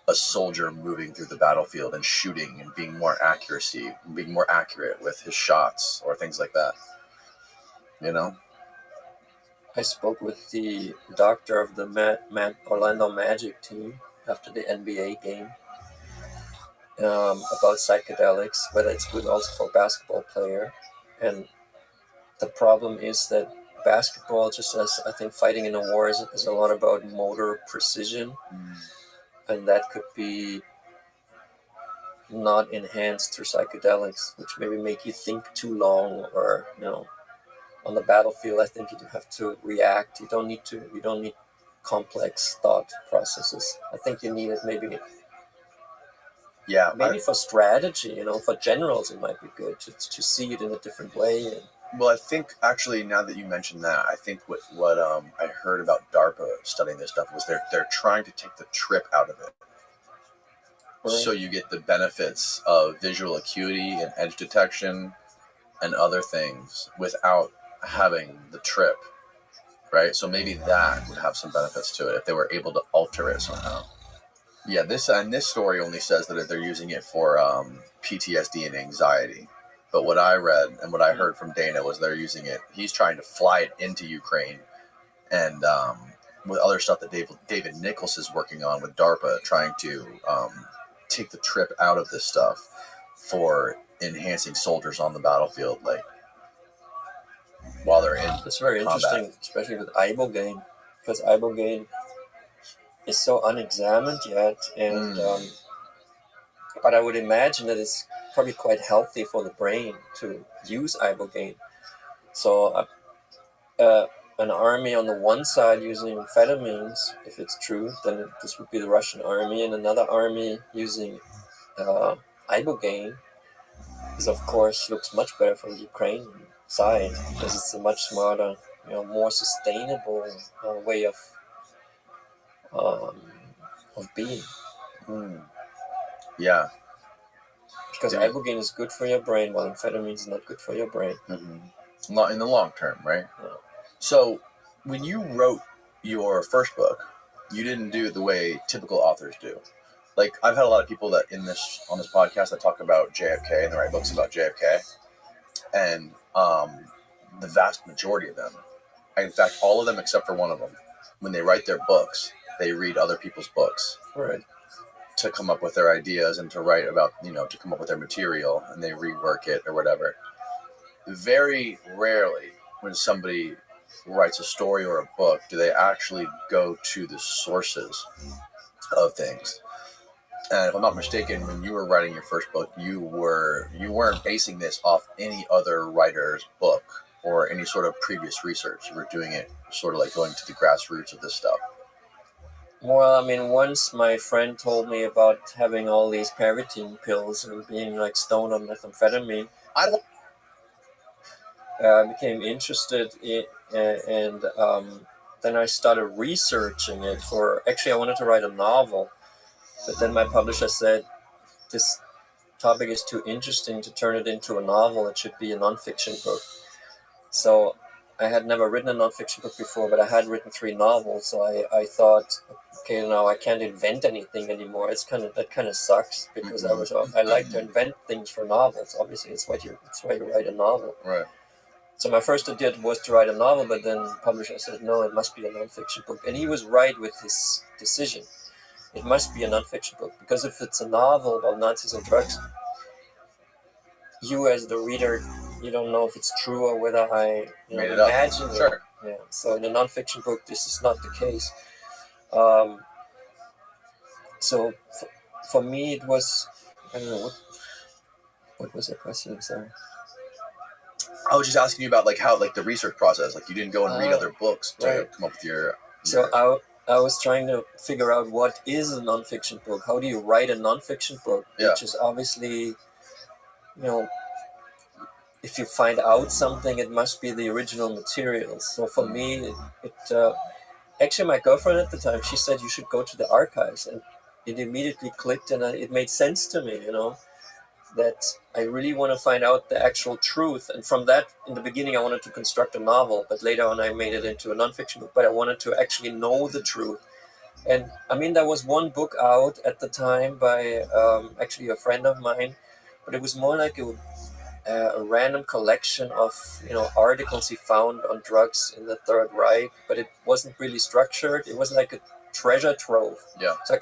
a soldier moving through the battlefield and shooting and being more accurate with his shots or things like that? You know? I spoke with the doctor of the Orlando Magic team after the NBA game about psychedelics, whether it's good also for a basketball player. And the problem is that basketball, just as I think fighting in a war is a lot about motor precision, and that could be not enhanced through psychedelics, which maybe make you think too long, or on the battlefield, I think you have to react. You don't need complex thought processes. I think you need it maybe for strategy. For generals, it might be good to see it in a different way. Well, I think actually now that you mentioned that, I think what I heard about DARPA studying this stuff was they're trying to take the trip out of it. Right. So you get the benefits of visual acuity and edge detection and other things without having the trip, right? So maybe that would have some benefits to it if they were able to alter it somehow. Yeah, this story only says that they're using it for PTSD and anxiety. But what I read and what I heard from Dana was they're using it. He's trying to fly it into Ukraine, and with other stuff that David Nichols is working on with DARPA, trying to take the trip out of this stuff for enhancing soldiers on the battlefield, like while they're in. It's very interesting, especially with ibogaine, because ibogaine is so unexamined yet, and but I would imagine that it's probably quite healthy for the brain to use ibogaine. So an army on the one side using amphetamines, if it's true, then this would be the Russian army, and another army using ibogaine is, of course, looks much better for the Ukrainian side, because it's a much smarter, more sustainable way of being. Yeah. Because ibogaine is good for your brain, while amphetamine is not good for your brain. Not in the long term, right? No. So, when you wrote your first book, you didn't do it the way typical authors do. Like, I've had a lot of people that on this podcast that talk about JFK and they write books about JFK, and the vast majority of them, in fact, all of them except for one of them, when they write their books, they read other people's books. Right. To come up with their ideas and to write about, to come up with their material, and they rework it or whatever. Very rarely when somebody writes a story or a book do they actually go to the sources of things. And if I'm not mistaken, when you were writing your first book, you weren't basing this off any other writer's book or any sort of previous research. You were doing it sort of like going to the grassroots of this stuff. Well, I mean, once my friend told me about having all these Pervitin pills and being like stoned on methamphetamine, I became interested in, and then I started researching it actually I wanted to write a novel, but then my publisher said, this topic is too interesting to turn it into a novel, it should be a nonfiction book. So I had never written a nonfiction book before, but I had written 3 novels, so I thought, okay, now I can't invent anything anymore. That kind of sucks, because I like to invent things for novels. Obviously, it's why you write a novel. Right. So my first idea was to write a novel, but then the publisher said, no, it must be a nonfiction book. And he was right with his decision. It must be a nonfiction book, because if it's a novel about Nazis and drugs, you as the reader you don't know if it's true or whether I Made it up. imagine it. Sure. Yeah. So in a nonfiction book, this is not the case. Um, so for me, it was, I don't know, what was the question? Sorry. I was just asking you about like how like the research process. Like you didn't go and read other books to right. come up with your. So I was trying to figure out what is a nonfiction book. How do you write a nonfiction book? Yeah. Which is obviously, if you find out something, it must be the original material. So for me, actually my girlfriend at the time, she said you should go to the archives, and it immediately clicked, and it made sense to me. That I really want to find out the actual truth. And from that, in the beginning, I wanted to construct a novel, but later on I made it into a nonfiction book. But I wanted to actually know the truth. And I mean, there was one book out at the time by actually a friend of mine, but it was more like a random collection of articles he found on drugs in the Third Reich, but it wasn't really structured. It was like a treasure trove. Yeah. So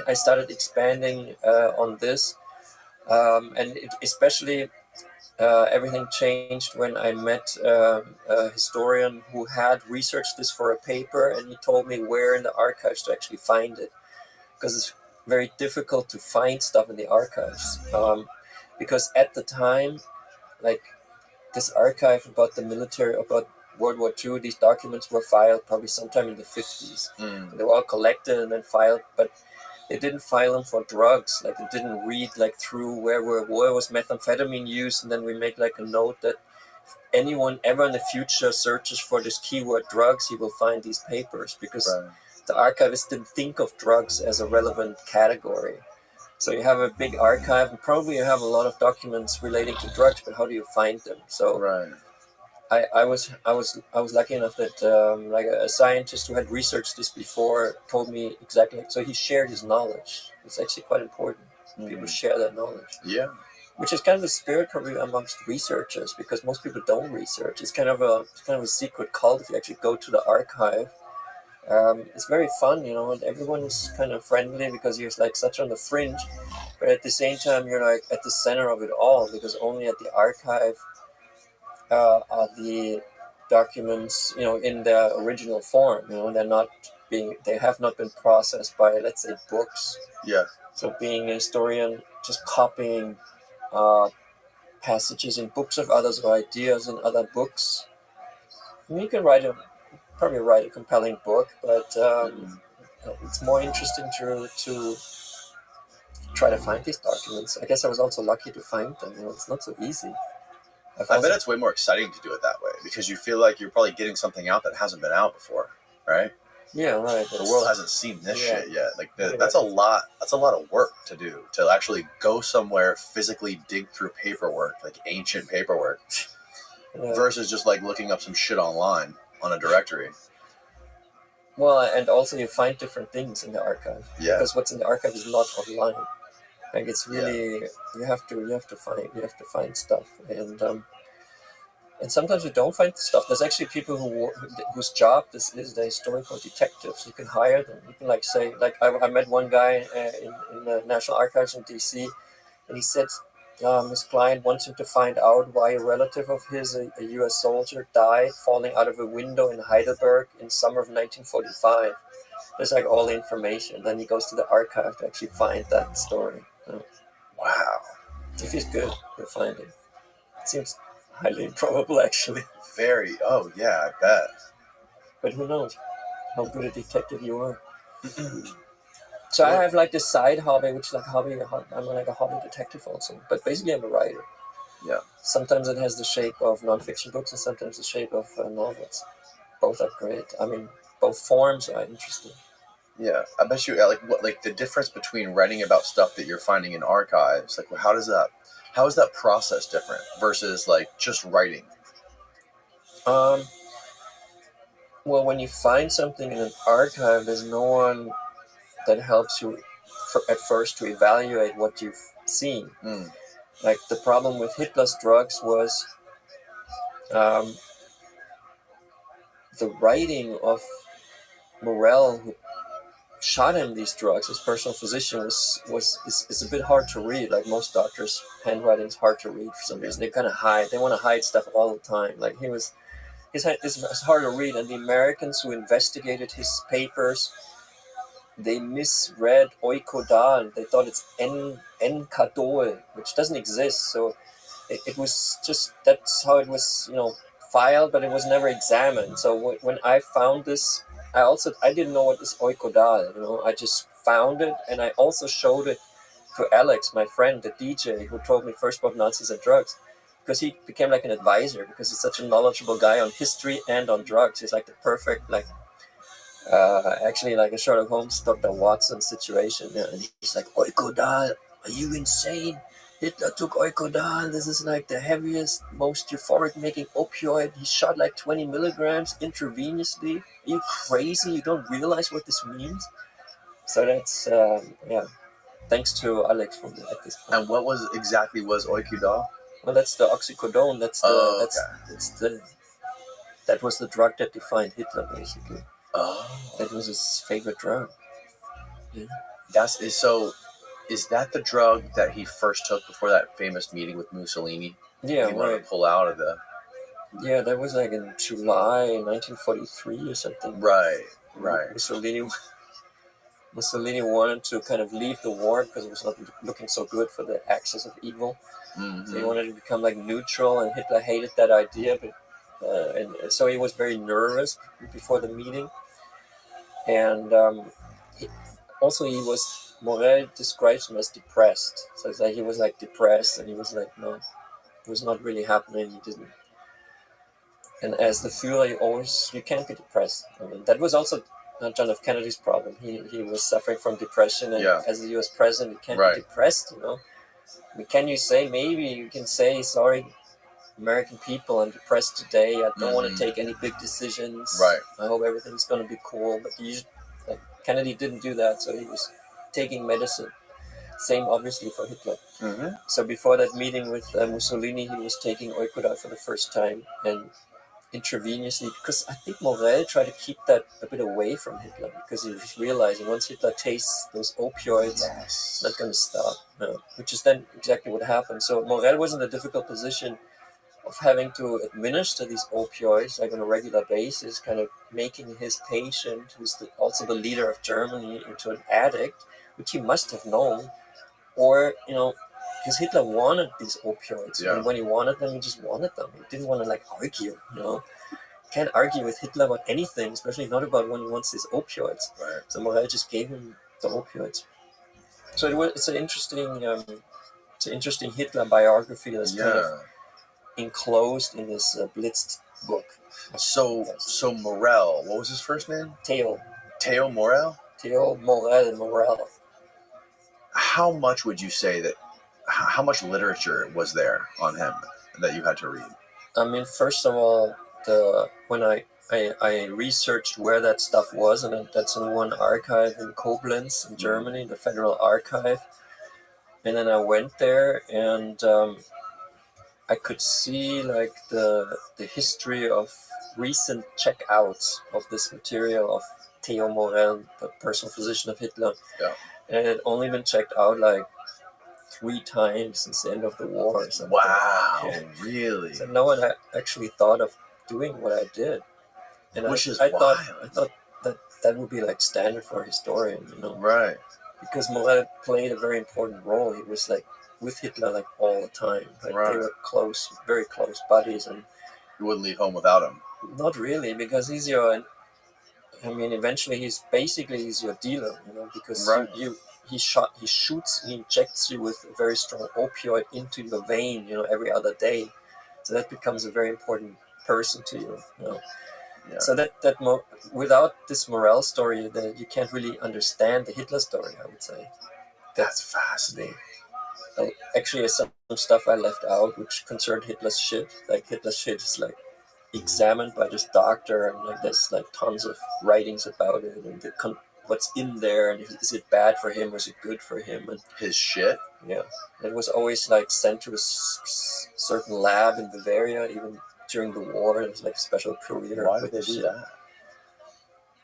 I started expanding on this. And especially everything changed when I met a historian who had researched this for a paper, and he told me where in the archives to actually find it, because it's very difficult to find stuff in the archives. Because at the time, like this archive about the military, about World War II, these documents were filed probably sometime in the 50s. They were all collected and then filed, but they didn't file them for drugs. Like it didn't read like through where was methamphetamine used, and then we make like a note that if anyone ever in the future searches for this keyword drugs, he will find these papers, because the archivists didn't think of drugs as a relevant category. So you have a big archive, and probably you have a lot of documents relating to drugs, but how do you find them? So I was lucky enough that like a scientist who had researched this before told me exactly. So he shared his knowledge. It's actually quite important. People share that knowledge. Yeah. Which is kind of the spirit probably amongst researchers, because most people don't research. It's kind of a secret cult if you actually go to the archive. It's very fun, and everyone is kind of friendly because you're like such on the fringe, but at the same time you're like at the center of it all, because only at the archive are the documents, in their original form. They have not been processed by, let's say, books. Yeah. So being a historian, just copying passages in books of others or ideas in other books. I mean, you can probably write a compelling book, but it's more interesting to try to find these documents. I guess I was also lucky to find them. It's not so easy. I bet it's way more exciting to do it that way, because you feel like you're probably getting something out that hasn't been out before, right? Yeah, right. The world hasn't seen this shit yet. Like that's a lot. That's a lot of work to do, to actually go somewhere, physically dig through paperwork, like ancient paperwork, versus just like looking up some shit online on a directory. Well, and also you find different things in the archive. Yeah. Because what's in the archive is not online. Like it's really you have to find stuff, and sometimes you don't find stuff. There's actually people whose job this is, the historical detectives. You can hire them. You can say I met one guy in the National Archives in DC, and he said his client wants him to find out why a relative of his, a U.S. soldier, died falling out of a window in Heidelberg in summer of 1945. There's all the information. Then he goes to the archive to actually find that story. Wow. If he's good, he'll find it. It seems highly improbable, actually. Very. Oh, yeah, I bet. But who knows how good a detective you are. So I have this side hobby, which is I'm like a hobby detective also. But basically I'm a writer. Yeah. Sometimes it has the shape of nonfiction books, and sometimes the shape of novels. Both are great. I mean, both forms are interesting. Yeah, I bet you what the difference between writing about stuff that you're finding in archives, how is that process different versus just writing? Well, when you find something in an archive, there's no one that helps you at first to evaluate what you've seen. Like the problem with Hitler's drugs was the writing of Morell, who shot him these drugs, his personal physician, is a bit hard to read. Like most doctors, handwriting is hard to read for some reason. They kind of hide. They want to hide stuff all the time. Like it's hard to read. And the Americans who investigated his papers, they misread oikodal. They thought it's enkadol, which doesn't exist. So it was just, that's how it was, filed, but it was never examined. So when I found this, I didn't know what is oikodal. I just found it, and I also showed it to Alex, my friend, the DJ, who told me first about Nazis and drugs, because he became like an advisor, because he's such a knowledgeable guy on history and on drugs. He's like the perfect, actually like a Sherlock Holmes, Dr. Watson situation. Yeah. And he's like, oikodal, are you insane? Hitler took oikodal. This is like the heaviest, most euphoric-making opioid. He shot like 20 milligrams intravenously. Are you crazy? You don't realize what this means? So that's, thanks to Alex from at this point. And what was oikodal? Well, that's the oxycodone. That was the drug that defined Hitler, basically. Oh. That was his favorite drug. Yeah. Is that the drug that he first took before that famous meeting with Mussolini? Yeah, he wanted to pull out of the... Yeah, that was like in July 1943 or something. Right. Mussolini wanted to kind of leave the war because it was not looking so good for the axis of evil. Mm-hmm. So he wanted to become like neutral, and Hitler hated that idea. But and so he was very nervous before the meeting. And Morel describes him as depressed. So it's like he was like depressed, and he was like, no, it was not really happening. He didn't. And as the Führer, you can't be depressed. I mean, that was also John F. Kennedy's problem. He was suffering from depression, and as the U.S. president, you can't be depressed. I mean, maybe you can say, sorry, American people, I'm depressed today. I don't want to take any big decisions. Right. I hope everything's going to be cool. But Kennedy didn't do that, so he was taking medicine. Same, obviously, for Hitler. Mm-hmm. So before that meeting with Mussolini, he was taking oikodal for the first time, and intravenously, because I think Morel tried to keep that a bit away from Hitler, because he was realizing once Hitler tastes those opioids, it's not going to stop. No. Which is then exactly what happened. So Morel was in a difficult position of having to administer these opioids like on a regular basis, kind of making his patient, who's also the leader of Germany, into an addict, which he must have known, or because Hitler wanted these opioids, and when he wanted them, he just wanted them. He didn't want to argue. You can't argue with Hitler about anything, especially not about when he wants these opioids. Right. So Morel just gave him the opioids. So it's an interesting Hitler biography that's kind of enclosed in this Blitzed book. So Morel, what was his first name? Theo Morel. Morel. How much would you say that? How much literature was there on him that you had to read? I mean, first of all, when I researched where that stuff was, and that's in one archive in Koblenz in Germany, the Federal Archive. And then I went there, and I could see the history of recent checkouts of this material of Theo Morel, the personal physician of Hitler. Yeah. And it had only been checked out 3 times since the end of the war or something. Wow, yeah. Really? So no one actually thought of doing what I did. And Which is I wild. thought that would be standard for a historian, Right. Because Morel played a very important role. He was with Hitler all the time. Right. They were close, very close buddies, and you wouldn't leave home without him. Not really, because he's eventually he's your dealer, because he injects you with a very strong opioid into your vein, every other day. So that becomes a very important person to you, Yeah. So without this Morel story, you can't really understand the Hitler story, I would say. That's fascinating. Actually, some stuff I left out, which concerned Hitler's shit. Hitler's shit is examined by this doctor, and there's tons of writings about it, and what's in there, and is it bad for him, or is it good for him, and his shit. Yeah, it was always sent to a certain lab in Bavaria, even during the war. It was a special courier. Why did they do that?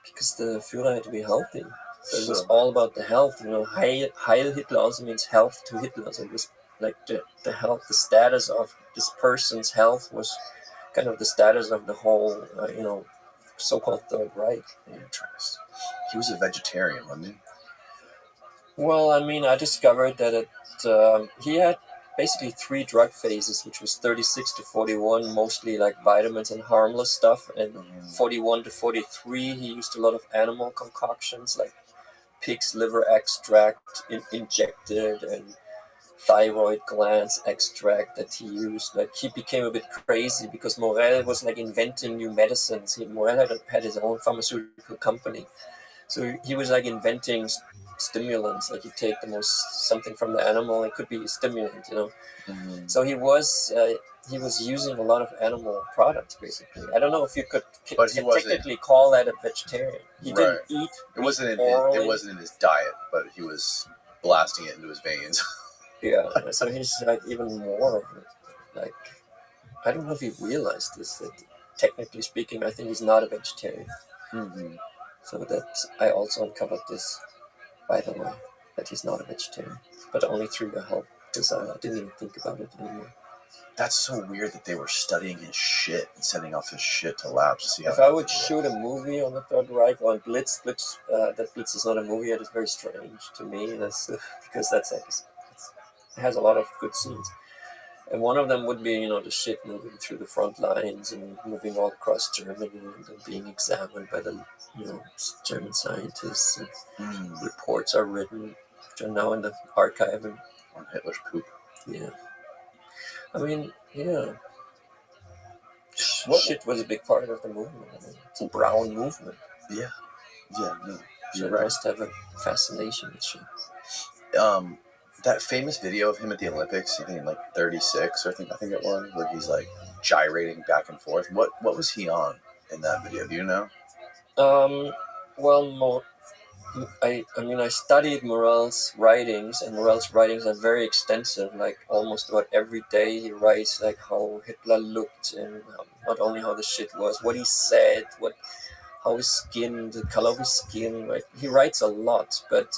Because the Führer had to be healthy. So it was all about the health. Heil Hitler also means health to Hitler. So it was like the health, the status of this person's health was kind of the status of the whole, so-called Third Reich. Interesting. He was a vegetarian, wasn't he? Well, I discovered that he had basically 3 drug phases, which was 36 to 41, mostly like vitamins and harmless stuff, and 41 to 43, he used a lot of animal concoctions, like pig's liver extract injected, and thyroid glands extract that he used. Like, he became a bit crazy because Morel was like inventing new medicines. Morel had his own pharmaceutical company. So he was like inventing stimulants, like you take something from the animal, it could be a stimulant, So he was using a lot of animal products, basically. I don't know if you could technically call that a vegetarian. He didn't eat. It wasn't in his diet, but he was blasting it into his veins. Yeah, so he's like even more of it. Like, I don't know if he realized this, that technically speaking, I think he's not a vegetarian. Mm-hmm. So that I also uncovered this, by the way, that he's not a vegetarian, but only through your help, because I didn't even think about it anymore. That's so weird that they were studying his shit and sending off his shit to labs to see how. If I would shoot a movie on the Third Reich or on Blitz, that Blitz is not a movie, it is very strange to me. That's because it has a lot of good scenes. And one of them would be, the shit moving through the front lines and moving all across Germany and then being examined by the, German scientists. And reports are written, which are now in the archive. And, on Hitler's poop. Yeah. Yeah. Shit was a big part of the movement. It's a brown movement. Yeah. Yeah, no. You must have a fascination with shit. That famous video of him at the Olympics, I think in like 36, I think it was, where he's like gyrating back and forth. What was he on in that video? Do you know? Well, I studied Morel's writings, and Morel's writings are very extensive. Like, almost about every day he writes like how Hitler looked, and not only how the shit was, what he said, how his skin, the color of his skin. Right? He writes a lot, but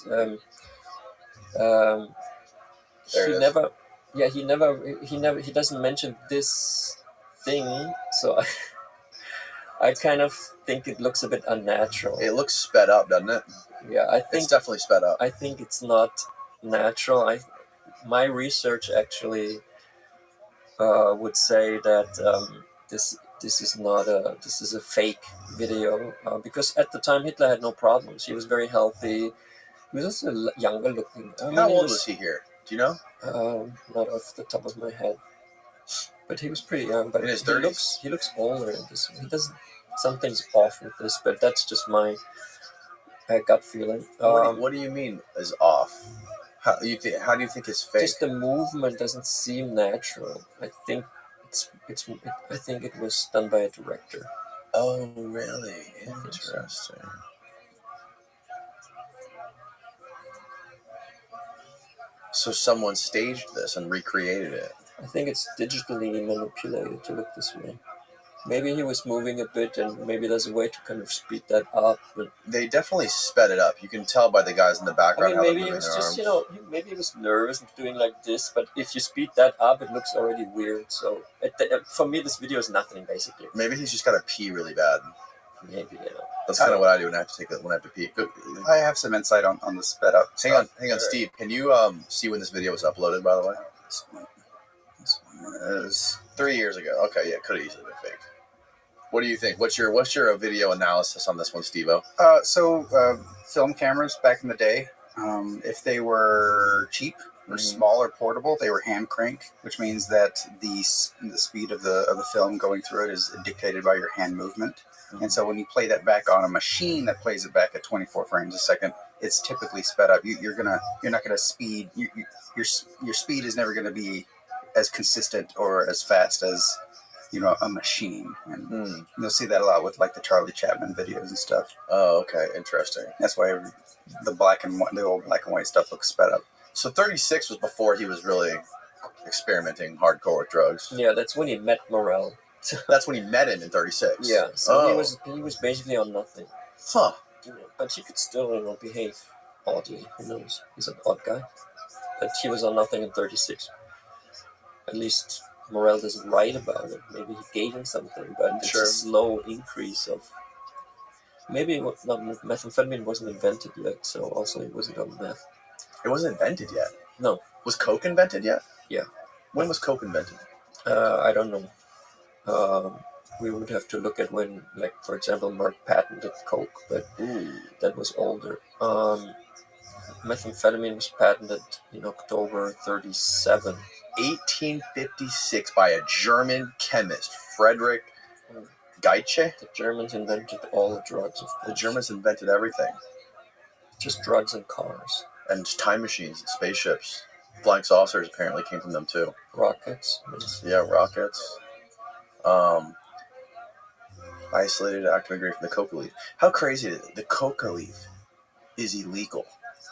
he doesn't mention this thing, so I kind of think it looks a bit unnatural. It looks sped up, doesn't it? Yeah, I think it's definitely sped up. I think it's not natural. My research actually would say that this is a fake video, because at the time Hitler had no problems. He was very healthy. He was also younger looking. How old was he here? Do you know? Not off the top of my head. But he was pretty young. But in his 30s? He looks older in this. He doesn't. Something's off with this, but that's just my gut feeling. What do you mean is off? How do you think it's fake? Just the movement doesn't seem natural. I think I think it was done by a director. Oh, really? Interesting. So someone staged this and recreated it. I think it's digitally manipulated to look this way. Maybe he was moving a bit, and maybe there's a way to kind of speed that up. But they definitely sped it up. You can tell by the guys in the background. Maybe he was just, maybe he was nervous and doing like this. But if you speed that up, it looks already weird. So for me, this video is nothing, basically. Maybe he's just got to pee really bad. Maybe, yeah. That's kind of what I do when I have to pee. I have some insight on the sped up. Hang on, Steve. Can you see when this video was uploaded? By the way, this one is 3 years ago. Okay, yeah, could have easily been fake. What do you think? What's your video analysis on this one, Steve-O? Film cameras back in the day, if they were cheap or small or portable, they were hand crank, which means that the speed of the film going through it is dictated by your hand movement. And so when you play that back on a machine that plays it back at 24 frames a second, it's typically sped up. You're not gonna speed. Your speed is never gonna be as consistent or as fast as a machine. And you'll see that a lot with like the Charlie Chaplin videos and stuff. Oh, okay, interesting. That's why the old black and white stuff looks sped up. So 36 was before he was really experimenting hardcore with drugs. Yeah, that's when he met Morel. That's when he met him in 36. Yeah, so he was basically on nothing. Huh. But he could still, behave oddly. Who knows? He's an odd guy. But he was on nothing in 36. At least Morel doesn't write about it. Maybe he gave him something, but it's a slow increase of. Maybe methamphetamine wasn't invented yet, so also it wasn't on meth. It wasn't invented yet? No. Was Coke invented yet? Yeah. When was Coke invented? I don't know. We would have to look at when, like, for example, Merck patented Coke, but that was older. Methamphetamine was patented in October 37. 1856 by a German chemist, Friedrich Geitsche. The Germans invented all the drugs, of course. The Germans invented everything. Just drugs and cars. And time machines and spaceships. Flying saucers apparently came from them too. Rockets. Yeah, rockets. Isolated active ingredient from the coca leaf. How crazy is it? The coca leaf is illegal.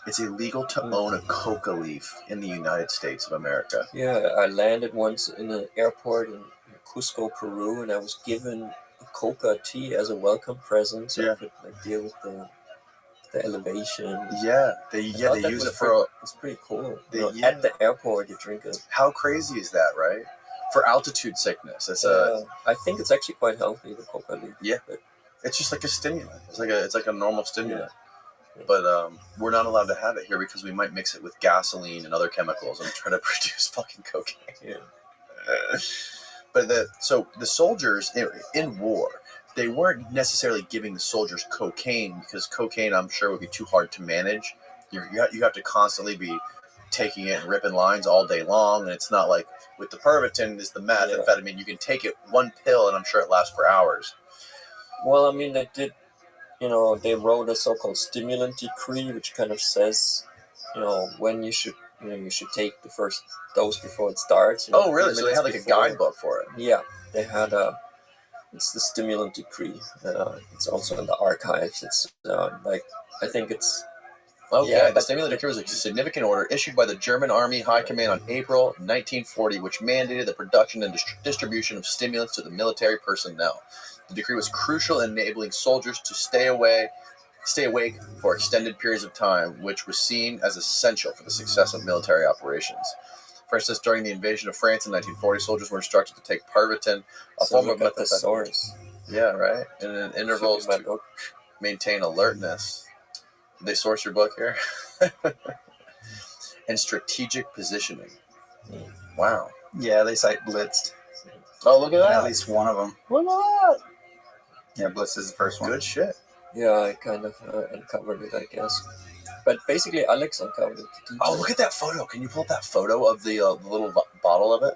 It's illegal to own a coca leaf in the United States of America. Yeah, I landed once in an airport in Cusco, Peru, and I was given a coca tea as a welcome present, so I could deal with the elevation. Yeah, they use it for. It's pretty cool. At the airport, you drink it. How crazy is that, right? For altitude sickness, I think it's actually quite healthy, the coca leaf. Yeah, it's just like a stimulant. It's like a normal stimulant. But we're not allowed to have it here because we might mix it with gasoline and other chemicals and try to produce fucking cocaine. Yeah. But the soldiers in war, they weren't necessarily giving the soldiers cocaine because cocaine, I'm sure, would be too hard to manage. You have to constantly be taking it and ripping lines all day long, and it's not like with the Pervitin is the methamphetamine. You can take it one pill, and I'm sure it lasts for hours. Well, I mean, they did. They wrote a so-called stimulant decree, which kind of says, when you should take the first dose before it starts. Oh, really? So they had like a guidebook for it. Yeah, they had it's the stimulant decree. It's also in the archives. It's I think it's. Okay, yeah, the stimulant decree was a significant order issued by the German Army High Command on April 1940, which mandated the production and distribution of stimulants to the military personnel. The decree was crucial in enabling soldiers to stay awake for extended periods of time, which was seen as essential for the success of military operations. For instance, during the invasion of France in 1940, soldiers were instructed to take Pervitin, a form of methamphetamine. Yeah, right. And in intervals to maintain alertness. Did they source your book here? And strategic positioning. Wow. Yeah, they cite Blitzed. Oh, look at that. At least one of them. Look at that. Yeah, Blitz is the first one. Good shit. Yeah, I kind of uncovered it, I guess. But basically, Alex uncovered it. Oh, look at that photo. Can you pull up that photo of the little bottle of it?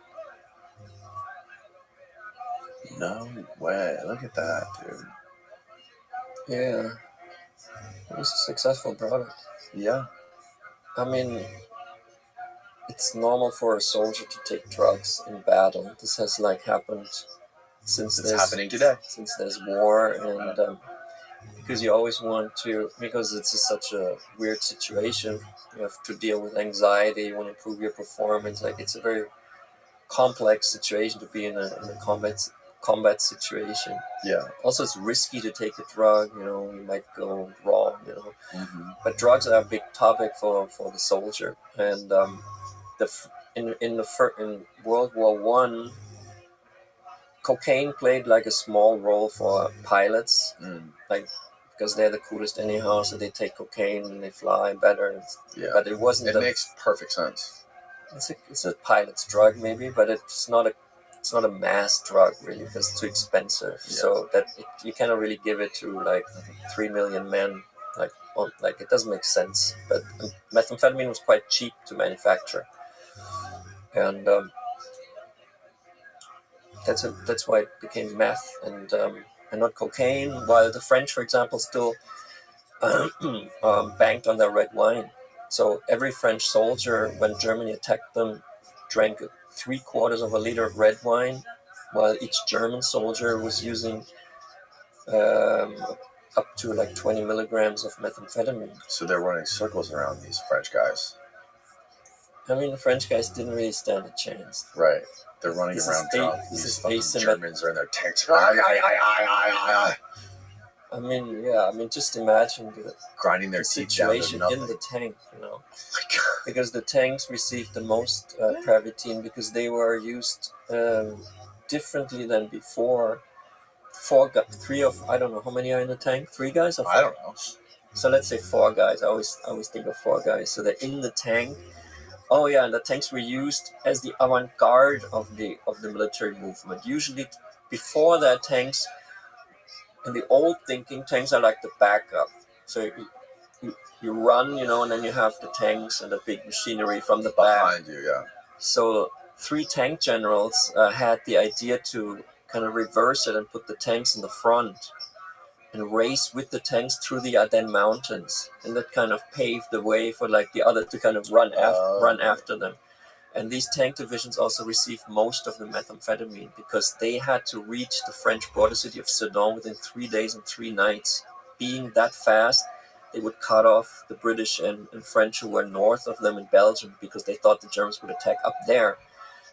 No way. Look at that, dude. Yeah. It was a successful product. Yeah. I mean, it's normal for a soldier to take drugs in battle. This has happened since it's happening today. Since there's war, and because you always want to, because it's such a weird situation. You have to deal with anxiety. You want to improve your performance. It's a very complex situation to be in a combat situation. Yeah. Also, it's risky to take a drug. You might go wrong. Mm-hmm. But drugs are a big topic for the soldier, and in World War I, cocaine played a small role for pilots, because they're the coolest anyhow. So they take cocaine and they fly better. Yeah. But it wasn't. It makes perfect sense. It's a pilot's drug maybe, but it's not a mass drug really because it's too expensive. Yeah. So that you cannot really give it to 3 million men. It doesn't make sense. But methamphetamine was quite cheap to manufacture, and that's why it became meth and not cocaine. While the French, for example, still banked on their red wine. So every French soldier, when Germany attacked them, drank 3/4 of a liter of red wine, while each German soldier was using up to 20 milligrams of methamphetamine. So they're running circles around these French guys. I mean, the French guys didn't really stand a chance. Right. They're running around town. These fucking Germans are in their tanks. I mean, yeah, I mean, just imagine grinding their the teeth down to situation nothing. in the tank, you know, Oh my God. because the tanks received the most pravitine because they were used differently than before. Three of, I don't know how many are in the tank. 3 guys or 4? I don't know. So let's say 4 guys. I always think of 4 guys. So they're in the tank. Oh yeah, and the tanks were used as the avant-garde of the military movement. Usually, before that, tanks in the old thinking, tanks are like the backup. So you run, you know, and then you have the tanks and the big machinery from the back. Behind you, yeah. So 3 tank generals had the idea to kind of reverse it and put the tanks in the front and race with the tanks through the Ardennes Mountains, and that kind of paved the way for like the other to kind of run after them. And these tank divisions also received most of the methamphetamine because they had to reach the French border city of Sedan within 3 days and 3 nights. Being that fast, they would cut off the British and French who were north of them in Belgium because they thought the Germans would attack up there.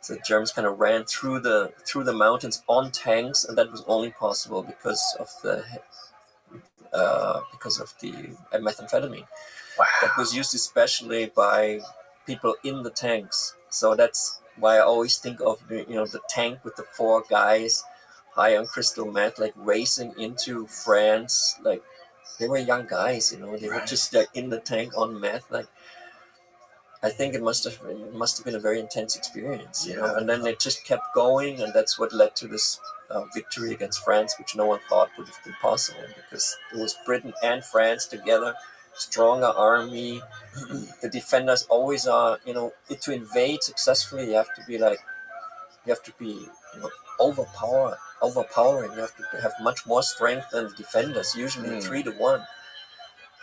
So the Germans kind of ran through the mountains on tanks, and that was only possible because of the methamphetamine. Wow. That was used especially by people in the tanks. So that's why I always think of the tank with the 4 guys high on crystal meth, like racing into France. Like they were young guys, you know, they were just like in the tank on meth. Like I think it must have been a very intense experience, you know. And then it just kept going, and that's what led to this victory against France, which no one thought would have been possible because it was Britain and France together, stronger army. The defenders always are, you know, to invade successfully, you have to be, you know, overpowering. You have to have much more strength than the defenders, usually 3-1.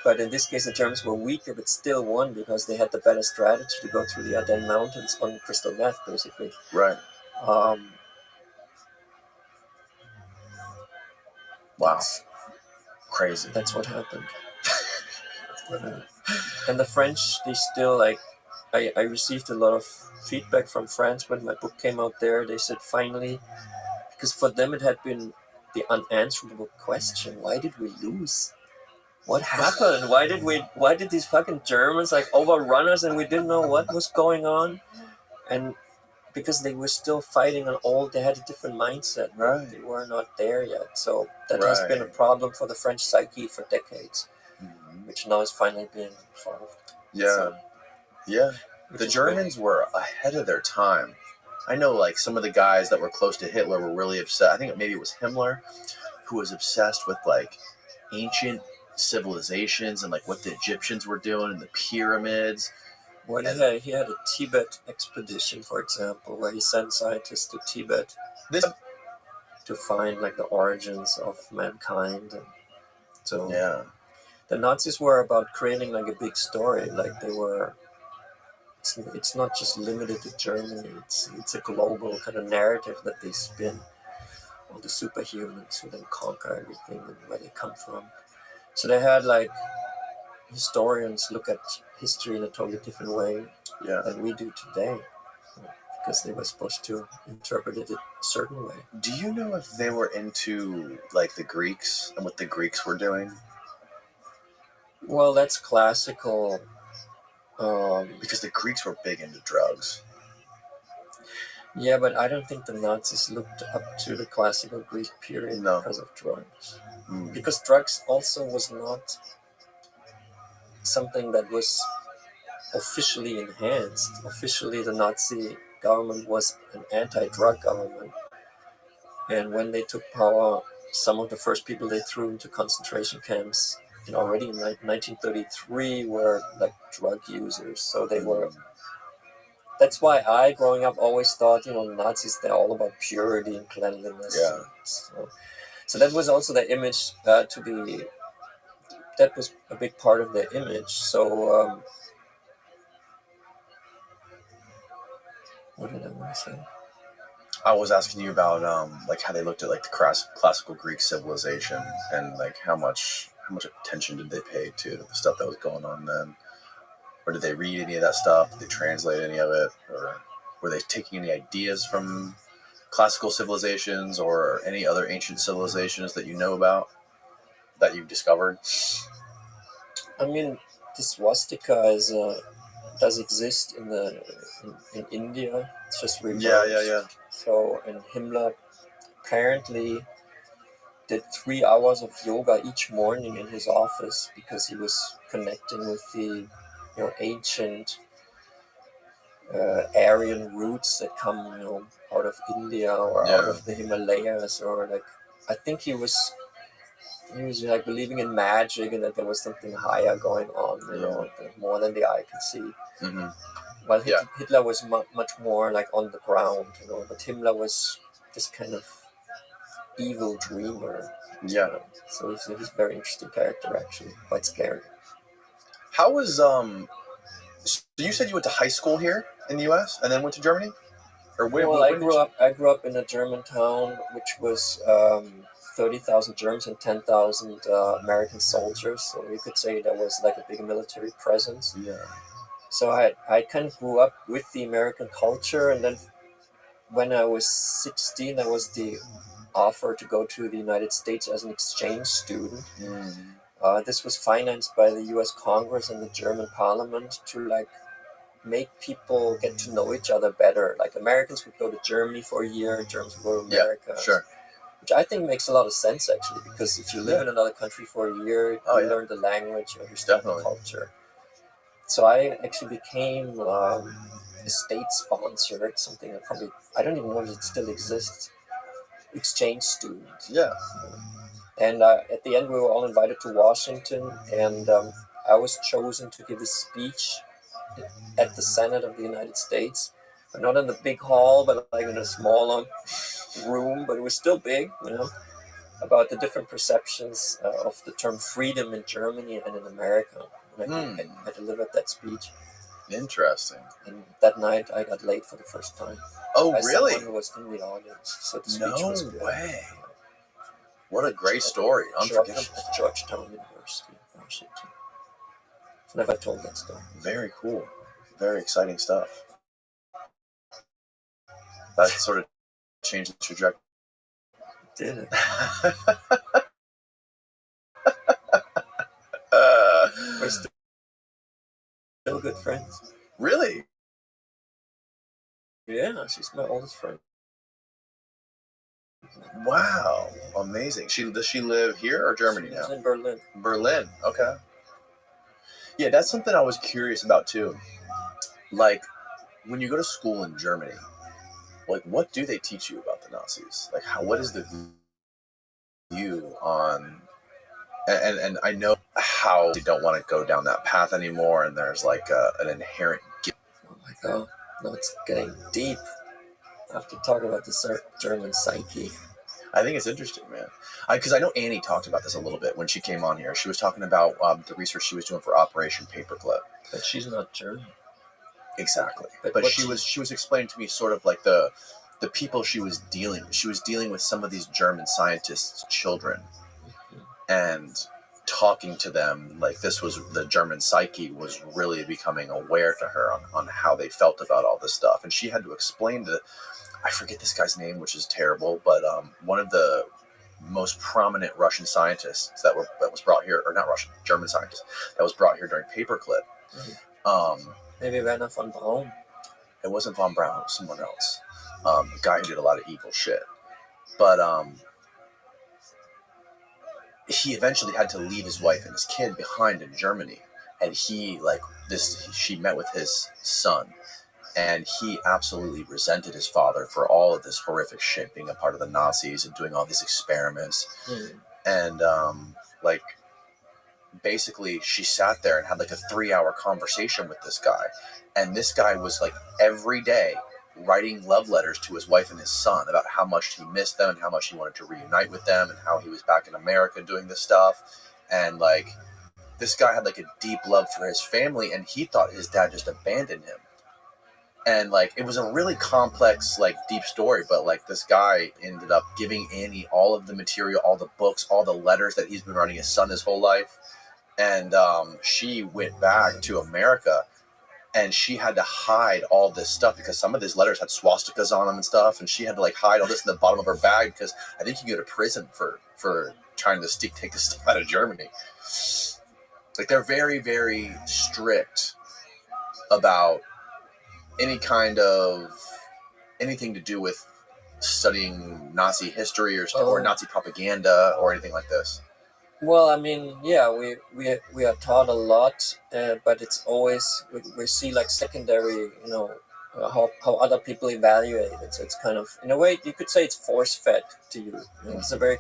But in this case, the Germans were weaker, but still won because they had the better strategy to go through the Ardennes Mountains on crystal meth, basically. Right. Wow. Crazy. That's what happened. And the French, they still, like, I received a lot of feedback from France when my book came out there. They said, finally, because for them it had been the unanswerable question, why did we lose? What happened? Why did these fucking Germans like overrun us and we didn't know what was going on? And because they were still fighting they had a different mindset. Right. They were not there yet. So that has been a problem for the French psyche for decades, which now is finally being solved. Yeah. Yeah. The Germans were ahead of their time. I know, like, some of the guys that were close to Hitler were really upset. I think maybe it was Himmler, who was obsessed with, like, ancient civilizations and, like, what the Egyptians were doing and the pyramids. Well, he had a Tibet expedition, for example, where he sent scientists to Tibet to find, like, the origins of mankind. And so the Nazis were about creating, like, a big story. Like, they were... It's not just limited to Germany. It's a global kind of narrative that they spin on the superhumans who then conquer everything and where they come from. So they had, like, historians look at history in a totally different way than we do today, because they were supposed to interpret it a certain way. Do you know if they were into, like, the Greeks and what the Greeks were doing? Well, that's classical. Because the Greeks were big into drugs. Yeah, but I don't think the Nazis looked up to the classical Greek period because of drugs. Because drugs also was not something that was officially enhanced. Officially, the Nazi government was an anti-drug government. And when they took power, some of the first people they threw into concentration camps already in 1933 were like drug users. So they were... That's why I, growing up, always thought, Nazis, they're all about purity and cleanliness. Yeah. So that was also the image that was a big part of their image. So, what did I want to say? I was asking you about like how they looked at like the classical Greek civilization and like how much attention did they pay to the stuff that was going on then, or did they read any of that stuff? Did they translate any of it, or were they taking any ideas from classical civilizations or any other ancient civilizations that you know about? that you've discovered? I mean, the swastika does exist in India. It's just reversed. Yeah. So, and Himmler apparently did 3 hours of yoga each morning in his office because he was connecting with the ancient Aryan roots that come out of India or out of the Himalayas, or like I think he was like believing in magic and that there was something higher going on, more than the eye could see. Mm-hmm. While Hitler was much more like on the ground, but Himmler was this kind of evil dreamer. Yeah. So he's a very interesting character, actually, quite scary. How was so you said you went to high school here in the U.S. and then went to Germany? Or I grew up in a German town, which was 30,000 Germans and 10,000 American soldiers. So you could say there was like a big military presence. Yeah. So I kind of grew up with the American culture, and then when I was 16, there was the offer to go to the United States as an exchange student. This was financed by the U.S. Congress and the German Parliament to like make people get to know each other better. Like Americans would go to Germany for a year, Germans would go to America. Yeah, sure. Which I think makes a lot of sense, actually, because if you live in another country for a year, you learn the language, you understand the culture. So I actually became a state-sponsored, something I don't even know if it still exists, exchange student. Yeah. And at the end, we were all invited to Washington, and I was chosen to give a speech at the Senate of the United States, but not in the big hall, but like in a smaller room, but it was still big, about the different perceptions of the term freedom in Germany and in America. And I delivered that speech. Interesting. And that night I got late for the first time. Oh, by really? Someone who was in the audience. So the speech was good. No way. What a great story. Unforgettable. At Georgetown University, Washington. I've never told that story. Very cool. Very exciting stuff. That sort of changed the trajectory. Did it? We're still good friends. Really? Yeah, she's my oldest friend. Wow, amazing. Does she live here or Germany now? She's in Berlin. Berlin, okay. Yeah, that's something I was curious about too. Like, when you go to school in Germany, like, what do they teach you about the Nazis? Like, what is the view on? And I know how they don't want to go down that path anymore, and there's like an inherent guilt. Oh my God, no, it's getting deep. I have to talk about the German psyche. I think it's interesting, man. Because I know Annie talked about this a little bit when she came on here. She was talking about the research she was doing for Operation Paperclip. But she's not German. Exactly. But she was explaining to me sort of like the people she was dealing with. She was dealing with some of these German scientists' children, and talking to them like this was the German psyche was really becoming aware to her on how they felt about all this stuff. And she had to explain to, I forget this guy's name, which is terrible, but one of the most prominent Russian scientists that was brought here, or not Russian, German scientist that was brought here during Paperclip. Maybe Werner von Braun. It wasn't von Braun, it was someone else. A guy who did a lot of evil shit. But he eventually had to leave his wife and his kid behind in Germany. And she met with his son. And he absolutely resented his father for all of this horrific shit, being a part of the Nazis and doing all these experiments. And basically she sat there and had like a 3-hour conversation with this guy. And this guy was like every day writing love letters to his wife and his son about how much he missed them and how much he wanted to reunite with them and how he was back in America doing this stuff. And like this guy had like a deep love for his family, and he thought his dad just abandoned him. And like it was a really complex, like deep story, but like this guy ended up giving Annie all of the material, all the books, all the letters that he's been writing his son his whole life. And she went back to America, and she had to hide all this stuff because some of these letters had swastikas on them and stuff, and she had to like hide all this in the bottom of her bag because I think you go to prison for trying to take the stuff out of Germany. Like, they're very, very strict about anything to do with studying Nazi history or Nazi propaganda or anything like this. Well, I mean, yeah, we are taught a lot, but it's always we see like secondary, how other people evaluate it. So it's kind of, in a way, you could say it's force fed to you. It's a very,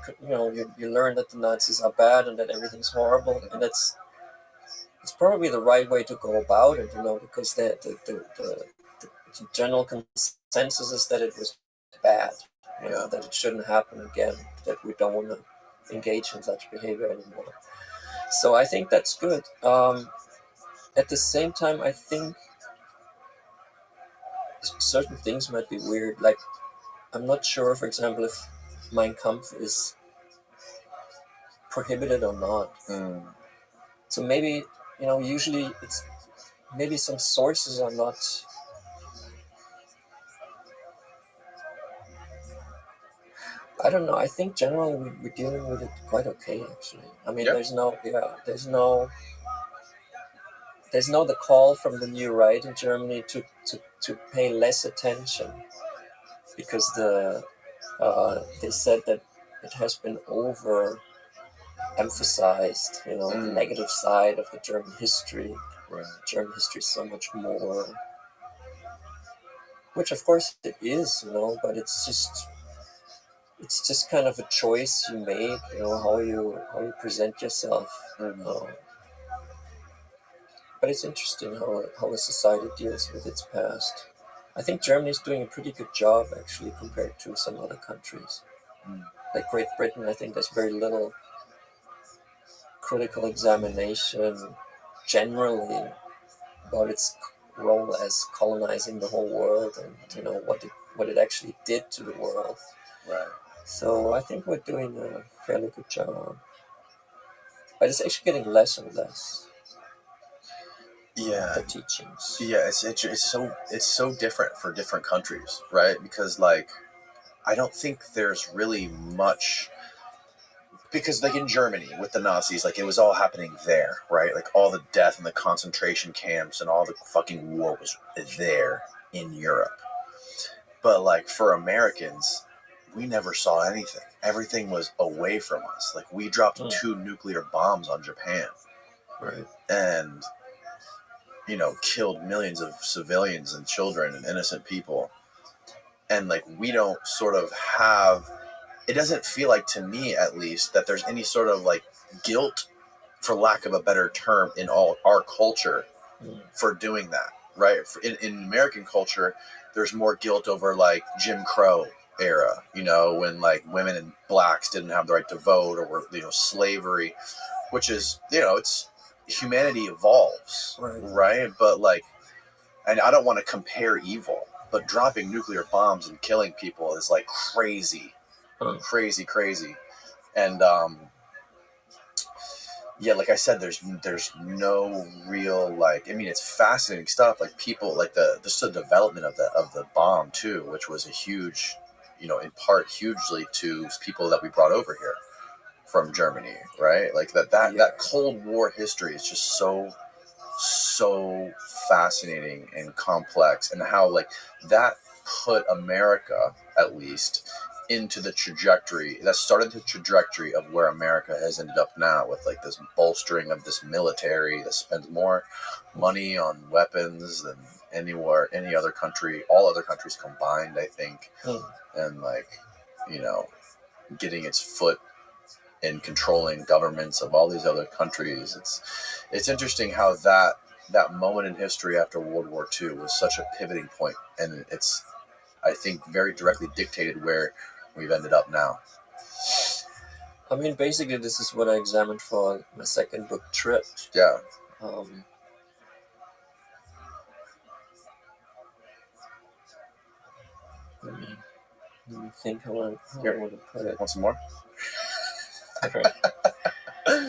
you learn that the Nazis are bad and that everything's horrible, and it's probably the right way to go about it, because the general consensus is that it was bad, that it shouldn't happen again, that we don't want to engage in such behavior anymore. So I think that's good. At the same time, I think certain things might be weird. Like, I'm not sure, for example, if Mein Kampf is prohibited or not. So maybe, usually it's maybe some sources are not. I don't know. I think generally we're dealing with it quite okay, actually. I mean, there's no the call from the new right in Germany to pay less attention, because they said that it has been emphasized, the negative side of the German history. Right. German history is so much more, which of course it is, but it's just kind of a choice you make, how you present yourself. But it's interesting how a society deals with its past. I think Germany is doing a pretty good job, actually, compared to some other countries. Like Great Britain, I think there's very little critical examination generally about its role as colonizing the whole world, and what it actually did to the world. Right. So I think we're doing a fairly good job, but it's actually getting less and less. Yeah, the teachings. Yeah, it's so different for different countries, right? Because like, I don't think there's really much, because like in Germany with the Nazis, like it was all happening there, right? Like all the death and the concentration camps and all the fucking war was there in Europe. But like for Americans, we never saw anything. Everything was away from us. Like we dropped 2 nuclear bombs on Japan, right? And killed millions of civilians and children and innocent people. And like we don't sort of have, it doesn't feel like, to me at least, that there's any sort of like guilt, for lack of a better term, in all our culture for doing that, right? In American culture, there's more guilt over like Jim Crow era, when like women and blacks didn't have the right to vote, or were, slavery, which is, it's, humanity evolves, right? But like, and I don't want to compare evil, but dropping nuclear bombs and killing people is like crazy. Crazy. And like I said, there's no real, like, I mean, it's fascinating stuff, like people, like the development of the bomb too, which was a huge, in part hugely to people that we brought over here from Germany, right? Like that Cold War history is just so fascinating and complex, and how like that put America, at least, into the trajectory that started the trajectory of where America has ended up now, with like this bolstering of this military that spends more money on weapons than any other country, all other countries combined, I think. And like, getting its foot in controlling governments of all these other countries. It's interesting how that moment in history after World War II was such a pivoting point, and it's, I think, very directly dictated where we've ended up now. I mean, basically, this is what I examined for my second book, Trip. Yeah. Let me think how I want to put it. Want some more? Okay.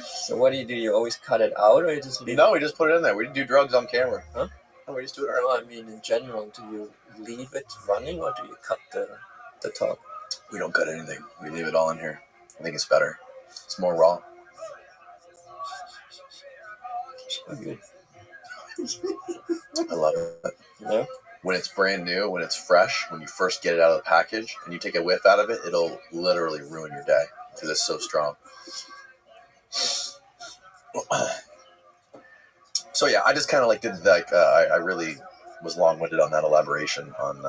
So what do? You always cut it out, or you just leave No, we just put it in there. We didn't do drugs on camera. Huh? No, we just do it. No, I mean, in general, do you leave it running, or do you cut the talk? We don't cut anything. We leave it all in here. I think it's better. It's more raw. Good. I love it. Yeah. When it's brand new, when it's fresh, when you first get it out of the package and you take a whiff out of it, it'll literally ruin your day because it's so strong. So yeah, I just kind of like did like I really was long-winded on that elaboration on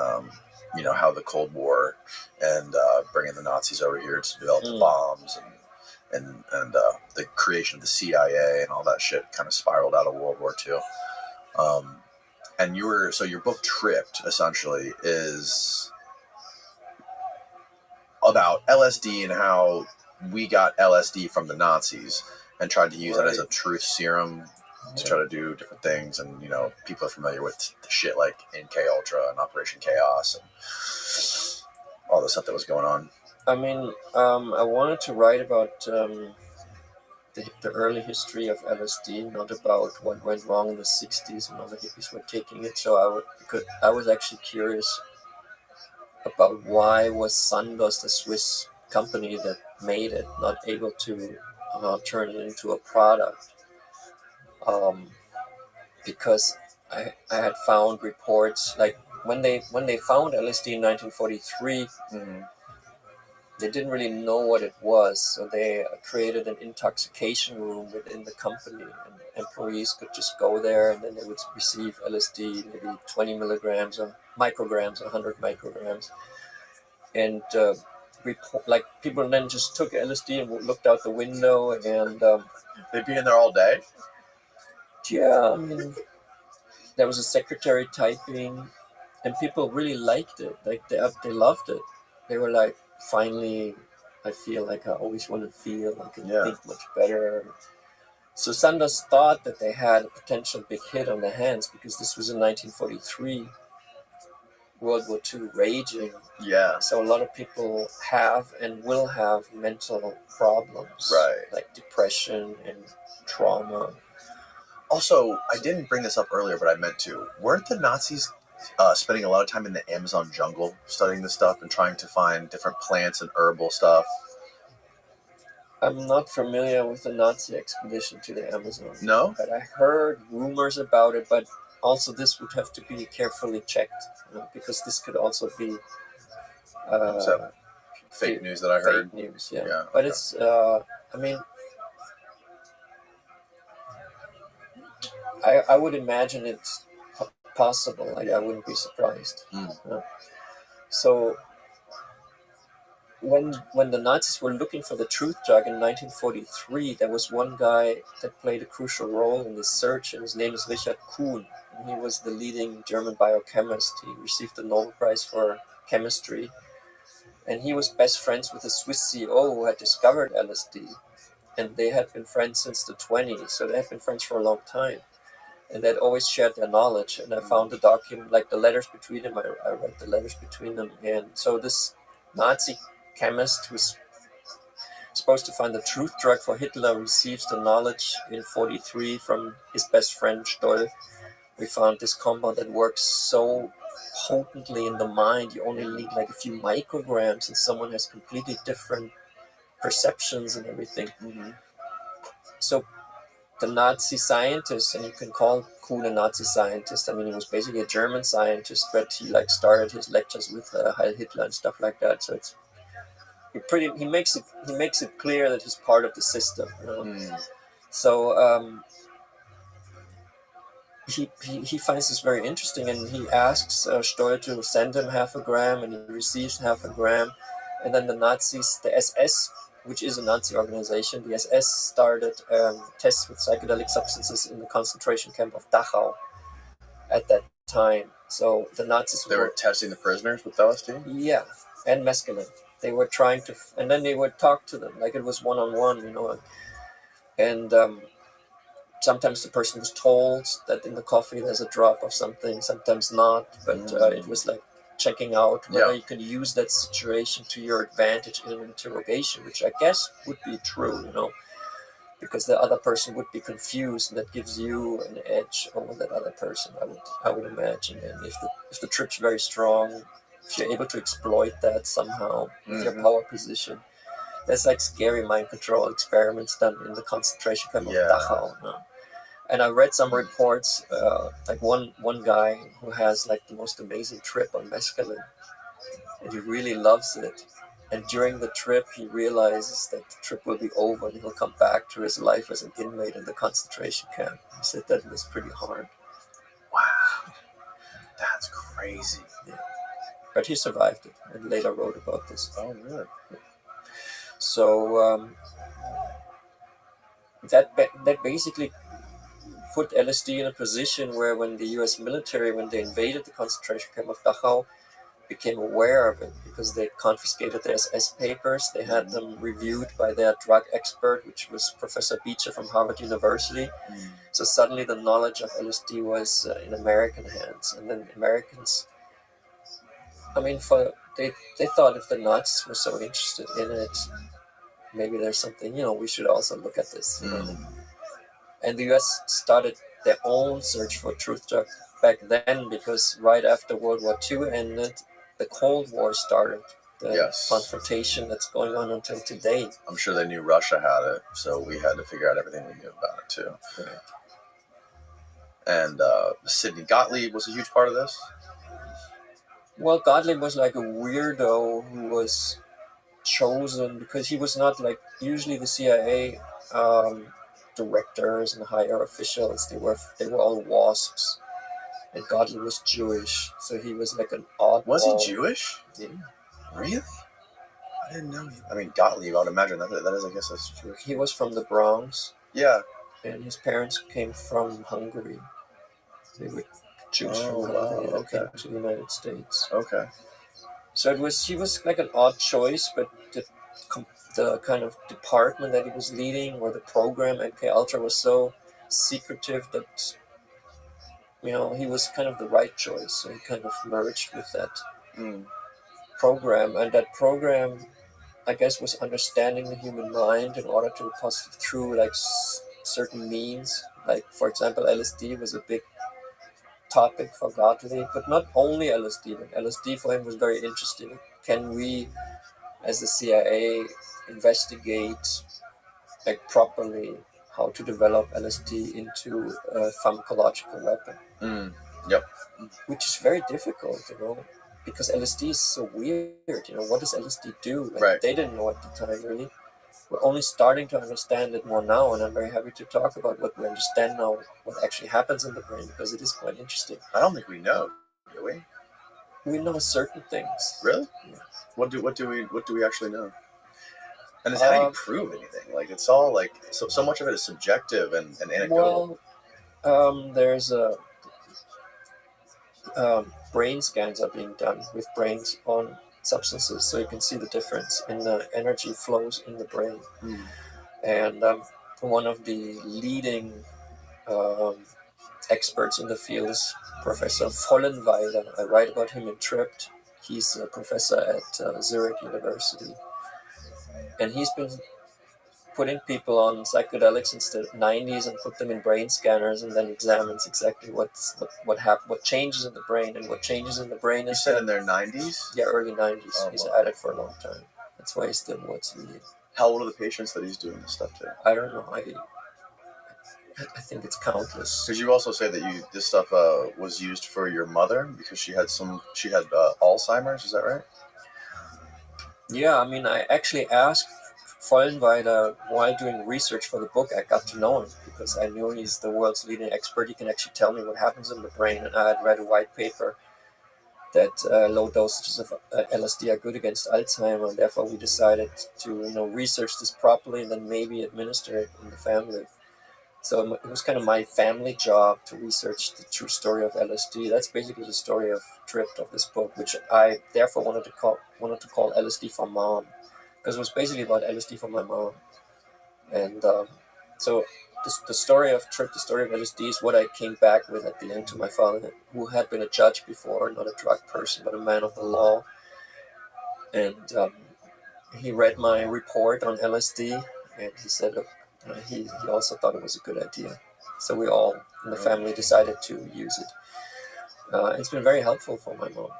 how the Cold War and bringing the Nazis over here to develop the bombs and the creation of the CIA and all that shit kind of spiraled out of World War II. And your book Tripped essentially is about LSD and how we got LSD from the Nazis and tried to use it as a truth serum to try to do different things. And people are familiar with the shit like MK Ultra and Operation Chaos and all the stuff that was going on. I mean, I wanted to write about the early history of LSD, not about what went wrong in the 60s when all the hippies were taking it. So I was actually curious about why was Sandoz, the Swiss company that made it, not able to turn it into a product. Because I had found reports, like when they found LSD in 1943, they didn't really know what it was, so they created an intoxication room within the company, and employees could just go there and then they would receive LSD, maybe 20 milligrams or micrograms, 100 micrograms. And like people then just took LSD and looked out the window, and they'd be in there all day. Yeah, I mean, there was a secretary typing, and people really liked it. Like they loved it. They were like, finally, I feel like I always want to feel. I can think much better. So Sandoz thought that they had a potential big hit on their hands because this was in 1943, World War II raging. Yeah. So a lot of people have and will have mental problems, right? Like depression and trauma. Also, I didn't bring this up earlier, but I meant to. Weren't the Nazis spending a lot of time in the Amazon jungle studying this stuff and trying to find different plants and herbal stuff? I'm not familiar with the Nazi expedition to the Amazon. No? But I heard rumors about it, but also this would have to be carefully checked, because this could also be fake news that I heard. Fake news, yeah. But it's, I mean, I would imagine it's possible. Like, I wouldn't be surprised. So when the Nazis were looking for the truth drug in 1943, there was one guy that played a crucial role in this search, and his name is Richard Kuhn. And he was the leading German biochemist. He received the Nobel Prize for chemistry, and he was best friends with the Swiss CEO who had discovered LSD. And they had been friends since the 1920s, so they had been friends for a long time. And they'd always shared their knowledge. And I found the document, like the letters between them. I read the letters between them. And so this Nazi chemist who's supposed to find the truth drug for Hitler receives the knowledge in 1943 from his best friend Stoll. We found this compound that works so potently in the mind. You only need like a few micrograms, and someone has completely different perceptions and everything. So the Nazi scientist, and you can call Kuhn a Nazi scientist. I mean, he was basically a German scientist, but he like started his lectures with Heil Hitler and stuff like that. So it's he makes it clear that he's part of the system. So he finds this very interesting, and he asks Stoll to send him 0.5 gram, and he receives 0.5 gram. And then the Nazis, the SS, which is a Nazi organization, the SS started tests with psychedelic substances in the concentration camp of Dachau at that time. So the Nazis were testing the prisoners with LSD? Yeah, and mescaline. They were trying to, and then they would talk to them like it was one-on-one, and sometimes the person was told that in the coffee there's a drop of something, sometimes not, but it was like checking out whether you can use that situation to your advantage in an interrogation, which I guess would be true, because the other person would be confused, and that gives you an edge over that other person, I would imagine. And if the trip's very strong, if you're able to exploit that somehow with your power position, there's like scary mind control experiments done in the concentration camp of Dachau. No? And I read some reports, like one guy who has like the most amazing trip on mescaline, and he really loves it. And during the trip, he realizes that the trip will be over and he'll come back to his life as an inmate in the concentration camp. He said that was pretty hard. Wow, that's crazy. Yeah. But he survived it and later wrote about this. Oh, really? So that basically put LSD in a position where when the US military, when they invaded the concentration camp of Dachau, became aware of it because they confiscated their SS papers. They had them reviewed by their drug expert, which was Professor Beecher from Harvard University. So suddenly the knowledge of LSD was in American hands. And then Americans, I mean, they thought if the Nazis were so interested in it, maybe there's something, we should also look at this. And the US started their own search for truth drug back then, because right after World War II ended, the Cold War started, the confrontation that's going on until today. I'm sure they knew Russia had it, so we had to figure out everything we knew about it too. Right. And Sidney Gottlieb was a huge part of this? Well, Gottlieb was like a weirdo who was chosen because he was not like, usually the CIA directors and higher officials, they were all WASPs. And Gottlieb was Jewish, so he was like an oddball. Was he Jewish? Yeah. Really? I didn't know. I mean, Gottlieb, I would imagine that is, I guess, that's Jewish. He was from the Bronx. Yeah. And his parents came from Hungary. They were Jews from Hungary that came to the United States. Okay. So he was like an odd choice, but the kind of department that he was leading, or the program, MK Ultra, was so secretive that he was kind of the right choice. So he kind of merged with that program. And that program, I guess, was understanding the human mind in order to pass through like certain means. Like, for example, LSD was a big topic for Gottlieb, but not only LSD, but LSD for him was very interesting. Can we, as the CIA, investigate like properly how to develop LSD into a pharmacological weapon? Yep. Which is very difficult, because LSD is so weird. What does LSD do? Right. They didn't know at the time, really. We're only starting to understand it more now, and I'm very happy to talk about what we understand now, what actually happens in the brain, because it is quite interesting. I don't think we know, do we? We know certain things. Really? Yeah. What do we actually know? And it's how do you prove anything? Like, it's all like so much of it is subjective and anecdotal. Well, there's brain scans are being done with brains on substances, so you can see the difference in the energy flows in the brain. And one of the leading experts in the field is Professor Vollenweider. I write about him in Tripped. He's a professor at Zurich University, and he's been putting people on psychedelics since the 90s and put them in brain scanners, and then examines exactly what changes in the brain. And what changes in the brain is... You said in their 90s? Yeah, early 90s. Oh, he's wow. at it for a long time. That's why he's still what's leading. How old are the patients that he's doing this stuff to? I don't know. I think it's countless. Because you also say that this stuff was used for your mother because she had Alzheimer's. Is that right? Yeah, I mean, I actually asked Vollenweider, while doing research for the book, I got to know him because I knew he's the world's leading expert. He can actually tell me what happens in the brain, and I had read a white paper that low dosages of LSD are good against Alzheimer, and therefore we decided to research this properly and then maybe administer it in the family. So it was kind of my family job to research the true story of LSD. That's basically the story of Tripped, of this book, which I therefore wanted to call LSD for Mom, because it was basically about LSD for my mom. And so the story of Tripped, the story of LSD, is what I came back with at the end to my father, who had been a judge before, not a drug person, but a man of the law. And he read my report on LSD, and he said, he also thought it was a good idea. So we all in the family decided to use it. It's been very helpful for my mom.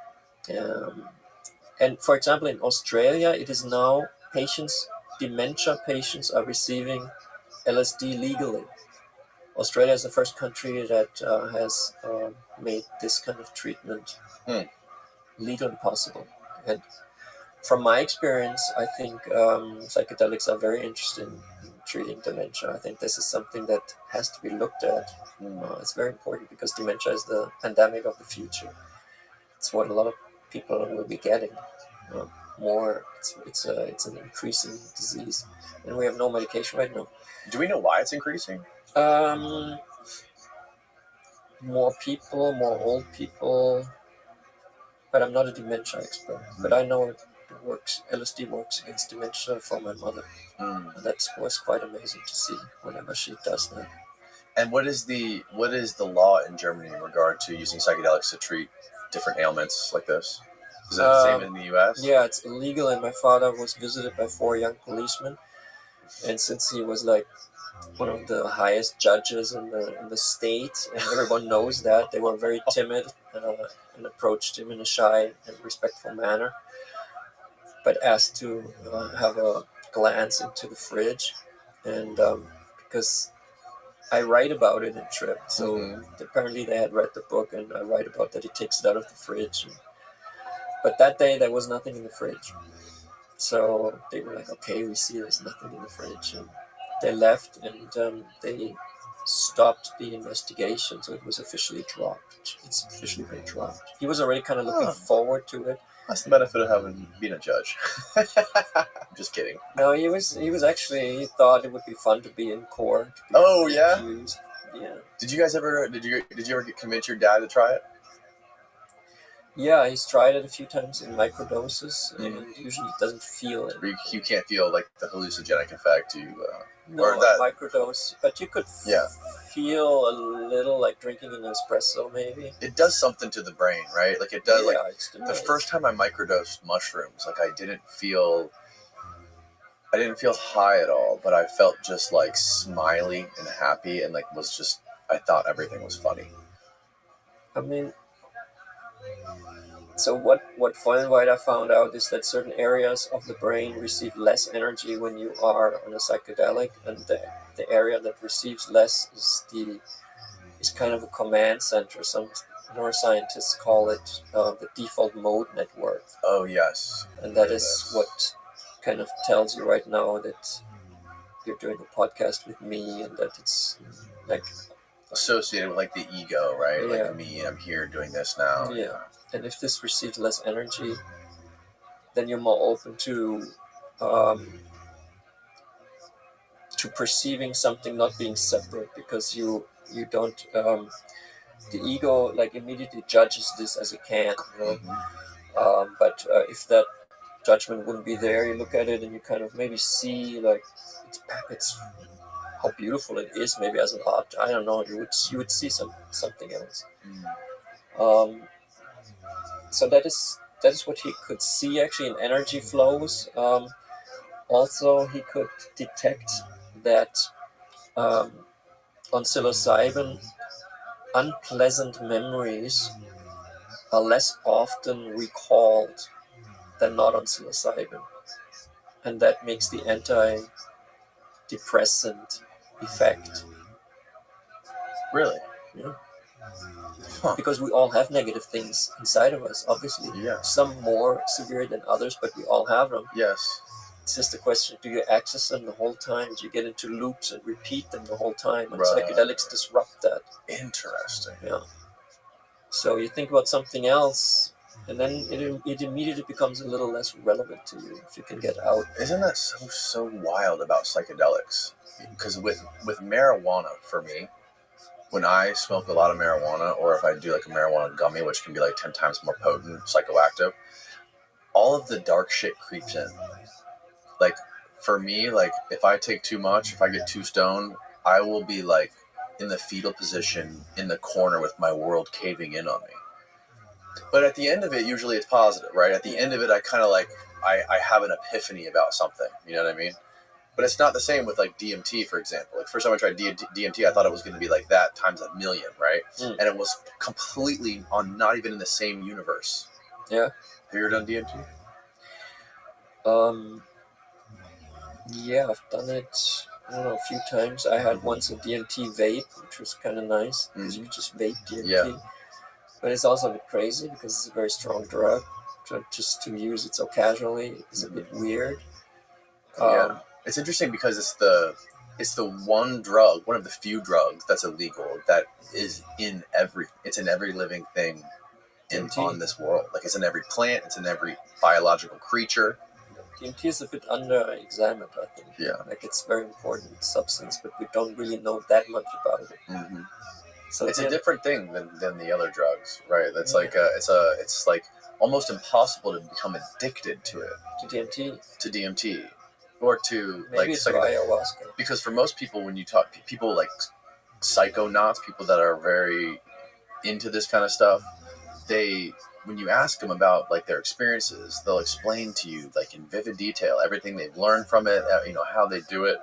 And for example, in Australia, it is now patients dementia patients are receiving LSD legally. Australia is the first country that has made this kind of treatment legal and possible. And from my experience, I think psychedelics are very interesting in treating dementia. I think this is something that has to be looked at. It's very important because dementia is the pandemic of the future. It's what a lot of people will be getting. More, it's an increasing disease, and we have no medication right now. Do we know why it's increasing? More people, more old people, but I'm not a dementia expert. But I know it works. LSD works against dementia for my mother. That was quite amazing to see whenever she does that. And what is the law in Germany in regard to using psychedelics to treat different ailments like this? Is it the same in the U.S.? Yeah, it's illegal. And my father was visited by 4 young policemen, and since he was like one of the highest judges in the state, and everyone knows that, they were very timid and approached him in a shy and respectful manner, but asked to have a glance into the fridge. And because I write about it in Trip, so apparently they had read the book, and I write about that he takes it out of the fridge. But that day there was nothing in the fridge. So they were like, okay, we see there's nothing in the fridge. And they left, and they stopped the investigation, so it was officially dropped. It's officially been dropped. He was already kind of looking forward to it. That's the benefit of having been a judge. I'm just kidding. No, he was actually, he thought it would be fun to be in court. Oh yeah? Accused. Yeah. Did you ever convince your dad to try it? Yeah, he's tried it a few times in microdoses, and usually it doesn't feel it. You can't feel like the hallucinogenic effect. No, microdose, but you could feel a little like drinking an espresso, maybe. It does something to the brain, right? Like it does. Yeah, like the first time I microdosed mushrooms, like I didn't feel high at all, but I felt just like smiley and happy, and like I thought everything was funny. I mean, so what Freudenweider found out is that certain areas of the brain receive less energy when you are on a psychedelic, and the area that receives less is kind of a command center. Some neuroscientists call it the default mode network. Oh yes, and that is what kind of tells you right now that you're doing a podcast with me, and that it's like associated with like the ego, right? Yeah. Like me, I'm here doing this now. Yeah. And if this receives less energy, then you're more open to perceiving something not being separate, because you don't the ego like immediately judges this as a can, you know? But if that judgment wouldn't be there, you look at it and you kind of maybe see like it's how beautiful it is, maybe as an art. I don't know. You would see something else. So that is what he could see actually in energy flows. Also, he could detect that on psilocybin, unpleasant memories are less often recalled than not on psilocybin, and that makes the antidepressant effect. Really? Yeah. Because we all have negative things inside of us, obviously. Yeah. Some more severe than others, but we all have them. Yes. It's just a question, do you access them the whole time? Do you get into loops and repeat them the whole time? And psychedelics disrupt that. Interesting. Yeah. So you think about something else, and then it immediately becomes a little less relevant to you if you can get out. Isn't that so wild about psychedelics? Because with marijuana, for me, when I smoke a lot of marijuana, or if I do like a marijuana gummy, which can be like 10 times more potent, psychoactive, all of the dark shit creeps in. Like for me, like if I take too much, if I get too stoned, I will be like in the fetal position in the corner with my world caving in on me. But at the end of it, usually it's positive, right? At the end of it, I kind of like, I have an epiphany about something, you know what I mean? But it's not the same with like DMT, for example. Like first time I tried DMT, I thought it was going to be like that times a million, right? And it was completely not even in the same universe. Yeah. Have you ever done DMT? Yeah, I've done it, I don't know, a few times. I had once a DMT vape, which was kind of nice because you could just vape DMT. Yeah. But it's also a bit crazy because it's a very strong drug. So just to use it so casually is a bit weird. Yeah, it's interesting because it's the one drug, one of the few drugs that's illegal that is in every living thing on this world. Like it's in every plant, it's in every biological creature. DMT is a bit under-examined, I think. Yeah. Like it's a very important substance, but we don't really know that much about it. Mm-hmm. So it's a different thing than the other drugs, right? That's like it's like almost impossible to become addicted to it. To DMT. Or to maybe like to ayahuasca. Because for most people, when you talk people like psychonauts, people that are very into this kind of stuff, when you ask them about like their experiences, they'll explain to you like in vivid detail everything they've learned from it, how they do it,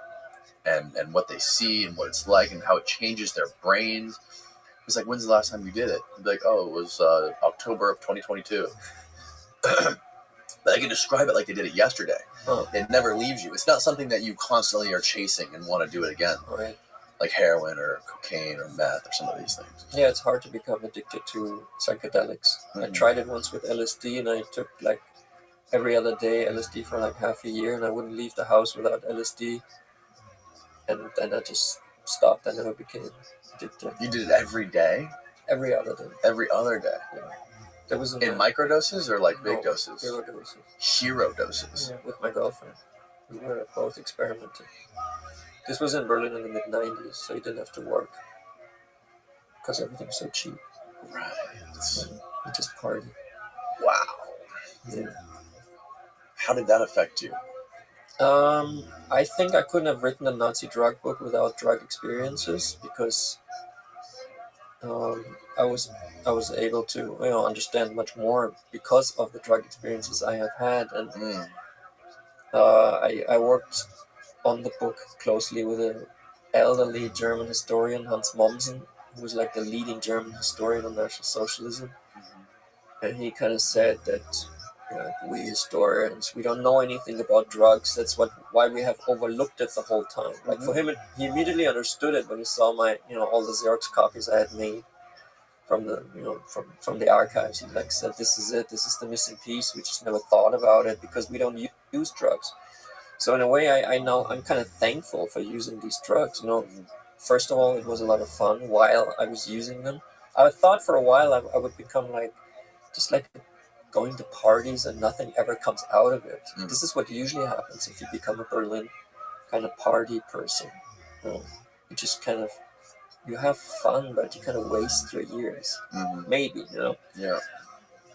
and what they see and what it's like and how it changes their brains. It's like, when's the last time you did it? You'd be like, oh, it was October of 2022. But I can describe it like they did it yesterday. It never leaves you. It's not something that you constantly are chasing and want to do it again. Right. Like heroin or cocaine or meth or some of these things. Yeah, it's hard to become addicted to psychedelics. I tried it once with LSD, and I took like every other day LSD for like half a year, and I wouldn't leave the house without LSD. And then I just stopped. I never became addicted. You did it every day? Every other day. Every other day? Yeah. There was in microdoses or like big doses? Hero doses. Hero doses? Yeah, with my girlfriend. We were both experimenting. This was in Berlin in the mid-90s, so you didn't have to work. Because everything's so cheap. Right. You just party. Wow. Yeah. How did that affect you? I think I couldn't have written a Nazi drug book without drug experiences, because I was able to understand much more because of the drug experiences I have had, and I worked on the book closely with an elderly German historian, Hans Mommsen, who was like the leading German historian on National Socialism, and he kind of said that we historians, we don't know anything about drugs. That's why we have overlooked it the whole time. Like for him, he immediately understood it when he saw my all the Xerox copies I had made from the from the archives. He like said, this is it. This is the missing piece. We just never thought about it because we don't use drugs. So in a way, I know I'm kind of thankful for using these drugs. First of all, it was a lot of fun while I was using them. I thought for a while I would become like going to parties and nothing ever comes out of it. This is what usually happens if you become a Berlin kind of party person. You just kind of, you have fun, but you kind of waste your years. Maybe, Yeah.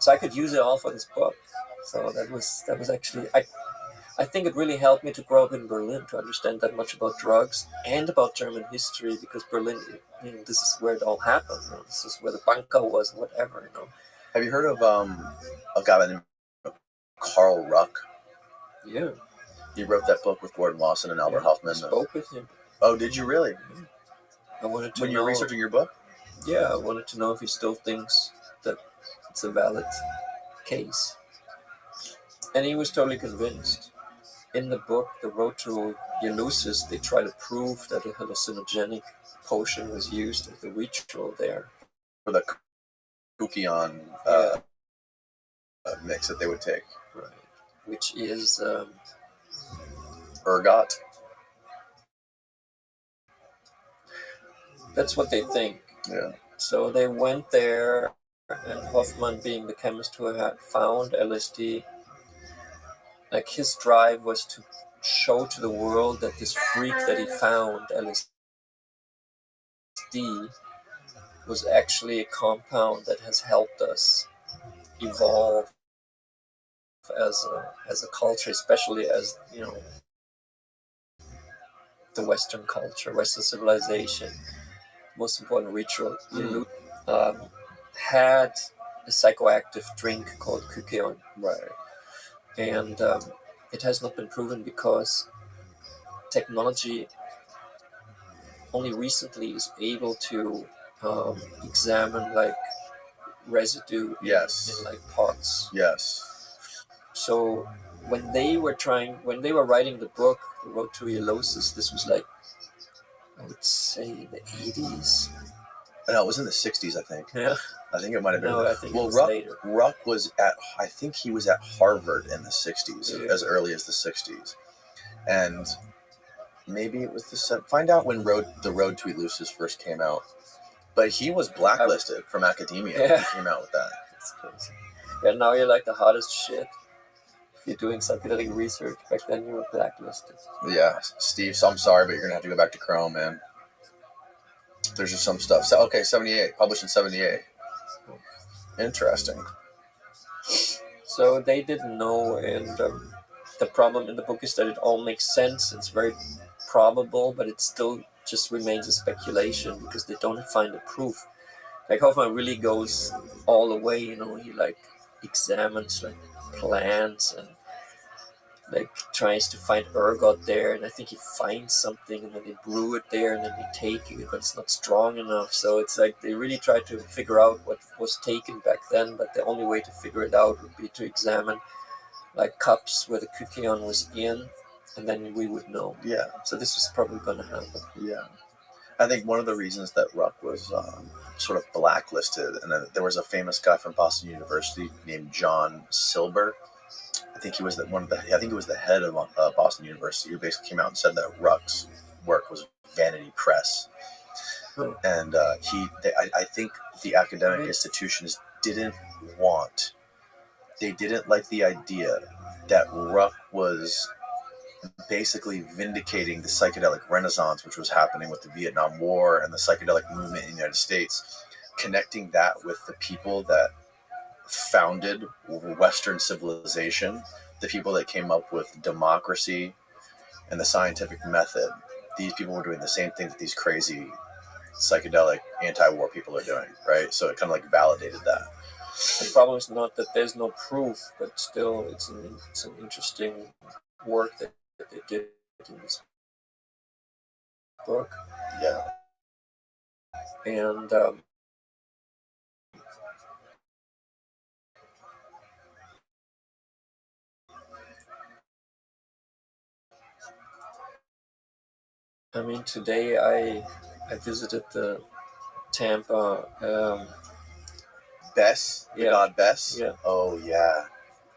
So I could use it all for this book. So that was actually, I think it really helped me to grow up in Berlin, to understand that much about drugs and about German history, because Berlin, this is where it all happened. This is where the bunker was, whatever. Have you heard of a guy named Carl Ruck? Yeah. He wrote that book with Gordon Lawson and Albert Hoffman. I spoke with him. Oh, did you really? I wanted to when you were researching your book? Yeah, I wanted to know if he still thinks that it's a valid case. And he was totally convinced. In the book, The Road to Eleusis, they try to prove that a hallucinogenic potion was used at the ritual there. For the Kukion mix that they would take. Right. Which is ergot. That's what they think. Yeah. So they went there, and Hoffman, being the chemist who had found LSD, like his drive was to show to the world that this freak that he found, LSD, was actually a compound that has helped us evolve as a culture, especially as the Western culture, Western civilization. Most important ritual had a psychoactive drink called Kukion. Right. And it has not been proven because technology only recently is able to examine like residue in like pots. Yes. So when they were writing the book, The Road to Elosis, this was like, I would say the 80s. No, it was in the 60s, I think. Yeah. I think it might have been. No, I think it was Ruck, later. Ruck was I think he was at Harvard in the 60s, as early as the 60s. And maybe it was find out when The Road to Elusis first came out. But he was blacklisted from academia when he came out with that. That's crazy. Yeah, now you're like the hottest shit. If you're doing psychedelic research, back then you were blacklisted. Yeah, Steve, so I'm sorry, but you're going to have to go back to Chrome, man. There's just some stuff. So, okay, 78, published in 78. Interesting. So they didn't know, and the problem in the book is that it all makes sense. It's very probable, but it still just remains a speculation because they don't find the proof. Like Hoffman really goes all the way, you know, he like examines like plants and like tries to find ergot there, and I think he finds something and then they brew it there and then they take it, but it's not strong enough. So it's like they really try to figure out what was taken back then, but the only way to figure it out would be to examine like cups where the kykeon was in, and then we would know. Yeah. So this was probably going to happen. Yeah. I think one of the reasons that Ruck was sort of blacklisted, and then there was a famous guy from Boston University named John Silber. I think he was I think he was the head of Boston University, who basically came out and said that Ruck's work was vanity press. And I think the academic institutions didn't like the idea that Ruck was basically vindicating the psychedelic renaissance, which was happening with the Vietnam War and the psychedelic movement in the United States, connecting that with the people that founded Western civilization, the people that came up with democracy and the scientific method. These people were doing the same thing that these crazy psychedelic anti-war people are doing, right? So it kind of like validated that. The problem is not that there's no proof, but still it's an interesting work that they did in this book. Yeah. And I mean, today I visited the Tampa Bess? The god Bess? Yeah. Oh, yeah.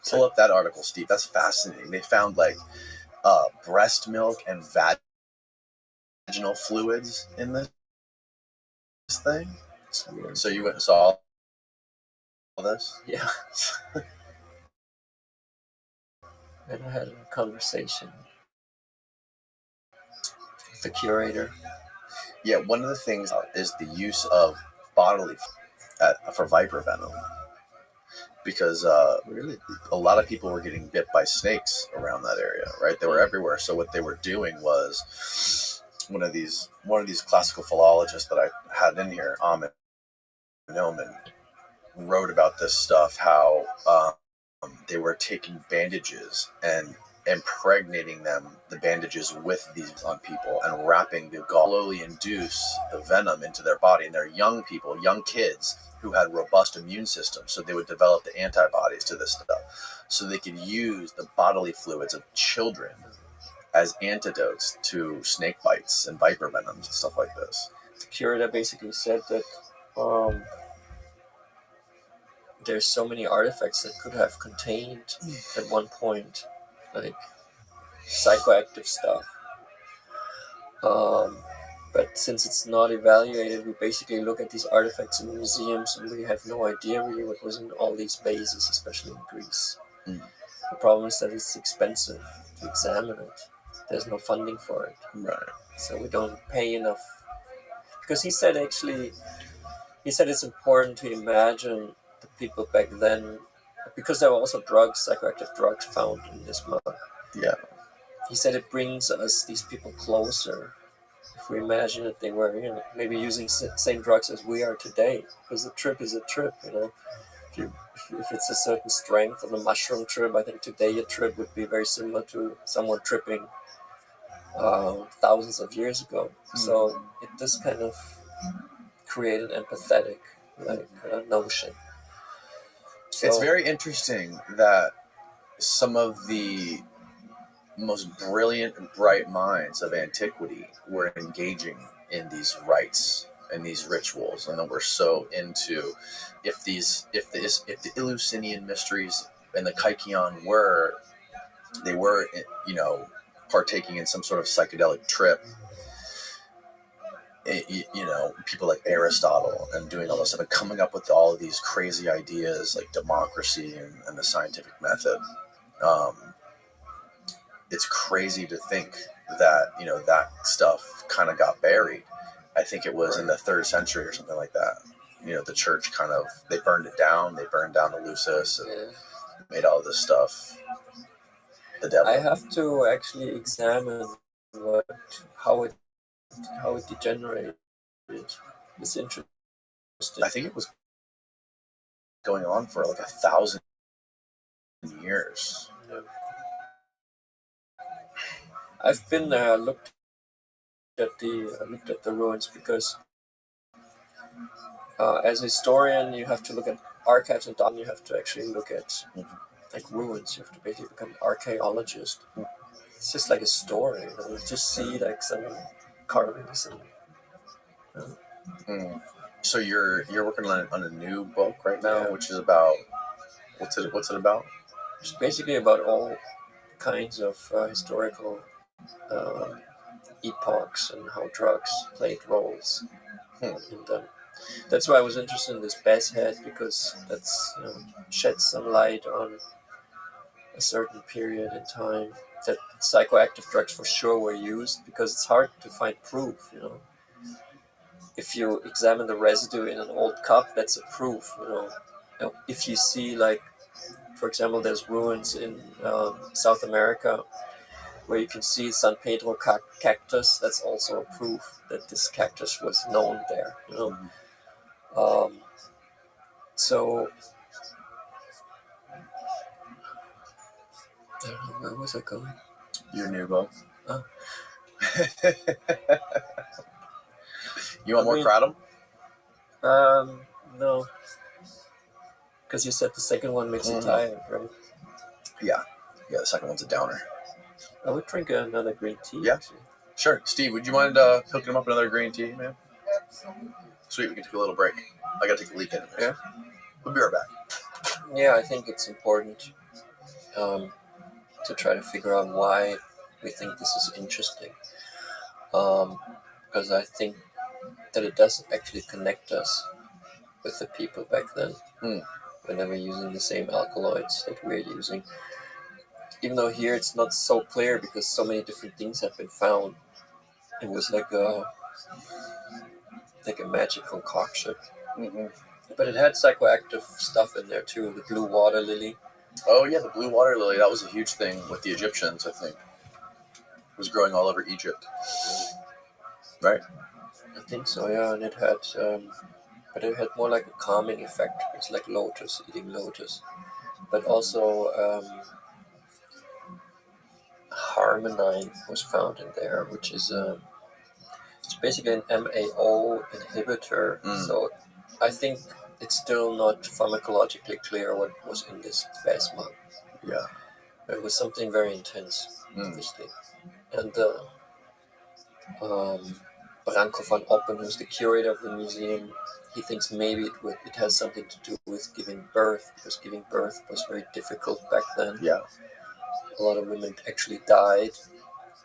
Pull up that article, Steve. That's fascinating. They found like breast milk and vaginal fluids in this thing. So you went and saw all this? Yeah. And I had a conversation with the curator. Yeah, one of the things is the use of bodily for viper venom. Because really, a lot of people were getting bit by snakes around that area, right? They were everywhere. So what they were doing was one of these classical philologists that I had in here, Ahmed Noman, wrote about this stuff, how they were taking bandages and impregnating the bandages with these on people and wrapping the gauze, slowly induce the venom into their body. And they're young people, young kids who had robust immune systems, so they would develop the antibodies to this stuff, so they could use the bodily fluids of children as antidotes to snake bites and viper venoms and stuff like this. The curator basically said that there's so many artifacts that could have contained at one point like psychoactive stuff. But since it's not evaluated, we basically look at these artifacts in museums and we have no idea really what was in all these bases, especially in Greece. The problem is that it's expensive to examine it. There's no funding for it. Right. So we don't pay enough. Because he said it's important to imagine the people back then, because there were also psychoactive drugs found in this mug. Yeah. He said it brings us, these people, closer. If we imagine that they were, maybe using same drugs as we are today, because a trip is a trip, If it's a certain strength on a mushroom trip, I think today a trip would be very similar to someone tripping thousands of years ago. So it does kind of create an empathetic notion. So, it's very interesting that some of the most brilliant and bright minds of antiquity were engaging in these rites and these rituals, and then we're so into if the Eleusinian mysteries and the Kaikion were partaking in some sort of psychedelic trip. People like Aristotle and doing all this stuff and coming up with all of these crazy ideas like democracy and the scientific method. It's crazy to think that that stuff kind of got buried. I think it was in the 3rd century or something like that. The church they burned it down. They burned down Eleusis and made all this stuff. The devil. I have to actually examine how it degenerated. It's interesting. I think it was going on for like 1,000 years. Yeah. I've been there. I looked at the ruins because as a historian, you have to look at archives, and then you have to actually look at like ruins. You have to basically become an archaeologist. It's just like a story. You just see like some carvings and. So you're working on a new book right now, which is about what's it about? It's basically about all kinds of historical epochs and how drugs played roles in them. That's why I was interested in this bass head, because that's sheds some light on a certain period in time that psychoactive drugs for sure were used, because it's hard to find proof. If you examine the residue in an old cup, that's a proof. If you see, like, for example, there's ruins in South America where you can see San Pedro cactus, that's also a proof that this cactus was known there. So where was I going? Your new book. Oh. You want more kratom? No. Because you said the second one makes you tired, right? Yeah, the second one's a downer. I would drink another green tea. Yeah, actually. Sure. Steve, would you mind hooking him up another green tea, man? Sweet, we can take a little break. I gotta take a leak in. Yeah. We'll be right back. Yeah, I think it's important to try to figure out why we think this is interesting. Because I think that it does actually connect us with the people back then when they were using the same alkaloids that we're using. Even though here it's not so clear because so many different things have been found. It was like a magic concoction. But it had psychoactive stuff in there too, the blue water lily. Oh yeah, the blue water lily, that was a huge thing with the Egyptians, I think. It was growing all over Egypt. Right? I think so, yeah, and it had but it had more like a calming effect. It's like lotus, eating lotus. But also harmonine was found in there, which is it's basically an MAO inhibitor. So I think it's still not pharmacologically clear what was in this plasma. Yeah. But it was something very intense, obviously. And Branko van Oppen, who's the curator of the museum, he thinks maybe it has something to do with giving birth, because giving birth was very difficult back then. Yeah. A lot of women actually died,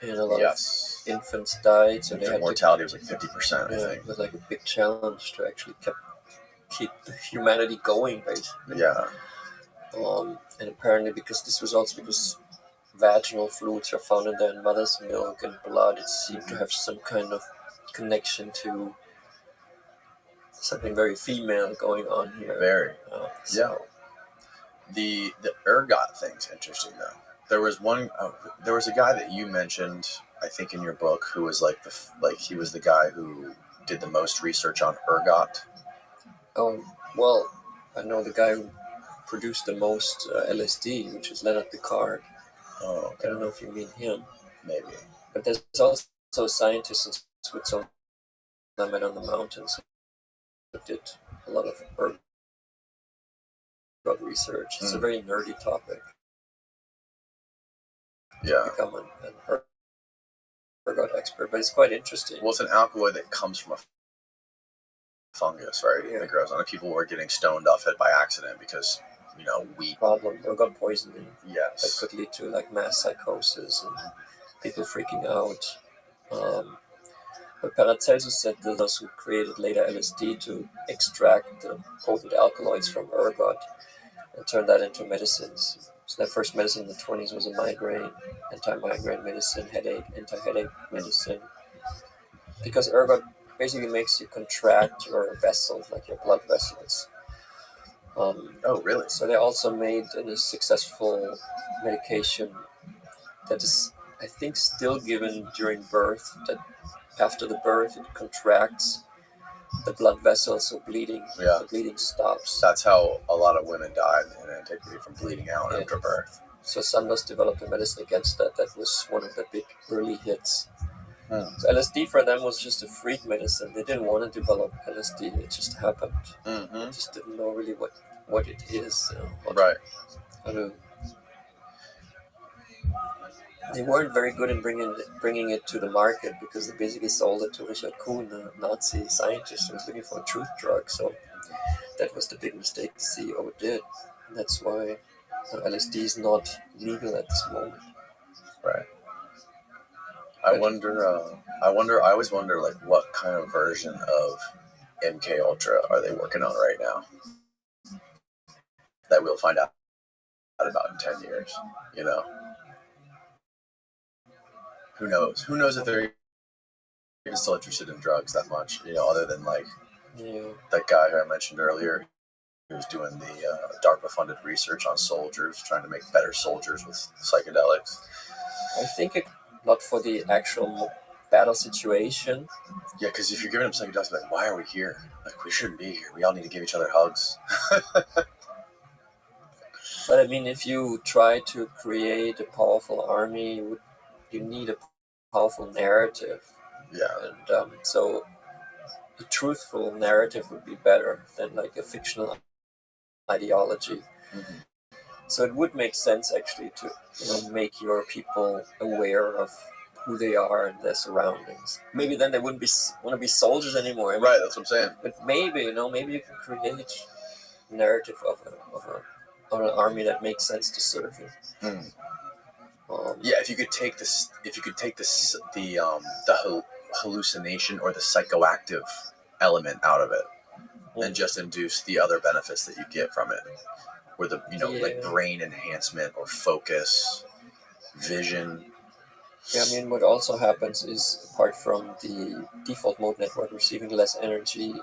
and a lot of infants died. So the mortality was like 50%, I think. It was like a big challenge to actually keep humanity going, basically. Yeah. And apparently because vaginal fluids are found in their mother's milk and blood, it seemed to have some kind of connection to something very female going on here. Very. So. Yeah. The ergot thing's interesting though. There was a guy that you mentioned, I think, in your book, who was he was the guy who did the most research on ergot. Oh, well, I know the guy who produced the most LSD, which is Leonard Picard. Oh, okay. I don't know if you mean him. Maybe. But there's also scientists in Switzerland I met on the mountains who did a lot of ergot research. It's a very nerdy topic. Yeah. become an ergot expert. But it's quite interesting. Well, it's an alkaloid that comes from a fungus, right? Yeah. That grows on it. People were getting stoned off it by accident because, wheat. Problem ergot poisoning that Yes. could lead to like mass psychosis and people freaking out. But Paracelsus said that those who created later LSD to extract the potent alkaloids from ergot and turn that into medicines. So their first medicine in the 20s was a migraine, anti-migraine medicine, headache, anti-headache medicine. Because ergot basically makes you contract your vessels, like your blood vessels. Oh, really? So they also made a successful medication that is, I think, still given during birth, that after the birth it contracts the blood vessels, so the bleeding stops. That's how a lot of women died in antiquity, from bleeding out after birth. So Sandoz developed a medicine against that. That was one of the big early hits. So LSD for them was just a freak medicine. They didn't want to develop LSD. It just happened. They just didn't know really what it is. Right. They weren't very good in bringing it to the market because they basically sold it to Richard Kuhn, a Nazi scientist who was looking for a truth drug. So that was the big mistake the CEO did. And that's why LSD is not legal at this moment. Right. I always wonder, like, what kind of version of MK Ultra are they working on right now that we'll find out about in 10 years, Who knows? Who knows if they're even still interested in drugs that much, other than, like, that guy who I mentioned earlier who was doing the DARPA-funded research on soldiers, trying to make better soldiers with psychedelics. I think not for the actual battle situation. Yeah, because if you're giving them psychedelics, like, why are we here? Like, we shouldn't be here. We all need to give each other hugs. But I mean, if you try to create a powerful army, you need a powerful narrative. Yeah. And so a truthful narrative would be better than like a fictional ideology. Mm-hmm. So it would make sense actually to make your people aware of who they are and their surroundings. Maybe then they wouldn't want to be soldiers anymore. I mean, right, that's what I'm saying. But maybe you can create a narrative of an army that makes sense to serve in. Yeah, if you could take the hallucination or the psychoactive element out of it, and just induce the other benefits that you get from it, where the like brain enhancement or focus, vision. Yeah, I mean, what also happens is, apart from the default mode network receiving less energy,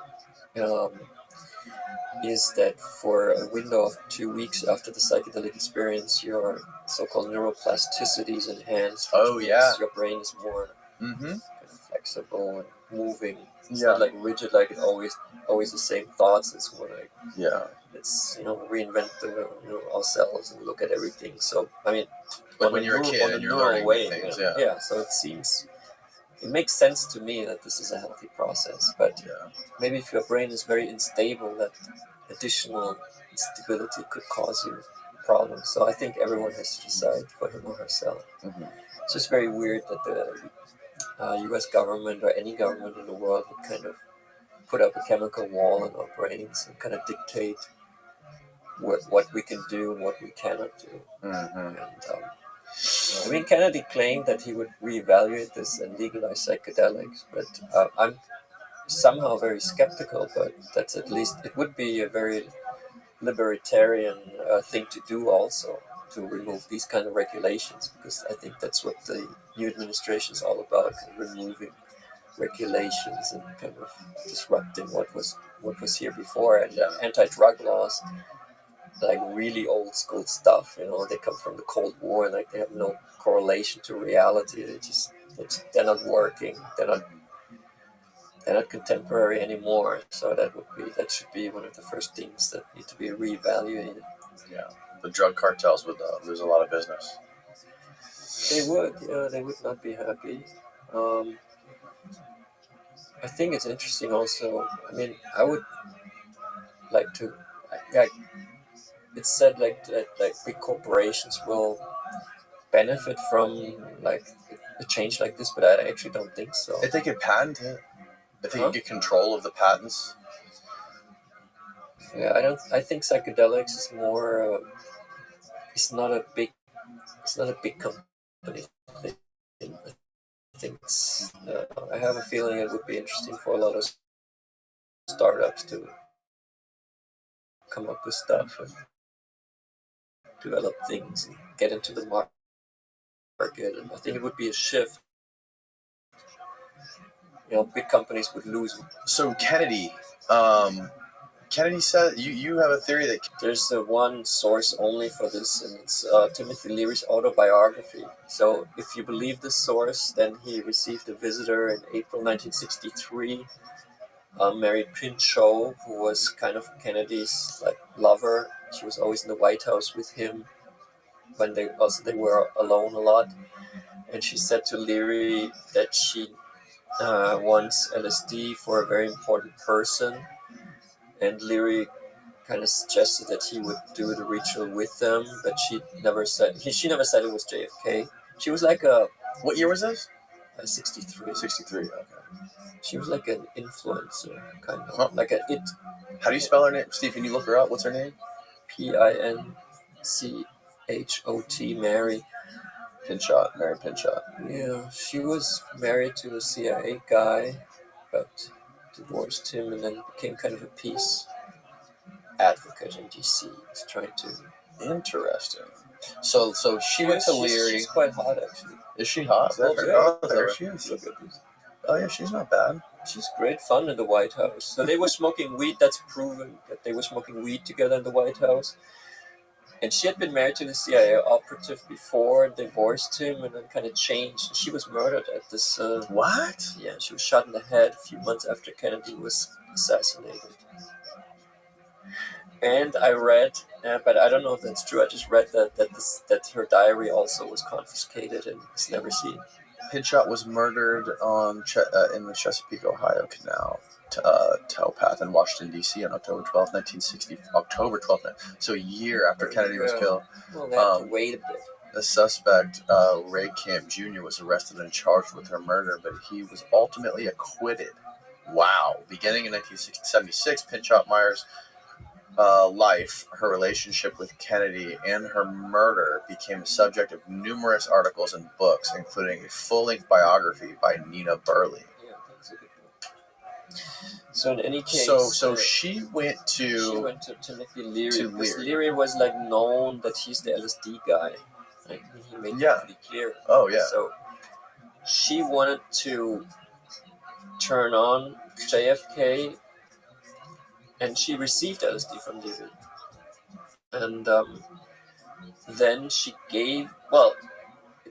is that for a window of 2 weeks after the psychedelic experience, your so-called neuroplasticity is enhanced. Oh, yeah. Your brain is more Mm-hmm. kind of flexible and moving. It's Yeah. not like rigid, like it's always the same thoughts. It's more like, Yeah. let's reinvent ourselves and look at everything. So I mean, Like when you're a kid and you're learning new things. Yeah. So it makes sense to me that this is a healthy process. But maybe if your brain is very unstable, that additional instability could cause you problems. So I think everyone has to decide for him or herself. Mm-hmm. It's just very weird that the U.S. government or any government in the world would kind of put up a chemical wall in our brains and kind of dictate what we can do and what we cannot do. Mm-hmm. And I mean, Kennedy claimed that he would reevaluate this and legalize psychedelics, but I'm somehow very skeptical. But that's at least, it would be a very libertarian thing to do also, to remove these kind of regulations, because I think that's what the new administration is all about, kind of removing regulations and kind of disrupting what was here before. And anti-drug laws, like really old school stuff, they come from the Cold War, like they have no correlation to reality. They're not working. They're not contemporary anymore. So that should be one of the first things that need to be reevaluated. Yeah, the drug cartels would lose a lot of business. They would, they would not be happy. I think it's interesting also. I mean, I would like to. It's said like that, like big corporations will benefit from like a change like this, but I actually don't think so. If they could patent it, if they Huh? could get control of the patents. Yeah, I think psychedelics is more. It's not a big company thing. I think it's. I have a feeling it would be interesting for a lot of startups to come up with stuff and develop things and get into the market. And I think it would be a shift. Big companies would lose. So Kennedy said you have a theory that There's one source only for this, and it's Timothy Leary's autobiography. So if you believe this source, then he received a visitor in April 1963, Mary Pinchot, who was kind of Kennedy's lover. She was always in the White House with him when they were alone a lot. And she said to Leary that she wants LSD for a very important person, and Leary kind of suggested that he would do the ritual with them, but she never said it was JFK. She was like what year was this? 63. 63. Okay. She was like an influencer, kind of Huh. How do you spell her name, Steve? Can you look her up? What's her name? Pinchot, Mary. Pinchot, Mary Pinchot. Yeah, she was married to a CIA guy, but divorced him and then became kind of a peace advocate in DC. He's trying to. Interesting. So she went to Leary. She's quite hot, actually. Is she hot? There she is. Look at this. Oh yeah, she's not bad. She's great fun in the White House. So they were smoking weed. That's proven that they were smoking weed together in the White House. And she had been married to the CIA operative before, divorced him, and then kind of changed. She was murdered at this. What? Yeah, she was shot in the head a few months after Kennedy was assassinated. And I read, but I don't know if that's true. I just read that her diary also was confiscated and is never seen. Pinchot was murdered in the Chesapeake, Ohio Canal towpath in Washington, D.C. on October 12, 1960. October 12th, so a year after Kennedy was killed. Well, they have to wait a bit. The suspect, Ray Camp Jr., was arrested and charged with her murder, but he was ultimately acquitted. Wow. Beginning in 1976, Pinchot Meyer's life, her relationship with Kennedy, and her murder became the subject of numerous articles and books, including a full-length biography by Nina Burley. Yeah, that's a good book. So in any case, so she went to Timothy Leary. Because Leary was known that he's the LSD guy. He made that pretty clear. Oh yeah. So she wanted to turn on JFK. And she received LSD from Leary. And then she gave,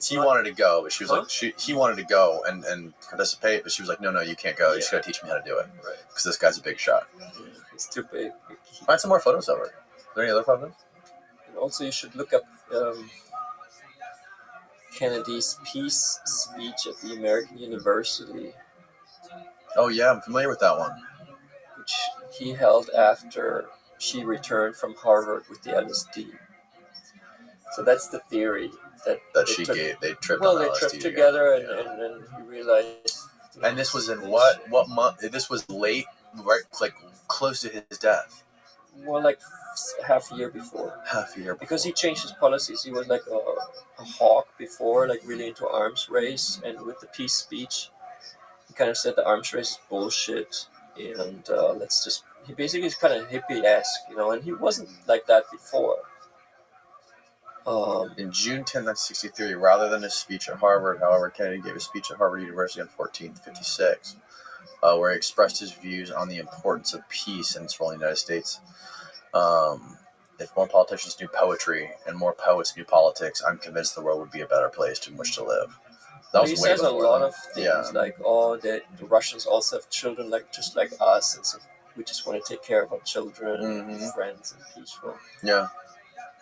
he wanted to go, but she was he wanted to go and participate, but she was like, no, you can't go. You just got to teach me how to do it. Right. Because this guy's a big shot. Yeah, he's too big. Find some more photos of her. Are there any other photos? And also you should look up Kennedy's peace speech at the American University. Oh yeah, I'm familiar with that one. Which he held after she returned from Harvard with the LSD. So that's the theory that they tripped. Well, they tripped together, and then he realized. And this was in what month? This was late, right? Close to his death. More like half a year before. Because he changed his policies. He was like a hawk before, really into arms race, and with the peace speech, he kind of said the arms race is bullshit. And he basically is kind of hippie-esque, and he wasn't like that before. In June 10, 1963, rather than his speech at Harvard, however, Kennedy gave a speech at Harvard University on 1456, where he expressed his views on the importance of peace in its role in the United States. If more politicians knew poetry and more poets knew politics, I'm convinced the world would be a better place in which to live. He says a lot of things that the Russians also have children just like us, and so we just want to take care of our children, and friends, and peaceful. Yeah.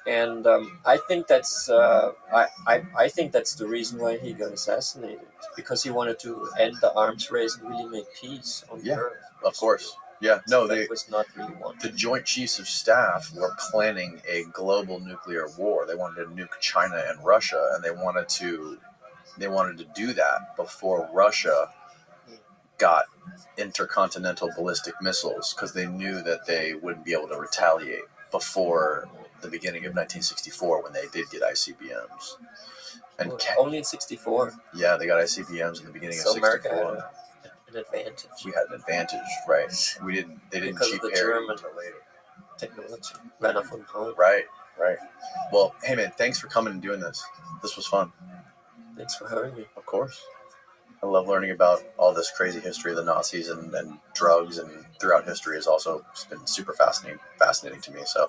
And I think that's I think that's the reason why he got assassinated, because he wanted to end the arms race and really make peace on the earth. Of course. Yeah, no, that was not really the wanted. Joint Chiefs of Staff were planning a global nuclear war. They wanted to nuke China and Russia, and they wanted to do that before Russia got intercontinental ballistic missiles, because they knew that they wouldn't be able to retaliate before the beginning of 1964 when they did get ICBMs. And Well, only in '64. yeah, they got ICBMs in the beginning So of America '64. had an advantage We had an advantage, right? They didn't because cheap of the Harry German until later. technology. Ran off on home. Right. Well, hey man, thanks for coming and doing this. This was fun. Thanks for having me. Of course. I love learning about all this crazy history of the Nazis and drugs and throughout history has also been super fascinating to me. So,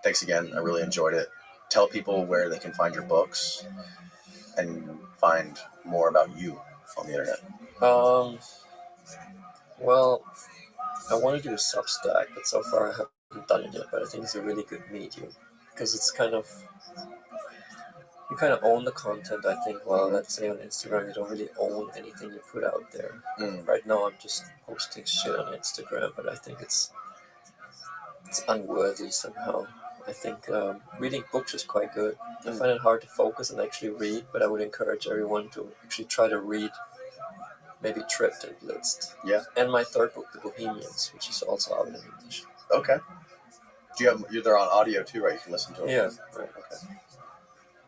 thanks again. I really enjoyed it. Tell people where they can find your books and find more about you on the internet. Well, I want to do a Substack, but so far I haven't done it yet. But I think it's a really good medium because it's you kind of own the content. I think. Well, let's say on Instagram, you don't really own anything you put out there. Right now, I'm just posting shit on Instagram, but I think it's unworthy somehow. I think reading books is quite good. I find it hard to focus and actually read, but I would encourage everyone to actually try to read. Maybe Tripped and Blitzed. Yeah. And my third book, The Bohemians, which is also out in English. Okay. They're on audio too, right? You can listen to them. Yeah. Right. Okay.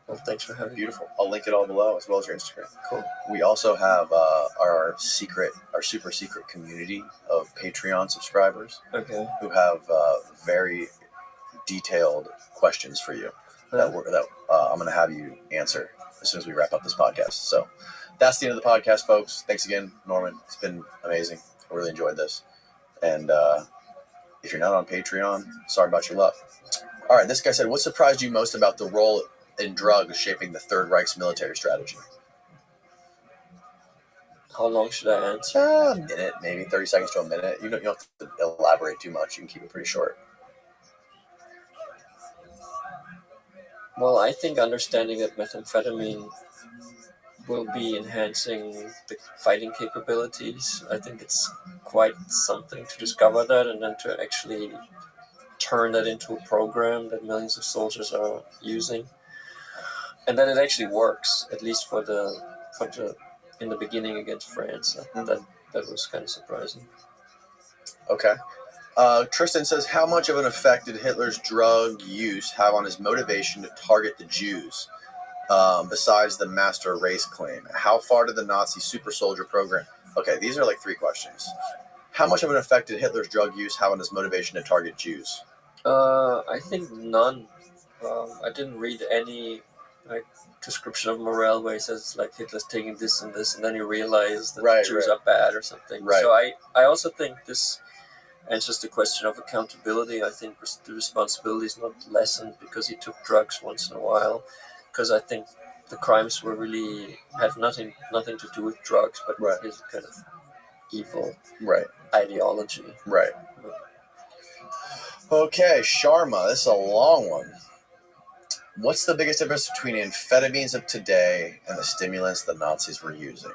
Well, thanks for having me. Beautiful. I'll link it all below as well as your Instagram. Cool. We also have our super secret community of Patreon subscribers. Okay. Who have very detailed questions for you that I'm going to have you answer as soon as we wrap up this podcast. So that's the end of the podcast, folks. Thanks again, Norman. It's been amazing. I really enjoyed this. And if you're not on Patreon, sorry about your luck. All right, this guy said, what surprised you most about the role in drugs shaping the Third Reich's military strategy? How long should I answer? A minute, maybe 30 seconds to a minute. You don't have to elaborate too much. You can keep it pretty short. Well, I think understanding that methamphetamine will be enhancing the fighting capabilities. I think it's quite something to discover that and then to actually turn that into a program that millions of soldiers are using, and that it actually works, at least for the in the beginning against France. That was kind of surprising. Okay. Tristan says, how much of an effect did Hitler's drug use have on his motivation to target the Jews? Besides the master race claim, how far did the Nazi super soldier program? Okay, these are like three questions. How much of an effect did Hitler's drug use have on his motivation to target Jews? I think none. I didn't read any description of morale where he says like Hitler's taking this and this, and then you realize that the Jews are bad or something. Right. So I also think this answers the question of accountability. I think the responsibility is not lessened because he took drugs once in a while. Because I think the crimes were really have nothing to do with drugs, but with his kind of evil ideology. Right. Okay, Sharma, this is a long one. What's the biggest difference between amphetamines of today and the stimulants the Nazis were using?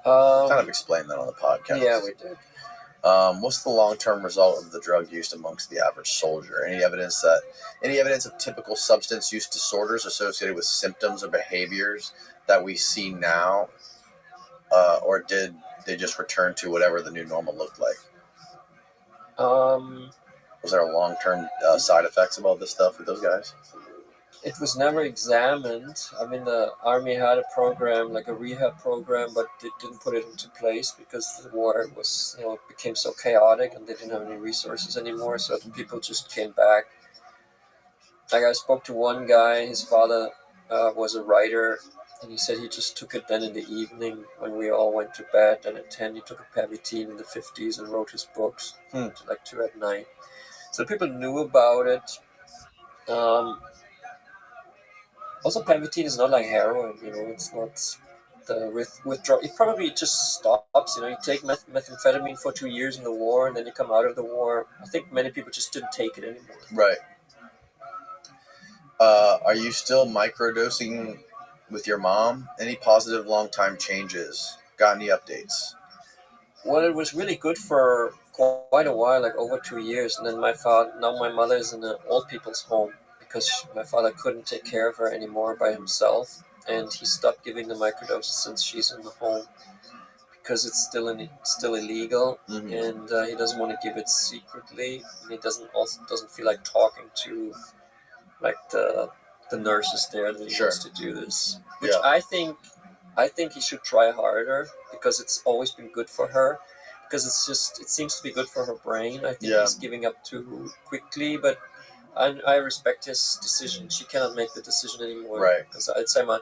Kind of explained that on the podcast. Yeah, we did. What's the long-term result of the drug use amongst the average soldier? Any evidence of typical substance use disorders associated with symptoms or behaviors that we see now, or did they just return to whatever the new normal looked like? Was there a long-term side effects of all this stuff with those guys? It was never examined. I mean, the army had a program, like a rehab program, but they didn't put it into place because the war was, became so chaotic and they didn't have any resources anymore. So the people just came back. Like I spoke to one guy, his father was a writer, and he said he just took it then in the evening when we all went to bed. And at 10, he took a Pavitine in the 50s and wrote his books, like 2 at night. So people knew about it. Also, Pavitine is not like heroin, it's not the withdrawal. It probably just stops, you take methamphetamine for 2 years in the war and then you come out of the war. I think many people just didn't take it anymore. Right. Are you still microdosing with your mom? Any positive long-time changes? Got any updates? Well, it was really good for quite a while, like over 2 years. And then now my mother is in an old people's home because my father couldn't take care of her anymore by himself, and he stopped giving the microdoses since she's in the home because it's still illegal, and he doesn't want to give it secretly. And he doesn't feel like talking to like the nurses there that he Sure. wants to do this, which Yeah. I think he should try harder because it's always been good for her. Because it seems to be good for her brain. I think Yeah. he's giving up too quickly, but I respect his decision. She cannot make the decision anymore. Right. Because Alzheimer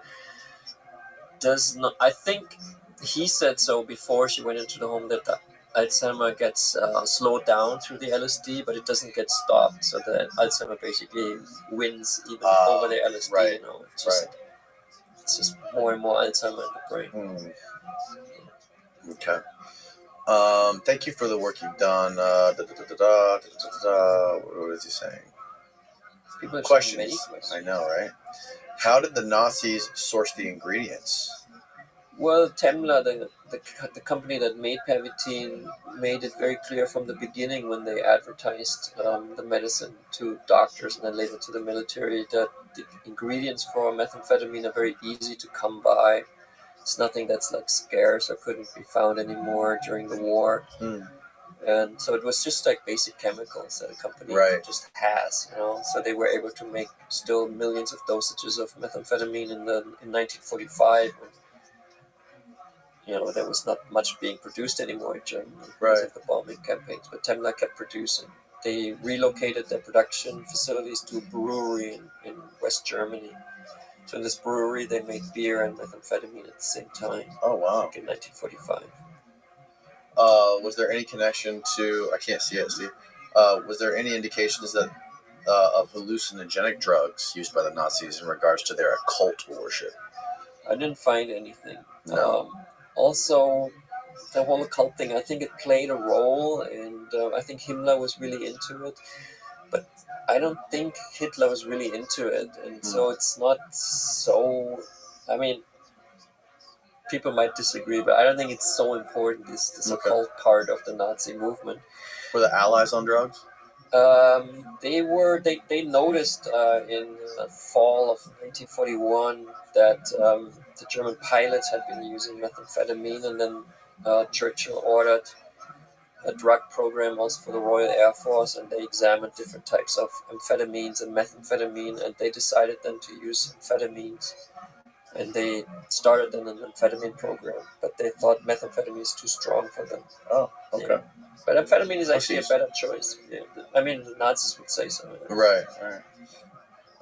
does not. I think he said so before she went into the home that the Alzheimer gets slowed down through the LSD, but it doesn't get stopped. So the Alzheimer basically wins even over the LSD. right. You know, it's just more and more Alzheimer in the brain. Okay. Thank you for the work you've done. What is he saying? People have Questions. many questions. I know, right? How did the Nazis source the ingredients? Well, Temla, the company that made Pervitin, made it very clear from the beginning when they advertised the medicine to doctors and then later to the military that the ingredients for methamphetamine are very easy to come by. It's nothing that's like scarce or couldn't be found anymore during the war. And so it was just like basic chemicals that a company just has, you know. So they were able to make still millions of dosages of methamphetamine in 1945. When, you know, there was not much being produced anymore in Germany because of the bombing campaigns. But Temla kept producing. They relocated their production facilities to a brewery in West Germany. So in this brewery, they made beer and methamphetamine at the same time. Oh, wow. Like in 1945. Was there any connection to, I can't see it, Steve. Was there any indications that of hallucinogenic drugs used by the Nazis in regards to their occult worship? I didn't find anything. No. Also, the whole occult thing, I think it played a role, and I think Himmler was really into it. But I don't think Hitler was really into it, and so it's not so. I mean, people might disagree, but I don't think it's so important. This occult part of the Nazi movement. Were the Allies on drugs? They noticed in the fall of 1941 that the German pilots had been using methamphetamine, and then Churchill ordered a drug program also for the Royal Air Force, and they examined different types of amphetamines and methamphetamine, and they decided then to use amphetamines. And they started then an amphetamine program, but they thought methamphetamine is too strong for them. Oh, okay. Yeah. But amphetamine is actually a better choice. Yeah. I mean, the Nazis would say so. Right.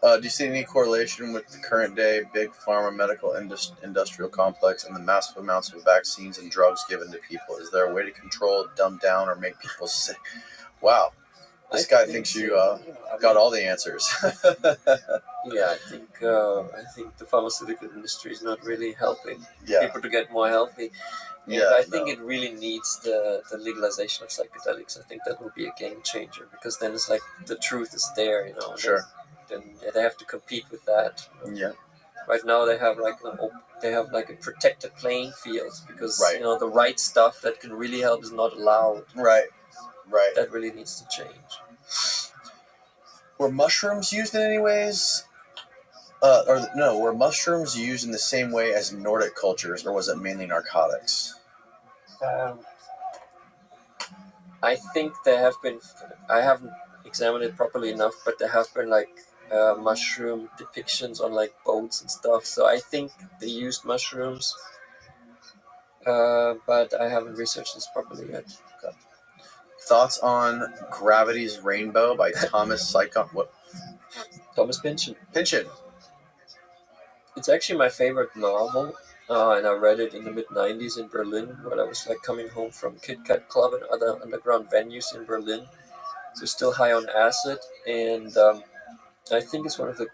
Do you see any correlation with the current day big pharma medical industrial complex and the massive amounts of vaccines and drugs given to people? Is there a way to control, dumb down, or make people sick? Wow. This guy thinks you got all the answers. Yeah, I think the pharmaceutical industry is not really helping people to get more healthy. And I think it really needs the legalization of psychedelics. I think that will be a game changer, because then it's like the truth is there, you know. Sure. Then they have to compete with that. You know? Yeah. Right now they have like a protected playing field, because you know, the right stuff that can really help is not allowed. Right. That really needs to change. Were mushrooms used in any ways? Were mushrooms used in the same way as Nordic cultures, or was it mainly narcotics? I think there have been. I haven't examined it properly enough, but there have been like mushroom depictions on like boats and stuff. So I think they used mushrooms, but I haven't researched this properly yet. Okay. Thoughts on Gravity's Rainbow by Thomas Thomas Pynchon. Pynchon. It's actually my favorite novel, and I read it in the mid-90s in Berlin, when I was like coming home from Kit Kat Club and other underground venues in Berlin. So still high on acid, and I think it's one of the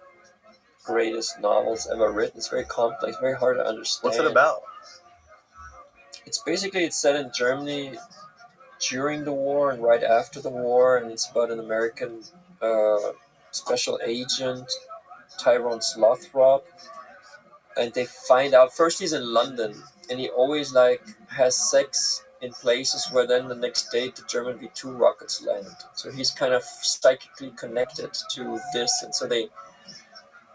greatest novels ever written. It's very complex, very hard to understand. What's it about? It's set in Germany during the war and right after the war, and it's about an American special agent, Tyrone Slothrop, and they find out first he's in London, and he always like has sex in places where then the next day the German V2 rockets land. So he's kind of psychically connected to this, and so they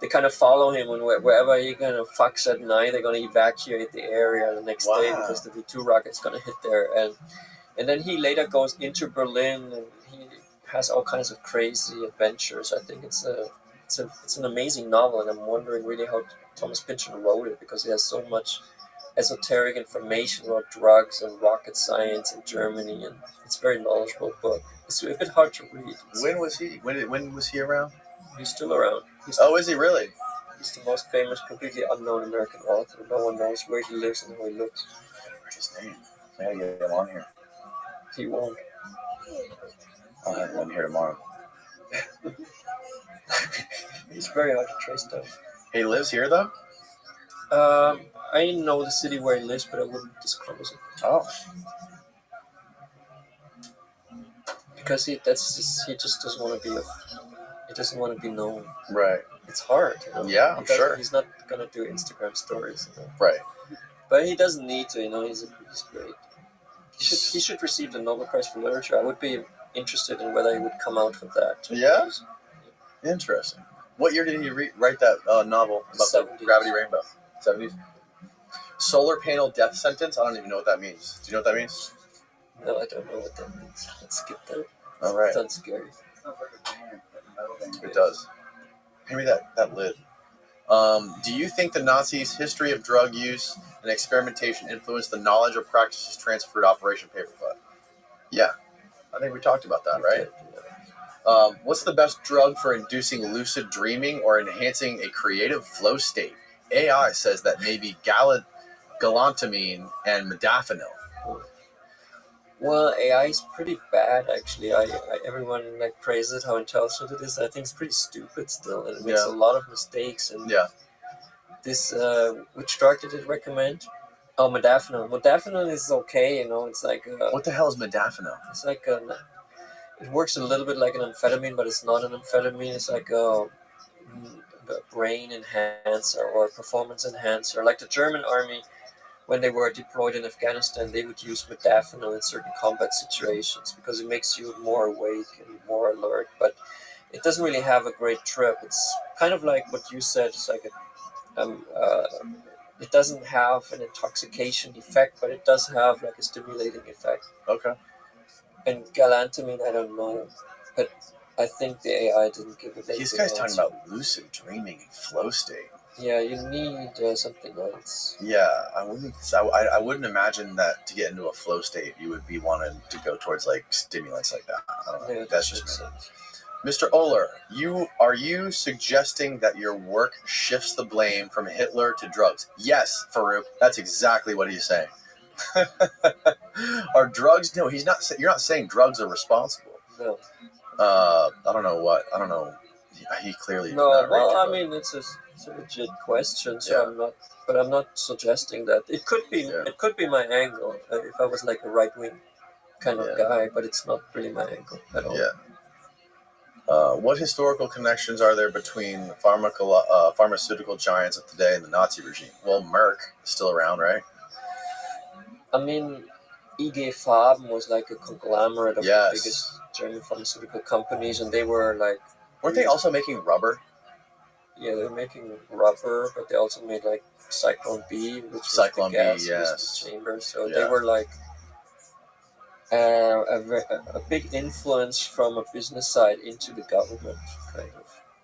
kind of follow him, and wherever he kind of fucks at night, they're going to evacuate the area the next day because the V2 rocket's going to hit there. And then he later goes into Berlin, and he has all kinds of crazy adventures. I think it's an amazing novel, and I'm wondering really how Thomas Pynchon wrote it, because he has so much esoteric information about drugs and rocket science in Germany, and it's a very knowledgeable book. It's a bit hard to read. When was he? When was he around? He's still around. Is he really? He's the most famous, completely unknown American author. No one knows where he lives and how he looks. What's his name? I gotta get him on here. He won't. I'll have him on here tomorrow. He's very hard to trace down. He lives here though? I know the city where he lives, but I wouldn't disclose it. Oh. Because he just doesn't want to be he doesn't want to be known. Right. It's hard. You know? Yeah, I'm sure. He's not gonna do Instagram stories. You know? Right. But he doesn't need to. You know, he's great. He should receive the Nobel Prize for Literature. I would be interested in whether he would come out with that. Yeah. Interesting. What year did he write that novel about 70s. the gravity rainbow? 70s. Solar panel death sentence. I don't even know what that means. Do you know what that means? No, I don't know what that means. Let's skip that. All right. Sounds scary. It does. Hand me that lid. Do you think the Nazis' history of drug use and experimentation influenced the knowledge or practices transferred to Operation Paperclip? Yeah. I think we talked about that, right? What's the best drug for inducing lucid dreaming or enhancing a creative flow state? AI says that maybe galantamine and modafinil. Well, AI is pretty bad, actually. Everyone praises how intelligent it is. I think it's pretty stupid still, and it makes a lot of mistakes. And this, which drug did it recommend? Oh, modafinil. Modafinil is okay, you know. It's like what the hell is modafinil? It's like it works a little bit like an amphetamine, but it's not an amphetamine. It's like a brain enhancer or a performance enhancer. Like the German army, when they were deployed in Afghanistan, they would use modafinil in certain combat situations because it makes you more awake and more alert. But it doesn't really have a great trip. It's kind of like what you said. It's like it doesn't have an intoxication effect, but it does have like a stimulating effect. Okay. And galantamine, I don't know, but I think the AI didn't give it. These guys talking about lucid dreaming and flow state. Yeah, you need something else. Yeah, I wouldn't imagine that to get into a flow state, you would be wanting to go towards like stimulants like that. I don't know. Yeah, that's just me. Mr. Oler, are you suggesting that your work shifts the blame from Hitler to drugs? Yes, Farouk. That's exactly what he's saying. Are drugs? No, he's not. You're not saying drugs are responsible. No. I don't know what. I don't know. He clearly. No. Well, I mean, it's a legit question. So I'm not suggesting that. It could be. Yeah. It could be my angle if I was like a right wing kind of guy, but it's not really my angle at all. Yeah. What historical connections are there between pharmaceutical giants of today and the Nazi regime? Well, Merck is still around, right? I mean, IG Farben was like a conglomerate of the biggest German pharmaceutical companies, and they were like... Weren't they also making rubber? Yeah, they were making rubber, but they also made like Cyclone B, which was the gas chamber. So they were like a big influence from a business side into the government, kind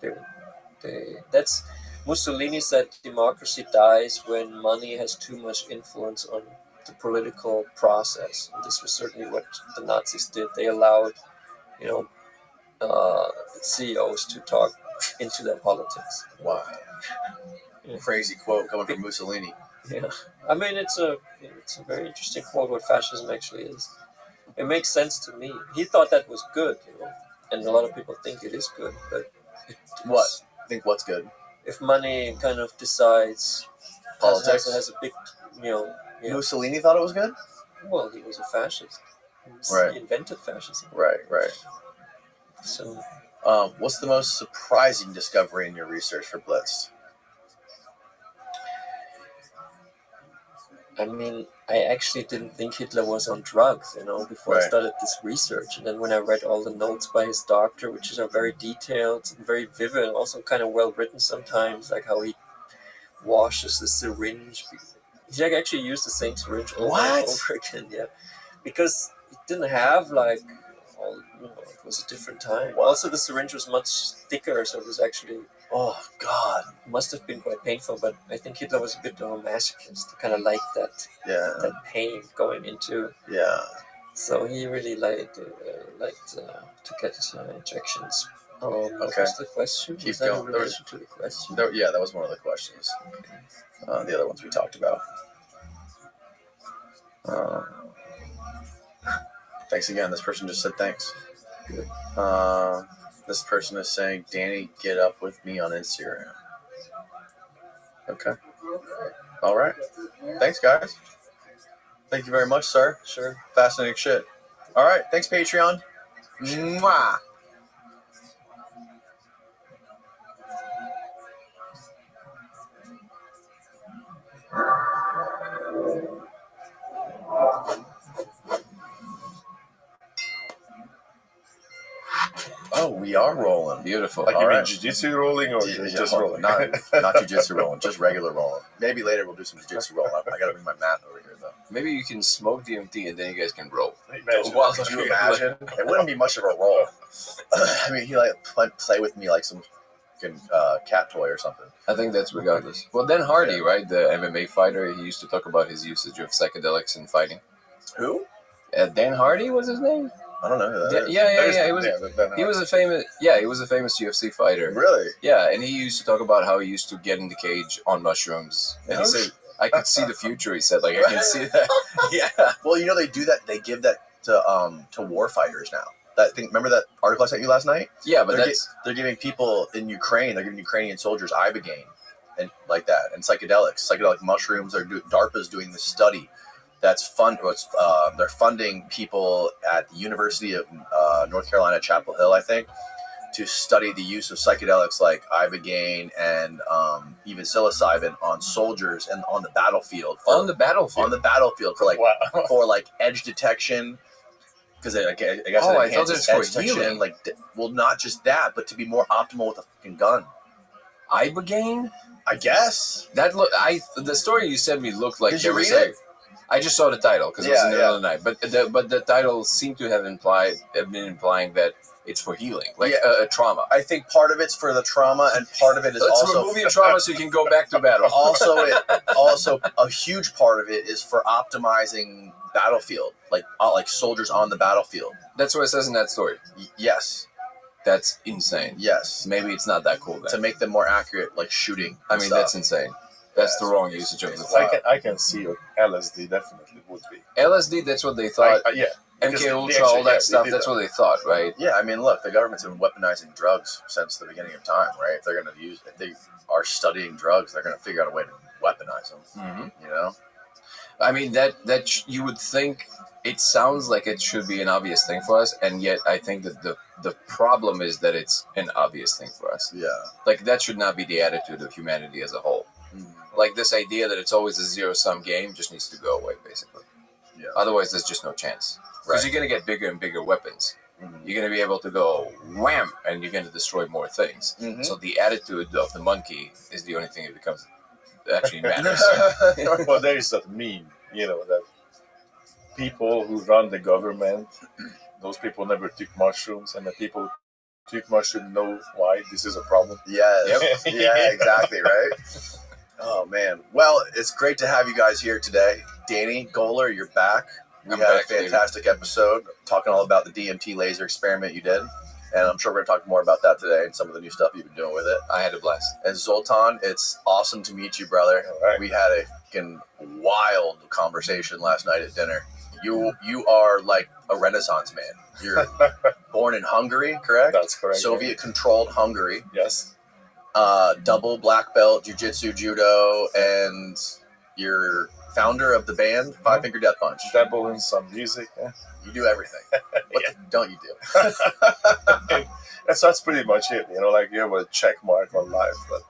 of. That's Mussolini said democracy dies when money has too much influence on the political process. And this was certainly what the Nazis did. They allowed, CEOs to talk into their politics. Wow. Yeah. Crazy quote coming from Mussolini. Yeah. I mean, it's a very interesting quote what fascism actually is. It makes sense to me. He thought that was good, and a lot of people think it is good, but what? I think what's good? If money kind of decides politics has a big, Mussolini thought it was good? Well, he was a fascist. He invented fascism. Right. So, what's the most surprising discovery in your research for Blitz? I mean, I actually didn't think Hitler was on drugs, before I Right. started this research. And then when I read all the notes by his doctor, which are very detailed and very vivid, also kind of well written sometimes, like how he washes the syringe. He actually used the same syringe over and What? over again, yeah. Because it didn't have like all, it was a different time. Also, the syringe was much thicker, so it was actually Oh God. must have been quite painful. But I think Hitler was a bit of a masochist, kind of like that Yeah. pain going into. Yeah. So he really liked to get injections. Oh, what Okay. was the question? Keep Was that in going. There was- relation to the question? Yeah, that was one of the questions. The other ones we talked about. Thanks again. This person just said thanks. Good. This person is saying, Danny, get up with me on Instagram. Okay. All right. Thanks, guys. Thank you very much, sir. Sure. Fascinating shit. All right. Thanks, Patreon. Mwah. Oh, we are rolling. Beautiful. Like you all mean right. jiu-jitsu rolling or just rolling? Not jiu-jitsu rolling, just regular rolling. Maybe later we'll do some jiu-jitsu rolling. I got to bring my mat over here, though. Maybe you can smoke DMT and then you guys can roll. Well, could you imagine? It wouldn't be much of a roll. I mean, he play with me like some fucking cat toy or something. I think that's regardless. Well, Dan Hardy, right, the MMA fighter, he used to talk about his usage of psychedelics in fighting. Who? Dan Hardy was his name? I don't know who that is. Yeah. He was a famous UFC fighter. Really? Yeah, and he used to talk about how he used to get in the cage on mushrooms. And he said, I could see the future, he said. Like, I can see that. Yeah. Well, they do that. They give that to war fighters now. That thing. Remember that article I sent you last night? Yeah, but they're giving people in Ukraine. They're giving Ukrainian soldiers ibogaine and like that, and psychedelic mushrooms. DARPA's doing this study. That's fun. They're funding people at the University of North Carolina, Chapel Hill, I think, to study the use of psychedelics like ibogaine and even psilocybin on soldiers and on the battlefield. On the battlefield for edge detection. Because I guess it enhances edge detection. Not just that, but to be more optimal with a fucking gun. Ibogaine? I guess the story you sent me looked like. Did you read it? I just saw the title because it was in the middle of the night. But the title seemed to have been implying that it's for healing, a trauma. I think part of it's for the trauma, and part of it is also removing trauma so you can go back to battle. Also, a huge part of it is for optimizing battlefield, like soldiers on the battlefield. That's what it says in that story. Yes. That's insane. Yes. Maybe it's not that cool then. To make them more accurate, like shooting. I mean, that's insane. That's the wrong usage of the thing. I can see what LSD definitely would be. LSD, that's what they thought. Yeah. MK Ultra, all that stuff, that's what they thought, right? Yeah, I mean, look, the government's been weaponizing drugs since the beginning of time, right? If they are studying drugs, they're going to figure out a way to weaponize them, Mm-hmm. I mean, that you would think, it sounds like it should be an obvious thing for us, and yet I think that the problem is that it's an obvious thing for us. Yeah. That should not be the attitude of humanity as a whole. This idea that it's always a zero-sum game just needs to go away, basically. Yeah. Otherwise, there's just no chance. Because you're going to get bigger and bigger weapons. Mm-hmm. You're going to be able to go wham, and you're going to destroy more things. Mm-hmm. So the attitude of the monkey is the only thing that actually matters. Well, there is that meme, that people who run the government, those people never took mushrooms, and the people who took mushrooms know why this is a problem. Yes. Yep. Yeah, exactly, right? Oh, man. Well, it's great to have you guys here today. Danny Goller, you're back. We had a fantastic episode talking all about the DMT laser experiment you did. And I'm sure we're going to talk more about that today and some of the new stuff you've been doing with it. I had a blast. And Zoltan, it's awesome to meet you, brother. Right. We had a fucking wild conversation last night at dinner. You are like a Renaissance man. You're born in Hungary, correct? That's correct. Soviet-controlled Hungary. Yes. Double black belt, jiu-jitsu, judo, and you're founder of the band Five Finger Death Punch. Dabble in some music. Yeah. You do everything. What don't you do? That's pretty much it. You have a check mark on life. But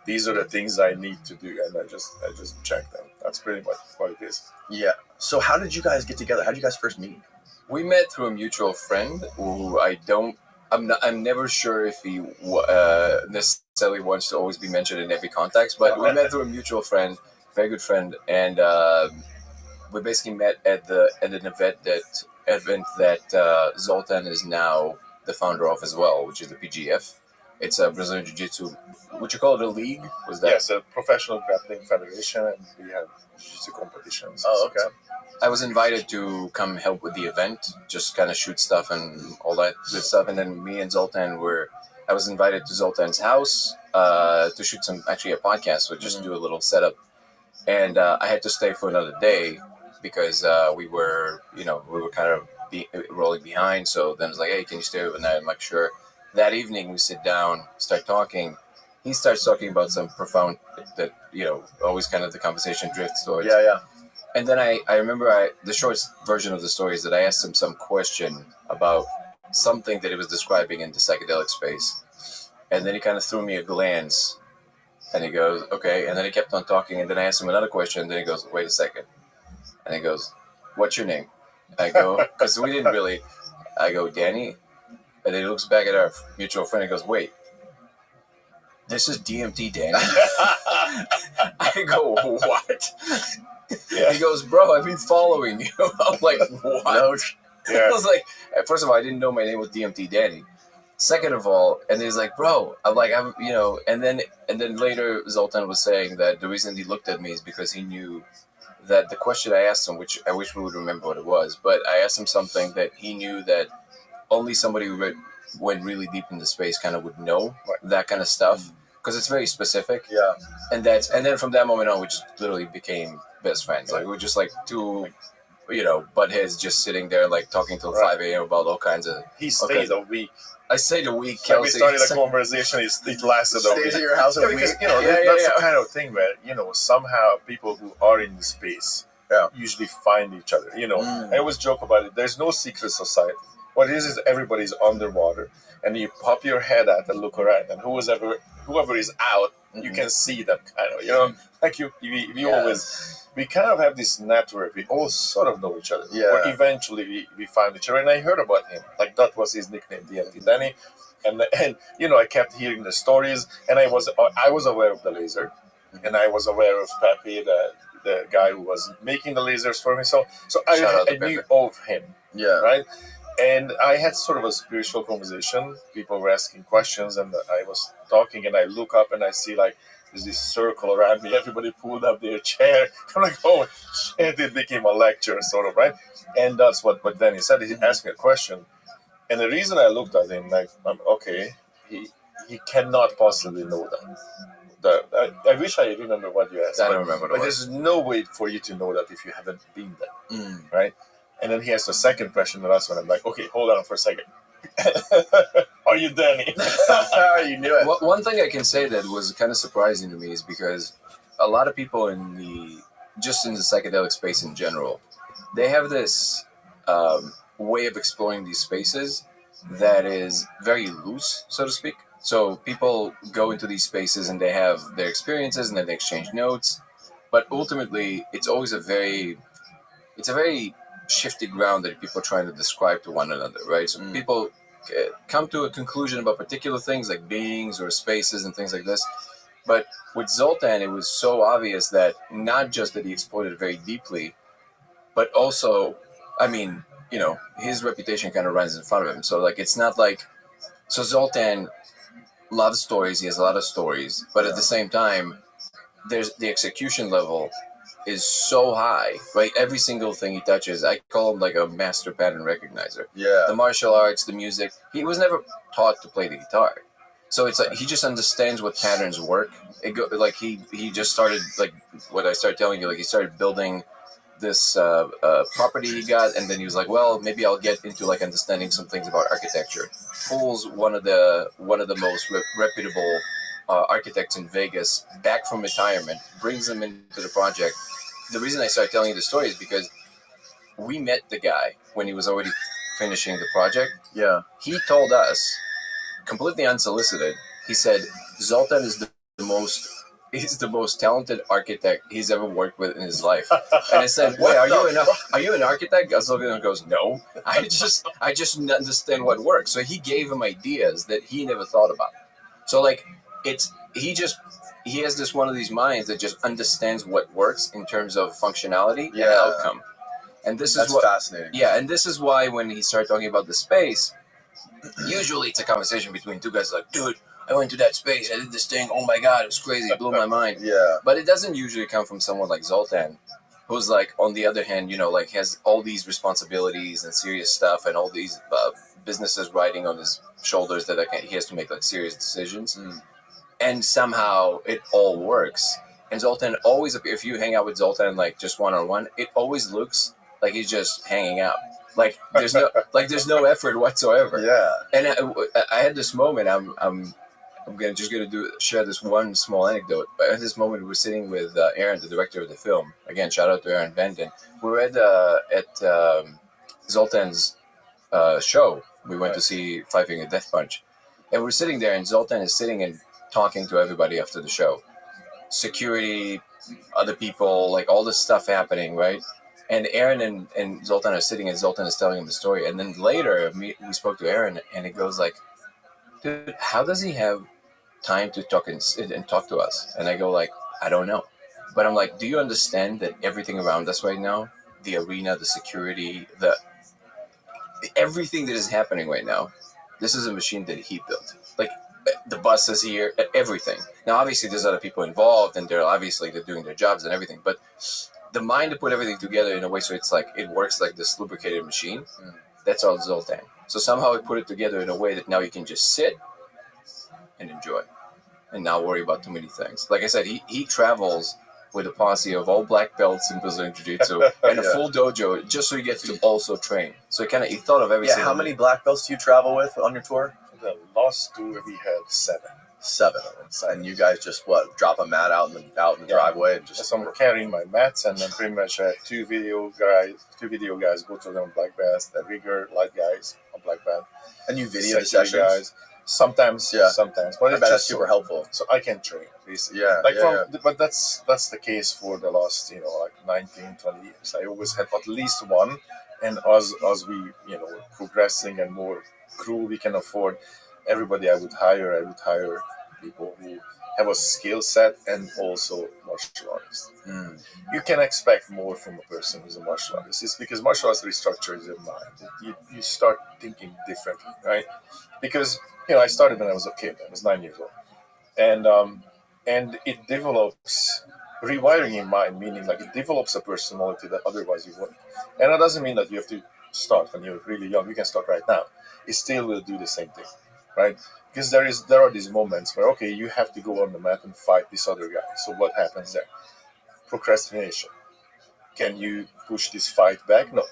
these are the things I need to do, and I just check them. That's pretty much what it is. Yeah. So how did you guys get together? How did you guys first meet? We met through a mutual friend who I'm never sure if he necessarily wants to always be mentioned in every context, but we met through a mutual friend, very good friend, and we basically met at an event that Zoltan is now the founder of as well, which is the PGF. It's a Brazilian Jiu-Jitsu. Would you call it a league? Was that? Yes, a professional grappling federation, and we have jiu-jitsu competitions. Oh, okay. I was invited to come help with the event, just kind of shoot stuff and all that good stuff. And then me and Zoltan I was invited to Zoltan's house to shoot actually a podcast, so just do a little setup. And I had to stay for another day because we were kind of rolling behind. So then it's like, hey, can you stay overnight? I'm like, sure. That evening we sit down, start talking. He starts talking about some profound that, always kind of the conversation drifts towards. Yeah. And then I remember the short version of the story is that I asked him some question about something that he was describing in the psychedelic space. And then he kind of threw me a glance and he goes, okay. And then he kept on talking. And then I asked him another question. And then he goes, wait a second. And he goes, what's your name? I go, because we didn't really, I go, Danny. And then he looks back at our mutual friend and goes, wait, this is DMT Danny? I go, what? Yeah. He goes, bro, I've been following you. I'm like, what? No. Yeah. I was like, first of all, I didn't know my name was DMT Danny. Second of all, and he's like, bro, and then later Zoltan was saying that the reason he looked at me is because he knew that the question I asked him, which I wish we would remember what it was, but I asked him something that he knew that only somebody who went really deep into space kind of would know that kind of stuff, because it's very specific. Yeah. And then from that moment on, we just literally became best friends. Like, we were just like two, buttheads just sitting there, like, talking till 5 a.m. about all kinds of... He stayed a week. I stayed a week, Kelsey. We started a conversation, it lasted a week. Stays at your house a week. Because, that's the kind of thing where, somehow people who are in the space usually find each other, I always joke about it. There's no secret society. What it is everybody's underwater, and you pop your head out and look around, and whoever is out, you can see them kind of, like we always, we kind of have this network. We all sort of know each other. Yeah. But eventually we found each other, and I heard about him. Like, that was his nickname, DMT Danny. And I kept hearing the stories, and I was aware of the laser, and I was aware of Pepe, the guy who was making the lasers for me. So I knew of him. Yeah. Right. And I had sort of a spiritual conversation. People were asking questions, and I was talking, and I look up and I see, like, there's this circle around me. Everybody pulled up their chair. I'm like, oh shit, it became a lecture, sort of, right? And that's what then he said. He asked me a question. And the reason I looked at him, like, okay, he cannot possibly know that. I wish I remember what you asked. I don't remember. But there's no way for you to know that if you haven't been there, right? And then he asked a second question, and that's when I'm like, okay, hold on for a second. Are you Danny? You knew it. One thing I can say that was kind of surprising to me is because a lot of people in the psychedelic space in general, they have this way of exploring these spaces that is very loose, so to speak. So people go into these spaces and they have their experiences and then they exchange notes. But ultimately, it's always a very shifty ground that people are trying to describe to one another, right? So people come to a conclusion about particular things like beings or spaces and things like this. But with Zoltan, it was so obvious that not just that he explored it very deeply, but also, his reputation kind of runs in front of him. So, like, it's not like... So Zoltan loves stories. He has a lot of stories. But at the same time, there's the execution level is so high, right? Every single thing he touches, I call him like a master pattern recognizer. Yeah. The martial arts, the music. He was never taught to play the guitar. So it's like he just understands what patterns work. He just started, like what I started telling you, like he started building this property he got, and then he was like, well, maybe I'll get into like understanding some things about architecture. Pulls one of the most reputable architects in Vegas back from retirement, brings him into the project. The reason I started telling you the story is because we met the guy when he was already finishing the project. Yeah. He told us, completely unsolicited, he said, Zoltan is the most he's the most talented architect he's ever worked with in his life. And I said, "Wait, are you an architect?" I was looking and goes, "No, I just understand what works." So he gave him ideas that he never thought about. So like he has this one of these minds that just understands what works in terms of functionality and outcome. And that's fascinating. Yeah, and this is why when he started talking about the space, usually it's a conversation between two guys like, dude, I went to that space, I did this thing, oh my god, it was crazy, it blew my mind. Yeah. But it doesn't usually come from someone like Zoltan, who's like, on the other hand, like has all these responsibilities and serious stuff and all these businesses riding on his shoulders that he has to make like serious decisions. And somehow it all works. And Zoltan always, if you hang out with Zoltan like just one-on-one, it always looks like he's just hanging out. Like there's no effort whatsoever. Yeah. And I had this moment. I'm gonna share this one small anecdote. But at this moment, we were sitting with Aaron, the director of the film. Again, shout out to Aaron Benden. We were at Zoltan's show. We went to see Five Finger Death Punch, and we're sitting there, and Zoltan is sitting and talking to everybody after the show. Security, other people, like all this stuff happening, right? And Aaron and Zoltan are sitting, and Zoltan is telling him the story. And then later, we spoke to Aaron, and he goes like, "Dude, how does he have time to talk and sit and talk to us?" And I go like, "I don't know." But I'm like, do you understand that everything around us right now, the arena, the security, everything that is happening right now, this is a machine that he built. Like, the buses here, everything. Now, obviously, there's other people involved, and they're doing their jobs and everything. But the mind to put everything together in a way so it's like it works like this lubricated machine, that's all Zoltan. So somehow he put it together in a way that now you can just sit and enjoy and not worry about too many things. Like I said, he travels with a posse of all black belts in Brazilian Jiu-Jitsu and a full dojo just so he gets to also train. So he thought of everything. Yeah, how many black belts do you travel with on your tour? The last tour we had 7. 7 of them. And you guys just drop a mat out in the driveway and just. So I'm carrying my mats, and then pretty much I have 2 video guys, both of them black belts, the rigger light guys on black belt. And you video the sessions? Guys. Sometimes. But I bet that's super helpful. So I can train, basically. But that's the case for the last, 19, 20 years. I always had at least one, and as we, were progressing and more crew we can afford, everybody I would hire people who have a skill set and also martial artists. You can expect more from a person who's a martial artist. It's because martial arts restructures your mind. You start thinking differently, right? Because I started when I was a kid. I was 9 years old, and it develops rewiring in mind, meaning like it develops a personality that otherwise you wouldn't. And that doesn't mean that you have to start when you're really young. You can start right now. It still will do the same thing, right? Because there are these moments where, okay, you have to go on the mat and fight this other guy. So what happens there? Procrastination. Can you push this fight back? No.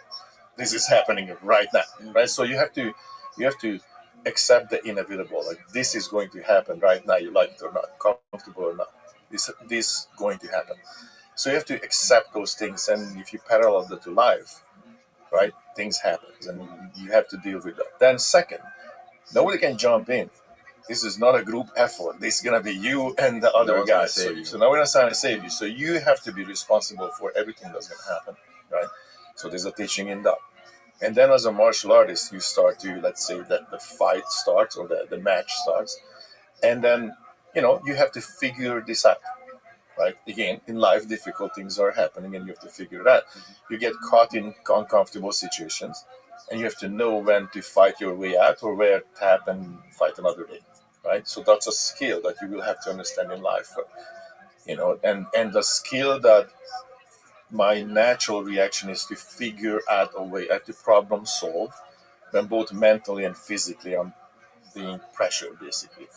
This is happening right now, right? So you have to accept the inevitable. Like, this is going to happen right now, you like it or not, comfortable or not. This is going to happen. So you have to accept those things, and if you parallel that to life, right, things happen, and you have to deal with that. Then second, nobody can jump in. This is not a group effort. This is going to be you and the other guys. So no one's trying to save you. So you have to be responsible for everything that's going to happen, right? So there's a teaching in that. And then as a martial artist, you start to, let's say that the fight starts or the match starts. And then, you have to figure this out, right? Again, in life, difficult things are happening and you have to figure it out. You get caught in uncomfortable situations and you have to know when to fight your way out or where to tap and fight another day, right? So that's a skill that you will have to understand in life, and the skill that my natural reaction is to figure out a way. I have to problem solve when both mentally and physically I'm being pressured, basically.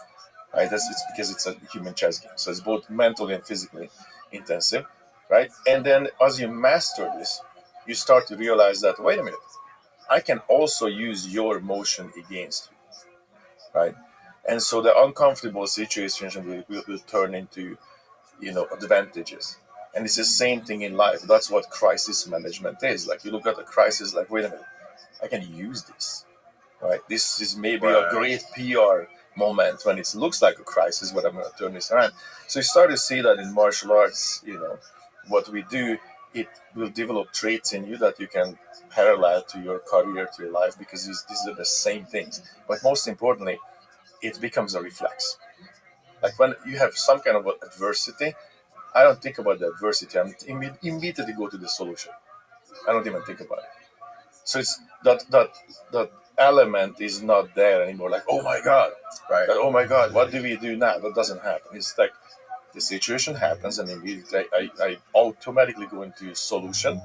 Right? It's because it's a human chess game. So it's both mentally and physically intensive, right? And then as you master this, you start to realize that, wait a minute, I can also use your emotion against you, right? And so the uncomfortable situations will turn into, advantages. And it's the same thing in life. That's what crisis management is. Like, you look at the crisis like, wait a minute, I can use this, right? This is maybe a great PR moment when it looks like a crisis, but I'm going to turn this around. So you start to see that in martial arts, what we do, it will develop traits in you that you can parallel to your career, to your life, because these are the same things. But most importantly, it becomes a reflex. Like when you have some kind of adversity, I don't think about the adversity. I immediately go to the solution. I don't even think about it. So it's that element is not there anymore. Like, oh my God, Right. oh my God, what do we do now? That doesn't happen. It's like the situation happens, and immediately I automatically go into solution,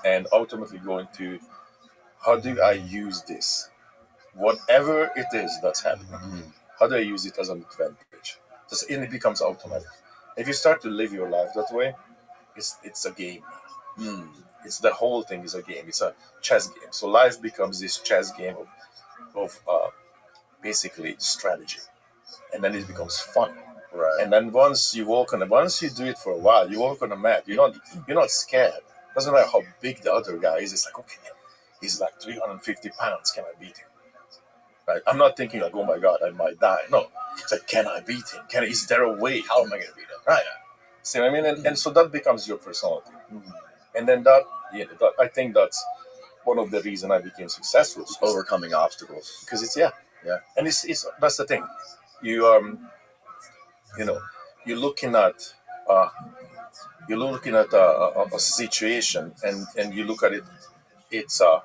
and ultimately go into how do I use this, whatever it is that's happening. How do I use it as an advantage? And it becomes automatic. If you start to live your life that way, it's a game. It's the whole thing is a game. It's a chess game. So life becomes this chess game of basically strategy, and then it becomes fun. Right. And then once you do it for a while, you walk on a mat. You're not scared. Doesn't matter how big the other guy is. It's like, okay, he's like 350 pounds. Can I beat him? Right. I'm not thinking like, oh my God, I might die. No, it's like, can I beat him? Is there a way? How am I going to beat him? Right. See what I mean? And so that becomes your personality. And then I think that's one of the reasons I became successful. Overcoming obstacles. Because it's and it's that's the thing. You're looking at a situation, and you look at it. It's a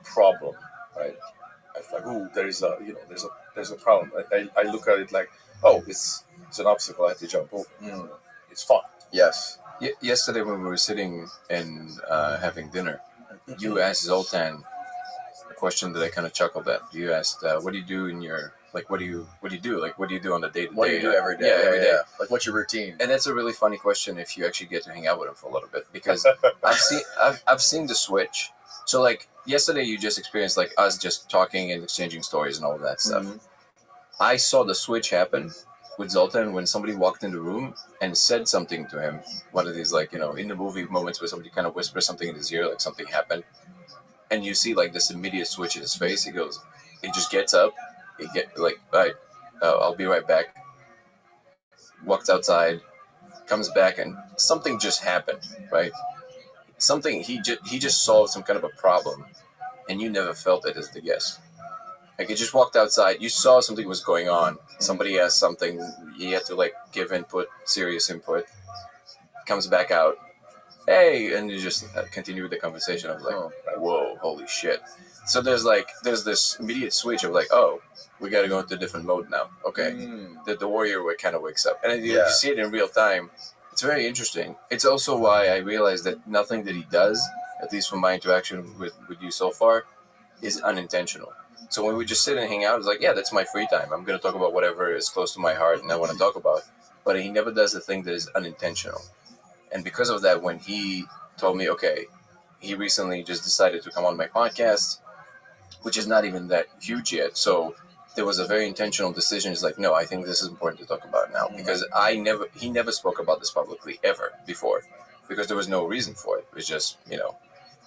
problem, right? It's like, oh, there's a problem. I look at it like, oh, it's an obstacle I have to jump over. It's fun. Yes. Yesterday when we were sitting and having dinner, you asked Zoltan a question that I kind of chuckled at. You asked, "What do you do in your what do you do? Like, what do you do on the day to day? What do you do every day? Yeah, every day. Like, what's your routine?" And that's a really funny question if you actually get to hang out with him for a little bit, because I've seen the switch. So like yesterday, you just experienced like us just talking and exchanging stories and all of that stuff. I saw the switch happen with Zoltan when somebody walked in the room and said something to him. One of these in the movie moments where somebody kind of whispers something in his ear, like something happened, and you see like this immediate switch in his face. He just gets up, all right, I'll be right back. Walks outside, comes back, and something just happened, right? Something he just solved some kind of a problem, and you never felt it as the guest. Like, he just walked outside. You saw something was going on. Somebody asked something. He had to like give serious input. Comes back out. Hey, and you just continue with the conversation. I was like, whoa, holy shit. So there's this immediate switch of like, oh, we got to go into a different mode now. Okay, the warrior kind of wakes up, and you see it in real time. It's very interesting. It's also why I realized that nothing that he does, at least from my interaction with you so far, is unintentional. So when we just sit and hang out, it's like, yeah, that's my free time. I'm going to talk about whatever is close to my heart and I want to talk about. But he never does the thing that is unintentional. And because of that, when he told me, okay, he recently just decided to come on my podcast, which is not even that huge yet. So there was a very intentional decision. It's like, no, I think this is important to talk about now, because he never spoke about this publicly ever before, because there was no reason for it. It was just,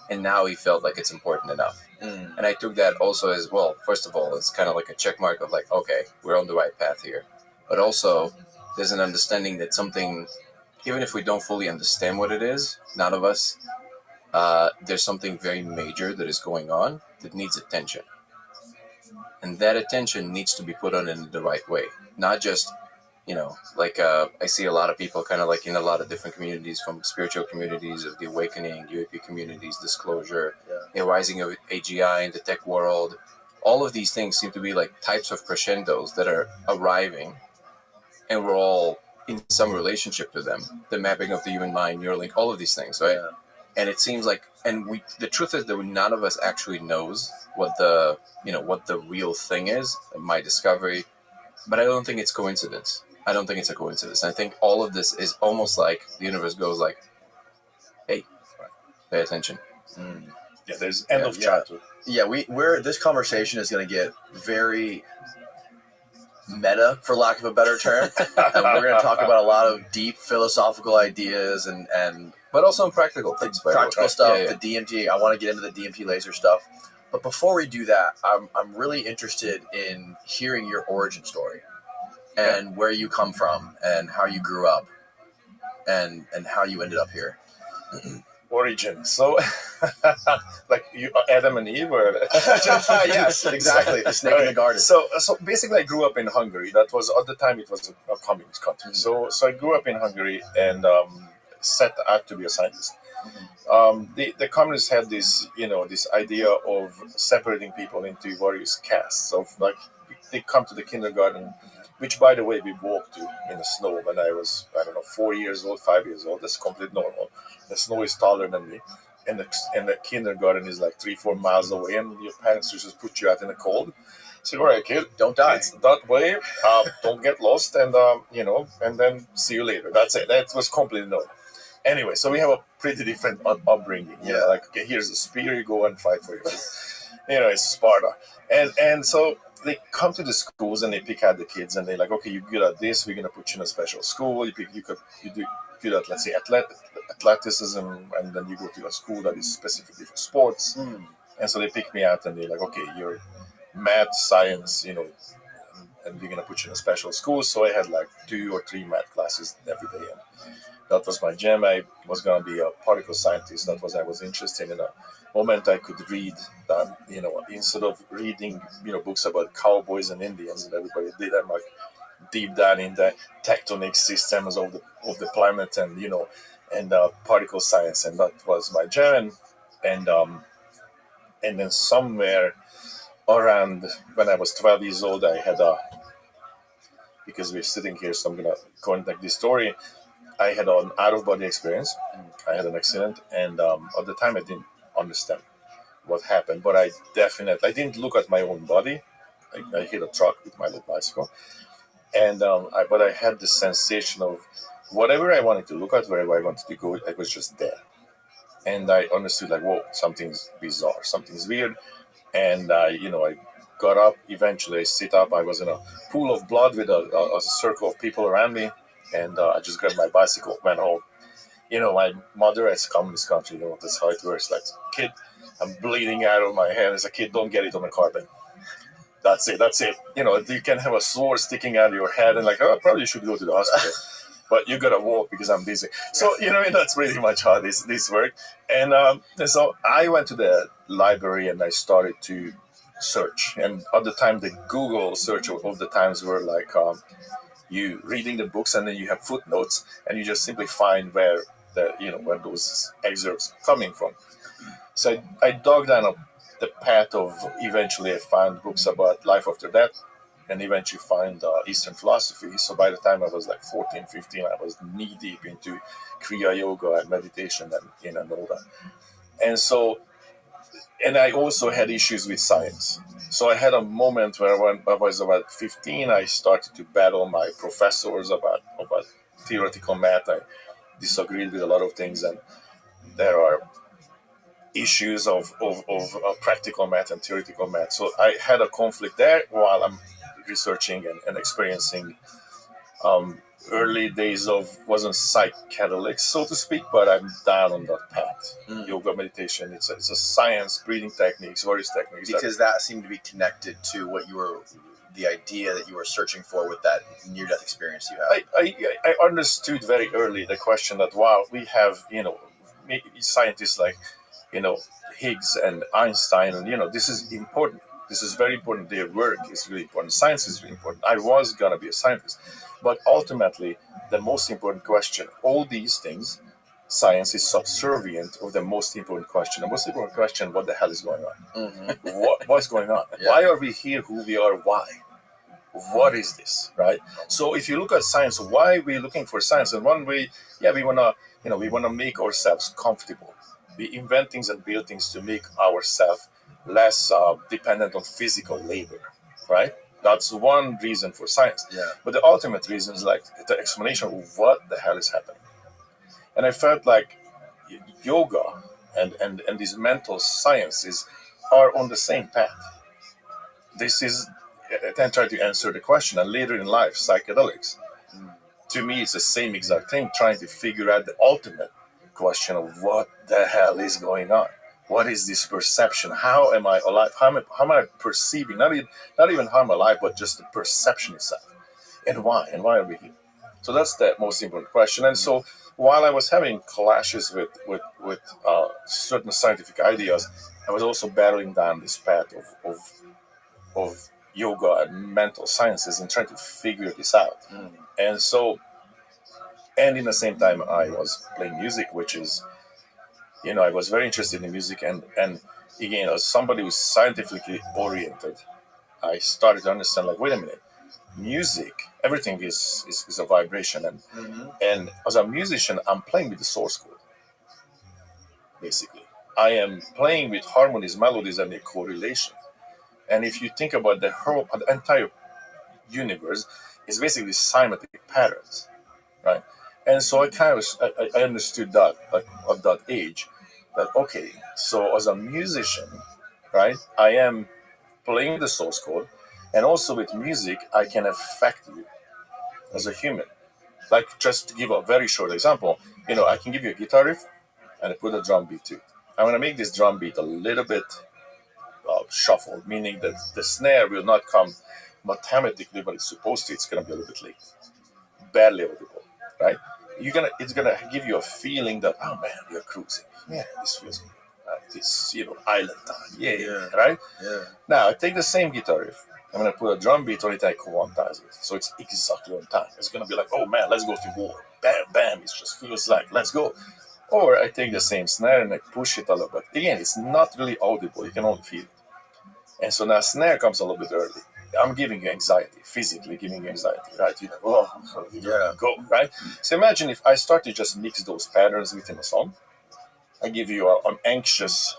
and now he felt like it's important enough. And I took that also as, well, first of all, it's kind of like a check mark of like, okay, we're on the right path here. But also there's an understanding that something, even if we don't fully understand what it is, none of us, there's something very major that is going on that needs attention. And that attention needs to be put on in the right way. Not just, I see a lot of people kind of like in a lot of different communities, from spiritual communities of the awakening, UAP communities, disclosure, the rising of AGI in the tech world. All of these things seem to be like types of crescendos that are arriving, and we're all in some relationship to them. The mapping of the human mind, Neuralink, all of these things, right? And it seems like, the truth is that none of us actually knows what the real thing is, my discovery, but I don't think it's coincidence. I don't think it's a coincidence. I think all of this is almost like the universe goes like, hey, pay attention. Yeah, there's end of chapter. Yeah, this conversation is going to get very meta, for lack of a better term. And we're going to talk about a lot of deep philosophical ideas and but also practical things. Practical stuff, the DMT. I want to get into the DMT laser stuff. But before we do that, I'm really interested in hearing your origin story and where you come from and how you grew up and how you ended up here. Origin. So, like you, Adam and Eve, or yes, exactly. The snake in the garden. So basically, I grew up in Hungary. That was at the time it was a communist country. So I grew up in Hungary and set out to be a scientist. The communists had this, this idea of separating people into various castes. Of like, they come to the kindergarten, which, by the way, we walked to in the snow when I was, 4 years old, 5 years old. That's completely normal. The snow is taller than me, and the kindergarten is like 3-4 miles away, and your parents just put you out in the cold. So, all right, kid, don't die. It's that way. Don't get lost, and and then see you later. That's it. That was completely normal. Anyway, so we have a pretty different upbringing. Yeah. Like, okay, here's a spear, you go and fight for your it's Sparta. And so they come to the schools and they pick out the kids and they're like, okay, you're good at this, we're going to put you in a special school. You do good at, let's say, athleticism, and then you go to a school that is specifically for sports. And so they pick me out and they're like, okay, you're math, science, and we're going to put you in a special school. So I had like 2 or 3 math classes every day. And that was my jam. I was going to be a particle scientist. That was I was interested in. A moment I could read that, instead of reading, books about cowboys and Indians and everybody did, I'm like deep down in the tectonic systems of the planet and, and particle science. And that was my jam. And then somewhere around when I was 12 years old, I had because we're sitting here, so I'm going to contact this story. I had an out-of-body experience. I had an accident, and at the time I didn't understand what happened, but I didn't look at my own body. I hit a truck with my little bicycle, and but I had the sensation of whatever I wanted to look at, wherever I wanted to go, I was just there. And I understood, like, whoa, something's bizarre, something's weird. And I got up. Eventually, I sit up. I was in a pool of blood with a circle of people around me. And I just grabbed my bicycle, went home. My mother, as communist country, that's how it works. Like, kid, I'm bleeding out of my hand. As a kid, don't get it on the carpet. That's it. You can have a sword sticking out of your head and like, oh, probably you should go to the hospital. But you gotta walk because I'm busy. So, that's pretty much how this worked. And so I went to the library and I started to search. And at the time, the Google search of the times were like, you reading the books and then you have footnotes and you just simply find where where those excerpts coming from. So I dug down the path of eventually I found books about life after death and eventually find Eastern philosophy. So by the time I was like 14, 15, I was knee deep into Kriya Yoga and meditation and all that. And so, and I also had issues with science. So I had a moment where when I was about 15, I started to battle my professors about theoretical math. I disagreed with a lot of things, and there are issues of practical math and theoretical math. So I had a conflict there while I'm researching and experiencing early days of, wasn't psychedelics, so to speak, but I'm down on that path. Yoga, meditation, it's a science, breathing techniques, various techniques. Because that seemed to be connected to what you were, the idea that you were searching for with that near-death experience you had. I understood very early the question that, wow, we have, scientists like, Higgs and Einstein, and, this is important. This is very important. Their work is really important. Science is really important. I was going to be a scientist. But ultimately, the most important question, all these things, science is subservient of the most important question. The most important question, what the hell is going on? What's going on? Yeah. Why are we here, who we are, why? What is this, right? So if you look at science, why are we looking for science? And one way, we want to make ourselves comfortable. We invent things and build things to make ourselves less dependent on physical labor, right? That's one reason for science. Yeah. But the ultimate reason is like the explanation of what the hell is happening. And I felt like yoga and these mental sciences are on the same path. This is, I try to answer the question, and later in life, psychedelics. To me, it's the same exact thing, trying to figure out the ultimate question of what the hell is going on. what is this perception? How am I alive? How am I perceiving? Not even how I'm alive, but just the perception itself. And why? And why are we here? So that's the most important question. And so while I was having clashes with certain scientific ideas, I was also battling down this path of yoga and mental sciences and trying to figure this out. And so, and in the same time, I was playing music, which is, I was very interested in music. And again, as somebody who's scientifically oriented, I started to understand, like, wait a minute, music, everything is a vibration. And as a musician, I'm playing with the source code, basically. I am playing with harmonies, melodies, and their correlation. And if you think about the entire universe, is basically cymatic patterns, right? And so I understood that, like, at that age, that okay, so as a musician, right, I am playing the source code, and also with music, I can affect you as a human. Like, just to give a very short example, I can give you a guitar riff and I put a drum beat to it. I'm going to make this drum beat a little bit shuffled, meaning that the snare will not come mathematically, but it's supposed to. It's going to be a little bit late, barely audible, right? It's gonna give you a feeling that, oh man, you're cruising. Yeah, this feels good. This, island time. Yeah, right? Yeah. Now I take the same guitar riff. I'm gonna put a drum beat on it. I quantize it, so it's exactly on time. It's gonna be like, oh man, let's go to war. Bam, bam. It just feels like, let's go. Or I take the same snare and I push it a little bit. Again, it's not really audible. You can only feel it. And so now snare comes a little bit early. I'm giving you anxiety, physically giving you anxiety, right? Go, right? So imagine if I start to just mix those patterns within a song. I give you an anxious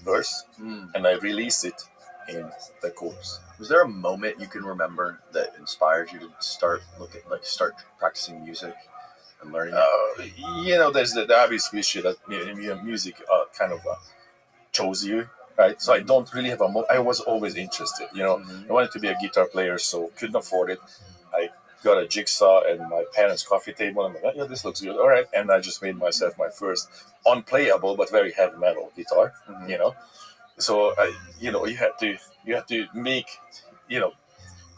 verse, and I release it in the chorus. Was there a moment you can remember that inspired you to start practicing music and learning it? There's the obvious cliche that music kind of chose you. Right, so I don't really have I was always interested. I wanted to be a guitar player, so couldn't afford it. I got a jigsaw and my parents' coffee table. I'm like, yeah, this looks good. All right, and I just made myself my first unplayable but very heavy metal guitar. So you had to make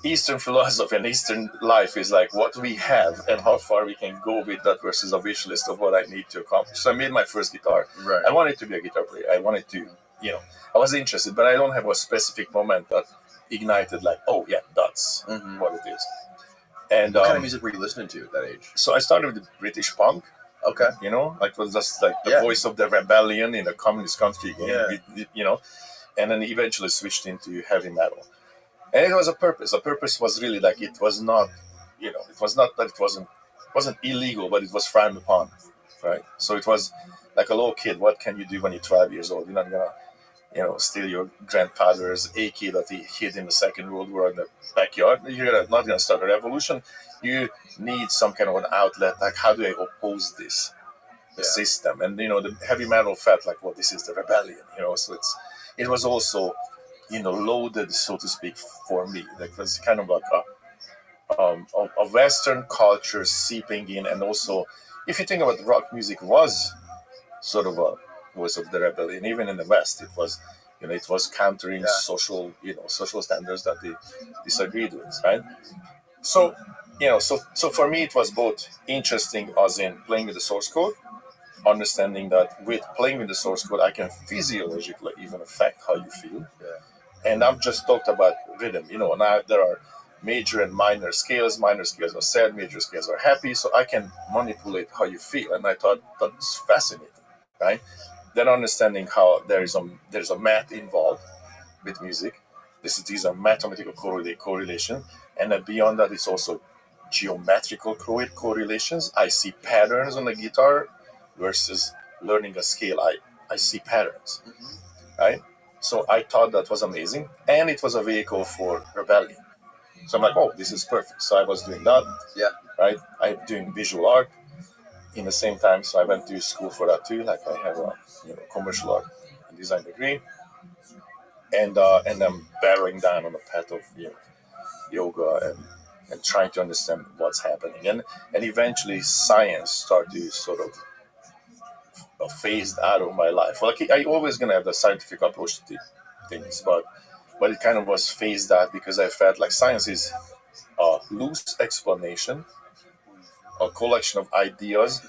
Eastern philosophy and Eastern life is like what we have and how far we can go with that versus a wish list of what I need to accomplish. So I made my first guitar. Right. I wanted to be a guitar player. I wanted to, I was interested, but I don't have a specific moment that ignited like, oh yeah, that's what it is. And what kind of music were you listening to at that age? So I started with British punk. Okay. Like it was just like the voice of the rebellion in a communist country. And then eventually switched into heavy metal. And it was a purpose. The purpose was really like it was not, it was not that it wasn't illegal, but it was frowned upon, right? So it was like a little kid. What can you do when you're 12 years old? You're not gonna, steal your grandfather's AK that he hid in the Second World War in the backyard. You're not gonna start a revolution. You need some kind of an outlet. Like, how do I oppose this system? And the heavy metal felt like, well, this is the rebellion. So it was also, loaded, so to speak, for me. Like, it was kind of like a Western culture seeping in, and also, if you think about rock music, was sort of a voice of the rebellion. Even in the West, it was, it was countering social standards that they disagreed with, right? So, so for me, it was both interesting, as in playing with the source code, understanding that with playing with the source code, I can physiologically even affect how you feel. And I've just talked about rhythm. Now there are major and minor scales. Minor scales are sad, major scales are happy. So I can manipulate how you feel. And I thought that's fascinating, right? Then understanding how there's a math involved with music. These are mathematical correlation. And then beyond that, it's also geometrical correlations. I see patterns on the guitar versus learning a scale. I see patterns, right? So I thought that was amazing, and it was a vehicle for rebellion. So I'm like, oh, this is perfect. So I was doing that, right? I'm doing visual art in the same time, so I went to school for that too. Like I have a commercial art and design degree, and I'm barreling down on the path of yoga and trying to understand what's happening, and eventually science started to sort of phased out of my life. Like I always gonna have the scientific approach to things, but it kind of was phased out because I felt like science is a loose explanation, a collection of ideas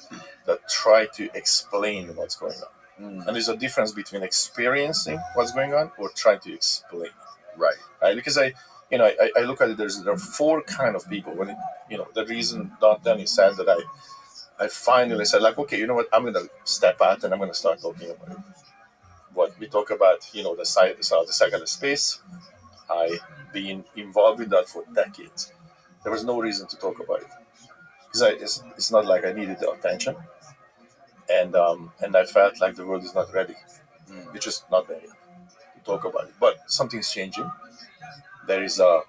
that try to explain what's going on. And there's a difference between experiencing what's going on or trying to explain it. Right. Right? Because I look at it. There are four kind of people. When the reason Danny said that I finally said, like, okay, you know what, I'm gonna step out and I'm gonna start talking about it. What we talk about, the second space. I've been involved with that for decades. There was no reason to talk about it because it's not like I needed the attention, and I felt like the world is not ready. It's just not there yet to talk about it. But something's changing. There is a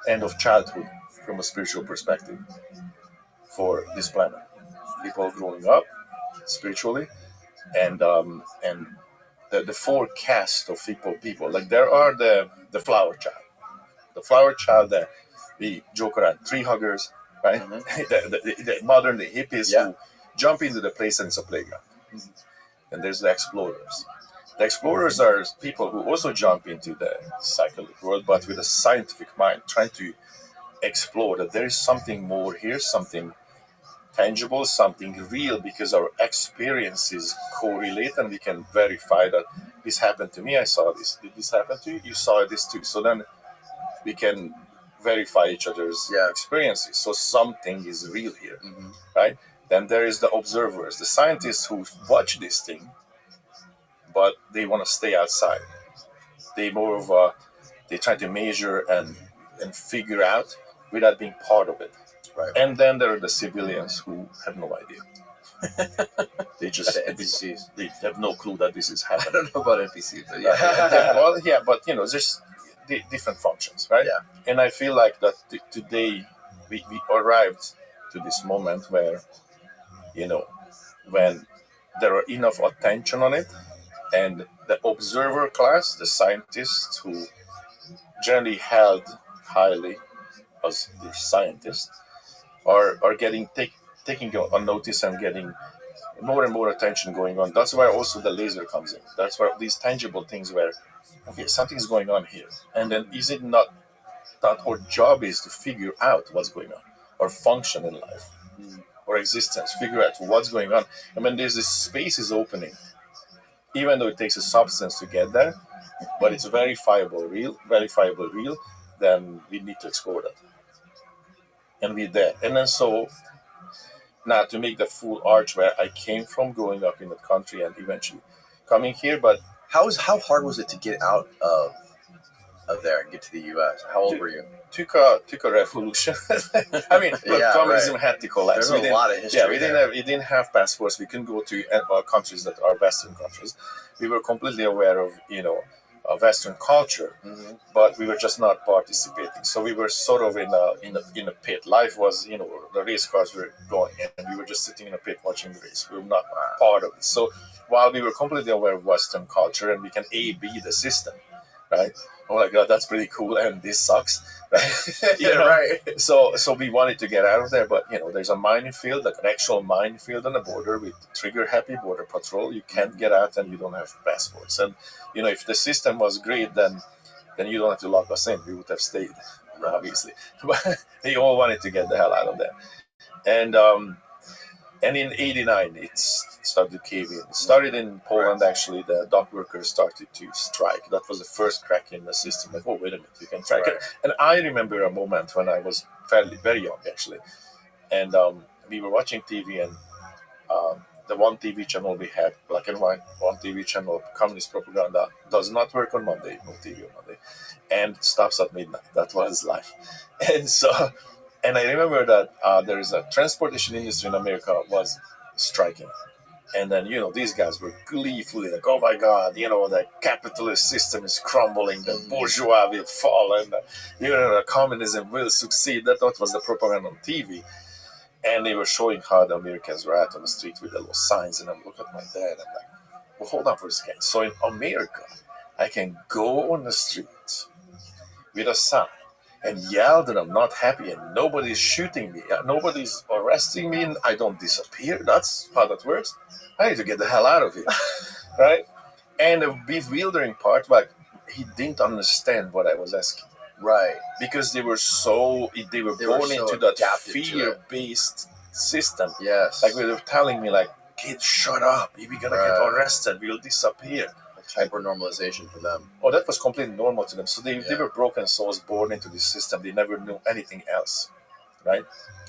end of childhood from a spiritual perspective for this planet. People growing up spiritually, and the forecast of people. Like there are the flower child that we joke around, tree huggers, right? The modern the hippies who jump into the place and it's a playground. And there's the explorers. The explorers are people who also jump into the psychedelic world, but with a scientific mind, trying to explore that there is something more here, something tangible, something real, because our experiences correlate and we can verify that this happened to me, I saw this. Did this happen to you? You saw this too. So then we can verify each other's experiences. So something is real here, right? Then there is the observers, the scientists who watch this thing, but they want to stay outside. They they try to measure and figure out without being part of it. Right. And then there are the civilians who have no idea. They just NPCs. They have no clue that this is happening. I don't know about NPCs, but but there's different functions, right? Yeah. And I feel like that today we arrived to this moment where, when there are enough attention on it, and the observer class, the scientists who generally held highly as the scientists, are taking on notice and getting more and more attention going on. That's where also the laser comes in. That's where these tangible things where, okay, something's going on here. And then is it not that our job is to figure out what's going on, or function in life, or existence, figure out what's going on. And when there's this space is opening, even though it takes a substance to get there, but it's verifiable real, then we need to explore that. And we're there. And then so now to make the full arch where I came from, growing up in the country and eventually coming here. But how hard was it to get out of there and get to the U.S.? How old were you? Took a revolution. I mean, communism had to collapse. There's a lot of history. Yeah, we didn't have passports. We couldn't go to countries that are Western countries. We were completely aware of Western culture, but we were just not participating. So we were sort of in a pit. Life was, the race cars were going, and we were just sitting in a pit watching the race. We were not part of it. So while we were completely aware of Western culture and we can A/B the system, right? Oh my God, that's pretty cool, and this sucks, right? Right. So we wanted to get out of there, but there's a minefield, like an actual minefield on the border with trigger-happy border patrol. You can't get out, and you don't have passports. And if the system was great, then you don't have to lock us in. We would have stayed, obviously. But they all wanted to get the hell out of there. And in '89, it started to cave in. It started in Poland, actually. The dock workers started to strike. That was the first crack in the system. Like, oh, wait a minute, you can strike it. And I remember a moment when I was very young, actually. And we were watching TV, and the one TV channel we had, black and white, one TV channel, communist propaganda, does not work on Monday, no TV on Monday, and stops at midnight. That was life. And I remember that there is a transportation industry in America was striking. And then, these guys were gleefully like, oh my God, the capitalist system is crumbling, the bourgeois will fall, and communism will succeed. That was the propaganda on TV. And they were showing how the Americans were out on the street with the little signs. And I'm looking at my dad, and I'm like, well, hold on for a second. So in America, I can go on the street with a sign and yell that I'm not happy, and nobody's shooting me, nobody's arresting me, and I don't disappear. That's how that works. I need to get the hell out of here, right? And the bewildering part, like, he didn't understand what I was asking. Right. Because they were They were born so into that adapted to it. fear-based system. Yes. Like, they were telling me, like, kid, shut up. If we're going to get arrested, we'll disappear. Hyper-normalization for them. Oh, that was completely normal to them. So they were broken souls born into this system. They never knew anything else, right?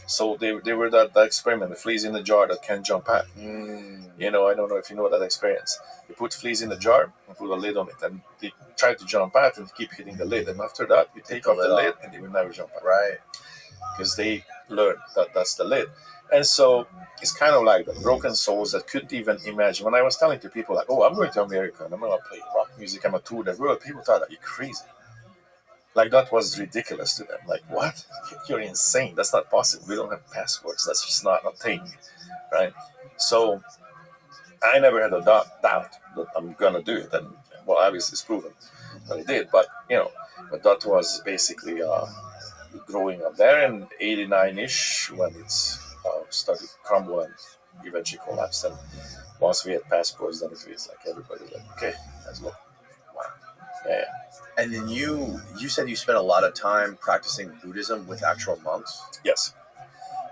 So they were that experiment, the fleas in the jar that can't jump out. You know, I don't know if you know that experience. They put fleas in the jar and put a lid on it, and they try to jump out and keep hitting the lid. And after that, you take off the lid and they will never jump out. Right. Because they learned that that's the lid. And so it's kind of like the broken souls that couldn't even imagine. When I was telling to people, like, oh, I'm going to America and I'm going to play rock music, I'm going to tour the world, people thought that you're crazy. Like, that was ridiculous to them. Like, what? You're insane. That's not possible. We don't have passports. That's just not a thing, right? So I never had a doubt that I'm going to do it. And, well, obviously it's proven that I did. But, you know, but that was basically growing up there in 89-ish when it's started to crumble and eventually collapsed. And once we had passports, then it's like everybody's like, okay, let's go. Wow. Yeah. And then you said you spent a lot of time practicing Buddhism with actual monks? Yes.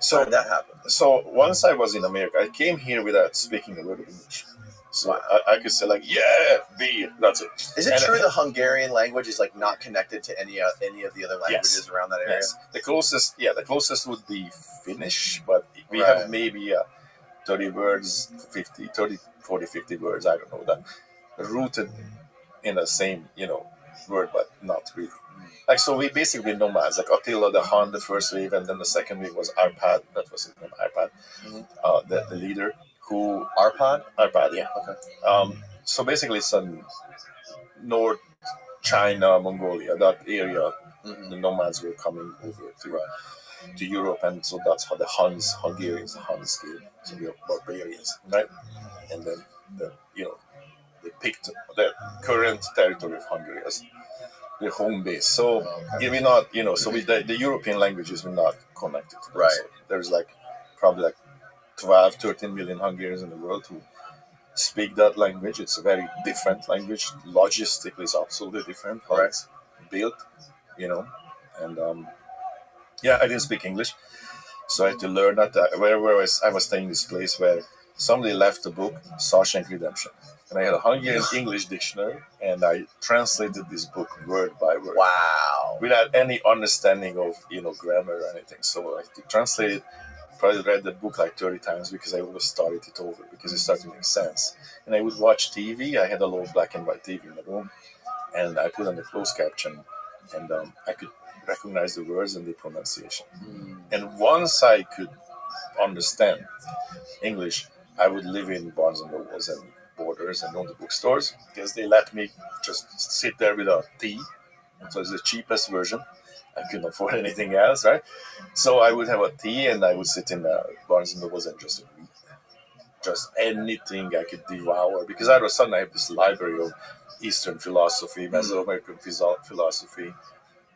So how did that happen? So once I was in America, I came here without speaking a word of English. So I could say, like, yeah, beer, that's it. Is it true the Hungarian language is like not connected to any of the other languages around that area? Yes. The closest would be Finnish, but we have maybe 30 words, 40, 50 words, I don't know, that rooted in the same, you know, word, but not really. Like, so we basically nomads, like Attila the Hun, the first wave, and then the second wave was Arpad, that was his name, Arpad, the leader, who... Arpad, yeah. Okay. So basically it's North China, Mongolia, that area, the nomads were coming over to Europe, and so that's how the Hungarians came, so we are barbarians, right? And then, they picked the current territory of Hungary as their home base. So we're not, so the European languages were not connected to them. Right. So there's probably 12, 13 million Hungarians in the world who speak that language. It's a very different language. Logistically, it's absolutely different how it's built, and I didn't speak English, so I had to learn that. Wherever I was staying in this place where somebody left the book, Shawshank Redemption. And I had a Hungarian English dictionary, and I translated this book word by word. Wow. Without any understanding of, grammar or anything. So I had to translate it, probably read the book 30 times because I always started it over because it started to make sense. And I would watch TV. I had a little black and white TV in the room, and I put on the closed caption, and I could recognize the words and the pronunciation. And once I could understand English, I would live in Barnes and Nobles and Borders and own the bookstores because they let me just sit there with a tea. It was the cheapest version. I couldn't afford anything else, right? So I would have a tea and I would sit in Barnes and Nobles and just read. Just anything I could devour because all of a sudden I have this library of Eastern philosophy, Mesoamerican philosophy.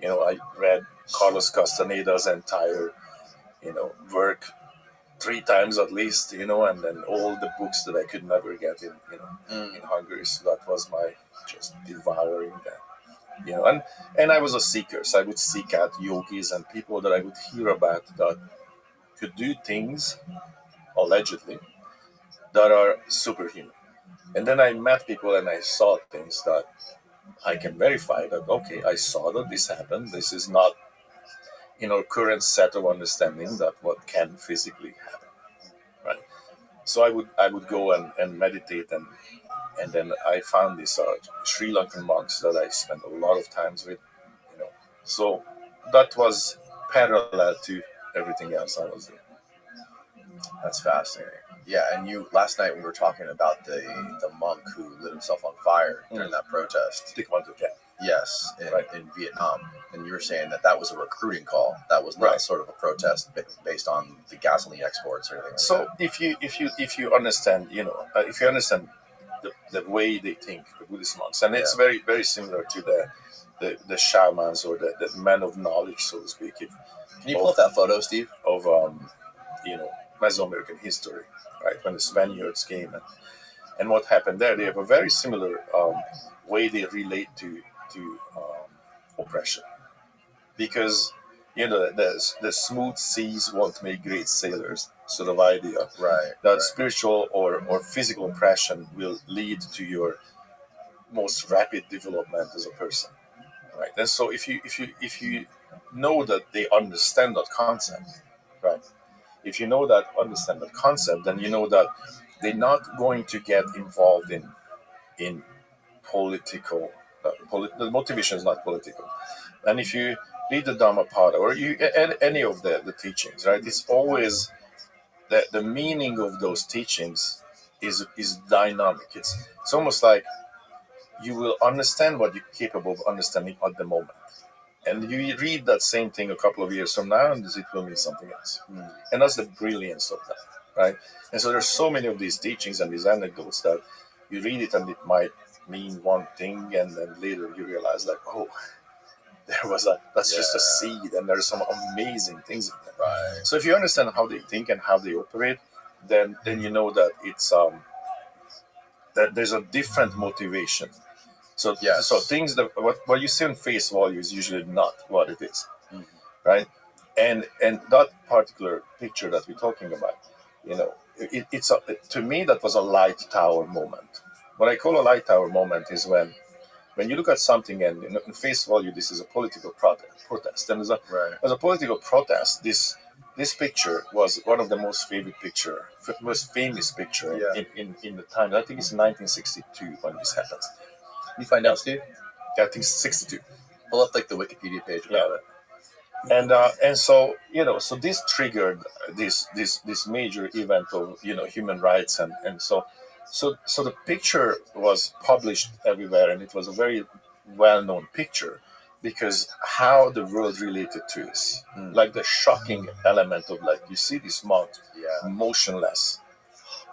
I read Carlos Castaneda's entire, work 3 times at least, and then all the books that I could never get in Hungary. So that was my just devouring that, and I was a seeker. So I would seek out yogis and people that I would hear about that could do things, allegedly, that are superhuman. And then I met people and I saw things that I can verify that, okay, I saw that this happened. This is not in our current set of understanding that what can physically happen, right? So I would go and meditate, and then I found these Sri Lankan monks that I spent a lot of times with, So that was parallel to everything else I was doing. That's fascinating. Yeah, and last night we were talking about the monk who lit himself on fire during that protest. Yes, in Vietnam. And you were saying that was a recruiting call. That was not sort of a protest based on the gasoline exports or anything like that. If you understand, if you understand the way they think, the Buddhist monks, and it's very, very similar to the shamans or the men of knowledge, so to speak. Can you pull up that photo, Steve? Of Mesoamerican history, right? When the Spaniards came and what happened there, they have a very similar way they relate to oppression, because the smooth seas won't make great sailors sort of idea, Right. that spiritual or physical oppression will lead to your most rapid development as a person, right? And so if you know that they understand that concept, right? If you understand that concept, then you know that they're not going to get involved in political. The motivation is not political. And if you read the Dhammapada or any of the teachings, right? It's always that the meaning of those teachings is dynamic. It's almost like you will understand what you're capable of understanding at the moment. And you read that same thing a couple of years from now, and it will mean something else. And that's the brilliance of that, right? And so there's so many of these teachings and these anecdotes that you read it and it might mean one thing, and then later you realize, like, oh, that's just a seed, and there's some amazing things in there. Right. So if you understand how they think and how they operate, then you know that it's that there's a different motivation. So things that what you see on face value is usually not what it is, right? And that particular picture that we're talking about, to me that was a light tower moment. What I call a light tower moment is when you look at something and in face value this is a political protest, and as a political protest, this picture was one of the most famous picture in the time. I think it's 1962 when this happens. You find out, Steve? I think 62. Pull up like the Wikipedia page about it. And so so this triggered this major event of human rights, and so the picture was published everywhere, and it was a very well-known picture because how the world related to this, like the shocking element of, like, you see this monk motionless,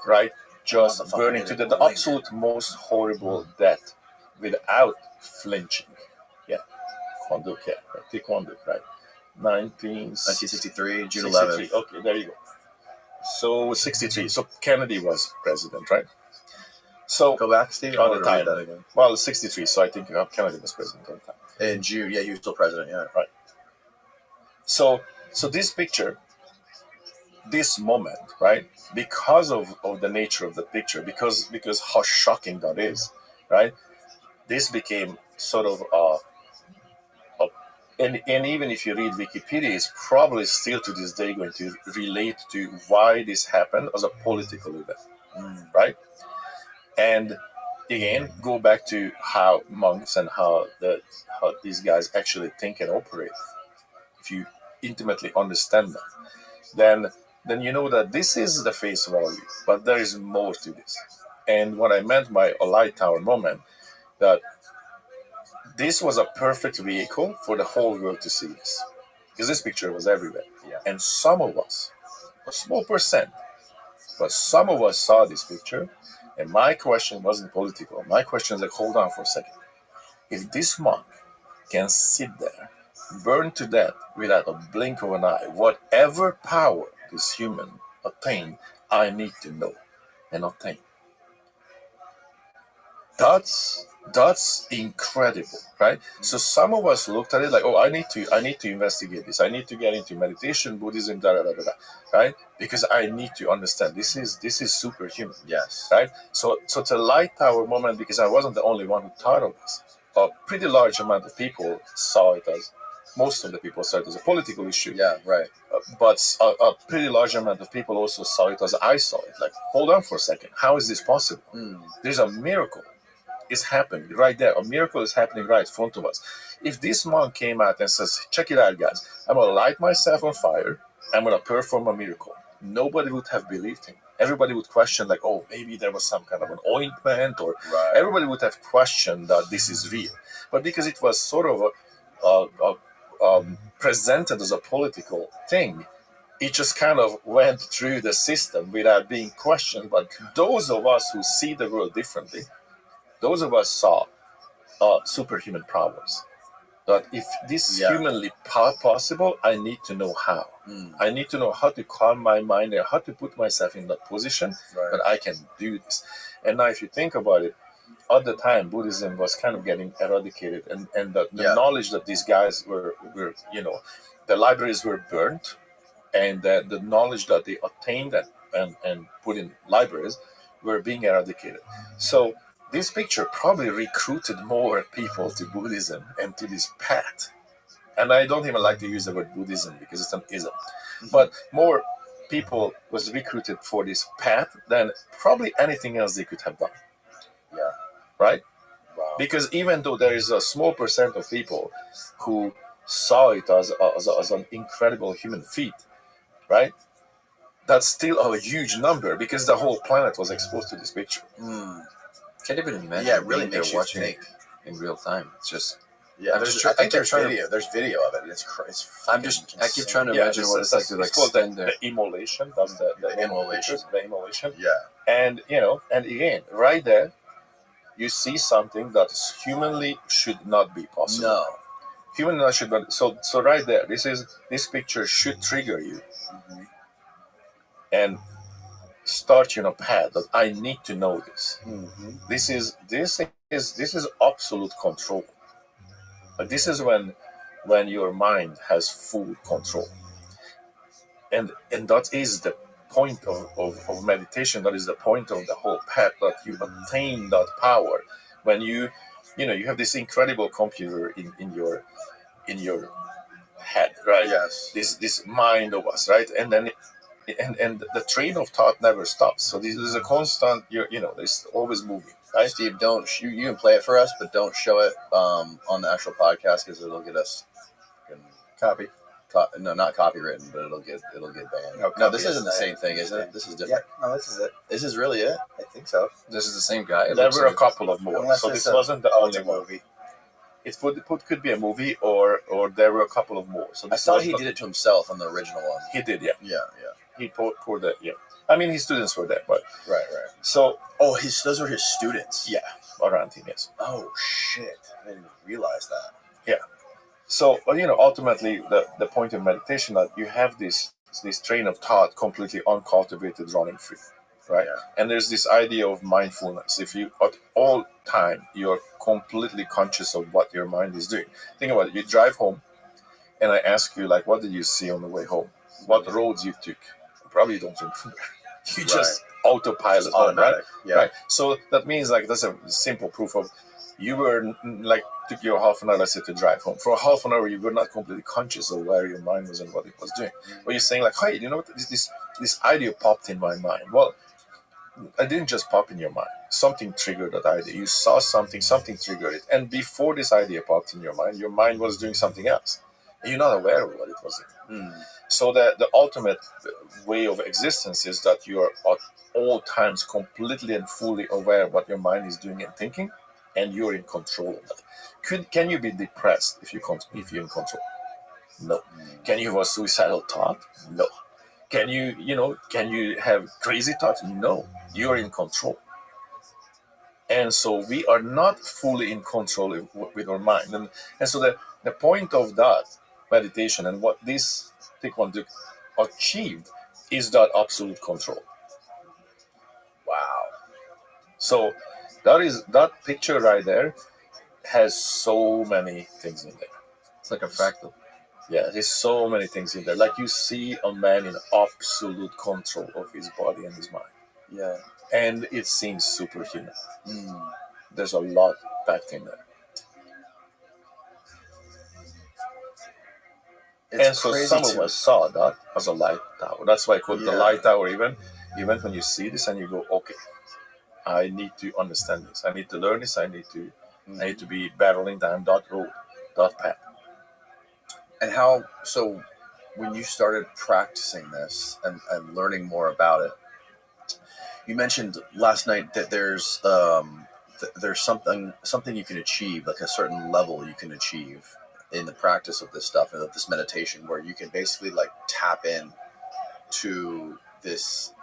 right, just burning to the absolute most horrible death without flinching. Taekwondo, right? 1963, June 11th. Okay, there you go. So 63. So Kennedy was president, right? So go back, Steve. On the time. That again. Well, 63. So I think Kennedy was president at the time. In June, he was still president. Yeah, right. So this picture, this moment, right? Because of the nature of the picture, because how shocking that is, right? This became sort of and even if you read Wikipedia, it's probably still to this day going to relate to why this happened as a political event, right? And again, go back to how monks and how these guys actually think and operate. If you intimately understand that, then you know that this is the face value, but there is more to this. And what I meant by a light tower moment, that this was a perfect vehicle for the whole world to see this, because this picture was everywhere. And some of us, a small percent, but some of us saw this picture. And my question wasn't political. My question is like, hold on for a second. If this monk can sit there, burn to death without a blink of an eye, whatever power this human attained, I need to know and attain. That's incredible, right? So some of us looked at it like, oh, I need to investigate this. I need to get into meditation, Buddhism, right? Because I need to understand this is superhuman. Yes. Right? So it's a light tower moment, because I wasn't the only one who thought of this. A pretty large amount of people saw it as, most of the people saw it as a political issue. Yeah, right. But a pretty large amount of people also saw it as I saw it. Like, hold on for a second. How is this possible? There's a miracle. Is happening right there. A miracle is happening right in front of us. If this monk came out and says, check it out, guys, I'm going to light myself on fire, I'm going to perform a miracle, nobody would have believed him. Everybody would question, like, oh, maybe there was some kind of an ointment, or everybody would have questioned that this is real. But because it was sort of presented as a political thing, it just kind of went through the system without being questioned. But those of us who see the world differently, those of us saw superhuman powers, that if this is humanly possible, I need to know how. I need to know how to calm my mind and how to put myself in that position that I can do this. And now, if you think about it, at the time, Buddhism was kind of getting eradicated, and the knowledge that these guys were, the libraries were burnt, and the knowledge that they obtained and put in libraries were being eradicated. So this picture probably recruited more people to Buddhism and to this path. And I don't even like to use the word Buddhism because it's an ism. But more people was recruited for this path than probably anything else they could have done. Yeah. Right? Wow. Because even though there is a small percent of people who saw it as an incredible human feat, right? That's still a huge number because the whole planet was exposed to this picture. Can't even imagine. Yeah, it really makes you watching think. It in real time. It's just. Yeah, I think there's video. There's video of it. It's I keep trying to imagine what it's like to called stand there. The immolation. That's the immolation. The immolation. Yeah. And and again, right there, you see something that humanly should not be possible. No. Humanly should not. So right there, this picture should trigger you, and start you on a path that I need to know this. This is absolute control. But this is when your mind has full control, and that is the point of meditation. That is the point of the whole path, that you attain that power when you have this incredible computer in your head, right? Yes. This mind of us, right? And then and the train of thought never stops. So this is a constant. It's always moving. Right? Steve, you can play it for us, but don't show it on the actual podcast because it'll get us no, not copywritten, but it'll get banned. No, this isn't the same thing, is it? This is different. Yeah, no, this is it. This is really it. I think so. This is the same guy. There were a couple of more, Unless so it's this wasn't the only movie. It could be a movie, or there were a couple of more. So I thought he did it to himself on the original one. He did, yeah. Yeah. He poured that, yeah. I mean, his students were there, but right. So, those were his students. Yeah, around him, yes. Oh shit! I didn't realize that. Yeah. So, ultimately, the point of meditation that you have this train of thought completely uncultivated, running free, right? Yeah. And there's this idea of mindfulness. If you at all time you're completely conscious of what your mind is doing. Think about it. You drive home, and I ask you, like, what did you see on the way home? What roads you took? Probably you don't remember. You just autopilot home, right? Yeah. Right. So that means, like, that's a simple proof of you were, like, took you half an hour, let's say, to drive home. For half an hour, you were not completely conscious of where your mind was and what it was doing. But you're saying, like, hey, you know what? This idea popped in my mind. Well, it didn't just pop in your mind. Something triggered that idea. You saw something triggered it. And before this idea popped in your mind was doing something else. And you're not aware of what it was doing. So the ultimate way of existence is that you are at all times completely and fully aware of what your mind is doing and thinking, and you're in control of that. Can you be depressed if you're in control? No. Can you have a suicidal thought? No. Can you have crazy thoughts? No. You're in control. And so we are not fully in control with our mind. And so the point of that meditation and what this Taekwondo achieved is that absolute control. Wow. So that picture right there has so many things in there. It's like a fractal. Yeah, there's so many things in there. Like, you see a man in absolute control of his body and his mind. Yeah. And it seems superhuman. There's a lot packed in there. And so some of us saw that as a light tower. That's why I call it the light tower. Even when you see this and you go, okay, I need to understand this. I need to learn this. I need to be battling down that road, that path. And so when you started practicing this and learning more about it, you mentioned last night that there's something you can achieve, like a certain level you can achieve in the practice of this stuff and of this meditation, where you can basically, like, tap in to this,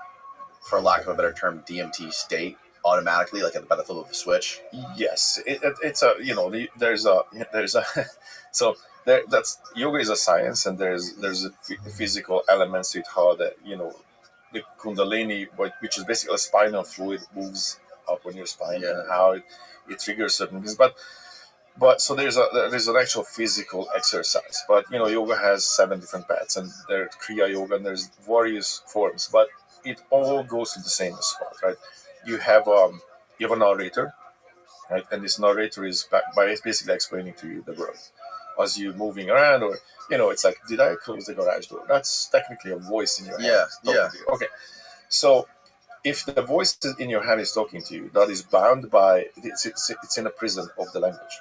for lack of a better term, DMT state automatically, like by the flip of a switch? Yes, it's a there's a so that's yoga is a science, and there's a physical elements to it, how the kundalini, which is basically a spinal fluid, moves up on your spine, and how it triggers certain things. But so there's an actual physical exercise. But yoga has 7 different paths, and there's Kriya Yoga, and there's various forms, but it all goes to the same spot, right? You have a narrator, right? And this narrator is basically explaining to you the world as you're moving around, or it's like, did I close the garage door? That's technically a voice in your head. Yeah. Okay. So if the voice in your head is talking to you, that is bound by it's in a prison of the language.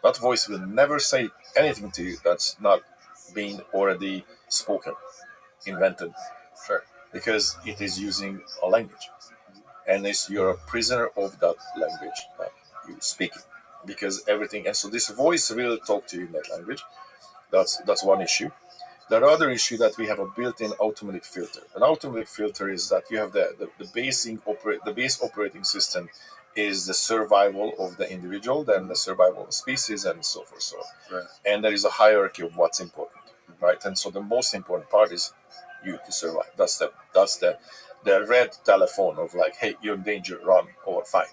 That voice will never say anything to you that's not being already spoken, invented. Sure. Because it is using a language. And you're a prisoner of that language that you speak. Because everything, and so this voice will talk to you in that language. That's one issue. The other issue that we have a built-in automatic filter. An automatic filter is that you have the base operating system is the survival of the individual, then the survival of the species, and so forth. Right. And there is a hierarchy of what's important, right? And so the most important part is you to survive. That's the red telephone of like, hey, you're in danger, run or fight,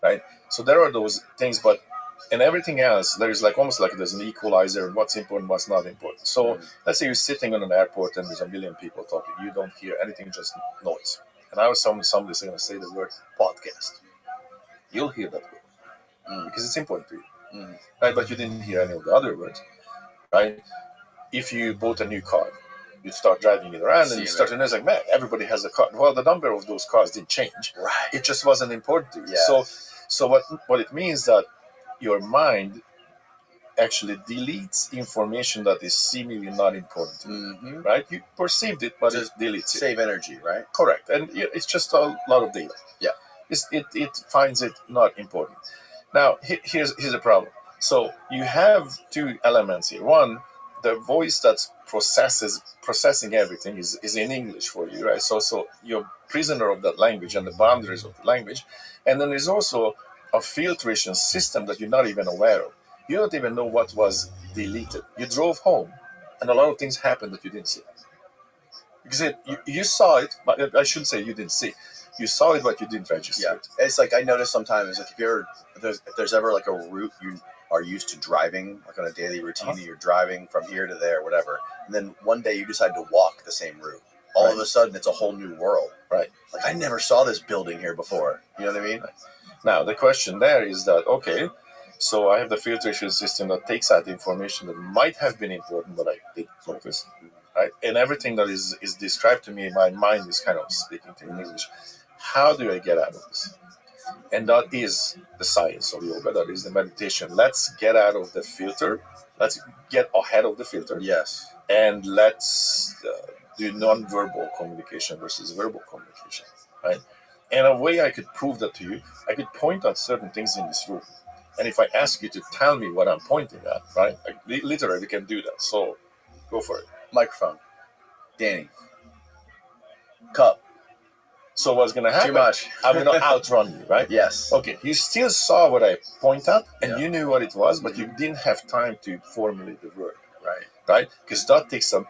right? So there are those things, but in everything else, there's like almost like there's an equalizer, what's important, what's not important. So let's say you're sitting on an airport and there's a million people talking. You don't hear anything, just noise. And I was somebody's going to say the word podcast. You'll hear that word because it's important to you, right? But you didn't hear any of the other words, right? If you bought a new car, you start driving it around and you start to notice like, man, everybody has a car. Well, the number of those cars didn't change. Right. It just wasn't important to you. Yeah. So what it means that your mind actually deletes information that is seemingly not important to you, right? You perceived it, but just it deletes it. Save energy, right? Correct. And it's just a lot of data. Yeah. It finds it not important. Now, here's the problem. So you have 2 elements here. One, the voice that's processing everything is in English for you, right? So you're prisoner of that language and the boundaries of the language. And then there's also a filtration system that you're not even aware of. You don't even know what was deleted. You drove home, and a lot of things happened that you didn't see. Because you saw it, but I shouldn't say you didn't see. You saw it, but you didn't register it. It's like I notice sometimes, like if there's ever like a route you are used to driving, like on a daily routine, that you're driving from here to there, whatever, and then one day you decide to walk the same route. All of a sudden, it's a whole new world. Right. Like I never saw this building here before. You know what I mean? Right. Now the question there is that okay, so I have the filtration system that takes out information that might have been important, but I didn't focus. Right, and everything that is described to me, my mind is kind of speaking to me in English. How do I get out of this? And that is the science of yoga. That is the meditation. Let's get out of the filter. Let's get ahead of the filter. Yes. And let's do non-verbal communication versus verbal communication. Right. And a way I could prove that to you, I could point at certain things in this room. And if I ask you to tell me what I'm pointing at, right, I literally can do that. So go for it. Microphone. Danny. Cup. So what's going to happen? Too much. I'm going to outrun you, right? Yes. Okay, you still saw what I point at, and you knew what it was, but you didn't have time to formulate the word. Right? Because that takes a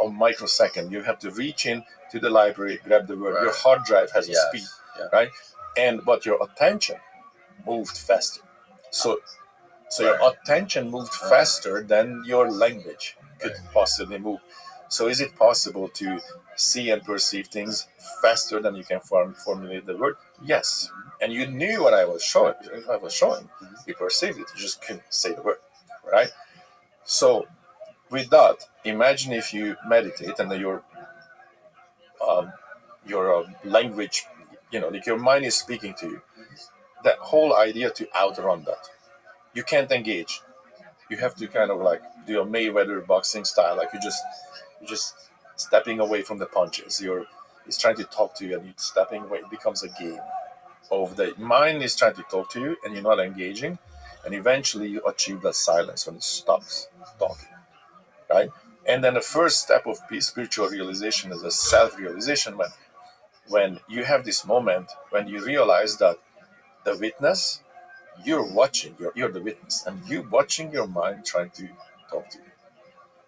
microsecond. You have to reach in to the library, grab the word. Your hard drive has a speed, right? But your attention moved faster. So your attention moved faster than your language could possibly move. So is it possible to see and perceive things faster than you can formulate the word? Yes. And you knew what I was showing. You perceived it. You just couldn't say the word, right? So with that, imagine if you meditate and your language, like your mind is speaking to you. That whole idea to outrun that. You can't engage. You have to kind of like do a Mayweather boxing style, like you're just stepping away from the punches. He's trying to talk to you and you're stepping away. It becomes a game of the mind is trying to talk to you and you're not engaging, and eventually you achieve that silence when it stops talking, right? And then the first step of spiritual realization is a self-realization when when you have this moment when you realize that the witness, you're watching, you're the witness, and you watching your mind trying to talk to you.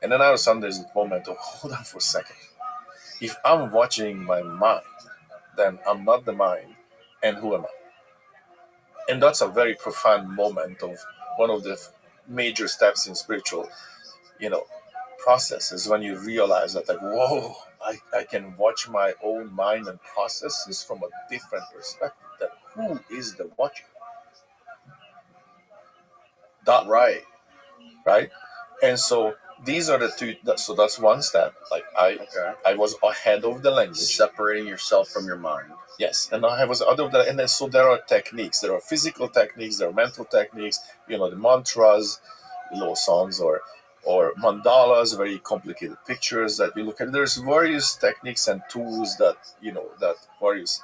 And then all of a sudden there's a moment of, hold on for a second. If I'm watching my mind, then I'm not the mind, and who am I? And that's a very profound moment of one of the major steps in spiritual, processes, when you realize that, like, whoa, I can watch my own mind and processes from a different perspective. That who is the watcher? That Right. right? And so these are the two. So that's one step. Like I was ahead of the language, Separating yourself from your mind. yes, and I was out of that. And then so there are techniques. There are physical techniques. There are mental techniques. The mantras, little songs, or mandalas, very complicated pictures that you look at. There's various techniques and tools that that various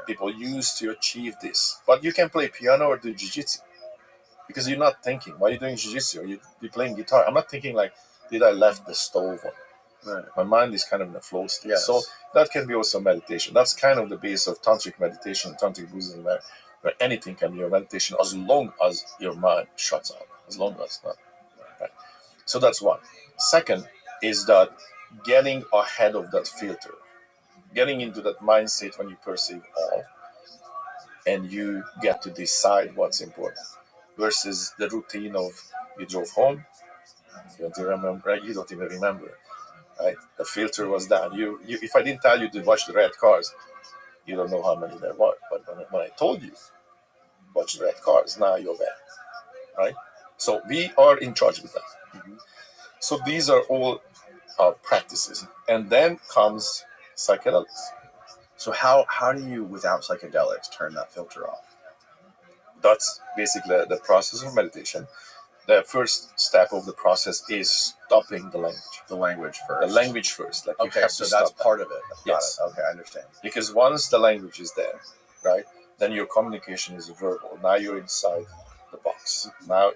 people use to achieve this. But you can play piano or do jiu-jitsu because you're not thinking. Why are you doing jiu-jitsu? Or you're playing guitar. I'm not thinking like, did I left the stove on? Right. My mind is kind of in a flow state. Yes. So that can be also meditation. That's kind of the base of tantric meditation, tantric Buddhism, where anything can be a meditation as long as your mind shuts up. As long as not. Right. So that's one. Second is that getting ahead of that filter, getting into that mindset when you perceive all, and you get to decide what's important, versus the routine of you drove home, you don't even remember, right? You don't even remember, right? The filter was down. You if I didn't tell you to watch the red cars, you don't know how many there were. But when I told you, watch the red cars, now you're there, right? So we are in charge with that. Mm-hmm. So these are all practices, and then comes psychedelics. So how do you, without psychedelics, turn that filter off? That's basically the process of meditation. The first step of the process is stopping the language. The language first. The language first. Like, okay, so that's part of it. Yes. Got it. Okay, I understand. Because once the language is there, right, then your communication is verbal. Now you're inside the box. Now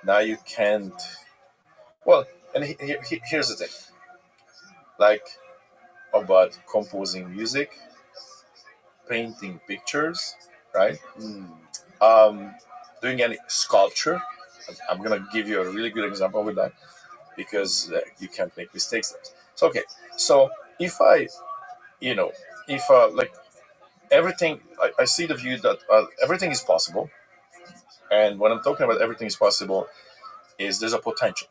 now you can't. Well, and here's the thing. Like about composing music, painting pictures, right? Doing any sculpture. I'm gonna give you a really good example with that because you can't make mistakes there. So okay, so if I, like everything, I see the view that everything is possible, and when I'm talking about everything is possible, is there's a potential.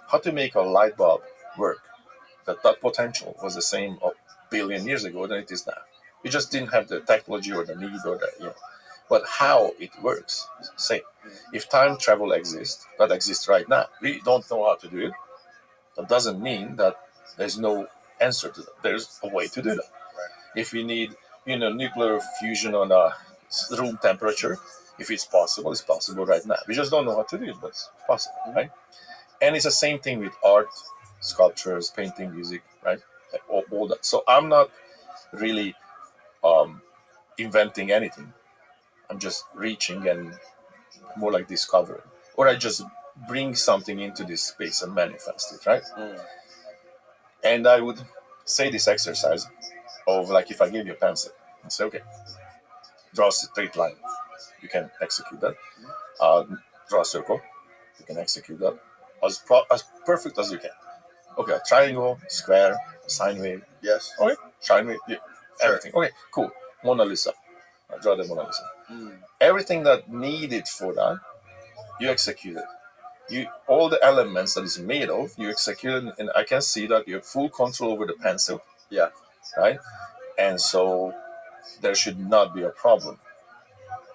How to make a light bulb work? That potential was the same a billion years ago than it is now. We just didn't have the technology or the need or the But how it works is the same. If time travel exists, that exists right now, we don't know how to do it. That doesn't mean that there's no answer to that. There's a way to do that. Right. If we need, nuclear fusion on a room temperature, if it's possible right now. We just don't know how to do it, but it's possible, right? And it's the same thing with art, sculptures, painting, music, right? All that. So I'm not really inventing anything. I'm just reaching and more like discovering. Or I just bring something into this space and manifest it, right? And I would say this exercise of like, if I give you a pencil and say, okay, draw a straight line. You can execute that. Draw a circle. You can execute that. As perfect as you can. Okay, a triangle, square, a sine wave. Yes. Okay, sine wave, yeah, everything. Okay, cool. Mona Lisa. I draw the Mona Lisa. Everything that needed for that, you executed. All the elements that is made of, you executed, and I can see that you have full control over the pencil. Yeah. Right? And so there should not be a problem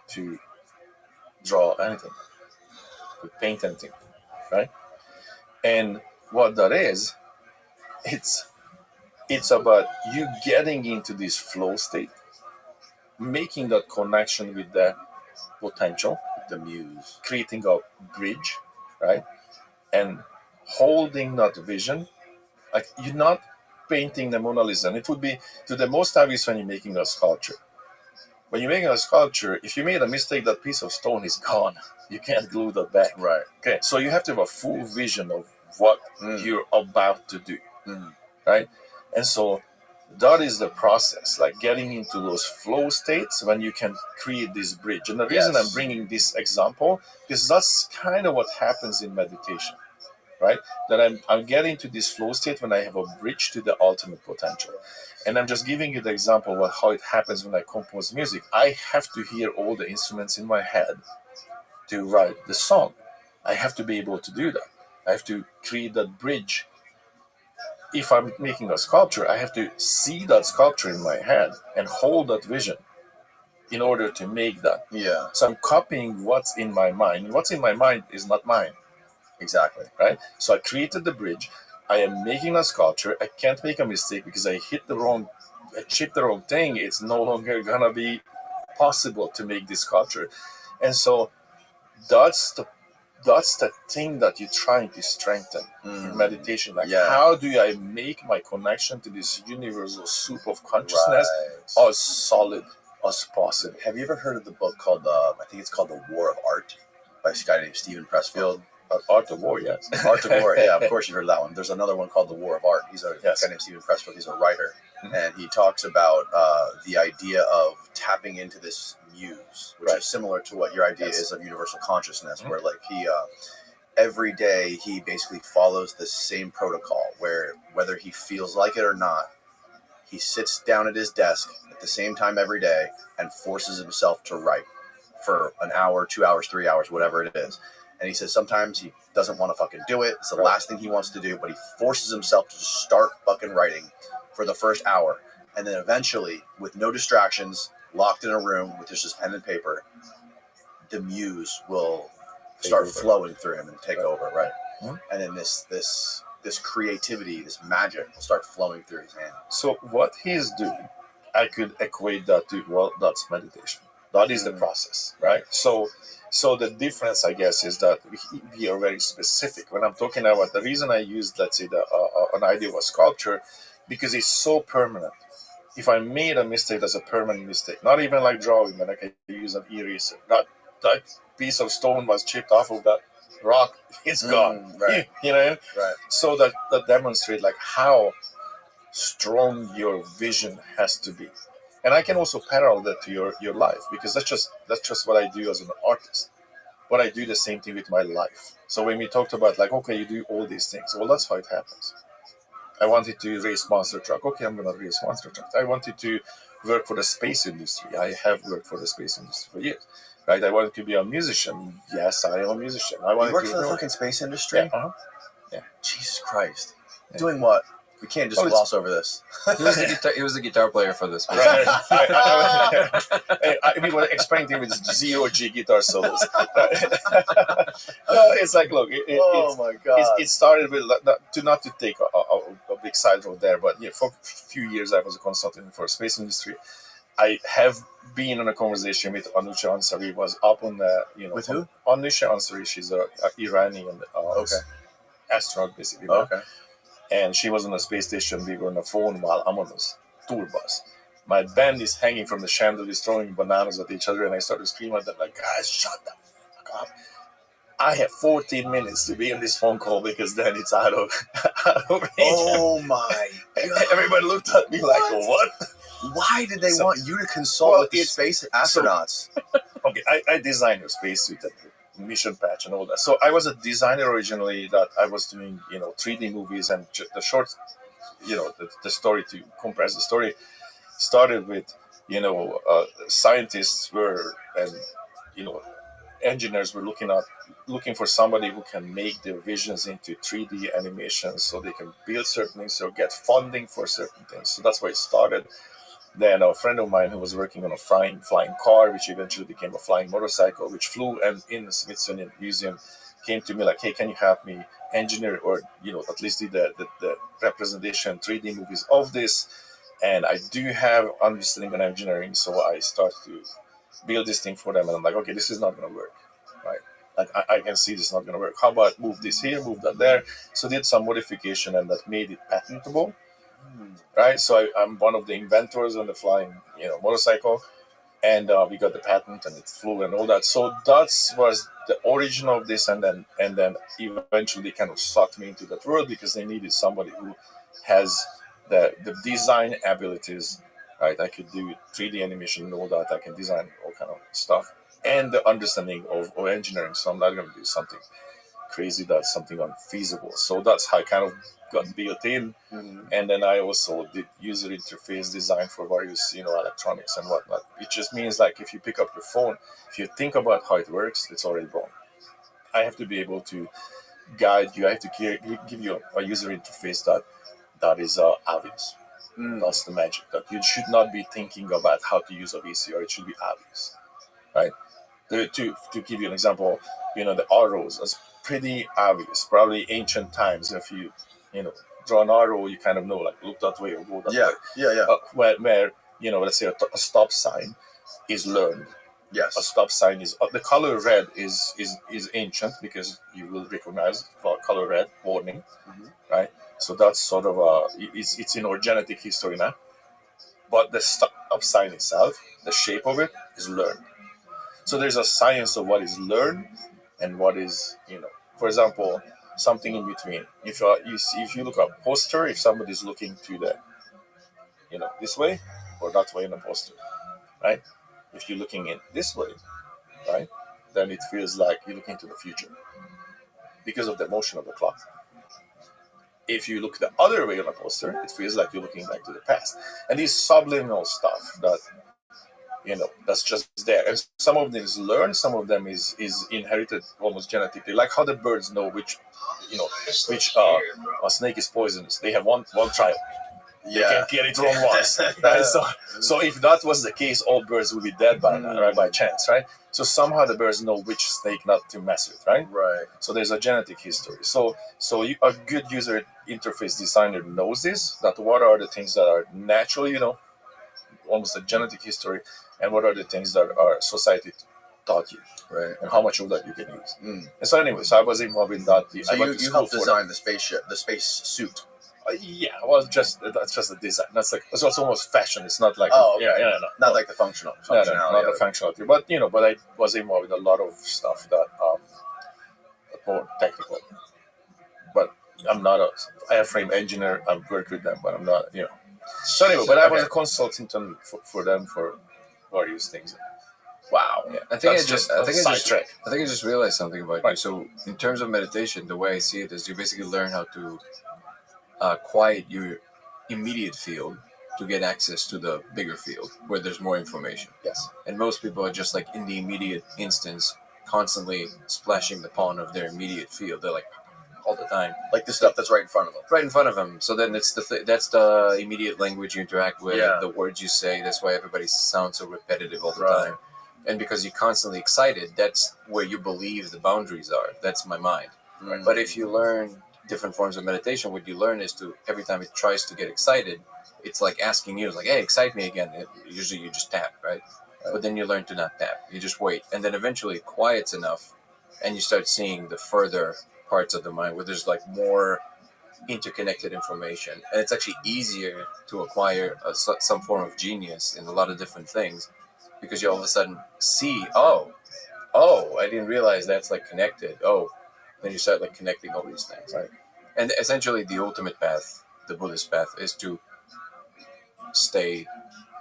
to draw anything, to paint anything, right? And what that is, it's about you getting into this flow state, making that connection with the potential, the muse, creating a bridge, right? And holding that vision, like you're not painting the Mona Lisa. And it would be to the most obvious when you're making a sculpture. When you're making a sculpture, if you made a mistake, that piece of stone is gone. You can't glue that back. Right. Okay. So you have to have a full vision of what you're about to do. Right? And so that is the process, like getting into those flow states when you can create this bridge. And the reason I'm bringing this example, because that's kind of what happens in meditation, right? That I'm getting to this flow state when I have a bridge to the ultimate potential. And I'm just giving you the example of how it happens when I compose music. I have to hear all the instruments in my head to write the song. I have to be able to do that. I have to create that bridge. If I'm making a sculpture, I have to see that sculpture in my head and hold that vision in order to make that. Yeah. So I'm copying what's in my mind. What's in my mind is not mine. Exactly. Right? So I created the bridge. I am making a sculpture. I can't make a mistake because I chipped the wrong thing. It's no longer gonna be possible to make this sculpture. And so that's the thing that you're trying to strengthen in meditation. Like, how do I make my connection to this universal soup of consciousness as solid as possible? Have you ever heard of the book called, I think it's called The War of Art by a guy named Stephen Pressfield? Art of War, yes. Art of War, yeah, of course you heard that one. There's another one called The War of Art. He's a guy named Stephen Pressfield. He's a writer. And he talks about the idea of tapping into this muse, which is similar to what your idea is of universal consciousness, where like he every day he basically follows the same protocol where whether he feels like it or not, he sits down at his desk at the same time every day and forces himself to write for an hour, 2 hours, 3 hours, whatever it is. And he says sometimes he doesn't want to fucking do it. It's the last thing he wants to do, but he forces himself to just start fucking writing for the first hour. And then eventually, with no distractions, locked in a room with just his pen and paper, the muse will start flowing through him and take over, right? And then this creativity, this magic will start flowing through his hand. So what he's doing, I could equate that to, well, that's meditation. That is the process, right? So the difference, I guess, is that we are very specific. When I'm talking about the reason I used, let's say, an idea of a sculpture, because it's so permanent. If I made a mistake, that's a permanent mistake. Not even like drawing, but I can use an eraser. That piece of stone was chipped off of that rock. It's gone. Right. You know? Right. So that demonstrates like how strong your vision has to be. And I can also parallel that to your life, because that's just what I do as an artist. But I do the same thing with my life. So when we talked about like, okay, you do all these things. Well, that's how it happens. I wanted to race monster truck. Okay, I'm going to race monster truck. I wanted to work for the space industry. I have worked for the space industry for years. Right? I wanted to be a musician. Yes, I am a musician. I wanted you work for the fucking space industry? Yeah. Yeah. Jesus Christ. Yeah. Doing what? We can't just gloss over this. He was the guitar player for this. Right. We were experimenting with 0G guitar solos. No, it's like, look, my God. It started with, not to take a big side road there, but for a few years I was a consultant for the space industry. I have been in a conversation with Anusha Ansari. Was up on the, with who? Anusha Ansari. She's an Iranian astronaut, basically. Okay. And she was on the space station. We were on the phone while I'm on this tour bus. My band is hanging from the chandelier, throwing bananas at each other, and I started screaming at them like, "Guys, shut the fuck up! I have 14 minutes to be on this phone call because then it's out of reach." Oh my God! Everybody looked at me like, "What? Why did they want you to consult with the space astronauts?" Okay, I designed a spacesuit and mission patch and all that. So I was a designer originally. That I was doing 3D movies, and the short, the story, to compress the story, started with scientists engineers were looking for somebody who can make their visions into 3D animations, so they can build certain things or get funding for certain things. So that's where it started. Then a friend of mine who was working on a flying car, which eventually became a flying motorcycle, which flew, and in the Smithsonian Museum, came to me like, "Hey, can you help me engineer or at least do the representation 3D movies of this?" And I do have understanding on engineering, so I started to build this thing for them. And I'm like, okay, this is not going to work, right? Like I can see this is not going to work. How about move this here, move that there? So did some modification, and that made it patentable. Right, so I'm one of the inventors on the flying, motorcycle, and we got the patent, and it flew and all that. So that was the origin of this, and then eventually kind of sucked me into that world because they needed somebody who has the design abilities, right? I could do 3D animation and all that. I can design all kind of stuff, and the understanding of engineering. So I'm not going to do something crazy, that's something unfeasible. So that's how I kind of got built in. And then I also did user interface design for various, electronics and whatnot. It just means like if you pick up your phone, if you think about how it works, it's already wrong. I have to be able to guide you. I have to give you a user interface that is obvious. That's the magic. That you should not be thinking about how to use a VCR. It should be obvious, right? To give you an example, the arrows is pretty obvious. Probably ancient times, if you draw an arrow, you kind of know, like, look that way or go that way. Yeah. Where let's say a stop sign is learned. Yes. A stop sign is the color red is ancient, because you will recognize color red, warning, right? So that's sort of it's in our genetic history now. But the stop sign itself, the shape of it, is learned. So there's a science of what is learned and what is, for example, something in between. If you look at a poster, if somebody's looking to the, this way or that way in a poster, right? If you're looking in this way, right, then it feels like you're looking to the future because of the motion of the clock. If you look the other way on a poster, it feels like you're looking back to the past. And these subliminal stuff that, that's just there. And some of them is learned, some of them is inherited almost genetically. Like how the birds know which a snake is poisonous. They have one trial. They can't get it wrong once. Right? So if that was the case, all birds would be dead by now, right? By chance, right? So somehow the birds know which snake not to mess with, right? Right. So there's a genetic history. So a good user interface designer knows this, that what are the things that are naturally, almost a genetic history, and what are the things that are society taught you, right? And how much of that you can use. And so anyway, so I was involved in that. So you helped design the spaceship, the space suit. Yeah, well, that's just a design. That's like it's almost fashion. It's not like not like the functionality. Not the functionality. But but I was involved in a lot of stuff that more technical. But I'm not a airframe engineer. I've worked with them, but I'm not. So anyway, but I was a consultant for them for various things. Wow. Yeah, I think I just realized something about you. So in terms of meditation, the way I see it is you basically learn how to quiet your immediate field to get access to the bigger field where there's more information. Yes. And most people are just like in the immediate instance, constantly splashing the pond of their immediate field. They're like all the time, like the stuff that's right in front of them. Right in front of them. So then it's that's the immediate language you interact with, the words you say. That's why everybody sounds so repetitive all the time. And because you're constantly excited, that's where you believe the boundaries are. That's my mind. Right. But if you learn different forms of meditation, what you learn is to, every time it tries to get excited, it's like asking you, like, hey, excite me again. Usually you just tap, right? But then you learn to not tap. You just wait. And then eventually it quiets enough and you start seeing the further parts of the mind where there's like more interconnected information. And it's actually easier to acquire some form of genius in a lot of different things because you all of a sudden see, oh, I didn't realize that's like connected. Oh, then you start like connecting all these things, right? And essentially the ultimate path, the Buddhist path, is to stay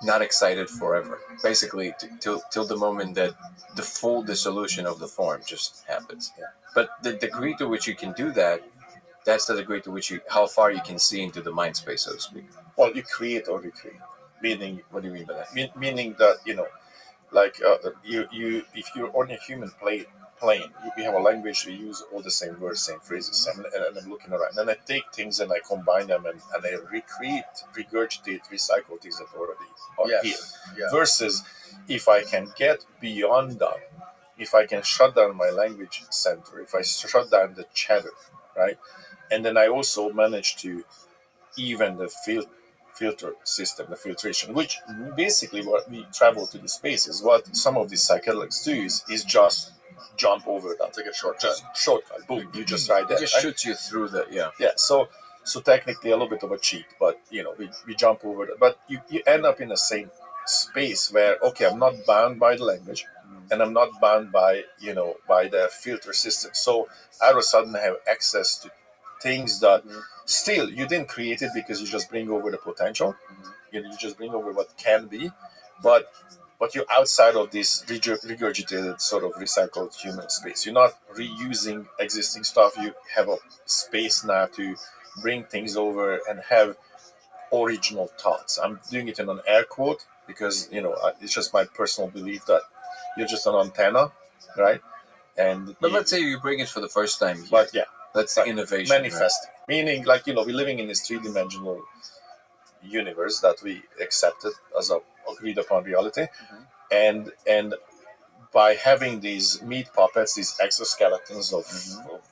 not excited forever. Basically, till the moment that the full dissolution of the form just happens. Yeah. But the degree to which you can do that, that's the degree to which how far you can see into the mind space, so to speak. Well, you create or recreate. Meaning, what do you mean by that? Meaning that, like you if you're on a human plane, we have a language, we use all the same words, same phrases, and I'm looking around, and I take things and I combine them and I recreate, regurgitate, recycle things that already are here. Yeah. Versus if I can get beyond that, if I can shut down my language center, if I shut down the chatter, right, and then I also manage to even the filter system, the filtration, which basically what we travel to the spaces, what some of these psychedelics do is just jump over that. Take a shortcut. Boom, you just ride that. It just shoots you through the, Yeah, so technically a little bit of a cheat, but, we jump over that. But you end up in the same space where, okay, I'm not bound by the language, and I'm not bound by, by the filter system. So I all of a sudden have access to things that still you didn't create it because you just bring over the potential. You just bring over what can be, but you're outside of this regurgitated sort of recycled human space. You're not reusing existing stuff. You have a space now to bring things over and have original thoughts. I'm doing it in an air quote because it's just my personal belief that you're just an antenna, right? But let's say you bring it for the first time here. But yeah, that's the innovation. Manifesting, right? Meaning we're living in this three-dimensional universe that we accepted as a agreed upon reality, and by having these meat puppets, these exoskeletons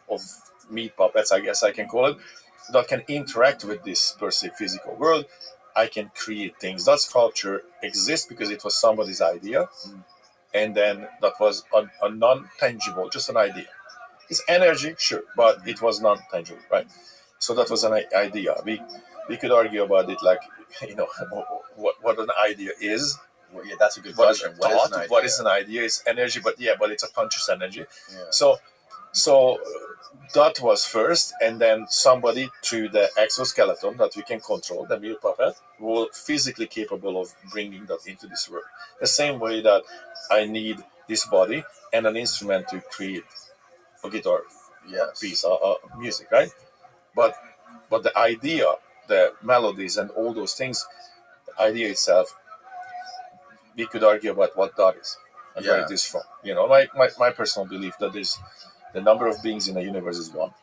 of meat puppets, I guess I can call it, that can interact with this perceived physical world, I can create things. That sculpture exists because it was somebody's idea, and then that was a non-tangible, just an idea. It's energy, sure, but it was non-tangible, right? So that was an idea. We could argue about it, what an idea is. Well, yeah, that's a good question. What is an idea? It's energy, but it's a conscious energy. Yeah. So that was first, and then somebody through the exoskeleton that we can control, the meat puppet, will physically capable of bringing that into this world. The same way that I need this body and an instrument to create a guitar piece, music, right? But the idea, the melodies and all those things, the idea itself, we could argue about what that is and where it is from. My personal belief that is the number of beings in the universe is one.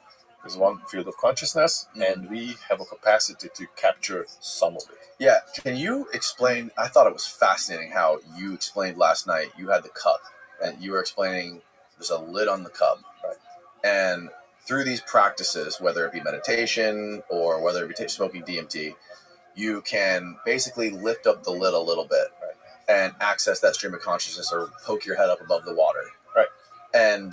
There's one field of consciousness, and we have a capacity to capture some of it. Yeah. Can you explain? I thought it was fascinating how you explained last night. You had the cup, and you were explaining there's a lid on the cup, right? And through these practices, whether it be meditation or whether it be smoking DMT, you can basically lift up the lid a little bit, right, and access that stream of consciousness, or poke your head up above the water, right? And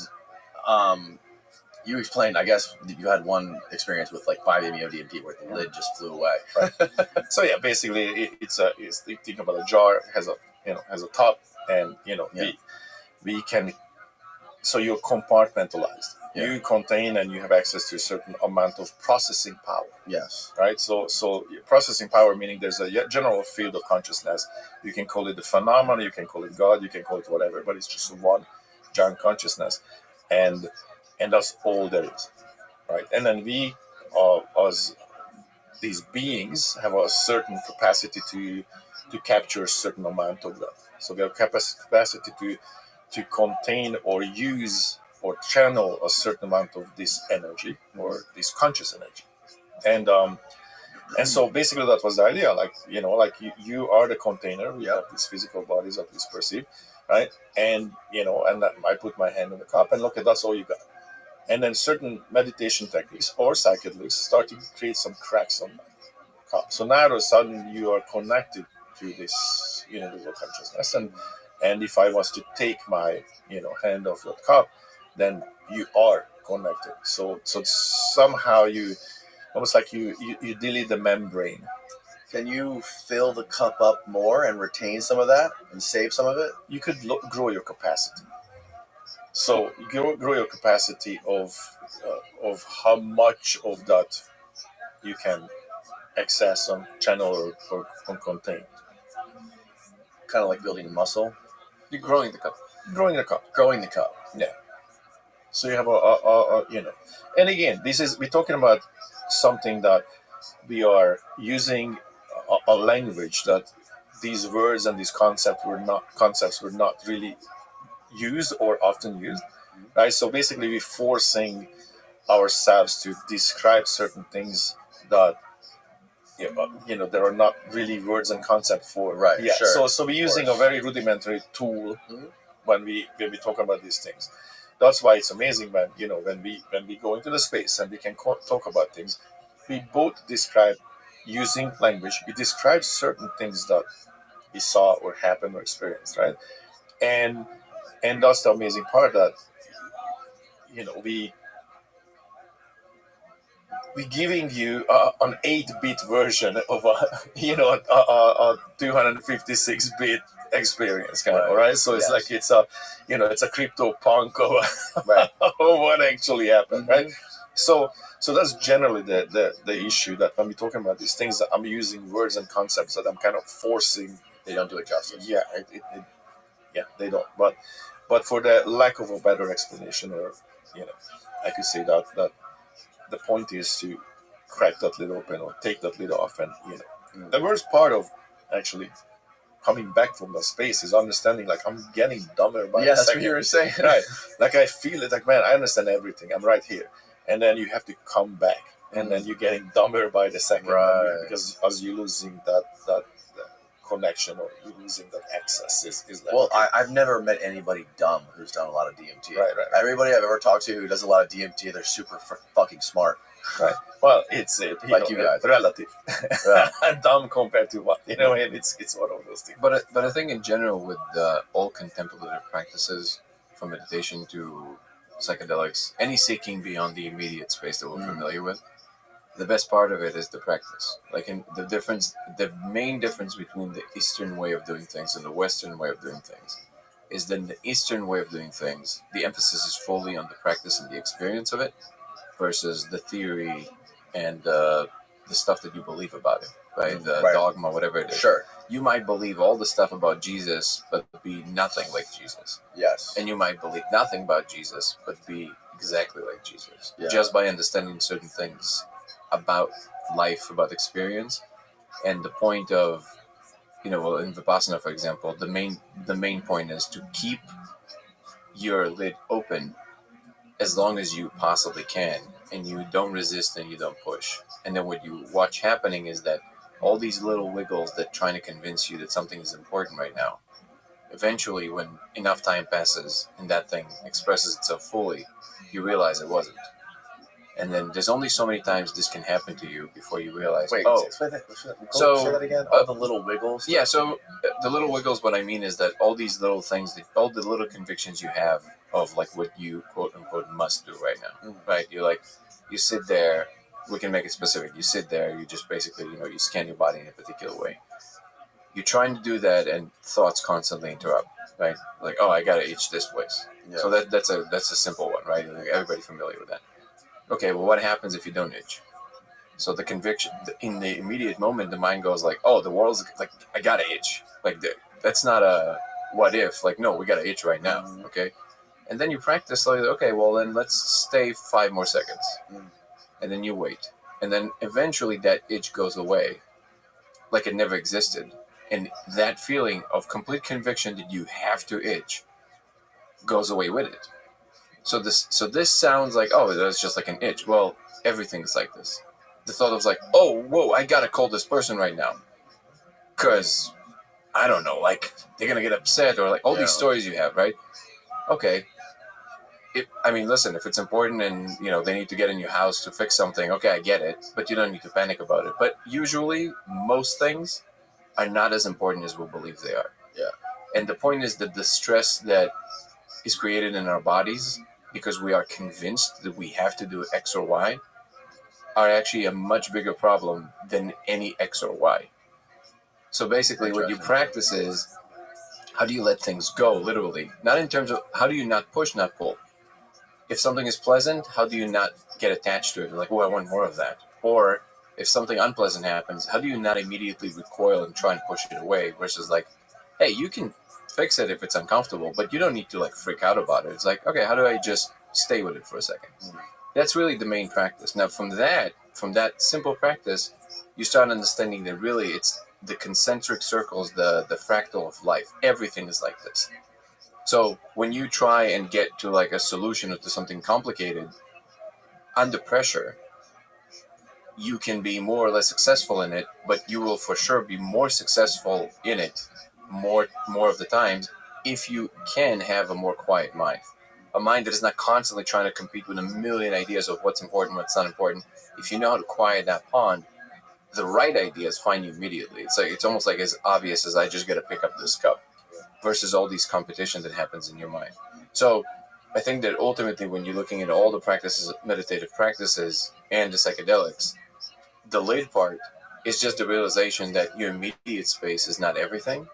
you explained, I guess you had one experience with 5-MeO DMT where the lid just flew away. Right. So yeah, basically it's you think about a jar, has a top, and we can. So you're compartmentalized. Yeah. You contain and you have access to a certain amount of processing power. Yes. Right. So processing power, meaning there's a general field of consciousness. You can call it the phenomenon, you can call it God, you can call it whatever, but it's just one giant consciousness, and that's all there is, right? And then we, as these beings, have a certain capacity to capture a certain amount of that. So we have capacity to contain or use or channel a certain amount of this energy or this conscious energy, and so basically that was the idea. You are the container. We have these physical bodies that we perceive, right? And and I put my hand in the cup and look, that's all you got. And then certain meditation techniques or psychedelics start to create some cracks on that cup. So now all of a sudden you are connected to this universal consciousness, and if I was to take my hand off that cup, then you are connected. So somehow you almost like you delete the membrane. Can you fill the cup up more and retain some of that and save some of it? You could grow your capacity. So grow your capacity of how much of that you can access on channel or contain. Kind of like building muscle. You're growing the cup. Growing the cup. Yeah. So you have and again, we're talking about something that we are using a language that these words and these concepts were not really used or often used, right? So basically we're forcing ourselves to describe certain things that there are not really words and concepts for. Right. Yeah. Sure. So we're using a very rudimentary tool when we talk about these things. That's why it's amazing when we go into the space and we can talk about things. We both describe using language. We describe certain things that we saw or happened or experienced, right? And that's the amazing part, that we're giving you an 8-bit version of a 256-bit experience, kind of, right? So it's it's a crypto punk of what actually happened, right? So that's generally the issue, that when we're talking about these things, that I'm using words and concepts that I'm kind of forcing. They don't do it justice. Yeah, yeah, they don't. But for the lack of a better explanation, or I could say that the point is to crack that lid open or take that lid off, and the worst part of actually coming back from that space is understanding, like, I'm getting dumber by the That's second. what you were saying. Right. Like, I feel it, like, man, I understand everything. I'm right here. And then you have to come back. And then you're getting dumber by the second. Right. Because as you're losing that connection, or you're losing that access is like, Well, I've never met anybody dumb who's done a lot of DMT. Right. Everybody I've ever talked to who does a lot of DMT, they're super fucking smart. Right. Well, it's Like you guys. relative. Yeah. Dumb compared to what? And it's one of those things. But I think in general, with all contemplative practices, from meditation to psychedelics, any seeking beyond the immediate space that we're familiar with, the best part of it is the practice. Like, in the main difference between the Eastern way of doing things and the Western way of doing things is that in the Eastern way of doing things, the emphasis is fully on the practice and the experience of it, versus the theory and the stuff that you believe about it, right? The dogma, whatever it is. Sure. You might believe all the stuff about Jesus, but be nothing like Jesus. Yes. And you might believe nothing about Jesus, but be exactly like Jesus. Yeah. Just by understanding certain things about life, about experience. And the point of, in Vipassana, for example, the main point is to keep your lid open as long as you possibly can, and you don't resist and you don't push. And then what you watch happening is that all these little wiggles that trying to convince you that something is important right now, eventually, when enough time passes and that thing expresses itself fully, you realize it wasn't. And then there's only so many times this can happen to you before you realize, explain that. So, say that again. All the little wiggles. Yeah, so the little wiggles, what I mean is that all these little things, all the little convictions you have of, like, what you quote unquote must do right now, right? You sit there, we can make it specific. You sit there, you just basically, you scan your body in a particular way. You're trying to do that, and thoughts constantly interrupt, right? Like, I gotta itch this place. Yeah. So that's a simple one, right? Like, everybody familiar with that. Okay, well, what happens if you don't itch? So the conviction, in the immediate moment, the mind goes like, the world's like, I gotta itch. Like, that's not a what if. Like, no, we gotta itch right now, okay? And then you practice, like, okay, well, then let's stay 5 more seconds. And then you wait. And then eventually that itch goes away, like it never existed. And that feeling of complete conviction that you have to itch goes away with it. So this sounds like, that's just like an itch. Well, everything's like this. The thought of, like, whoa, I gotta call this person right now, because I don't know, like, they're gonna get upset, or like all these stories you have, right? Okay. Listen, if it's important and they need to get in your house to fix something, okay, I get it, but you don't need to panic about it. But usually, most things are not as important as we believe they are. Yeah. And the point is that the stress that is created in our bodies, because we are convinced that we have to do X or Y, are actually a much bigger problem than any X or Y. So basically what you practice is, how do you let things go, literally? Not in terms of, how do you not push, not pull? If something is pleasant, how do you not get attached to it? Like, I want more of that. Or if something unpleasant happens, how do you not immediately recoil and try and push it away, versus like, hey, you can fix it if it's uncomfortable, but you don't need to, like, freak out about it. It's like, okay, how do I just stay with it for a second? That's really the main practice. Now, from that simple practice, you start understanding that really it's the concentric circles, the fractal of life. Everything is like this. So when you try and get to, like, a solution or to something complicated, under pressure, you can be more or less successful in it, but you will for sure be more successful in it more of the times if you can have a more quiet mind. A mind that is not constantly trying to compete with a million ideas of what's important, what's not important. If you know how to quiet that pond, the right ideas find you immediately. It's almost like as obvious as I just got to pick up this cup, versus all these competition that happens in your mind. So I think that ultimately, when you're looking at all the practices, meditative practices and the psychedelics, the late part is just the realization that your immediate space is not everything.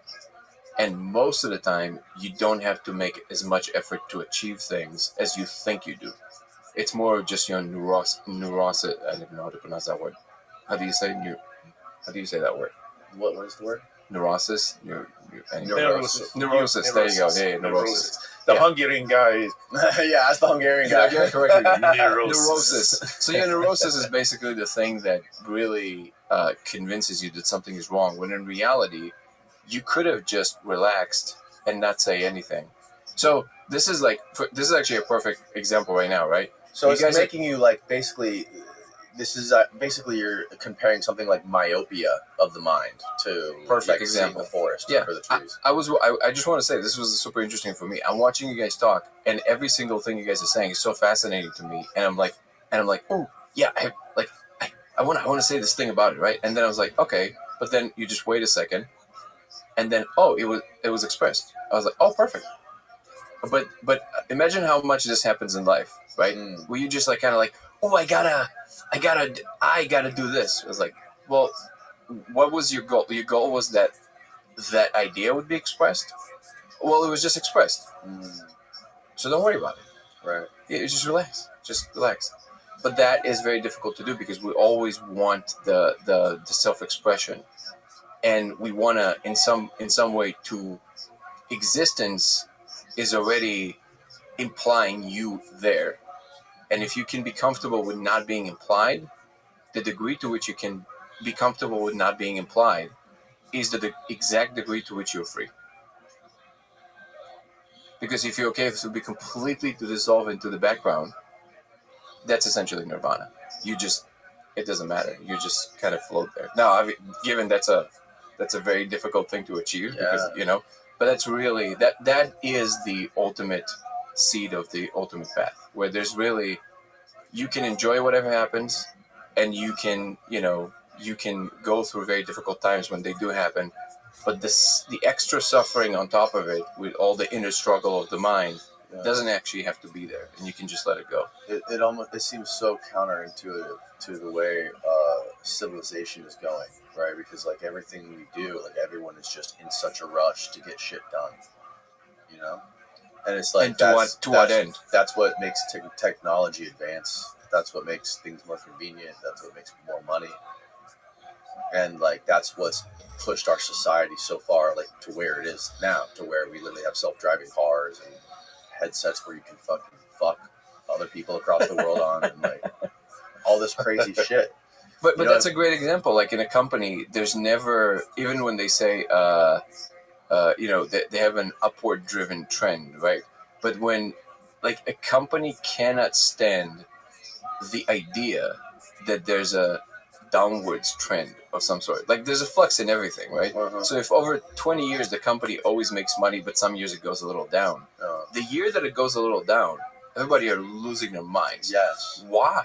And most of the time, you don't have to make as much effort to achieve things as you think you do. It's more just your neurosis. I don't know how to pronounce that word. How do you say that word? What is the word? Neurosis. Neurosis. Neurosis. There you go. Yeah, neurosis. The Yeah. Hungarian guy. Yeah, that's the Hungarian guy. Yeah, correctly. Neurosis. So your neurosis is basically the thing that really convinces you that something is wrong, when in reality, you could have just relaxed and not say anything. So this is actually a perfect example right now, right? So You it's guys making you like basically. This is basically you're comparing something like myopia of the mind to Perfect like example. seeing the forest Yeah, for the trees. I just want to say this was super interesting for me. I'm watching you guys talk, and every single thing you guys are saying is so fascinating to me. And I'm like, oh yeah, I want to say this thing about it, right? And then I was like, okay, but then you just wait a second, and then it was expressed. I was like, oh, perfect. But imagine how much this happens in life, right? Where you just like kind of like, oh, I gotta do this. It was like, well, what was your goal? Your goal was that idea would be expressed. Well, it was just expressed. So don't worry about it. Right. Yeah, just relax. But that is very difficult to do because we always want the self-expression, and we want to in some way to existence is already implying you there. And if you can be comfortable with not being implied, the degree to which you can be comfortable with not being implied is the exact degree to which you're free. Because if you're okay to be completely to dissolve into the background, that's essentially nirvana. It doesn't matter. You just kind of float there. Now, I mean, given that's a very difficult thing to achieve, because but that's really that is the ultimate seed of the ultimate path, where there's really, you can enjoy whatever happens, and you can go through very difficult times when they do happen, but the extra suffering on top of it, with all the inner struggle of the mind, doesn't actually have to be there, and you can just let it go. It seems so counterintuitive to the way civilization is going, right? Because like everything we do, like everyone is just in such a rush to get shit done, and it's like, and to what end? That's what makes technology advance. That's what makes things more convenient. That's what makes more money, and like that's what's pushed our society so far, like to where it is now, to where we literally have self-driving cars and headsets where you can fucking fuck other people across the world on, and like all this crazy shit. But that's a great example. Like in a company, there's never, even when they say they have an upward driven trend, right? But when like a company cannot stand the idea that there's a downwards trend of some sort, like there's a flux in everything, right? So if over 20 years the company always makes money, but some years it goes a little down, the year that it goes a little down, everybody are losing their minds. Yes. Why?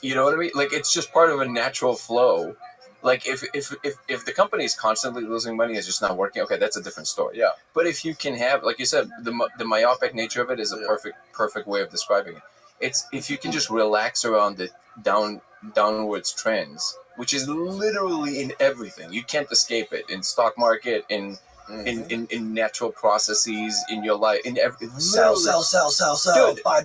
You know what I mean? Like it's just part of a natural flow. Like if the company is constantly losing money, it's just not working. Okay, that's a different story. Yeah. But if you can have, like you said, the myopic nature of it is a perfect way of describing it. It's if you can just relax around the downwards trends, which is literally in everything. You can't escape it in stock market, in natural processes, in your life, in every Sell. Dude. Buy.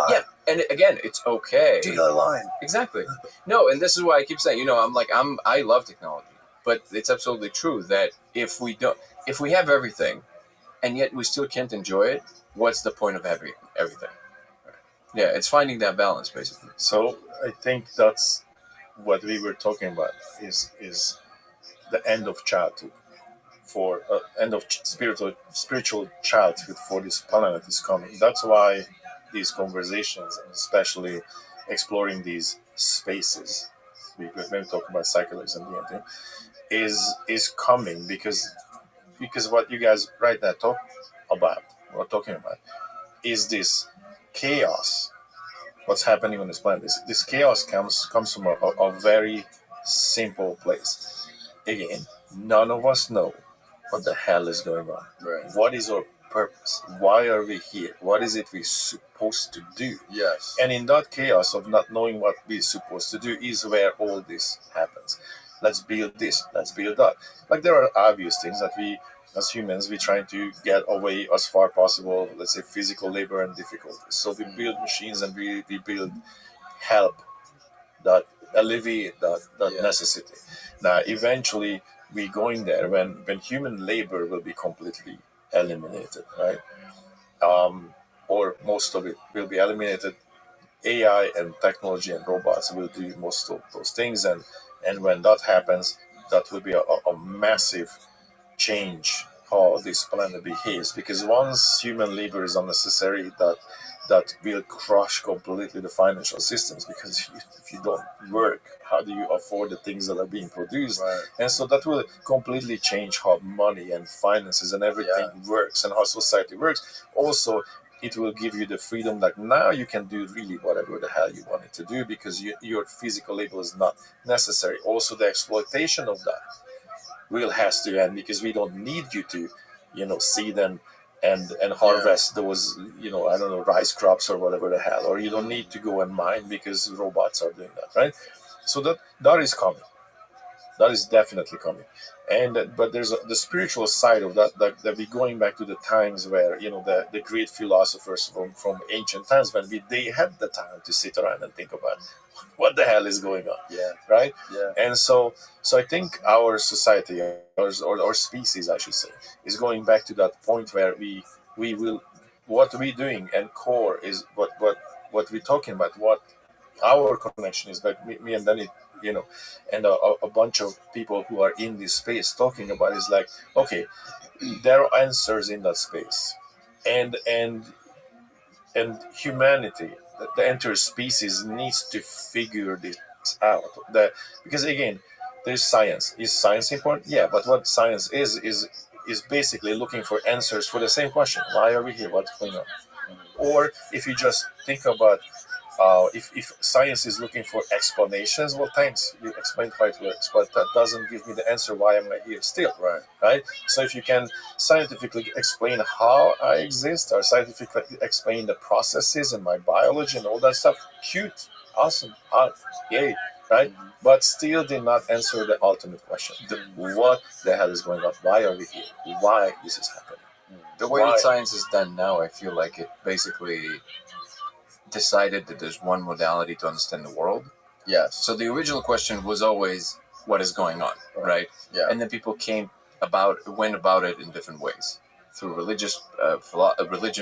Yeah, and again, it's okay. Dealer line. Exactly. No, and this is why I keep saying, I love technology, but it's absolutely true that if we have everything, and yet we still can't enjoy it, what's the point of having everything? Yeah, it's finding that balance, basically. So I think that's what we were talking about is the end of childhood, for end of spiritual childhood for this planet is coming. That's why these conversations, and especially exploring these spaces, we maybe talk about psychedelics and DMT, is coming because what you guys right now talking about is this chaos. What's happening on this planet? This chaos comes from a very simple place. Again, none of us know what the hell is going on. Right. What is our purpose? Why are we here? What is it we're supposed to do? Yes. And in that chaos of not knowing what we're supposed to do is where all this happens. Let's build this. Let's build that. Like there are obvious things that we as humans, we're trying to get away as far possible, let's say, physical labor and difficulties. So we build machines and we build help that alleviate that necessity. Now, eventually, we're going there when human labor will be completely eliminated, right? Or most of it will be eliminated. AI and technology and robots will do most of those things, and when that happens, that will be a massive change how this planet behaves. Because once human labor is unnecessary, that will crush completely the financial systems. Because if you don't work, how do you afford the things that are being produced? Right. And so that will completely change how money and finances and everything works and how society works. Also, it will give you the freedom that now you can do really whatever the hell you wanted to do, because your physical labor is not necessary. Also, the exploitation of that will has to end, because we don't need you to, seed and harvest those, I don't know, rice crops or whatever the hell, or you don't need to go and mine because robots are doing that, right? So that is coming. That is definitely coming. But there's the spiritual side of that we're going back to the times where, the great philosophers from ancient times, when they had the time to sit around and think about what the hell is going on. Yeah. Right? Yeah. And so I think our society, or species, I should say, is going back to that point where we will, what we're doing and core is what we're talking about, what our connection is, like me and Danny, and a bunch of people who are in this space talking about is like, okay, there are answers in that space, and humanity, the entire species, needs to figure this out. Because again, there's science. Is science important? Yeah, but what science is basically looking for answers for the same question: why are we here? What's going on? Or if you just think about, if science is looking for explanations, well, thanks, you explained how it works, but that doesn't give me the answer why am I here still, right? So if you can scientifically explain how I exist, or scientifically explain the processes and my biology and all that stuff, cute, awesome, yay, right? But still did not answer the ultimate question. What the hell is going on? Why are we here? Why this is happening? The way that science is done now, I feel like it basically decided that there's one modality to understand the world. Yes. So the original question was always, what is going on, right? Yeah. And then people went about it in different ways, through religion,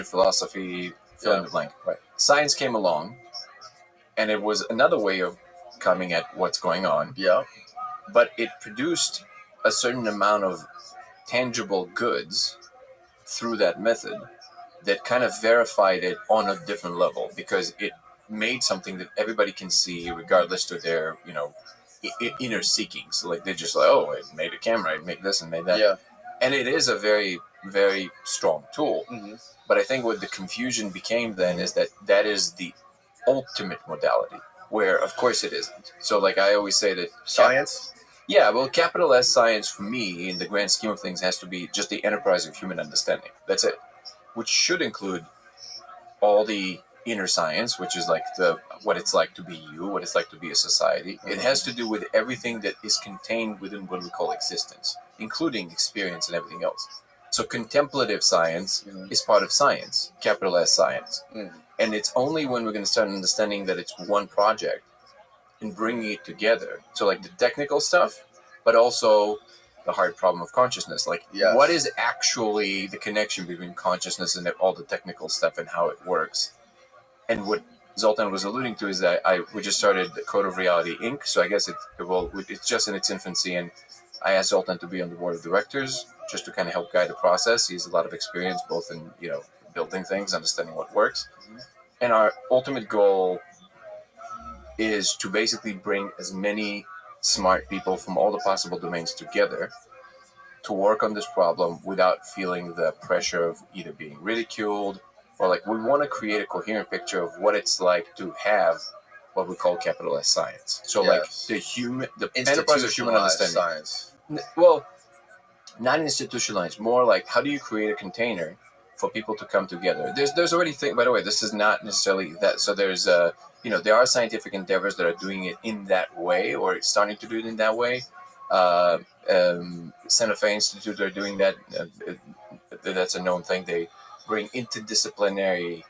philosophy, fill in the blank. Right. Science came along, and it was another way of coming at what's going on. Yeah. But it produced a certain amount of tangible goods through that method that kind of verified it on a different level, because it made something that everybody can see regardless to their, inner seekings. Like, they're just like, oh, it made a camera, it made this and made that. Yeah. And it is a very, very strong tool. Mm-hmm. But I think what the confusion became then is that is the ultimate modality, where, of course, it isn't. So, like, I always say that Science? Yeah, well, capital S science, for me, in the grand scheme of things, has to be just the enterprise of human understanding. That's it. Which should include all the inner science, which is like what it's like to be you, what it's like to be a society. It has to do with everything that is contained within what we call existence, including experience and everything else. So contemplative science is part of science, capital S science. And it's only when we're going to start understanding that it's one project and bringing it together. So like the technical stuff, but also the hard problem of consciousness. Like, what is actually the connection between consciousness and all the technical stuff and how it works? And what Zoltan was alluding to is that we just started the Code of Reality Inc. So I guess it's just in its infancy, and I asked Zoltan to be on the board of directors just to kind of help guide the process. He has a lot of experience both in building things, understanding what works, and our ultimate goal is to basically bring as many smart people from all the possible domains together to work on this problem without feeling the pressure of either being ridiculed or like, we want to create a coherent picture of what it's like to have what we call capital S science. So like the enterprise of human understanding. Science. Well, not institutionalized, more like, how do you create a container for people to come together? There's already by the way, this is not necessarily that. So there's there are scientific endeavors that are doing it in that way, or starting to do it in that way. Santa Fe Institute are doing that. That's a known thing. They bring interdisciplinary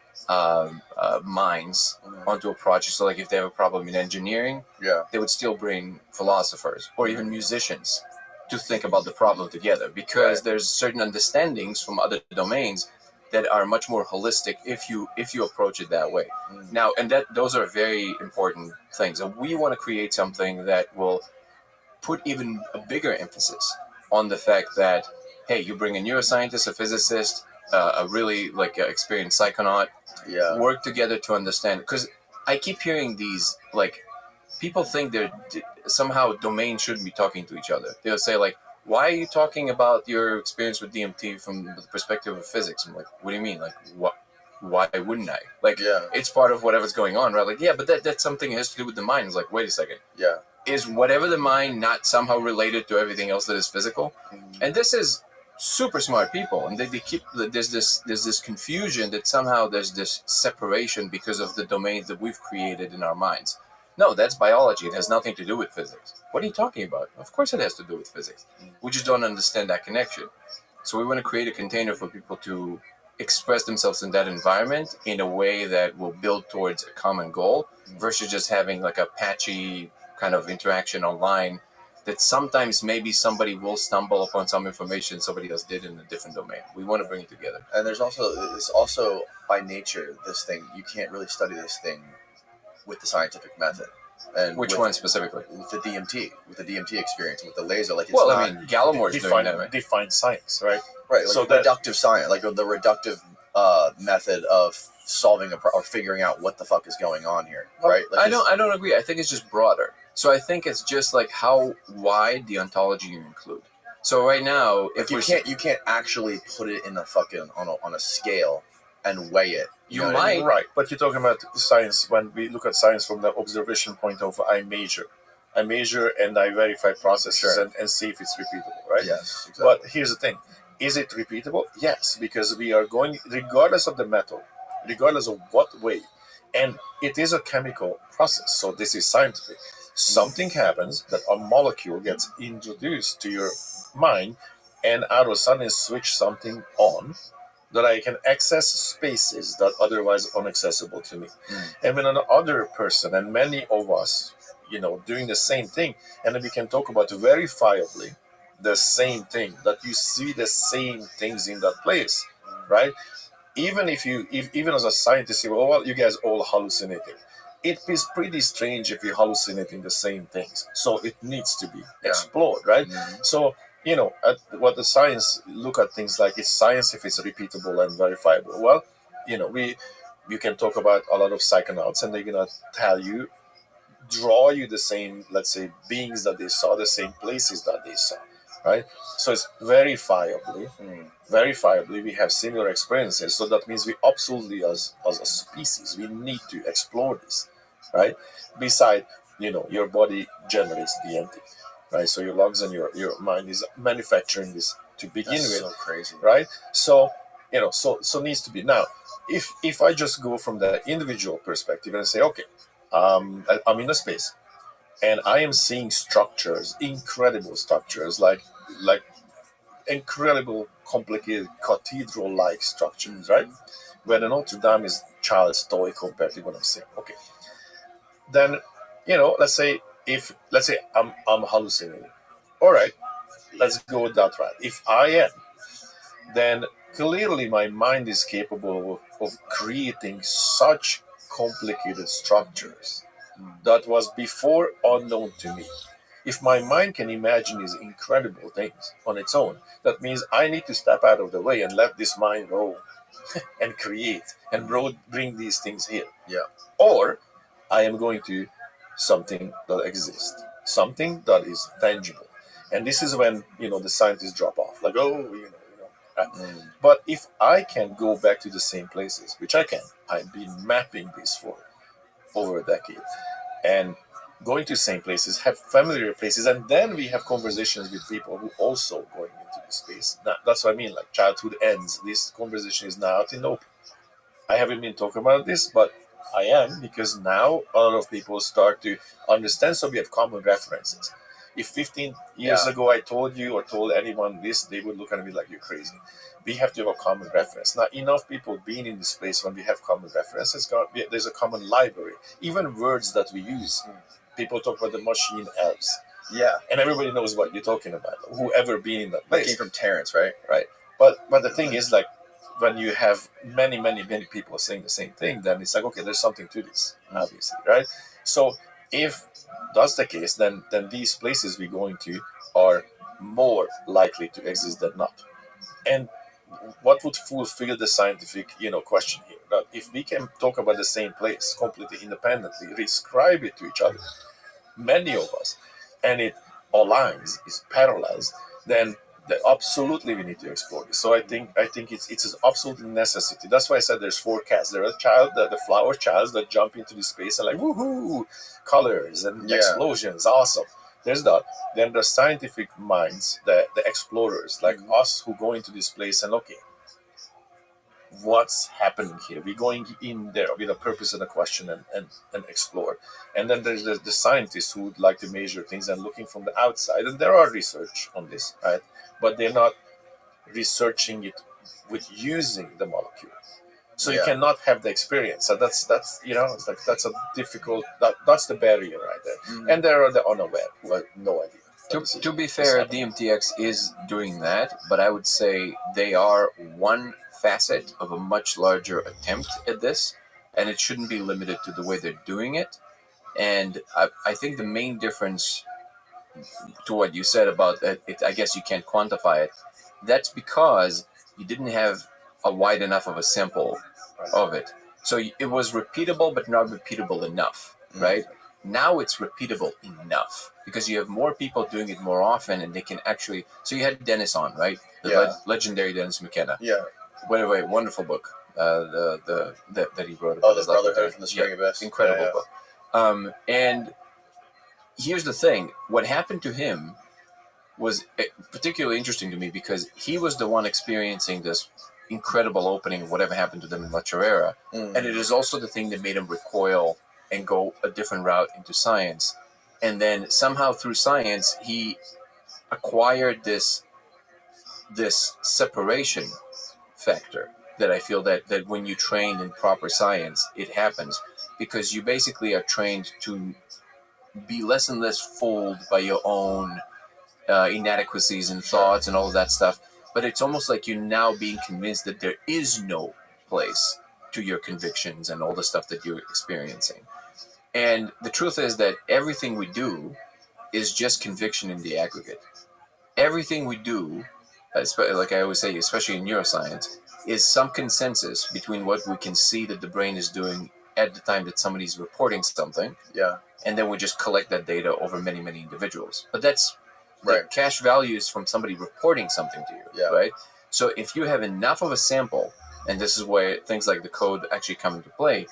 minds onto a project. So, like, if they have a problem in engineering, they would still bring philosophers or even musicians to think about the problem together, because there's certain understandings from other domains that are much more holistic if you approach it that way. Now, and those are very important things. And we want to create something that will put even a bigger emphasis on the fact that, hey, you bring a neuroscientist, a physicist, a really experienced psychonaut, work together to understand. Because I keep hearing these, like, people think they're somehow domains shouldn't be talking to each other. They'll say, like, why are you talking about your experience with DMT from the perspective of physics? I'm like, what do you mean? Like, what? Why wouldn't I? Like, it's part of whatever's going on, right? Like, yeah, but that's something that has to do with the mind. It's like, wait a second. Yeah. Is whatever the mind not somehow related to everything else that is physical? And this is super smart people, and they keep there's this confusion that somehow there's this separation because of the domains that we've created in our minds. No, that's biology. It has nothing to do with physics. What are you talking about? Of course it has to do with physics. We just don't understand that connection. So we want to create a container for people to express themselves in that environment in a way that will build towards a common goal versus just having like a patchy kind of interaction online that sometimes maybe somebody will stumble upon some information somebody else did in a different domain. We want to bring it together. And it's also by nature, this thing, you can't really study this thing with the scientific method. And which one specifically? With the DMT experience, with the laser. Like, it's Gallimore is doing that, right? Define science, right? Right, like so reductive science, like the reductive method of solving or figuring out what the fuck is going on here, right? Like, I don't agree. I think it's just broader. So I think it's just like how wide the ontology you include. So right now, if you can't actually put it in a fucking on a scale and weigh it. You might, right? But you're talking about science. When we look at science from the observation point of, I measure and I verify processes and see if it's repeatable, right? Yes, exactly. But here's the thing: is it repeatable? Yes, because we are going, regardless of the method, regardless of what way, and it is a chemical process. So this is scientific. Something happens that a molecule gets introduced to your mind, and out of a sudden switch something on, that I can access spaces that otherwise are inaccessible to me. And when another person, and many of us, doing the same thing, and then we can talk about verifiably the same thing, that you see the same things in that place, right? Even even as a scientist, you go, well, you guys all hallucinating. It is pretty strange if you're hallucinating the same things. So it needs to be explored, right? So, what the science look at things like, it's science if it's repeatable and verifiable. Well, you can talk about a lot of psychonauts, and they're gonna draw you the same, let's say, beings that they saw, the same places that they saw, right? So it's verifiably we have similar experiences. So that means we absolutely, as a species, we need to explore this, right? Beside, your body generates DMT. Right, so your lungs and your mind is manufacturing this to begin with. So crazy, right? So so needs to be. Now, if I just go from the individual perspective and say, okay, I'm in a space, and I am seeing structures, incredible structures, like incredible, complicated cathedral-like structures, right? Where the Notre Dame is child's toy compared to what I'm saying. Okay, then let's say I'm hallucinating. All right, let's go with that right. If I am, then clearly my mind is capable of creating such complicated structures that was before unknown to me. If my mind can imagine these incredible things on its own, that means I need to step out of the way and let this mind roll and create and bring these things here. Yeah. Or I am going to something that exists, something that is tangible, and this is when the scientists drop off, like, But if I can go back to the same places, which I can, I've been mapping this for over a decade, and going to the same places, have familiar places, and then we have conversations with people who also going into this space. Now, that's what I mean. Like, childhood ends. This conversation is now out in open. I haven't been talking about this, but I am, because now a lot of people start to understand, so we have common references. If 15 years ago I told you or told anyone this, they would look at me like you're crazy. We have to have a common reference. Not enough people being in this place when we have common references. There's a common library. Even words that we use. People talk about the machine elves. Yeah. And everybody knows what you're talking about. Whoever been in that place. That came from Terrence, right? Right. But the thing is, like, when you have many people saying the same thing, then it's like, okay, there's something to this, obviously, right? So if that's the case, then these places we're going to are more likely to exist than not. And what would fulfill the scientific, question here? That if we can talk about the same place completely independently, describe it to each other, many of us, and it aligns, is parallels, then absolutely we need to explore this. So I think it's an absolute necessity. That's why I said there's 4 cats. There are the flower childs that jump into the space and like woohoo, colors and explosions, awesome. There's that. Then the scientific minds, the explorers like us who go into this place and okay, what's happening here? We're going in there with a purpose and a question and explore. And then there's the scientists who would like to measure things and looking from the outside. And there are research on this, right? But they're not researching it with using the molecule. So you cannot have the experience. So that's it's like that's a difficult. That's the barrier right there. And there are the unaware who have no idea. To be fair, DMTX is doing that, but I would say they are one facet of a much larger attempt at this, and it shouldn't be limited to the way they're doing it. And I think the main difference to what you said about that, I guess you can't quantify it. That's because you didn't have a wide enough of a sample of it. So it was repeatable, but not repeatable enough, right? Now it's repeatable enough because you have more people doing it more often, and they can actually. So you had Dennis on, right? The legendary Dennis McKenna. Yeah. By the way, wonderful book. That he wrote about the Brotherhood from the String Abyss. Incredible book. And here's the thing: what happened to him was particularly interesting to me because he was the one experiencing this incredible opening of whatever happened to them in La Chorrera, and it is also the thing that made him recoil and go a different route into science. And then somehow through science, he acquired this separation factor that I feel that when you train in proper science, it happens because you basically are trained to be less and less fooled by your own inadequacies and thoughts and all of that stuff. But it's almost like you're now being convinced that there is no place to your convictions and all the stuff that you're experiencing. And the truth is that everything we do is just conviction in the aggregate. Everything we do, like I always say, especially in neuroscience, is some consensus between what we can see that the brain is doing at the time that somebody's reporting something. Yeah. And then we just collect that data over many, many individuals. But that's the cash values from somebody reporting something to you, right? So if you have enough of a sample, and this is where things like the code actually come into play,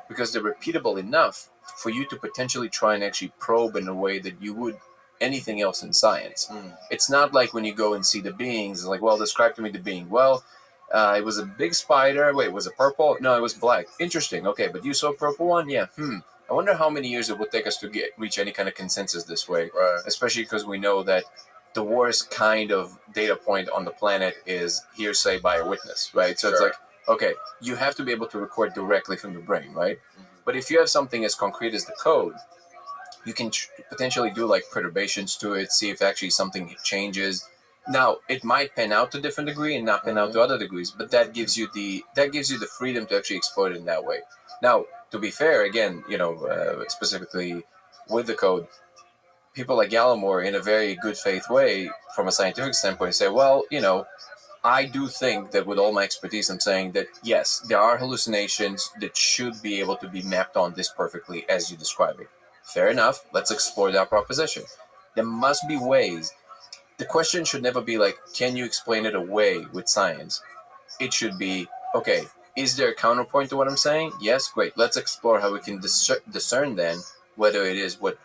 because they're repeatable enough for you to potentially try and actually probe in a way that you would anything else in science. It's not like when you go and see the beings, it's like, well, describe to me the being. Well, it was a big spider. Wait, was it purple? No, it was black. Interesting. Okay, but you saw a purple one? Yeah. I wonder how many years it would take us to reach any kind of consensus this way, especially because we know that the worst kind of data point on the planet is hearsay by a witness, right? So it's like, okay, you have to be able to record directly from the brain, right? But if you have something as concrete as the code, you can potentially do like perturbations to it, see if actually something changes. Now, it might pan out to a different degree and not pan out to other degrees, but that gives you the freedom to actually exploit it in that way. Now, to be fair, again, specifically with the code, people like Gallimore, in a very good faith way, from a scientific standpoint, say, well, I do think that with all my expertise, I'm saying that, yes, there are hallucinations that should be able to be mapped on this perfectly as you describe it. Fair enough. Let's explore that proposition. There must be ways. The question should never be like, can you explain it away with science? It should be, okay, is there a counterpoint to what I'm saying? Yes, great. Let's explore how we can discern then whether it is what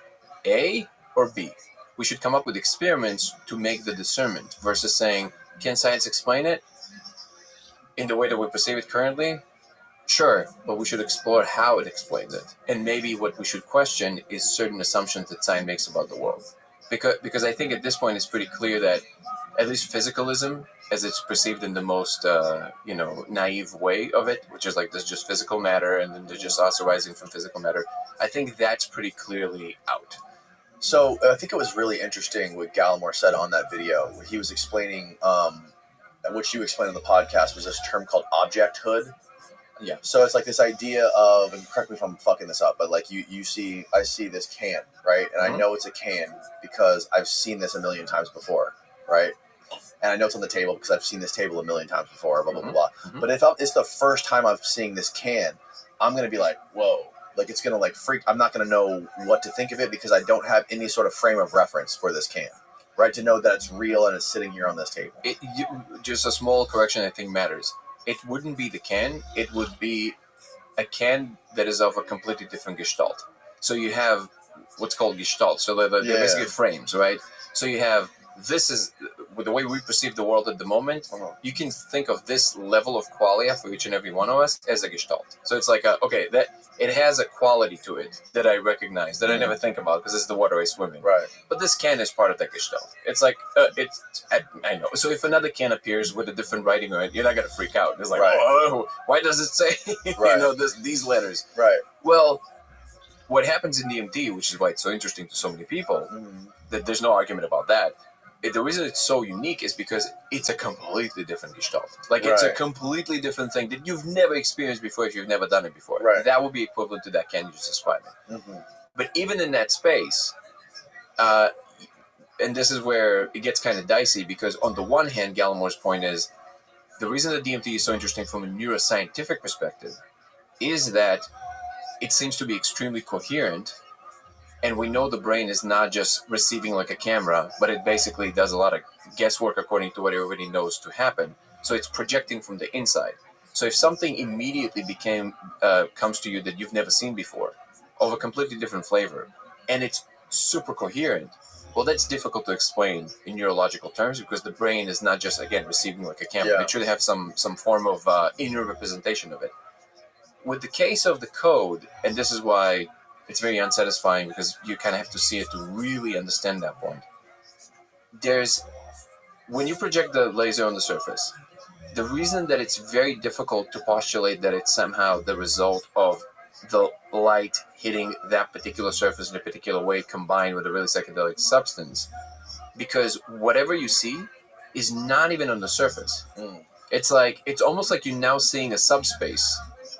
A or B. We should come up with experiments to make the discernment versus saying, can science explain it in the way that we perceive it currently? Sure, but we should explore how it explains it. And maybe what we should question is certain assumptions that science makes about the world. because I think at this point it's pretty clear that at least physicalism, as it's perceived in the most naive way of it, which is like there's just physical matter and then there's just us arising from physical matter, I think that's pretty clearly out. So I think it was really interesting what Gallimore said on that video. Where he was explaining, which you explained on the podcast, was this term called objecthood. Yeah. So it's like this idea of, and correct me if I'm fucking this up, but like I see this can, right? And I know it's a can because I've seen this a million times before, right? And I know it's on the table because I've seen this table a million times before, blah, blah, blah, blah. But if it's the first time I'm seeing this can, I'm going to be like, whoa. Like, it's going to, like, freak. I'm not going to know what to think of it because I don't have any sort of frame of reference for this can, right? To know that it's real and it's sitting here on this table. Just a small correction I think matters. It wouldn't be the can. It would be a can that is of a completely different gestalt. So you have what's called gestalt. So they're basically frames, right? So you have, this is, with the way we perceive the world at the moment, you can think of this level of qualia for each and every one of us as a gestalt. So it's like, that it has a quality to it that I recognize, that I never think about because it's the water I swim in. Right. But this can is part of that gestalt. It's like, I know. So if another can appears with a different writing on it, you're not going to freak out. It's like, oh, why does it say, these letters? Right. Well, what happens in DMT, which is why it's so interesting to so many people, that there's no argument about that. The reason it's so unique is because it's a completely different gestalt. Like, it's a completely different thing that you've never experienced before if you've never done it before. Right. That would be equivalent to that can you just described. But even in that space, and this is where it gets kind of dicey, because on the one hand, Gallimore's point is, the reason that DMT is so interesting from a neuroscientific perspective is that it seems to be extremely coherent. And we know the brain is not just receiving like a camera, but it basically does a lot of guesswork according to what it already knows to happen. So it's projecting from the inside. So if something immediately comes to you that you've never seen before, of a completely different flavor, and it's super coherent, well, that's difficult to explain in neurological terms because the brain is not just, again, receiving like a camera. Yeah. It should have some form of inner representation of it. With the case of the code, and this is why it's very unsatisfying because you kind of have to see it to really understand that point. When you project the laser on the surface, the reason that it's very difficult to postulate that it's somehow the result of the light hitting that particular surface in a particular way combined with a really psychedelic substance, because whatever you see is not even on the surface. It's almost like you're now seeing a subspace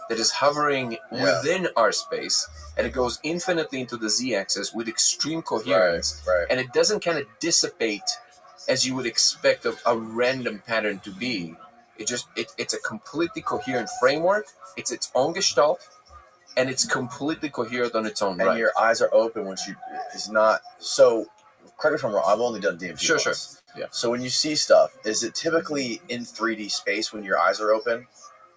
that is hovering within our space, and it goes infinitely into the z-axis with extreme coherence, and it doesn't kind of dissipate as you would expect a random pattern to be. It's a completely coherent framework. It's its own gestalt, and it's completely coherent on its own and right. Your eyes are open when is not. So, correct me if I'm wrong, I've only done DMT Sure. Yeah. So when you see stuff, is it typically in 3D space when your eyes are open?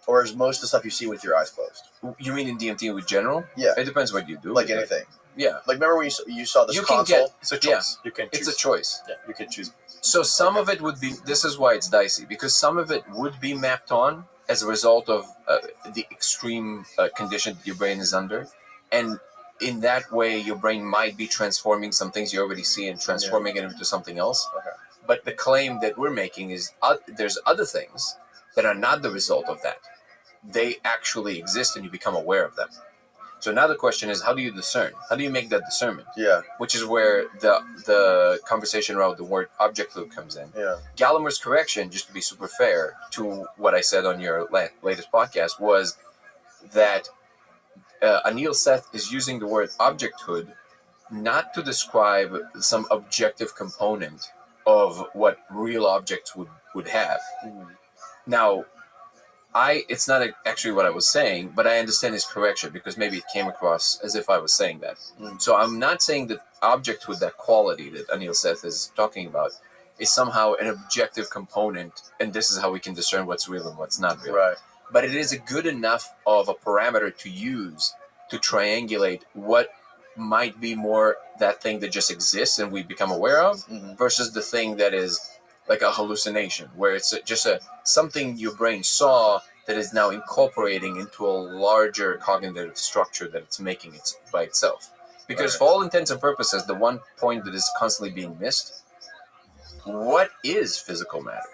Or is most of the stuff you see with your eyes closed? You mean in DMT with general? Yeah. It depends what you do. Like anything. Yeah. Like, remember when you saw this console? It's a choice. You can choose. It's a choice. Yeah, you can choose. So some of it would be, this is why it's dicey, because some of it would be mapped on as a result of the extreme condition that your brain is under. And in that way, your brain might be transforming some things you already see and transforming it into something else. Okay. But the claim that we're making is there's other things that are not the result of that. They actually exist and you become aware of them. So now the question is, how do you discern? How do you make that discernment? Yeah. Which is where the conversation around the word objecthood comes in. Yeah. Gallimore's correction, just to be super fair to what I said on your latest podcast, was that Anil Seth is using the word objecthood not to describe some objective component of what real objects would have. Now, it's not actually what I was saying, but I understand his correction because maybe it came across as if I was saying that. So I'm not saying that objecthood, that quality that Anil Seth is talking about, is somehow an objective component, and this is how we can discern what's real and what's not real. Right. But it is a good enough of a parameter to use to triangulate what might be more that thing that just exists and we become aware of versus the thing that is like a hallucination, where it's just something your brain saw that is now incorporating into a larger cognitive structure that it's making by itself. Because for all intents and purposes, the one point that is constantly being missed, what is physical matter?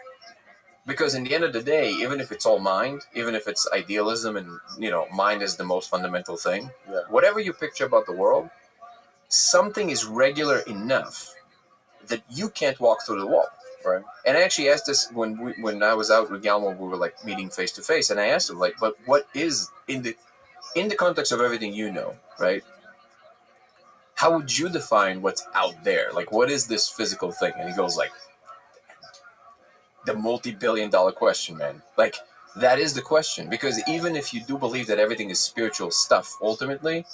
Because in the end of the day, even if it's all mind, even if it's idealism and, mind is the most fundamental thing, whatever you picture about the world, something is regular enough that you can't walk through the wall. Right. And I actually asked this when I was out with Galmo, we were like meeting face to face, and I asked him like, but what is in the context of everything right? How would you define what's out there? Like, what is this physical thing? And he goes like, the multi-billion-dollar question, man. Like, that is the question. Because even if you do believe that everything is spiritual stuff, ultimately,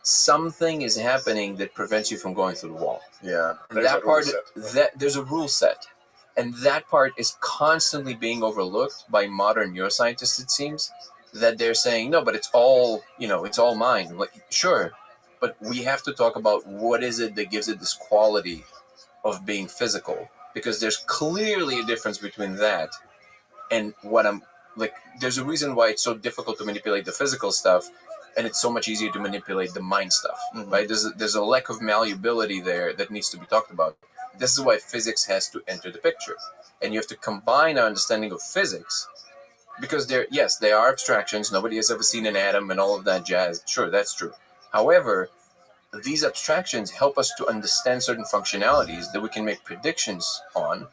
something is happening that prevents you from going through the wall. Yeah. And that part, there's a rule set. And that part is constantly being overlooked by modern neuroscientists, it seems, that they're saying, no, but it's all, it's all mind. Like, sure, but we have to talk about what is it that gives it this quality of being physical. Because there's clearly a difference between that and what there's a reason why it's so difficult to manipulate the physical stuff, and it's so much easier to manipulate the mind stuff, right? There's a lack of malleability there that needs to be talked about. This is why physics has to enter the picture. And you have to combine our understanding of physics, because there are abstractions. Nobody has ever seen an atom and all of that jazz. Sure, that's true. However, these abstractions help us to understand certain functionalities that we can make predictions on,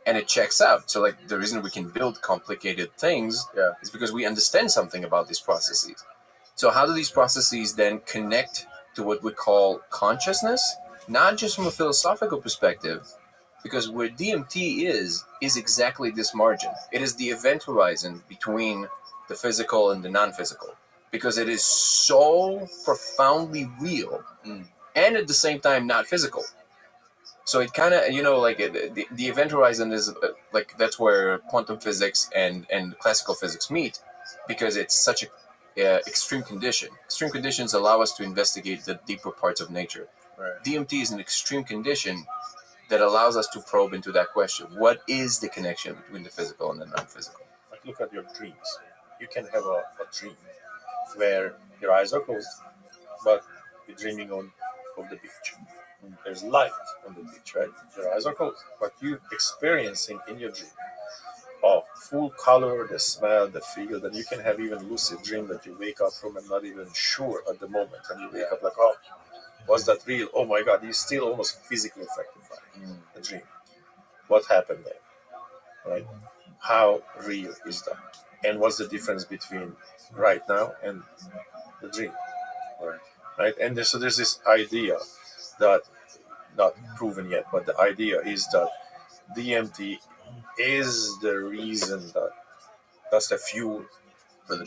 and it checks out. So, like, the reason we can build complicated things is because we understand something about these processes. So how do these processes then connect to what we call consciousness? Not just from a philosophical perspective, because where DMT is exactly this margin. It is the event horizon between the physical and the non-physical. Because it is so profoundly real and at the same time not physical. So it kind of, the event horizon is that's where quantum physics and classical physics meet, because it's such a extreme condition. Extreme conditions allow us to investigate the deeper parts of nature. Right. DMT is an extreme condition that allows us to probe into that question. What is the connection between the physical and the non-physical? Like, look at your dreams. You can have a dream where your eyes are closed, but you're dreaming of the beach. There's light on the beach, right? Your eyes are closed, but you're experiencing in your dream full color, the smell, the feel, that you can have even lucid dream that you wake up from and not even sure at the moment, and you wake up like, oh, was that real? Oh my God, you're still almost physically affected by the dream. What happened there, right? How real is that? And what's the difference between right now and the dream, right? And so there's this idea that, not proven yet, but the idea is that DMT is the reason that's the fuel for the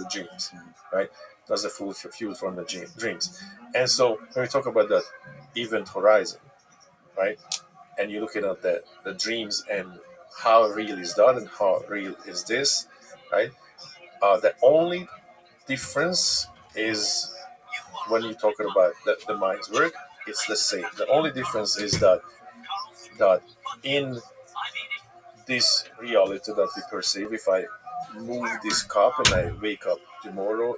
dreams, right? That's the fuel from the dreams. And so when we talk about that event horizon, right, and you're looking at the dreams and how real is that and how real is this, right? The only difference is when you're talking about the mind's work, it's the same. The only difference is that in this reality that we perceive, if I move this cup and I wake up tomorrow,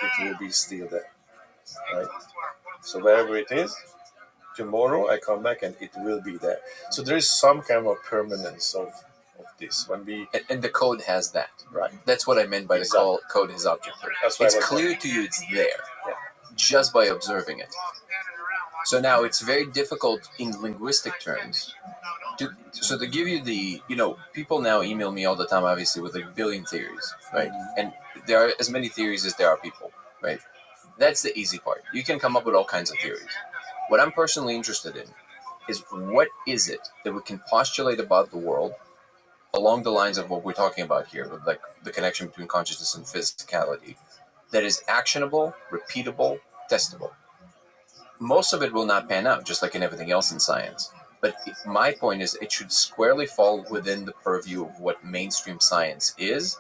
it will be still there, right? So wherever it is, tomorrow I come back and it will be there. So there is some kind of permanence of this. When we and the code has that, right? That's what I meant by the code is objective. It's clear to you, it's there, just by observing it. So now it's very difficult in linguistic terms. To give you people now email me all the time, obviously, with a billion theories, right? And there are as many theories as there are people, right? That's the easy part. You can come up with all kinds of theories. What I'm personally interested in is what is it that we can postulate about the world along the lines of what we're talking about here, with like the connection between consciousness and physicality, that is actionable, repeatable, testable. Most of it will not pan out, just like in everything else in science. But my point is it should squarely fall within the purview of what mainstream science is,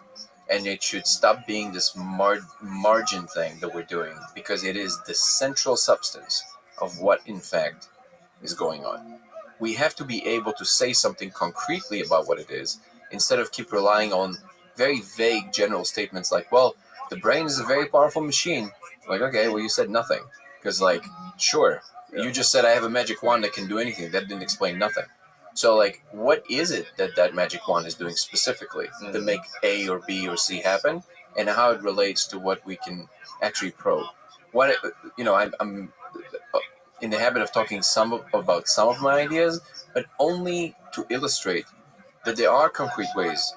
and it should stop being this margin thing that we're doing, because it is the central substance of what, in fact, is going on. We have to be able to say something concretely about what it is, instead of keep relying on very vague general statements like, well, the brain is a very powerful machine. Like, okay, well, you said nothing. Because, like, sure, you just said I have a magic wand that can do anything. That didn't explain nothing. So, like, what is it that magic wand is doing specifically to make A or B or C happen, and how it relates to what we can actually probe? What, you know, I'm in the habit of talking about some of my ideas, but only to illustrate that there are concrete ways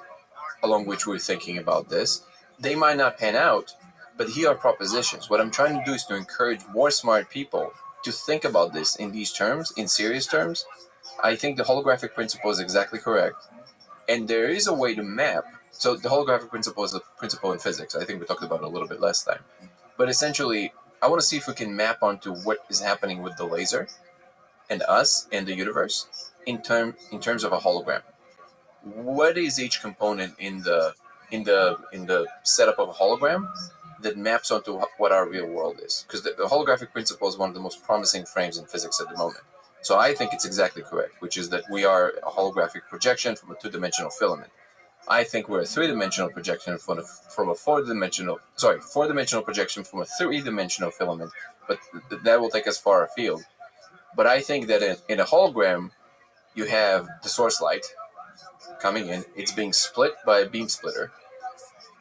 along which we're thinking about this. They might not pan out, but here are propositions. What I'm trying to do is to encourage more smart people to think about this in these terms, in serious terms. I think the holographic principle is exactly correct. And there is a way to map. So the holographic principle is a principle in physics. I think we talked about it a little bit last time. But essentially, I want to see if we can map onto what is happening with the laser and us and the universe in terms of a hologram. What is each component in the setup of a hologram that maps onto what our real world is? Because the holographic principle is one of the most promising frames in physics at the moment. So I think it's exactly correct, which is that we are a holographic projection from a two-dimensional filament. I think we're a three-dimensional projection from a four-dimensional projection from a three-dimensional filament, but that will take us far afield. But I think that in a hologram, you have the source light coming in. It's being split by a beam splitter.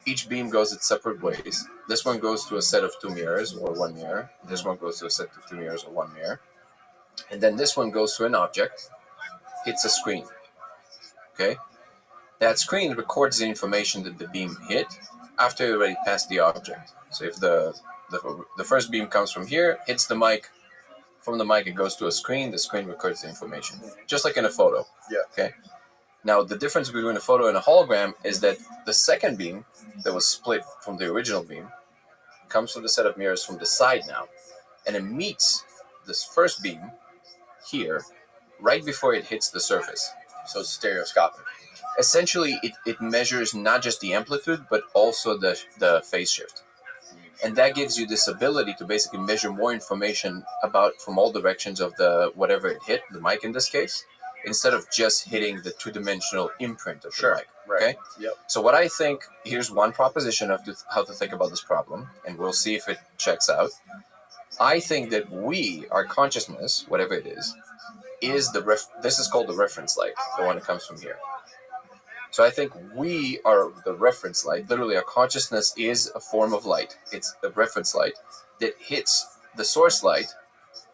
Each beam goes its separate ways. This one goes to a set of two mirrors or one mirror. This one goes to a set of two mirrors or one mirror. And then this one goes to an object, hits a screen. Okay? That screen records the information that the beam hit after it already passed the object. So if the first beam comes from here, hits the mic, from the mic it goes to a screen, the screen records the information. Just like in a photo. Yeah. Okay? Now, the difference between a photo and a hologram is that the second beam that was split from the original beam comes from the set of mirrors from the side now, and it meets this first beam here right before it hits the surface. So it's stereoscopic. Essentially, it measures not just the amplitude, but also the phase shift. And that gives you this ability to basically measure more information about from all directions of the whatever it hit, the mic in this case, instead of just hitting the two-dimensional imprint of the mic. Right. Okay? Yep. So what I think, here's one proposition of how to think about this problem, and we'll see if it checks out. I think that our consciousness, whatever it is this is called the reference light, the one that comes from here. So I think we are the reference light. Literally, our consciousness is a form of light. It's a reference light that hits the source light.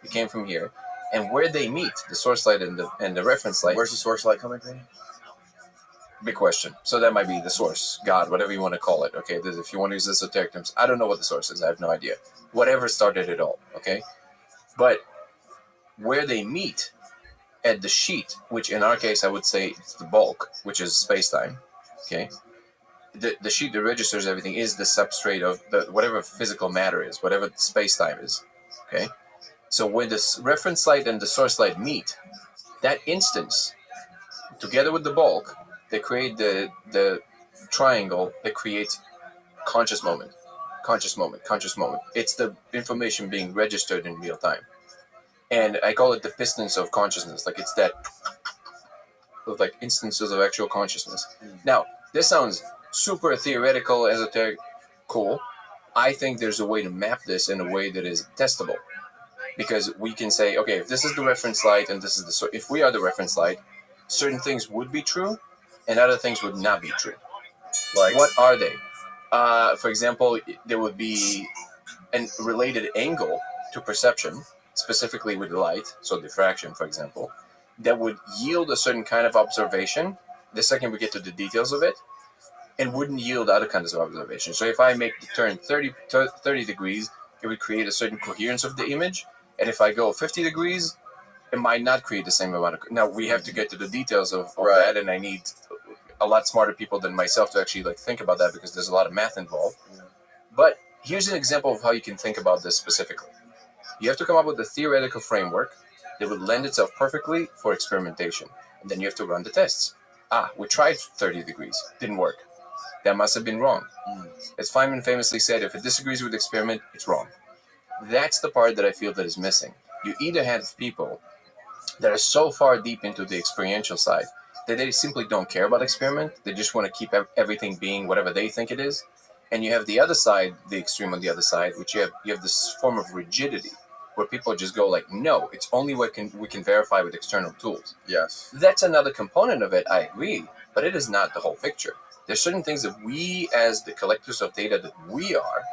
It came from here. And where they meet, the source light and the reference light. Where's the source light coming from? Big question. So that might be the source, God, whatever you want to call it. Okay, if you want to use esoteric terms, I don't know what the source is. I have no idea. Whatever started it all. Okay, but where they meet at the sheet, which in our case I would say it's the bulk, which is space-time. Okay, the sheet that registers everything is the substrate of whatever physical matter is, whatever space-time is. Okay. So when the reference light and the source light meet, that instance, together with the bulk, they create the triangle that creates conscious moment. It's the information being registered in real time. And I call it the pistons of consciousness. Like it's that of like instances of actual consciousness. Now, this sounds super theoretical, esoteric, cool. I think there's a way to map this in a way that is testable. Because we can say, okay, if this is the reference light and this is if we are the reference light, certain things would be true and other things would not be true. Like what are they? For example, there would be a related angle to perception, specifically with light, so diffraction, for example, that would yield a certain kind of observation the second we get to the details of it, and wouldn't yield other kinds of observation. So if I make the turn 30 degrees, it would create a certain coherence of the image. And if I go 50 degrees, it might not create the same amount of... Now, we have to get to the details of that, and I need a lot smarter people than myself to actually think about that because there's a lot of math involved. But here's an example of how you can think about this specifically. You have to come up with a theoretical framework that would lend itself perfectly for experimentation. And then you have to run the tests. We tried 30 degrees. Didn't work. That must have been wrong. As Feynman famously said, if it disagrees with the experiment, it's wrong. That's the part that I feel that is missing. You either have people that are so far deep into the experiential side that they simply don't care about experiment. They just want to keep everything being whatever they think it is. And you have the other side, the extreme on the other side, which you have this form of rigidity where people just go like, no, it's only what we can verify with external tools. Yes. That's another component of it, I agree, but it is not the whole picture. There's certain things that we, as the collectors of data that we are,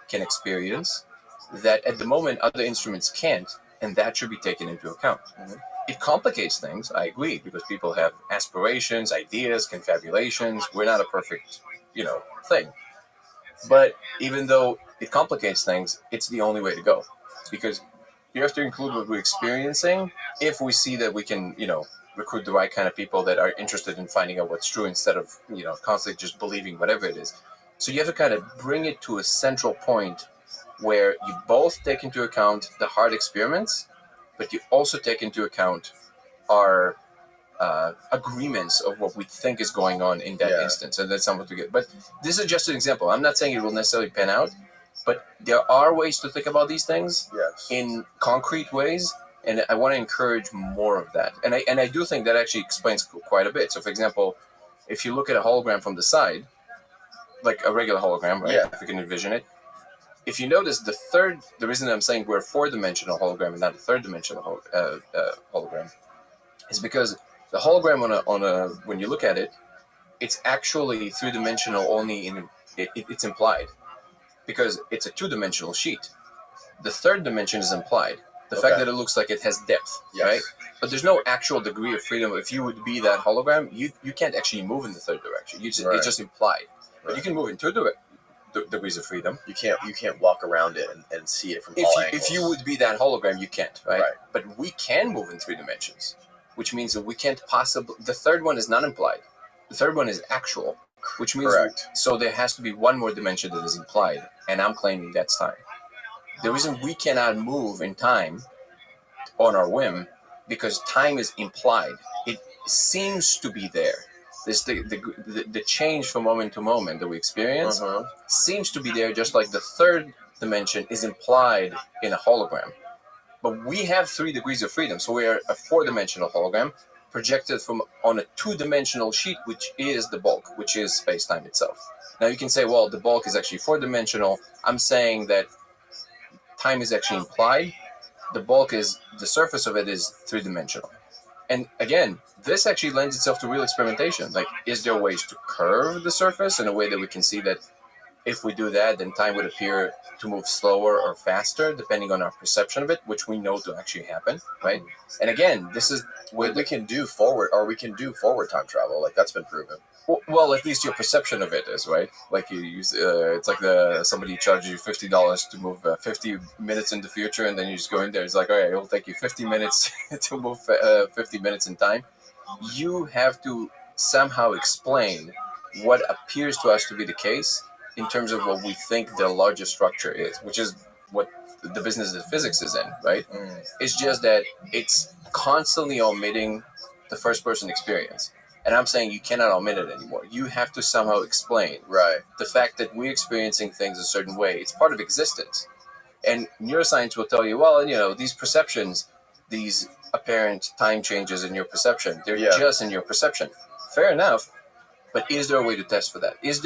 can experience that at the moment other instruments can't, and that should be taken into account. Mhm. It complicates things, I agree, because people have aspirations, ideas, confabulations. We're not a perfect, thing. But even though it complicates things, it's the only way to go. Because you have to include what we're experiencing if we see that we can, recruit the right kind of people that are interested in finding out what's true instead of, constantly just believing whatever it is. So you have to kind of bring it to a central point where you both take into account the hard experiments, but you also take into account our agreements of what we think is going on in that instance, and that's something to get. But this is just an example. I'm not saying it will necessarily pan out, but there are ways to think about these things in concrete ways, and I want to encourage more of that. And I do think that actually explains quite a bit. So, for example, if you look at a hologram from the side, like a regular hologram, right? If you can envision it. If you notice, the reason I'm saying we're a 4-dimensional hologram and not a 3rd-dimensional hologram is because the hologram when you look at it, it's actually 3-dimensional only it's implied, because it's a 2-dimensional sheet. The 3rd dimension is implied. The fact that it looks like it has depth, right? But there's no actual degree of freedom. If you would be that hologram, you can't actually move in the 3rd direction. It's just implied. But you can move in 2 degrees of freedom. You can't walk around it and see it from all angles. If you would be that hologram, you can't, right? But we can move in 3 dimensions, which means that we can't possibly. The 3rd one is not implied. The 3rd one is actual, which means so there has to be one more dimension that is implied, and I'm claiming that's time. The reason we cannot move in time on our whim, because time is implied. It seems to be there. This the change from moment to moment that we experience seems to be there, just like the 3rd dimension is implied in a hologram. But we have 3 degrees of freedom, so we are a 4-dimensional hologram projected on a 2-dimensional sheet, which is the bulk, which is space-time itself. Now you can say, well, the bulk is actually 4-dimensional. I'm saying that time is actually implied. The bulk the surface of it is 3-dimensional. And again, this actually lends itself to real experimentation. Like, is there ways to curve the surface in a way that we can see that if we do that, then time would appear to move slower or faster, depending on our perception of it, which we know to actually happen, right? And again, this is what we can do forward time travel. Like, that's been proven. Well, at least your perception of it is, right? Like, you use it's like somebody charges you $50 to move 50 minutes in the future, and then you just go in there. It's like, all right, it'll take you 50 minutes to move 50 minutes in time. You have to somehow explain what appears to us to be the case in terms of what we think the larger structure is, which is what the business of physics is in, right? It's just that it's constantly omitting the first-person experience. And I'm saying you cannot omit it anymore. You have to somehow explain the fact that we're experiencing things a certain way. It's part of existence. And neuroscience will tell you, well, these perceptions, these apparent time changes in your perception, they're just in your perception. Fair enough. But is there a way to test for that? Is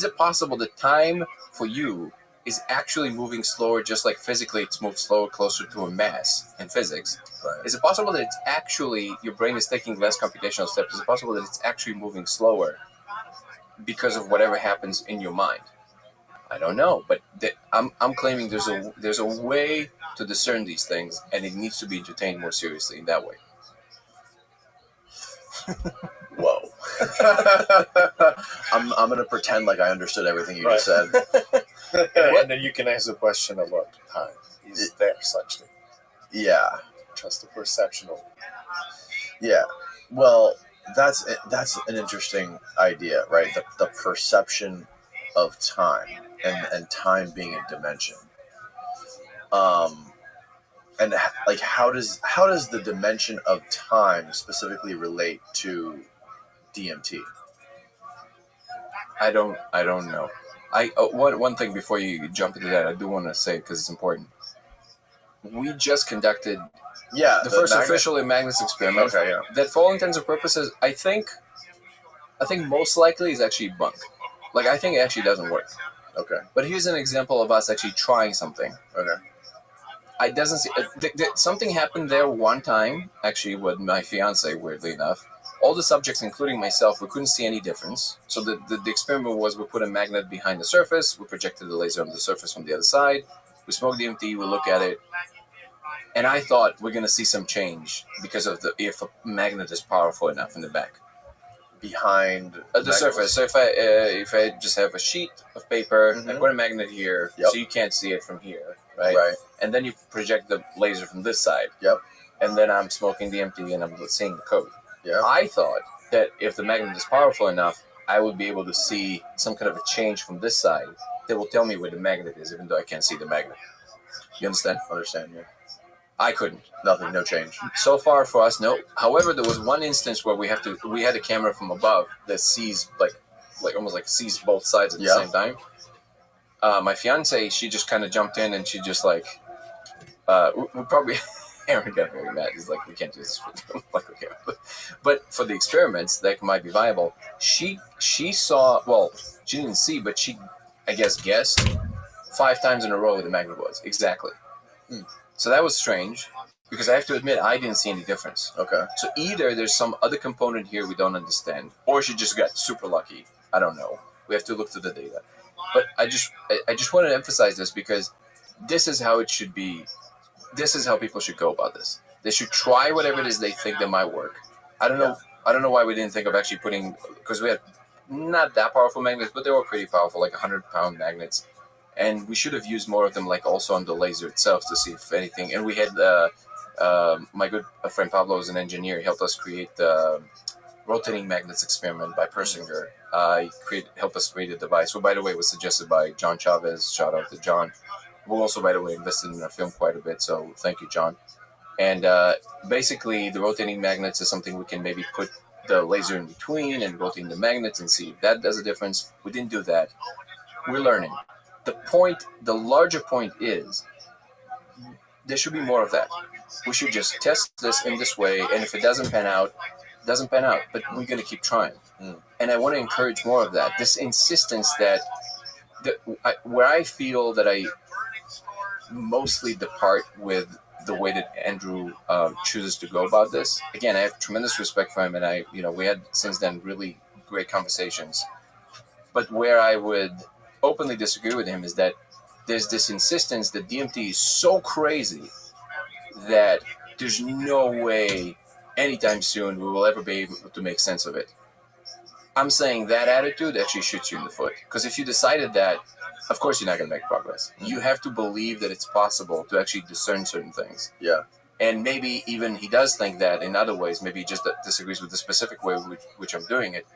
it possible that time for you is actually moving slower, just like physically it's moved slower closer to a mass in physics? Is it possible that it's actually, your brain is taking less computational steps? Is it possible that it's actually moving slower because of whatever happens in your mind? I don't know, but I'm claiming there's a way to discern these things, and it needs to be entertained more seriously in that way. Whoa. I'm going to pretend like I understood everything you just said. And then you can ask the question about time. Is there such thing? Yeah. Just the perception of it. Yeah. Well, that's an interesting idea, right? The perception of time and time being a dimension. And like, how does the dimension of time specifically relate to DMT? I don't know. One thing before you jump into that, I do want to say, because it's important. We just conducted the first official Magnus experiment. Okay, yeah. That, for all intents and purposes, I think most likely is actually bunk. Like, I think it actually doesn't work. Okay. But here's an example of us actually trying something. Okay. I doesn't see something happened there one time actually with my fiance. Weirdly enough, all the subjects, including myself, we couldn't see any difference. So the experiment was we put a magnet behind the surface, we projected the laser on the surface from the other side, we smoke DMT, we look at it, and I thought we're gonna see some change because of if a magnet is powerful enough in the back. Behind The surface. So if I just have a sheet of paper, I put a magnet here, so you can't see it from here, right? And then you project the laser from this side. Yep. And then I'm smoking DMT and I'm seeing the code. Yeah. I thought that if the magnet is powerful enough, I would be able to see some kind of a change from this side that will tell me where the magnet is, even though I can't see the magnet. You understand? Understand, yeah. I couldn't. Nothing, no change. So far for us, no. However, there was one instance where we had a camera from above that sees like almost like sees both sides at the same time. My fiance, she just kind of jumped in and she just like, we probably Aaron got very mad. He's like, we can't do this. Like, okay, but for the experiments that might be viable, she saw. Well, she didn't see, but she, I guess, guessed 5 times in a row where the magnet was exactly. So that was strange, because I have to admit, I didn't see any difference. Okay. So either there's some other component here we don't understand, or she just got super lucky. I don't know. We have to look through the data. But I just want to emphasize this, because this is how it should be. This is how people should go about this. They should try whatever it is they think that might work. I don't know. I don't know why we didn't think of actually putting, because we had not that powerful magnets, but they were pretty powerful, like 100-pound magnets. And we should have used more of them, like also on the laser itself, to see if anything. And we had my good friend Pablo is an engineer. He helped us create the rotating magnets experiment by Persinger. He helped us create a device. Well, by the way, it was suggested by John Chavez. Shout out to John, who also, by the way, invested in our film quite a bit. So thank you, John. And basically, the rotating magnets is something we can maybe put the laser in between and rotating the magnets and see if that does a difference. We didn't do that. We're learning. The larger point is, there should be more of that. We should just test this in this way, and if it doesn't pan out, it doesn't pan out. But we're going to keep trying. And I want to encourage more of that. This insistence that where I feel that I mostly depart with the way that Andrew chooses to go about this. Again, I have tremendous respect for him, and we had since then really great conversations. But where I would openly disagree with him is that there's this insistence that DMT is so crazy that there's no way anytime soon we will ever be able to make sense of it. I'm saying that attitude actually shoots you in the foot, because if you decided that, of course you're not going to make progress. You have to believe that it's possible to actually discern certain things. Yeah. And maybe even he does think that in other ways, maybe he just disagrees with the specific way which I'm doing it.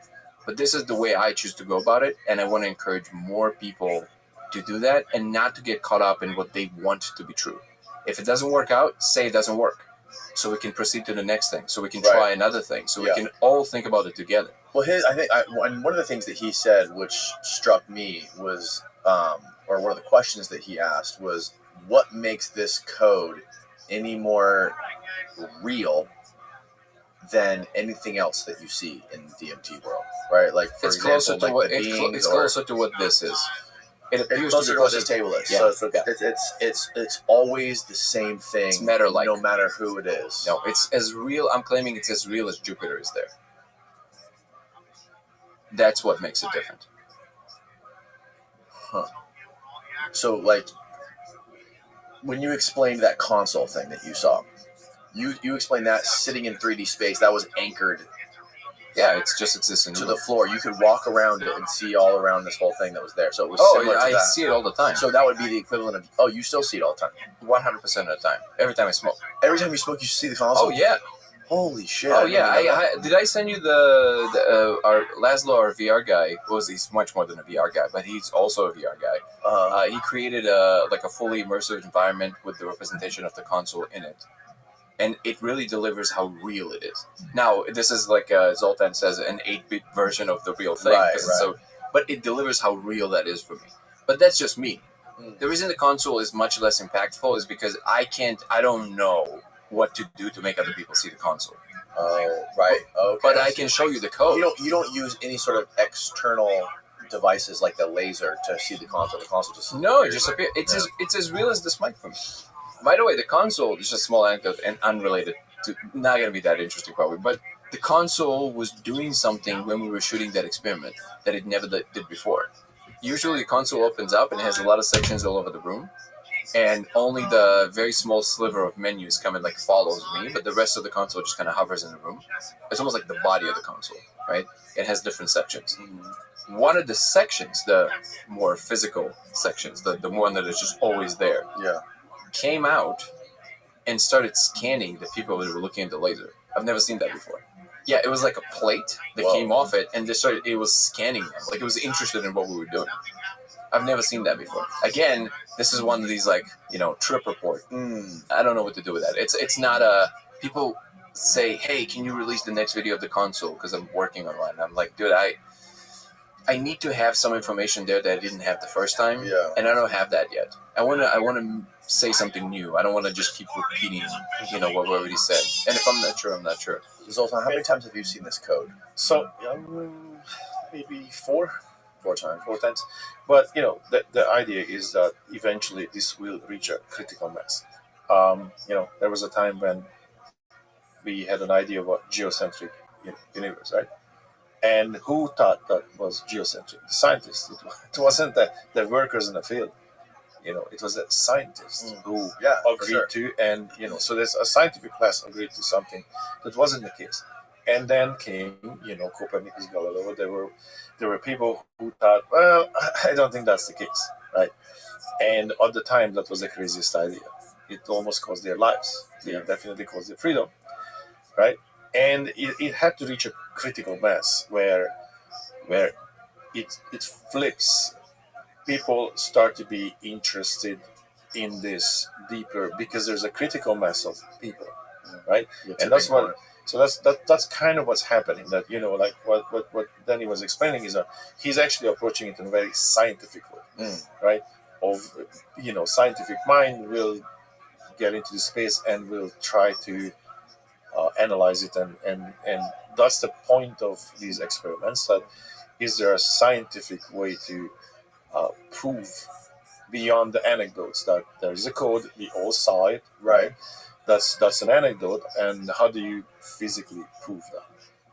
But this is the way I choose to go about it, and I want to encourage more people to do that and not to get caught up in what they want to be true. If it doesn't work out, say it doesn't work, so we can proceed to the next thing, so we can try another thing, so we can all think about it together. Well, one of the things that he said, which struck me, was, or one of the questions that he asked was, what makes this code any more real than anything else that you see in the DMT world, right? Like, for example, it's closer to what this is. It appears closer to to what this table is. Yeah. So it's always the same thing. It's matter-like, no matter who it is. No, it's as real. I'm claiming it's as real as Jupiter is there. That's what makes it different. Huh. So, like, when you explained that console thing that you saw, you explained that sitting in 3D space, that was anchored. Yeah, it's just existing to the floor. You could walk around it and see all around this whole thing that was there. So it was similar to I that. see it all the time. So that would be the equivalent of, you still see it all the time. 100% of the time. Every time I smoke. Every time you smoke, you see the console? Oh, yeah. Holy shit. Oh, yeah. Did I send you our Laszlo, our VR guy? He's much more than a VR guy, but he's also a VR guy. He created a fully immersive environment with the representation of the console in it. And it really delivers how real it is. Now, this is like Zoltan says, an 8-bit version of the real thing. Right. But it delivers how real that is for me. But that's just me. The reason the console is much less impactful is because I don't know what to do to make other people see the console. Oh, right. Okay. But I can show you the code. You don't use any sort of external devices like the laser to see the console. The console just no, it just appears. It's as real as this mic for me. By the way, the console, just a small anecdote and unrelated to, not going to be that interesting probably, but the console was doing something when we were shooting that experiment that it never did before. Usually the console opens up and it has a lot of sections all over the room, and only the very small sliver of menus come and like follows me, but the rest of the console just kind of hovers in the room. It's almost like the body of the console, right? It has different sections. One of the sections, the more physical sections, the one that is just always there, came out and started scanning the people that were looking at the laser. I've never seen that before. Yeah, it was like a plate that came off it, and it was scanning them. Like, it was interested in what we were doing. I've never seen that before. Again, this is one of these, like, trip report. I don't know what to do with that. It's not a... People say, hey, can you release the next video of the console? Because I'm working on one. I'm like, dude, I need to have some information there that I didn't have the first time, and I don't have that yet. I want to say something new. I don't want to just keep repeating, what we already said. And if I'm not sure, I'm not sure. Zoltan, how many times have you seen this code? So maybe four times. But the idea is that eventually this will reach a critical mass. There was a time when we had an idea about geocentric universe, right? And who thought that was geocentric? The scientists. It wasn't the workers in the field. It was the scientists who agreed to, and so there's a scientific class agreed to something that wasn't the case. And then came, Copernicus, Galileo. There were people who thought, well, I don't think that's the case, right? And at the time, that was the craziest idea. It almost cost their lives. It definitely cost their freedom, right? And it had to reach a critical mass where it flips. People start to be interested in this deeper because there's a critical mass of people, right? And that's what. So that's kind of what's happening. That like what Danny was explaining is that he's actually approaching it in a very scientific way, right? Of scientific mind will get into the space and will try to analyze it, and that's the point of these experiments. That is there a scientific way to prove beyond the anecdotes that there is a code, we all saw it, right? That's an anecdote, and how do you physically prove that?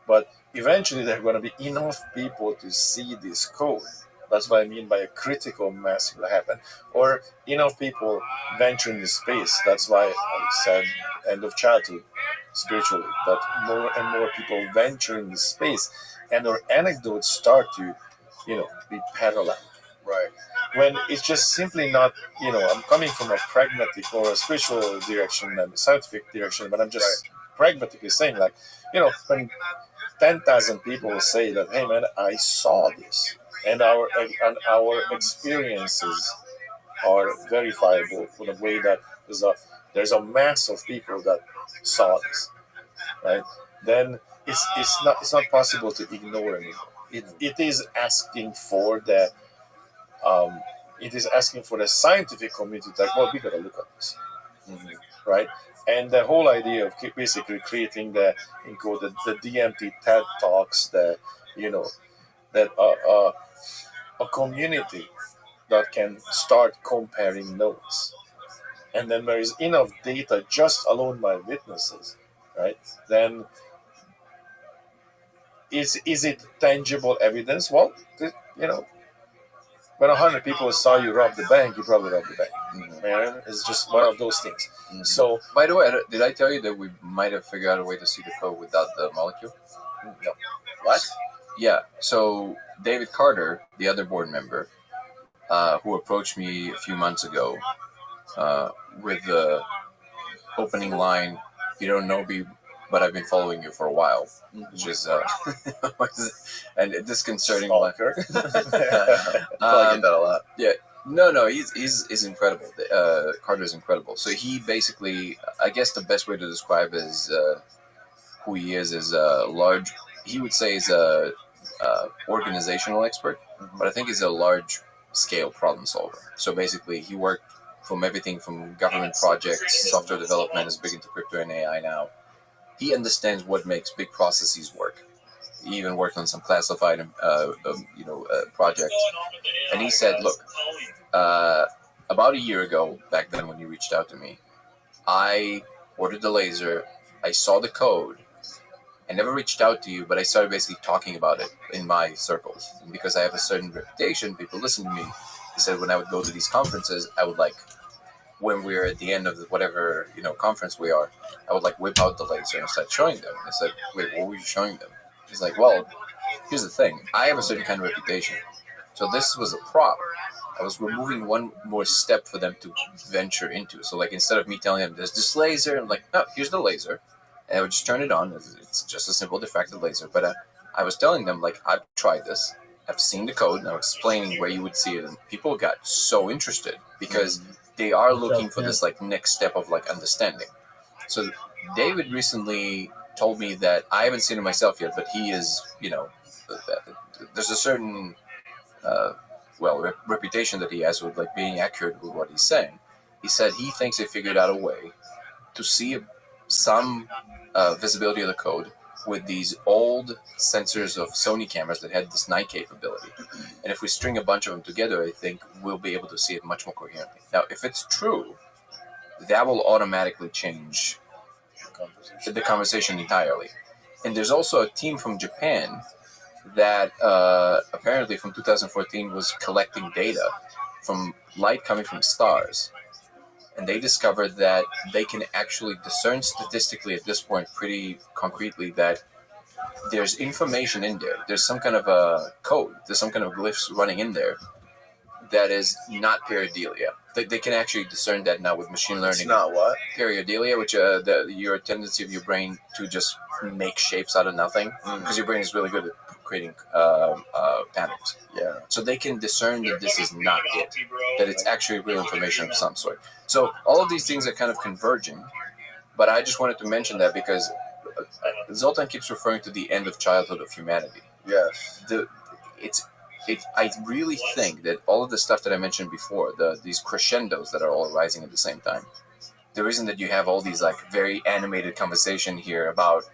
But eventually there are going to be enough people to see this code. That's what I mean by a critical mass will happen. Or enough people venture into space. That's why I said end of childhood spiritually, that more and more people venture into space, and our anecdotes start to, be parallel. Right. When it's just simply not, I'm coming from a pragmatic or a spiritual direction and a scientific direction, but I'm just pragmatically saying, like, when 10,000 people say that, hey man, I saw this, and our experiences are verifiable in a way that there's a mass of people that saw this, right? Then it's not possible to ignore anymore. It is asking for the scientific community that, well, we got to look at this, right? And the whole idea of basically creating the DMT TED Talks, that a community that can start comparing notes, and then there is enough data just alone by witnesses, right? Then is it tangible evidence? Well, when 100 people saw you rob the bank, you probably robbed the bank. Man, it's just one of those things. So, by the way, did I tell you that we might have figured out a way to see the code without the molecule? No. What? Yeah. So David Carter, the other board member, who approached me a few months ago with the opening line, "You don't know me, but I've been following you for a while," which is and disconcerting. I get that a lot. Yeah. No, he's incredible. Carter's incredible. So he basically, I guess the best way to describe is who he is a large. He would say he's a organizational expert, but I think he's a large scale problem solver. So basically, he worked from everything from government projects, software development, is big into crypto and AI now. He understands what makes big processes work. He even worked on some classified, projects. And he said, look, about a year ago, back then when you reached out to me, I ordered the laser, I saw the code, I never reached out to you, but I started basically talking about it in my circles. And because I have a certain reputation, people listen to me. They said when I would go to these conferences, I would like, when we were at the end of whatever, conference we are, I would like whip out the laser and start showing them. I said, wait, what were you showing them? He's like, well, here's the thing. I have a certain kind of reputation. So this was a prop. I was removing one more step for them to venture into. So like instead of me telling them there's this laser, I'm like, no, here's the laser. And I would just turn it on. It's just a simple diffractive laser. But I was telling them, like, I've tried this. I've seen the code. And I'm explaining where you would see it. And people got so interested because they are looking for this, like, next step of, like, understanding. So David recently told me that I haven't seen it myself yet, but he is, there's a certain, reputation that he has with, like, being accurate with what he's saying. He said he thinks they figured out a way to see some visibility of the code with these old sensors of Sony cameras that had this night capability. And if we string a bunch of them together, I think we'll be able to see it much more coherently. Now, if it's true, that will automatically change the conversation entirely. And there's also a team from Japan that apparently from 2014 was collecting data from light coming from stars. And they discovered that they can actually discern statistically at this point pretty concretely that there's information in there. There's some kind of a code. There's some kind of glyphs running in there that is not pareidolia. They can actually discern that now with machine learning. It's not what? Pareidolia, which your tendency of your brain to just make shapes out of nothing, because your brain is really good at creating patterns. Yeah. So they can discern that this is not it, that it's actually real information of some sort. So all of these things are kind of converging, but I just wanted to mention that because Zoltan keeps referring to the end of childhood of humanity. Yes. I really think that all of the stuff that I mentioned before, these crescendos that are all rising at the same time, the reason that you have all these like very animated conversation here about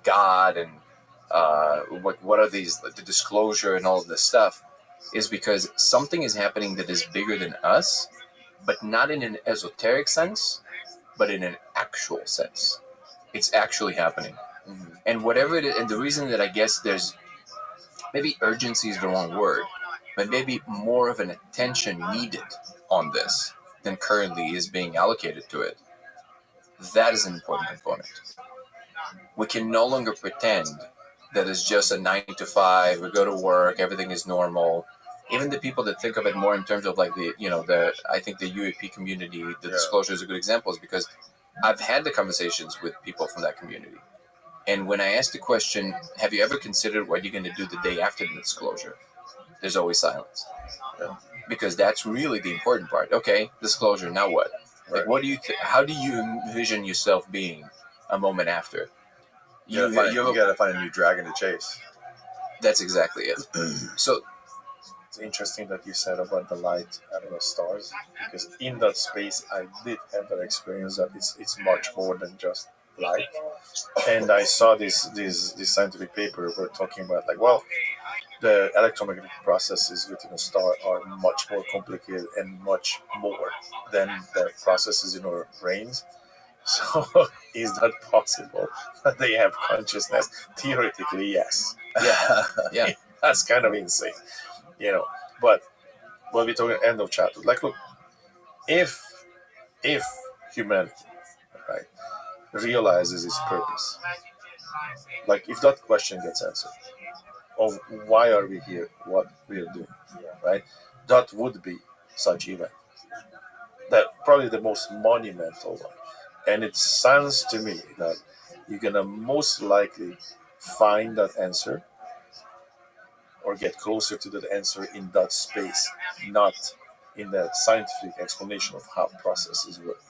God and what are these, the disclosure and all of this stuff, is because something is happening that is bigger than us, but not in an esoteric sense, but in an actual sense. It's actually happening. Mm-hmm. And whatever it is, and the reason that I guess there's maybe urgency is the wrong word, but maybe more of an attention needed on this than currently is being allocated to it, that is an important component. We can no longer pretend that it's just a 9 to 5, we go to work, everything is normal. Even the people that think of it more in terms of like I think the UAP community, the disclosure is a good example, is because I've had the conversations with people from that community. And when I ask the question, have you ever considered what you're going to do the day after the disclosure? There's always silence. Yeah. Because that's really the important part. Okay, disclosure, now what? Right. Like, how do you envision yourself being a moment after? You gotta find a new dragon to chase. That's exactly it. So it's interesting that you said about the light and the stars, because in that space I did have that experience that it's much more than just light. And I saw this scientific paper were talking about like, well, the electromagnetic processes within a star are much more complicated and much more than the processes in our brains. So is that possible that they have consciousness? Theoretically, yes. Yeah. That's kind of insane, But when we talk end of childhood, like, look, if humanity, right, realizes its purpose, like if that question gets answered of why are we here, what we are doing, right, that would be such event. That probably the most monumental one. And it sounds to me that you're gonna most likely find that answer or get closer to that answer in that space, not in the scientific explanation of how processes work.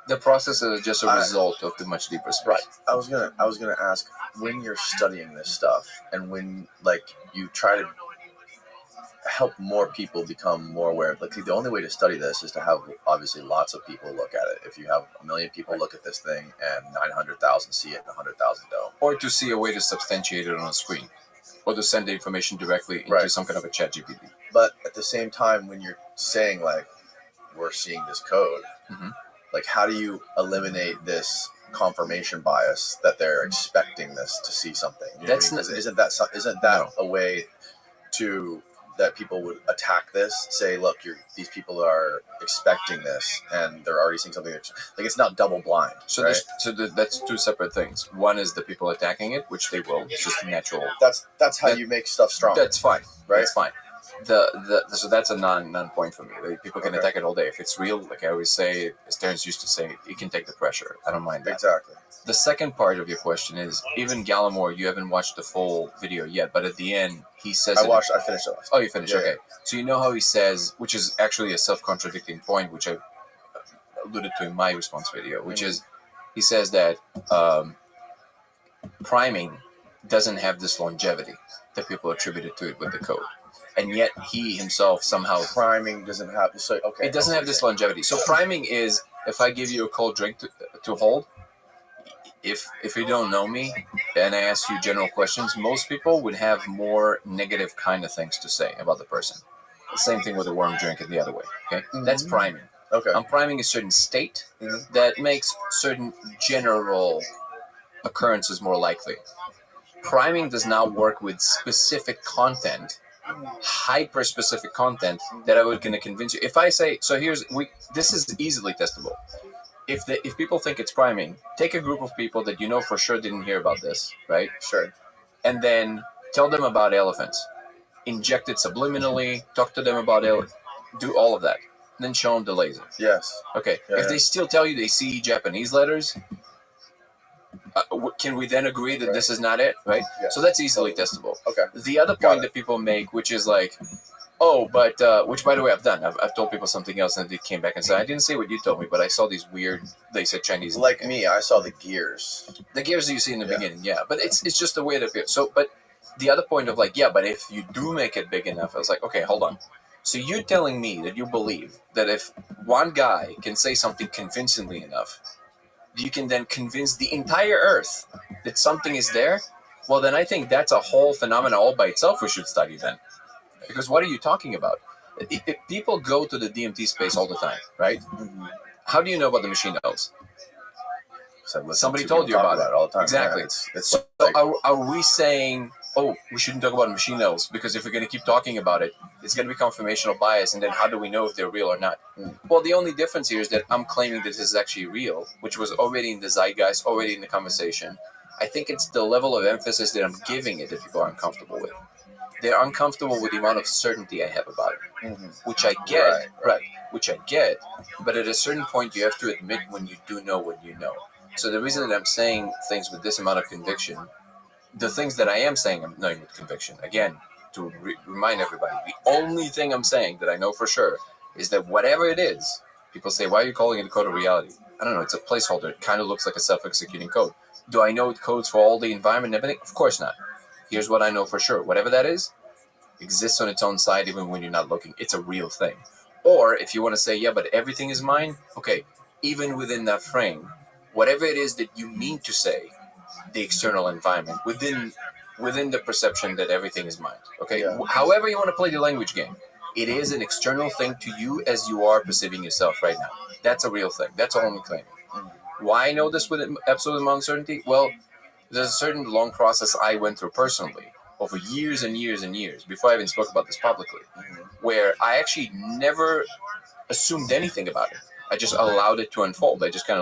The process is just a result of the much deeper space. Right. I was gonna ask, when you're studying this stuff and when like you try to help more people become more aware, like the only way to study this is to have obviously lots of people look at it. If you have 1 million people look at this thing and 900,000 see it and 100,000 don't, or to see a way to substantiate it on a screen, or to send the information directly into some kind of a chat GPT. But at the same time, when you're saying like we're seeing this code, Like, how do you eliminate this confirmation bias that they're expecting this to see something? You know what I mean? 'Cause isn't that a way that people would attack this? Say, look, these people are expecting this, and they're already seeing something. Like, it's not double blind. So right? that's two separate things. One is the people attacking it, which they will. It's just natural. That's how you make stuff strong. That's fine. Right? That's fine. So that's a non point for me. People can attack it all day. If it's real, like I always say, as Terrence used to say, you can take the pressure. I don't mind that. Exactly. The second part of your question is, even Gallimore, you haven't watched the full video yet, but at the end, he says... I finished it. Oh, you finished? Yeah, okay. yeah. So you know how he says, which is actually a self-contradicting point, which I alluded to in my response video, which is, he says that priming doesn't have this longevity that people attributed to it with the code. And yet he himself somehow... Priming doesn't have... So, okay. It doesn't have this longevity. So priming is, if I give you a cold drink to hold, if you don't know me and I ask you general questions, most people would have more negative kind of things to say about the person. The same thing with a warm drink and the other way. Okay, that's priming. Okay. I'm priming a certain state that makes certain general occurrences more likely. Priming does not work with specific content, hyper-specific content that I would gonna convince you. If I say, so this is easily testable. If people think it's priming, take a group of people that you know for sure didn't hear about this, right? Sure. And then tell them about elephants. Inject it subliminally, talk to them about it, do all of that. And then show them the laser. Yes. Okay. Yeah, if they still tell you they see Japanese letters, can we then agree that this is not it, right? Yeah. So that's easily testable. Okay. The other point that people make, which is like, oh, but, which by the way I've done. I've told people something else and they came back and said, I didn't say what you told me, but I saw these weird, they said Chinese. Like me, I saw the gears. The gears that you see in the beginning, yeah. But it's just the way it appears. So, but the other point of like, yeah, but if you do make it big enough, I was like, okay, hold on. So you're telling me that you believe that if one guy can say something convincingly enough, you can then convince the entire Earth that something is there? Well, then I think that's a whole phenomenon all by itself we should study then. Because what are you talking about? If people go to the DMT space all the time, right? Mm-hmm. How do you know about the machine elves? Somebody told you about it all the time. Exactly. Yeah, so are we saying, oh, we shouldn't talk about machine elves because if we're going to keep talking about it, it's going to be confirmational bias, and then how do we know if they're real or not? Well, the only difference here is that I'm claiming that this is actually real, which was already in the zeitgeist, already in the conversation. I think it's the level of emphasis that I'm giving it that people are uncomfortable with. They're uncomfortable with the amount of certainty I have about it, which I get, which I get, but at a certain point you have to admit when you do know what you know. So the reason that I'm saying things with this amount of conviction, the things that I am saying I'm knowing with conviction, again, to remind everybody, the only thing I'm saying that I know for sure is that whatever it is, people say, why are you calling it a code of reality? I don't know, it's a placeholder. It kind of looks like a self-executing code. Do I know it codes for all the environment and everything? Of course not. Here's what I know for sure. Whatever that is, exists on its own side even when you're not looking. It's a real thing. Or if you want to say, yeah, but everything is mine, okay, even within that frame, whatever it is that you mean to say, the external environment, within the perception that everything is mine, okay? Yeah. However you want to play the language game, it is an external thing to you as you are perceiving yourself right now. That's a real thing. That's all I'm claiming. Why I know this with absolute amount of certainty? Well, there's a certain long process I went through personally over years and years and years before I even spoke about this publicly, where I actually never assumed anything about it. I just allowed it to unfold. I just kind of